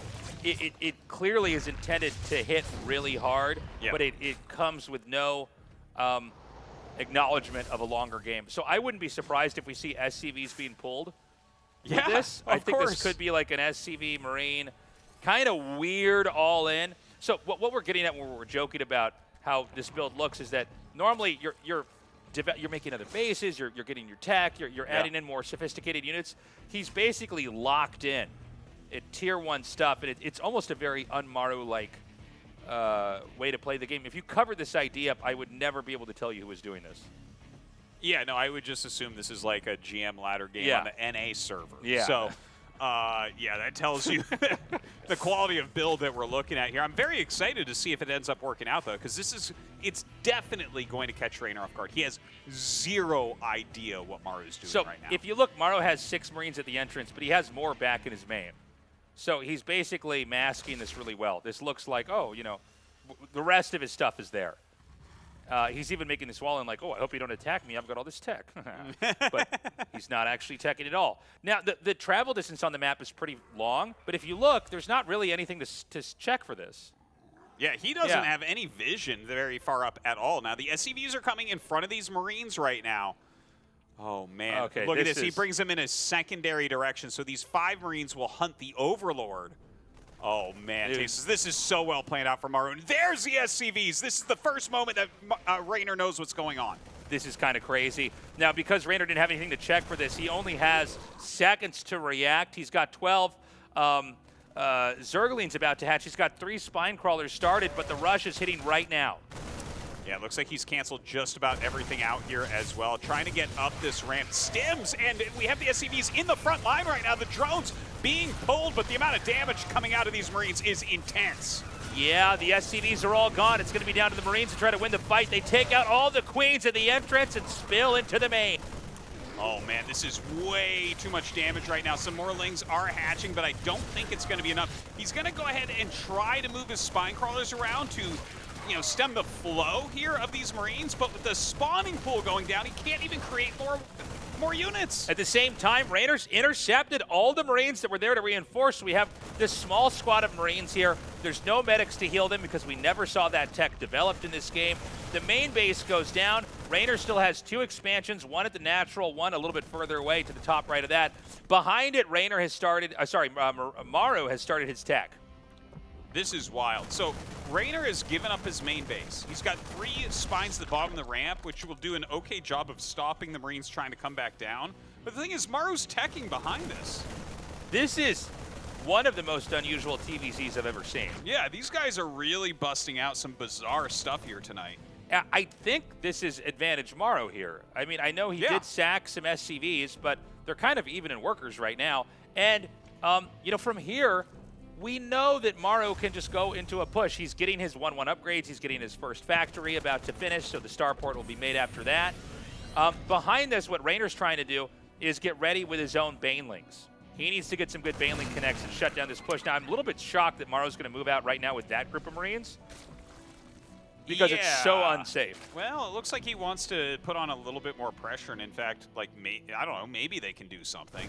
it clearly is intended to hit really hard, but it comes with no acknowledgement of a longer game. So I wouldn't be surprised if we see SCVs being pulled. Yeah, this. I think this could be like an SCV Marine, kind of weird all in. So what we're getting at when we're joking about how this build looks is that normally you're making other bases, you're getting your tech, you're adding in more sophisticated units. He's basically locked in at tier 1 stuff, and it's almost a very Unmaru-like way to play the game. If you covered this idea up, I would never be able to tell you who was doing this. Yeah, no, I would just assume this is like a GM ladder game on the NA server. Yeah. So, yeah, that tells you the quality of build that we're looking at here. I'm very excited to see if it ends up working out, though, because it's definitely going to catch Raynor off guard. He has zero idea what Maru's doing right now. If you look, Maru has 6 Marines at the entrance, but he has more back in his main. So he's basically masking this really well. This looks like, oh, you know, the rest of his stuff is there. He's even making this wall and like, oh, I hope you don't attack me. I've got all this tech. But he's not actually teching at all. Now, the travel distance on the map is pretty long, but if you look, there's not really anything to check for this. Yeah, he doesn't have any vision very far up at all. Now, the SCVs are coming in front of these Marines right now. Oh, man. Okay, look at this. He brings them in a secondary direction, so these 5 Marines will hunt the Overlord. Oh, man, Tastes, this is so well planned out for Maru. And there's the SCVs. This is the first moment that Raynor knows what's going on. This is kind of crazy. Now, because Raynor didn't have anything to check for this, he only has seconds to react. He's got 12 Zerglings about to hatch. He's got 3 Spine Crawlers started, but the rush is hitting right now. Yeah, it looks like he's canceled just about everything out here as well. Trying to get up this ramp. Stims, and we have the SCVs in the front line right now. The drones being pulled, but the amount of damage coming out of these Marines is intense. Yeah, the SCVs are all gone. It's going to be down to the Marines to try to win the fight. They take out all the Queens at the entrance and spill into the main. Oh, man, this is way too much damage right now. Some more Lings are hatching, but I don't think it's going to be enough. He's going to go ahead and try to move his Spine Crawlers around to, you know, stem the flow here of these Marines, but with the spawning pool going down, he can't even create more units. At the same time, Rainer's intercepted all the Marines that were there to reinforce. We have this small squad of Marines here. There's no medics to heal them because we never saw that tech developed in this game. The main base goes down. Raynor still has 2 expansions, one at the natural, one a little bit further away to the top right of that. Behind it, Raynor has started, Maru has started his tech. This is wild. So Raynor has given up his main base. He's got 3 spines at the bottom of the ramp, which will do an okay job of stopping the Marines trying to come back down. But the thing is, Maru's teching behind this. This is one of the most unusual TVZs I've ever seen. Yeah, these guys are really busting out some bizarre stuff here tonight. I think this is advantage Maru here. I mean, I know he did sack some SCVs, but they're kind of even in workers right now. And, you know, from here, we know that Maru can just go into a push. He's getting his 1-1 upgrades. He's getting his first factory about to finish, so the starport will be made after that. Behind this, what Raynor's trying to do is get ready with his own Banelings. He needs to get some good Baneling connects and shut down this push. Now, I'm a little bit shocked that Maru's going to move out right now with that group of Marines because it's so unsafe. Well, it looks like he wants to put on a little bit more pressure, and in fact, like, I don't know, maybe they can do something.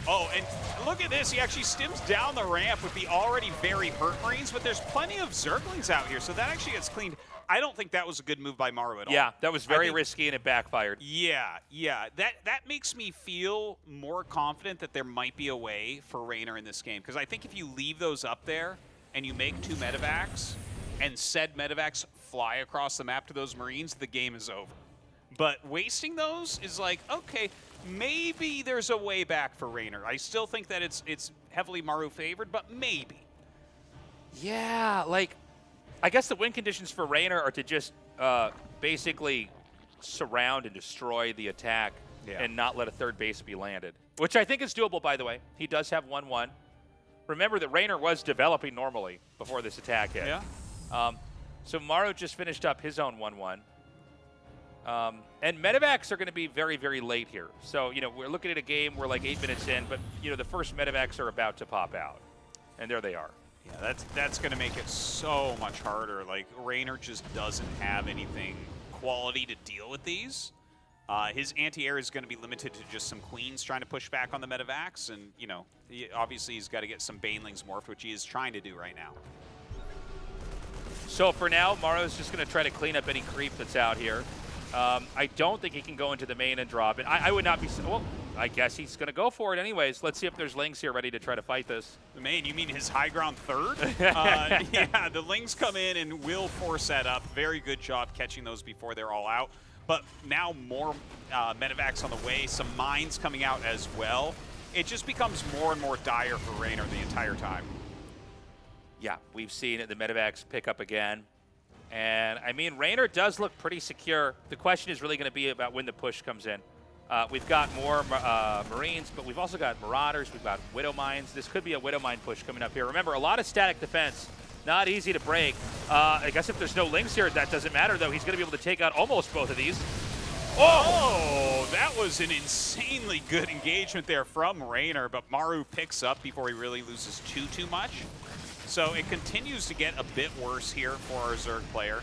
Oh, and look at this. He actually stims down the ramp with the already very hurt Marines, but there's plenty of Zerglings out here, so that actually gets cleaned. I don't think that was a good move by Maru at all. Yeah, that was very risky, and it backfired. Yeah. That makes me feel more confident that there might be a way for Raynor in this game, because I think if you leave those up there and you make 2 medevacs, and said medevacs fly across the map to those Marines, the game is over. But wasting those is like, okay, maybe there's a way back for Raynor. I still think that it's heavily Maru favored, but maybe. Yeah, like, I guess the win conditions for Raynor are to just basically surround and destroy the attack and not let a third base be landed, which I think is doable, by the way. He does have 1-1. Remember that Raynor was developing normally before this attack hit. Yeah. So Maru just finished up his own 1-1. And medevacs are going to be very, very late here. So, you know, we're looking at a game, we're like 8 minutes in, but, you know, the first medevacs are about to pop out. And there they are. Yeah, that's going to make it so much harder. Like, Raynor just doesn't have anything quality to deal with these. His anti-air is going to be limited to just some queens trying to push back on the medevacs. And, you know, obviously he's got to get some banelings morphed, which he is trying to do right now. So for now, Maru's just going to try to clean up any creep that's out here. I don't think he can go into the main and drop it. I would not be... Well, I guess he's going to go for it anyways. Let's see if there's Lings here ready to try to fight this. The main, you mean his high ground third? Yeah, the Lings come in and will force that up. Very good job catching those before they're all out. But now more medevacs on the way, some mines coming out as well. It just becomes more and more dire for Raynor the entire time. Yeah, we've seen the medevacs pick up again. And, I mean, Raynor does look pretty secure. The question is really going to be about when the push comes in. We've got more Marines, but we've also got Marauders. We've got Widow Mines. This could be a Widow Mine push coming up here. Remember, a lot of static defense. Not easy to break. I guess if there's no Lings here, that doesn't matter, though. He's going to be able to take out almost both of these. Oh, that was an insanely good engagement there from Raynor, but Maru picks up before he really loses too much. So it continues to get a bit worse here for our Zerg player.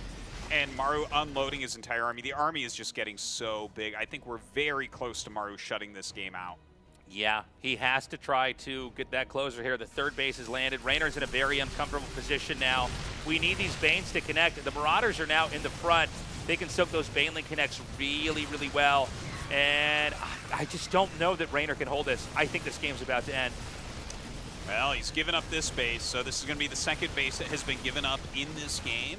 And Maru unloading his entire army. The army is just getting so big. I think we're very close to Maru shutting this game out. Yeah, he has to try to get that closer here. The third base is landed. Raynor's in a very uncomfortable position now. We need these Banes to connect. The Marauders are now in the front. They can soak those Baneling connects really, really well. And I just don't know that Raynor can hold this. I think this game's about to end. Well, he's given up this base, so this is going to be the second base that has been given up in this game.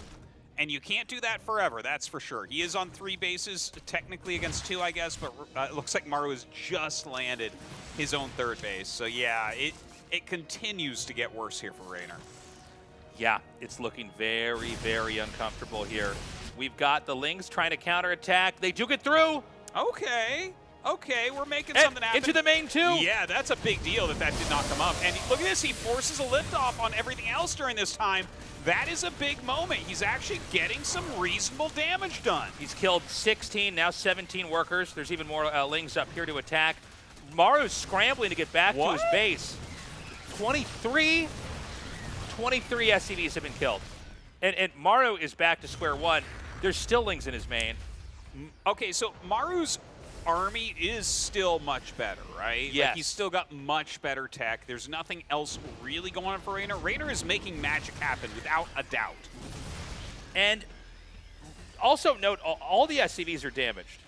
And you can't do that forever, that's for sure. He is on 3 bases, technically against 2, I guess, but it looks like Maru has just landed his own 3rd base. So yeah, it continues to get worse here for Raynor. Yeah, it's looking very, very uncomfortable here. We've got the Lings trying to counterattack. They do get through. Okay, we're making something happen. Into the main, too. Yeah, that's a big deal that did not come up. And look at this, he forces a liftoff on everything else during this time. That is a big moment. He's actually getting some reasonable damage done. He's killed 16, now 17 workers. There's even more Lings up here to attack. Maru's scrambling to get back to his base. 23 SCVs have been killed. And Maru is back to square one. There's still Lings in his main. Okay, so Maru's army is still much better, right? Yes. Like, he's still got much better tech. There's nothing else really going on for Raynor. Raynor is making magic happen without a doubt. And also note, all the SCVs are damaged.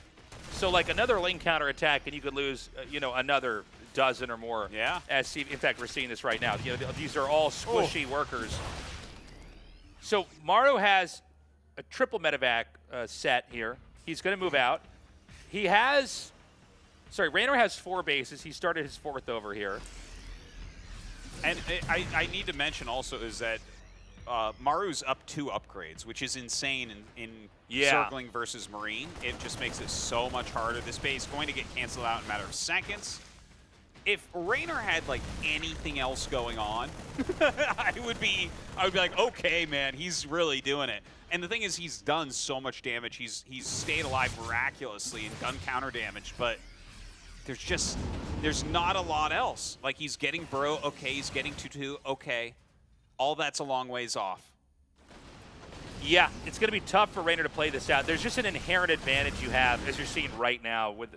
So like another Ling counterattack and you could lose, another dozen or more SCV. In fact, we're seeing this right now. These are all squishy workers. So Maru has a triple medevac set here. He's going to move out. Raynor has 4 bases. He started his 4th over here. And I need to mention also is that Maru's up 2 upgrades, which is insane in circling versus Marine. It just makes it so much harder. This base is going to get canceled out in a matter of seconds. If Raynor had like anything else going on, I would be like, okay, man, he's really doing it. And the thing is, he's done so much damage. He's stayed alive miraculously in gun counter damage, but there's not a lot else. Like, he's getting Burrow, okay, he's getting 2-2, okay. All that's a long ways off. Yeah, it's going to be tough for Raynor to play this out. There's just an inherent advantage you have, as you're seeing right now with,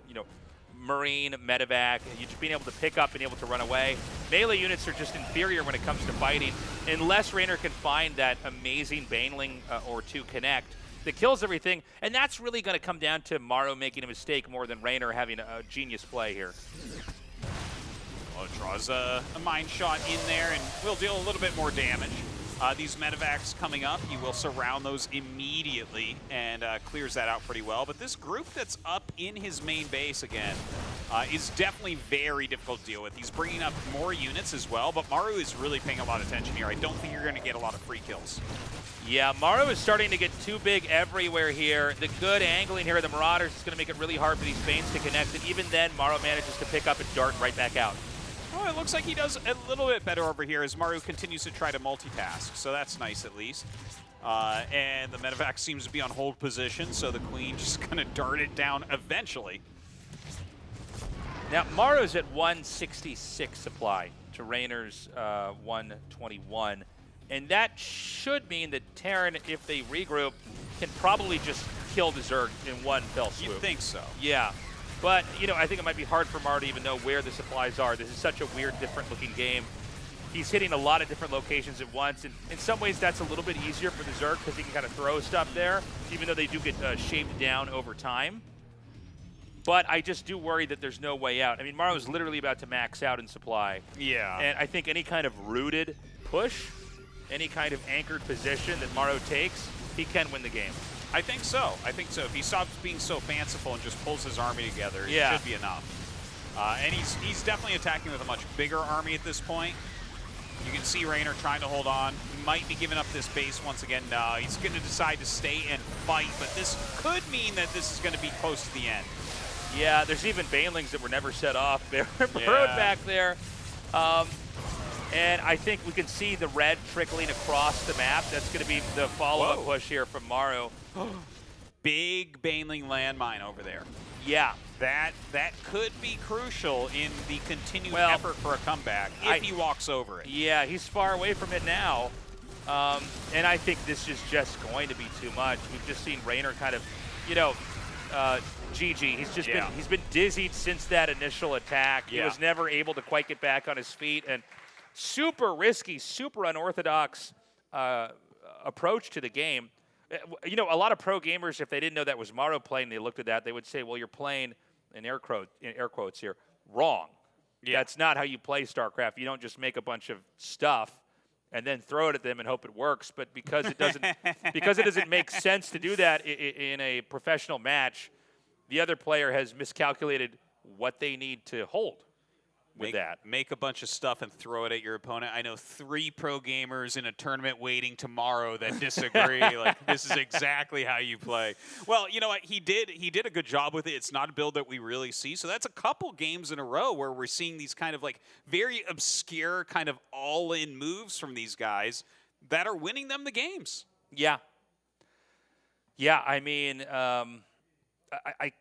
Marine, medevac, you just being able to pick up and able to run away. Melee units are just inferior when it comes to fighting, unless Raynor can find that amazing Baneling or 2 connect that kills everything, and that's really going to come down to Maru making a mistake more than Raynor having a genius play here. Well, it draws a mine shot in there and will deal a little bit more damage. These medevacs coming up, he will surround those immediately and clears that out pretty well. But this group that's up in his main base again, is definitely very difficult to deal with. He's bringing up more units as well, but Maru is really paying a lot of attention here. I don't think you're going to get a lot of free kills. Yeah, Maru is starting to get too big everywhere here. The good angling here of the Marauders is going to make it really hard for these Banes to connect, and even then, Maru manages to pick up and dart right back out. Oh, it looks like he does a little bit better over here as Maru continues to try to multitask, so that's nice at least. And the medevac seems to be on hold position, so the Queen just going to dart it down eventually. Now, Maru's at 166 supply to Rainer's 121. And that should mean that Terran, if they regroup, can probably just kill the Zerg in one fell swoop. You'd think so. Yeah. But, you know, I think it might be hard for Maru to even know where the supplies are. This is such a weird, different-looking game. He's hitting a lot of different locations at once, and in some ways that's a little bit easier for the Zerg because he can kind of throw stuff there, even though they do get shaped down over time. But I just do worry that there's no way out. I mean, Maru is literally about to max out in supply. Yeah. And I think any kind of rooted push, any kind of anchored position that Maru takes, he can win the game. I think so. I think so. If he stops being so fanciful and just pulls his army together, it should be enough. And he's definitely attacking with a much bigger army at this point. You can see Raynor trying to hold on. He might be giving up this base once again. No, he's going to decide to stay and fight, but this could mean that this is going to be close to the end. Yeah, there's even Banelings that were never set off. They're burrowed back there. And I think we can see the red trickling across the map. That's going to be the follow-up push here from Maru. Big Baneling landmine over there. Yeah. That could be crucial in the continued effort for a comeback if he walks over it. Yeah, he's far away from it now. And I think this is just going to be too much. We've just seen Raynor kind of, you know, GG. He's just he's been dizzied since that initial attack. He was never able to quite get back on his feet, and super risky, super unorthodox approach to the game. You know, a lot of pro gamers, if they didn't know that was Maru playing, they looked at that, they would say, well, you're playing, in air quotes here, wrong. That's not how you play StarCraft. You don't just make a bunch of stuff and then throw it at them and hope it works. But because it doesn't make sense to do that in a professional match, the other player has miscalculated what they need to hold with that. Make a bunch of stuff and throw it at your opponent. I know 3 pro gamers in a tournament waiting tomorrow that disagree. Like, this is exactly how you play. Well, you know what? He did a good job with it. It's not a build that we really see. So that's a couple games in a row where we're seeing these kind of like very obscure kind of all-in moves from these guys that are winning them the games. Yeah. Yeah, I mean, I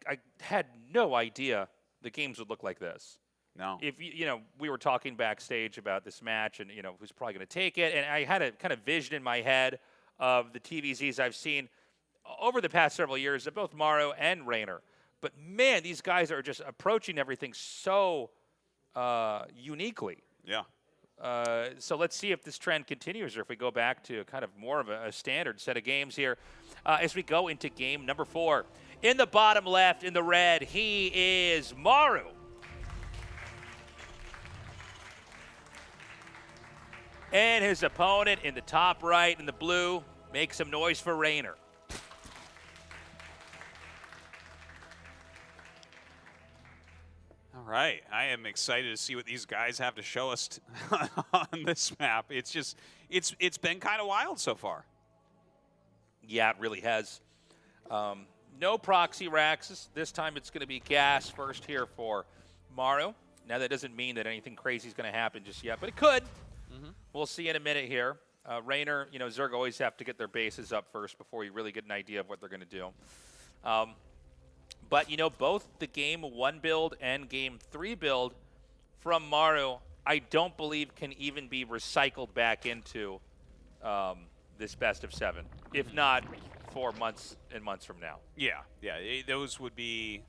had no idea the games would look like this. No. If you know, we were talking backstage about this match and, you know, who's probably going to take it. And I had a kind of vision in my head of the TVZs I've seen over the past several years of both Maru and Raynor. But, man, these guys are just approaching everything so uniquely. Yeah. So let's see if this trend continues or if we go back to kind of more of a standard set of games here as we go into game number 4. In the bottom left, in the red, he is Maru. And his opponent in the top right in the blue, make some noise for Raynor. All right, I am excited to see what these guys have to show us on this map. It's just, it's been kind of wild so far. Yeah, it really has. No proxy racks. This time it's going to be gas first here for Maru. Now that doesn't mean that anything crazy is going to happen just yet, but it could. We'll see in a minute here. Raynor, you know, Zerg always have to get their bases up first before you really get an idea of what they're going to do. But, you know, both the Game 1 build and Game 3 build from Maru, I don't believe can even be recycled back into this best of 7, if not 4 months and months from now. Yeah, those would be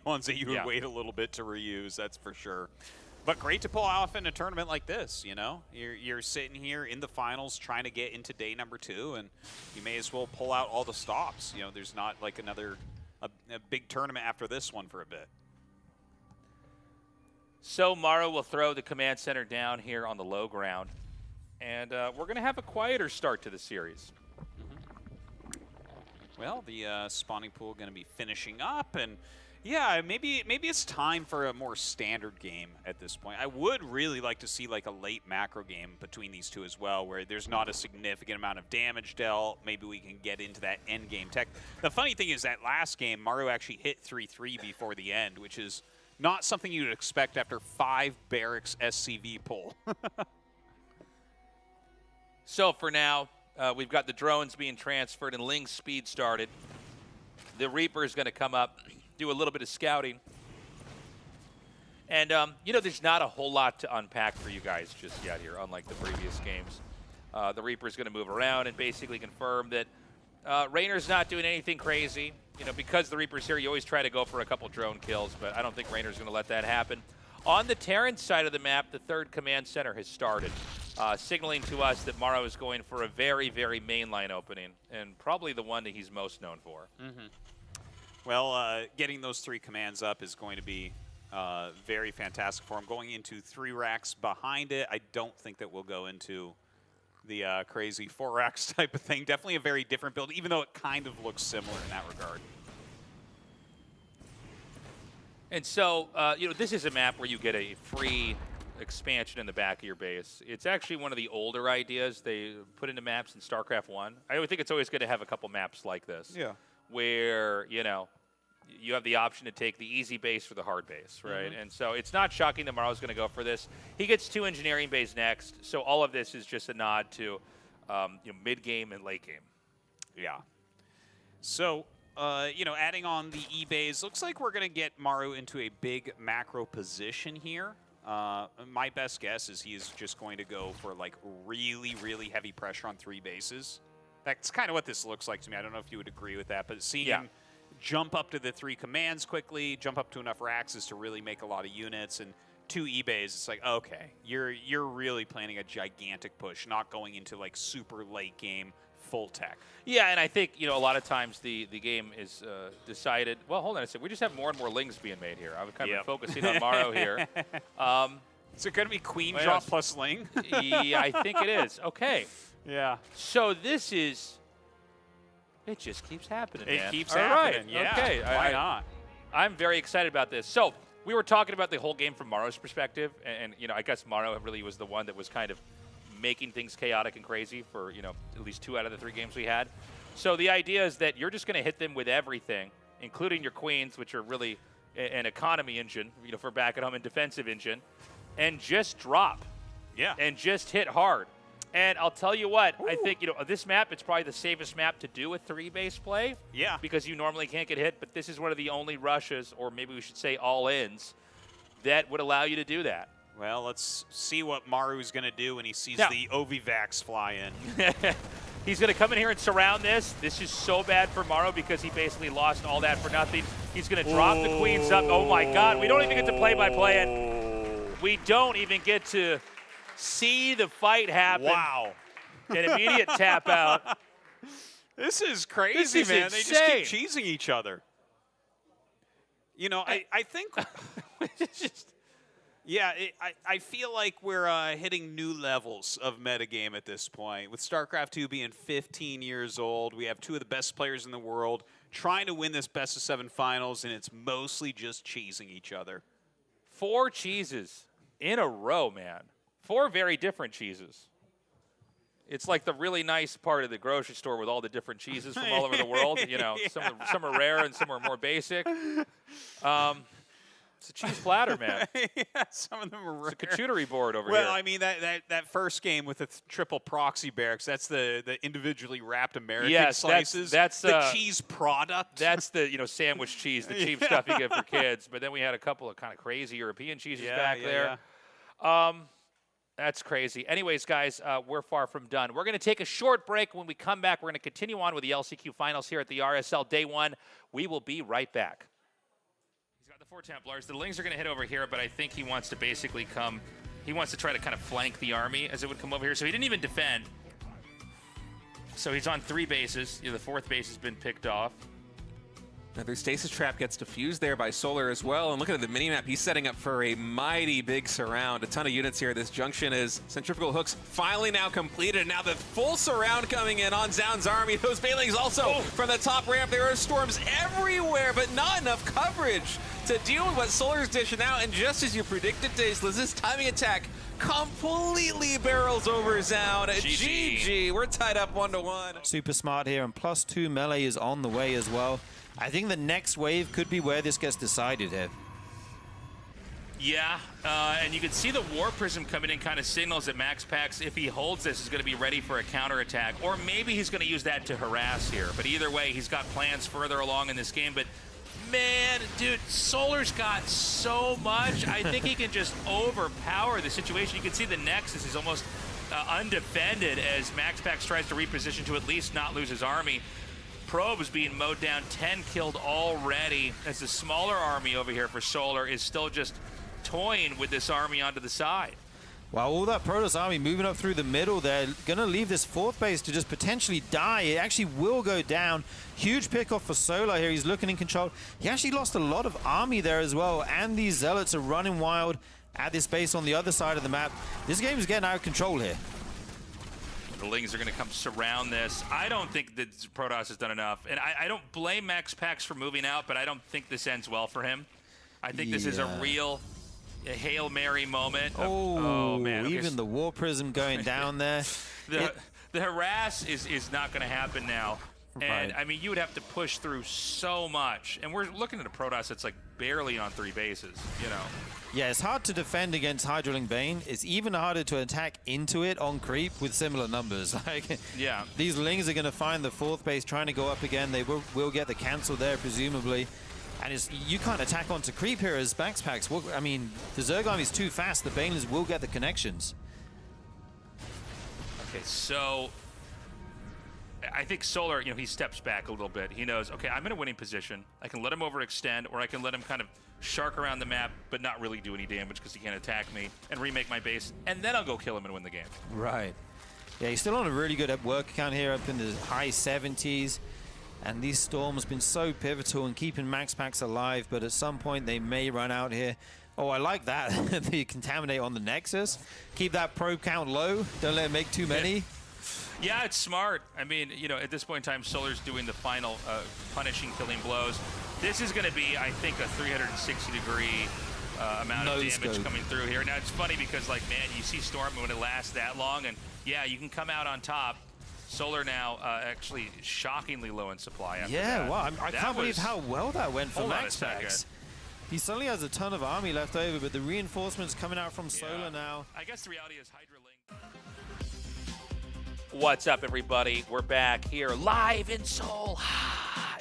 ones that you would wait a little bit to reuse, that's for sure. But great to pull off in a tournament like this, you know? You're sitting here in the finals trying to get into day number 2, and you may as well pull out all the stops. You know, there's not like a big tournament after this one for a bit. So Maru will throw the command center down here on the low ground, and we're going to have a quieter start to the series. Well, the spawning pool going to be finishing up, and Yeah, maybe it's time for a more standard game at this point. I would really like to see like a late macro game between these two as well, where there's not a significant amount of damage dealt. Maybe we can get into that end game tech. The funny thing is that last game, Mario actually hit 3-3 before the end, which is not something you'd expect after 5 Barracks SCV pull. So for now, we've got the drones being transferred and Ling's speed started. The Reaper is going to come up, do a little bit of scouting. And, you know, there's not a whole lot to unpack for you guys just yet here, unlike the previous games. The Reaper's going to move around and basically confirm that Rainer's not doing anything crazy. You know, because the Reaper's here, you always try to go for a couple drone kills, but I don't think Rainer's going to let that happen. On the Terran side of the map, the 3rd command center has started, signaling to us that Morrow is going for a very, very mainline opening, and probably the one that he's most known for. Mm-hmm. Well, getting those 3 commands up is going to be very fantastic for him. Going into 3 racks behind it, I don't think that we'll go into the crazy 4 racks type of thing. Definitely a very different build, even though it kind of looks similar in that regard. And so, you know, this is a map where you get a free expansion in the back of your base. It's actually one of the older ideas they put into maps in StarCraft 1. I would think it's always good to have a couple maps like this. Yeah. Where, you know, you have the option to take the easy base for the hard base, right? Mm-hmm. And so it's not shocking that Morrow's going to go for this. He gets 2 engineering bays next, so all of this is just a nod to you know, mid-game and late game. Yeah. So, you know, adding on the E-bays, looks like we're going to get Maru into a big macro position here. My best guess is he's just going to go for, like, really, really heavy pressure on 3 bases. That's kind of what this looks like to me. I don't know if you would agree with that, but seeing him jump up to the 3 commands quickly, jump up to enough racks is to really make a lot of units, and 2 E-bays, it's like, okay, you're really planning a gigantic push, not going into, like, super late game full tech. Yeah, and I think, you know, a lot of times the game is decided. Well, hold on a second. We just have more and more Lings being made here. I'm kind of focusing on Morrow here. Is it going to be Queen drop plus Ling? Yeah, I think it is. Okay. Yeah. So this is. It just keeps happening. It keeps All happening. Right. Yeah. Okay. Why not? I'm very excited about this. So we were talking about the whole game from Morrow's perspective, and you know, I guess Morrow really was the one that was kind of making things chaotic and crazy for, you know, at least 2 out of the 3 games we had. So the idea is that you're just going to hit them with everything, including your queens, which are really an economy engine, you know, for back at home, and defensive engine, and just drop. Yeah. And just hit hard. And I'll tell you what, I think, you know, this map, it's probably the safest map to do with 3-base play. Yeah. Because you normally can't get hit, but this is one of the only rushes, or maybe we should say all-ins, that would allow you to do that. Well, let's see what Maru's going to do when he sees the Ovivax fly in. He's going to come in here and surround this. This is so bad for Morrow because he basically lost all that for nothing. He's going to drop the queens up. Oh, my God. We don't even get to play-by-play it. We don't even get to see the fight happen. Wow. An immediate tap out. This is crazy, This is man. insane. They just keep cheesing each other. You know, I think... Yeah, I feel like we're hitting new levels of metagame at this point. With StarCraft 2 being 15 years old, we have 2 of the best players in the world trying to win this best-of-7 finals, and it's mostly just cheesing each other. 4 cheeses in a row, man. 4 very different cheeses. It's like the really nice part of the grocery store with all the different cheeses from all over the world. You know, some are rare and some are more basic. It's a cheese platter, man. Yeah, some of them are rare. It's a charcuterie board over here. Well, I mean, that first game with the triple proxy barracks, that's the individually wrapped American slices. That's the cheese product. That's the, you know, sandwich cheese, the cheap stuff you get for kids. But then we had a couple of kind of crazy European cheeses back there. That's crazy. Anyways, guys, we're far from done. We're going to take a short break. When we come back, we're going to continue on with the LCQ finals here at the RSL Day 1. We will be right back. He's got the 4 Templars. The Lings are going to hit over here, but I think he wants to basically come. He wants to try to kind of flank the army as it would come over here. So he didn't even defend. So he's on 3 bases. You know, the 4th base has been picked off. Another stasis trap gets defused there by Solar as well. And look at the minimap. He's setting up for a mighty big surround. A ton of units here. This junction is centrifugal hooks finally now completed. Now the full surround coming in on Zound's army. Those Bailings also from the top ramp. There are storms everywhere, but not enough coverage to deal with what Solar's dishing out. And just as you predicted, Tasteless, this timing attack completely barrels over Zound. GG. We're tied up 1-1. Super smart here, and +2 melee is on the way as well. I think the next wave could be where this gets decided here. Yeah, and you can see the War Prism coming in kind of signals that MaxPax, if he holds this, is going to be ready for a counterattack. Or maybe he's going to use that to harass here. But either way, he's got plans further along in this game. But man, dude, Solar's got so much. I think he can just overpower the situation. You can see the Nexus is almost undefended as MaxPax tries to reposition to at least not lose his army. Probe is being mowed down, 10 killed already, as the smaller army over here for Solar is still just toying with this army onto the side. Wow, all that Protoss army moving up through the middle, they're going to leave this fourth base to just potentially die. It actually will go down. Huge pickoff for Solar here. He's looking in control. He actually lost a lot of army there as well, and these Zealots are running wild at this base on the other side of the map. This game is getting out of control here. The Lings are going to come surround this. I don't think that Protoss has done enough. And I don't blame MaxPax for moving out, but I don't think this ends well for him. I think this is a real Hail Mary moment. Oh man. Okay. Even the War Prism going down there. The harass is not going to happen now. And, I mean, you would have to push through so much. And we're looking at a Protoss that's like barely on 3 bases, you know. Yeah, it's hard to defend against Hydralink Bane. It's even harder to attack into it on creep with similar numbers. Like, yeah, these Lings are going to find the fourth base, trying to go up again. They will get the cancel there, presumably. And you can't attack onto creep here as MaxPax. Well, I mean, the Zerg army is too fast. The Banelings will get the connections. Okay, so I think Solar, you know, he steps back a little bit. He knows, okay, I'm in a winning position. I can let him overextend, or I can let him kind of shark around the map, but not really do any damage because he can't attack me, and remake my base, and then I'll go kill him and win the game. Right. Yeah, he's still on a really good work count here, up in the high 70s. And these storms have been so pivotal in keeping MaxPax alive, but at some point they may run out here. Oh, I like that. The Contaminate on the Nexus. Keep that probe count low. Don't let it make too many. Yeah, it's smart. I mean, you know, at this point in time, Solar's doing the final punishing, killing blows. This is going to be, I think, a 360-degree amount of damage coming through here. Now, it's funny because, like, man, you see Storm when it lasts that long, and yeah, you can come out on top. Solar now actually shockingly low in supply after that. Wow, I can't believe how well that went for MaxPax. He suddenly has a ton of army left over, but the reinforcements coming out from Solar now. I guess the reality is Hydra Link. What's up, everybody? We're back here live in Seoul.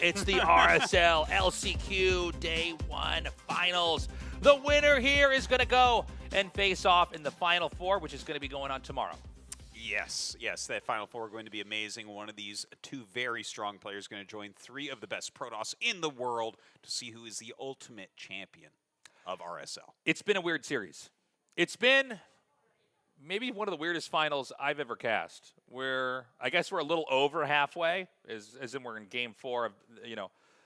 It's the RSL LCQ Day 1 Finals. The winner here is going to go and face off in the Final Four, which is going to be going on tomorrow. Yes, that Final Four are going to be amazing. One of these 2 very strong players going to join 3 of the best Protoss in the world to see who is the ultimate champion of RSL. It's been a weird series. It's been maybe one of the weirdest finals I've ever cast, where I guess we're a little over halfway, as in we're in game 4 of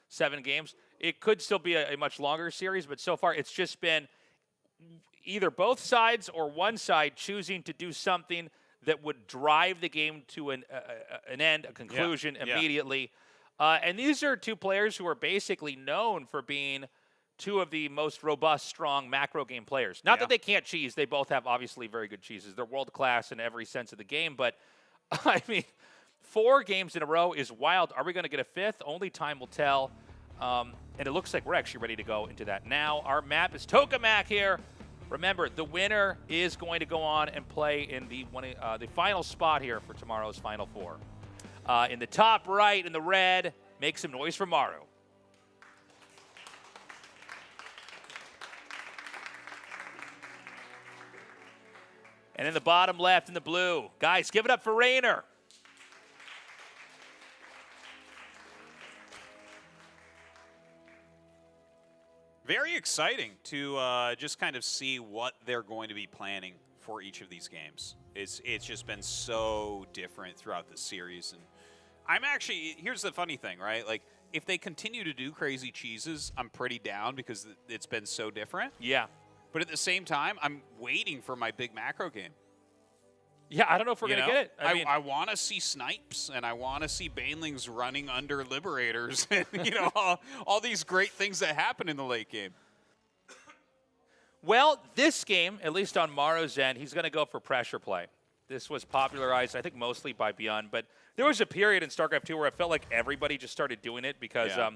7 games. It could still be a much longer series, but so far it's just been either both sides or one side choosing to do something that would drive the game to an end, a conclusion immediately. And these are 2 players who are basically known for being 2 of the most robust, strong macro game players. Not that they can't cheese. They both have obviously very good cheeses. They're world-class in every sense of the game. But, I mean, 4 games in a row is wild. Are we going to get a 5th? Only time will tell. And it looks like we're actually ready to go into that now. Our map is Tokamak here. Remember, the winner is going to go on and play in the final spot here for tomorrow's Final Four. In the top right, in the red, make some noise for Maru. And in the bottom left, in the blue, guys, give it up for Rainer. Very exciting to just kind of see what they're going to be planning for each of these games. It's just been so different throughout the series. And I'm actually, here's the funny thing, right? Like, if they continue to do crazy cheeses, I'm pretty down because it's been so different. Yeah. But at the same time, I'm waiting for my big macro game. Yeah, I don't know if we're going to get it. I want to see snipes, and I want to see banelings running under liberators, and all these great things that happen in the late game. Well, this game, at least on Maro's end, he's going to go for pressure play. This was popularized, I think, mostly by Beyond, but there was a period in StarCraft 2 where it felt like everybody just started doing it because, I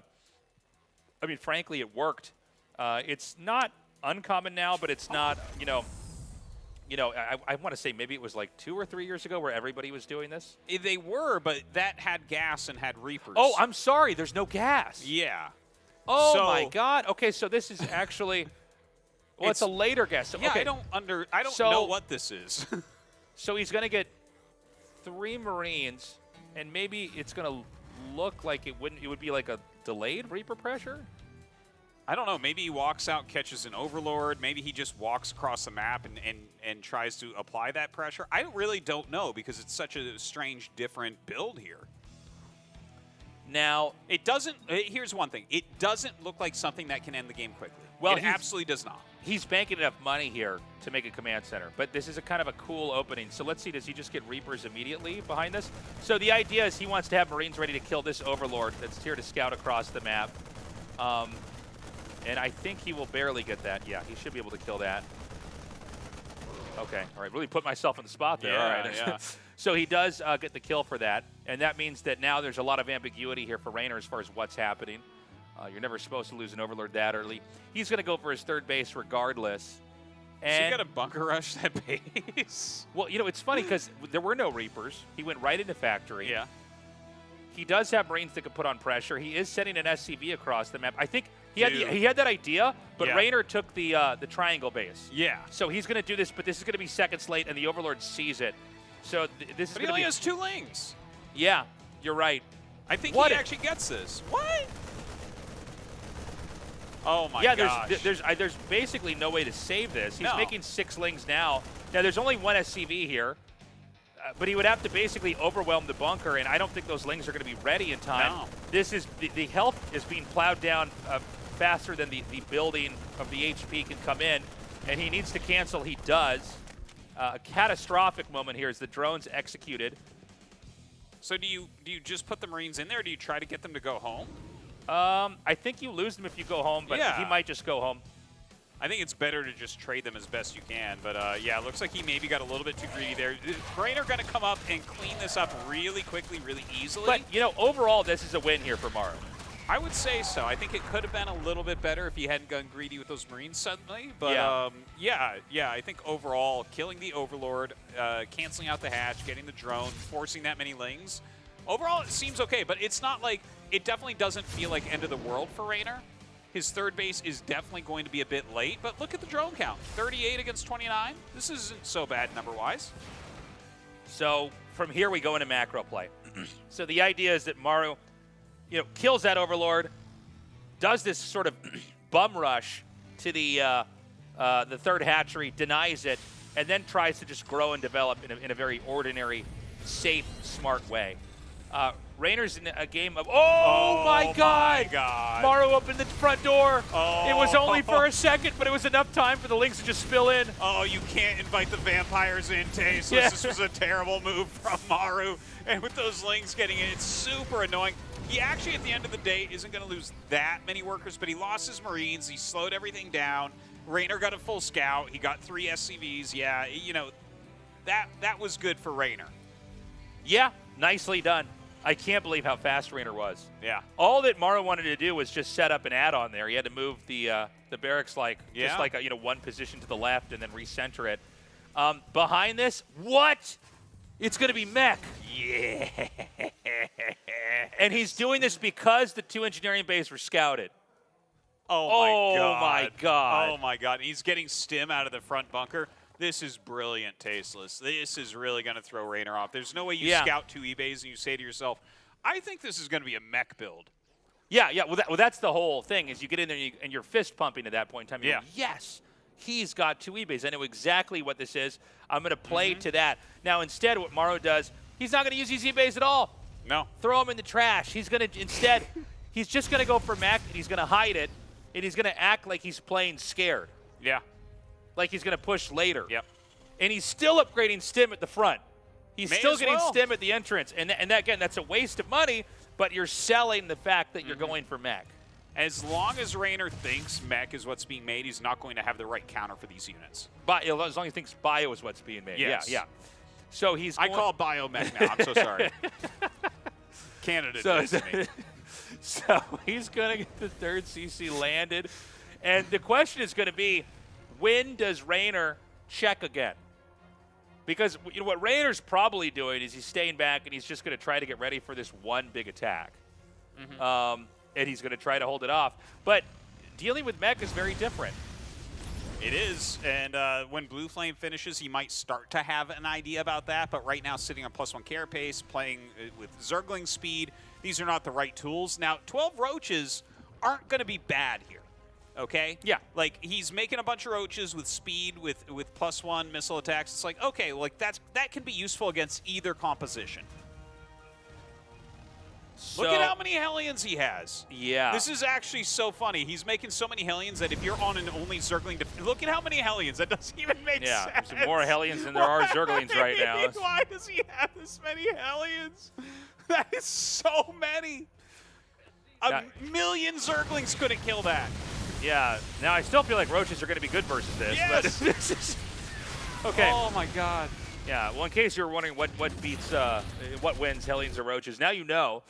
mean, frankly, it worked. It's not uncommon now, but it's not, I want to say maybe it was like 2 or 3 years ago where everybody was doing this. They were, but that had gas and had Reapers. Oh, I'm sorry. There's no gas. Yeah. Oh, my God. Okay, so this is actually, well, it's a later gas. Yeah, okay. I don't know what this is. So he's going to get 3 Marines, and maybe it's going to look like it would be like a delayed Reaper pressure? I don't know. Maybe he walks out, catches an Overlord. Maybe he just walks across the map and tries to apply that pressure. I really don't know because it's such a strange, different build here. Now, it doesn't. Here's one thing. It doesn't look like something that can end the game quickly. Well, it absolutely does not. He's banking enough money here to make a command center, but this is a kind of a cool opening. So let's see, does he just get Reapers immediately behind this? So the idea is he wants to have Marines ready to kill this Overlord that's here to scout across the map. And I think he will barely get that. Yeah, he should be able to kill that. Okay, all right, really put myself in the spot there. All right. Yeah. So he does get the kill for that, and that means that now there's a lot of ambiguity here for Raynor as far as what's happening. You're never supposed to lose an Overlord that early. He's going to go for his 3rd base regardless. And so you got to bunker rush that base? Well, it's funny because there were no Reapers. He went right into factory. Yeah. He does have Marines that can put on pressure. He is setting an SCV across the map. I think he had that idea, but Raynor took the triangle base. Yeah. So he's going to do this, but this is going to be seconds late, and the Overlord sees it. So this is but he only has 2 lings. Yeah, you're right. I think he actually gets this. What? Oh my gosh. Yeah, there's basically no way to save this. He's making 6 lings now. Now there's only 1 SCV here, but he would have to basically overwhelm the bunker, and I don't think those lings are going to be ready in time. No. This is the health is being plowed down faster than the building of the HP can come in, and he needs to cancel. He does. A catastrophic moment here as the drone's executed. So do you just put the Marines in there, or do you try to get them to go home? I think you lose them if you go home, but he might just go home. I think it's better to just trade them as best you can. But, yeah, it looks like he maybe got a little bit too greedy there. Is Raynor going to come up and clean this up really quickly, really easily? But, overall, this is a win here for Maro. I would say so. I think it could have been a little bit better if he hadn't gone greedy with those Marines suddenly. But, yeah, I think overall, killing the Overlord, canceling out the hatch, getting the drone, forcing that many lings, overall, it seems okay. But it's not like – it definitely doesn't feel like end of the world for Raynor. His 3rd base is definitely going to be a bit late, but look at the drone count. 38 against 29. This isn't so bad number-wise. So from here we go into macro play. So the idea is that Maru, kills that Overlord, does this sort of bum rush to the 3rd hatchery, denies it, and then tries to just grow and develop in a very ordinary, safe, smart way. Raynor's in a game of, oh my God! Maru opened the front door. Oh. It was only for a second, but it was enough time for the Lynx to just spill in. Oh, you can't invite the vampires in, Tace. Yeah. This was a terrible move from Maru. And with those Lynx getting in, it's super annoying. He actually, at the end of the day, isn't going to lose that many workers, but he lost his Marines. He slowed everything down. Raynor got a full scout. He got 3 SCVs. Yeah, that was good for Raynor. Yeah, nicely done. I can't believe how fast Raynor was. Yeah. All that Maru wanted to do was just set up an add-on there. He had to move the barracks just like one position to the left and then recenter it. Behind this, what? It's going to be mech. Yeah. And he's doing this because the 2 engineering bays were scouted. Oh my God. Oh my God. He's getting stim out of the front bunker. This is brilliant, Tasteless. This is really going to throw Raynor off. There's no way you scout 2 E-bays and you say to yourself, I think this is going to be a mech build. Yeah. Well, that's the whole thing is you get in there and you're fist pumping at that point in time. Yeah. Go, yes, he's got 2 E-bays. I know exactly what this is. I'm going to play to that. Now, instead, what Maru does, he's not going to use these E-bays at all. No. Throw them in the trash. He's going to instead, he's just going to go for mech, and he's going to hide it, and he's going to act like he's playing scared. Yeah. Like he's going to push later. Yep. And he's still upgrading stim at the front. He's May still as getting well. stim at the entrance. And that, again, that's a waste of money, but you're selling the fact that you're going for mech. As long as Raynor thinks mech is what's being made, he's not going to have the right counter for these units. But as long as he thinks bio is what's being made. Yes. Yeah. So he's I call bio mech now. I'm so sorry. Canada does to me. So he's going to get the third CC landed. And the question is going to be, when does Raynor check again? Because what Raynor's probably doing is he's staying back and he's just going to try to get ready for this one big attack. And he's going to try to hold it off. But dealing with mech is very different. It is, and when Blue Flame finishes, he might start to have an idea about that, but right now sitting on +1 carapace, playing with Zergling speed, these are not the right tools. Now, 12 Roaches aren't going to be bad here, okay? Yeah. Like, he's making a bunch of Roaches with speed, with +1 missile attacks. It's like, okay, like that can be useful against either composition. So, Look at how many Hellions he has. Yeah. This is actually so funny. He's making so many Hellions that if you're on an only Zergling, look at how many Hellions. That doesn't even make sense. Yeah, there's more Hellions than there are Zerglings right now. Why does he have this many Hellions? That is so many. A million Zerglings couldn't kill that. Yeah. Now, I still feel like Roaches are going to be good versus this. Yes. But this is, okay. Oh, my God. Yeah, well, in case you're wondering what beats, what wins Hellions or Roaches, now you know.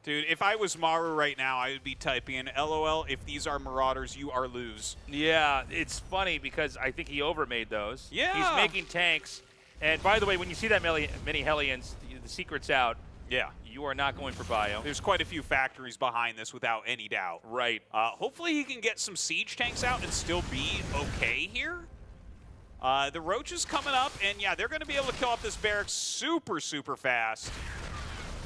Dude, if I was Maru right now, I would be typing in, LOL, if these are Marauders, you are lose. Yeah, it's funny because I think he overmade those. Yeah. He's making tanks. And by the way, when you see that many Hellions, the secret's out. Yeah. You are not going for bio. There's quite a few factories behind this without any doubt. Right. Hopefully he can get some siege tanks out and still be okay here. The Roach is coming up, and yeah, they're going to be able to kill off this barracks super, super fast.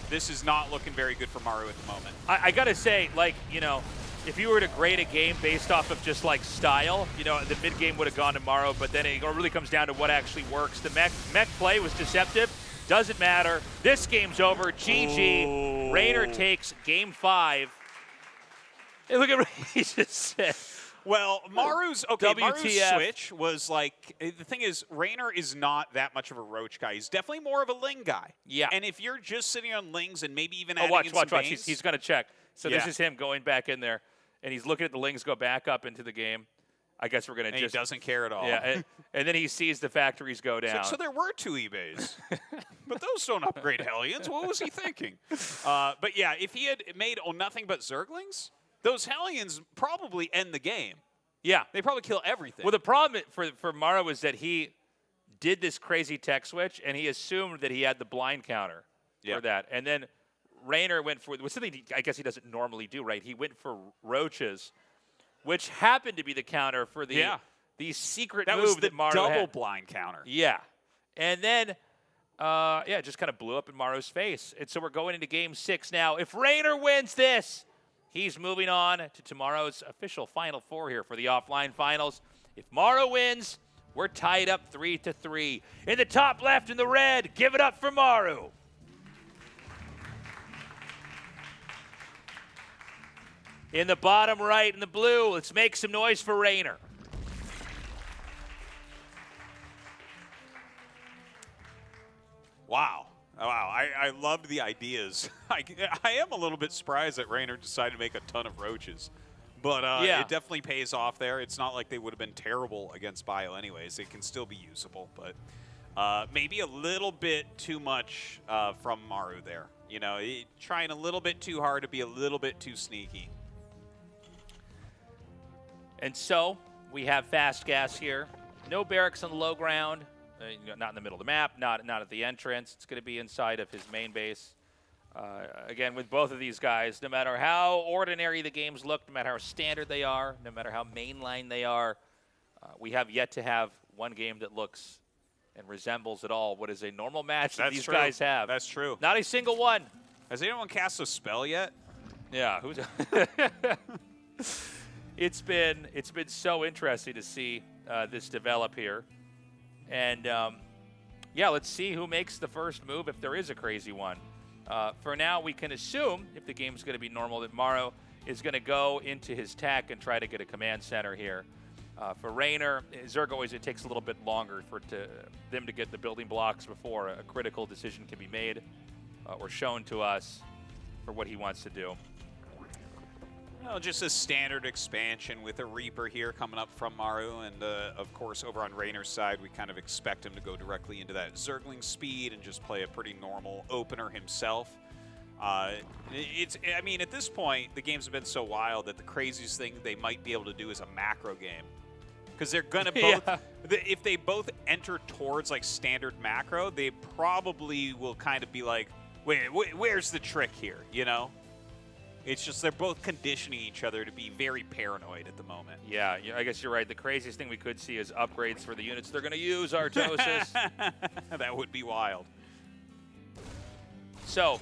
This is not looking very good for Maru at the moment. I got to say, like, you know, if you were to grade a game based off of just, like, style, you know, the mid-game would have gone to Maru, but then it really comes down to what actually works. The mech play was deceptive. Doesn't matter. This game's over. GG. Oh. Raynor takes game 5. Hey, look at what he just said. Well, Maru's WTF. switch was like, the thing is, Raynor is not that much of a Roach guy. He's definitely more of a Ling guy. Yeah. And if you're just sitting on Lings and maybe even adding watch. in some He's going to check. So Yeah. this is him going back in there, and he's looking at the Lings go back up into the game. I guess we're going to just... he doesn't care at all. Yeah, and then he sees the factories go down. So there were 2 eBays, but those don't upgrade Hellions. What was he thinking? But yeah, if he had made nothing but Zerglings, those Hellions probably end the game. Yeah. They probably kill everything. Well, the problem for Maru was that he did this crazy tech switch, and he assumed that he had the blind counter for that. And then Raynor went for something I guess he doesn't normally do, right? He went for Roaches, which happened to be the counter for the secret that move was the that Maru double had. blind counter. Yeah. And then, it just kind of blew up in Maru's face. And so we're going into game 6 now. If Raynor wins this, he's moving on to tomorrow's official Final 4 here for the offline finals. If Maru wins, we're tied up 3-3. In the top left in the red, give it up for Maru. In the bottom right in the blue, let's make some noise for Raynor. Wow. Wow, I loved the ideas. I am a little bit surprised that Raynor decided to make a ton of Roaches. But it definitely pays off there. It's not like they would have been terrible against Bio anyways. It can still be usable, but maybe a little bit too much from Maru there. You know, trying a little bit too hard to be a little bit too sneaky. And so we have fast gas here. No barracks on the low ground. Not in the middle of the map, not at the entrance. It's going to be inside of his main base. Again, with both of these guys, no matter how ordinary the games look, no matter how standard they are, no matter how mainline they are, we have yet to have one game that looks and resembles at all what is a normal match that these guys have. That's true. Not a single one. Has anyone cast a spell yet? Yeah. It's been so interesting to see this develop here. And, yeah, let's see who makes the first move if there is a crazy one. For now, we can assume, if the game's going to be normal, that Morrow is going to go into his tech and try to get a command center here. For Raynor, Zerg always, it takes a little bit longer for them to get the building blocks before a critical decision can be made or shown to us for what he wants to do. Well, just a standard expansion with a Reaper here coming up from Maru, and of course over on Raynor's side we kind of expect him to go directly into that Zergling speed and just play a pretty normal opener himself. I mean, at this point the games have been so wild that the craziest thing they might be able to do is a macro game. Because they're going to both, if they both enter towards like standard macro, they probably will kind of be like, wait, where's the trick here, you know? It's just they're both conditioning each other to be very paranoid at the moment. Yeah, I guess you're right. The craziest thing we could see is upgrades for the units they're going to use, Artosis. That would be wild. So,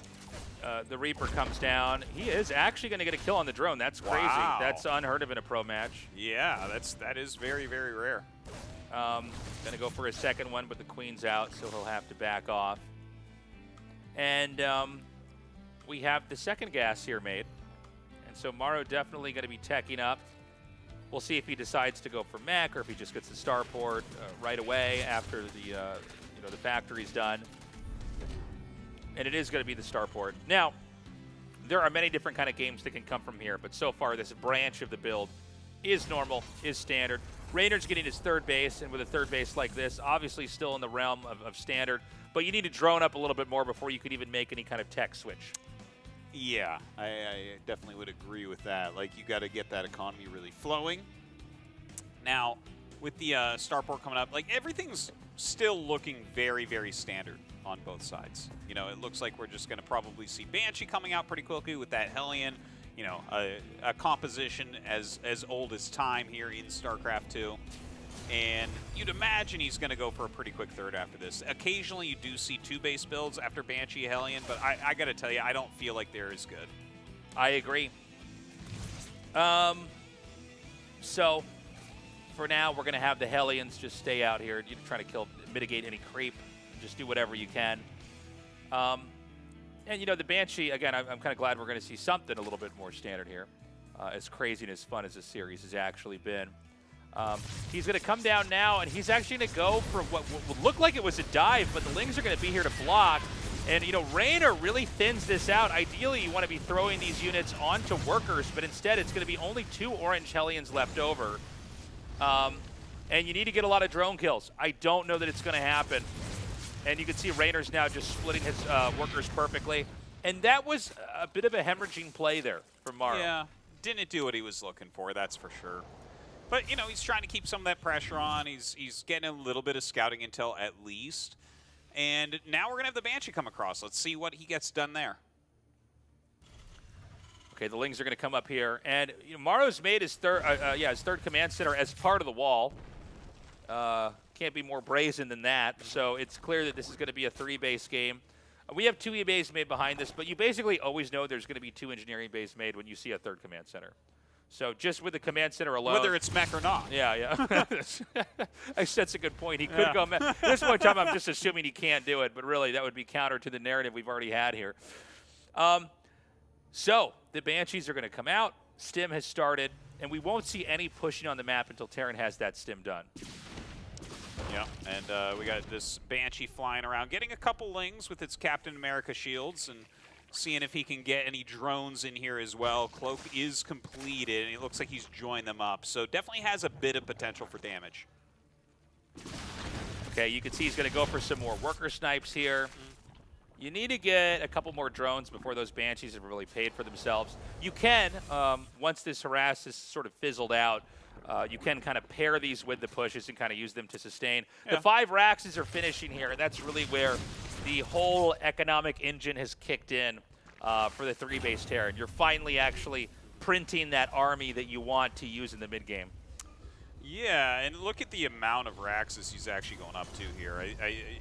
the Reaper comes down. He is actually going to get a kill on the drone. That's crazy. Wow. That's unheard of in a pro match. Yeah, that is very, very rare. Going to go for a second one, but the Queen's out, so he'll have to back off. And we have the second gas here made. And so Morrow definitely going to be teching up. We'll see if he decides to go for mech or if he just gets the starport right away after the factory's done. And it is going to be the starport. Now, there are many different kind of games that can come from here, but so far this branch of the build is normal, is standard. Raynor's getting his third base, and with a third base like this, obviously still in the realm of standard, but you need to drone up a little bit more before you could even make any kind of tech switch. Yeah, I definitely would agree with that. Like, you got to get that economy really flowing. Now, with the starport coming up, like, everything's still looking very, very standard on both sides. You know, it looks like we're just going to probably see Banshee coming out pretty quickly with that Hellion. You know, a composition as old as time here in StarCraft 2. And you'd imagine he's going to go for a pretty quick third after this. Occasionally you do see two base builds after Banshee Hellion, but I got to tell you, I don't feel like they're as good. I agree. So, for now, we're going to have the Hellions just stay out here. You try to mitigate any creep. Just do whatever you can. And, you know, the Banshee, again, I'm kind of glad we're going to see something a little bit more standard here. As crazy and as fun as this series has actually been. He's going to come down now, and he's actually going to go for what would look like it was a dive, but the Lings are going to be here to block. And, you know, Raynor really thins this out. Ideally, you want to be throwing these units onto workers, but instead it's going to be only 2 orange Hellions left over. And you need to get a lot of drone kills. I don't know that it's going to happen. And you can see Raynor's now just splitting his workers perfectly. And that was a bit of a hemorrhaging play there from Morrow. Yeah, didn't do what he was looking for, that's for sure. But, you know, he's trying to keep some of that pressure on. He's getting a little bit of scouting intel at least. And now we're going to have the Banshee come across. Let's see what he gets done there. Okay, the Lings are going to come up here. And you know, Morrow's made his third command center as part of the wall. Can't be more brazen than that. So it's clear that this is going to be a 3-base game. We have 2 E-bays made behind this, but you basically always know there's going to be 2 engineering bays made when you see a third command center. So just with the command center alone. Whether it's mech or not. Yeah. That's a good point. He could go mech. This one time I'm just assuming he can't do it, but really that would be counter to the narrative we've already had here. So the Banshees are going to come out. Stim has started, and we won't see any pushing on the map until Terran has that Stim done. Yeah, and we got this Banshee flying around, getting a couple Lings with its Captain America shields, and seeing if he can get any drones in here as well. Cloak is completed, and it looks like he's joined them up, so definitely has a bit of potential for damage. Okay, you can see he's going to go for some more worker snipes here. You need to get a couple more drones before those Banshees have really paid for themselves. You can, once this harass is sort of fizzled out, you can kind of pair these with the pushes and kind of use them to sustain. Yeah. The 5 Raxes are finishing here, and that's really where the whole economic engine has kicked in for the 3-base Terran. You're finally actually printing that army that you want to use in the mid-game. Yeah, and look at the amount of Raxes he's actually going up to here.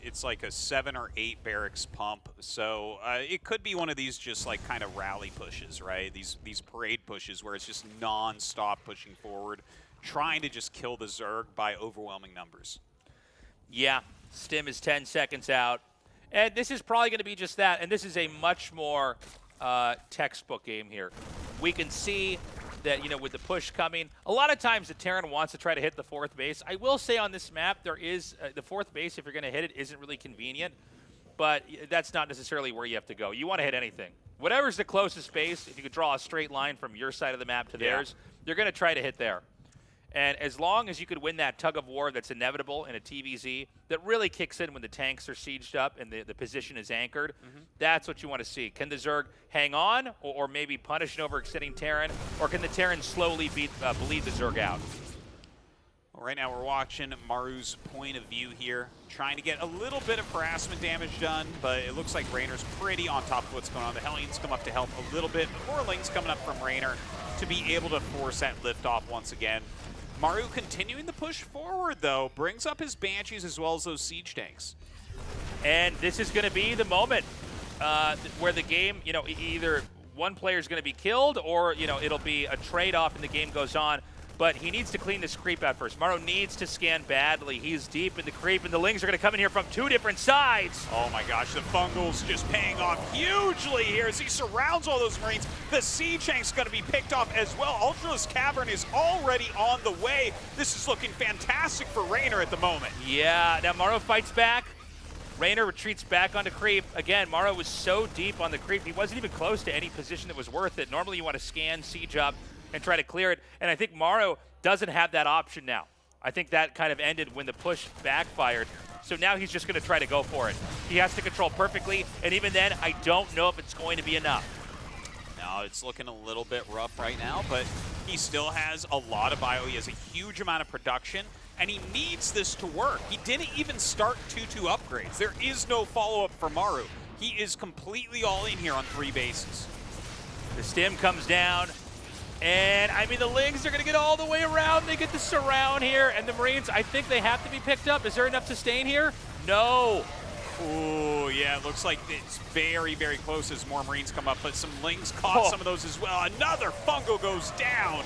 It's like a 7 or 8 barracks pump, so it could be one of these just like kind of rally pushes, right? These parade pushes where it's just non-stop pushing forward, trying to just kill the Zerg by overwhelming numbers. Yeah, Stim is 10 seconds out. And this is probably going to be just that. And this is a much more textbook game here. We can see that, you know, with the push coming, a lot of times the Terran wants to try to hit the fourth base. I will say on this map, there is the fourth base, if you're going to hit it, isn't really convenient. But that's not necessarily where you have to go. You want to hit anything. Whatever's the closest base, if you could draw a straight line from your side of the map to theirs, you're going to try to hit there. And as long as you could win that tug of war that's inevitable in a TVZ, that really kicks in when the tanks are sieged up and the position is anchored, that's what you want to see. Can the Zerg hang on or maybe punish an overextending Terran, or can the Terran slowly bleed the Zerg out? Well, right now we're watching Maru's point of view here, trying to get a little bit of harassment damage done, but it looks like Raynor's pretty on top of what's going on. The Hellions come up to help a little bit, but more Lings coming up from Raynor to be able to force that liftoff once again. Maru continuing the push forward, though, brings up his Banshees as well as those siege tanks. And this is going to be the moment where the game, you know, either one player is going to be killed or, you know, it'll be a trade-off and the game goes on. But he needs to clean this creep out first. Maru needs to scan badly. He's deep in the creep, and the Lings are going to come in here from two different sides. Oh my gosh, the Fungal's just paying off hugely here as he surrounds all those Marines. The Siege Tank's going to be picked off as well. Ultralisk Cavern is already on the way. This is looking fantastic for Raynor at the moment. Yeah, now Maru fights back. Raynor retreats back onto creep. Again, Maru was so deep on the creep, he wasn't even close to any position that was worth it. Normally you want to scan siege up and try to clear it, and I think Maru doesn't have that option now. I think that kind of ended when the push backfired, so now he's just going to try to go for it. He has to control perfectly, and even then, I don't know if it's going to be enough. No, it's looking a little bit rough right now, but he still has a lot of bio. He has a huge amount of production, and he needs this to work. He didn't even start 2-2 upgrades. There is no follow-up for Maru. He is completely all in here on 3 bases. The stim comes down. And, I mean, the Lings are going to get all the way around. They get the surround here. And the Marines, I think they have to be picked up. Is there enough sustain here? No. Ooh, yeah, it looks like it's very, very close as more Marines come up. But some Lings caught some of those as well. Another Fungal goes down.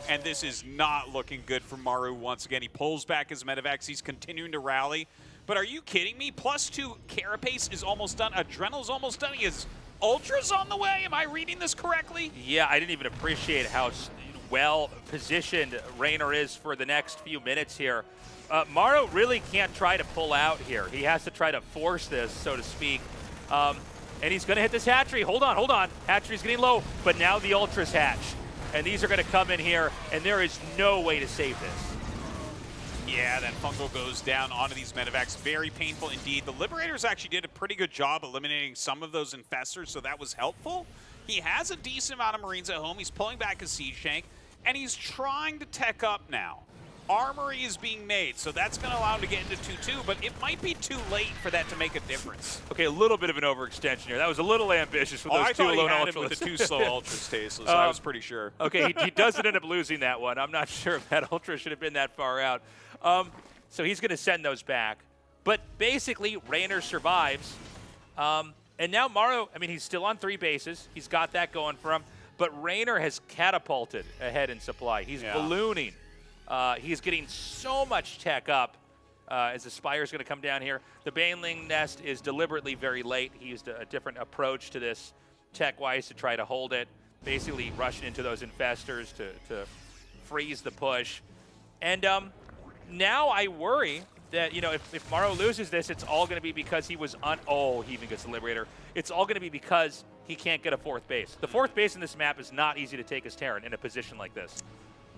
And this is not looking good for Maru once again. He pulls back his Medivacs. He's continuing to rally. But are you kidding me? +2 Carapace is almost done. Adrenal's almost done. He is Ultra's on the way. Am I reading this correctly? Yeah, I didn't even appreciate how well positioned Raynor is for the next few minutes here. Maru really can't try to pull out here. He has to try to force this, so to speak. And he's going to hit this hatchery. Hold on, hold on. Hatchery's getting low, but now the Ultras hatch. And these are going to come in here, and there is no way to save this. Yeah, that Fungal goes down onto these Medivacs. Very painful indeed. The Liberators actually did a pretty good job eliminating some of those infestors, so that was helpful. He has a decent amount of Marines at home. He's pulling back his Siege Tank, and he's trying to tech up now. Armory is being made, so that's going to allow him to get into 2-2, but it might be too late for that to make a difference. Okay, a little bit of an overextension here. That was a little ambitious with those two lone Ultras. With the 2 slow Ultras, Tasteless. I was pretty sure. Okay, he doesn't end up losing that one. I'm not sure if that Ultra should have been that far out. So he's going to send those back. But basically, Raynor survives. And now Maru, I mean, he's still on 3 bases. He's got that going for him. But Raynor has catapulted ahead in supply. He's ballooning. He's getting so much tech up as the Spire's going to come down here. The Baneling Nest is deliberately very late. He used a different approach to this tech-wise to try to hold it, basically rushing into those infestors to freeze the push. And now I worry that, you know, if Maru loses this, it's all going to be because he was he even gets the Liberator. It's all going to be because he can't get a 4th base. The 4th base in this map is not easy to take as Terran in a position like this.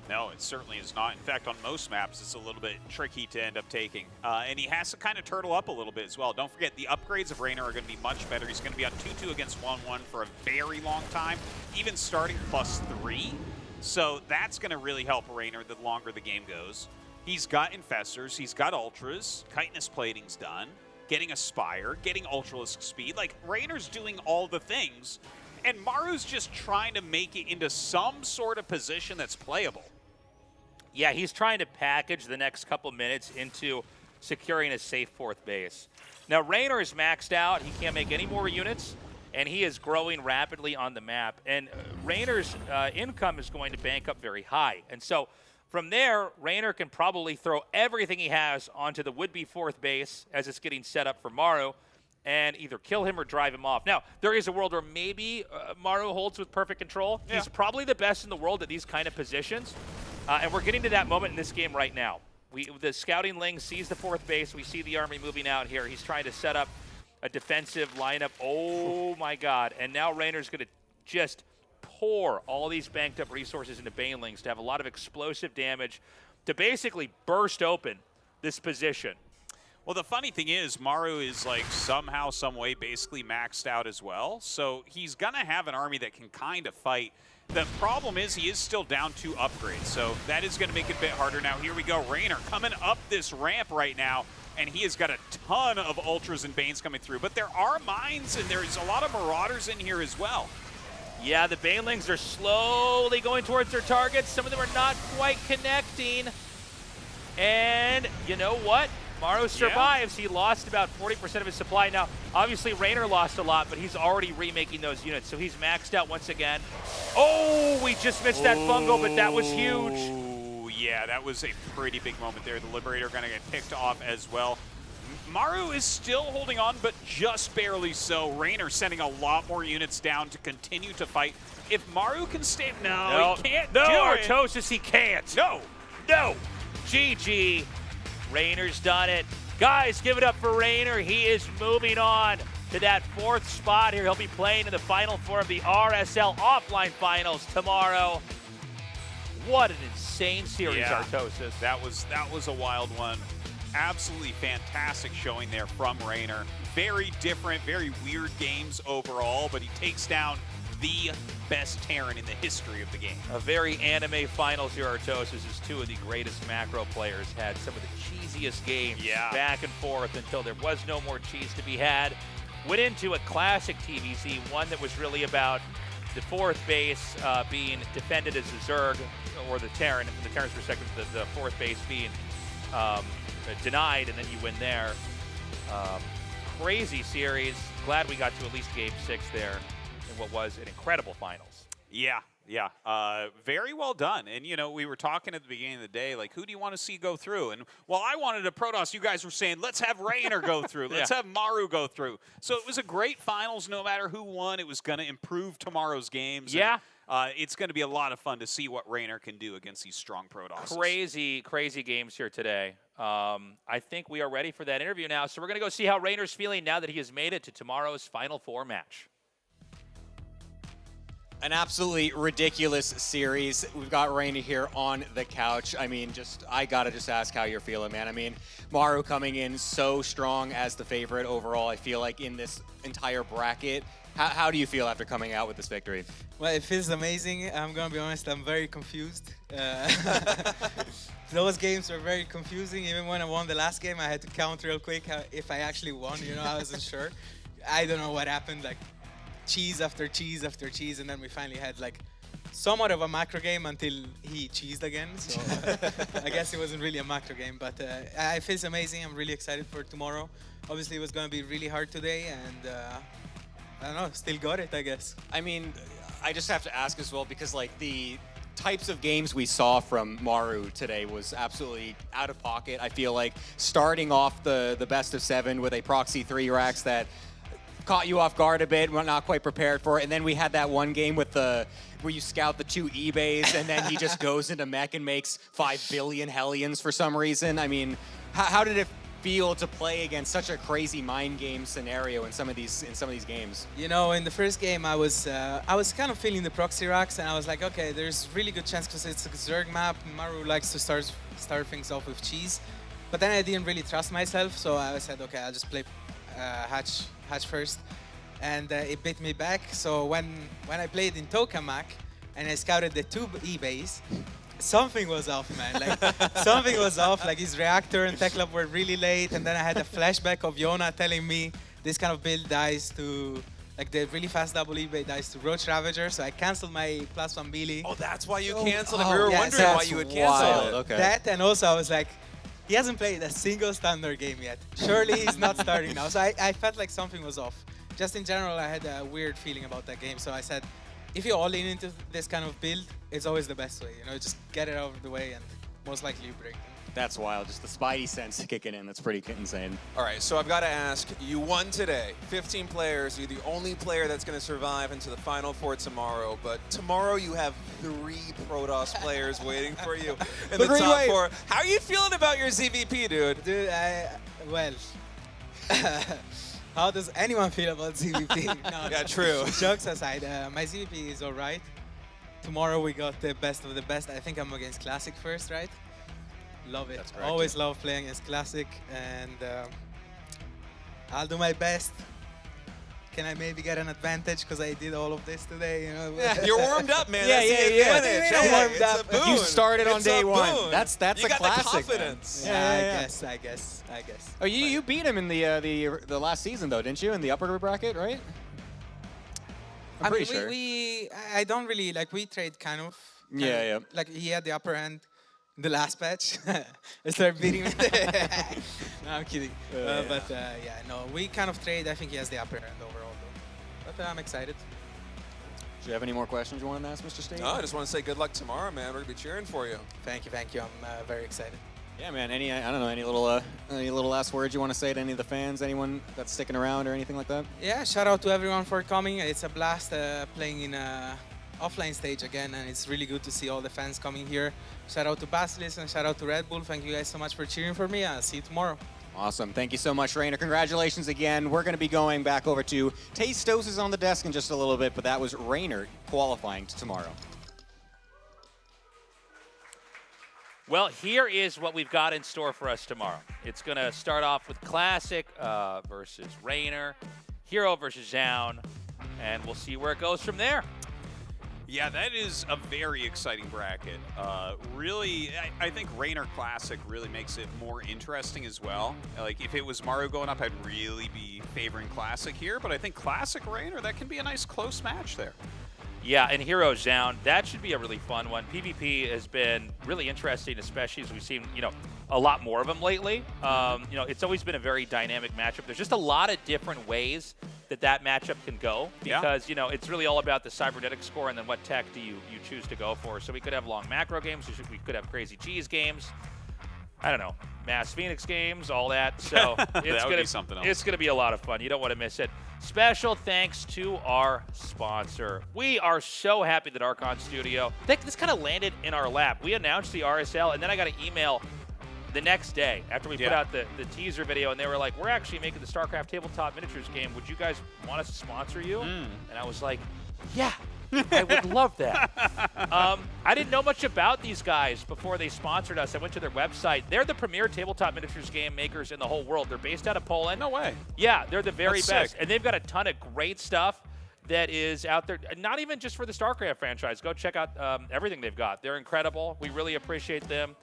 No, it certainly is not. In fact, on most maps, it's a little bit tricky to end up taking. And he has to kind of turtle up a little bit as well. Don't forget, the upgrades of Raynor are going to be much better. He's going to be on 2-2 against 1-1 for a very long time, even starting +3. So that's going to really help Raynor the longer the game goes. He's got Infestors, he's got Ultras, Chitinous Plating's done, getting a Spire, getting Ultralisk Speed. Like, Raynor's doing all the things, and Maru's just trying to make it into some sort of position that's playable. Yeah, he's trying to package the next couple minutes into securing a safe 4th base. Now, Raynor is maxed out. He can't make any more units, and he is growing rapidly on the map. And Raynor's income is going to bank up very high. And so from there, Raynor can probably throw everything he has onto the would-be 4th base as it's getting set up for Maru. and either kill him or drive him off. Now, there is a world where maybe Maru holds with perfect control. Yeah. He's probably the best in the world at these kind of positions, and we're getting to that moment in this game right now. The scouting Ling sees the 4th base. We see the army moving out here. He's trying to set up a defensive lineup. Oh, my God. And now Rainer's going to just pour all these banked up resources into Banelings to have a lot of explosive damage to basically burst open this position. Well, the funny thing is, Maru is like somehow, some way basically maxed out as well. So he's going to have an army that can kind of fight. The problem is he is still down 2 upgrades. So that is going to make it a bit harder. Now, here we go. Rainer coming up this ramp right now. And he has got a ton of Ultras and Banes coming through. But there are mines and there's a lot of Marauders in here as well. Yeah, the Banelings are slowly going towards their targets. Some of them are not quite connecting. And you know what? Maru survives. He lost about 40% of his supply. Now, obviously, Rainer lost a lot, but he's already remaking those units, so he's maxed out once again. Oh, we just missed that fungo, but that was huge. Ooh, yeah, that was a pretty big moment there. The Liberator going to get picked off as well. Maru is still holding on, but just barely so. Rainer sending a lot more units down to continue to fight. If Maru can stay... No, he can't do it. Artosis, he can't. No. No. GG. Rainer's done it. Guys, give it up for Rainer. He is moving on to that 4th spot here. He'll be playing in the Final Four of the RSL offline finals tomorrow. What an insane series, Artosis. That was a wild one. Absolutely fantastic showing there from Rainer. Very different, very weird games overall, but he takes down the best Terran in the history of the game. A very anime finals here, Artosis, as 2 of the greatest macro players had some of the cheesiest games back and forth until there was no more cheese to be had. Went into a classic TVZ, one that was really about the 4th base being defended as the Zerg, or the Terran, and from the Terran's perspective, the 4th base being denied, and then you win there. Crazy series. Glad we got to at least Game 6 there in what was an incredible finals. Yeah. Very well done. And, you know, we were talking at the beginning of the day, like, who do you want to see go through? And while I wanted a Protoss, you guys were saying, let's have Rainer go through. Let's have Maru go through. So it was a great finals. No matter who won, it was going to improve tomorrow's games. Yeah. And, it's going to be a lot of fun to see what Rainer can do against these strong Protosses. Crazy games here today. I think we are ready for that interview now. So we're going to go see how Rainer's feeling now that he has made it to tomorrow's Final Four match. An absolutely ridiculous series. We've got Rainer here on the couch. I mean, I gotta just ask how you're feeling, man. I mean, Maru coming in so strong as the favorite overall, I feel like, in this entire bracket. How do you feel after coming out with this victory? Well, it feels amazing. I'm gonna be honest, I'm very confused. Those games were very confusing. Even when I won the last game, I had to count real quick if I actually won. You know, I wasn't sure. I don't know what happened. Like, cheese after cheese after cheese, and then we finally had like somewhat of a macro game until he cheesed again. So I guess it wasn't really a macro game, but it feels amazing. I'm really excited for tomorrow. Obviously, it was going to be really hard today, and I don't know, still got it, I guess. I mean, I just have to ask as well, because like the types of games we saw from Maru today was absolutely out of pocket. I feel like starting off the best of 7 with a proxy 3 racks that caught you off guard a bit, we're not quite prepared for it. And then we had that one game with where you scout the 2 eBays and then he just goes into mech and makes 5 billion Hellions for some reason. I mean, how did it feel to play against such a crazy mind game scenario in some of these games? You know, in the first game, I was kind of feeling the proxy racks, and I was like, okay, there's really good chance because it's a Zerg map. Maru likes to start things off with cheese, but then I didn't really trust myself, so I said, okay, I'll just play hatch first, and it bit me back. So when I played in Tokamak and I scouted the 2 eBays, something was off, man. Like, something was off. Like, his reactor and tech lab were really late, and then I had a flashback of Yona telling me this kind of build dies to, like, the really fast double eBay dies to Roach Ravager, so I canceled my +1 Billy. Oh, that's why you canceled it. We were wondering why you would cancel it. Okay. That, and also I was like, he hasn't played a single standard game yet. Surely he's not starting now. So I felt like something was off. Just in general, I had a weird feeling about that game. So I said, if you all in into this kind of build, it's always the best way. You know, just get it out of the way and most likely you break them. That's wild. Just the Spidey sense kicking in. That's pretty insane. All right, so I've got to ask, you won today. 15 players. You're the only player that's going to survive into the Final Four tomorrow. But tomorrow you have 3 Protoss players waiting for you in the top 4. How are you feeling about your ZVP, dude? Dude, well, how does anyone feel about ZVP? No, yeah, true. Jokes aside, my ZVP is all right. Tomorrow we got the best of the best. I think I'm against Classic first, right? Love it. That's correct, Always love playing against Classic, and I'll do my best. Can I maybe get an advantage because I did all of this today? You know? Yeah, you're warmed up, man. Yeah, That's yeah, the yeah. advantage. I'm Yeah, warmed it's up. a boon. You started on It's day a one. boon. That's you a got classic. the confidence. Yeah, I guess. Oh, you beat him in the last season though, didn't you? In the upper bracket, right? I'm pretty sure. I don't really like. We trade kind of. Yeah. Like he had the upper hand in the last patch. I started beating him. No, I'm kidding. But yeah, no, we kind of trade. I think he has the upper hand overall, though. But I'm excited. Do you have any more questions you want to ask, Mr. State? No, I just want to say good luck tomorrow, man. We're gonna be cheering for you. Thank you. I'm very excited. Yeah, man. I don't know, any little last words you want to say to any of the fans, anyone that's sticking around or anything like that? Yeah, shout out to everyone for coming. It's a blast playing in offline stage again, and it's really good to see all the fans coming here. Shout out to Basilisk and shout out to Red Bull. Thank you guys so much for cheering for me. I'll see you tomorrow. Awesome. Thank you so much, Rainer. Congratulations again. We're going to be going back over to Tastos is on the desk in just a little bit, but that was Rainer qualifying tomorrow. Well, here is what we've got in store for us tomorrow. It's going to start off with Classic versus Rainer, Hero versus Zhao, and we'll see where it goes from there. Yeah, that is a very exciting bracket. Really, I think Rainer Classic really makes it more interesting as well. Like, if it was Mario going up, I'd really be favoring Classic here, but I think Classic Rainer, that can be a nice close match there. Yeah, and Heroes Down, that should be a really fun one. PvP has been really interesting, especially as we've seen, a lot more of them lately. It's always been a very dynamic matchup. There's just a lot of different ways that matchup can go because, it's really all about the cybernetic score and then what tech do you choose to go for. So we could have long macro games, we could have crazy cheese games. I don't know, Mass Phoenix games, all that. So it's would be something else. It's going to be a lot of fun. You don't want to miss it. Special thanks to our sponsor. We are so happy that Archon Studio, this kind of landed in our lap. We announced the RSL, and then I got an email the next day after we put out the teaser video, and they were like, we're actually making the StarCraft Tabletop Miniatures game. Would you guys want us to sponsor you? And I was like, yeah. I would love that. I didn't know much about these guys before they sponsored us. I went to their website. They're the premier tabletop miniatures game makers in the whole world. They're based out of Poland. No way. Yeah, they're the very That's best. sick. And they've got a ton of great stuff that is out there, not even just for the StarCraft franchise. Go check out everything they've got. They're incredible. We really appreciate them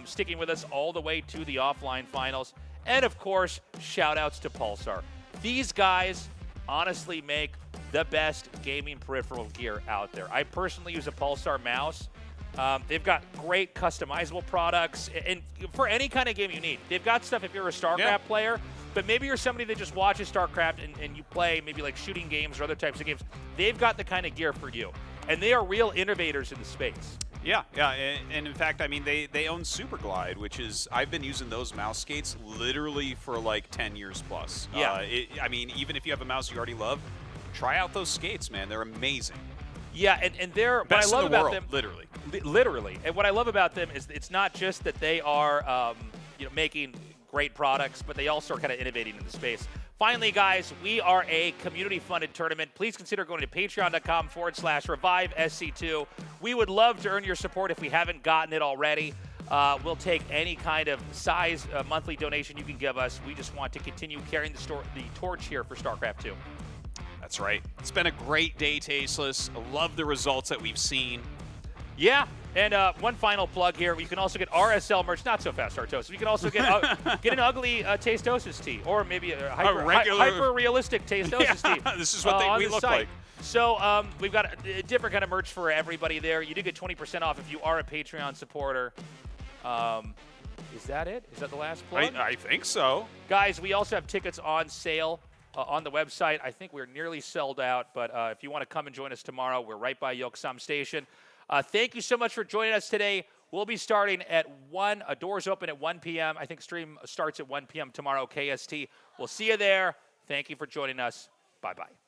sticking with us all the way to the offline finals. And, of course, shout-outs to Pulsar. These guys honestly make the best gaming peripheral gear out there. I personally use a Pulsar mouse. They've got great customizable products and for any kind of game you need. They've got stuff if you're a StarCraft player, but maybe you're somebody that just watches StarCraft and you play maybe like shooting games or other types of games. They've got the kind of gear for you. And they are real innovators in the space. Yeah, and in fact, I mean, they own Superglide, which is, I've been using those mouse skates literally for like 10 years plus. Yeah. I mean, even if you have a mouse you already love, try out those skates, man. They're amazing. Yeah, and they're best what I love in the about world, them, literally. Literally. And what I love about them is it's not just that they are making great products, but they also are kind of innovating in the space. Finally, guys, we are a community-funded tournament. Please consider going to patreon.com/ReviveSC2. We would love to earn your support if we haven't gotten it already. We'll take any kind of size monthly donation you can give us. We just want to continue carrying the torch here for StarCraft 2. That's right. It's been a great day, Tasteless. I love the results that we've seen. Yeah, and one final plug here. You can also get RSL merch. Not so fast, Artos. You can also get an ugly Tastosis tee, or maybe a hyper-realistic Tastosis tee. This is what we look like. So we've got a different kind of merch for everybody there. You do get 20% off if you are a Patreon supporter. Is that it? Is that the last plug? I think so. Guys, we also have tickets on sale on the website. I think we're nearly sold out, but if you want to come and join us tomorrow, we're right by Yoksam Station. Thank you so much for joining us today. We'll be starting at 1. Doors open at 1 p.m. I think stream starts at 1 p.m. tomorrow, KST. We'll see you there. Thank you for joining us. Bye-bye.